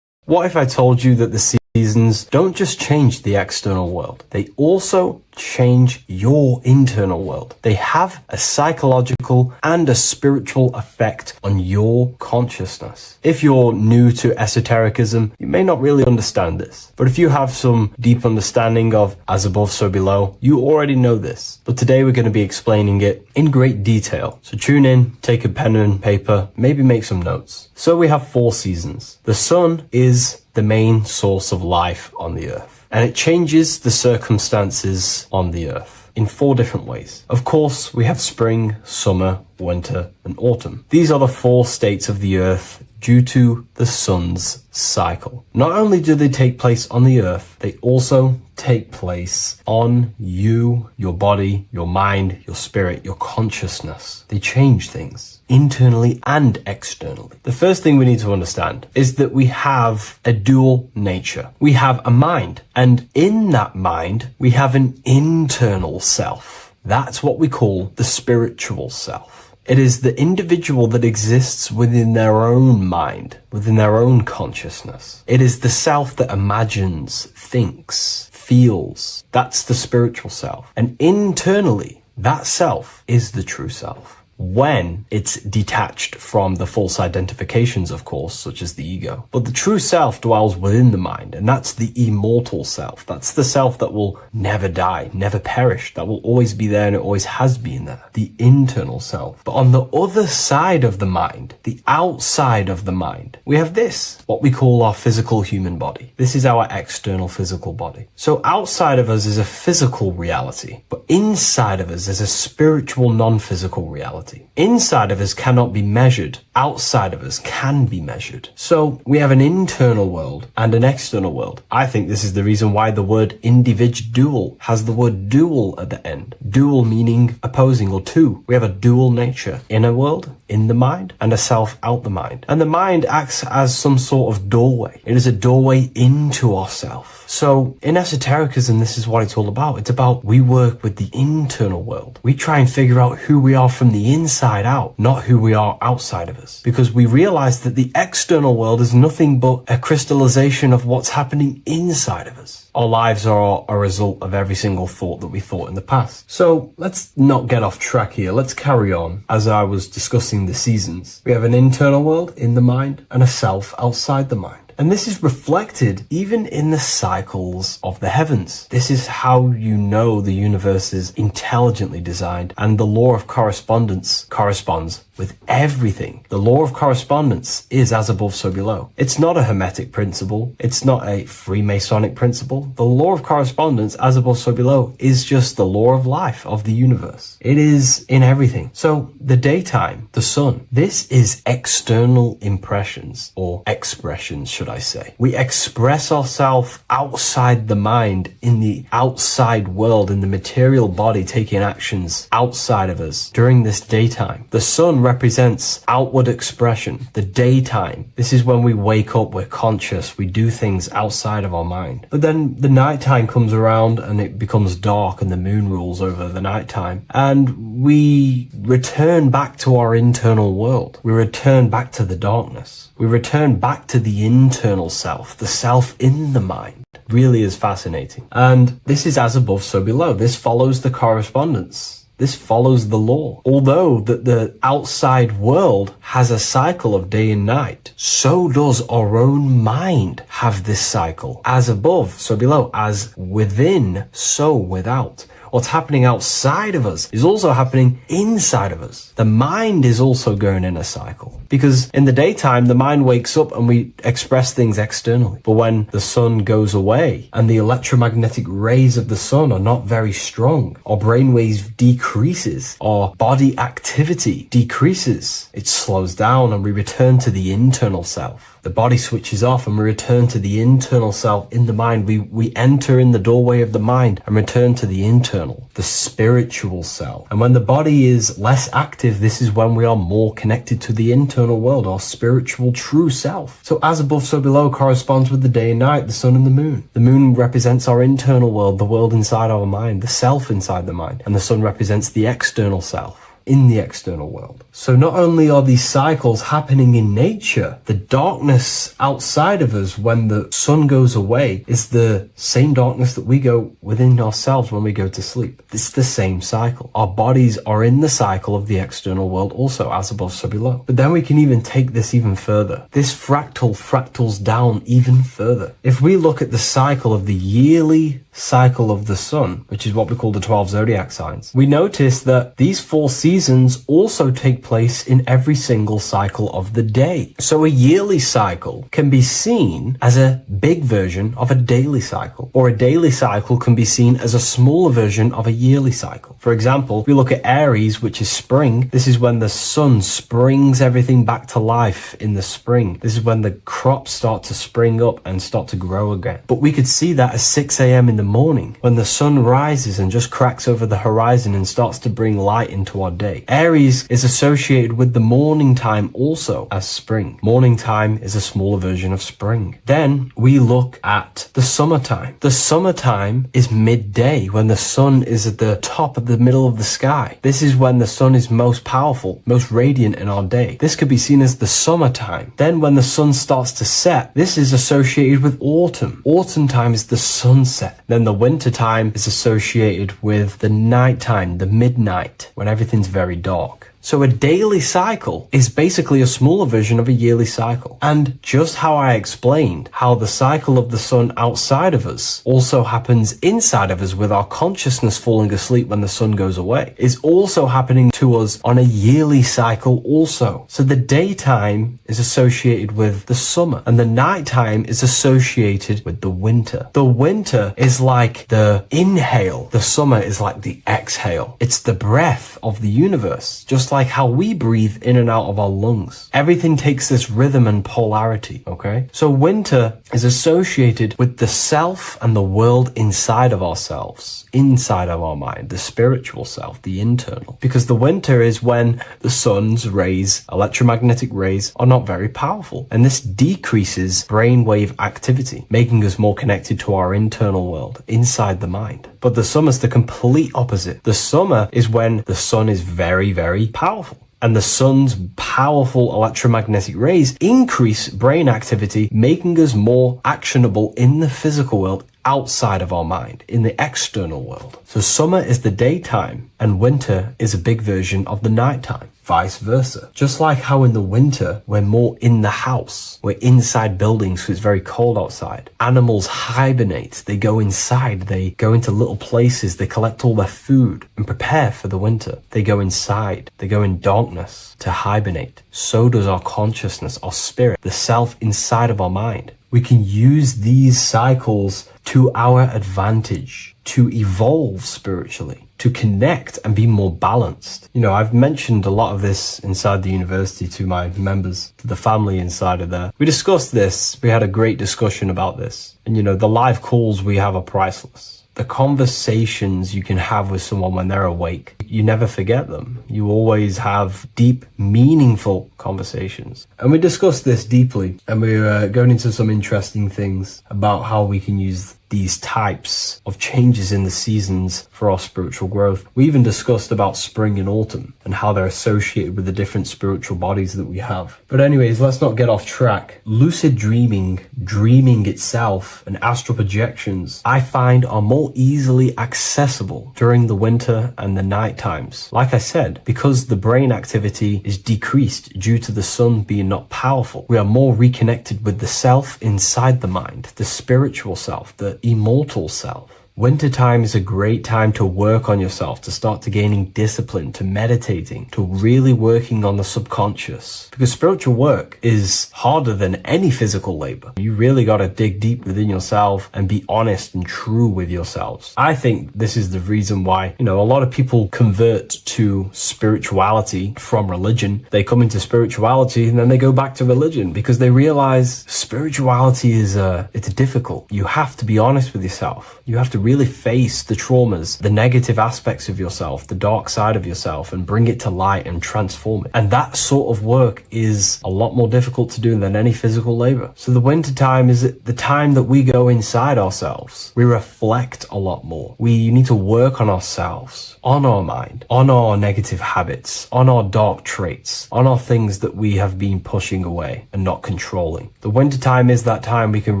G: What if I told you that the seasons don't just change the external world, they also change your internal world. They have a psychological and a spiritual effect on your consciousness. If you're new to esotericism, you may not really understand this. But if you have some deep understanding of as above, so below, you already know this. But today we're going to be explaining it in great detail. So tune in, take a pen and paper, maybe make some notes. So we have 4 seasons. The sun is the main source of life on the earth, and it changes the circumstances on the earth in 4 different ways. Of course, we have spring, summer, winter, and autumn. These are the 4 states of the earth due to the sun's cycle. Not only do they take place on the earth, they also take place on you, your body, your mind, your spirit, your consciousness. They change things internally and externally. The first thing we need to understand is that we have a dual nature. We have a mind, and in that mind, we have an internal self. That's what we call the spiritual self. It is the individual that exists within their own mind, within their own consciousness. It is the self that imagines, thinks, feels. That's the spiritual self. And internally, that self is the true self. When it's detached from the false identifications, of course, such as the ego. But the true self dwells within the mind, and that's the immortal self. That's the self that will never die, never perish, that will always be there and it always has been there. The internal self. But on the other side of the mind, the outside of the mind, we have this, what we call our physical human body. This is our external physical body. So outside of us is a physical reality, but inside of us is a spiritual non-physical reality. Inside of us cannot be measured. Outside of us can be measured. So we have an internal world and an external world. I think this is the reason why the word individual has the word dual at the end. Dual meaning opposing or two. We have a dual nature. Inner world, in the mind, and a self out the mind. And the mind acts as some sort of doorway. It is a doorway into ourself. So in esotericism, this is what it's all about. It's about we work with the internal world. We try and figure out who we are from the inside out, not who we are outside of us. Because we realize that the external world is nothing but a crystallization of what's happening inside of us. Our lives are a result of every single thought that we thought in the past. So let's not get off track here. Let's carry on. As I was discussing the seasons, we have an internal world in the mind and a self outside the mind. And this is reflected even in the cycles of the heavens. This is how you know the universe is intelligently designed, and the law of correspondence corresponds with everything. The law of correspondence is as above, so below. It's not a Hermetic principle. It's not a Freemasonic principle. The law of correspondence, as above, so below, is just the law of life of the universe. It is in everything. So the daytime, the sun, this is external impressions or expressions, should I say. We express ourselves outside the mind, in the outside world, in the material body, taking actions outside of us during this daytime. The sun represents outward expression, the daytime. This is when we wake up, we're conscious, we do things outside of our mind. But then the nighttime comes around and it becomes dark and the moon rules over the nighttime. And we return back to our internal world. We return back to the darkness. We return back to the internal self, the self in the mind. Really is fascinating. And this is as above, so below. This follows the correspondence. This follows the law. Although that the outside world has a cycle of day and night, so does our own mind have this cycle. As above, so below. As within, so without. What's happening outside of us is also happening inside of us. The mind is also going in a cycle. Because in the daytime, the mind wakes up and we express things externally. But when the sun goes away and the electromagnetic rays of the sun are not very strong, our brainwave decreases, our body activity decreases. It slows down and we return to the internal self. The body switches off and we return to the internal self in the mind. We enter in the doorway of the mind and return to the internal, the spiritual self. And when the body is less active, this is when we are more connected to the internal world, our spiritual true self. So as above, so below corresponds with the day and night, the sun and the moon. The moon represents our internal world, the world inside our mind, the self inside the mind. And the sun represents the external self in the external world. So not only are these cycles happening in nature, the darkness outside of us when the sun goes away is the same darkness that we go within ourselves when we go to sleep. It's the same cycle. Our bodies are in the cycle of the external world also, as above, so below. But then we can even take this even further. This fractals down even further. If we look at the cycle of the yearly cycle of the sun, which is what we call the 12 zodiac signs, we notice that these 4 seasons also take place in every single cycle of the day. So a yearly cycle can be seen as a big version of a daily cycle, or a daily cycle can be seen as a smaller version of a yearly cycle. For example, if we look at Aries, which is spring, this is when the sun springs everything back to life in the spring. This is when the crops start to spring up and start to grow again. But we could see that at 6 a.m. in the morning, when the sun rises and just cracks over the horizon and starts to bring light into our day. Aries is associated with the morning time also as spring. Morning time is a smaller version of spring. Then we look at the summertime. The summertime is midday, when the sun is at the top of the middle of the sky. This is when the sun is most powerful, most radiant in our day. This could be seen as the summertime. Then when the sun starts to set, this is associated with autumn. Autumn time is the sunset. Then the winter time is associated with the nighttime, the midnight, when everything's very dark. So a daily cycle is basically a smaller version of a yearly cycle. And just how I explained how the cycle of the sun outside of us also happens inside of us with our consciousness falling asleep when the sun goes away, is also happening to us on a yearly cycle also. So the daytime is associated with the summer and the nighttime is associated with the winter. The winter is like the inhale. The summer is like the exhale. It's the breath of the universe, just like how we breathe in and out of our lungs. Everything takes this rhythm and polarity, okay? So winter is associated with the self and the world inside of ourselves, inside of our mind, the spiritual self, the internal. Because the winter is when the sun's rays, electromagnetic rays, are not very powerful. And this decreases brainwave activity, making us more connected to our internal world, inside the mind. But the summer's the complete opposite. The summer is when the sun is very, very powerful. And the sun's powerful electromagnetic rays increase brain activity, making us more actionable in the physical world outside of our mind, in the external world. So summer is the daytime and winter is a big version of the nighttime. Vice versa. Just like how in the winter, we're more in the house. We're inside buildings because it's very cold outside. Animals hibernate. They go inside. They go into little places. They collect all their food and prepare for the winter. They go inside. They go in darkness to hibernate. So does our consciousness, our spirit, the self inside of our mind. We can use these cycles to our advantage, to evolve spiritually, to connect and be more balanced. You know, I've mentioned a lot of this inside the university to my members, to the family inside of there. We discussed this. We had a great discussion about this. And, you know, the live calls we have are priceless. The conversations you can have with someone when they're awake, you never forget them. You always have deep, meaningful conversations. And we discussed this deeply, and we were going into some interesting things about how we can use these types of changes in the seasons for our spiritual growth. We even discussed about spring and autumn and how they're associated with the different spiritual bodies that we have. But anyways, let's not get off track. Lucid dreaming, dreaming itself, and astral projections, I find are more easily accessible during the winter and the night times. Like I said, because the brain activity is decreased due to the sun being not powerful, we are more reconnected with the self inside the mind, the spiritual self, the immortal self. Wintertime is a great time to work on yourself, to start to gaining discipline, to meditating, to really working on the subconscious. Because spiritual work is harder than any physical labor. You really got to dig deep within yourself and be honest and true with yourselves. I think this is the reason why, you know, a lot of people convert to spirituality from religion. They come into spirituality and then they go back to religion because they realize spirituality is it's difficult. You have to be honest with yourself. You have to really face the traumas, the negative aspects of yourself, the dark side of yourself, and bring it to light and transform it. And that sort of work is a lot more difficult to do than any physical labor. So the winter time is the time that we go inside ourselves. We reflect a lot more. We need to work on ourselves, on our mind, on our negative habits, on our dark traits, on our things that we have been pushing away and not controlling. The winter time is that time we can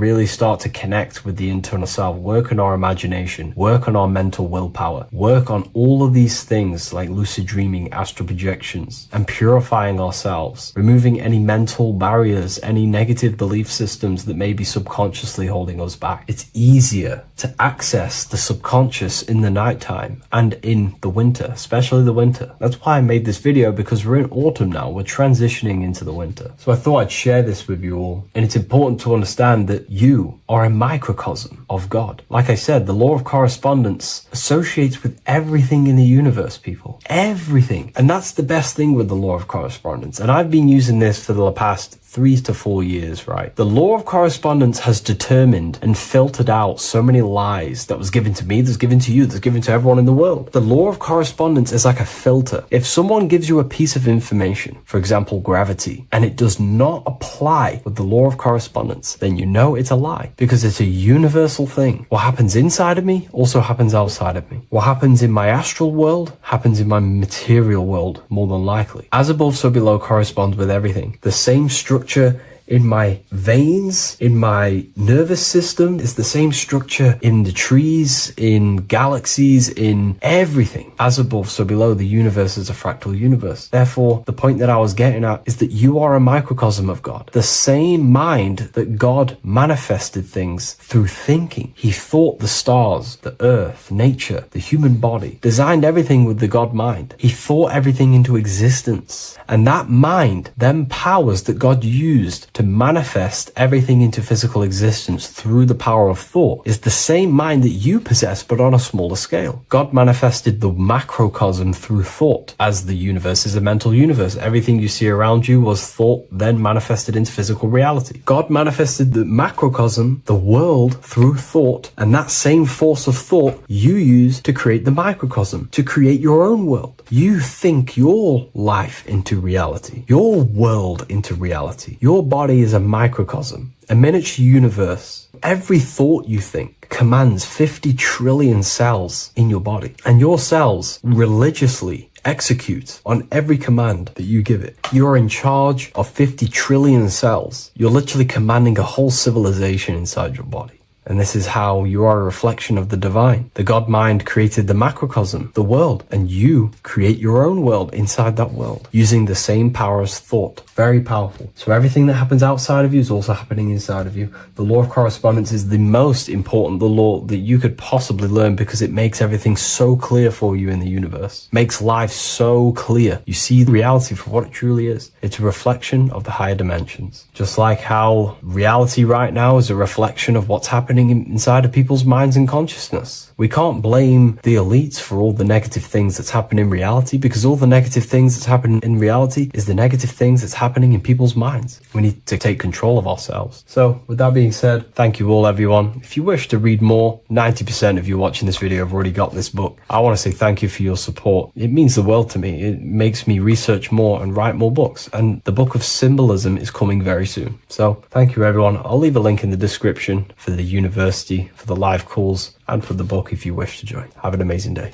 G: really start to connect with the internal self, work on our imagination, work on our mental willpower, work on all of these things like lucid dreaming, astral projections, and purifying ourselves, removing any mental barriers, any negative belief systems that may be subconsciously holding us back. It's easier to access the subconscious in the nighttime and in the winter, especially the winter. That's why I made this video, because we're in autumn now. We're transitioning into the winter. So I thought I'd share this with you all. And it's important to understand that you are a microcosm of God. Like I said, the law of correspondence associates with everything in the universe, people. Everything. And that's the best thing with the law of correspondence. And I've been using this for the past 3 to 4 years, right? The law of correspondence has determined and filtered out so many lies that was given to me, that's given to you, that's given to everyone in the world. The law of correspondence is like a filter. If someone gives you a piece of information, for example, gravity, and it does not apply with the law of correspondence, then you know it's a lie, because it's a universal thing. What happens inside of me also happens outside of me. What happens in my astral world happens in my material world, more than likely. As above, so below corresponds with everything. The same structure in my veins, in my nervous system, is the same structure in the trees, in galaxies, in everything. As above, so below, the universe is a fractal universe. Therefore, the point that I was getting at is that you are a microcosm of God. The same mind that God manifested things through thinking. He thought the stars, the earth, nature, the human body, designed everything with the God mind. He thought everything into existence. And that mind then powers that God used to manifest everything into physical existence through the power of thought is the same mind that you possess, but on a smaller scale. God manifested the macrocosm through thought, as the universe is a mental universe. Everything you see around you was thought, then manifested into physical reality. God manifested the macrocosm, the world, through thought, and that same force of thought you use to create the microcosm, to create your own world. You think your life into reality, your world into reality. Your body is a microcosm, a miniature universe. Every thought you think commands 50 trillion cells in your body, and your cells religiously execute on every command that you give it. You're in charge of 50 trillion cells. You're literally commanding a whole civilization inside your body. And this is how you are a reflection of the divine. The God mind created the macrocosm, the world, and you create your own world inside that world using the same power as thought. Very powerful. So everything that happens outside of you is also happening inside of you. The law of correspondence is the most important, the law that you could possibly learn, because it makes everything so clear for you in the universe. Makes life so clear. You see the reality for what it truly is. It's a reflection of the higher dimensions. Just like how reality right now is a reflection of what's happening inside of people's minds and consciousness. We can't blame the elites for all the negative things that's happening in reality, because all the negative things that's happening in reality is the negative things that's happening in people's minds. We need to take control of ourselves. So with that being said, thank you all, everyone. If you wish to read more, 90% of you watching this video have already got this book. I want to say thank you for your support. It means the world to me. It makes me research more and write more books. And the book of symbolism is coming very soon. So thank you, everyone. I'll leave a link in the description for the university, for the live calls, and for the book if you wish to join. Have an amazing day.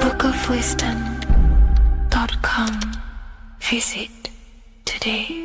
B: bookofwisdom.com. Visit today.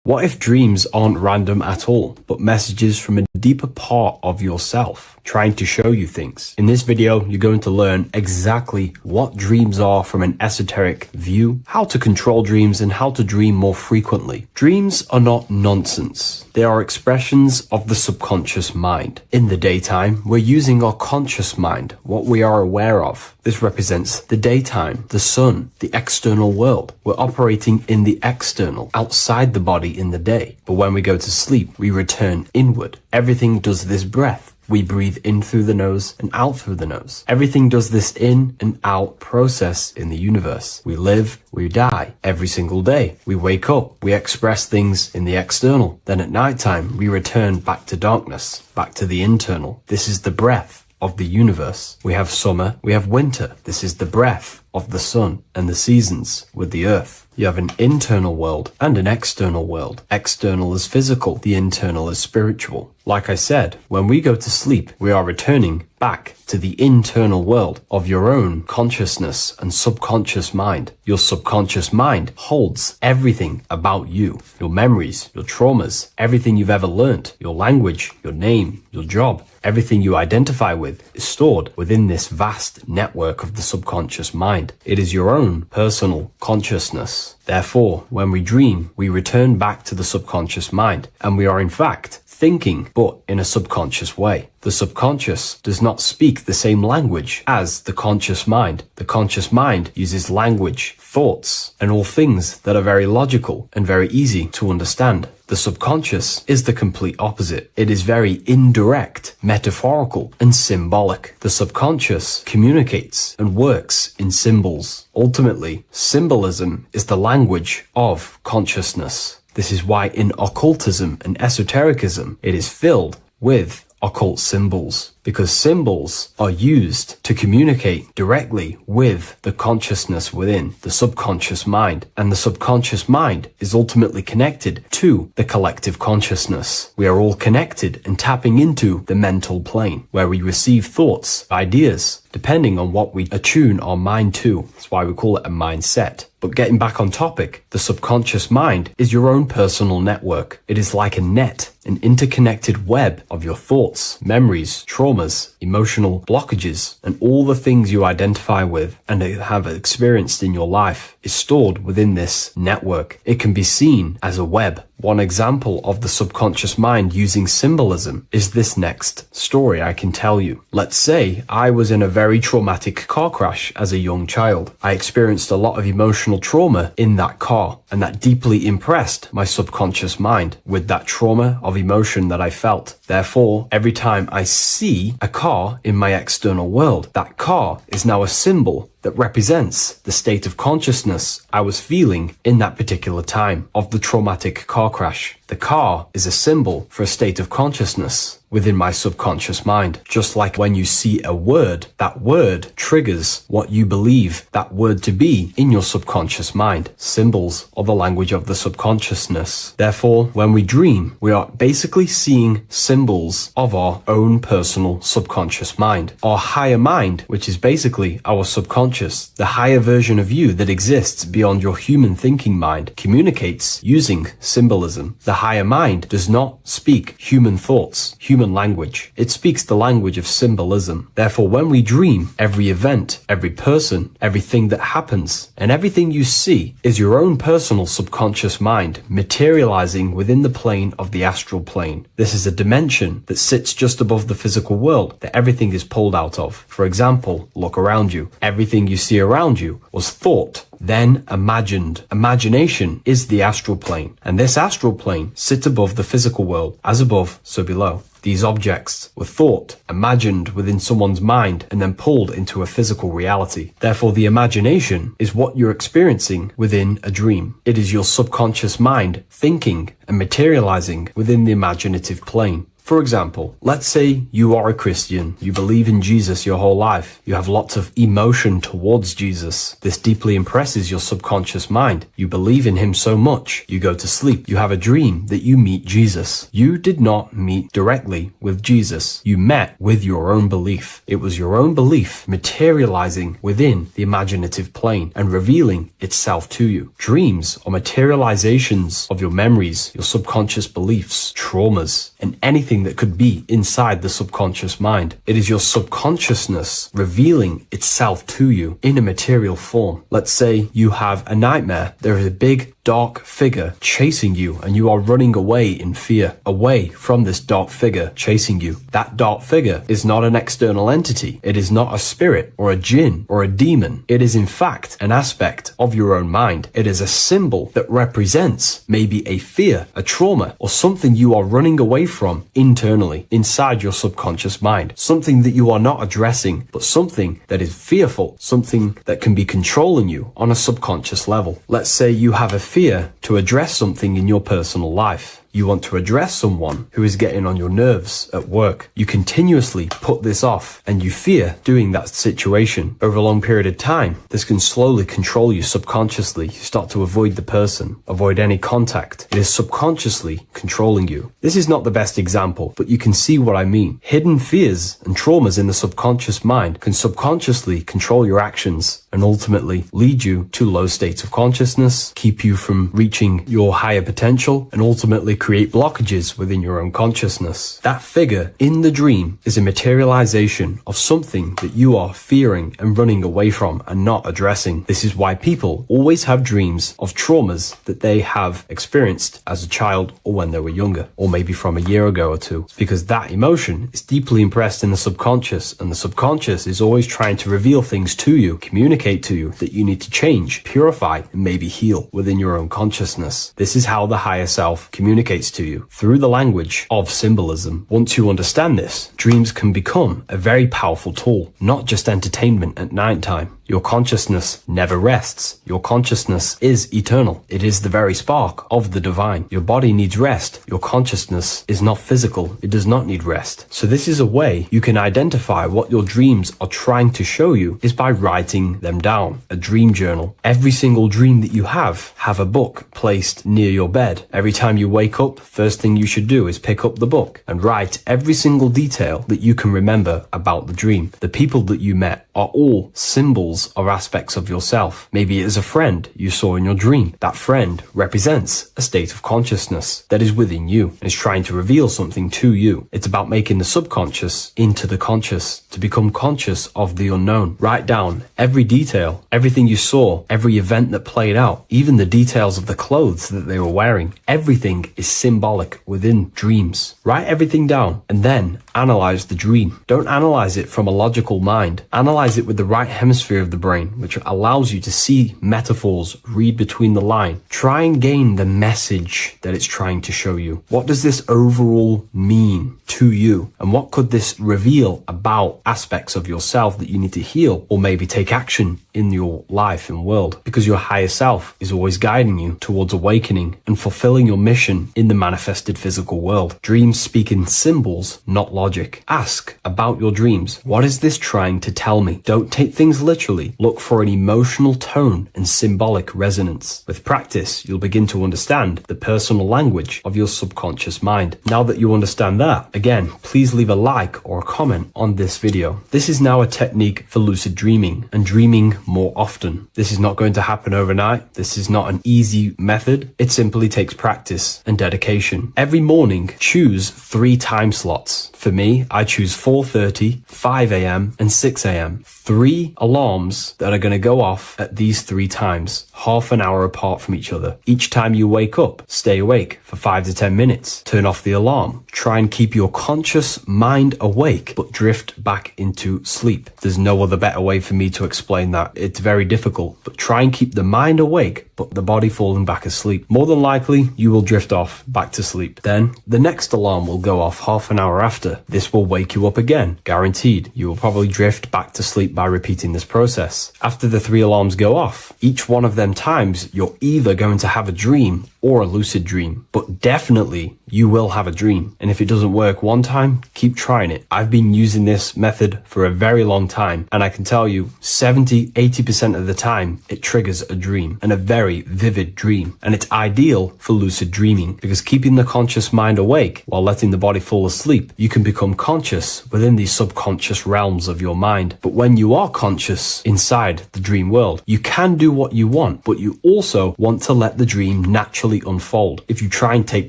G: What if dreams aren't random at all, but messages from a deeper part of yourself trying to show you things? In this video, you're going to learn exactly what dreams are from an esoteric view, how to control dreams, and how to dream more frequently. Dreams are not nonsense. They are expressions of the subconscious mind. In the daytime, we're using our conscious mind, what we are aware of. This represents the daytime, the sun, the external world. We're operating in the external, outside the body in the day. But when we go to sleep, we return inward. Everything does this breath. We breathe in through the nose and out through the nose. Everything does this in and out process in the universe. We live, we die every single day. We wake up, we express things in the external. Then at nighttime, we return back to darkness, back to the internal. This is the breath of the universe. We have summer, we have winter. This is the breath of the sun and the seasons with the earth. You have an internal world and an external world. External is physical, the internal is spiritual. Like I said, when we go to sleep, we are returning back to the internal world of your own consciousness and subconscious mind. Your subconscious mind holds everything about you, your memories, your traumas, everything you've ever learnt, your language, your name, your job. Everything you identify with is stored within this vast network of the subconscious mind. It is your own personal consciousness. Therefore, when we dream, we return back to the subconscious mind, and we are in fact thinking, but in a subconscious way. The subconscious does not speak the same language as the conscious mind. The conscious mind uses language, thoughts, and all things that are very logical and very easy to understand. The subconscious is the complete opposite. It is very indirect, metaphorical, and symbolic. The subconscious communicates and works in symbols. Ultimately, symbolism is the language of consciousness. This is why in occultism and esotericism, it is filled with occult symbols, because symbols are used to communicate directly with the consciousness within the subconscious mind, and the subconscious mind is ultimately connected to the collective consciousness. We are all connected and tapping into the mental plane, where we receive thoughts, ideas, depending on what we attune our mind to. That's why we call it a mindset. But getting back on topic, the subconscious mind is your own personal network. It is like a net, an interconnected web of your thoughts, memories, traumas, emotional blockages, and all the things you identify with and have experienced in your life is stored within this network. It can be seen as a web. One example of the subconscious mind using symbolism is this next story I can tell you. Let's say I was in a very traumatic car crash as a young child. I experienced a lot of emotional trauma in that car, and that deeply impressed my subconscious mind with that trauma of emotion that I felt. Therefore, every time I see a car in my external world, that car is now a symbol that represents the state of consciousness I was feeling in that particular time of the traumatic car crash. The car is a symbol for a state of consciousness within my subconscious mind. Just like when you see a word, that word triggers what you believe that word to be in your subconscious mind. Symbols are the language of the subconsciousness. Therefore, when we dream, we are basically seeing symbols of our own personal subconscious mind. Our higher mind, which is basically our subconscious, the higher version of you that exists beyond your human thinking mind, communicates using symbolism. The higher mind does not speak human thoughts, human language. It speaks the language of symbolism. Therefore, when we dream, every event, every person, everything that happens, and everything you see is your own personal subconscious mind materializing within the plane of the astral plane. This is a dimension that sits just above the physical world that everything is pulled out of. For example, look around you. Everything you see around you was thought, then imagined. Imagination is the astral plane, and this astral plane sits above the physical world. As above, so below. These objects were thought, imagined within someone's mind, and then pulled into a physical reality. Therefore, the imagination is what you're experiencing within a dream. It is your subconscious mind thinking and materializing within the imaginative plane. For example, let's say you are a Christian, you believe in Jesus your whole life, you have lots of emotion towards Jesus. This deeply impresses your subconscious mind. You believe in him so much, you go to sleep, you have a dream that you meet Jesus. You did not meet directly with Jesus, you met with your own belief. It was your own belief materializing within the imaginative plane and revealing itself to you. Dreams are materializations of your memories, your subconscious beliefs, traumas, and anything that could be inside the subconscious mind. It is your subconsciousness revealing itself to you in a material form. Let's say you have a nightmare. There is a big dark figure chasing you and you are running away in fear, away from this dark figure chasing you. That dark figure is not an external entity. It is not a spirit or a jinn or a demon. It is in fact an aspect of your own mind. It is a symbol that represents maybe a fear, a trauma, or something you are running away from internally, inside your subconscious mind. Something that you are not addressing, but something that is fearful, something that can be controlling you on a subconscious level. Let's say you have a fear to address something in your personal life. You want to address someone who is getting on your nerves at work. You continuously put this off and you fear doing that situation. Over a long period of time, this can slowly control you subconsciously. You start to avoid the person, avoid any contact. It is subconsciously controlling you. This is not the best example, but you can see what I mean. Hidden fears and traumas in the subconscious mind can subconsciously control your actions and ultimately lead you to low states of consciousness, keep you from reaching your higher potential, and ultimately create blockages within your own consciousness. That figure in the dream is a materialization of something that you are fearing and running away from and not addressing. This is why people always have dreams of traumas that they have experienced as a child or when they were younger, or maybe from a year ago or two. It's because that emotion is deeply impressed in the subconscious, and the subconscious is always trying to reveal things to you, communicate to you that you need to change, purify, and maybe heal within your own consciousness. This is how the higher self communicates to you, through the language of symbolism. Once you understand this, dreams can become a very powerful tool, not just entertainment at night time. Your consciousness never rests. Your consciousness is eternal. It is the very spark of the divine. Your body needs rest. Your consciousness is not physical. It does not need rest. So this is a way you can identify what your dreams are trying to show you, is by writing them down. A dream journal. Every single dream that you have a book placed near your bed. Every time you wake up, first thing you should do is pick up the book and write every single detail that you can remember about the dream. The people that you met are all symbols or aspects of yourself. Maybe it is a friend you saw in your dream. That friend represents a state of consciousness that is within you and is trying to reveal something to you. It's about making the subconscious into the conscious, to become conscious of the unknown. Write down every detail, everything you saw, every event that played out, even the details of the clothes that they were wearing. Everything is symbolic within dreams. Write everything down and then analyze the dream. Don't analyze it from a logical mind. Analyze it with the right hemisphere of the brain, which allows you to see metaphors, read between the line. Try and gain the message that it's trying to show you. What does this overall mean to you? And what could this reveal about aspects of yourself that you need to heal or maybe take action in your life and world? Because your higher self is always guiding you towards awakening and fulfilling your mission in the manifested physical world. Dreams speak in symbols, not logic. Ask about your dreams. What is this trying to tell me? Don't take things literally. Look for an emotional tone and symbolic resonance. With practice, you'll begin to understand the personal language of your subconscious mind. Now that you understand that, again, please leave a like or a comment on this video. This is now a technique for lucid dreaming and dreaming more often. This is not going to happen overnight. This is not an easy method. It simply takes practice and dedication. Every morning, choose 3 time slots. For me, I choose 4:30, 5 a.m. and 6 a.m. 3 alarms that are going to go off at these 3 times, half an hour apart from each other. Each time you wake up, stay awake for 5 to 10 minutes. Turn off the alarm. Try and keep your conscious mind awake, but drift back into sleep. There's no other better way for me to explain that. It's very difficult, but try and keep the mind awake, but the body falling back asleep. More than likely, you will drift off back to sleep. Then the next alarm will go off half an hour after. This will wake you up again, guaranteed. You will probably drift back to sleep by repeating this process. After the 3 alarms go off, each one of them times, you're either going to have a dream or a lucid dream, but definitely you will have a dream. And if it doesn't work one time, keep trying it. I've been using this method for a very long time, and I can tell you 70-80% of the time it triggers a dream, and a very vivid dream. And it's ideal for lucid dreaming because keeping the conscious mind awake while letting the body fall asleep, you can become conscious within these subconscious realms of your mind. But when you are conscious inside the dream world, you can do what you want, but you also want to let the dream naturally unfold. If you try and take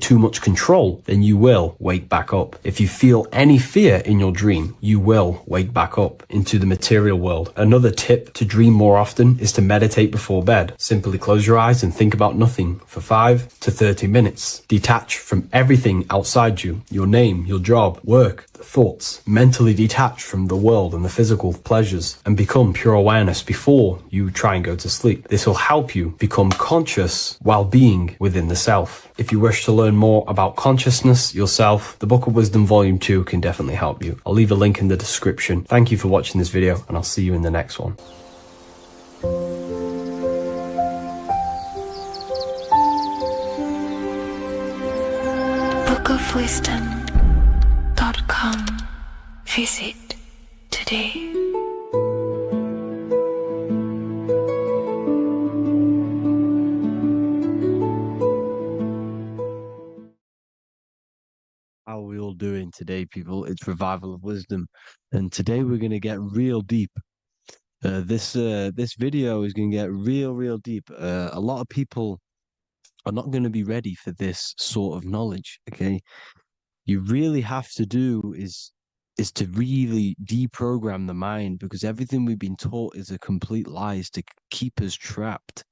G: too much control, then you will wake back up. If you feel any fear in your dream, you will wake back up into the material world. Another tip to dream more often is to meditate before bed. Simply close your eyes and think about nothing for 5 to 30 minutes. Detach from everything outside you, your name, your job, work, thoughts. Mentally detach from the world and the physical pleasures and become pure awareness before you try and go to sleep. This will help you become conscious while being within the self. If you wish to learn more about consciousness, yourself, the Book of Wisdom Volume 2 can definitely help you. I'll leave a link in the description. Thank you for watching this video, and I'll see you in the next one.
B: bookofwisdom.com. Visit today.
D: How are we all doing today, people? It's Revival of Wisdom, and today we're going to get real deep This video is going to get real deep. A lot of people are not going to be ready for this sort of knowledge. Okay, you really have to do is to really deprogram the mind, because everything we've been taught is a complete lie, is to keep us trapped.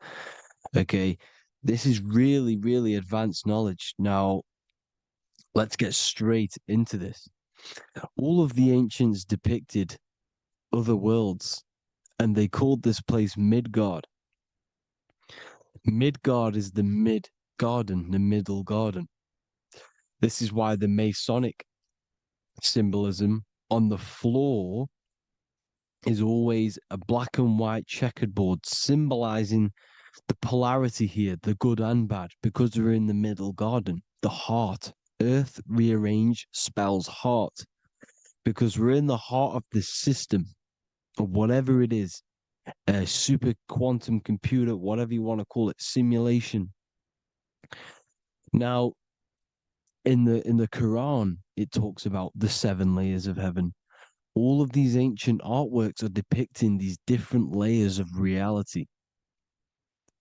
D: Okay, this is really advanced knowledge. Now, let's get straight into this. All of the ancients depicted other worlds, and they called this place Midgard. Midgard is the mid garden, the middle garden. This is why the Masonic symbolism on the floor is always a black and white checkered board, symbolizing the polarity here, the good and bad, because we're in the middle garden, the heart. Earth rearranged spells heart, because we're in the heart of this system, of whatever it is, a super quantum computer, whatever you want to call it, simulation. Now, in the Quran, it talks about the 7 layers of heaven. All of these ancient artworks are depicting these different layers of reality.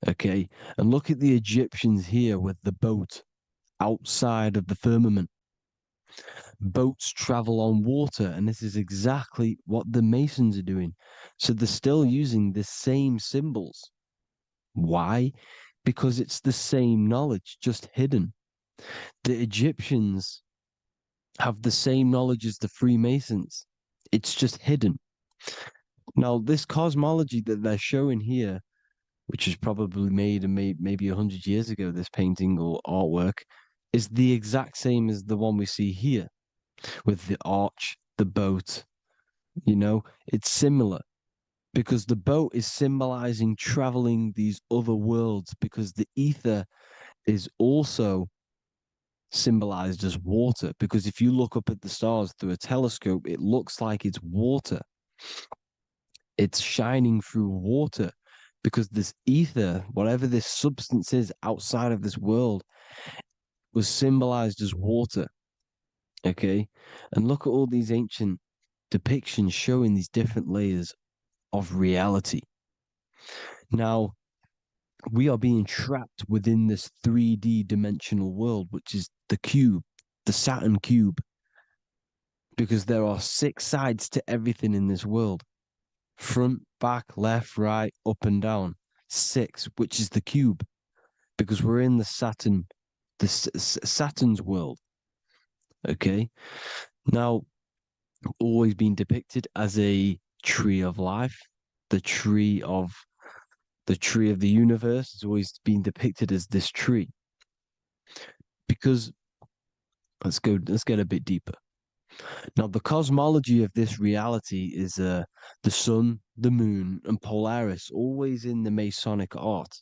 D: Okay, and look at the Egyptians here with the boat outside of the firmament. Boats travel on water, and this is exactly what the Masons are doing. So they're still using the same symbols. Why? Because it's the same knowledge, just hidden. The Egyptians have the same knowledge as the Freemasons. It's just hidden. Now, this cosmology that they're showing here, which is probably made maybe 100 years ago, this painting or artwork, is the exact same as the one we see here, with the arch, the boat. You know, it's similar, because the boat is symbolizing traveling these other worlds, because the ether is also symbolized as water, because if you look up at the stars through a telescope, it looks like it's water. It's shining through water, because this ether, whatever this substance is outside of this world, was symbolized as water. Okay, and look at all these ancient depictions showing these different layers of reality. Now, we are being trapped within this 3D dimensional world, which is the cube, the Saturn cube, because there are 6 sides to everything in this world: front, back, left, right, up and down. 6, which is the cube, because we're in the Saturn, Saturn's world. Okay, now, always been depicted as a tree of life, the tree of the universe has always been depicted as this tree. Because let's get a bit deeper. Now, the cosmology of this reality is the sun, the moon, and Polaris, always in the Masonic art.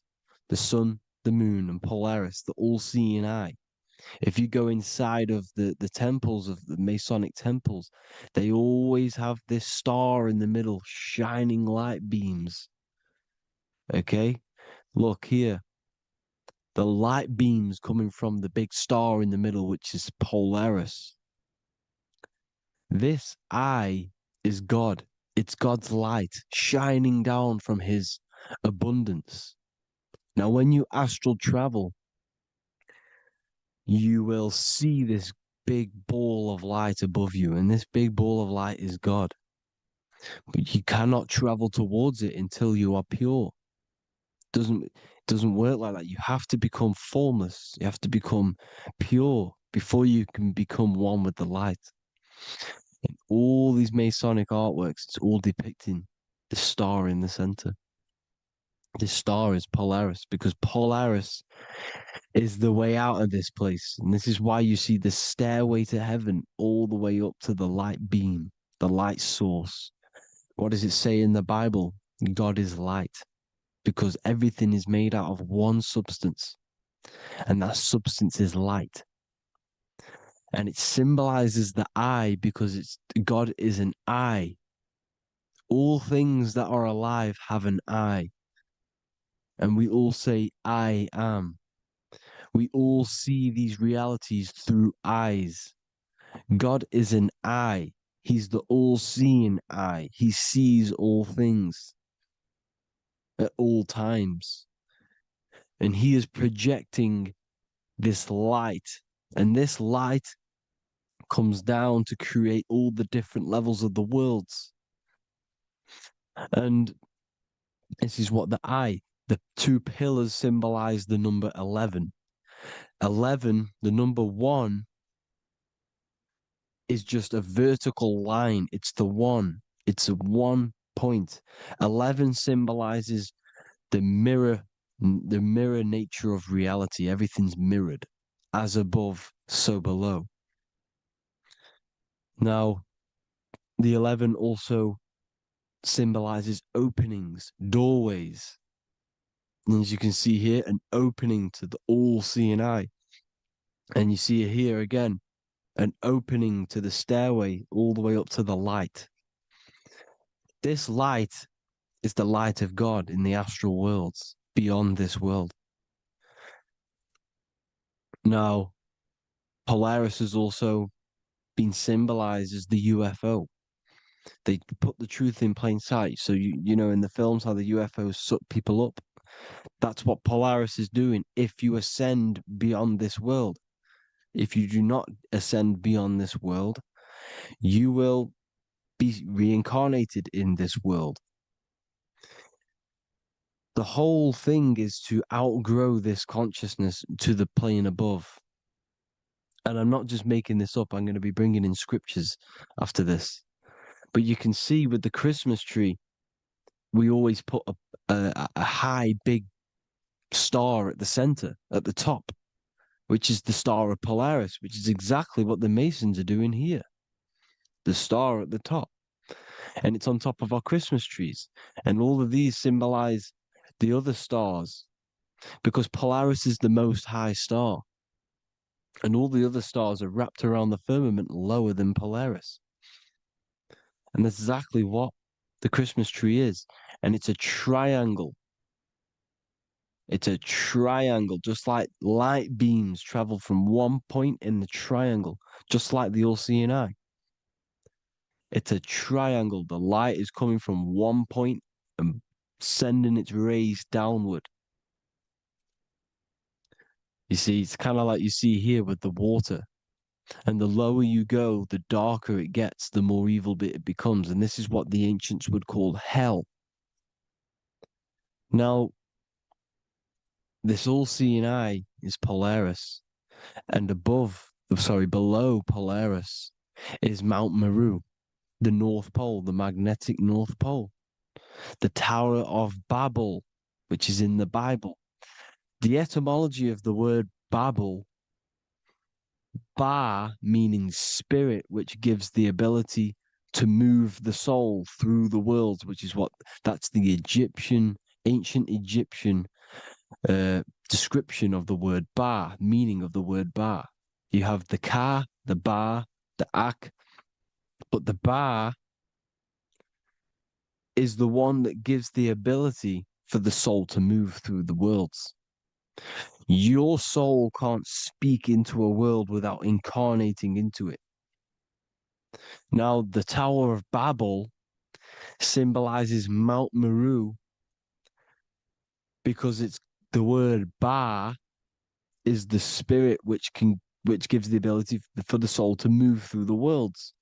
D: The sun, the moon, and Polaris, the all-seeing eye. If you go inside of the temples, of the Masonic temples, they always have this star in the middle, shining light beams. Okay, look here. The light beams coming from the big star in the middle, which is Polaris. This eye is God. It's God's light shining down from his abundance. Now, when you astral travel, you will see this big ball of light above you, and this big ball of light is God. But you cannot travel towards it until you are pure. It doesn't work like that. You have to become formless. You have to become pure before you can become one with the light. In all these Masonic artworks, it's all depicting the star in the center. This star is Polaris, because Polaris is the way out of this place. And this is why you see the stairway to heaven all the way up to the light beam, the light source. What does it say in the Bible? God is light, because everything is made out of one substance, and that substance is light. And it symbolizes the eye, because God is an eye. All things that are alive have an eye. And we all say, I am. We all see these realities through eyes. God is an eye. He's the all-seeing eye. He sees all things. at all times. And he is projecting this light. And this light comes down to create all the different levels of the worlds. And this is what the two pillars symbolize the number 11. 11, the number 1, is just a vertical line. It's the 1. It's a 1 point. 11 symbolizes the mirror nature of reality. Everything's mirrored. As above, so below. Now, the 11 also symbolizes openings, doorways. And as you can see here, an opening to the all-seeing eye. And you see here again, an opening to the stairway all the way up to the light. This light is the light of God in the astral worlds, beyond this world. Now, Polaris has also been symbolized as the UFO. They put the truth in plain sight. So, you know, in the films, how the UFOs suck people up. That's what Polaris is doing. If you ascend beyond this world, if you do not ascend beyond this world, you will be reincarnated in this world. The whole thing is to outgrow this consciousness to the plane above. And I'm not just making this up. I'm going to be bringing in scriptures after this. But you can see with the Christmas tree, we always put a high, big star at the center, at the top, which is the star of Polaris, which is exactly what the Masons are doing here. The star at the top. And it's on top of our Christmas trees. And all of these symbolize the other stars, because Polaris is the most high star. And all the other stars are wrapped around the firmament lower than Polaris. And that's exactly what the Christmas tree is. And it's a triangle. It's a triangle, just like light beams travel from one point in the triangle, just like the all-seeing eye. It's a triangle. The light is coming from one point and sending its rays downward. You see, it's kind of like you see here with the water. And the lower you go, the darker it gets, the more evil it becomes. And this is what the ancients would call hell. Now, this all-seeing eye is Polaris. And below Polaris is Mount Meru, the North Pole, the magnetic North Pole. The Tower of Babel, which is in the Bible. The etymology of the word Babel, Ba meaning spirit, which gives the ability to move the soul through the worlds, which is that's the ancient Egyptian description of the word Ba, meaning of the word Ba. You have the Ka, the Ba, the Ak, but the Ba is the one that gives the ability for the soul to move through the worlds. Your soul can't speak into a world without incarnating into it. Now, the Tower of Babel symbolizes Mount Meru because it's the word Ba is the spirit which gives the ability for the soul to move through the worlds.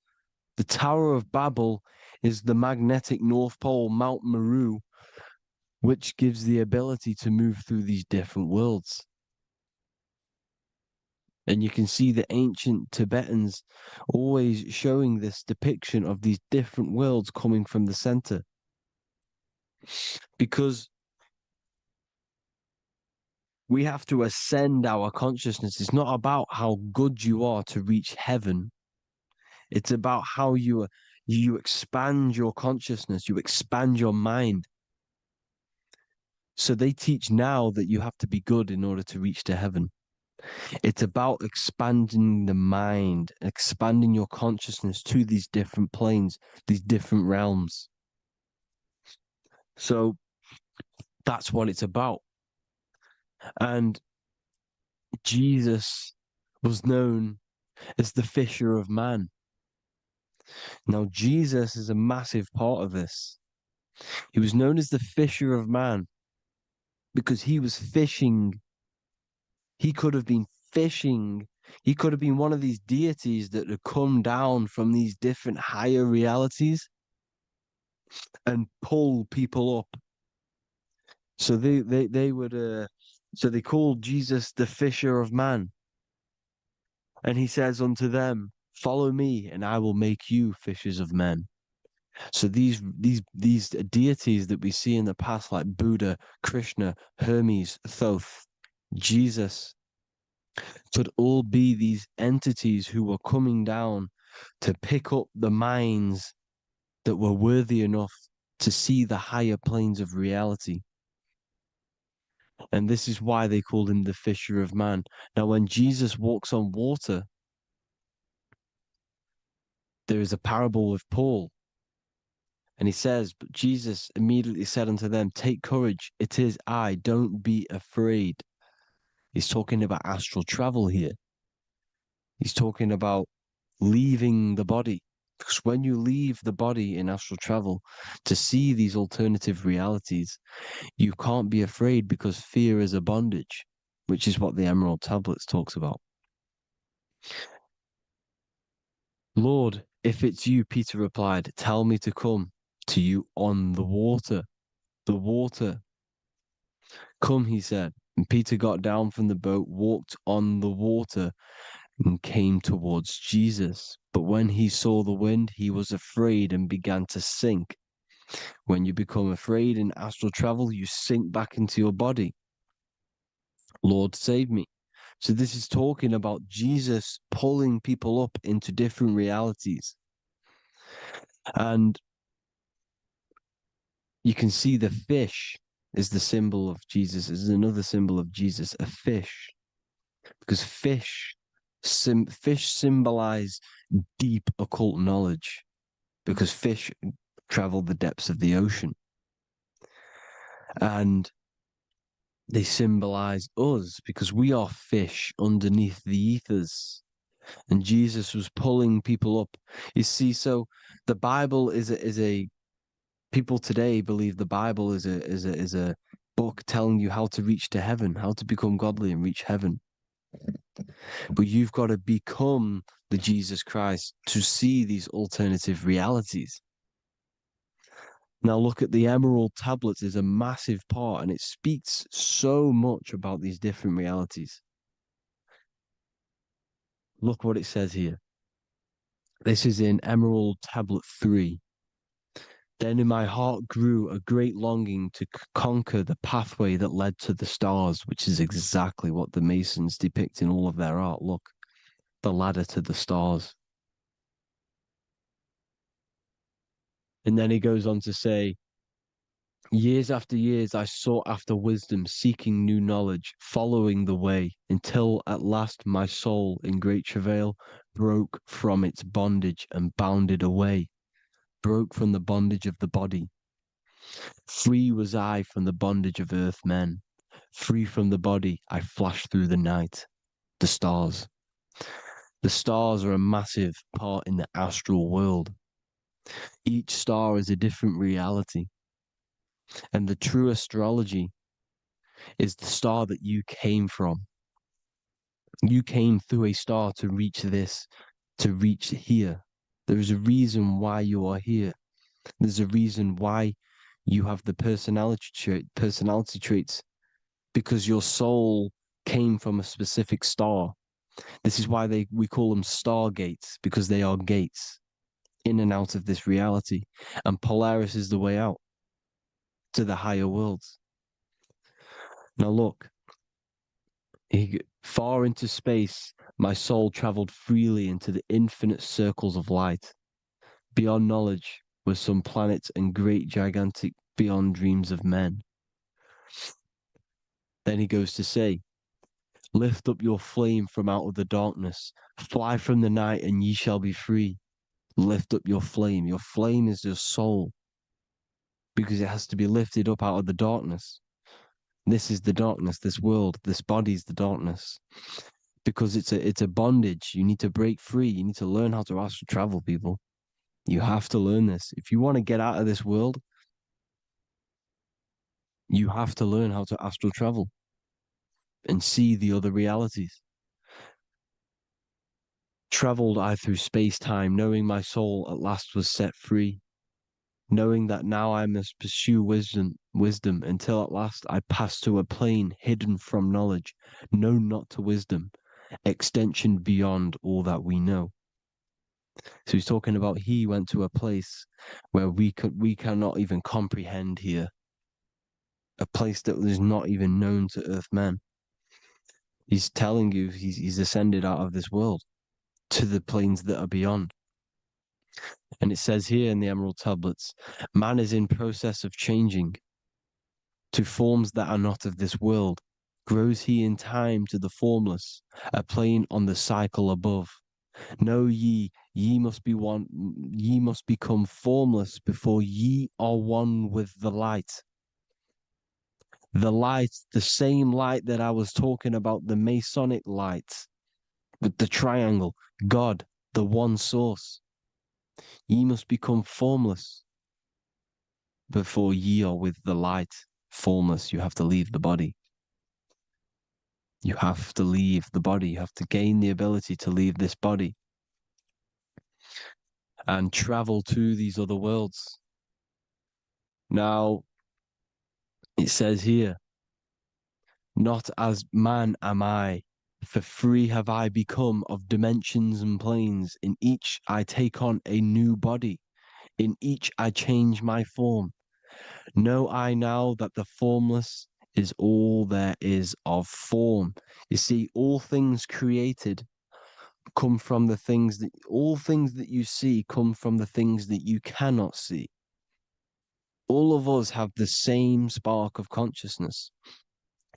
D: The Tower of Babel is the magnetic North Pole, Mount Meru, which gives the ability to move through these different worlds. And you can see the ancient Tibetans always showing this depiction of these different worlds coming from the center. Because we have to ascend our consciousness. It's not about how good you are to reach heaven. It's about how you expand your consciousness, you expand your mind. So they teach now that you have to be good in order to reach to heaven. It's about expanding the mind, expanding your consciousness to these different planes, these different realms. So that's what it's about. And Jesus was known as the fisher of man. Now, Jesus is a massive part of this. He was known as the fisher of man because he was fishing. He could have been fishing. He could have been one of these deities that had come down from these different higher realities and pull people up. So they would so they called Jesus the fisher of man. And he says unto them, follow me and I will make you fishers of men. So these deities that we see in the past, like Buddha, Krishna, Hermes, Thoth, Jesus, could all be these entities who were coming down to pick up the minds that were worthy enough to see the higher planes of reality. And this is why they called him the fisher of man. Now, when Jesus walks on water, there is a parable with Paul. And he says, but Jesus immediately said unto them, take courage, it is I, don't be afraid. He's talking about astral travel here. He's talking about leaving the body. Because when you leave the body in astral travel to see these alternative realities, you can't be afraid because fear is a bondage, which is what the Emerald Tablets talks about. Lord, if it's you, Peter replied, tell me to come to you on the water. The water. Come, he said. And Peter got down from the boat, walked on the water, and came towards Jesus. But when he saw the wind, he was afraid and began to sink. When you become afraid in astral travel, you sink back into your body. Lord, save me. So this is talking about Jesus pulling people up into different realities. And you can see the fish is the symbol of Jesus. Is another symbol of Jesus, a fish. Because fish symbolize deep occult knowledge. Because fish travel the depths of the ocean. And they symbolize us because we are fish underneath the ethers. And Jesus was pulling people up. You see, so the Bible is a people today believe the Bible is a book telling you how to reach to heaven, how to become godly and reach heaven. But you've got to become the Jesus Christ to see these alternative realities. Now look at the Emerald Tablets is a massive part, and it speaks so much about these different realities. Look what it says here. This is in Emerald Tablet 3. Then in my heart grew a great longing to conquer the pathway that led to the stars, which is exactly what the Masons depict in all of their art. Look, the ladder to the stars. And then he goes on to say, years after years, I sought after wisdom, seeking new knowledge, following the way, until at last my soul, in great travail, broke from its bondage and bounded away, broke from the bondage of the body. Free was I from the bondage of earth men. Free from the body, I flashed through the night. The stars. The stars are a massive part in the astral world. Each star is a different reality. And the true astrology is the star that you came from. You came through a star to reach this, to reach here. There is a reason why you are here. There's a reason why you have the personality traits, because your soul came from a specific star. This is why we call them stargates, because they are gates in and out of this reality. And Polaris is the way out to the higher worlds. Now look, far into space, my soul traveled freely into the infinite circles of light. Beyond knowledge were some planets and great gigantic beyond dreams of men. Then he goes to say, lift up your flame from out of the darkness, fly from the night and ye shall be free. Lift up your flame. Your flame is your soul, because it has to be lifted up out of the darkness. This is the darkness, this world, this body is the darkness. Because it's a bondage. You need to break free. You need to learn how to astral travel, people. You have to learn this. If you want to get out of this world, You have to learn how to astral travel and see the other realities. Traveled I through space-time, knowing my soul at last was set free, knowing that now I must pursue wisdom until at last I pass to a plane hidden from knowledge, known not to wisdom, extension beyond all that we know. So he's talking about he went to a place where we cannot even comprehend here, a place that was not even known to earth men. He's telling you he's ascended out of this world to the planes that are beyond. And it says here in the Emerald Tablets, man is in process of changing to forms that are not of this world. Grows he in time to the formless, a plane on the cycle above. Know ye, ye must become formless before ye are one with the light. The light, the same light that I was talking about, the Masonic light, with the triangle, God, the one source. Ye must become formless before ye are with the light. Formless, you have to leave the body. You have to leave the body. You have to gain the ability to leave this body and travel to these other worlds. Now, it says here, not as man am I, for free have I become of dimensions and planes. In each I take on a new body. In each I change my form. Know I now that the formless is all there is of form. You see, all things created come from the things that, all things that you see come from the things that you cannot see. All of us have the same spark of consciousness,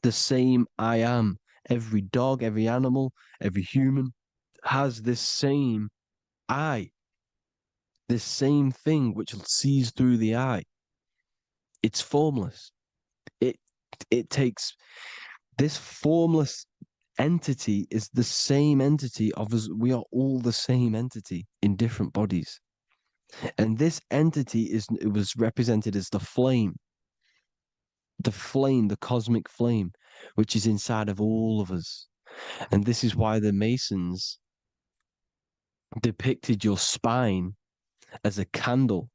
D: the same I am. Every dog, every animal, every human has this same I, this same thing which sees through the eye. It's formless. It takes this formless entity is the same entity of us. We are all the same entity in different bodies. And this entity it was represented as the flame, the cosmic flame, which is inside of all of us. And this is why the Masons depicted your spine as a candle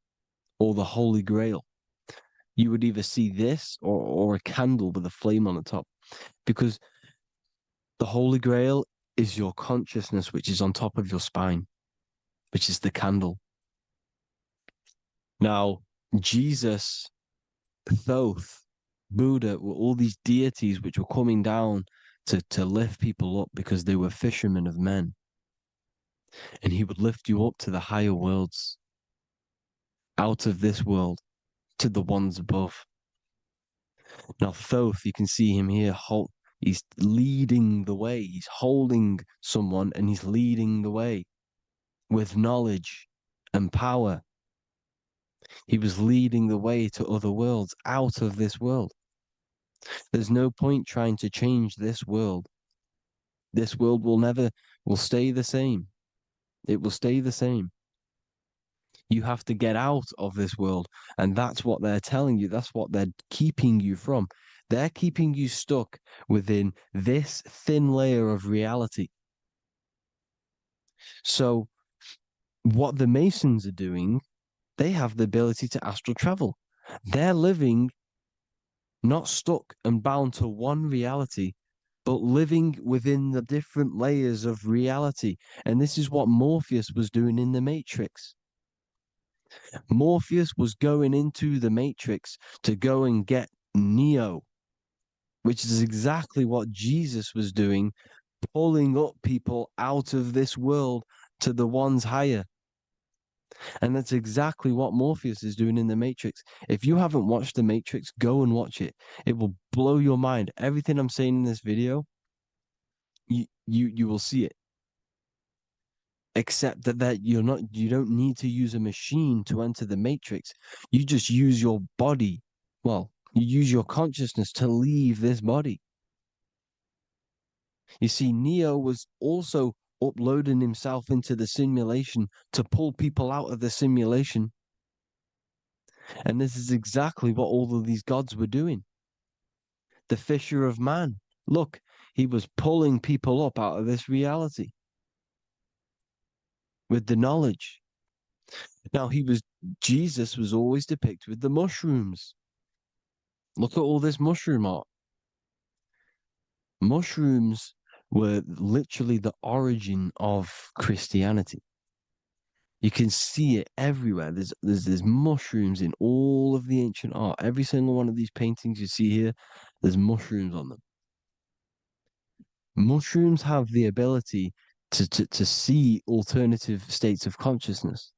D: or the Holy Grail. You would either see this or a candle with a flame on the top, because the Holy Grail is your consciousness, which is on top of your spine, which is the candle. Now, Jesus, Thoth, Buddha were all these deities which were coming down to lift people up because they were fishermen of men. And he would lift you up to the higher worlds, out of this world, to the ones above. Now, Thoth, you can see him here, he's leading the way. He's holding someone and he's leading the way with knowledge and power. He was leading the way to other worlds, out of this world. There's no point trying to change this world. This world will stay the same. It will stay the same. You have to get out of this world. And that's what they're telling you. That's what they're keeping you from. They're keeping you stuck within this thin layer of reality. So what the Masons are doing, they have the ability to astral travel. They're living not stuck and bound to one reality, but living within the different layers of reality. And this is what Morpheus was doing in the Matrix. Morpheus was going into the Matrix to go and get Neo, which is exactly what Jesus was doing, pulling up people out of this world to the ones higher. And that's exactly what Morpheus is doing in the Matrix. If you haven't watched the Matrix, go and watch it. It will blow your mind. Everything I'm saying in this video, you will see it. Except that you don't need to use a machine to enter the Matrix. You just use your body. Well, you use your consciousness to leave this body. You see, Neo was also uploading himself into the simulation to pull people out of the simulation. And this is exactly what all of these gods were doing. the fisher of man. Look, he was pulling people up out of this reality with the knowledge. Now, Jesus was always depicted with the mushrooms. Look at all this mushroom art. Mushrooms were literally the origin of Christianity. You can see it everywhere. There's mushrooms in all of the ancient art. Every single one of these paintings you see here, there's mushrooms on them. Mushrooms have the ability to see alternative states of consciousness.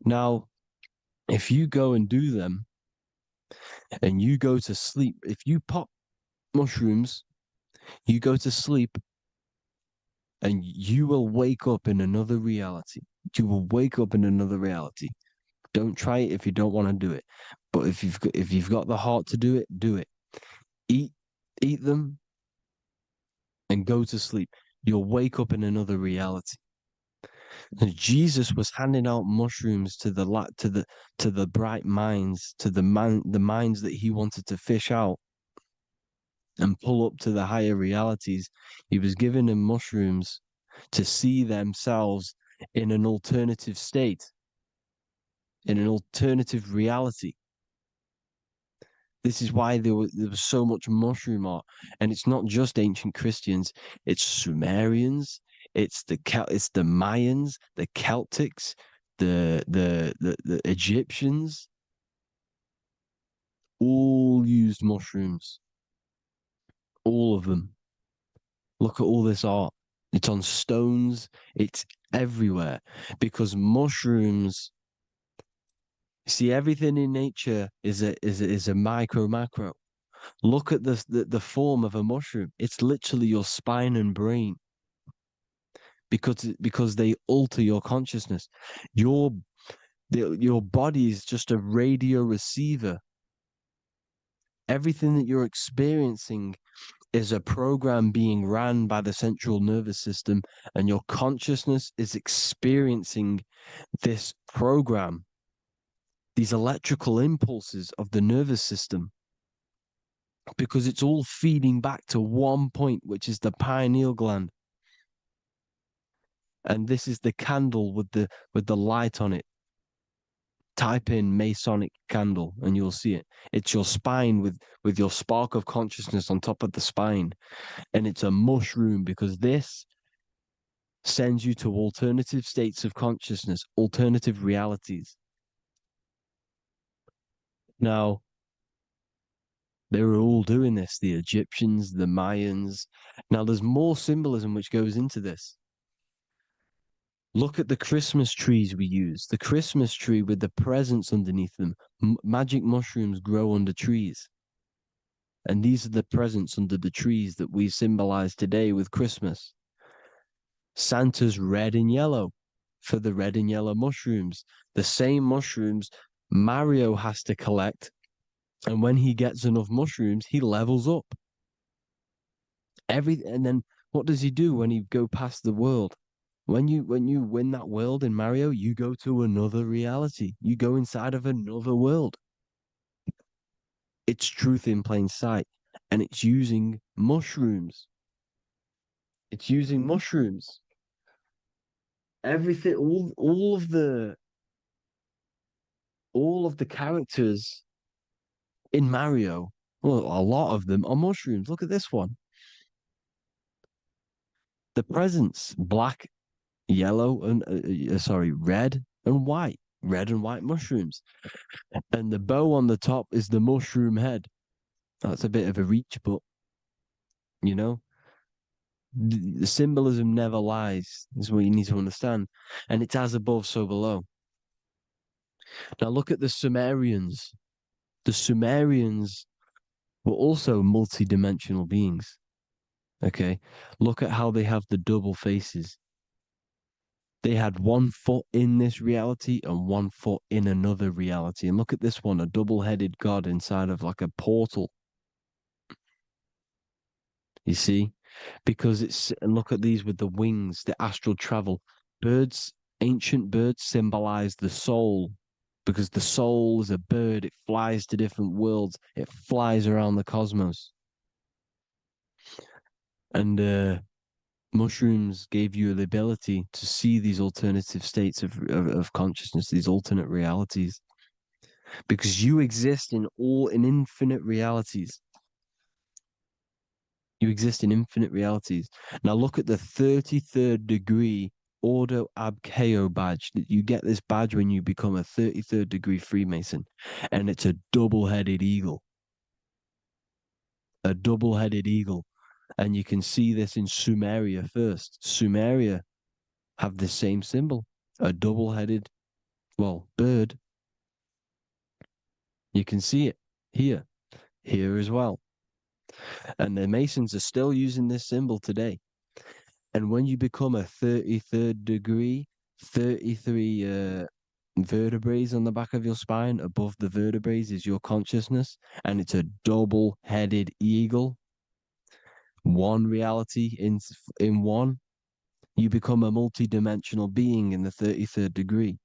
D: Now, if you go and do them and you go to sleep, if you pop mushrooms, you go to sleep and you will wake up in another reality. You will wake up in another reality. Don't try it if you don't want to do it. But if you've got the heart to do it, do it. Eat them and go to sleep. You'll wake up in another reality. And Jesus was handing out mushrooms to the bright minds, to the minds that he wanted to fish out and pull up to the higher realities. He was giving them mushrooms to see themselves in an alternative state, in an alternative reality. This is why there was so much mushroom art, and it's not just ancient Christians. It's Sumerians, it's the Mayans, the Celtics, the Egyptians. All used mushrooms. All of them. Look at all this art. It's on stones. It's everywhere because mushrooms. See, everything in nature is a micro macro. Look at the form of a mushroom. It's literally your spine and brain. Because they alter your consciousness. Your body is just a radio receiver. Everything that you're experiencing is a program being ran by the central nervous system, and your consciousness is experiencing this program. These electrical impulses of the nervous system, because it's all feeding back to one point, which is the pineal gland. And this is the candle with the light on it. Type in Masonic candle and you'll see it. It's your spine with your spark of consciousness on top of the spine. And it's a mushroom because this sends you to alternative states of consciousness, alternative realities. Now, they were all doing this, the Egyptians, the Mayans. Now, there's more symbolism which goes into this. Look at the Christmas trees we use. The Christmas tree with the presents underneath them. Magic mushrooms grow under trees. And these are the presents under the trees that we symbolize today with Christmas. Santa's red and yellow for the red and yellow mushrooms. The same mushrooms Mario has to collect. And when he gets enough mushrooms, he levels up. And then what does he do when he go past the world? When you win that world in Mario, you go to another reality. You go inside of another world. It's truth in plain sight. And it's using mushrooms. It's using mushrooms. Everything, all of the characters in Mario, well, a lot of them are mushrooms. Look at this one. The presents, black, yellow, and red and white. Red and white mushrooms. And the bow on the top is the mushroom head. That's a bit of a reach, but, the symbolism never lies, is what you need to understand. And it's as above, so below. Now look at the Sumerians. The Sumerians were also multi-dimensional beings. Okay, look at how they have the double faces. They had 1 foot in this reality and 1 foot in another reality. And look at this one, a double-headed god inside of like a portal. You see? Because and look at these with the wings, the astral travel. Birds, ancient birds symbolize the soul. because the soul is a bird. It flies to different worlds. It flies around the cosmos. And mushrooms gave you the ability to see these alternative states of consciousness, these alternate realities, because you exist in infinite realities. You exist in infinite realities. Now look at the 33rd degree Ordo Ab Chao badge. You get this badge when you become a 33rd degree Freemason, and it's a double-headed eagle. A double-headed eagle. And you can see this in Sumeria first. Sumeria have the same symbol, a double-headed, bird. You can see it here as well. And the Masons are still using this symbol today. And when you become a 33rd degree, 33 vertebrae on the back of your spine, above the vertebrae is your consciousness, and it's a double-headed eagle. One reality in one. You become a multi-dimensional being in the 33rd degree.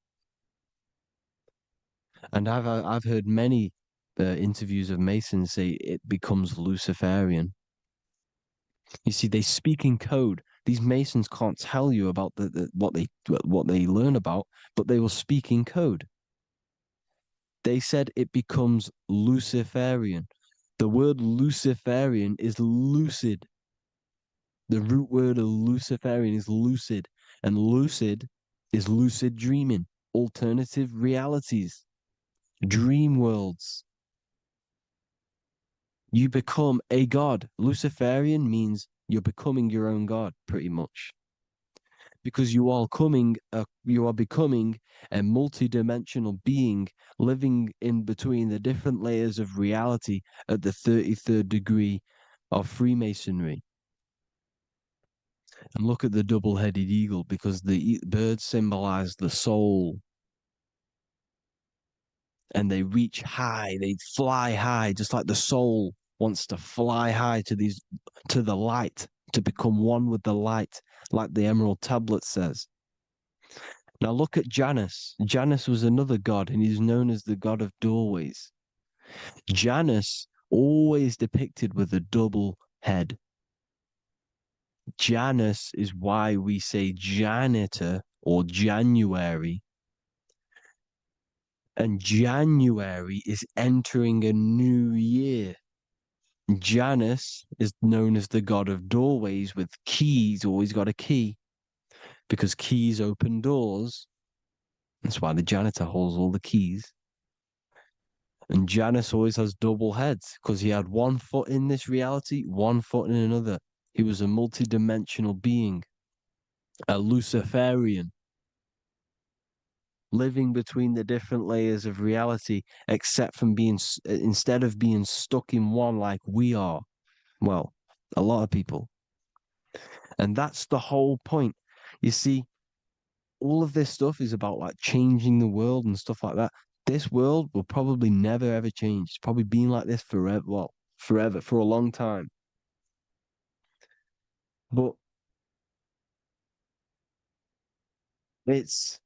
D: And I've heard many interviews of Masons say it becomes Luciferian. You see, they speak in code. These Masons can't tell you about what they learn about, but they will speak in code. They said it becomes Luciferian. The word Luciferian is lucid. The root word of Luciferian is lucid, and lucid is lucid dreaming, alternative realities, dream worlds. You become a god. Luciferian means you're becoming your own god, pretty much, because you are becoming a multi-dimensional being living in between the different layers of reality at the 33rd degree of Freemasonry. And look at the double-headed eagle, because the birds symbolize the soul. And they reach high, they fly high, just like the soul wants to fly high to the light, to become one with the light, like the Emerald Tablet says. Now look at Janus. Janus was another god, and he's known as the god of doorways. Janus always depicted with a double head. Janus is why we say janitor or January. And January is entering a new year. Janus is known as the god of doorways with keys, always got a key, because keys open doors. That's why the janitor holds all the keys. And Janus always has double heads, because he had one foot in this reality, one foot in another. He was a multi-dimensional being, a Luciferian, living between the different layers of reality, instead of being stuck in one like we are. Well, a lot of people. And that's the whole point. You see, all of this stuff is about like changing the world and stuff like that. This world will probably never ever change. It's probably been like this forever. Well, forever, for a long time. But it's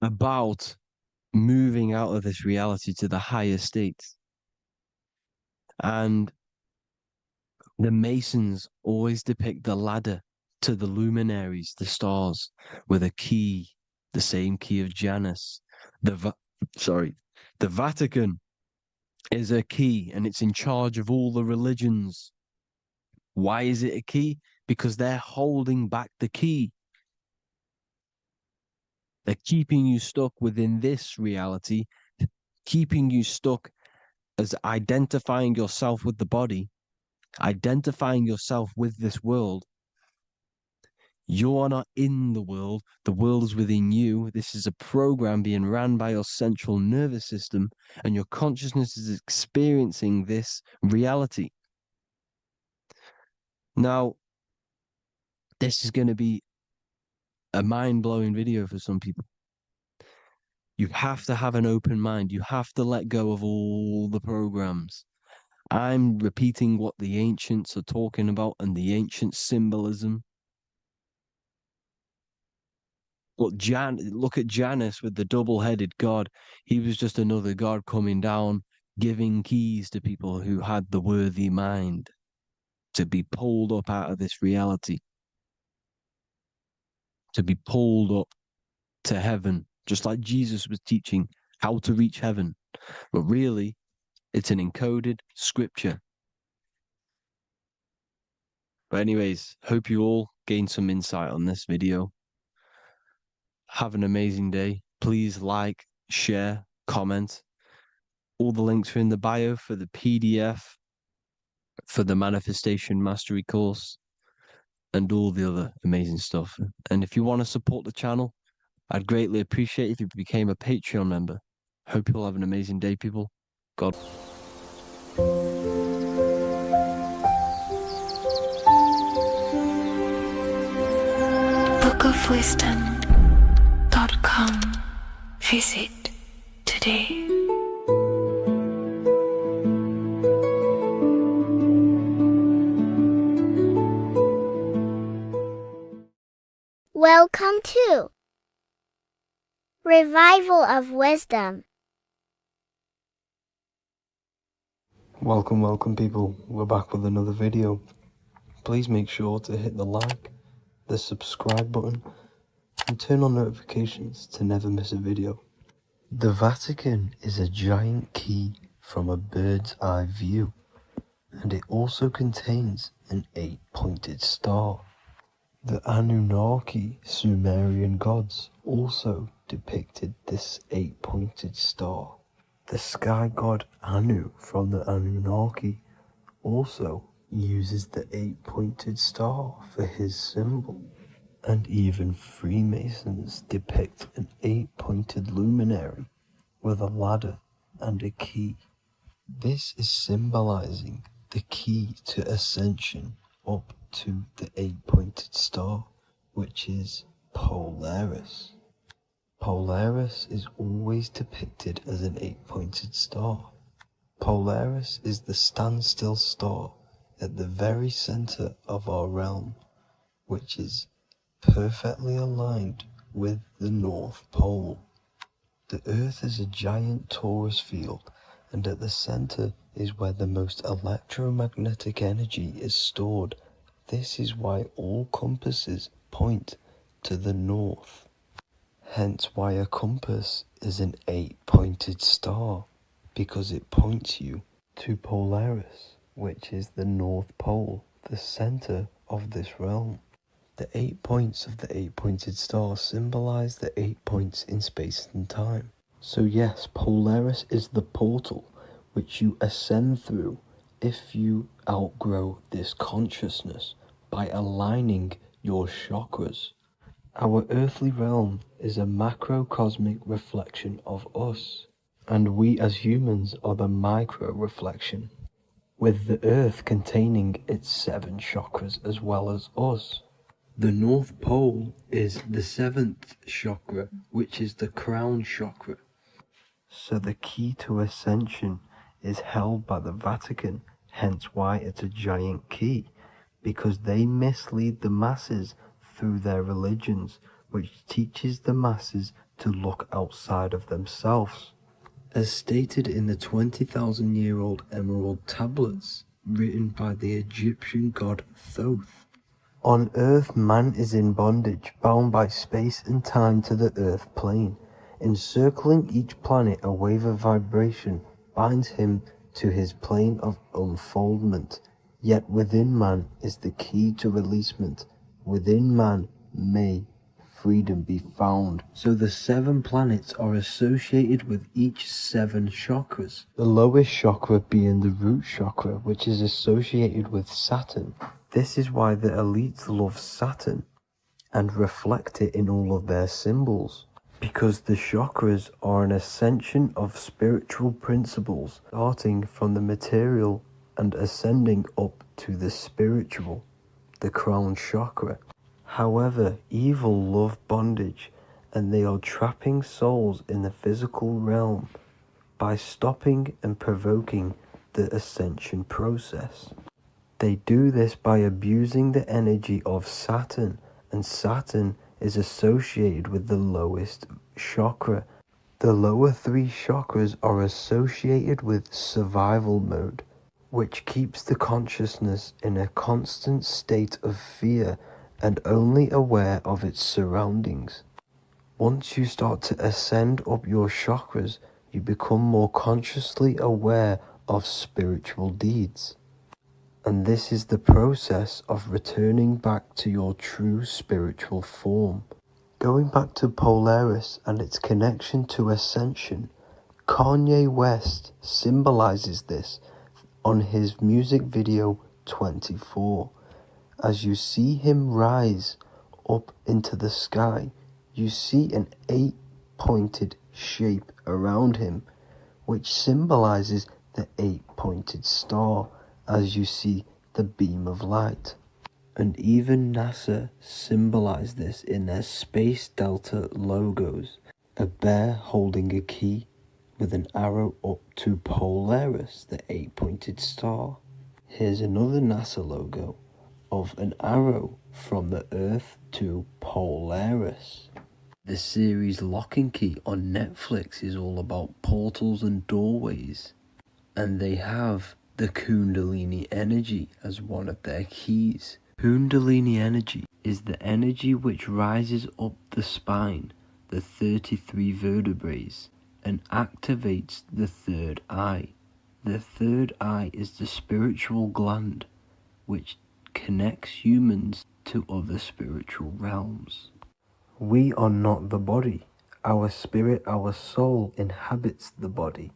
D: about moving out of this reality to the higher states. And the Masons always depict the ladder to the luminaries, the stars, with a key, the same key of Janus. The Vatican is a key, and it's in charge of all the religions. Why is it a key? Because they're holding back the key. They're keeping you stuck within this reality, keeping you stuck as identifying yourself with the body, identifying yourself with this world. You are not in the world is within you. This is a program being ran by your central nervous system, and your consciousness is experiencing this reality. Now, this is going to be a mind-blowing video for some people. You have to have an open mind. You have to let go of all the programs. I'm repeating what the ancients are talking about and the ancient symbolism. Look at Janus with the double-headed god. He was just another god coming down, giving keys to people who had the worthy mind to be pulled up out of this reality, to be pulled up to heaven, just like Jesus was teaching how to reach heaven. But really, it's an encoded scripture. But anyways, hope you all gained some insight on this video. Have an amazing day. Please like, share, comment. All the links are in the bio for the PDF, for the Manifestation Mastery course, and all the other amazing stuff. And if you want to support the channel, I'd greatly appreciate if you became a Patreon member. Hope you'll have an amazing day, people. God.
B: bookofwisdom.com. Visit today.
K: Welcome to Revival of Wisdom.
C: Welcome people, we're back with another video. Please make sure to hit the like, the subscribe button, and turn on notifications to never miss a video. The Vatican is a giant key from a bird's eye view, and it also contains an 8-pointed star. The Anunnaki Sumerian gods also depicted this 8-pointed star. The sky god Anu from the Anunnaki also uses the 8-pointed star for his symbol. And even Freemasons depict an 8-pointed luminary with a ladder and a key. This is symbolizing the key to ascension up to the 8-pointed star, which is Polaris. Polaris is always depicted as an 8-pointed star. Polaris is the standstill star at the very center of our realm, which is perfectly aligned with the North Pole. The Earth is a giant torus field, and at the center is where the most electromagnetic energy is stored. This is why all compasses point to the north. Hence why a compass is an 8-pointed star, because it points you to Polaris, which is the North Pole, the center of this realm. The 8 points of the 8-pointed star symbolize the 8 points in space and time. So yes, Polaris is the portal which you ascend through if you outgrow this consciousness by aligning your chakras. Our earthly realm is a macrocosmic reflection of us, and we as humans are the micro reflection, with the earth containing its 7 chakras as well as us. The North Pole is the 7th chakra, which is the crown chakra. So the key to ascension is held by the Vatican, hence why it's a giant key, because they mislead the masses through their religions, which teaches the masses to look outside of themselves. As stated in the 20,000-year-old emerald tablets, written by the Egyptian god Thoth. On Earth, man is in bondage, bound by space and time to the Earth plane. Encircling each planet, a wave of vibration binds him to his plane of unfoldment. Yet within man is the key to releasement. Within man may freedom be found. So the 7 planets are associated with each 7 chakras. The lowest chakra being the root chakra, which is associated with Saturn. This is why the elites love Saturn and reflect it in all of their symbols. Because the chakras are an ascension of spiritual principles, starting from the material and ascending up to the spiritual, the crown chakra. However, evil love bondage, and they are trapping souls in the physical realm by stopping and provoking the ascension process. They do this by abusing the energy of Saturn, and Saturn is associated with the lowest chakra. The lower three chakras are associated with survival mode, which keeps the consciousness in a constant state of fear and only aware of its surroundings. Once you start to ascend up your chakras, you become more consciously aware of spiritual deeds. And this is the process of returning back to your true spiritual form. Going back to Polaris and its connection to ascension, Kanye West symbolizes this on his music video 24. As you see him rise up into the sky, you see an 8-pointed shape around him, which symbolizes the 8-pointed star as you see the beam of light. And even NASA symbolized this in their Space Delta logos, a bear holding a key with an arrow up to Polaris, the 8-pointed star. Here's another NASA logo of an arrow from the Earth to Polaris. The series Lock and Key on Netflix is all about portals and doorways, and they have the Kundalini energy as one of their keys. Kundalini energy is the energy which rises up the spine, the 33 vertebrae, and activates the third eye. The third eye is the spiritual gland which connects humans to other spiritual realms. We are not the body. Our spirit, our soul inhabits the body.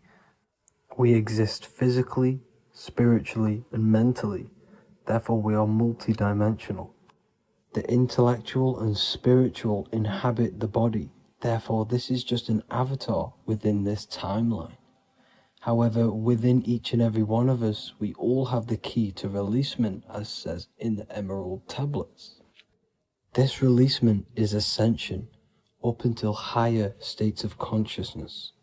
C: We exist physically, spiritually, and mentally. Therefore, we are multidimensional. The intellectual and spiritual inhabit the body. Therefore, this is just an avatar within this timeline. However, within each and every one of us, we all have the key to releasement, as says in the Emerald tablets. This releasement is ascension, up until higher states of consciousness.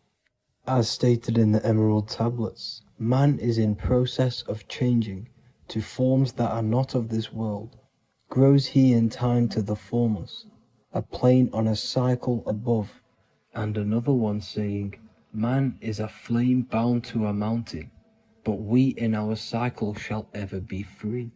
C: As stated in the Emerald tablets, man is in process of changing to forms that are not of this world. Grows he in time to the formless, a plane on a cycle above, and another one saying, man is a flame bound to a mountain, but we in our cycle shall ever be free.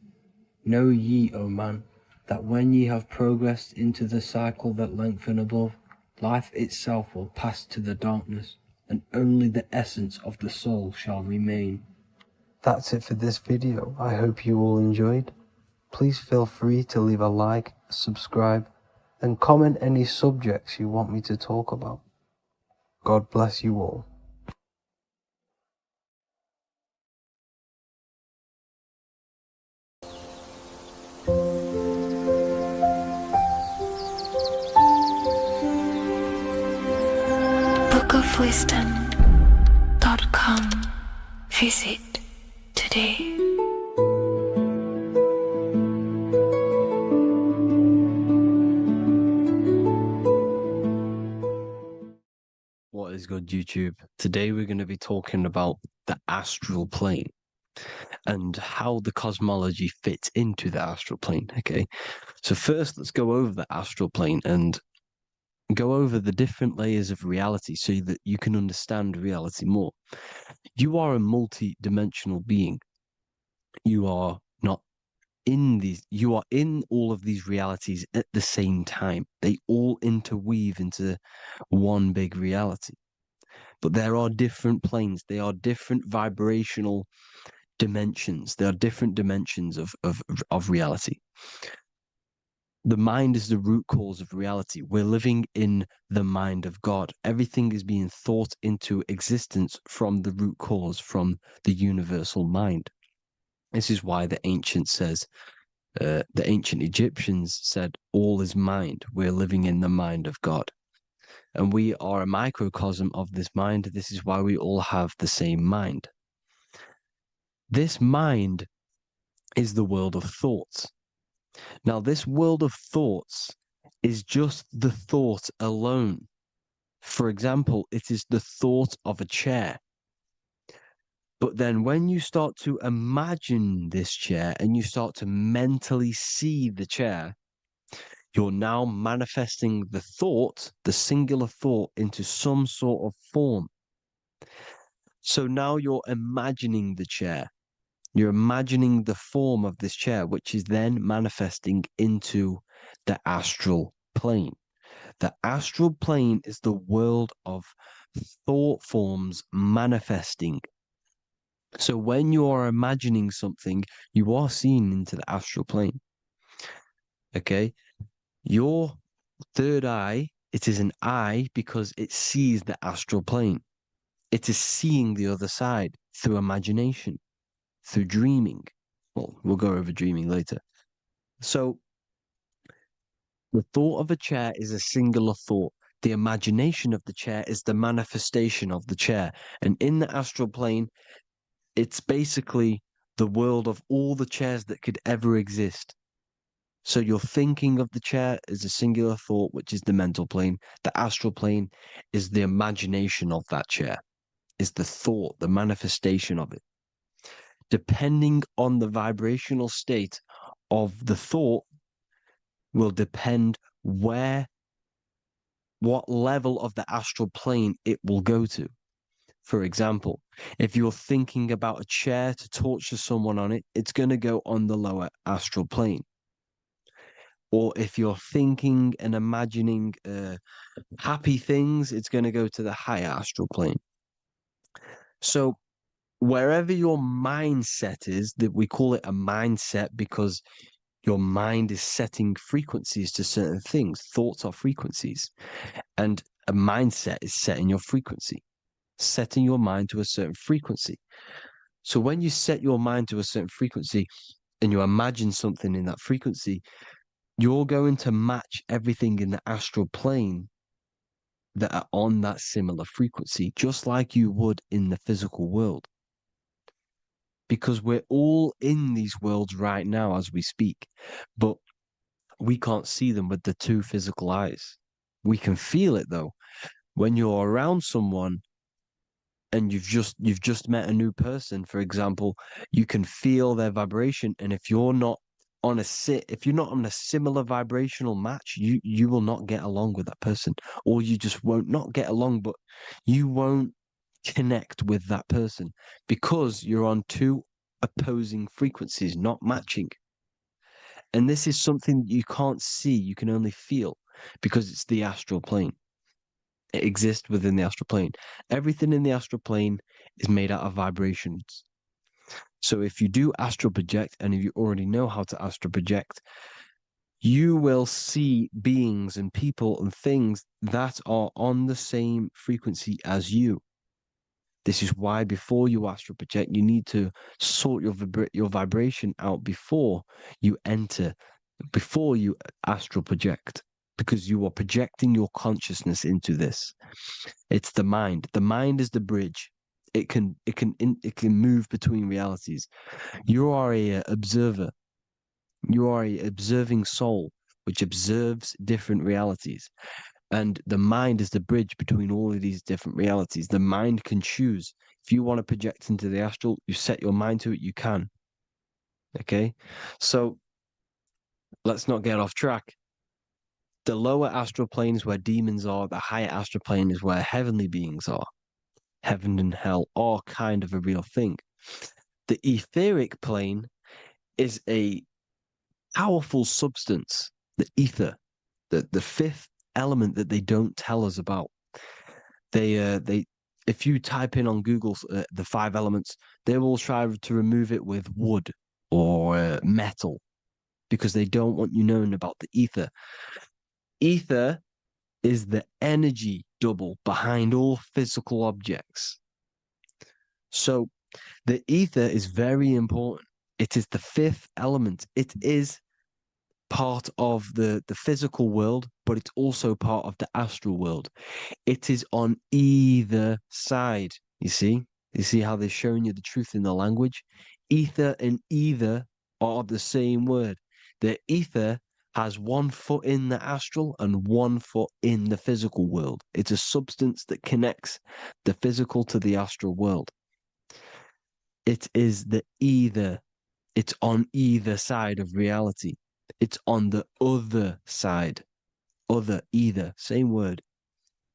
C: Know ye, O man, that when ye have progressed into the cycle that lengthen above, life itself will pass to the darkness, and only the essence of the soul shall remain. That's it for this video. I hope you all enjoyed. Please feel free to leave a like, subscribe, and comment any subjects you want me to talk about. God bless you all.
B: bookofwisdom.com. Visit today.
D: What is good, YouTube? Today we're going to be talking about the astral plane and how the cosmology fits into the astral plane. Okay, so first let's go over the astral plane and go over the different layers of reality so that you can understand reality more. You are a multi-dimensional being. You are not in these, you are in all of these realities at the same time. They all interweave into one big reality. But there are different planes. They are different vibrational dimensions. There are different dimensions of reality. The mind is the root cause of reality. We're living in the mind of God. Everything is being thought into existence from the root cause, from the universal mind. This is why the ancient Egyptians said, all is mind. We're living in the mind of God. And we are a microcosm of this mind. This is why we all have the same mind. This mind is the world of thoughts. Now, this world of thoughts is just the thought alone. For example, it is the thought of a chair. But then when you start to imagine this chair and you start to mentally see the chair, You're now manifesting the thought, the singular thought, into some sort of form. So now you're imagining the chair. You're imagining the form of this chair, which is then manifesting into the astral plane. The astral plane is the world of thought forms manifesting. So when you are imagining something, you are seeing into the astral plane. Okay? Your third eye, it is an eye because it sees the astral plane. It is seeing the other side through imagination, through dreaming. Well, we'll go over dreaming later. So the thought of a chair is a singular thought. The imagination of the chair is the manifestation of the chair. And in the astral plane, it's basically the world of all the chairs that could ever exist. So you're thinking of the chair as a singular thought, which is the mental plane. The astral plane is the imagination of that chair, is the thought, the manifestation of it. Depending on the vibrational state of the thought will depend what level of the astral plane it will go to. For example, if you're thinking about a chair to torture someone on it, it's going to go on the lower astral plane. Or if you're thinking and imagining happy things, it's going to go to the higher astral plane. So wherever your mindset is, that we call it a mindset because your mind is setting frequencies to certain things. Thoughts are frequencies. And a mindset is setting your frequency, setting your mind to a certain frequency. So when you set your mind to a certain frequency and you imagine something in that frequency, you're going to match everything in the astral plane that are on that similar frequency, just like you would in the physical world. Because we're all in these worlds right now as we speak, but we can't see them with the two physical eyes. We can feel it though. When you're around someone and you've just met a new person, for example, you can feel their vibration. And if you're not on a similar vibrational match, you will not get along with that person, or you just won't not get along, but you won't connect with that person because you're on two opposing frequencies, not matching. And this is something you can't see, you can only feel because it's the astral plane. It exists within the astral plane. Everything in the astral plane is made out of vibrations. So if you do astral project, and if you already know how to astral project, you will see beings and people and things that are on the same frequency as you. This is why before you astral project, you need to sort your vibration out before you astral project, because you are projecting your consciousness into this. It's the mind. The mind is the bridge. It can move between realities. You are a observer. You are a observing soul which observes different realities. And the mind is the bridge between all of these different realities. The mind can choose. If you want to project into the astral, you set your mind to it, you can. Okay? So let's not get off track. The lower astral plane is where demons are. The higher astral plane is where heavenly beings are. Heaven and hell are kind of a real thing. The etheric plane is a powerful substance, the ether, the fifth element that they don't tell us about. If you type in on Google the 5 elements, they will try to remove it with wood or metal because they don't want you knowing about the ether. Ether is the energy double behind all physical objects. So the ether is very important. It is the 5th element. It is part of the physical world, but it's also part of the astral world. It is on either side. You see how they're showing you the truth in the language? Ether and either are the same word. The ether has 1 foot in the astral and 1 foot in the physical world. It's a substance that connects the physical to the astral world. It is the either. It's on either side of reality. It's on the other side. Other, either, same word.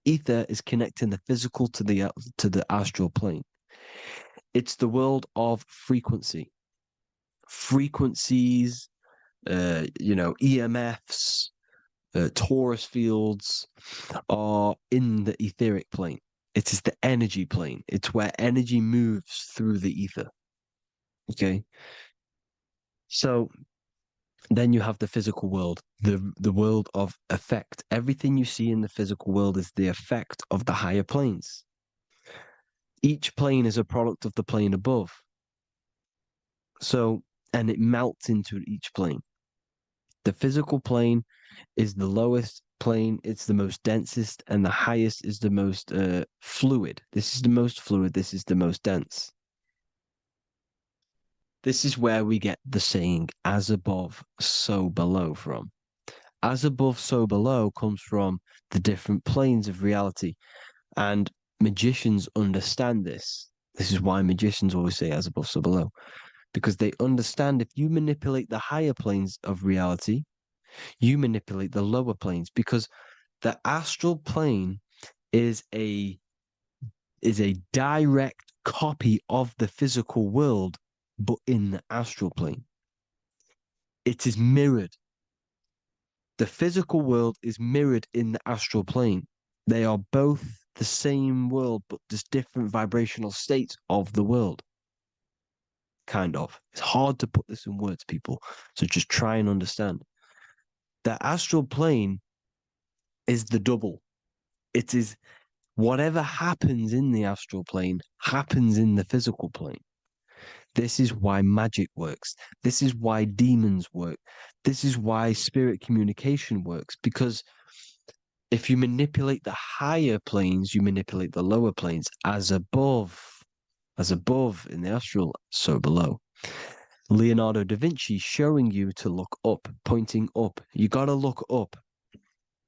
D: Ether is connecting the physical to the astral plane. It's the world of frequency. Frequencies, EMFs, torus fields are in the etheric plane. It is the energy plane. It's where energy moves through the ether. Okay. So then you have the physical world, the world of effect. Everything you see in the physical world is the effect of the higher planes. Each plane is a product of the plane above. So, and it melts into each plane. The physical plane is the lowest plane, it's the most densest, and the highest is the most fluid. This is the most fluid, this is the most dense. This is where we get the saying, as above, so below from. As above, so below comes from the different planes of reality. And magicians understand this. This is why magicians always say as above, so below. Because they understand if you manipulate the higher planes of reality, you manipulate the lower planes. Because the astral plane is a direct copy of the physical world, but in the astral plane. It is mirrored. The physical world is mirrored in the astral plane. They are both the same world, but just different vibrational states of the world. Kind of. It's hard to put this in words, people. So just try and understand. The astral plane is the double. It is whatever happens in the astral plane happens in the physical plane. This is why magic works. This is why demons work. This is why spirit communication works. Because if you manipulate the higher planes, you manipulate the lower planes. As above in the astral, so below. Leonardo da Vinci showing you to look up, pointing up. You got to look up.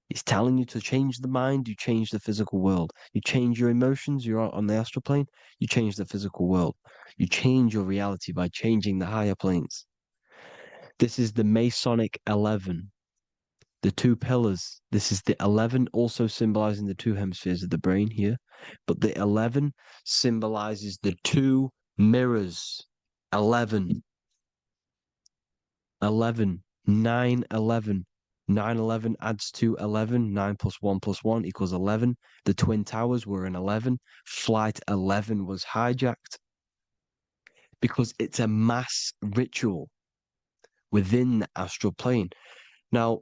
D: He's telling you to change the mind, you change the physical world. You change your emotions, you're on the astral plane, you change the physical world. You change your reality by changing the higher planes. This is the Masonic 11, the two pillars. This is the 11 also symbolizing the two hemispheres of the brain here. But the 11 symbolizes the two mirrors. 11, 9, 11. 9, 11 adds to 11. 9 plus 1 plus 1 equals 11. The Twin Towers were in 11. Flight 11 was hijacked because it's a mass ritual within the astral plane. Now,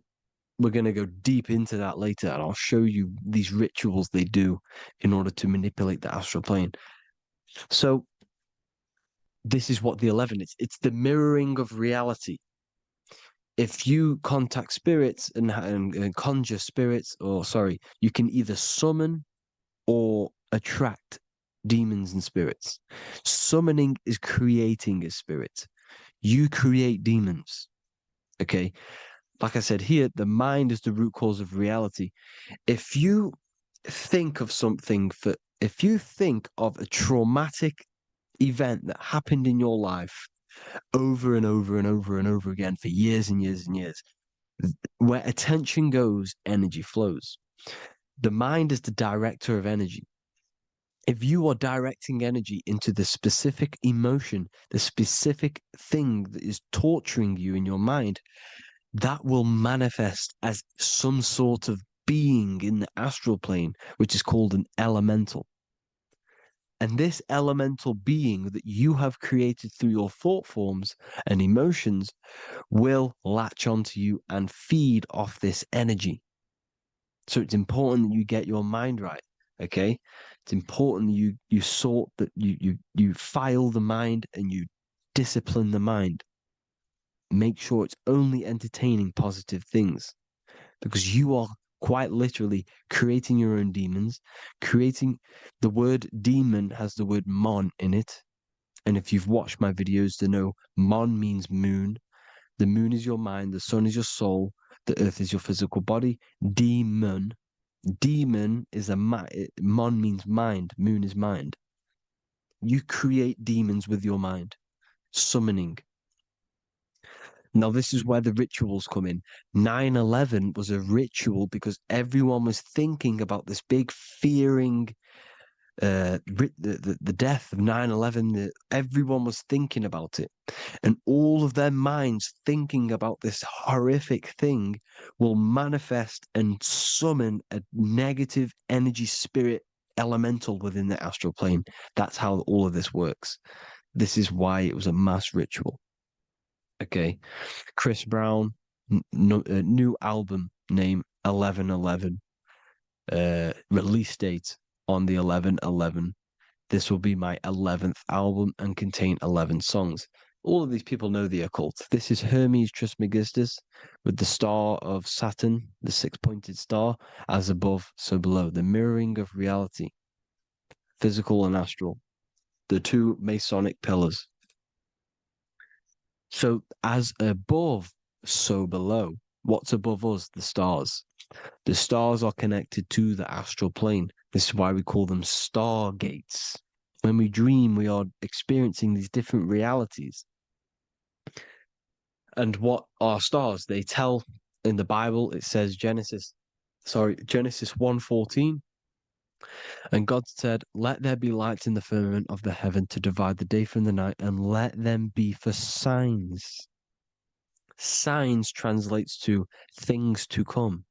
D: we're going to go deep into that later, and I'll show you these rituals they do in order to manipulate the astral plane. So, this is what the 11 is. It's the mirroring of reality. If you contact spirits and conjure spirits, you can either summon or attract demons and spirits. Summoning is creating a spirit. You create demons. Okay. Like I said here, the mind is the root cause of reality. If you think of if you think of a traumatic event that happened in your life over and over and over and over again for years and years and years, where attention goes, energy flows. The mind is the director of energy. If you are directing energy into the specific emotion, the specific thing that is torturing you in your mind, that will manifest as some sort of being in the astral plane, which is called an elemental. And this elemental being that you have created through your thought forms and emotions will latch onto you and feed off this energy. So it's important that you get your mind right, okay? It's important that you sort that you file the mind and you discipline the mind. Make sure it's only entertaining positive things, because you are quite literally creating your own demons. The word demon has the word mon in it. And if you've watched my videos, to know mon means moon. The moon is your mind, the sun is your soul, the earth is your physical body. Demon is mon means mind, moon is mind. You create demons with your mind. Summoning. Now, this is where the rituals come in. 9/11 was a ritual because everyone was thinking about this big fearing, the death of 9/11. Everyone was thinking about it. And all of their minds thinking about this horrific thing will manifest and summon a negative energy spirit elemental within the astral plane. That's how all of this works. This is why it was a mass ritual. Okay. Chris Brown, new album name 11/11. Release date on the 11/11. This will be my 11th album and contain 11 songs. All of these people know the occult. This is Hermes Trismegistus with the star of Saturn, the six-pointed star, as above, so below. The mirroring of reality, physical and astral. The two Masonic pillars. So as above, so below. What's above us? The stars. The stars are connected to the astral plane. This is why we call them stargates. When we dream, we are experiencing these different realities. And what are stars? They tell in the Bible, it says Genesis 1:14. And God said, "Let there be lights in the firmament of the heaven to divide the day from the night, and let them be for signs." Signs translates to things to come.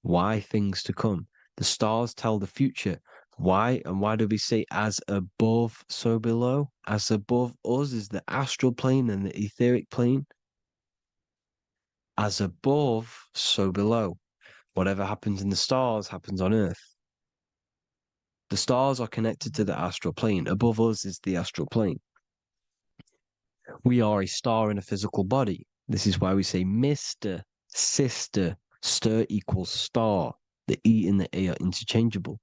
D: Why things to come? The stars tell the future. Why? And why do we say as above, so below? As above us is the astral plane and the etheric plane. As above, so below. Whatever happens in the stars happens on Earth. The stars are connected to the astral plane. Above us is the astral plane. We are a star in a physical body. This is why we say Mr., sister, stir equals star. The E and the A are interchangeable.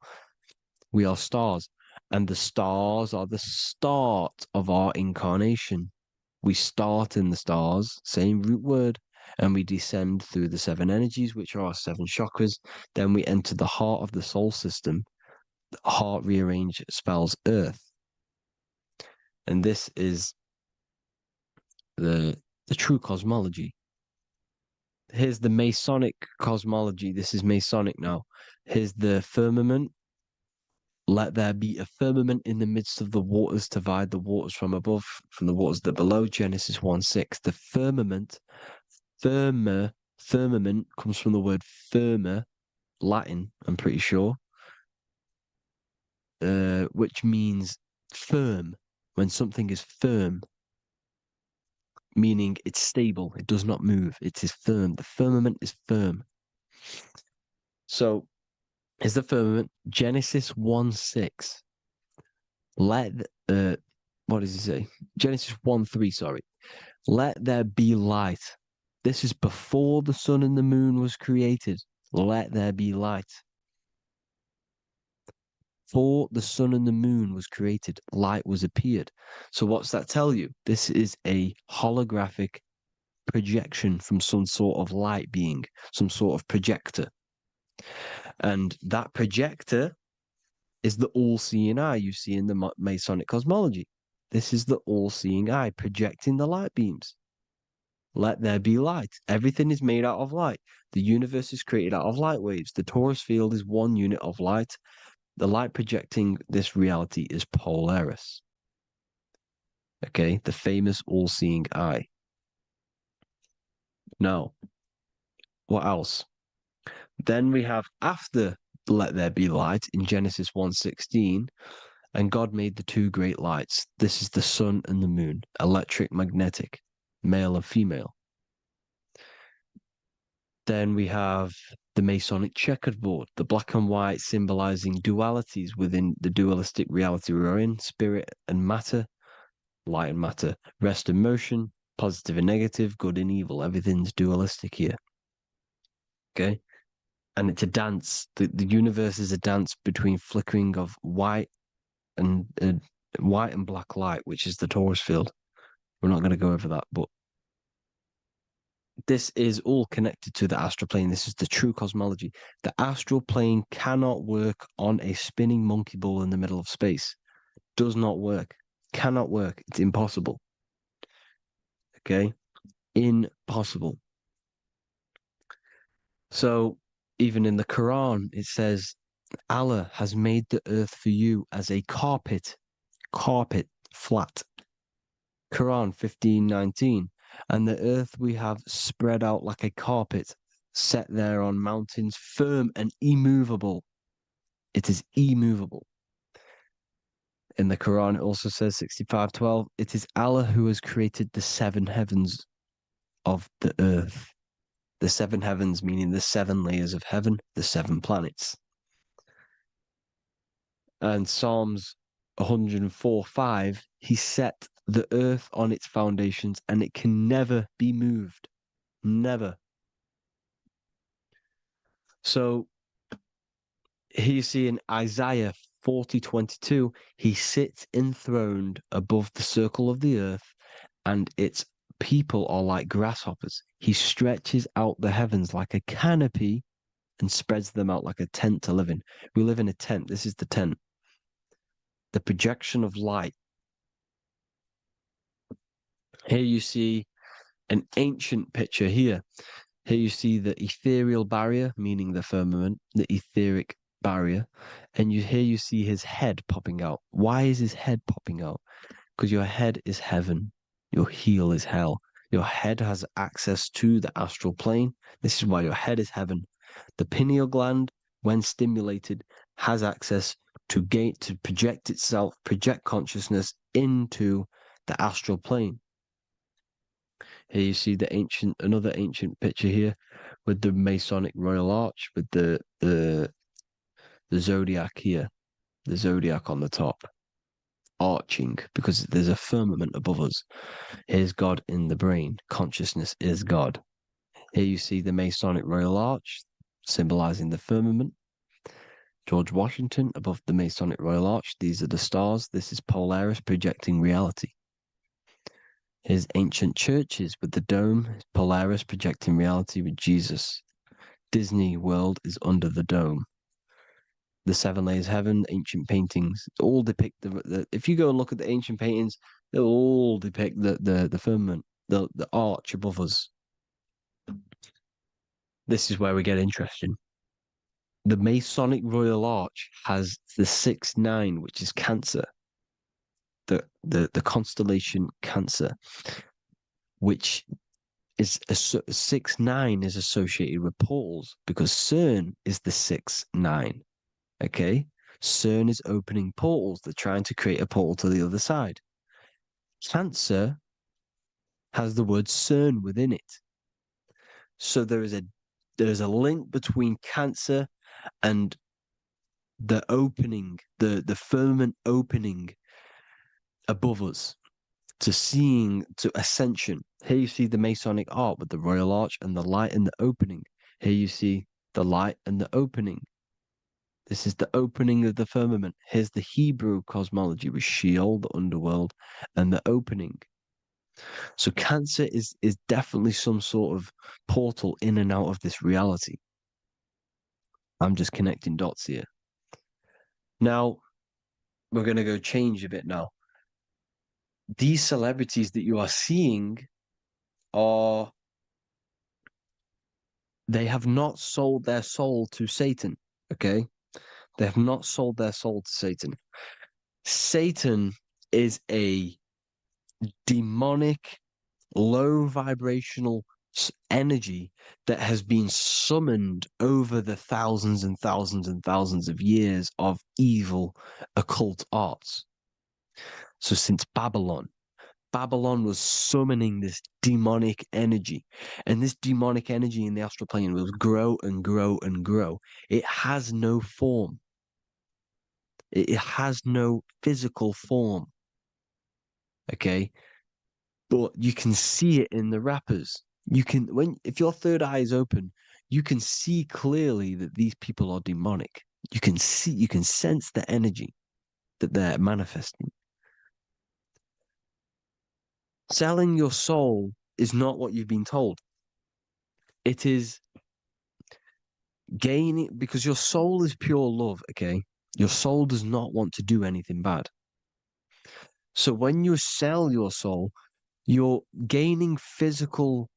D: We are stars, and the stars are the start of our incarnation. We start in the stars, same root word, and we descend through the seven energies, which are our seven chakras. Then we enter the heart of the soul system. The heart rearranged spells earth. And this is the true cosmology. Here's the Masonic cosmology. This is Masonic now. Here's the firmament. Let there be a firmament in the midst of the waters to divide the waters from above, from the waters that below. Genesis 1:6. The firmament, firmament comes from the word firma, Latin, I'm pretty sure, which means firm. When something is firm, meaning it's stable, it does not move, it is firm. The firmament is firm. So, is the firmament Genesis 1:6. What does he say? Genesis 1:3, sorry. Let there be light. This is before the sun and the moon was created. Let there be light. Before the sun and the moon was created, light was appeared. So what's that tell you? This is a holographic projection from some sort of light being, some sort of projector. And that projector is the all-seeing eye you see in the Masonic cosmology. This is the all-seeing eye projecting the light beams. Let there be light. Everything is made out of light. The universe is created out of light waves. The torus field is one unit of light. The light projecting this reality is Polaris. Okay, the famous all-seeing eye. Now, what else? Then we have after let there be light in Genesis 1:16, and God made the two great lights. This is the sun and the moon, electric, magnetic, male and female. Then we have the Masonic checkerboard, the black and white symbolizing dualities within the dualistic reality we're in, spirit and matter, light and matter, rest and motion, positive and negative, good and evil. Everything's dualistic here. Okay? And it's a dance. The universe is a dance between flickering of white and black light, which is the torus field. We're not going to go over that, but this is all connected to the astral plane. This is the true cosmology. The astral plane cannot work on a spinning monkey ball in the middle of space. Does not work. Cannot work. It's impossible. Okay? Impossible. So even in the Quran, it says, Allah has made the earth for you as a carpet, flat. Quran 15:19. And the earth we have spread out like a carpet, set there on mountains, firm and immovable. It is immovable. In the Quran, it also says 65:12, it is Allah who has created the seven heavens of the earth. The seven heavens meaning the seven layers of heaven, the seven planets. And Psalms 104:5, he set the earth on its foundations and it can never be moved. Never. So here you see in Isaiah 40:22, he sits enthroned above the circle of the earth, and its people are like grasshoppers. He stretches out the heavens like a canopy and spreads them out like a tent to live in. We live in a tent. This is the tent. The projection of light. Here you see an ancient picture here. Here you see the ethereal barrier, meaning the firmament, the etheric barrier, and here you see his head popping out. Why is his head popping out? Because your head is heaven, your heel is hell. Your head has access to the astral plane. This is why your head is heaven. The pineal gland, when stimulated, has access to project itself, project consciousness into the astral plane. Here you see another ancient picture here with the Masonic Royal Arch, with the zodiac here, the zodiac on the top, arching, because there's a firmament above us. Here's God in the brain. Consciousness is God. Here you see the Masonic Royal Arch, symbolizing the firmament. George Washington above the Masonic Royal Arch. These are the stars. This is Polaris projecting reality. Here's ancient churches with the dome, Polaris projecting reality with Jesus. Disney World is under the dome. The seven layers of heaven, ancient paintings, all depict if you go and look at the ancient paintings, they'll all depict the firmament, the arch above us. This is where we get interesting. The Masonic Royal Arch has the 6-9, which is Cancer. The constellation Cancer, which is 6-9 is associated with portals because CERN is the 6-9. Okay, CERN is opening portals. They're trying to create a portal to the other side. Cancer has the word CERN within it, so there is a link between Cancer and the opening, the firmament opening above us to ascension. Here you see the Masonic art with the Royal Arch and the light and the opening. Here you see the light and the opening. This is the opening of the firmament. Here's the Hebrew cosmology with Sheol, the underworld, and the opening. So Cancer is definitely some sort of portal in and out of this reality. I'm just connecting dots here. Now, we're going to go change a bit now. These celebrities that you are seeing they have not sold their soul to Satan, okay? They have not sold their soul to Satan. Satan is a demonic, low vibrational energy that has been summoned over the thousands and thousands and thousands of years of evil occult arts. So since Babylon was summoning this demonic energy, and this demonic energy in the astral plane will grow and grow and grow. It has no form. It has no physical form. Okay? But you can see it in the rappers. If your third eye is open, you can see clearly that these people are demonic. You can sense the energy that they're manifesting. Selling your soul is not what you've been told. It is gaining, because your soul is pure love, okay? Your soul does not want to do anything bad. So when you sell your soul, You're gaining physical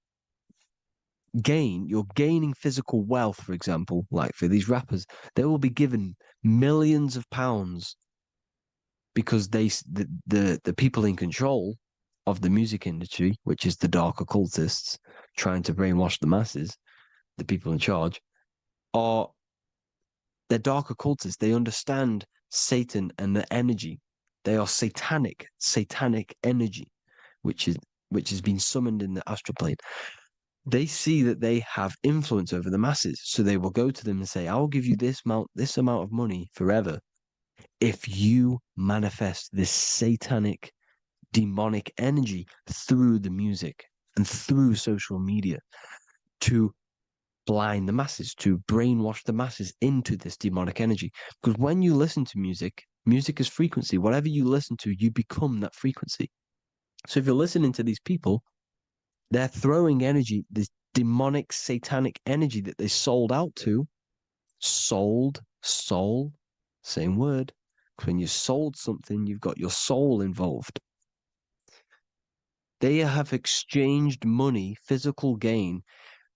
D: you're gaining physical wealth, for example, like for these rappers, they will be given millions of pounds because the people in control of the music industry, which is the dark occultists trying to brainwash the masses, the people in charge, they're dark occultists. They understand Satan and the energy. They are satanic energy, which has been summoned in the astral plane. They see that they have influence over the masses, so they will go to them and say, "I'll give you this amount of money forever if you manifest this satanic, demonic energy through the music and through social media to blind the masses, to brainwash the masses into this demonic energy." Because when you listen to music, music is frequency. Whatever you listen to, you become that frequency. So if you're listening to these people, they're throwing energy, this demonic, satanic energy that they sold out to. Soul, same word. When you sold something, you've got your soul involved. They have exchanged money, physical gain,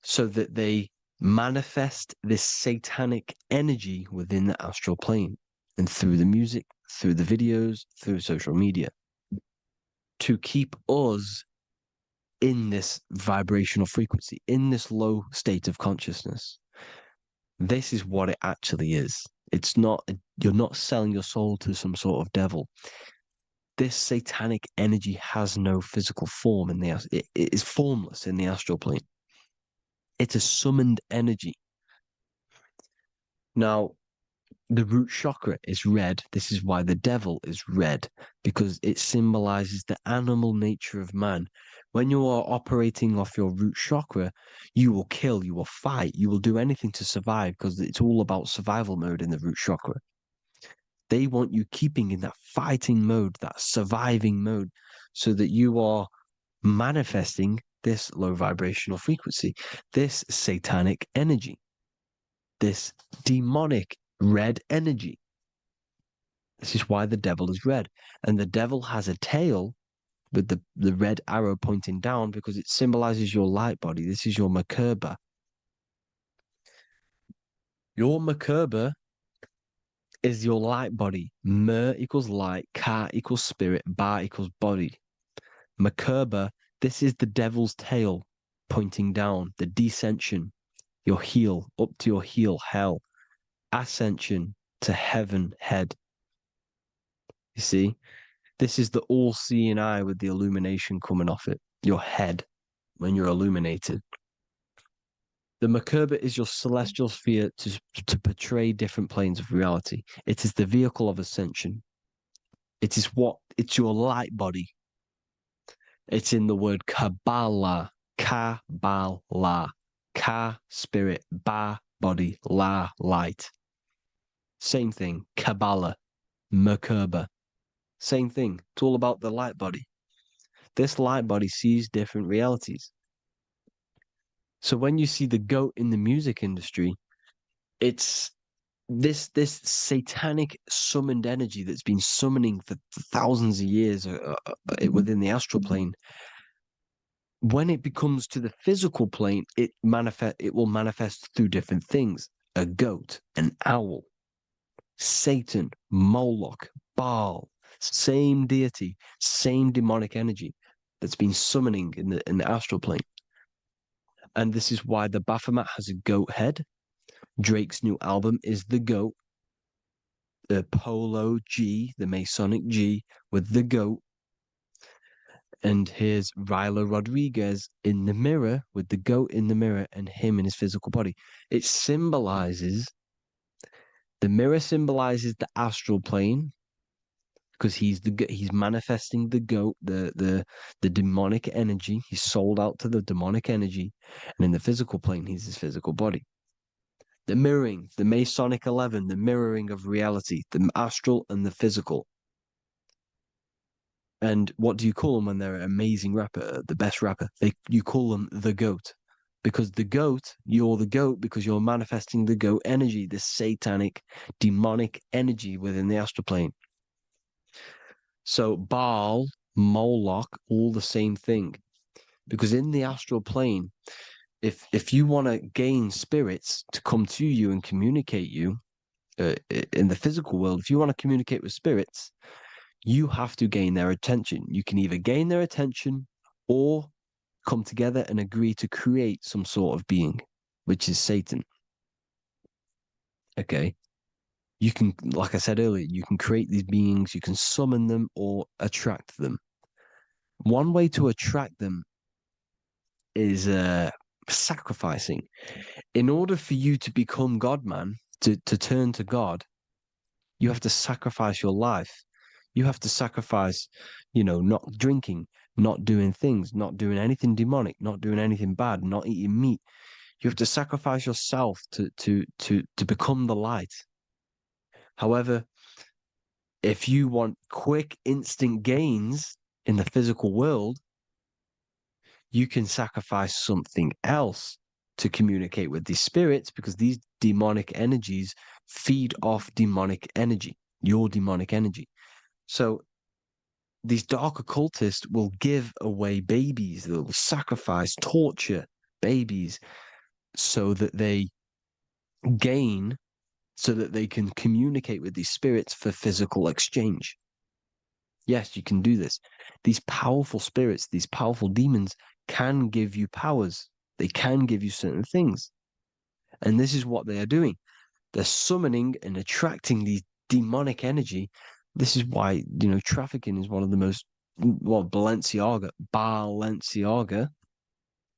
D: so that they manifest this satanic energy within the astral plane and through the music, through the videos, through social media to keep us in this vibrational frequency, in this low state of consciousness. This is what it actually is. It's not, you're not selling your soul to some sort of devil. This satanic energy has no physical form it is formless in the astral plane. It's a summoned energy. Now, the root chakra is red. This is why the devil is red, because it symbolizes the animal nature of man. When you are operating off your root chakra, you will kill, you will fight, you will do anything to survive, because it's all about survival mode in the root chakra. They want you keeping in that fighting mode, that surviving mode, so that you are manifesting this low vibrational frequency, this satanic energy, this demonic red energy. This is why the devil is red. And the devil has a tail with the red arrow pointing down because it symbolizes your light body. This is your Merkaba. Your Merkaba is your light body. Mer equals light, Ka equals spirit, Ba equals body. Merkaba, this is the devil's tail pointing down, the descension, your heel, up to your heel, hell. Ascension to heaven, head. You see, this is the all-seeing eye with the illumination coming off it, your head, when you're illuminated. The Merkaba is your celestial sphere to portray different planes of reality. It is the vehicle of ascension. It's your light body. It's in the word Kabbalah, Kabbalah, Ka, spirit, Ba, body, La, light. Same thing, Kabbalah, Merkaba. Same thing. It's all about the light body. This light body sees different realities. So when you see the goat in the music industry, it's this satanic summoned energy that's been summoning for thousands of years within the astral plane. When it becomes to the physical plane, it will manifest through different things. A goat, an owl, Satan, Moloch, Baal, same deity, same demonic energy that's been summoning in the astral plane. And this is why the Baphomet has a goat head. Drake's new album is the goat. The Polo G, the Masonic G, with the goat. And here's Rylo Rodriguez in the mirror with the goat in the mirror and him in his physical body. It symbolizes, the mirror symbolizes the astral plane because he's manifesting the goat, the demonic energy. He's sold out to the demonic energy. And in the physical plane, he's his physical body. The mirroring, the Masonic 11, the mirroring of reality, the astral and the physical. And what do you call them when they're an amazing rapper, the best rapper? You call them the GOAT. Because the GOAT, you're the GOAT because you're manifesting the GOAT energy, this satanic, demonic energy within the astral plane. So Baal Moloch, all the same thing. Because in the astral plane, if you want to gain spirits to come to you and communicate you in the physical world, if you want to communicate with spirits, you have to gain their attention. You can either gain their attention or come together and agree to create some sort of being, which is Satan. Okay. You can, like I said earlier, you can create these beings, you can summon them or attract them. One way to attract them is sacrificing. In order for you to become God, man, to turn to God, you have to sacrifice your life. You have to sacrifice, not drinking, not doing things, not doing anything demonic, not doing anything bad, not eating meat. You have to sacrifice yourself to become the light. However, if you want quick, instant gains in the physical world, you can sacrifice something else to communicate with these spirits, because these demonic energies feed off demonic energy, your demonic energy. So these dark occultists will give away babies, they'll sacrifice, torture babies so that they gain, so that they can communicate with these spirits for physical exchange. Yes, you can do this. These powerful spirits, these powerful demons can give you powers. They can give you certain things. And this is what they are doing. They're summoning and attracting these demonic energy. This is why, trafficking is one of the most, Balenciaga.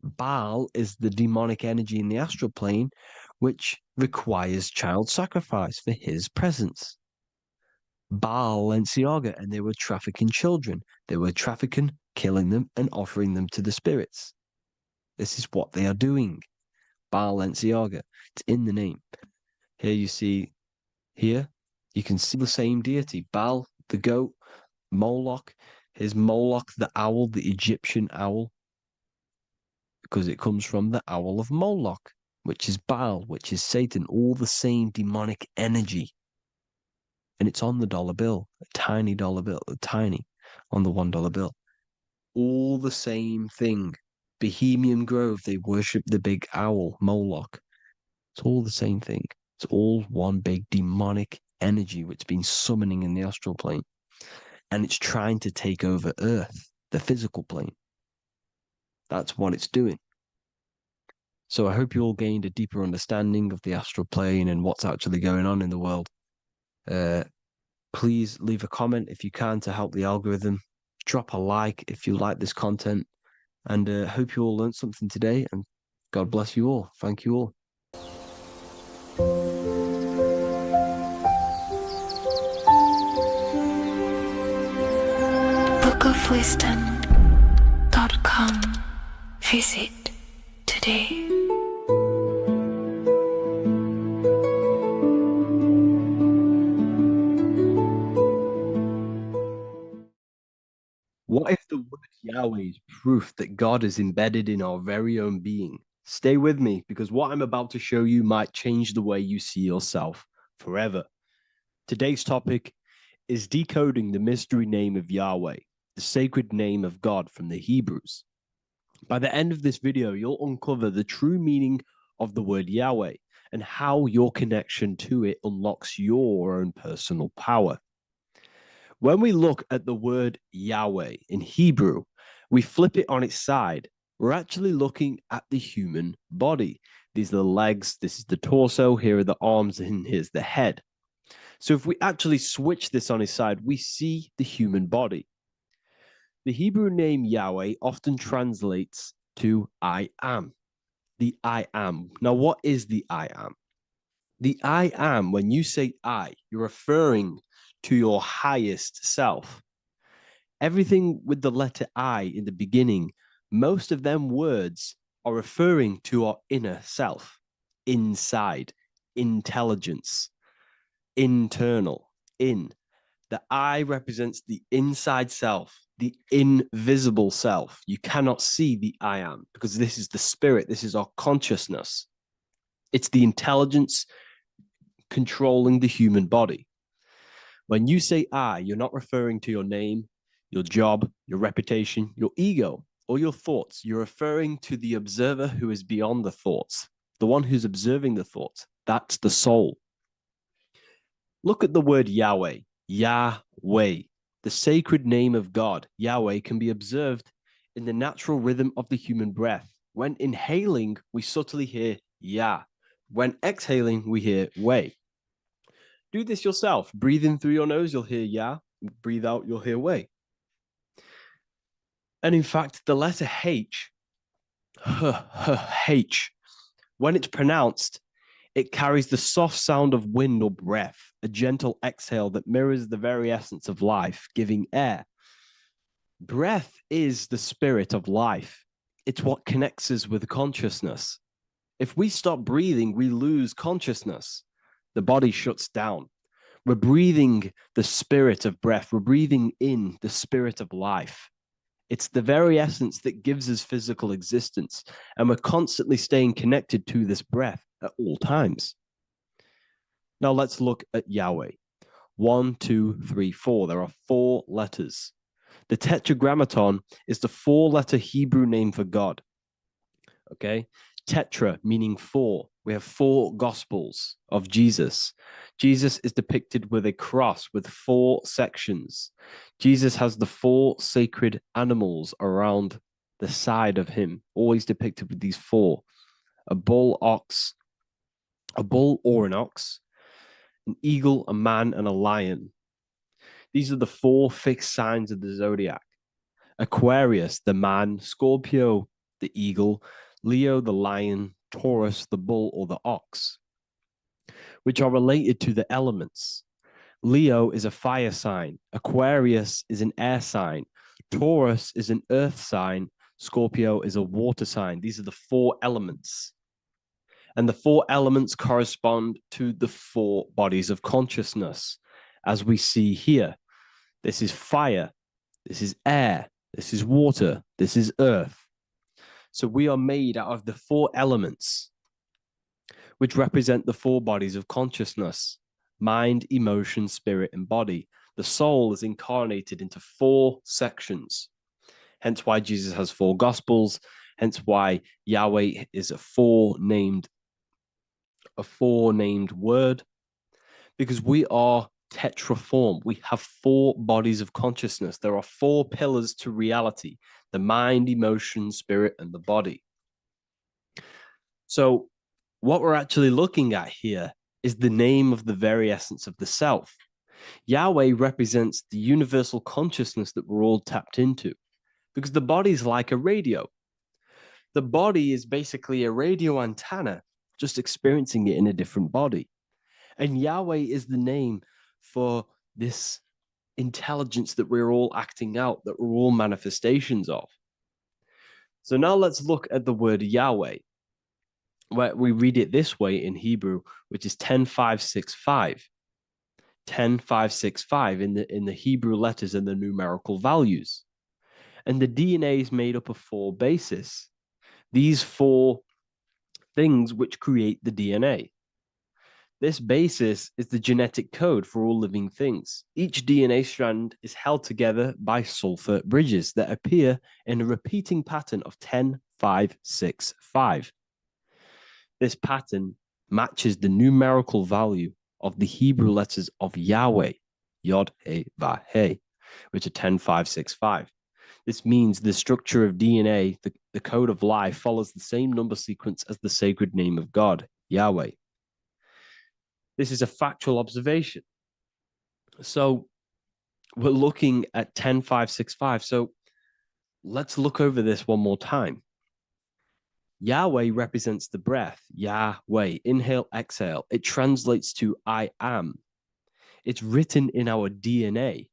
D: Baal is the demonic energy in the astral plane, which requires child sacrifice for his presence. Balenciaga, and they were trafficking children. They were trafficking, killing them, and offering them to the spirits. This is what they are doing. Balenciaga. It's in the name. Here you see, you can see the same deity. Baal, the goat, Moloch. Here's Moloch, the owl, the Egyptian owl, because it comes from the owl of Moloch, which is Baal, which is Satan, all the same demonic energy. And it's on the dollar bill, a tiny dollar bill, tiny on the $1 bill. All the same thing. Bohemian Grove, they worship the big owl, Moloch. It's all the same thing. It's all one big demonic energy which has been summoning in the astral plane. And it's trying to take over Earth, the physical plane. That's what it's doing. So I hope you all gained a deeper understanding of the astral plane and what's actually going on in the world. Please leave a comment if you can to help the algorithm. Drop a like if you like this content. And hope you all learned something today. And God bless you all. Thank you all.
B: bookofwisdom.com. Visit today.
D: What if the word Yahweh is proof that God is embedded in our very own being? Stay with me, because what I'm about to show you might change the way you see yourself forever. Today's topic is decoding the mystery name of Yahweh, the sacred name of God from the Hebrews. By the end of this video, you'll uncover the true meaning of the word Yahweh and how your connection to it unlocks your own personal power. When we look at the word Yahweh in Hebrew, we flip it on its side. We're actually looking at the human body. These are the legs, this is the torso, here are the arms, and here's the head. So if we actually switch this on its side, we see the human body. The Hebrew name Yahweh often translates to I am. The I am. Now, what is the I am? The I am, when you say I, you're referring to your highest self. Everything with the letter I in the beginning, most of them words are referring to our inner self, inside, intelligence, internal, in. The I represents the inside self, the invisible self. You cannot see the I am, because this is the spirit, this is our consciousness. It's the intelligence controlling the human body. When you say I, you're not referring to your name, your job, your reputation, your ego, or your thoughts. You're referring to the observer who is beyond the thoughts, the one who's observing the thoughts. That's the soul. Look at the word Yahweh, Yahweh, the sacred name of God. Yahweh can be observed in the natural rhythm of the human breath. When inhaling, we subtly hear Yah. When exhaling, we hear Way. Do this yourself. Breathe in through your nose, you'll hear Yah. Breathe out, you'll hear Way. And in fact, the letter H, H, when it's pronounced, it carries the soft sound of wind or breath, a gentle exhale that mirrors the very essence of life, giving air. Breath is the spirit of life. It's what connects us with consciousness. If we stop breathing, we lose consciousness. The body shuts down. We're breathing the spirit of breath. We're breathing in the spirit of life. It's the very essence that gives us physical existence, and we're constantly staying connected to this breath at all times. Now let's look at Yahweh. 1, 2, 3, 4. There are 4 letters. The Tetragrammaton is the 4-letter Hebrew name for God. Okay? Tetra meaning 4. We have 4 gospels of Jesus. Jesus is depicted with a cross with 4 sections. Jesus has the 4 sacred animals around the side of him, always depicted with these 4. A bull or an ox, an eagle, a man, and a lion. These are the 4 fixed signs of the zodiac. Aquarius, the man, Scorpio, the eagle, Leo, the lion, Taurus, the bull or the ox, which are related to the elements. Leo is a fire sign. Aquarius is an air sign. Taurus is an earth sign. Scorpio is a water sign. These are the 4 elements. And the 4 elements correspond to the 4 bodies of consciousness, as we see here. This is fire. This is air. This is water. This is earth. So we are made out of the 4 elements, which represent the 4 bodies of consciousness: mind, emotion, spirit, and body. The soul is incarnated into 4 sections. Hence why Jesus has 4 gospels. Hence why Yahweh is a 4-named word, because we are tetraform. We have 4 bodies of consciousness. There are 4 pillars to reality: the mind, emotion, spirit, and the body. So what we're actually looking at here is the name of the very essence of the self. Yahweh represents the universal consciousness that we're all tapped into, because the body is like a radio. The body is basically a radio antenna, just experiencing it in a different body. And Yahweh is the name for this intelligence that we're all acting out, that we're all manifestations of. So now let's look at the word Yahweh, where we read it this way in Hebrew, which is 10565. 10565 in the Hebrew letters and the numerical values. And the DNA is made up of 4 bases. These 4 things which create the DNA. This basis is the genetic code for all living things. Each DNA strand is held together by sulfur bridges that appear in a repeating pattern of 10565. This pattern matches the numerical value of the Hebrew letters of Yahweh, Yod, He, Vah, He, which are 10565. This means the structure of DNA, the code of life, follows the same number sequence as the sacred name of God, Yahweh. This is a factual observation. So we're looking at 10565. So let's look over this one more time. Yahweh represents the breath. Yahweh, inhale, exhale. It translates to I am. It's written in our DNA.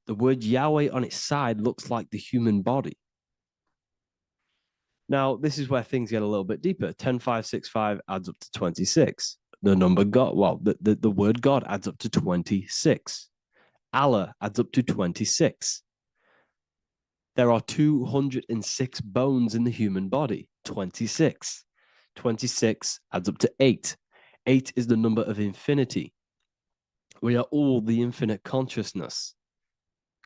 D: The word Yahweh on its side looks like the human body. Now, this is where things get a little bit deeper. 10565 adds up to 26. The number God, well, the word God adds up to 26. Allah adds up to 26. There are 206 bones in the human body, 26. 26 adds up to 8. 8 is the number of infinity. We are all the infinite consciousness.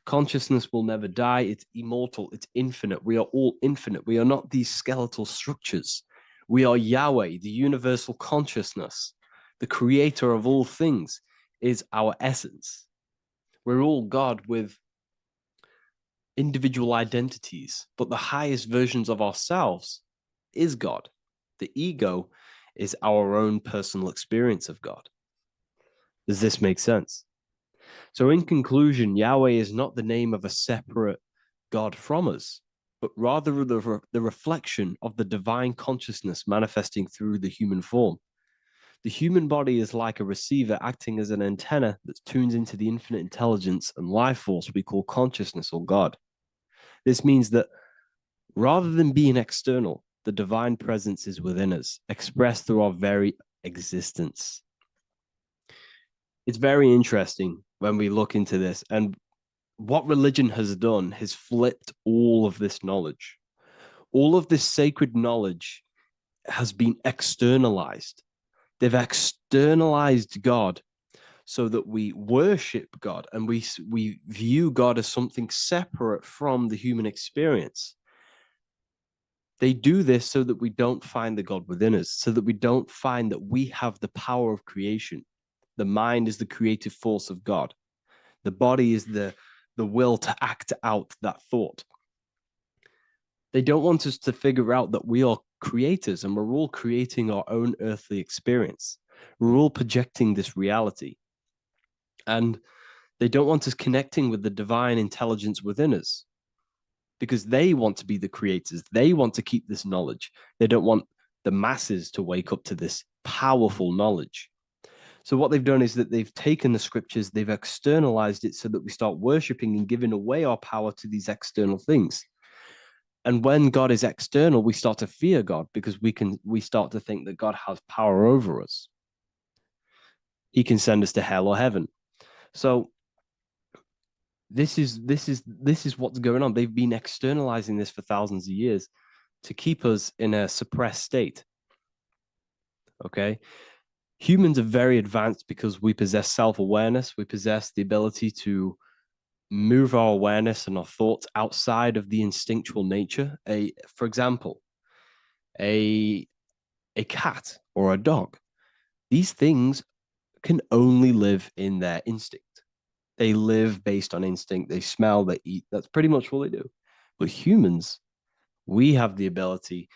D: Consciousness will never die. It's immortal. It's infinite. We are all infinite. We are not these skeletal structures. We are Yahweh, the universal consciousness. The creator of all things is our essence. We're all God with individual identities, but the highest versions of ourselves is God. The ego is our own personal experience of God. Does this make sense? So in conclusion, Yahweh is not the name of a separate God from us, but rather the reflection of the divine consciousness manifesting through the human form. The human body is like a receiver acting as an antenna that tunes into the infinite intelligence and life force we call consciousness or God. This means that rather than being external, the divine presence is within us, expressed through our very existence. It's very interesting when we look into this, and what religion has done is flipped all of this knowledge. All of this sacred knowledge has been externalized. They've externalized God so that we worship God and we view God as something separate from the human experience. They do this so that we don't find the God within us, so that we don't find that we have the power of creation. The mind is the creative force of God. The body is the will to act out that thought. They don't want us to figure out that we are creators and we're all creating our own earthly experience. We're all projecting this reality. And they don't want us connecting with the divine intelligence within us because they want to be the creators. They want to keep this knowledge. They don't want the masses to wake up to this powerful knowledge. So what they've done is that they've taken the scriptures, they've externalized it so that we start worshiping and giving away our power to these external things. And when God is external, we start to fear God because we start to think that God has power over us. He can send us to hell or heaven. So this is what's going on. They've been externalizing this for thousands of years to keep us in a suppressed state. Okay? Humans are very advanced because we possess self-awareness. We possess the ability to move our awareness and our thoughts outside of the instinctual nature. For example, a cat or a dog. These things can only live in their instinct. They live based on instinct. They smell, they eat. That's pretty much what they do. But humans, we have the ability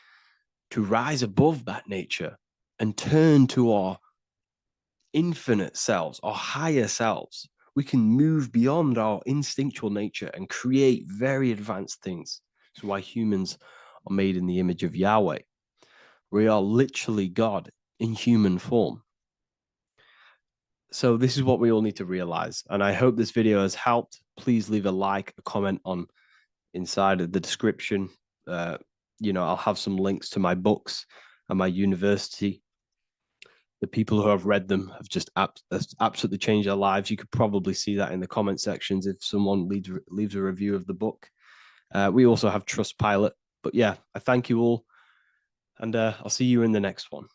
D: to rise above that nature and turn to our infinite selves, our higher selves. We can move beyond our instinctual nature and create very advanced things. That's why humans are made in the image of Yahweh. We are literally God in human form. So this is what we all need to realize. And I hope this video has helped. Please leave a like, a comment on inside of the description. I'll have some links to my books and my university. The people who have read them have just absolutely changed their lives. You could probably see that in the comment sections if someone leaves a review of the book. We also have Trustpilot. But yeah, I thank you all. And I'll see you in the next one.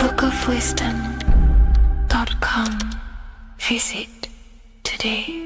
B: bookofwisdom.com. Visit today.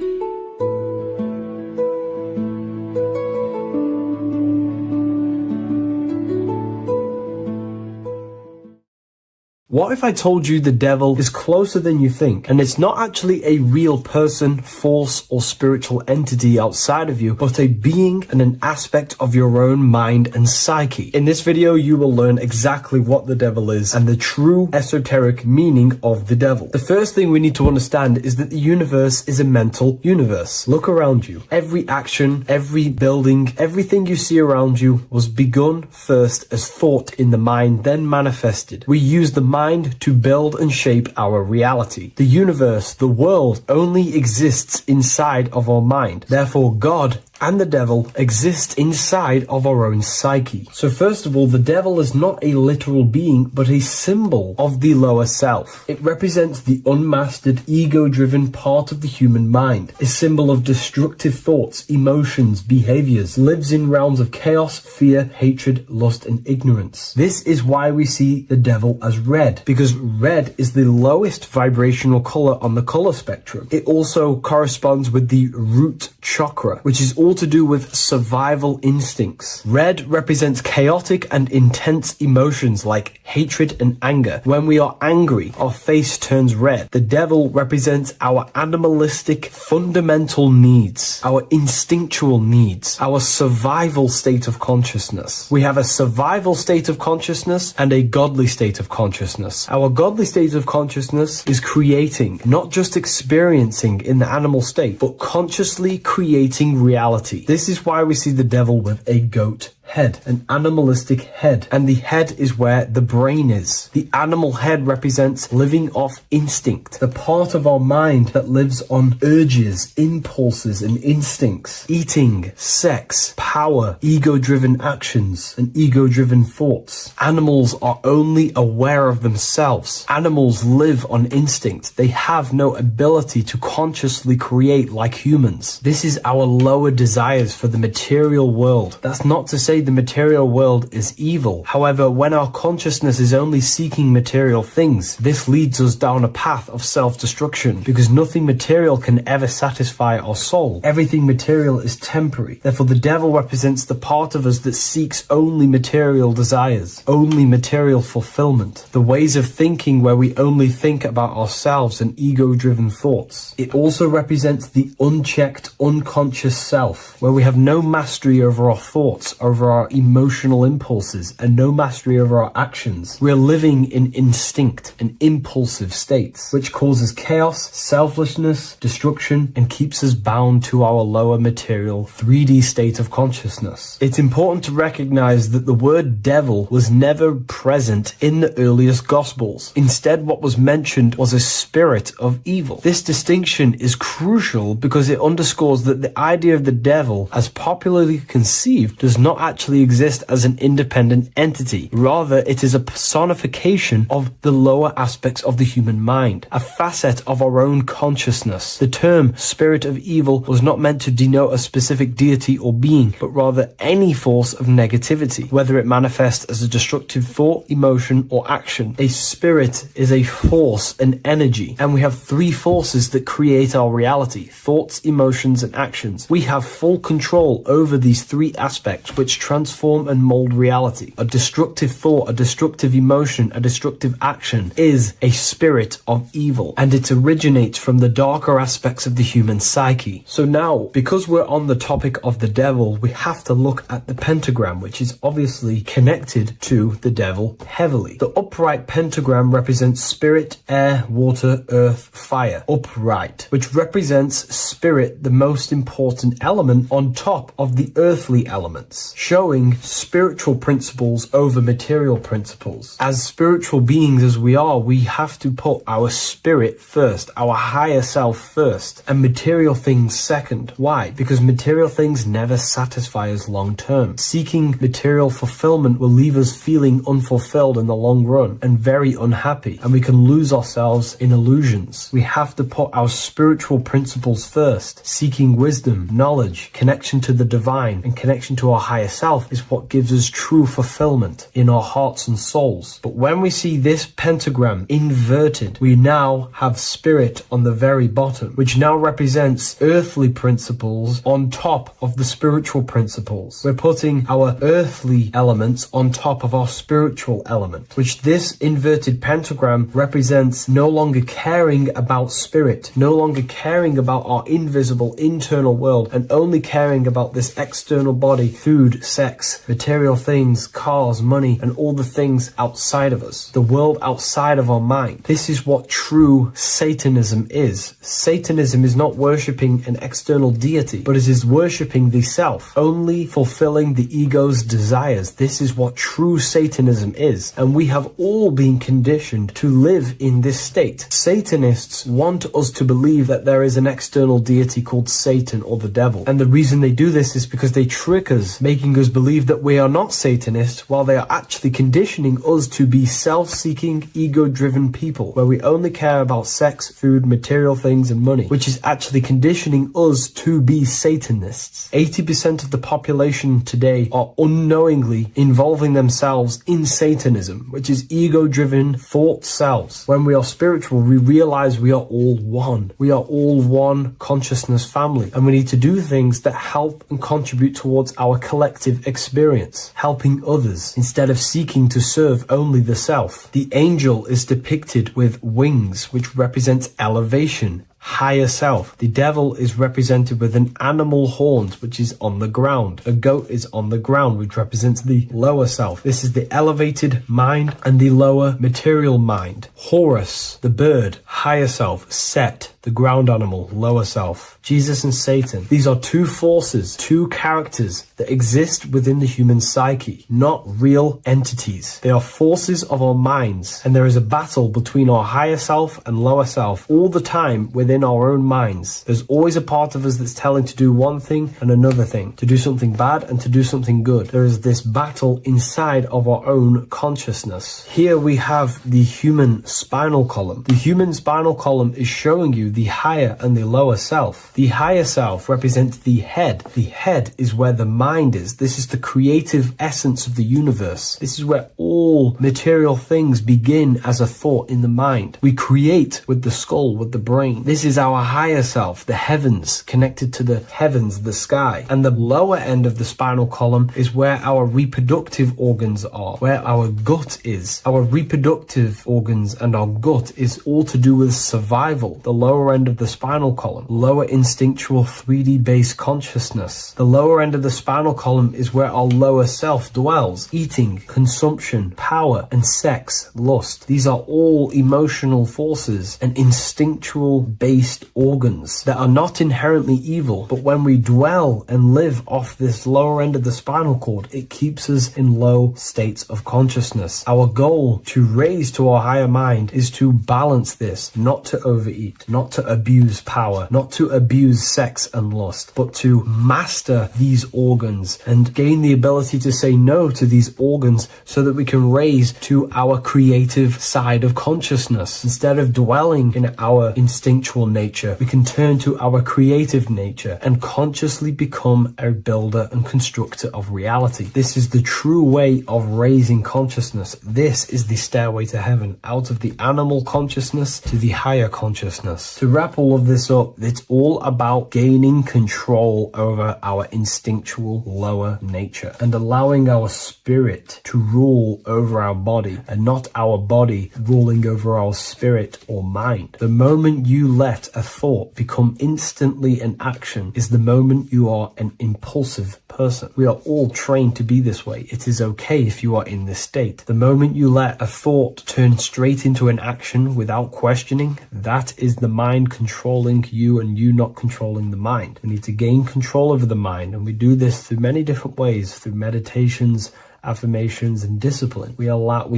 G: What if I told you the devil is closer than you think, and it's not actually a real person, force, or spiritual entity outside of you, but a being and an aspect of your own mind and psyche? In this video, you will learn exactly what the devil is and the true esoteric meaning of the devil. The first thing we need to understand is that the universe is a mental universe. Look around you. Every action, every building, everything you see around you was begun first as thought in the mind, then manifested. We use the mind to build and shape our reality. The universe, the world, only exists inside of our mind. Therefore, God and the devil exist inside of our own psyche. So first of all, the devil is not a literal being, but a symbol of the lower self. It represents the unmastered, ego-driven part of the human mind, a symbol of destructive thoughts, emotions, behaviors, lives in realms of chaos, fear, hatred, lust, and ignorance. This is why we see the devil as red, because red is the lowest vibrational color on the color spectrum. It also corresponds with the root chakra, which is all to do with survival instincts. Red represents chaotic and intense emotions like hatred and anger. When we are angry, our face turns red. The devil represents our animalistic fundamental needs, our instinctual needs, our survival state of consciousness. We have a survival state of consciousness and a godly state of consciousness. Our godly state of consciousness is creating, not just experiencing in the animal state, but consciously creating reality. This is why we see the devil with a goat head, an animalistic head, and the head is where the brain is. The animal head represents living off instinct, the part of our mind that lives on urges, impulses, and instincts, eating, sex, power, ego-driven actions, and ego-driven thoughts. Animals are only aware of themselves. Animals live on instinct. They have no ability to consciously create like humans. This is our lower desires for the material world. That's not to say the material world is evil. However, when our consciousness is only seeking material things, this leads us down a path of self-destruction, because nothing material can ever satisfy our soul. Everything material is temporary. Therefore, the devil represents the part of us that seeks only material desires, only material fulfillment, the ways of thinking where we only think about ourselves and ego-driven thoughts. It also represents the unchecked, unconscious self, where we have no mastery over our thoughts, over our emotional impulses, and no mastery over our actions. We're living in instinct and impulsive states, which causes chaos, selflessness, destruction, and keeps us bound to our lower material 3D state of consciousness. It's important to recognize that the word devil was never present in the earliest Gospels. Instead, what was mentioned was a spirit of evil. This distinction is crucial because it underscores that the idea of the devil, as popularly conceived, does not actually exist as an independent entity. Rather, it is a personification of the lower aspects of the human mind, a facet of our own consciousness. The term spirit of evil was not meant to denote a specific deity or being, but rather any force of negativity, whether it manifests as a destructive thought, emotion, or action. A spirit is a force, an energy, and we have three forces that create our reality: thoughts, emotions, and actions. We have full control over these three aspects, which transform and mold reality. A destructive thought, a destructive emotion, a destructive action is a spirit of evil, and it originates from the darker aspects of the human psyche. So now, because we're on the topic of the devil, we have to look at the pentagram, which is obviously connected to the devil heavily. The upright pentagram represents spirit, air, water, earth, fire. Upright, which represents spirit, the most important element on top of the earthly elements, showing spiritual principles over material principles. As spiritual beings as we are, we have to put our spirit first, our higher self first, and material things second. Why? Because material things never satisfy us long term. Seeking material fulfillment will leave us feeling unfulfilled in the long run and very unhappy, and we can lose ourselves in illusions. We have to put our spiritual principles first. Seeking wisdom, knowledge, connection to the divine, and connection to our higher self is what gives us true fulfillment in our hearts and souls. But when we see this pentagram inverted, we now have spirit on the very bottom, which now represents earthly principles on top of the spiritual principles. We're putting our earthly elements on top of our spiritual element, which this inverted pentagram represents no longer caring about spirit, no longer caring about our invisible internal world, and only caring about this external body, food, sex, material things, cars, money, and all the things outside of us, the world outside of our mind. This is what true Satanism is. Satanism is not worshipping an external deity, but it is worshipping the self, only fulfilling the ego's desires. This is what true Satanism is, and we have all been conditioned to live in this state. Satanists want us to believe that there is an external deity called Satan or the devil, and the reason they do this is because they trick us, making us believe that we are not Satanists, while they are actually conditioning us to be self-seeking, ego-driven people, where we only care about sex, food, material things, and money, which is actually conditioning us to be Satanists. 80% of the population today are unknowingly involving themselves in Satanism, which is ego-driven thought selves. When we are spiritual, we realize we are all one. We are all one consciousness family, and we need to do things that help and contribute towards our collective experience, helping others, instead of seeking to serve only the self. The angel is depicted with wings, which represents elevation, higher self. The devil is represented with an animal horns, which is on the ground. A goat is on the ground, which represents the lower self. This is the elevated mind and the lower material mind. Horus, the bird, higher self. Set, the ground animal, lower self. Jesus and Satan. These are two forces, two characters that exist within the human psyche, not real entities. They are forces of our minds, and there is a battle between our higher self and lower self all the time within our own minds. There's always a part of us that's telling to do one thing and another thing, to do something bad and to do something good. There is this battle inside of our own consciousness. Here we have the human spinal column. The human spinal column is showing you the higher and the lower self. The higher self represents the head. The head is where the mind is. This is the creative essence of the universe. This is where all material things begin as a thought in the mind. We create with the skull, with the brain. This is our higher self, the heavens, connected to the heavens, the sky. And the lower end of the spinal column is where our reproductive organs are, where our gut is. Our reproductive organs and our gut is all to do with survival. The lower end of the spinal column, lower instinctual 3D based consciousness. The lower end of the spinal column is where our lower self dwells. Eating, consumption, power, and sex, lust. These are all emotional forces and instinctual based organs that are not inherently evil, but when we dwell and live off this lower end of the spinal cord, it keeps us in low states of consciousness. Our goal to raise to our higher mind is to balance this, not to overeat, not to abuse power, not to abuse sex and lust, but to master these organs and gain the ability to say no to these organs so that we can raise to our creative side of consciousness. Instead of dwelling in our instinctual nature, we can turn to our creative nature and consciously become a builder and constructor of reality. This is the true way of raising consciousness. This is the stairway to heaven, out of the animal consciousness to the higher consciousness. To wrap all of this up, it's all about gaining control over our instinctual lower nature and allowing our spirit to rule over our body and not our body ruling over our spirit or mind. The moment you let a thought become instantly an action is the moment you are an impulsive person. We are all trained to be this way. It is okay if you are in this state. The moment you let a thought turn straight into an action without questioning, that is the mind controlling you and you not controlling the mind. We need to gain control over the mind, and we do this through many different ways, through meditations, affirmations, and discipline. We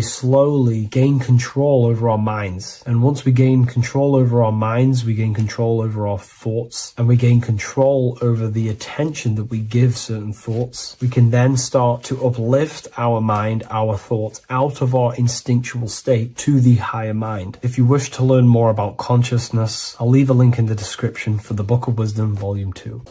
G: slowly gain control over our minds, and once we gain control over our minds, we gain control over our thoughts, and we gain control over the attention that we give certain thoughts. We can then start to uplift our mind, our thoughts, out of our instinctual state to the higher mind. If you wish to learn more about consciousness, I'll leave a link in the description for the Book of Wisdom Volume 2.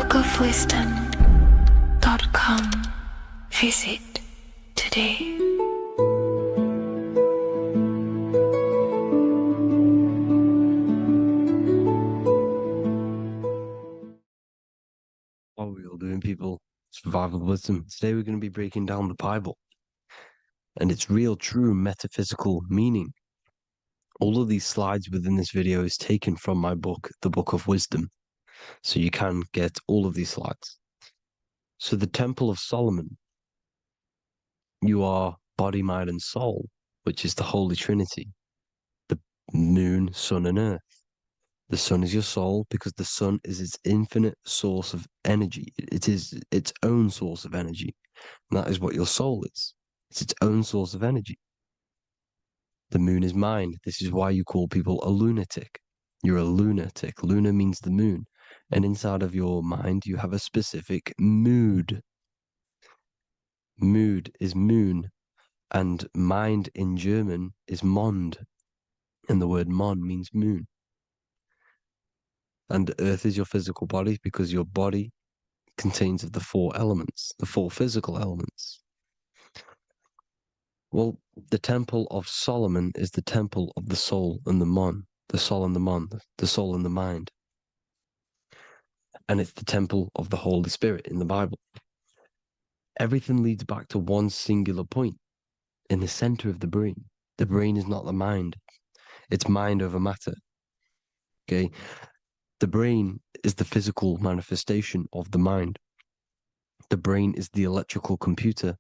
B: bookofwisdom.com. Visit today.
D: What are we all doing, people? Survival wisdom. Today we're going to be breaking down the Bible and its real, true metaphysical meaning. All of these slides within this video is taken from my book, The Book of Wisdom. So you can get all of these slides. So the Temple of Solomon, you are body, mind, and soul, which is the Holy Trinity. The moon, sun, and earth. The sun is your soul because the sun is its infinite source of energy. It is its own source of energy. And that is what your soul is. It's its own source of energy. The moon is mind. This is why you call people a lunatic. You're a lunatic. Luna means the moon. And inside of your mind, you have a specific mood. Mood is moon. And mind in German is Mond. And the word Mon means moon. And earth is your physical body because your body contains of the four elements, the four physical elements. Well, the Temple of Solomon is the temple of the soul and the Mon, the soul and the Mon, the soul and the mind. And it's the temple of the Holy Spirit in the Bible. Everything leads back to one singular point in the center of the brain. The brain is not the mind. It's mind over matter. Okay? The brain is the physical manifestation of the mind. The brain is the electrical computer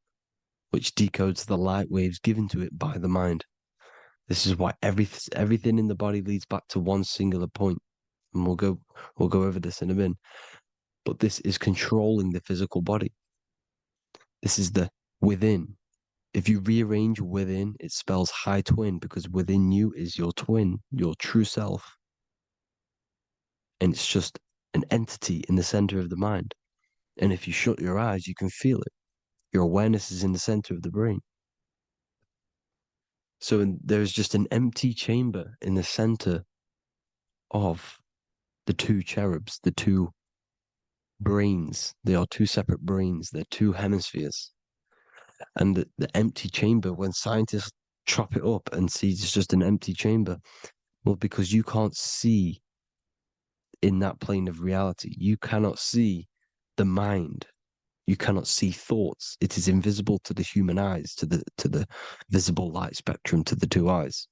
D: which decodes the light waves given to it by the mind. This is why everything in the body leads back to one singular point. And we'll go over this in a minute. But this is controlling the physical body. This is the within. If you rearrange within, it spells high twin because within you is your twin, your true self. And it's just an entity in the center of the mind. And if you shut your eyes, you can feel it. Your awareness is in the center of the brain. So there's just an empty chamber in the center of the two cherubs, the two brains. They are two separate brains. They're two hemispheres. And the empty chamber, when scientists chop it up and see it's just an empty chamber, well, because you can't see in that plane of reality. You cannot see the mind. You cannot see thoughts. It is invisible to the human eyes, to the visible light spectrum, to the two eyes.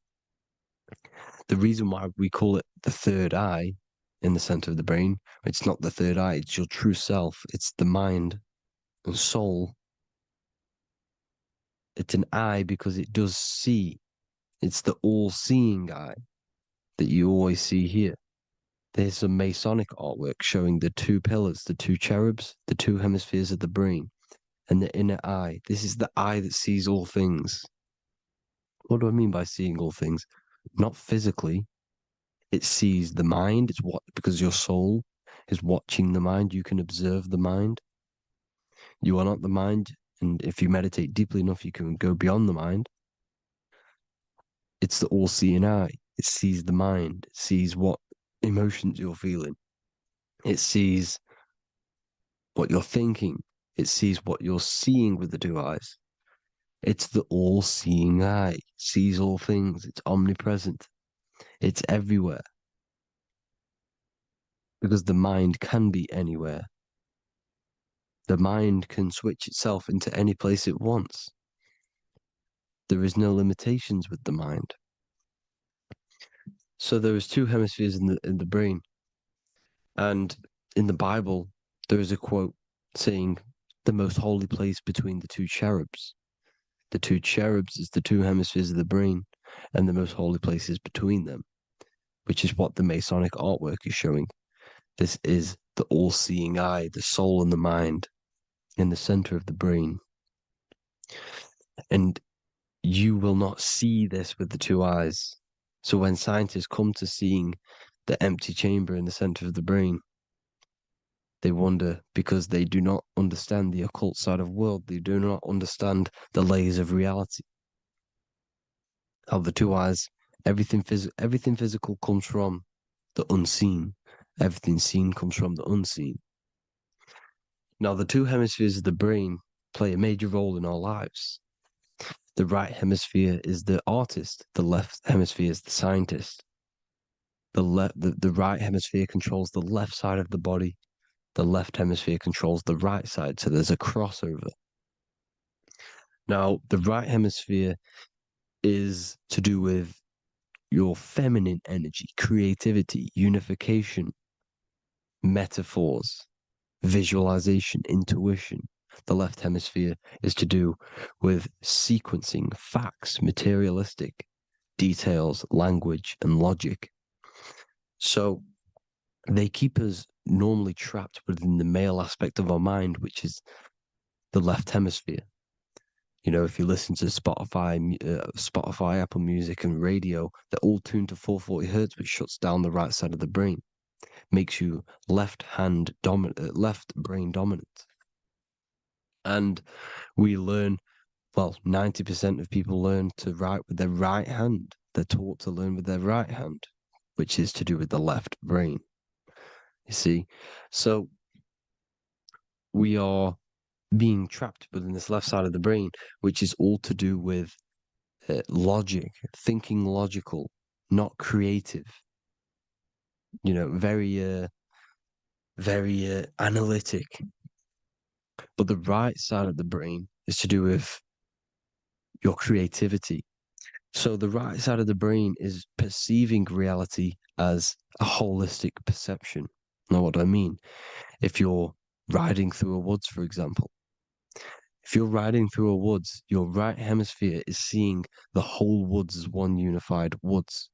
D: The reason why we call it the third eye in the center of the brain, it's not the third eye, it's your true self. It's the mind and soul. It's an eye because it does see. It's the all-seeing eye that you always see here. There's some Masonic artwork showing the two pillars, the two cherubs, the two hemispheres of the brain, and the inner eye. This is the eye that sees all things. What do I mean by seeing all things? Not physically. It sees the mind. It's what, because your soul is watching the mind. You can observe the mind. You are not the mind. And if you meditate deeply enough, you can go beyond the mind. It's the all-seeing eye. It sees the mind. It sees what emotions you're feeling. It sees what you're thinking. It sees what you're seeing with the two eyes. It's the all-seeing eye. It sees all things. It's omnipresent. It's everywhere. Because the mind can be anywhere. The mind can switch itself into any place it wants. There is no limitations with the mind. So there is two hemispheres in the brain. And in the Bible, there is a quote saying, the most holy place between the two cherubs. The two cherubs is the two hemispheres of the brain, and the most holy place is between them, which is what the Masonic artwork is showing. This is the all-seeing eye, the soul and the mind, in the center of the brain. And you will not see this with the two eyes. So when scientists come to seeing the empty chamber in the center of the brain, they wonder because they do not understand the occult side of the world. They do not understand the layers of reality. How the two eyes, everything physical comes from the unseen. Everything seen comes from the unseen. Now, the two hemispheres of the brain play a major role in our lives. The right hemisphere is the artist. The left hemisphere is the scientist. The right hemisphere controls the left side of the body. The left hemisphere controls the right side. So there's a crossover. Now, the right hemisphere is to do with your feminine energy, creativity, unification, metaphors, visualization, intuition. The left hemisphere is to do with sequencing, facts, materialistic details, language, and logic. So they keep us normally trapped within the male aspect of our mind, which is the left hemisphere. You know, if you listen to Spotify, Apple Music, and radio, they're all tuned to 440 hertz, which shuts down the right side of the brain, makes you left brain dominant. And we learn, well, 90% of people learn to write with their right hand. They're taught to learn with their right hand, which is to do with the left brain. You see, so we are being trapped within this left side of the brain, which is all to do with logic, thinking logical, not creative. You know, very analytic. But the right side of the brain is to do with your creativity. So the right side of the brain is perceiving reality as a holistic perception. Now, what do I mean? If you're riding through a woods, for example, if you're riding through a woods, your right hemisphere is seeing the whole woods as one unified woods.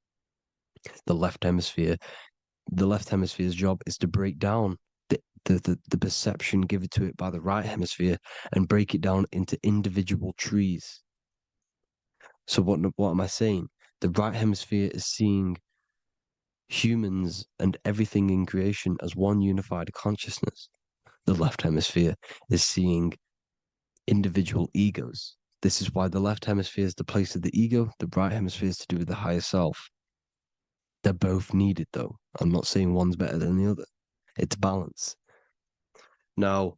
D: The left hemisphere's job is to break down the perception given to it by the right hemisphere and break it down into individual trees. So what am I saying? The right hemisphere is seeing humans and everything in creation as one unified consciousness. The left hemisphere is seeing individual egos. This is why the left hemisphere is the place of the ego, the right hemisphere is to do with the higher self. They're both needed, though. I'm not saying one's better than the other. It's balance. Now,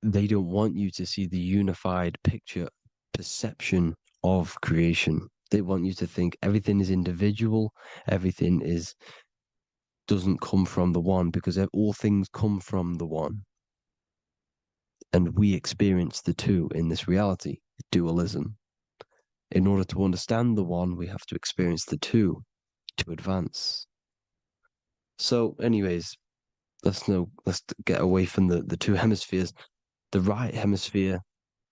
D: they don't want you to see the unified picture, perception of creation. They want you to think everything is individual, everything doesn't come from the one, because all things come from the one. And we experience the two in this reality, dualism. In order to understand the one, we have to experience the two to advance. So, anyways, let's get away from the two hemispheres. The right hemisphere,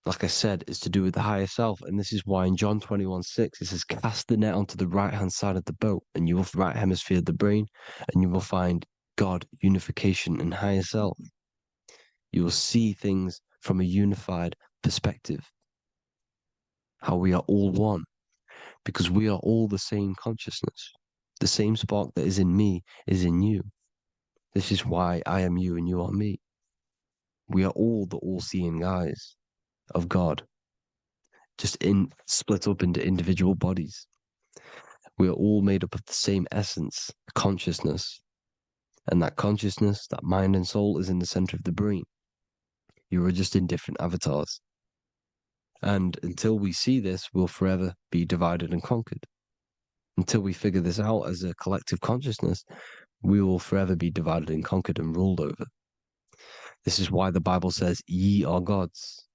D: like I said, is to do with the higher self. And this is why in John 21:6, it says, cast the net onto the right-hand side of the boat, and you will right hemisphere of the brain, and you will find God, unification, and higher self. You will see things from a unified perspective. How we are all one, because we are all the same consciousness. The same spark that is in me is in you. This is why I am you and you are me. We are all the all-seeing eyes of God, just split up into individual bodies. We are all made up of the same essence, consciousness. And that consciousness, that mind and soul, is in the center of the brain. You are just in different avatars. And until we see this, we'll forever be divided and conquered. Until we figure this out as a collective consciousness, we will forever be divided and conquered and ruled over. This is why the Bible says, ye are gods.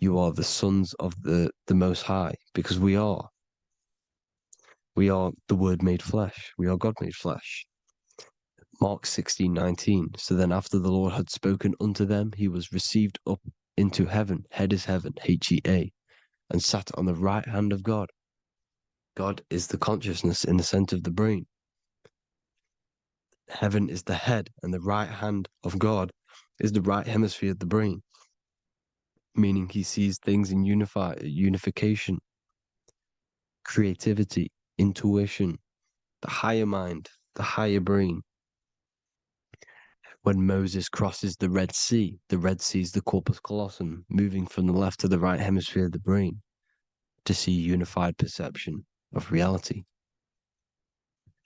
D: You are the sons of the Most High, because we are. We are the Word made flesh. We are God made flesh. Mark 16:19. So then after the Lord had spoken unto them, he was received up into heaven. Head is heaven, H-E-A, and sat on the right hand of God. God is the consciousness in the center of the brain. Heaven is the head, and the right hand of God is the right hemisphere of the brain, meaning he sees things in unification, creativity, intuition, the higher mind, the higher brain. When Moses crosses the Red Sea is the corpus callosum, moving from the left to the right hemisphere of the brain to see unified perception of reality.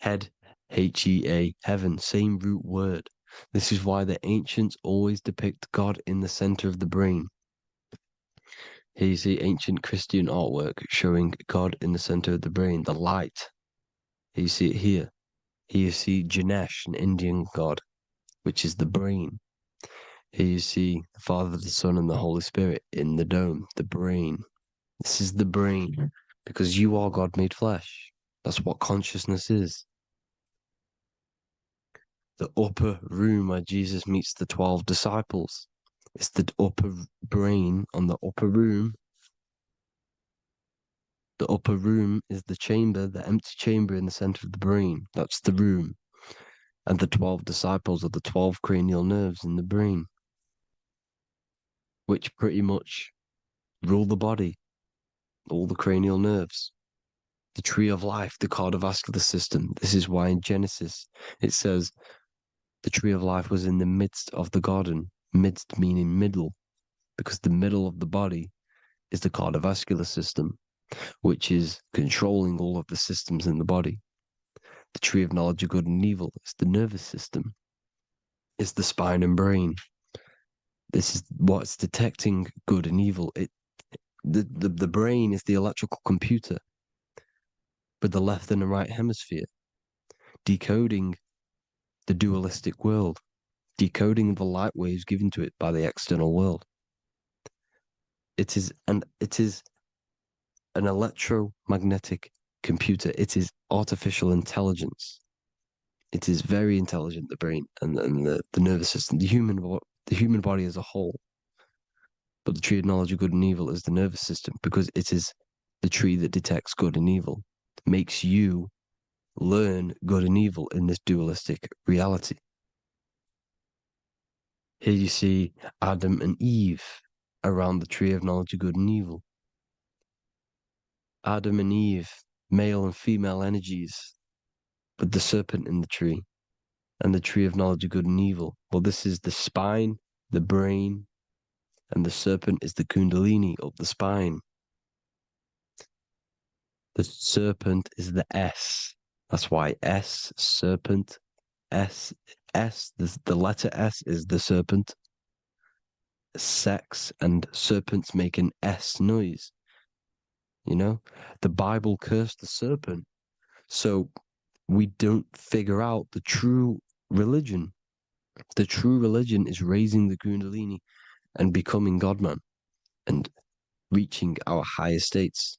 D: Head, H-E-A, heaven, same root word. This is why the ancients always depict God in the center of the brain. Here you see ancient Christian artwork showing God in the center of the brain, the light. Here you see it here. Here you see Ganesh, an Indian god, which is the brain. Here you see the Father, the Son, and the Holy Spirit in the dome, the brain. This is the brain. because you are God made flesh. That's what consciousness is. The upper room where Jesus meets the 12 disciples. It's the upper brain on the upper room. The upper room is the chamber, the empty chamber in the center of the brain. That's the room. And the 12 disciples are the 12 cranial nerves in the brain, which pretty much rule the body, all the cranial nerves. The tree of life, the cardiovascular system. This is why in Genesis it says the tree of life was in the midst of the garden. Midst meaning middle, because the middle of the body is the cardiovascular system, which is controlling all of the systems in the body. The tree of knowledge of good and evil is the nervous system. It's the spine and brain. This is what's detecting good and evil. The brain is the electrical computer with the left and the right hemisphere, decoding the dualistic world, decoding the light waves given to it by the external world. It is an electromagnetic computer. It is artificial intelligence. It is very intelligent, the brain and the nervous system, the human body as a whole. But the tree of knowledge of good and evil is the nervous system, because it is the tree that detects good and evil, makes you learn good and evil in this dualistic reality. Here you see Adam and Eve around the tree of knowledge of good and evil. Adam and Eve, male and female energies, with the serpent in the tree, and the tree of knowledge of good and evil. Well, this is the spine, the brain, and the serpent is the kundalini up the spine. The serpent is the S. That's why S, serpent, S, the letter S is the serpent. Sex and serpents make an S noise. You know, the Bible cursed the serpent. So we don't figure out the true religion. The true religion is raising the kundalini and becoming God-man and reaching our higher states,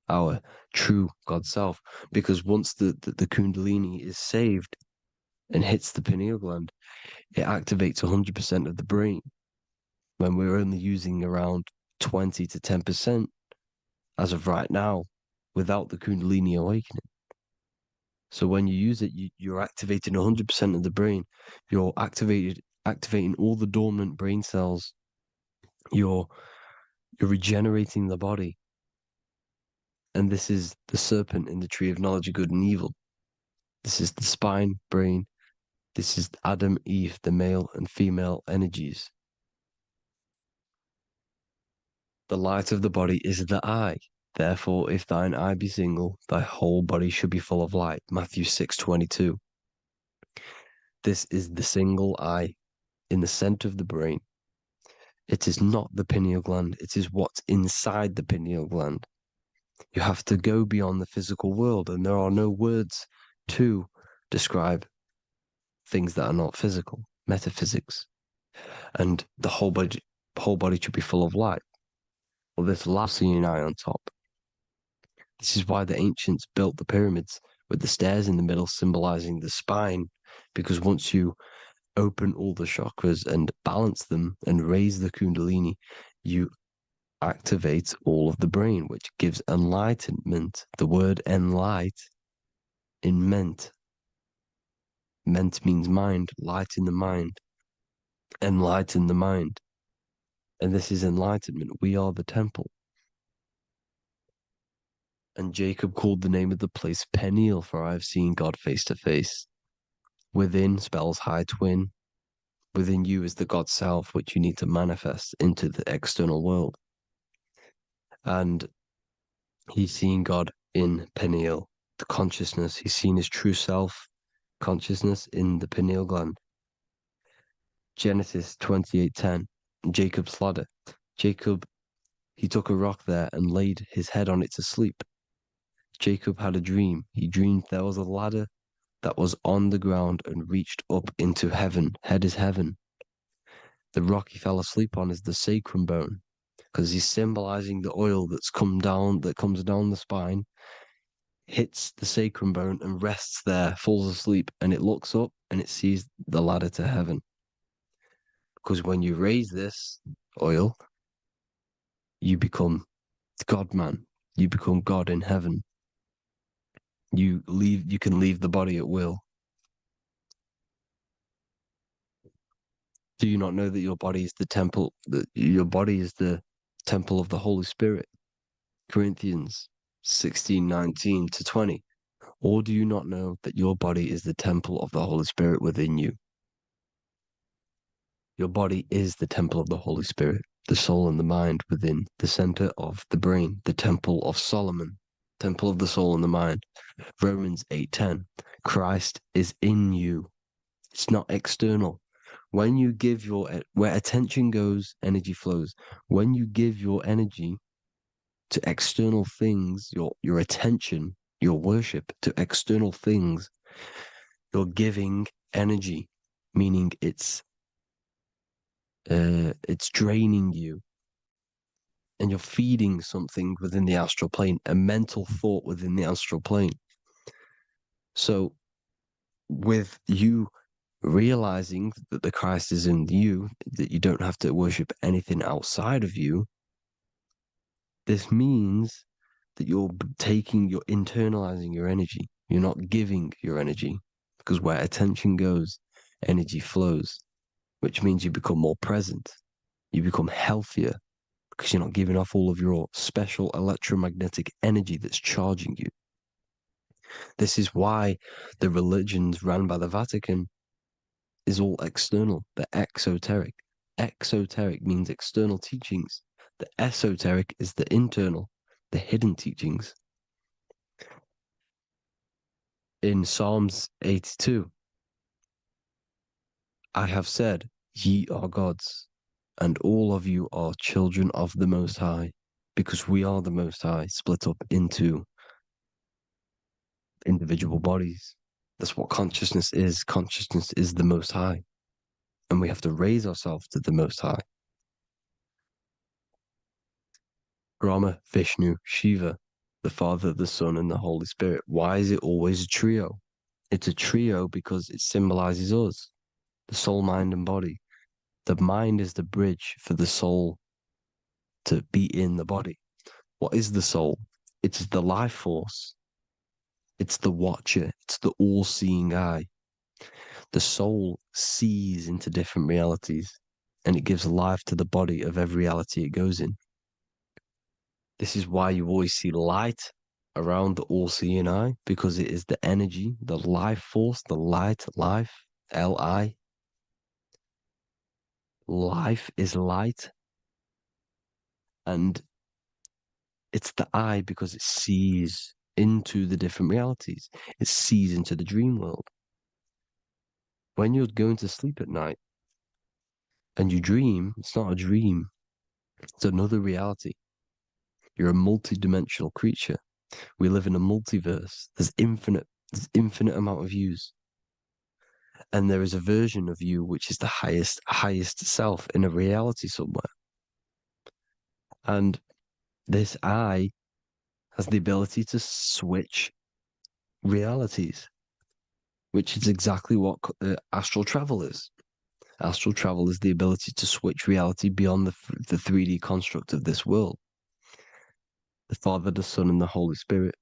D: our true God self. Because once the kundalini is saved and hits the pineal gland, it activates 100% of the brain, when we're only using around 20 to 10% as of right now without the kundalini awakening. So when you use it, you're activating 100% of the brain. You're activating all the dormant brain cells. You're regenerating the body. And this is the serpent in the tree of knowledge of good and evil. This is the spine, brain. This is Adam, Eve, the male and female energies. The light of the body is the eye. Therefore, if thine eye be single, thy whole body should be full of light. Matthew 6:22. This is the single eye in the center of the brain. It is not the pineal gland. It is what's inside the pineal gland. You have to go beyond the physical world, and there are no words to describe things that are not physical, metaphysics. And the whole body should be full of light. Well, this last seeing eye on top. This is why the ancients built the pyramids with the stairs in the middle symbolizing the spine, because once you open all the chakras and balance them and raise the kundalini, you activate all of the brain, which gives enlightenment. The word enlight in ment. Ment means mind, light in the mind. Enlighten the mind. And this is enlightenment. We are the temple. And Jacob called the name of the place Peniel, for I have seen God face to face. Within spells high twin. Within you is the God self, which you need to manifest into the external world. And he's seen God in Peniel, the consciousness. He's seen his true self, consciousness, in the pineal gland. Genesis 28:10, Jacob's ladder. Jacob, he took a rock there and laid his head on it to sleep. Jacob had a dream. He dreamed there was a ladder that was on the ground and reached up into heaven. Head is heaven. The rock he fell asleep on is the sacrum bone. because he's symbolizing the oil that comes down the spine, hits the sacrum bone and rests there, falls asleep, and it looks up and it sees the ladder to heaven. Because when you raise this oil, you become God-man. You become God in heaven. You can leave the body at will. Do you not know that your body is the temple, that your body is the temple of the Holy Spirit? Corinthians 16:19-20. Or do you not know that your body is the temple of the Holy Spirit within you? Your body is the temple of the Holy Spirit, the soul and the mind within, the center of the brain, the temple of Solomon, temple of the soul and the mind. Romans 8:10. Christ is in you. It's not external. When you give where attention goes, energy flows. When you give your energy to external things, your attention, your worship to external things, you're giving energy, meaning it's draining you, and you're feeding something within the astral plane, a mental thought within the astral plane. So with you realizing that the Christ is in you, that you don't have to worship anything outside of you, this means that you're internalizing your energy. You're not giving your energy, because where attention goes, energy flows, which means you become more present. You become healthier because you're not giving off all of your special electromagnetic energy that's charging you. This is why the religions run by the Vatican is all external. They're exoteric. Exoteric means external teachings. The esoteric is the internal, the hidden teachings. In Psalms 82, I have said, ye are gods, and all of you are children of the Most High, because we are the Most High, split up into individual bodies. That's what consciousness is. Consciousness is the Most High, and we have to raise ourselves to the Most High. Brahma, Vishnu, Shiva, the Father, the Son, and the Holy Spirit. Why is it always a trio? It's a trio because it symbolizes us, the soul, mind, and body. The mind is the bridge for the soul to be in the body. What is the soul? It's the life force. It's the watcher. It's the all-seeing eye. The soul sees into different realities, and it gives life to the body of every reality it goes in. This is why you always see light around the all-seeing eye, because it is the energy, the life force, the light, life, L-I. Life is light, and it's the eye because it sees into the different realities. It sees into the dream world. When you're going to sleep at night and you dream, it's not a dream. It's another reality. You're a multi-dimensional creature. We live in a multiverse. There's infinite amount of yous. And there is a version of you which is the highest self in a reality somewhere. And this I has the ability to switch realities, which is exactly what astral travel is. Astral travel is the ability to switch reality beyond the 3D construct of this world. The Father, the Son, and the Holy Spirit,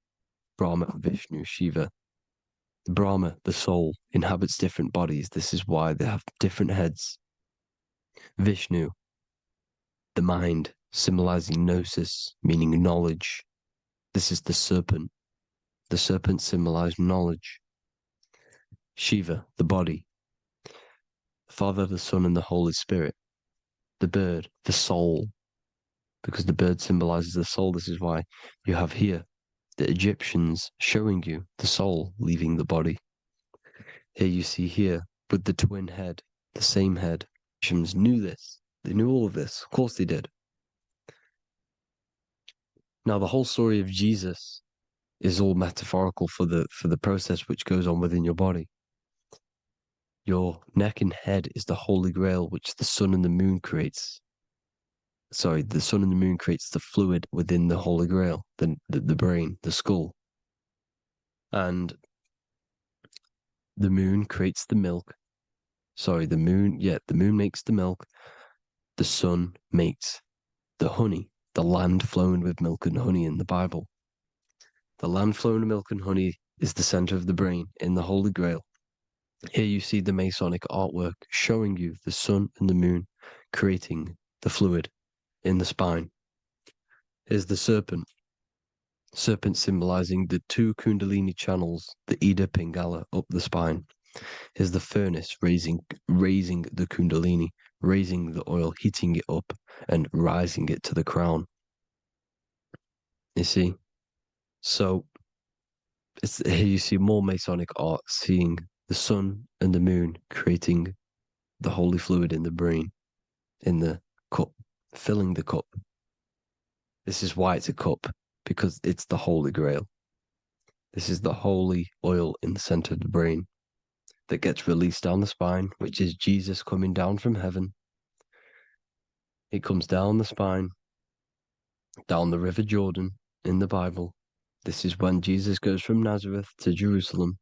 D: Brahma, Vishnu, Shiva. Brahma, the soul, inhabits different bodies. This is why they have different heads. Vishnu, the mind, symbolizing gnosis, meaning knowledge. This is the serpent. The serpent symbolized knowledge. Shiva, the body. Father, the Son, and the Holy Spirit. The bird, the soul, because the bird symbolizes the soul. This is why you have here the Egyptians showing you the soul leaving the body. Here you see here with the twin head, the same head. Egyptians knew this. They knew all of this. Of course they did. Now the whole story of Jesus is all metaphorical for the process which goes on within your body. Your neck and head is the holy grail which the sun and the moon creates. sorry, the sun and the moon creates the fluid within the Holy Grail, the brain, the skull. And the moon creates the milk. Sorry, the moon makes the milk. The sun makes the honey, the land flowing with milk and honey in the Bible. The land flowing with milk and honey is the center of the brain in the Holy Grail. Here you see the Masonic artwork showing you the sun and the moon creating the fluid in the spine. Here's the serpent. Serpent symbolizing the two Kundalini channels, the Ida Pingala up the spine. Here's the furnace raising the Kundalini, raising the oil, heating it up, and rising it to the crown. You see? So here you see more Masonic art, seeing the sun and the moon creating the holy fluid in the brain, in the cup, filling the cup. This is why it's a cup, because it's the Holy Grail. This is the holy oil in the center of the brain that gets released down the spine, which is Jesus coming down from heaven. It comes down the spine, down the River Jordan in the Bible. This is when Jesus goes from Nazareth to Jerusalem.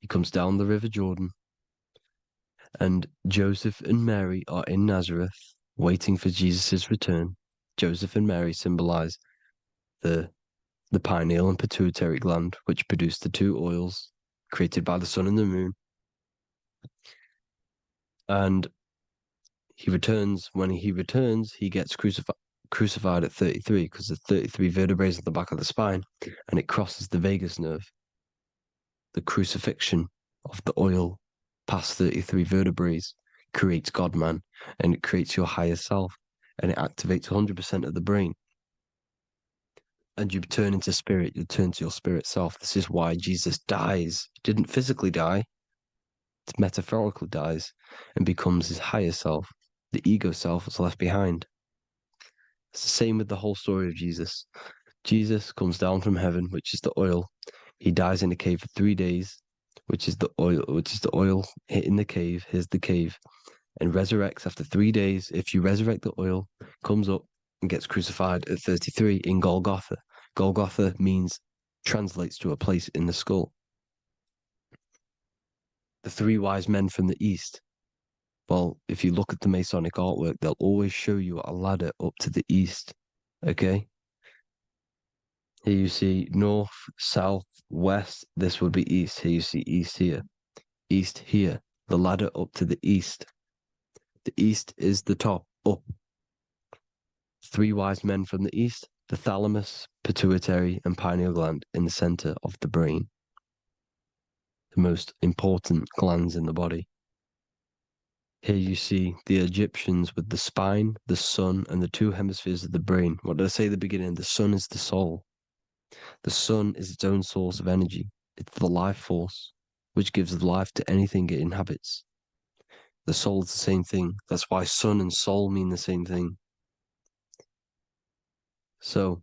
D: He comes down the River Jordan, and Joseph and Mary are in Nazareth waiting for Jesus' return. Joseph and Mary symbolize the pineal and pituitary gland, which produce the two oils created by the sun and the moon. And he returns. When he returns, he gets crucified at 33, because there's 33 vertebrae at the back of the spine, and it crosses the vagus nerve. The crucifixion of the oil past 33 vertebrae creates God-man, and it creates your higher self, and it activates 100% of the brain. And you turn into spirit, you turn to your spirit self. This is why Jesus dies. He didn't physically die, it metaphorically dies, and becomes his higher self. The ego self is left behind. It's the same with the whole story of Jesus. Jesus comes down from heaven, which is the oil. He dies in a cave for 3 days, which is the oil hitting the cave. Here's the cave. And resurrects after 3 days. If you resurrect the oil, comes up and gets crucified at 33 in Golgotha. Golgotha translates to a place in the skull. The three wise men from the east. Well, if you look at the Masonic artwork, they'll always show you a ladder up to the east. Okay? Here you see north, south, west. This would be east. Here you see east here. East here. The ladder up to the east. The east is the top, up. Three wise men from the east. The thalamus, pituitary, and pineal gland in the center of the brain. The most important glands in the body. Here you see the Egyptians with the spine, the sun, and the two hemispheres of the brain. What did I say at the beginning? The sun is the soul. The sun is its own source of energy. It's the life force, which gives life to anything it inhabits. The soul is the same thing. That's why sun and soul mean the same thing. So,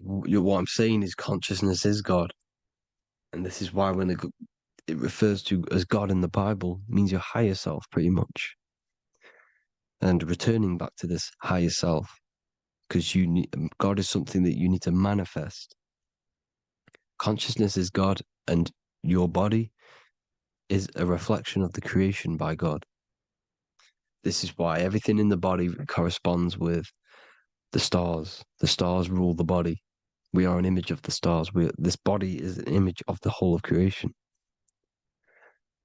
D: what I'm saying is consciousness is God. And this is why when it refers to as God in the Bible, means your higher self, pretty much. And returning back to this higher self, because God is something that you need to manifest. Consciousness is God, and your body is a reflection of the creation by God. This is why everything in the body corresponds with the stars. The stars rule the body. We are an image of the stars. This body is an image of the whole of creation.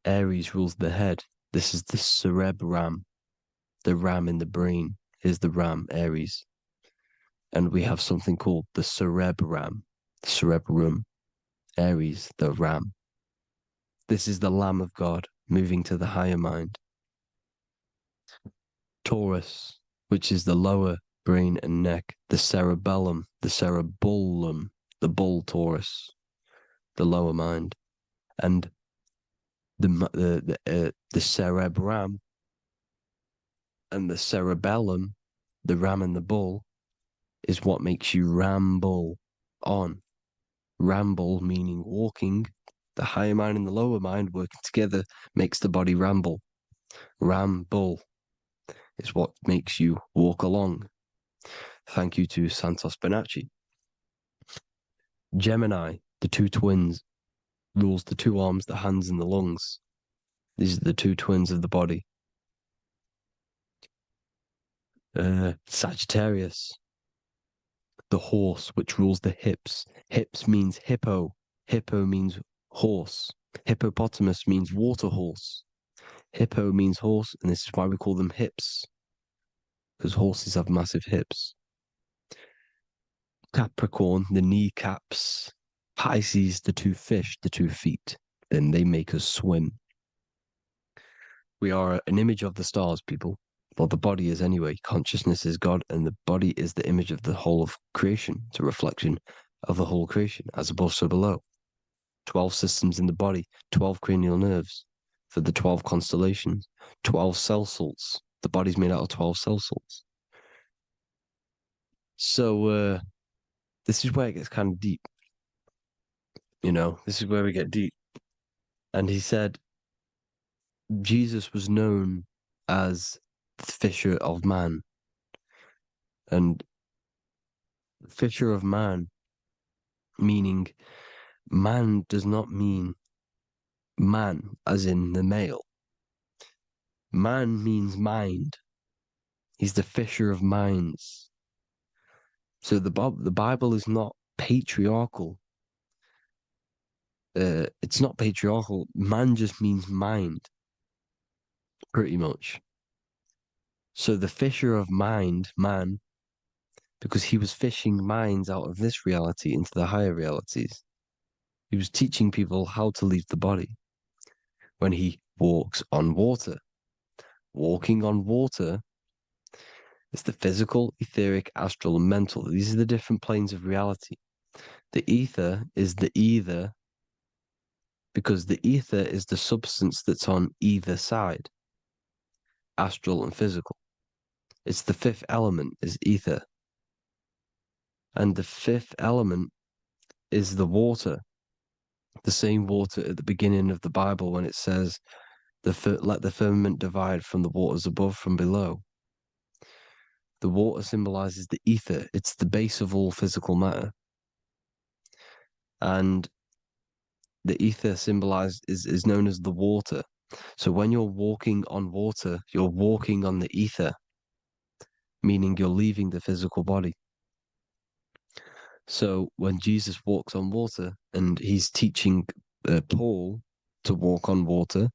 D: Aries rules the head. This is the cerebrum, the ram in the brain. Here's the ram, Aries. And we have something called the cerebrum, Aries, the ram. This is the Lamb of God moving to the higher mind. Taurus, which is the lower brain and neck, the cerebellum, the bull Taurus, the lower mind, and the cerebrum and the cerebellum, the ram and the bull, is what makes you ramble on. Ramble meaning walking. The higher mind and the lower mind working together makes the body ramble. Ramble. It's what makes you walk along. Thank you to Santos Bonacci. Gemini, the two twins, rules the two arms, the hands, and the lungs. These are the two twins of the body. Sagittarius, the horse, which rules the hips. Hips means hippo. Hippo means horse. Hippopotamus means water horse. Hippo means horse, and this is why we call them hips, because horses have massive hips. Capricorn, the kneecaps. Pisces, the two fish, the 2 feet. Then they make us swim. We are an image of the stars, people. Well, the body is anyway. Consciousness is God, and the body is the image of the whole of creation. It's a reflection of the whole creation, as above, so below. 12 systems in the body, 12 cranial nerves for the 12 constellations, 12 cell salts. The body's made out of 12 cell salts. So, this is where it gets kind of deep. You know, this is where we get deep. And he said Jesus was known as the fisher of man. And fisher of man, meaning man does not mean man as in the male. Man means mind. He's the fisher of minds. So the Bible is not patriarchal. It's not patriarchal. Man just means mind, pretty much. So the fisher of mind, man, because he was fishing minds out of this reality into the higher realities. He was teaching people how to leave the body when he walks on water. Walking on water is the physical, etheric, astral, and mental. These are the different planes of reality. The ether is the either, because the ether is the substance that's on either side, astral and physical. It's the fifth element, is ether. And the fifth element is the water. The same water at the beginning of the Bible when it says, let the firmament divide from the waters above from below. The water symbolizes the ether. It's the base of all physical matter. And the ether is known as the water. So when you're walking on water, you're walking on the ether, meaning you're leaving the physical body. So when Jesus walks on water and he's teaching Paul to walk on water,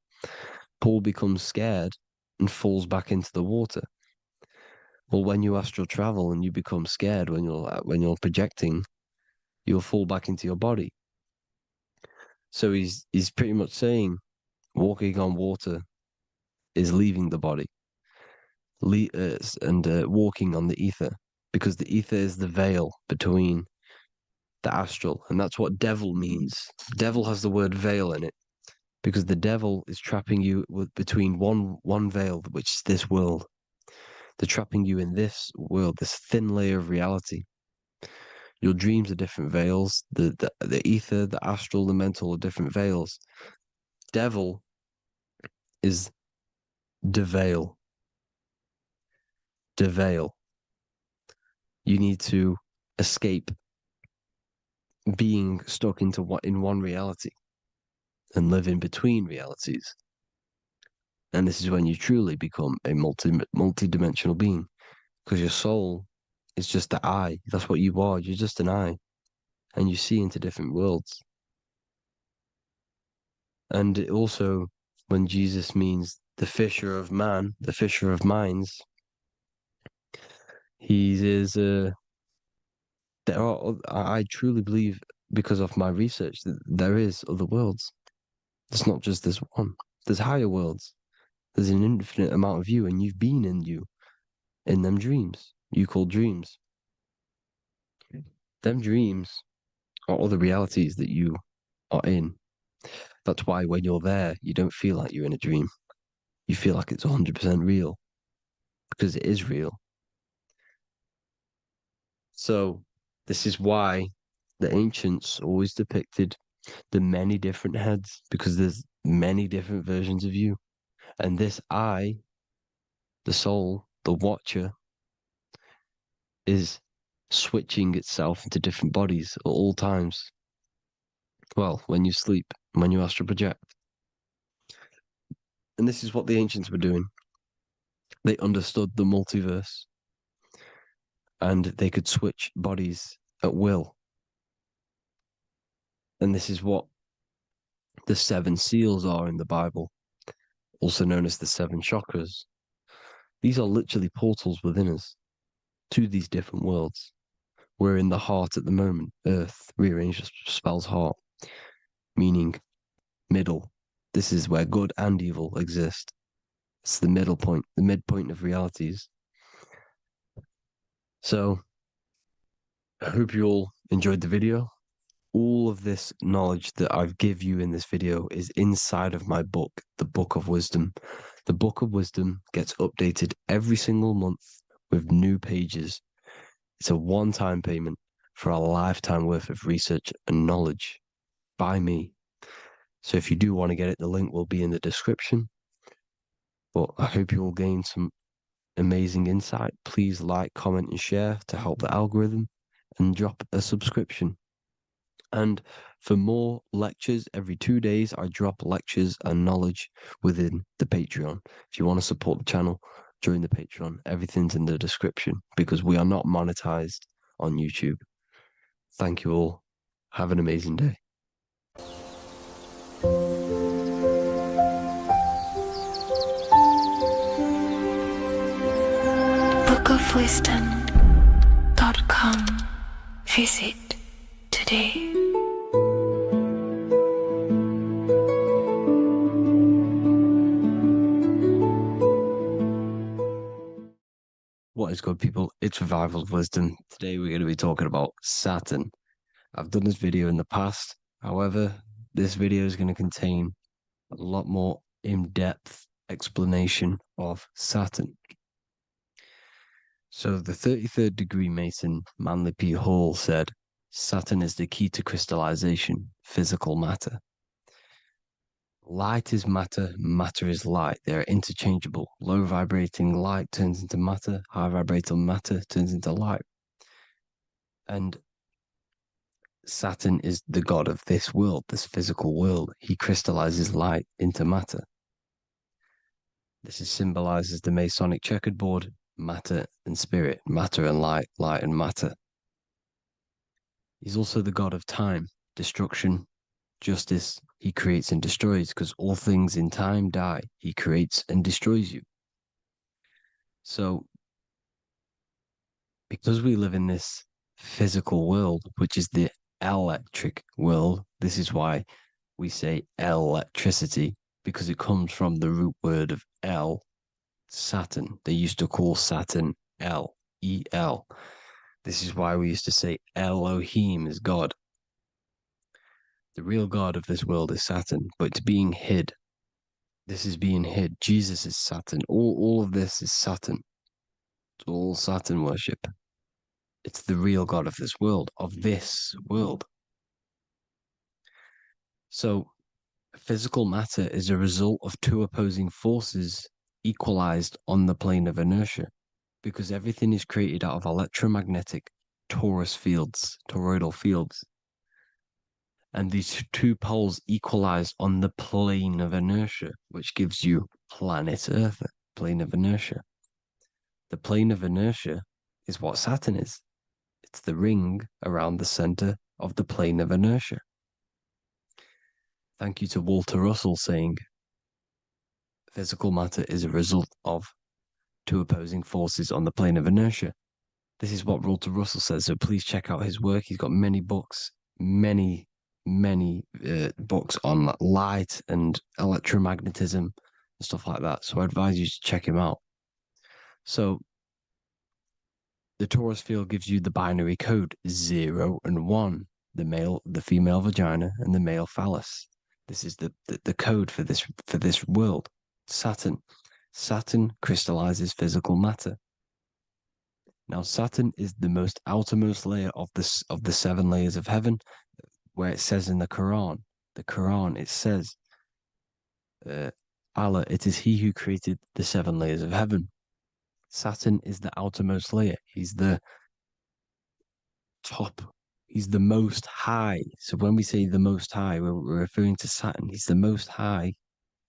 D: Paul becomes scared and falls back into the water. Well, when you astral travel and you become scared when you're projecting, you'll fall back into your body. So he's pretty much saying walking on water is leaving the body, and walking on the ether, because the ether is the veil between the astral, and that's what devil means. Devil has the word veil in it, because the devil is trapping you between one veil, which is this world. They're trapping you in this world, this thin layer of reality. Your dreams are different veils. The ether, the astral, the mental are different veils. Devil is the veil. The veil. You need to escape being stuck in one reality and live in between realities. And this is when you truly become a multi-dimensional being, because your soul is just the eye. That's what you are. You're just an eye, and you see into different worlds. And it also, when Jesus means the fisher of man, the fisher of minds, he is. I truly believe, because of my research, that there is other worlds. It's not just this one. There's higher worlds. There's an infinite amount of you, and you've been in them dreams you call dreams. Them dreams are other realities that you are in. That's why when you're there, you don't feel like you're in a dream. You feel like it's 100% real, because it is real. So this is why the ancients always depicted the many different heads, because there's many different versions of you. And this I, the soul, the watcher, is switching itself into different bodies at all times. Well, when you sleep, when you astral project. And this is what the ancients were doing. They understood the multiverse, and they could switch bodies at will. And this is what the 7 seals are in the Bible, also known as the 7 chakras. These are literally portals within us to these different worlds. We're in the heart at the moment. Earth, rearranged, spells heart, meaning middle. This is where good and evil exist. It's the middle point, the midpoint of realities. So, I hope you all enjoyed the video. All of this knowledge that I've give you in this video is inside of my book, the Book of Wisdom. The Book of Wisdom gets updated every single month with new pages. It's a one-time payment for a lifetime worth of research and knowledge by me. So if you do want to get it, the link will be in the description. But I hope you all gain some amazing insight. Please like, comment, and share to help the algorithm, and drop a subscription. And for more lectures, every 2 days, I drop lectures and knowledge within the Patreon. If you want to support the channel, join the Patreon. Everything's in the description because we are not monetized on YouTube. Thank you all. Have an amazing day.
B: bookofwisdom.com. Visit today.
D: What is good, people? It's Revival of Wisdom. Today we're going to be talking about Saturn. I've done this video in the past. However, this video is going to contain a lot more in-depth explanation of Saturn. So the 33rd degree Mason, Manly P. Hall, said, Saturn is the key to crystallization, physical matter. Light is matter, matter is light. They are interchangeable. Low vibrating light turns into matter, high vibrating matter turns into light. And Saturn is the god of this world, this physical world. He crystallizes light into matter. This is symbolized as the Masonic checkerboard, matter and spirit, matter and light, light and matter. He's also the god of time, destruction, justice. He creates and destroys because all things in time die. He creates and destroys you. So, because we live in this physical world, which is the electric world, this is why we say electricity, because it comes from the root word of El, Saturn. They used to call Saturn El, E-L. This is why we used to say Elohim is God. The real God of this world is Saturn, but it's being hid. This is being hid. Jesus is Saturn. All of this is Saturn. It's all Saturn worship. It's the real God of this world, So, physical matter is a result of 2 opposing forces equalized on the plane of inertia, because everything is created out of electromagnetic toroidal fields. And these 2 poles equalize on the plane of inertia, which gives you planet Earth, plane of inertia. The plane of inertia is what Saturn is. It's the ring around the center of the plane of inertia. Thank you to Walter Russell saying, physical matter is a result of 2 opposing forces on the plane of inertia. This is what Walter Russell says, so please check out his work. He's got many books, many books on light and electromagnetism and stuff like that. So I advise you to check him out. So the torus field gives you the binary code 0 and 1, the female vagina and the male phallus. This is the code for this world. Saturn crystallizes physical matter. Now Saturn is the most outermost layer of the 7 layers of heaven, where it says in the Quran, it says, Allah, it is He who created the 7 layers of heaven. Saturn is the outermost layer. He's the top. He's the most high. So when we say the most high, we're referring to Saturn. He's the most high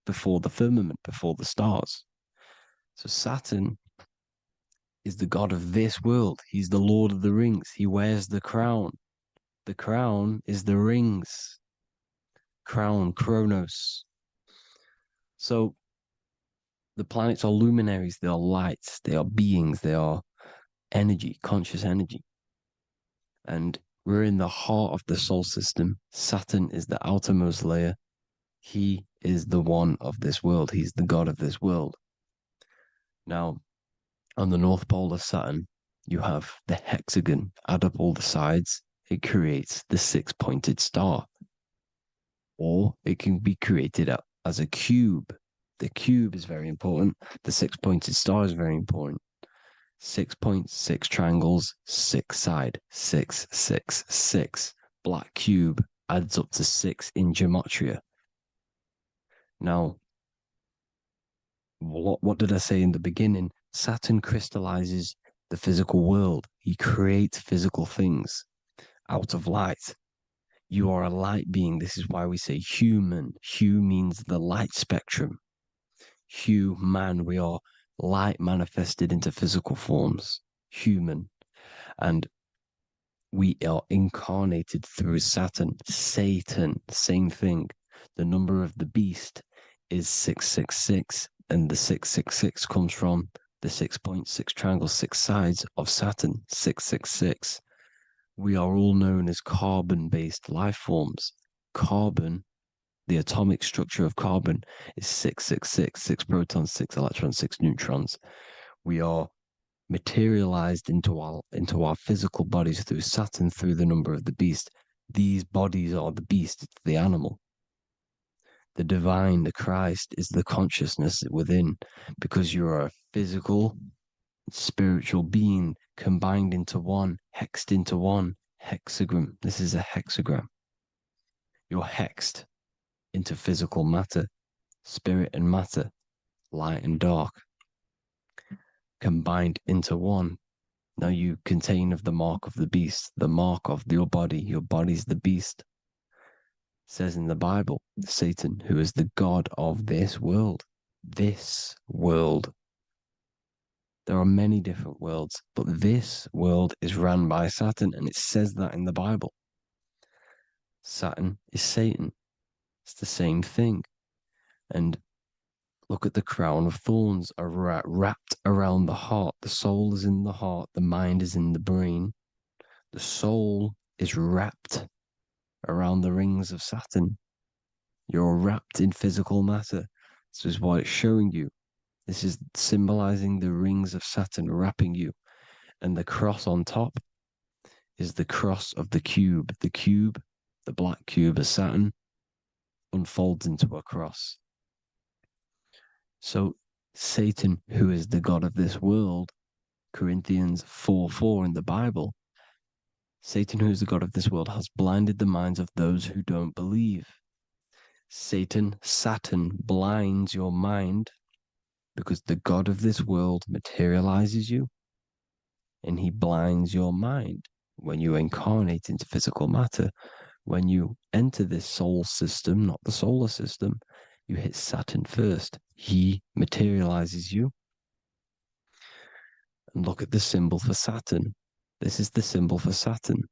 D: before the firmament, before the stars. So Saturn is the god of this world. He's the Lord of the Rings. He wears the crown. The crown is the rings. Crown, Kronos. So the planets are luminaries. They are lights. They are beings. They are energy, conscious energy. And we're in the heart of the solar system. Saturn is the outermost layer. He is the one of this world. He's the god of this world. Now, on the North Pole of Saturn, you have the hexagon. Add up all the sides, it creates the six-pointed star. Or it can be created as a cube. The cube is very important. The six-pointed star is very important. 6 points, 6 triangles, 6 side, 6, 6, 6. Black cube adds up to 6 in gematria. Now, what did I say in the beginning? Saturn crystallizes the physical world. He creates physical things out of light. You are a light being. This is why we say human. Hue means the light spectrum. Hue, man, we are light manifested into physical forms. Human. And we are incarnated through Saturn. Satan, same thing. The number of the beast is 666, and the 666 comes from the 6.6 triangle, 6 sides of Saturn, 666. We are all known as carbon-based life forms. Carbon, the atomic structure of carbon, is 666, 6 protons, 6 electrons, 6 neutrons. We are materialized into our physical bodies through Saturn, through the number of the beast. These bodies are the beast, it's the animal. The divine, the Christ, is the consciousness within, because you are a physical, spiritual being combined into one, hexed into one. Hexagram. This is a hexagram. You're hexed into physical matter, spirit and matter, light and dark, combined into one. Now you contain of the mark of the beast, the mark of your body. Your body's the beast. It says in the Bible, Satan, who is the god of this world. This world. There are many different worlds, but this world is run by Saturn, and it says that in the Bible. Saturn is Satan. It's the same thing. And look at the crown of thorns wrapped around the heart. The soul is in the heart. The mind is in the brain. The soul is wrapped around the rings of Saturn. You're wrapped in physical matter. This is what it's showing you. This is symbolizing the rings of Saturn wrapping you. And the cross on top is the cross of the cube. The cube, the black cube of Saturn, unfolds into a cross. So Satan, who is the god of this world, Corinthians 4:4 in the Bible, Satan, who is the god of this world, has blinded the minds of those who don't believe. Saturn blinds your mind because the god of this world materializes you, and he blinds your mind when you incarnate into physical matter. When you enter this soul system, not the solar system, you hit Saturn first. He materializes you. And look at the symbol for Saturn. This is the symbol for Saturn.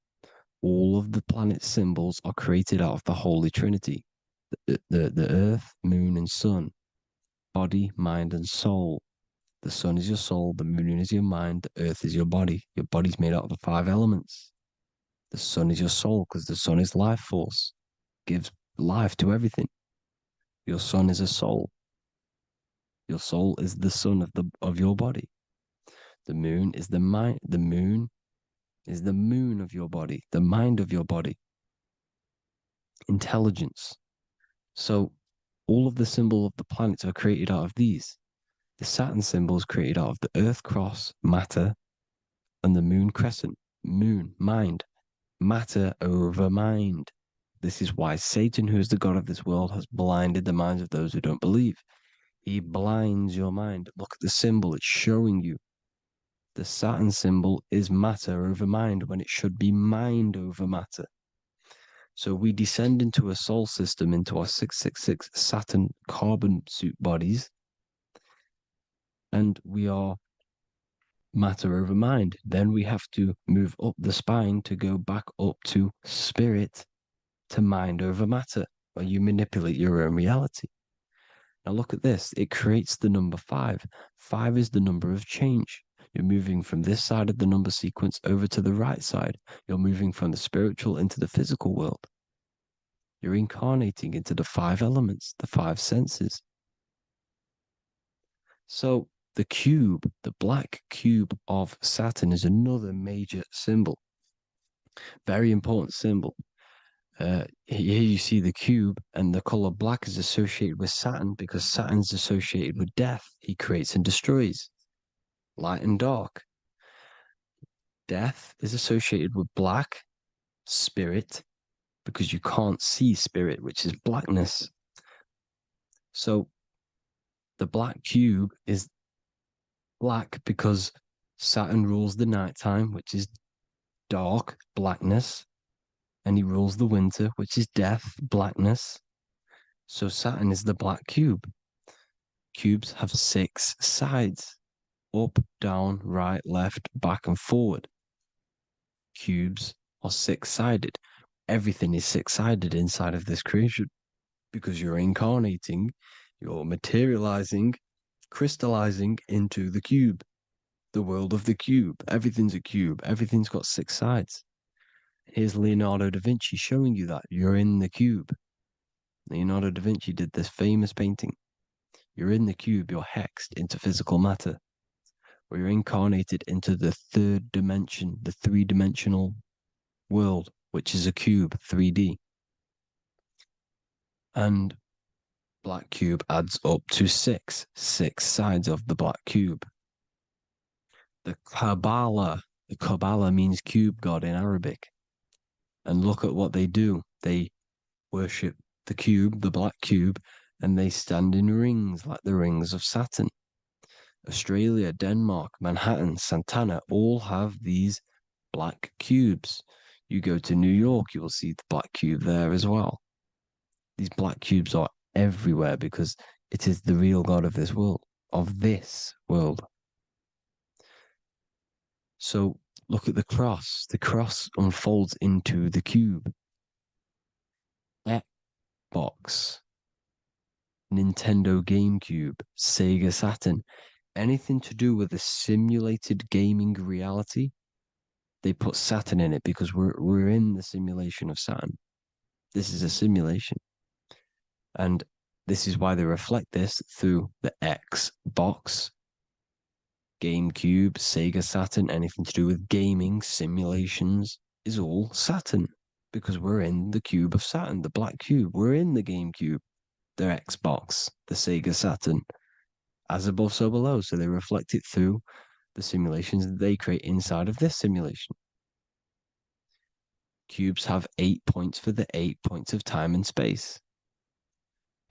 D: All of the planet symbols are created out of the Holy Trinity. The earth, moon, and sun. Body, mind, and soul. The sun is your soul, the moon is your mind, the earth is your body. Your body's made out of the 5 elements. The sun is your soul because the sun is life force, gives life to everything. Your sun is a soul. Your soul is the sun of your body. The moon is the mind. The moon is the moon of your body, the mind of your body. Intelligence. So all of the symbol of the planets are created out of these. The Saturn symbol is created out of the Earth cross, matter, and the moon crescent, moon, mind, matter over mind. This is why Satan, who is the god of this world, has blinded the minds of those who don't believe. He blinds your mind. Look at the symbol. It's showing you The Saturn symbol is matter over mind when it should be mind over matter. So we descend into a soul system, into our 666 Saturn carbon suit bodies, and we are matter over mind. Then we have to move up the spine to go back up to spirit, to mind over matter, where you manipulate your own reality. Now look at this. It creates the number 5. 5 is the number of change. You're moving from this side of the number sequence over to the right side. You're moving from the spiritual into the physical world. You're incarnating into the 5 elements, the 5 senses. So the cube, the black cube of Saturn, is another major symbol. Very important symbol. Here you see the cube, and the color black is associated with Saturn because Saturn's associated with death. He creates and destroys, light and dark. Death is associated with black, spirit, because you can't see spirit, which is blackness. So the black cube is black because Saturn rules the nighttime, which is dark, blackness, and he rules the winter, which is death, blackness. So Saturn is the black cube. Cubes have 6 sides: up, down, right, left, back, and forward. Cubes are 6-sided. Everything is 6-sided inside of this creation because you're incarnating, you're materializing, crystallizing into the cube, the world of the cube. Everything's a cube. Everything's got 6 sides. Here's Leonardo da Vinci showing you that you're in the cube. Leonardo da Vinci did this famous painting. You're in the cube, you're hexed into physical matter, or you're incarnated into the 3rd dimension, the 3-dimensional world, which is a cube, 3D. And black cube adds up to 6 sides of the black cube. The Kabbalah means cube god in Arabic. And look at what they do. They worship the cube, the black cube, and they stand in rings like the rings of Saturn. Australia, Denmark, Manhattan, Santana all have these black cubes. You go to New York, you will see the black cube there as well. These black cubes are everywhere because it is the real God of this world, So look at the cross. The cross unfolds into the cube. Xbox, Nintendo GameCube, Sega Saturn, anything to do with a simulated gaming reality, they put Saturn in it because we're in the simulation of Saturn. This is a simulation. And this is why they reflect this through the Xbox, GameCube, Sega Saturn, anything to do with gaming, simulations, is all Saturn. Because we're in the cube of Saturn, the black cube. We're in the GameCube, the Xbox, the Sega Saturn. As above, so below. So they reflect it through the simulations that they create inside of this simulation. Cubes have 8 points for the 8 points of time and space.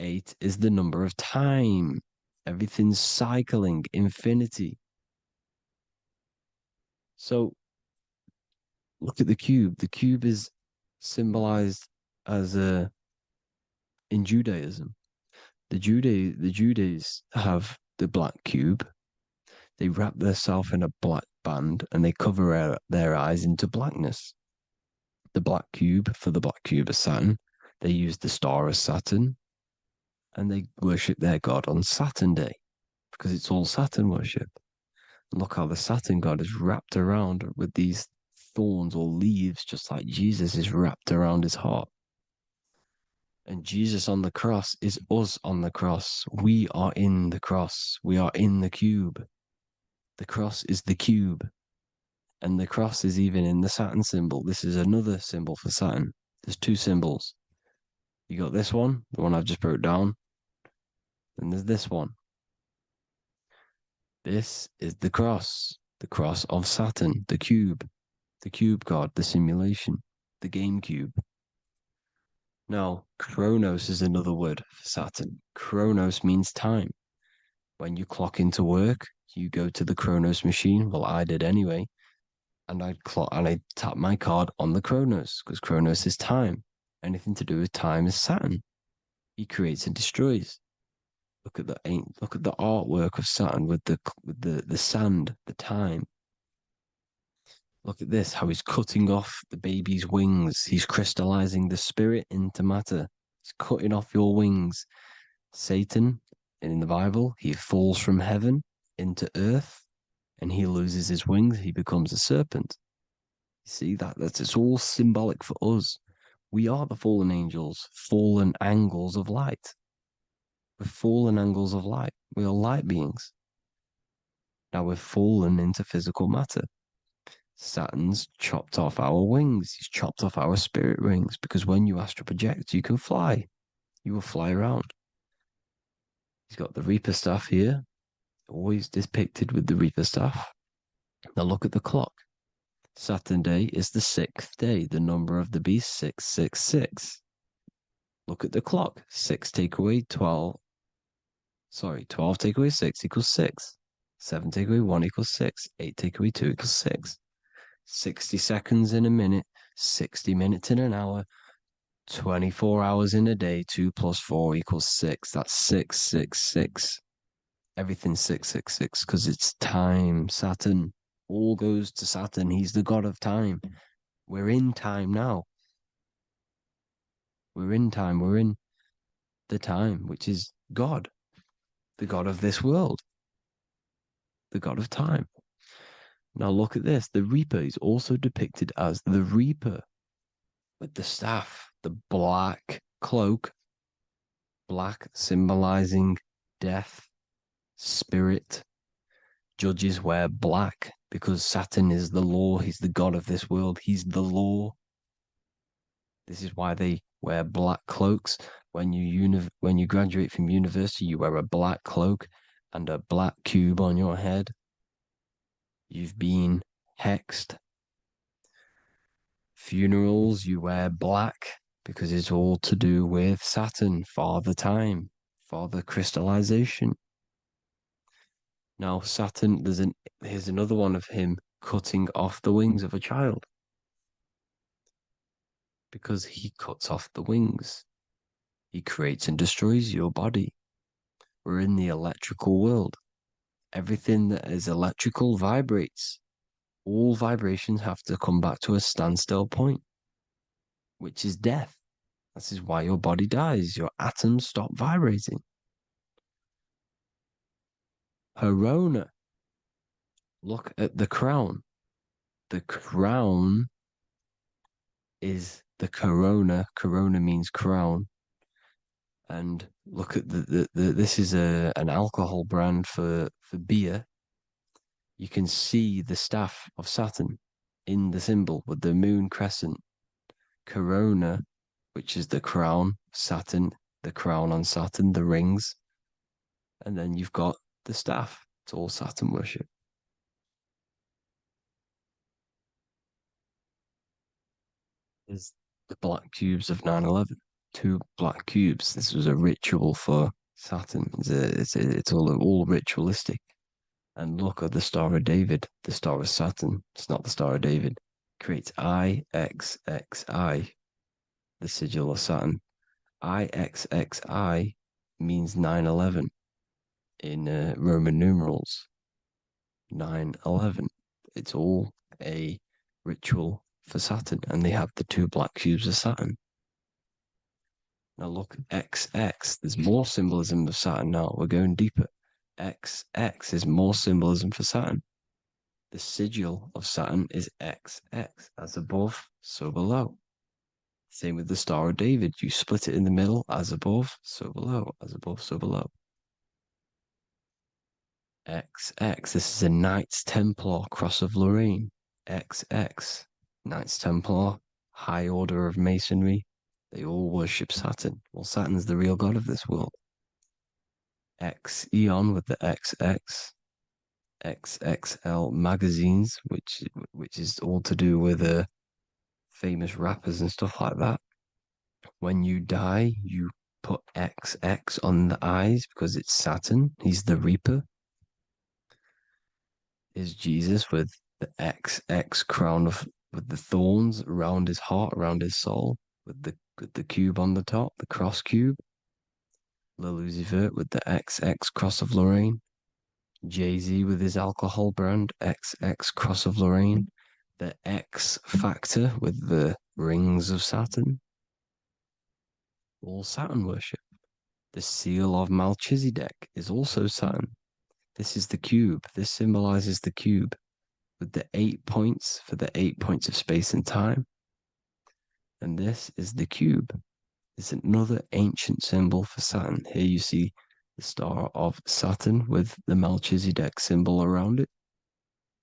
D: 8 is the number of time. Everything's cycling, infinity. So look at the cube. The cube is symbolized as in Judaism. The Judees have the black cube. They wrap themselves in a black band and they cover their eyes into blackness. The black cube, for the black cube of Saturn, they use the star of Saturn and they worship their god on Saturn Day because it's all Saturn worship. And look how the Saturn god is wrapped around with these thorns or leaves, just like Jesus is wrapped around his heart. And Jesus on the cross is us on the cross. We are in the cross. We are in the cube. The cross is the cube. And the cross is even in the Saturn symbol. This is another symbol for Saturn. There's 2 symbols. You got this one, the one I've just broke down. And there's this one. This is the cross of Saturn, the cube god, the simulation, the game cube. Now, Chronos is another word for Saturn. Chronos means time. When you clock into work, you go to the Chronos machine. Well, I did anyway. And I tap my card on the Chronos because Chronos is time. Anything to do with time is Saturn. He creates and destroys. Look at the artwork of Saturn with the sand, the time. Look at this, how he's cutting off the baby's wings. He's crystallizing the spirit into matter. He's cutting off your wings. Satan, in the Bible, he falls from heaven into earth and he loses his wings. He becomes a serpent. You see that's it's all symbolic for us. We are the fallen angels, fallen angles of light. We're fallen angles of light. We are light beings. Now we're fallen into physical matter. Saturn's chopped off our wings. He's chopped off our spirit wings because when you astral project, you can fly. You will fly around. He's got the Reaper staff here, always depicted with the Reaper staff. Now look at the clock. Saturn day is the 6th day. The number of the beast, 666. Look at the clock. 6 take away 12. Sorry, 12 take away 6 equals 6. 7 take away 1 equals 6. 8 take away 2 equals 6. 60 seconds in a minute, 60 minutes in an hour, 24 hours in a day, 2 plus 4 equals 6. That's 666. Everything's 666 because it's time. Saturn. All goes to Saturn. He's the god of time. We're in time now. We're in time. We're in the time, which is God, the god of this world, the god of time. Now look at this. The Reaper is also depicted as the Reaper with the staff, the black cloak, black symbolizing death, spirit. Judges wear black because Saturn is the law. He's the god of this world. He's the law. This is why they wear black cloaks. When you graduate from university, you wear a black cloak and a black cube on your head. You've been hexed. Funerals, you wear black because it's all to do with Saturn, Father Time, Father Crystallization. Now, Saturn, here's another one of him cutting off the wings of a child because he cuts off the wings. He creates and destroys your body. We're in the electrical world. Everything that is electrical vibrates. All vibrations have to come back to a standstill point, which is death. This is why your body dies. Your atoms stop vibrating. Corona. Look at the crown. The crown is the corona. Corona means crown. And look at this is an alcohol brand for beer. You can see the staff of Saturn in the symbol with the moon crescent. Corona, which is the crown, Saturn, the crown on Saturn, the rings. And then you've got the staff. It's all Saturn worship. Is the black cubes of 9/11. 2 black cubes. This was a ritual for Saturn. It's all ritualistic. And look at the Star of David, the Star of Saturn. It's not the Star of David. Creates IXXI, the sigil of Saturn. IXXI means 9/11 in Roman numerals. 9/11. It's all a ritual for Saturn, and they have the 2 black cubes of Saturn. Now look, XX. There's more symbolism of Saturn now. We're going deeper. XX is more symbolism for Saturn. The sigil of Saturn is XX. As above, so below. Same with the Star of David. You split it in the middle, as above, so below. As above, so below. XX. This is a Knights Templar Cross of Lorraine. XX. Knights Templar, high order of Masonry. They all worship Saturn. Well, Saturn's the real god of this world. X Eon with the XX. XXL magazines, which is all to do with famous rappers and stuff like that. When you die, you put XX on the eyes because it's Saturn. He's the Reaper. Here's Jesus with the XX crown with the thorns around his heart, around his soul, with the cube on the top, the cross cube. Lil Uzi Vert with the XX Cross of Lorraine. Jay-Z with his alcohol brand, XX Cross of Lorraine. The X Factor with the rings of Saturn. All Saturn worship. The seal of Melchizedek is also Saturn. This is the cube. This symbolizes the cube with the 8 points for the 8 points of space and time. And this is the cube. It's another ancient symbol for Saturn. Here you see the star of Saturn with the Melchizedek symbol around it,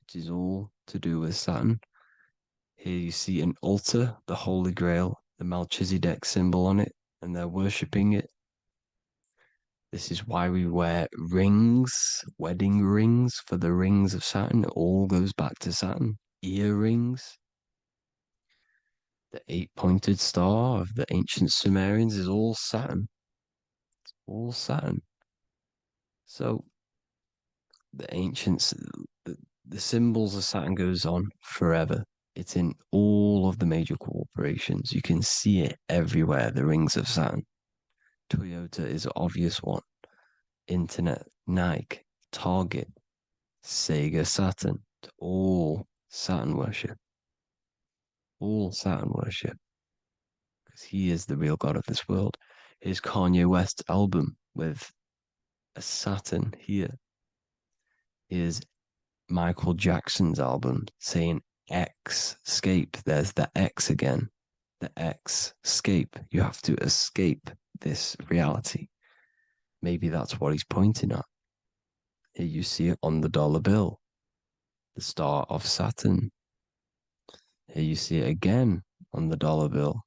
D: which is all to do with Saturn. Here you see an altar, the Holy Grail, the Melchizedek symbol on it, and they're worshipping it. This is why we wear rings, wedding rings for the rings of Saturn. It all goes back to Saturn. Earrings. The 8-pointed star of the ancient Sumerians is all Saturn. It's all Saturn. So the ancients, the symbols of Saturn goes on forever. It's in all of the major corporations. You can see it everywhere, the rings of Saturn. Toyota is an obvious one. Internet, Nike, Target, Sega, Saturn. It's all Saturn worship. All Saturn worship. Because he is the real god of this world. Here's Kanye West's album with a Saturn here. Here's Michael Jackson's album saying escape. There's the X again. The X, escape. You have to escape this reality. Maybe that's what he's pointing at. Here you see it on the dollar bill. The star of Saturn. Here you see it again on the dollar bill.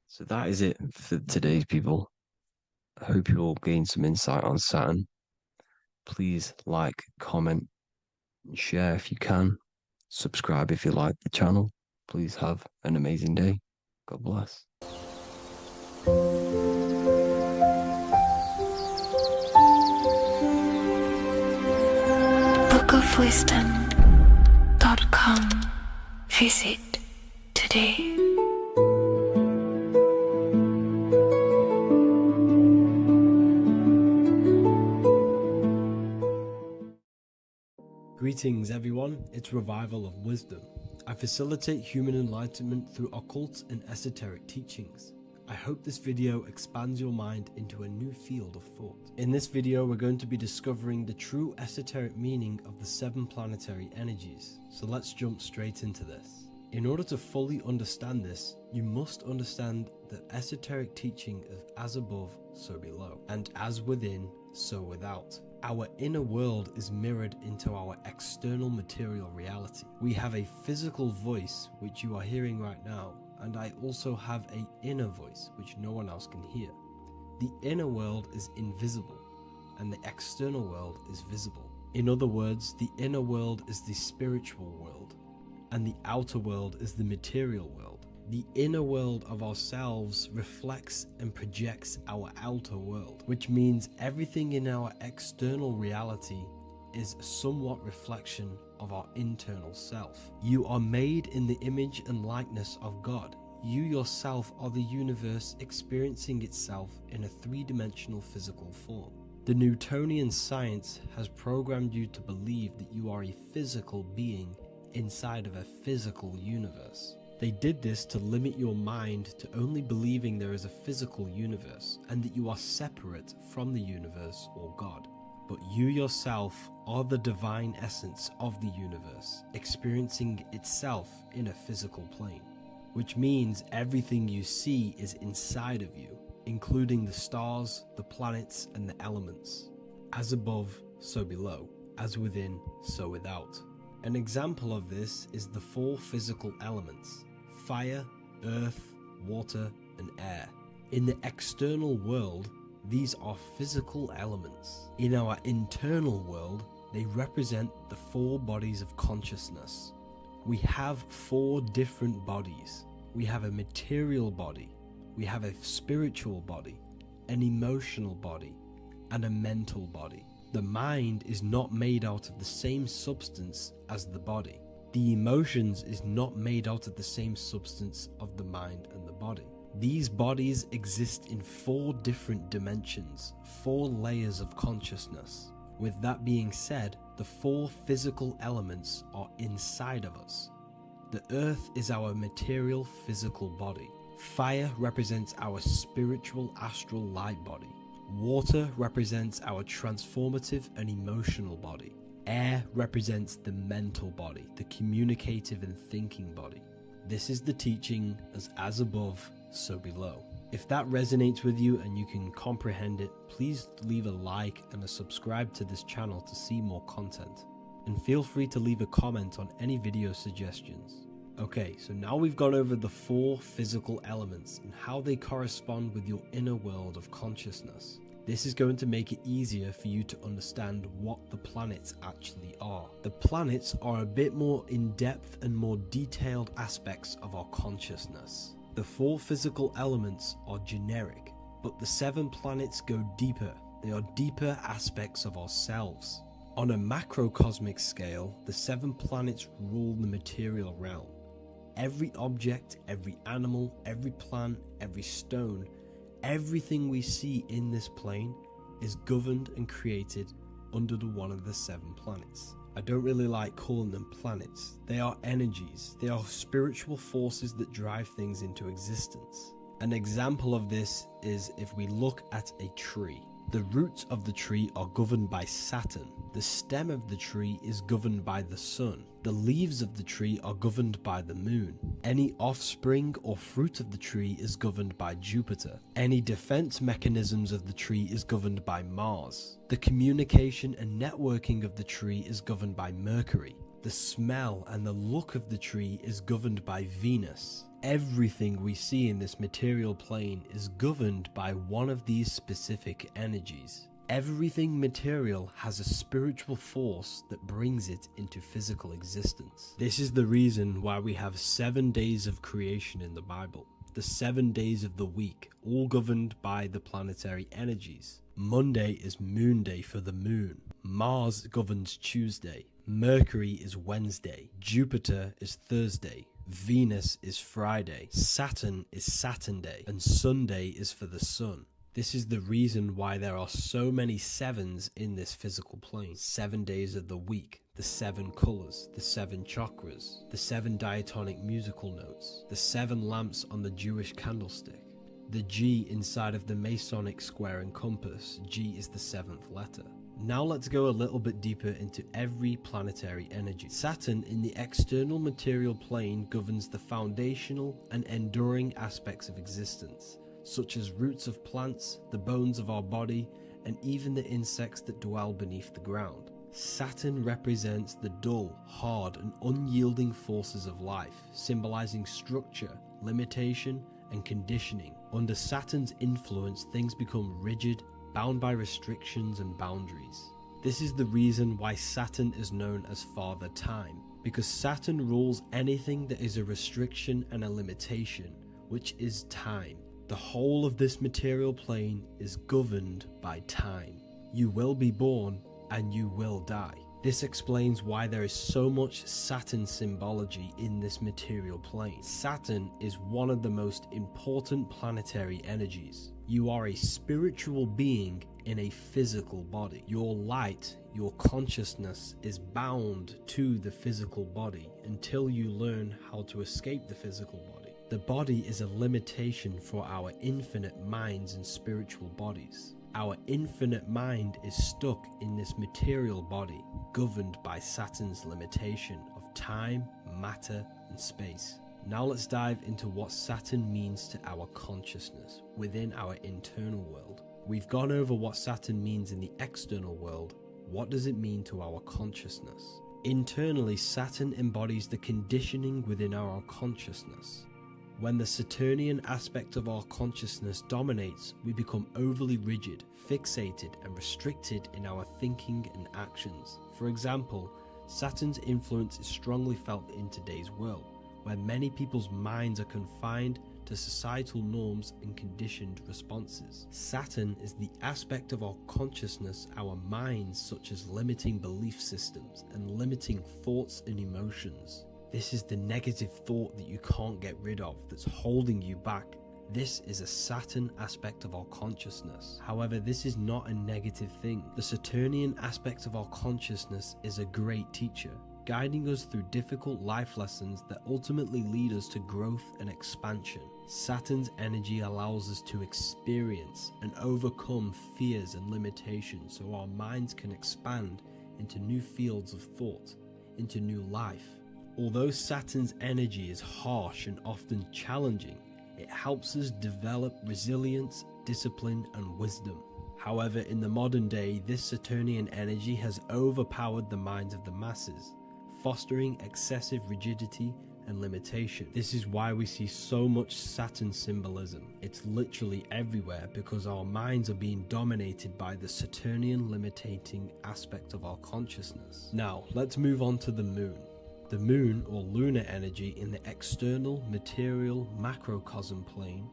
D: So that is it for today's people. I hope you all gain some insight on Saturn. Please like, comment, and share if you can. Subscribe if you like the channel. Please have an amazing day. God bless.
B: bookofwisdom.com. Visit today.
H: Greetings everyone, it's Revival of Wisdom. I facilitate human enlightenment through occult and esoteric teachings. I hope this video expands your mind into a new field of thought. In this video, we're going to be discovering the true esoteric meaning of the 7 planetary energies. So let's jump straight into this. In order to fully understand this, you must understand the esoteric teaching of as above, so below, and as within, so without. Our inner world is mirrored into our external material reality. We have a physical voice, which you are hearing right now, and I also have an inner voice, which no one else can hear. The inner world is invisible, and the external world is visible. In other words, the inner world is the spiritual world, and the outer world is the material world. The inner world of ourselves reflects and projects our outer world, which means everything in our external reality is somewhat reflection of our internal self. You are made in the image and likeness of God. You yourself are the universe experiencing itself in a 3-dimensional physical form. The Newtonian science has programmed you to believe that you are a physical being inside of a physical universe. They did this to limit your mind to only believing there is a physical universe and that you are separate from the universe or God. But you yourself are the divine essence of the universe, experiencing itself in a physical plane, which means everything you see is inside of you, including the stars, the planets, and the elements. As above, so below. As within, so without. An example of this is the 4 physical elements: fire, earth, water, and air. In the external world, these are physical elements. In our internal world, they represent the 4 bodies of consciousness. We have 4 different bodies. We have a material body, we have a spiritual body, an emotional body, and a mental body. The mind is not made out of the same substance as the body. The emotions is not made out of the same substance of the mind and the body. These bodies exist in 4 different dimensions, 4 layers of consciousness. With that being said, the 4 physical elements are inside of us. The earth is our material physical body. Fire represents our spiritual astral light body. Water represents our transformative and emotional body. Air represents the mental body, the communicative and thinking body. This is the teaching as above, so below. If that resonates with you and you can comprehend it, please leave a like and a subscribe to this channel to see more content. And feel free to leave a comment on any video suggestions. Okay, so now we've gone over the 4 physical elements and how they correspond with your inner world of consciousness. This is going to make it easier for you to understand what the planets actually are. The planets are a bit more in-depth and more detailed aspects of our consciousness. The 4 physical elements are generic, but the 7 planets go deeper. They are deeper aspects of ourselves. On a macrocosmic scale, the 7 planets rule the material realm. Every object, every animal, every plant, every stone, everything we see in this plane is governed and created under one of the 7 planets. I don't really like calling them planets. They are energies. They are spiritual forces that drive things into existence. An example of this is if we look at a tree. The roots of the tree are governed by Saturn. The stem of the tree is governed by the sun. The leaves of the tree are governed by the moon. Any offspring or fruit of the tree is governed by Jupiter. Any defense mechanisms of the tree is governed by Mars. The communication and networking of the tree is governed by Mercury. The smell and the look of the tree is governed by Venus. Everything we see in this material plane is governed by one of these specific energies. Everything material has a spiritual force that brings it into physical existence. This is the reason why we have 7 days of creation in the Bible. The 7 days of the week, all governed by the planetary energies. Monday is moon day for the moon. Mars governs Tuesday. Mercury is Wednesday. Jupiter is Thursday. Venus is Friday. Saturn is Saturn day. And Sunday is for the sun. This is the reason why there are so many 7s in this physical plane. 7 days of the week, the 7 colors, the 7 chakras, the 7 diatonic musical notes, the 7 lamps on the Jewish candlestick. The G inside of the Masonic square and compass, G is the 7th letter. Now let's go a little bit deeper into every planetary energy. Saturn in the external material plane governs the foundational and enduring aspects of existence, such as roots of plants, the bones of our body, and even the insects that dwell beneath the ground. Saturn represents the dull, hard, and unyielding forces of life, symbolizing structure, limitation, and conditioning. Under Saturn's influence, things become rigid, bound by restrictions and boundaries. This is the reason why Saturn is known as Father Time, because Saturn rules anything that is a restriction and a limitation, which is time. The whole of this material plane is governed by time. You will be born and you will die. This explains why there is so much Saturn symbology in this material plane. Saturn is one of the most important planetary energies. You are a spiritual being in a physical body. Your light, your consciousness is bound to the physical body until you learn how to escape the physical body. The body is a limitation for our infinite minds and spiritual bodies. Our infinite mind is stuck in this material body, governed by Saturn's limitation of time, matter, and space. Now let's dive into what Saturn means to our consciousness within our internal world. We've gone over what Saturn means in the external world. What does it mean to our consciousness? Internally, Saturn embodies the conditioning within our consciousness. When the Saturnian aspect of our consciousness dominates, we become overly rigid, fixated, and restricted in our thinking and actions. For example, Saturn's influence is strongly felt in today's world, where many people's minds are confined to societal norms and conditioned responses. Saturn is the aspect of our consciousness, our minds, such as limiting belief systems and limiting thoughts and emotions. This is the negative thought that you can't get rid of, that's holding you back. This is a Saturn aspect of our consciousness. However, this is not a negative thing. The Saturnian aspect of our consciousness is a great teacher, guiding us through difficult life lessons that ultimately lead us to growth and expansion. Saturn's energy allows us to experience and overcome fears and limitations so our minds can expand into new fields of thought, into new life. Although Saturn's energy is harsh and often challenging, it helps us develop resilience, discipline, and wisdom. However, in the modern day, this Saturnian energy has overpowered the minds of the masses, fostering excessive rigidity and limitation. This is why we see so much Saturn symbolism. It's literally everywhere because our minds are being dominated by the Saturnian limiting aspect of our consciousness. Now, let's move on to the moon. The moon, or lunar energy, in the external material macrocosm plane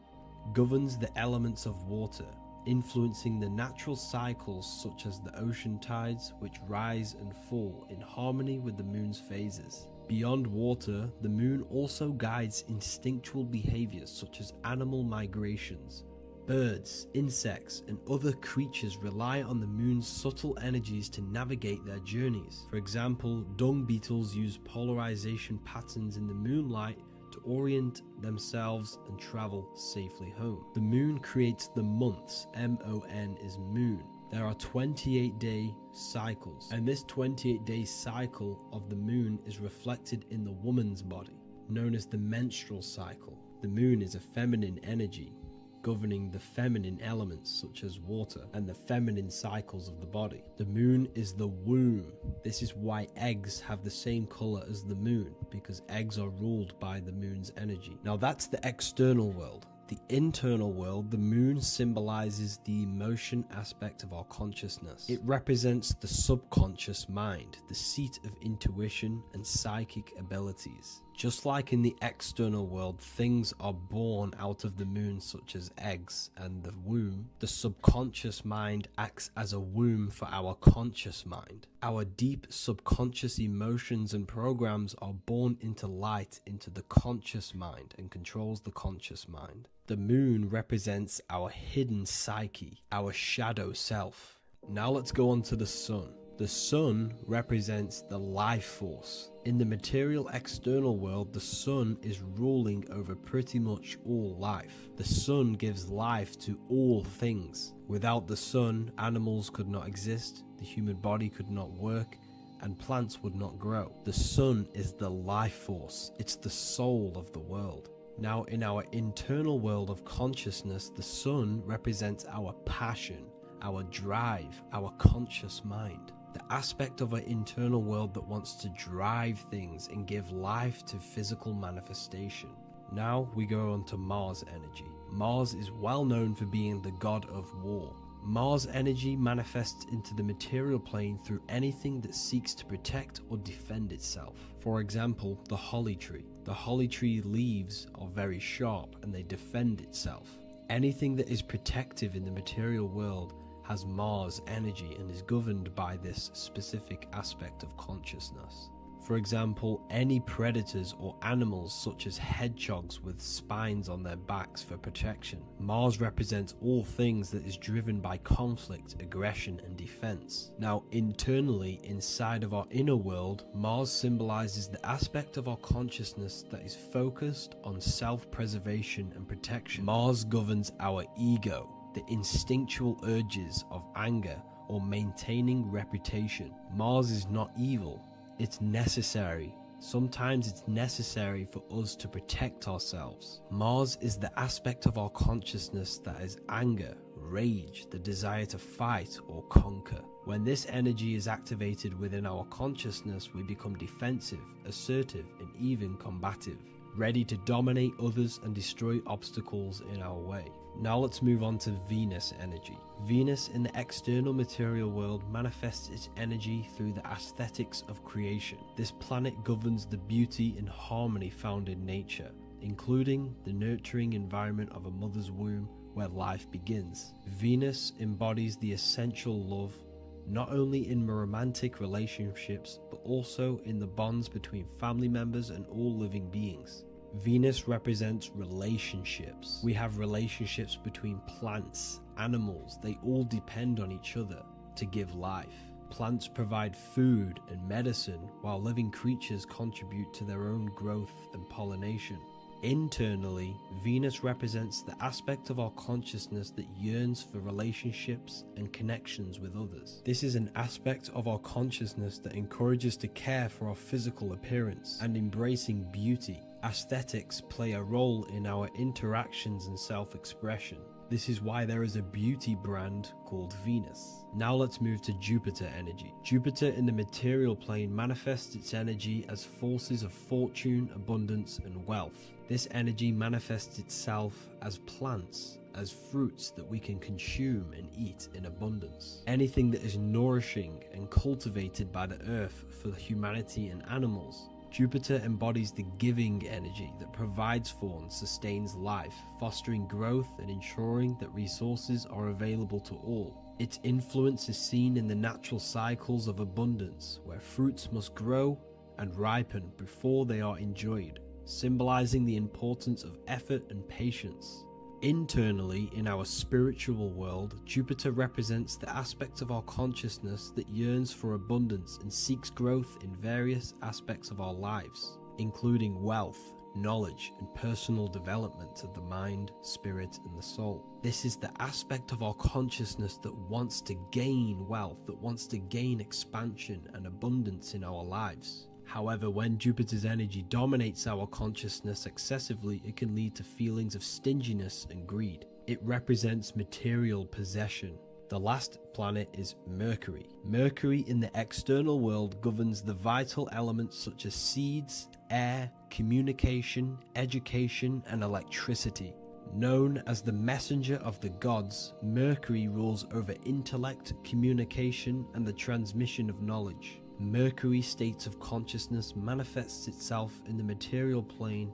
H: governs the elements of water, influencing the natural cycles such as the ocean tides, which rise and fall in harmony with the moon's phases. Beyond water, the moon also guides instinctual behaviors such as animal migrations. Birds, insects, and other creatures rely on the moon's subtle energies to navigate their journeys. For example, dung beetles use polarization patterns in the moonlight to orient themselves and travel safely home. The moon creates the months. M-O-N is moon. There are 28-day cycles, and this 28-day cycle of the moon is reflected in the woman's body, known as the menstrual cycle. The moon is a feminine energy, governing the feminine elements such as water and the feminine cycles of the body. The moon is the womb. This is why eggs have the same color as the moon, because eggs are ruled by the moon's energy. Now that's the external world. The internal world, the moon symbolizes the emotion aspect of our consciousness. It represents the subconscious mind, the seat of intuition and psychic abilities. Just like in the external world, things are born out of the moon, such as eggs and the womb. The subconscious mind acts as a womb for our conscious mind. Our deep subconscious emotions and programs are born into light into the conscious mind and controls the conscious mind. The moon represents our hidden psyche, our shadow self. Now let's go on to the sun. The sun represents the life force. In the material external world, the sun is ruling over pretty much all life. The sun gives life to all things. Without the sun, animals could not exist, the human body could not work, and plants would not grow. The sun is the life force. It's the soul of the world. Now, in our internal world of consciousness, the sun represents our passion, our drive, our conscious mind. The aspect of our internal world that wants to drive things and give life to physical manifestation. Now we go on to Mars energy. Mars is well known for being the god of war. Mars energy manifests into the material plane through anything that seeks to protect or defend itself. For example, the holly tree. The holly tree leaves are very sharp and they defend itself. Anything that is protective in the material world has Mars energy and is governed by this specific aspect of consciousness. For example, any predators or animals such as hedgehogs with spines on their backs for protection. Mars represents all things that is driven by conflict, aggression, and defense. Now, internally, inside of our inner world, Mars symbolizes the aspect of our consciousness that is focused on self-preservation and protection. Mars governs our ego, the instinctual urges of anger or maintaining reputation. Mars is not evil, it's necessary. Sometimes it's necessary for us to protect ourselves. Mars is the aspect of our consciousness that is anger, rage, the desire to fight or conquer. When this energy is activated within our consciousness, we become defensive, assertive, and even combative, ready to dominate others and destroy obstacles in our way. Now let's move on to Venus energy. Venus in the external material world manifests its energy through the aesthetics of creation. This planet governs the beauty and harmony found in nature. including the nurturing environment of a mother's womb where life begins. Venus embodies the essential love, not only in romantic relationships, but also in the bonds between family members and all living beings. Venus represents relationships. We have relationships between plants, animals, they all depend on each other to give life. Plants provide food and medicine, while living creatures contribute to their own growth and pollination. Internally, Venus represents the aspect of our consciousness that yearns for relationships and connections with others. This is an aspect of our consciousness that encourages to care for our physical appearance and embracing beauty. Aesthetics play a role in our interactions and self-expression. This is why there is a beauty brand called Venus. Now let's move to Jupiter energy. Jupiter in the material plane manifests its energy as forces of fortune, abundance, and wealth. This energy manifests itself as plants, as fruits that we can consume and eat in abundance. Anything that is nourishing and cultivated by the earth for humanity and animals. Jupiter embodies the giving energy that provides for and sustains life, fostering growth and ensuring that resources are available to all. Its influence is seen in the natural cycles of abundance, where fruits must grow and ripen before they are enjoyed, symbolizing the importance of effort and patience. Internally, in our spiritual world, Jupiter represents the aspect of our consciousness that yearns for abundance and seeks growth in various aspects of our lives, including wealth, knowledge, and personal development of the mind, spirit, and the soul. This is the aspect of our consciousness that wants to gain wealth, that wants to gain expansion and abundance in our lives. However, when Jupiter's energy dominates our consciousness excessively, it can lead to feelings of stinginess and greed. It represents material possession. The last planet is Mercury. Mercury in the external world governs the vital elements such as seeds, air, communication, education, and electricity. Known as the messenger of the gods, Mercury rules over intellect, communication, and the transmission of knowledge. Mercury's states of consciousness manifests itself in the material plane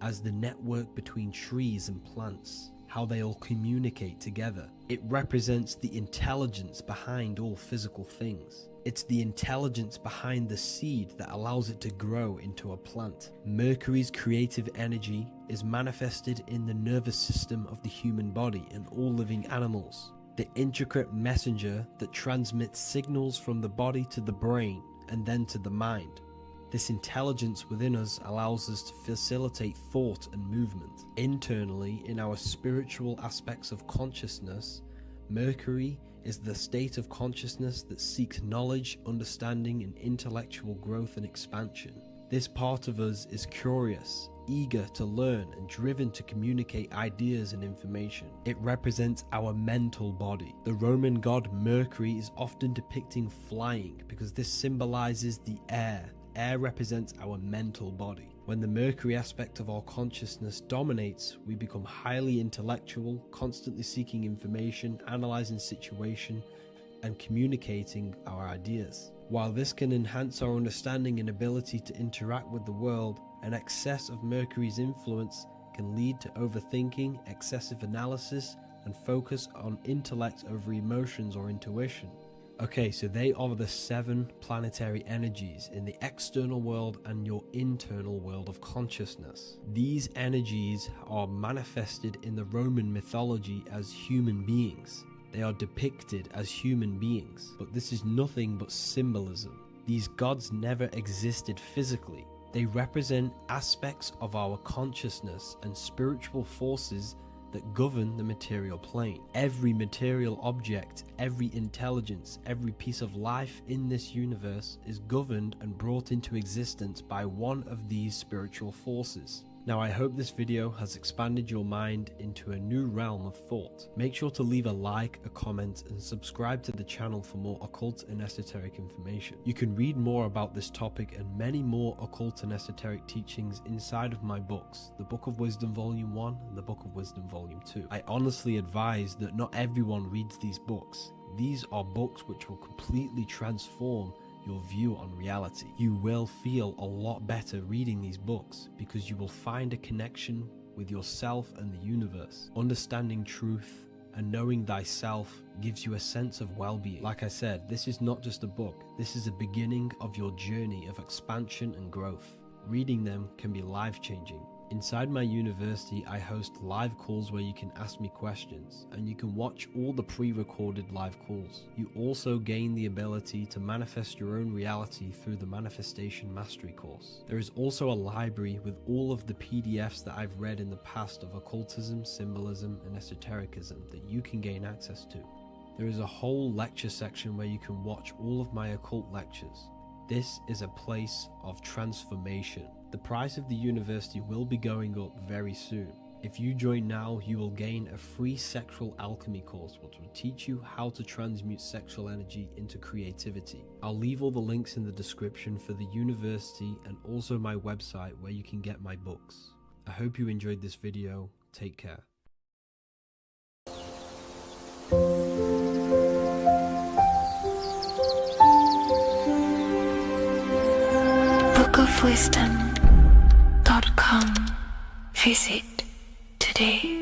H: as the network between trees and plants, how they all communicate together. It represents the intelligence behind all physical things. It's the intelligence behind the seed that allows it to grow into a plant. Mercury's creative energy is manifested in the nervous system of the human body and all living animals. The intricate messenger that transmits signals from the body to the brain and then to the mind. This intelligence within us allows us to facilitate thought and movement. Internally, in our spiritual aspects of consciousness, Mercury is the state of consciousness that seeks knowledge, understanding, and intellectual growth and expansion. This part of us is curious, eager to learn, and driven to communicate ideas and information. It represents our mental body. The Roman god Mercury is often depicting flying because this symbolizes the air. Air represents our mental body. When the Mercury aspect of our consciousness dominates, we become highly intellectual, constantly seeking information, analyzing situation, and communicating our ideas. While this can enhance our understanding and ability to interact with the world, an excess of Mercury's influence can lead to overthinking, excessive analysis, and focus on intellect over emotions or intuition. Okay, so they are the 7 planetary energies in the external world and your internal world of consciousness. These energies are manifested in the Roman mythology as human beings. They are depicted as human beings, but this is nothing but symbolism. These gods never existed physically. They represent aspects of our consciousness and spiritual forces that govern the material plane. Every material object, every intelligence, every piece of life in this universe is governed and brought into existence by one of these spiritual forces. Now, I hope this video has expanded your mind into a new realm of thought. Make sure to leave a like, a comment, and subscribe to the channel for more occult and esoteric information. You can read more about this topic and many more occult and esoteric teachings inside of my books, the Book of Wisdom Volume 1 and the Book of Wisdom Volume 2. I honestly advise that not everyone reads these books. These are books which will completely transform your view on reality. You will feel a lot better reading these books because you will find a connection with yourself and the universe. Understanding truth and knowing thyself gives you a sense of well-being. Like I said, this is not just a book. This is a beginning of your journey of expansion and growth. Reading them can be life-changing. Inside my university, I host live calls where you can ask me questions, and you can watch all the pre-recorded live calls. You also gain the ability to manifest your own reality through the Manifestation Mastery course. There is also a library with all of the PDFs that I've read in the past of occultism, symbolism, and esotericism that you can gain access to. There is a whole lecture section where you can watch all of my occult lectures. This is a place of transformation. The price of the university will be going up very soon. If you join now, you will gain a free sexual alchemy course which will teach you how to transmute sexual energy into creativity. I'll leave all the links in the description for the university and also my website where you can get my books. I hope you enjoyed this video. Take care.
B: bookofwisdom.com. Visit today.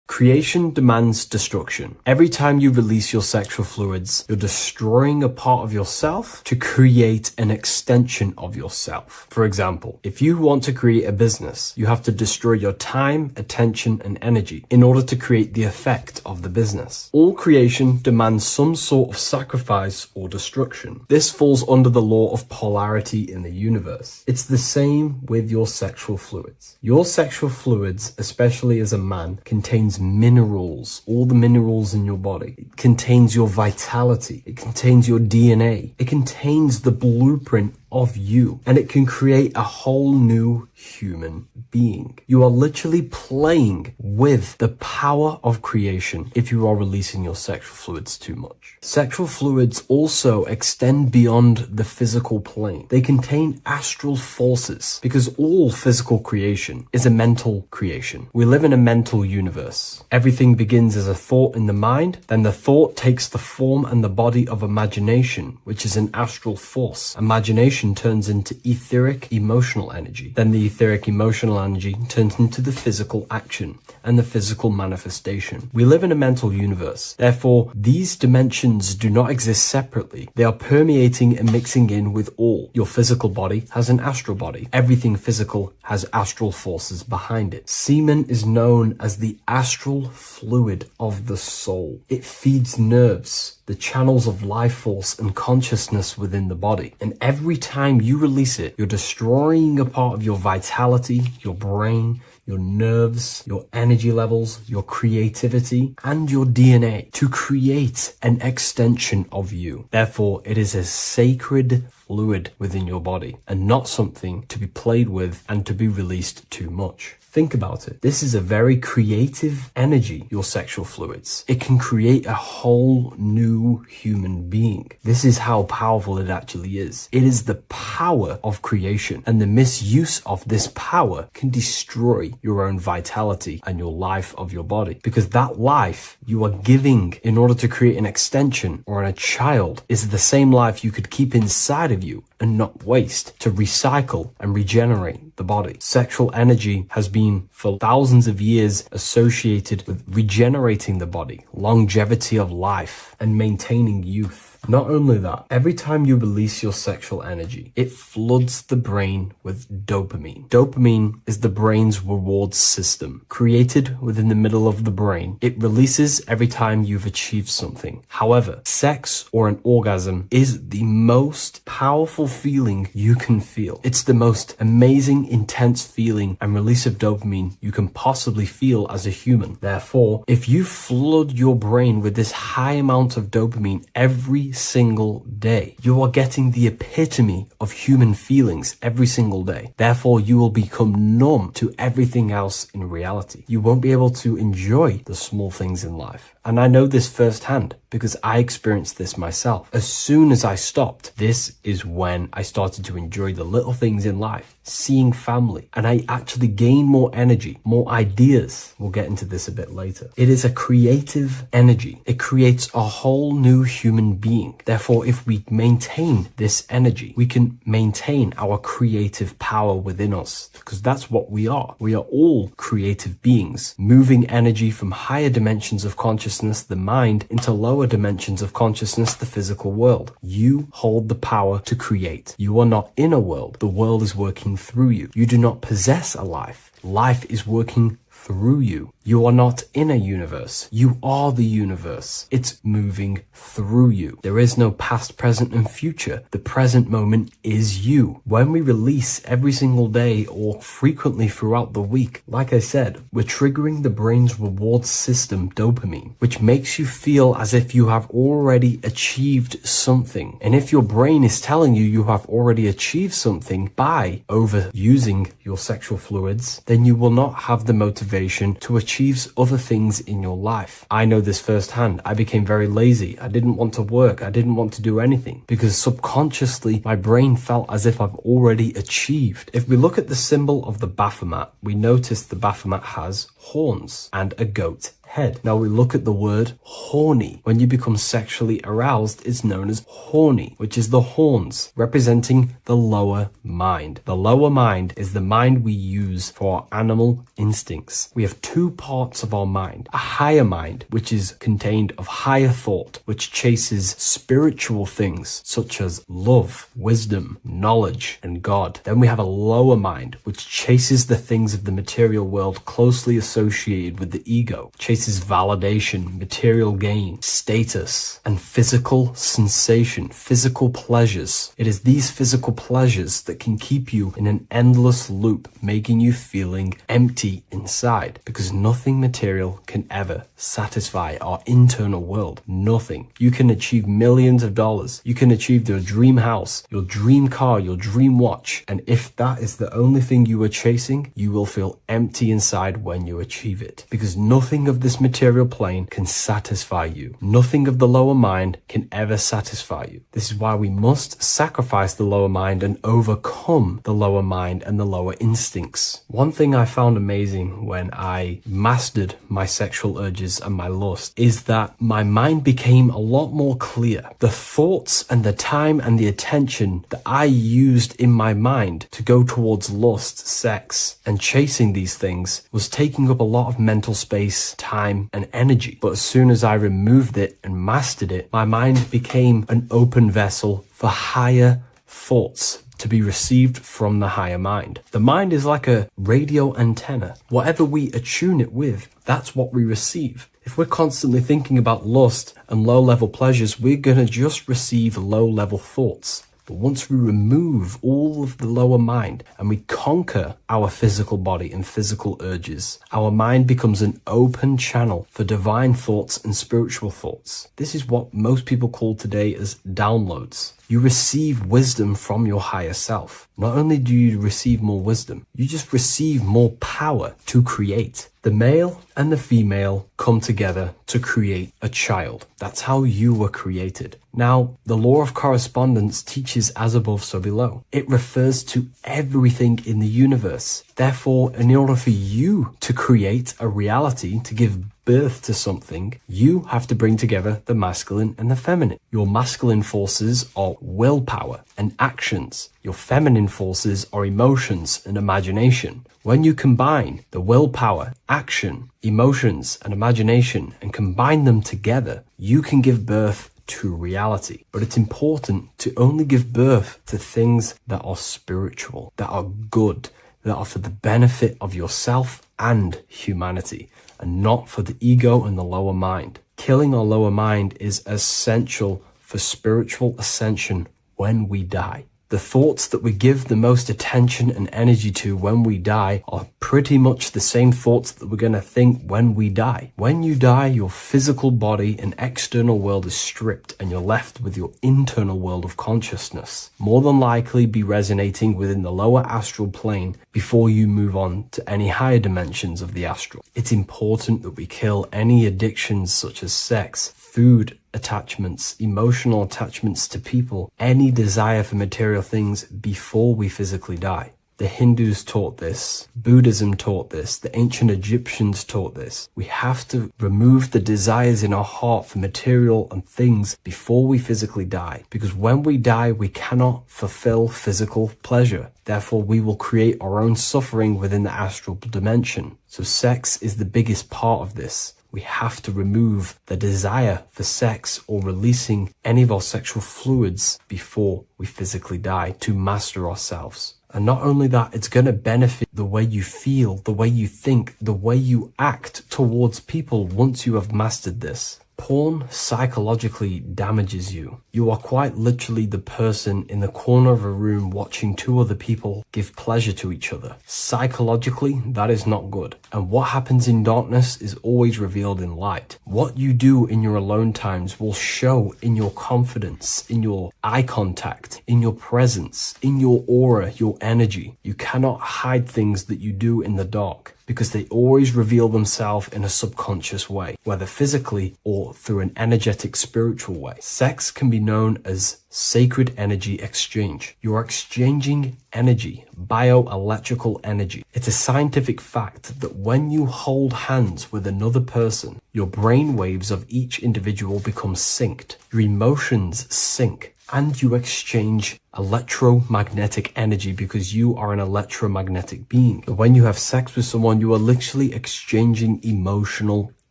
G: Creation demands destruction. Every time you release your sexual fluids, you're destroying a part of yourself to create an extension of yourself. For example, if you want to create a business, you have to destroy your time, attention, and energy in order to create the effect of the business. All creation demands some sort of sacrifice or destruction. This falls under the law of polarity in the universe. It's the same with your sexual fluids. Your sexual fluids, especially as a man, contains minerals, all the minerals in your body. It contains your vitality. It contains your DNA. It contains the blueprint of you, and it can create a whole new human being. You are literally playing with the power of creation if you are releasing your sexual fluids too much. Sexual fluids also extend beyond the physical plane. They contain astral forces because all physical creation is a mental creation. We live in a mental universe. Everything begins as a thought in the mind, then the thought takes the form and the body of imagination, which is an astral force. Imagination turns into etheric emotional energy. Then the etheric emotional energy turns into the physical action and the physical manifestation. We live in a mental universe. Therefore, these dimensions do not exist separately. They are permeating and mixing in with all. Your physical body has an astral body. Everything physical has astral forces behind it. Semen is known as the astral fluid of the soul. It feeds nerves, the channels of life force and consciousness within the body. And every time you release it, you're destroying a part of your vitality, your brain, your nerves, your energy levels, your creativity, and your DNA to create an extension of you. Therefore, it is a sacred fluid within your body and not something to be played with and to be released too much. Think about it. This is a very creative energy, your sexual fluids. It can create a whole new human being. This is how powerful it actually is. It is the power of creation, and the misuse of this power can destroy your own vitality and your life of your body, because that life you are giving in order to create an extension or a child is the same life you could keep inside of you and not waste to recycle and regenerate the body. Sexual energy has been for thousands of years associated with regenerating the body, longevity of life, and maintaining youth. Not only that, every time you release your sexual energy, it floods the brain with dopamine. Dopamine is the brain's reward system, created within the middle of the brain. It releases every time you've achieved something. However, sex or an orgasm is the most powerful feeling you can feel. It's the most amazing, intense feeling and release of dopamine you can possibly feel as a human. Therefore, if you flood your brain with this high amount of dopamine every single day, you are getting the epitome of human feelings every single day. Therefore, you will become numb to everything else in reality. You won't be able to enjoy the small things in life. And I know this firsthand because I experienced this myself. As soon as I stopped, this is when I started to enjoy the little things in life. seeing family, and I actually gain more energy, more ideas. We'll get into this a bit later. It is a creative energy. It creates a whole new human being. Therefore, if we maintain this energy, we can maintain our creative power within us, because that's what we are. We are all creative beings, moving energy from higher dimensions of consciousness, the mind, into lower dimensions of consciousness, the physical world. You hold the power to create. You are not in a world. The world is working through you. You do not possess a life. Life is working through you. You are not in a universe. You are the universe. It's moving through you. There is no past, present, and future. The present moment is you. When we release every single day or frequently throughout the week, like I said, we're triggering the brain's reward system, dopamine, which makes you feel as if you have already achieved something. And if your brain is telling you you have already achieved something by overusing your sexual fluids, then you will not have the motivation to achieve other things in your life. I know this firsthand. I became very lazy. I didn't want to work. I didn't want to do anything because subconsciously my brain felt as if I've already achieved. If we look at the symbol of the Baphomet, we notice the Baphomet has horns and a goat head. Now we look at the word horny. When you become sexually aroused, it's known as horny, which is the horns, representing the lower mind. The lower mind is the mind we use for our animal instincts. We have two parts of our mind. A higher mind, which is contained of higher thought, which chases spiritual things such as love, wisdom, knowledge, and God. Then we have a lower mind, which chases the things of the material world closely associated with the ego, chases validation, material gain, status, and physical sensation, physical pleasures. It is these physical pleasures that can keep you in an endless loop, making you feeling empty inside, because nothing material can ever satisfy our internal world. Nothing. You can achieve millions of dollars. You can achieve your dream house, your dream car, your dream watch. And if that is the only thing you are chasing, you will feel empty inside when you achieve it, because nothing of this material plane can satisfy you. Nothing of the lower mind can ever satisfy you. This is why we must sacrifice the lower mind and overcome the lower mind and the lower instincts. One thing I found amazing when I mastered my sexual urges and my lust is that my mind became a lot more clear. The thoughts and the time and the attention that I used in my mind to go towards lust, sex, and chasing these things was taking up a lot of mental space, time, and energy. But as soon as I removed it and mastered it, my mind became an open vessel for higher thoughts to be received from the higher mind. The mind is like a radio antenna. Whatever we attune it with, that's what we receive. If we're constantly thinking about lust and low-level pleasures, we're gonna just receive low-level thoughts. But once we remove all of the lower mind and we conquer our physical body and physical urges, our mind becomes an open channel for divine thoughts and spiritual thoughts. This is what most people call today as downloads. You receive wisdom from your higher self. Not only do you receive more wisdom, you just receive more power to create. The male and the female come together to create a child. That's how you were created. Now, the law of correspondence teaches as above, so below. It refers to everything in the universe. Therefore, in order for you to create a reality, to give birth to something, you have to bring together the masculine and the feminine. Your masculine forces are willpower and actions. Your feminine forces are emotions and imagination. When you combine the willpower, action, emotions, and imagination and combine them together, you can give birth to reality. But it's important to only give birth to things that are spiritual, that are good, that are for the benefit of yourself and humanity, and not for the ego and the lower mind. Killing our lower mind is essential for spiritual ascension when we die. The thoughts that we give the most attention and energy to when we die are pretty much the same thoughts that we're going to think when we die. When you die, your physical body and external world is stripped and you're left with your internal world of consciousness, more than likely be resonating within the lower astral plane before you move on to any higher dimensions of the astral. It's important that we kill any addictions such as sex, food, attachments, emotional attachments to people, any desire for material things before we physically die. The Hindus taught this. Buddhism taught this. The ancient Egyptians taught this. We have to remove the desires in our heart for material and things before we physically die. Because when we die, we cannot fulfill physical pleasure. Therefore, we will create our own suffering within the astral dimension. So sex is the biggest part of this. We have to remove the desire for sex or releasing any of our sexual fluids before we physically die to master ourselves. And not only that, it's going to benefit the way you feel, the way you think, the way you act towards people once you have mastered this. Porn psychologically damages you. You are quite literally the person in the corner of a room watching two other people give pleasure to each other. Psychologically, that is not good. And what happens in darkness is always revealed in light. What you do in your alone times will show in your confidence, in your eye contact, in your presence, in your aura, your energy. You cannot hide things that you do in the dark, because they always reveal themselves in a subconscious way, whether physically or through an energetic spiritual way. Sex can be known as sacred energy exchange. You are exchanging energy, bioelectrical energy. It's a scientific fact that when you hold hands with another person, your brain waves of each individual become synced. Your emotions sync. And you exchange electromagnetic energy because you are an electromagnetic being. When you have sex with someone, you are literally exchanging emotional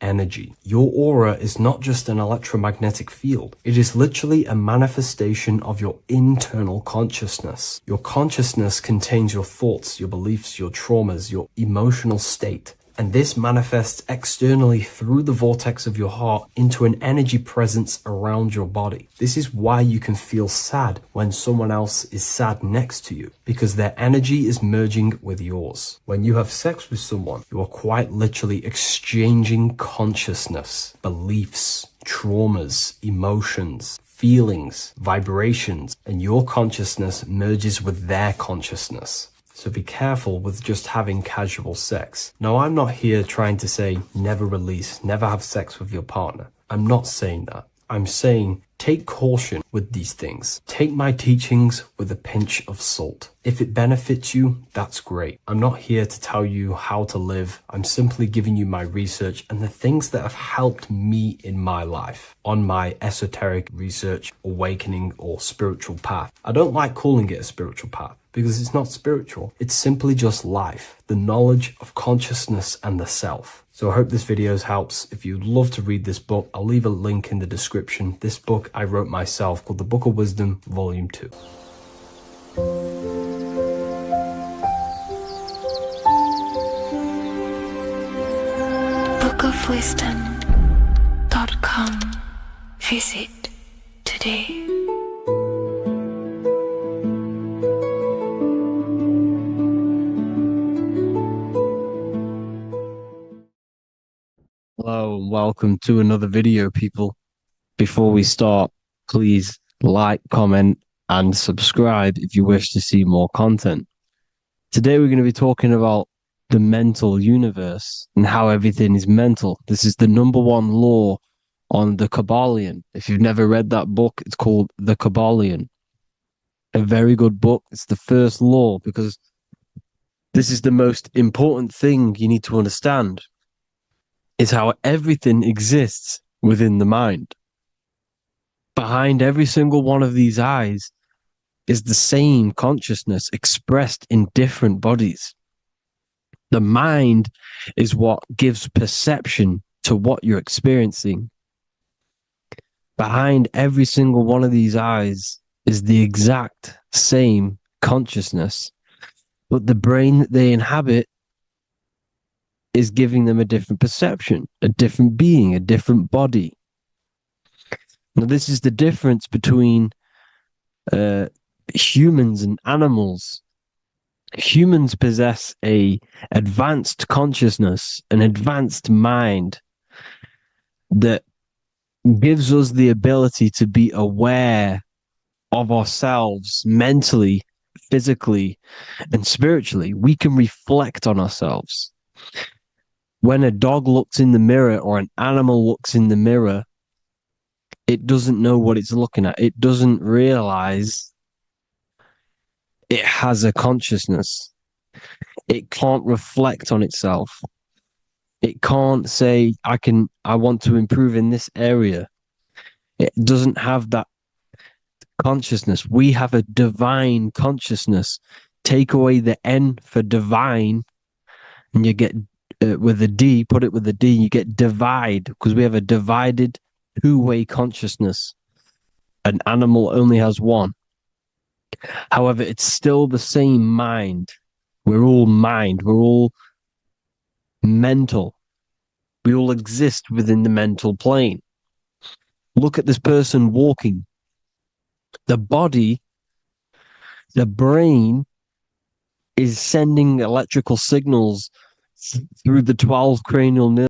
G: energy. Your aura is not just an electromagnetic field. It is literally a manifestation of your internal consciousness. Your consciousness contains your thoughts, your beliefs, your traumas, your emotional state. And this manifests externally through the vortex of your heart into an energy presence around your body. This is why you can feel sad when someone else is sad next to you, because their energy is merging with yours. When you have sex with someone, you are quite literally exchanging consciousness, beliefs, traumas, emotions, feelings, vibrations, and your consciousness merges with their consciousness. So be careful with just having casual sex. Now, I'm not here trying to say never release, never have sex with your partner. I'm not saying that. I'm saying take caution with these things. Take my teachings with a pinch of salt. If it benefits you, that's great. I'm not here to tell you how to live. I'm simply giving you my research and the things that have helped me in my life on my esoteric research, awakening, or spiritual path. I don't like calling it a spiritual path, because it's not spiritual. It's simply just life, the knowledge of consciousness and the self. So I hope this video helps. If you'd love to read this book, I'll leave a link in the description. This book I wrote myself called The Book of Wisdom, Volume 2.
B: bookofwisdom.com. Visit today.
D: Hello and welcome to another video, people. Before we start, please like, comment, and subscribe if you wish to see more content. Today we're going to be talking about the mental universe and how everything is mental. This is the #1 law on the Kabbalion. If you've never read that book, it's called The Kabbalion. A very good book. It's the first law because this is the most important thing you need to understand. Is how everything exists within the mind. Behind every single one of these eyes is the same consciousness expressed in different bodies. The mind is what gives perception to what you're experiencing. Behind every single one of these eyes is the exact same consciousness, but the brain that they inhabit is giving them a different perception, a different being, a different body. Now, this is the difference between humans and animals. Humans possess a advanced consciousness, an advanced mind that gives us the ability to be aware of ourselves mentally, physically, and spiritually. We can reflect on ourselves. When a dog looks in the mirror or an animal looks in the mirror, it doesn't know what it's looking at. It doesn't realize it has a consciousness. It can't reflect on itself. It can't say, I want to improve in this area. It doesn't have that consciousness. We have a divine consciousness. Take away the N for divine, and you get with a D, put it with a D, you get divide, because we have a divided two-way consciousness. An animal only has one. However, it's still the same mind. We're all mind. We're all mental. We all exist within the mental plane. Look at this person walking. The body, the brain is sending electrical signals through the 12 cranial nerves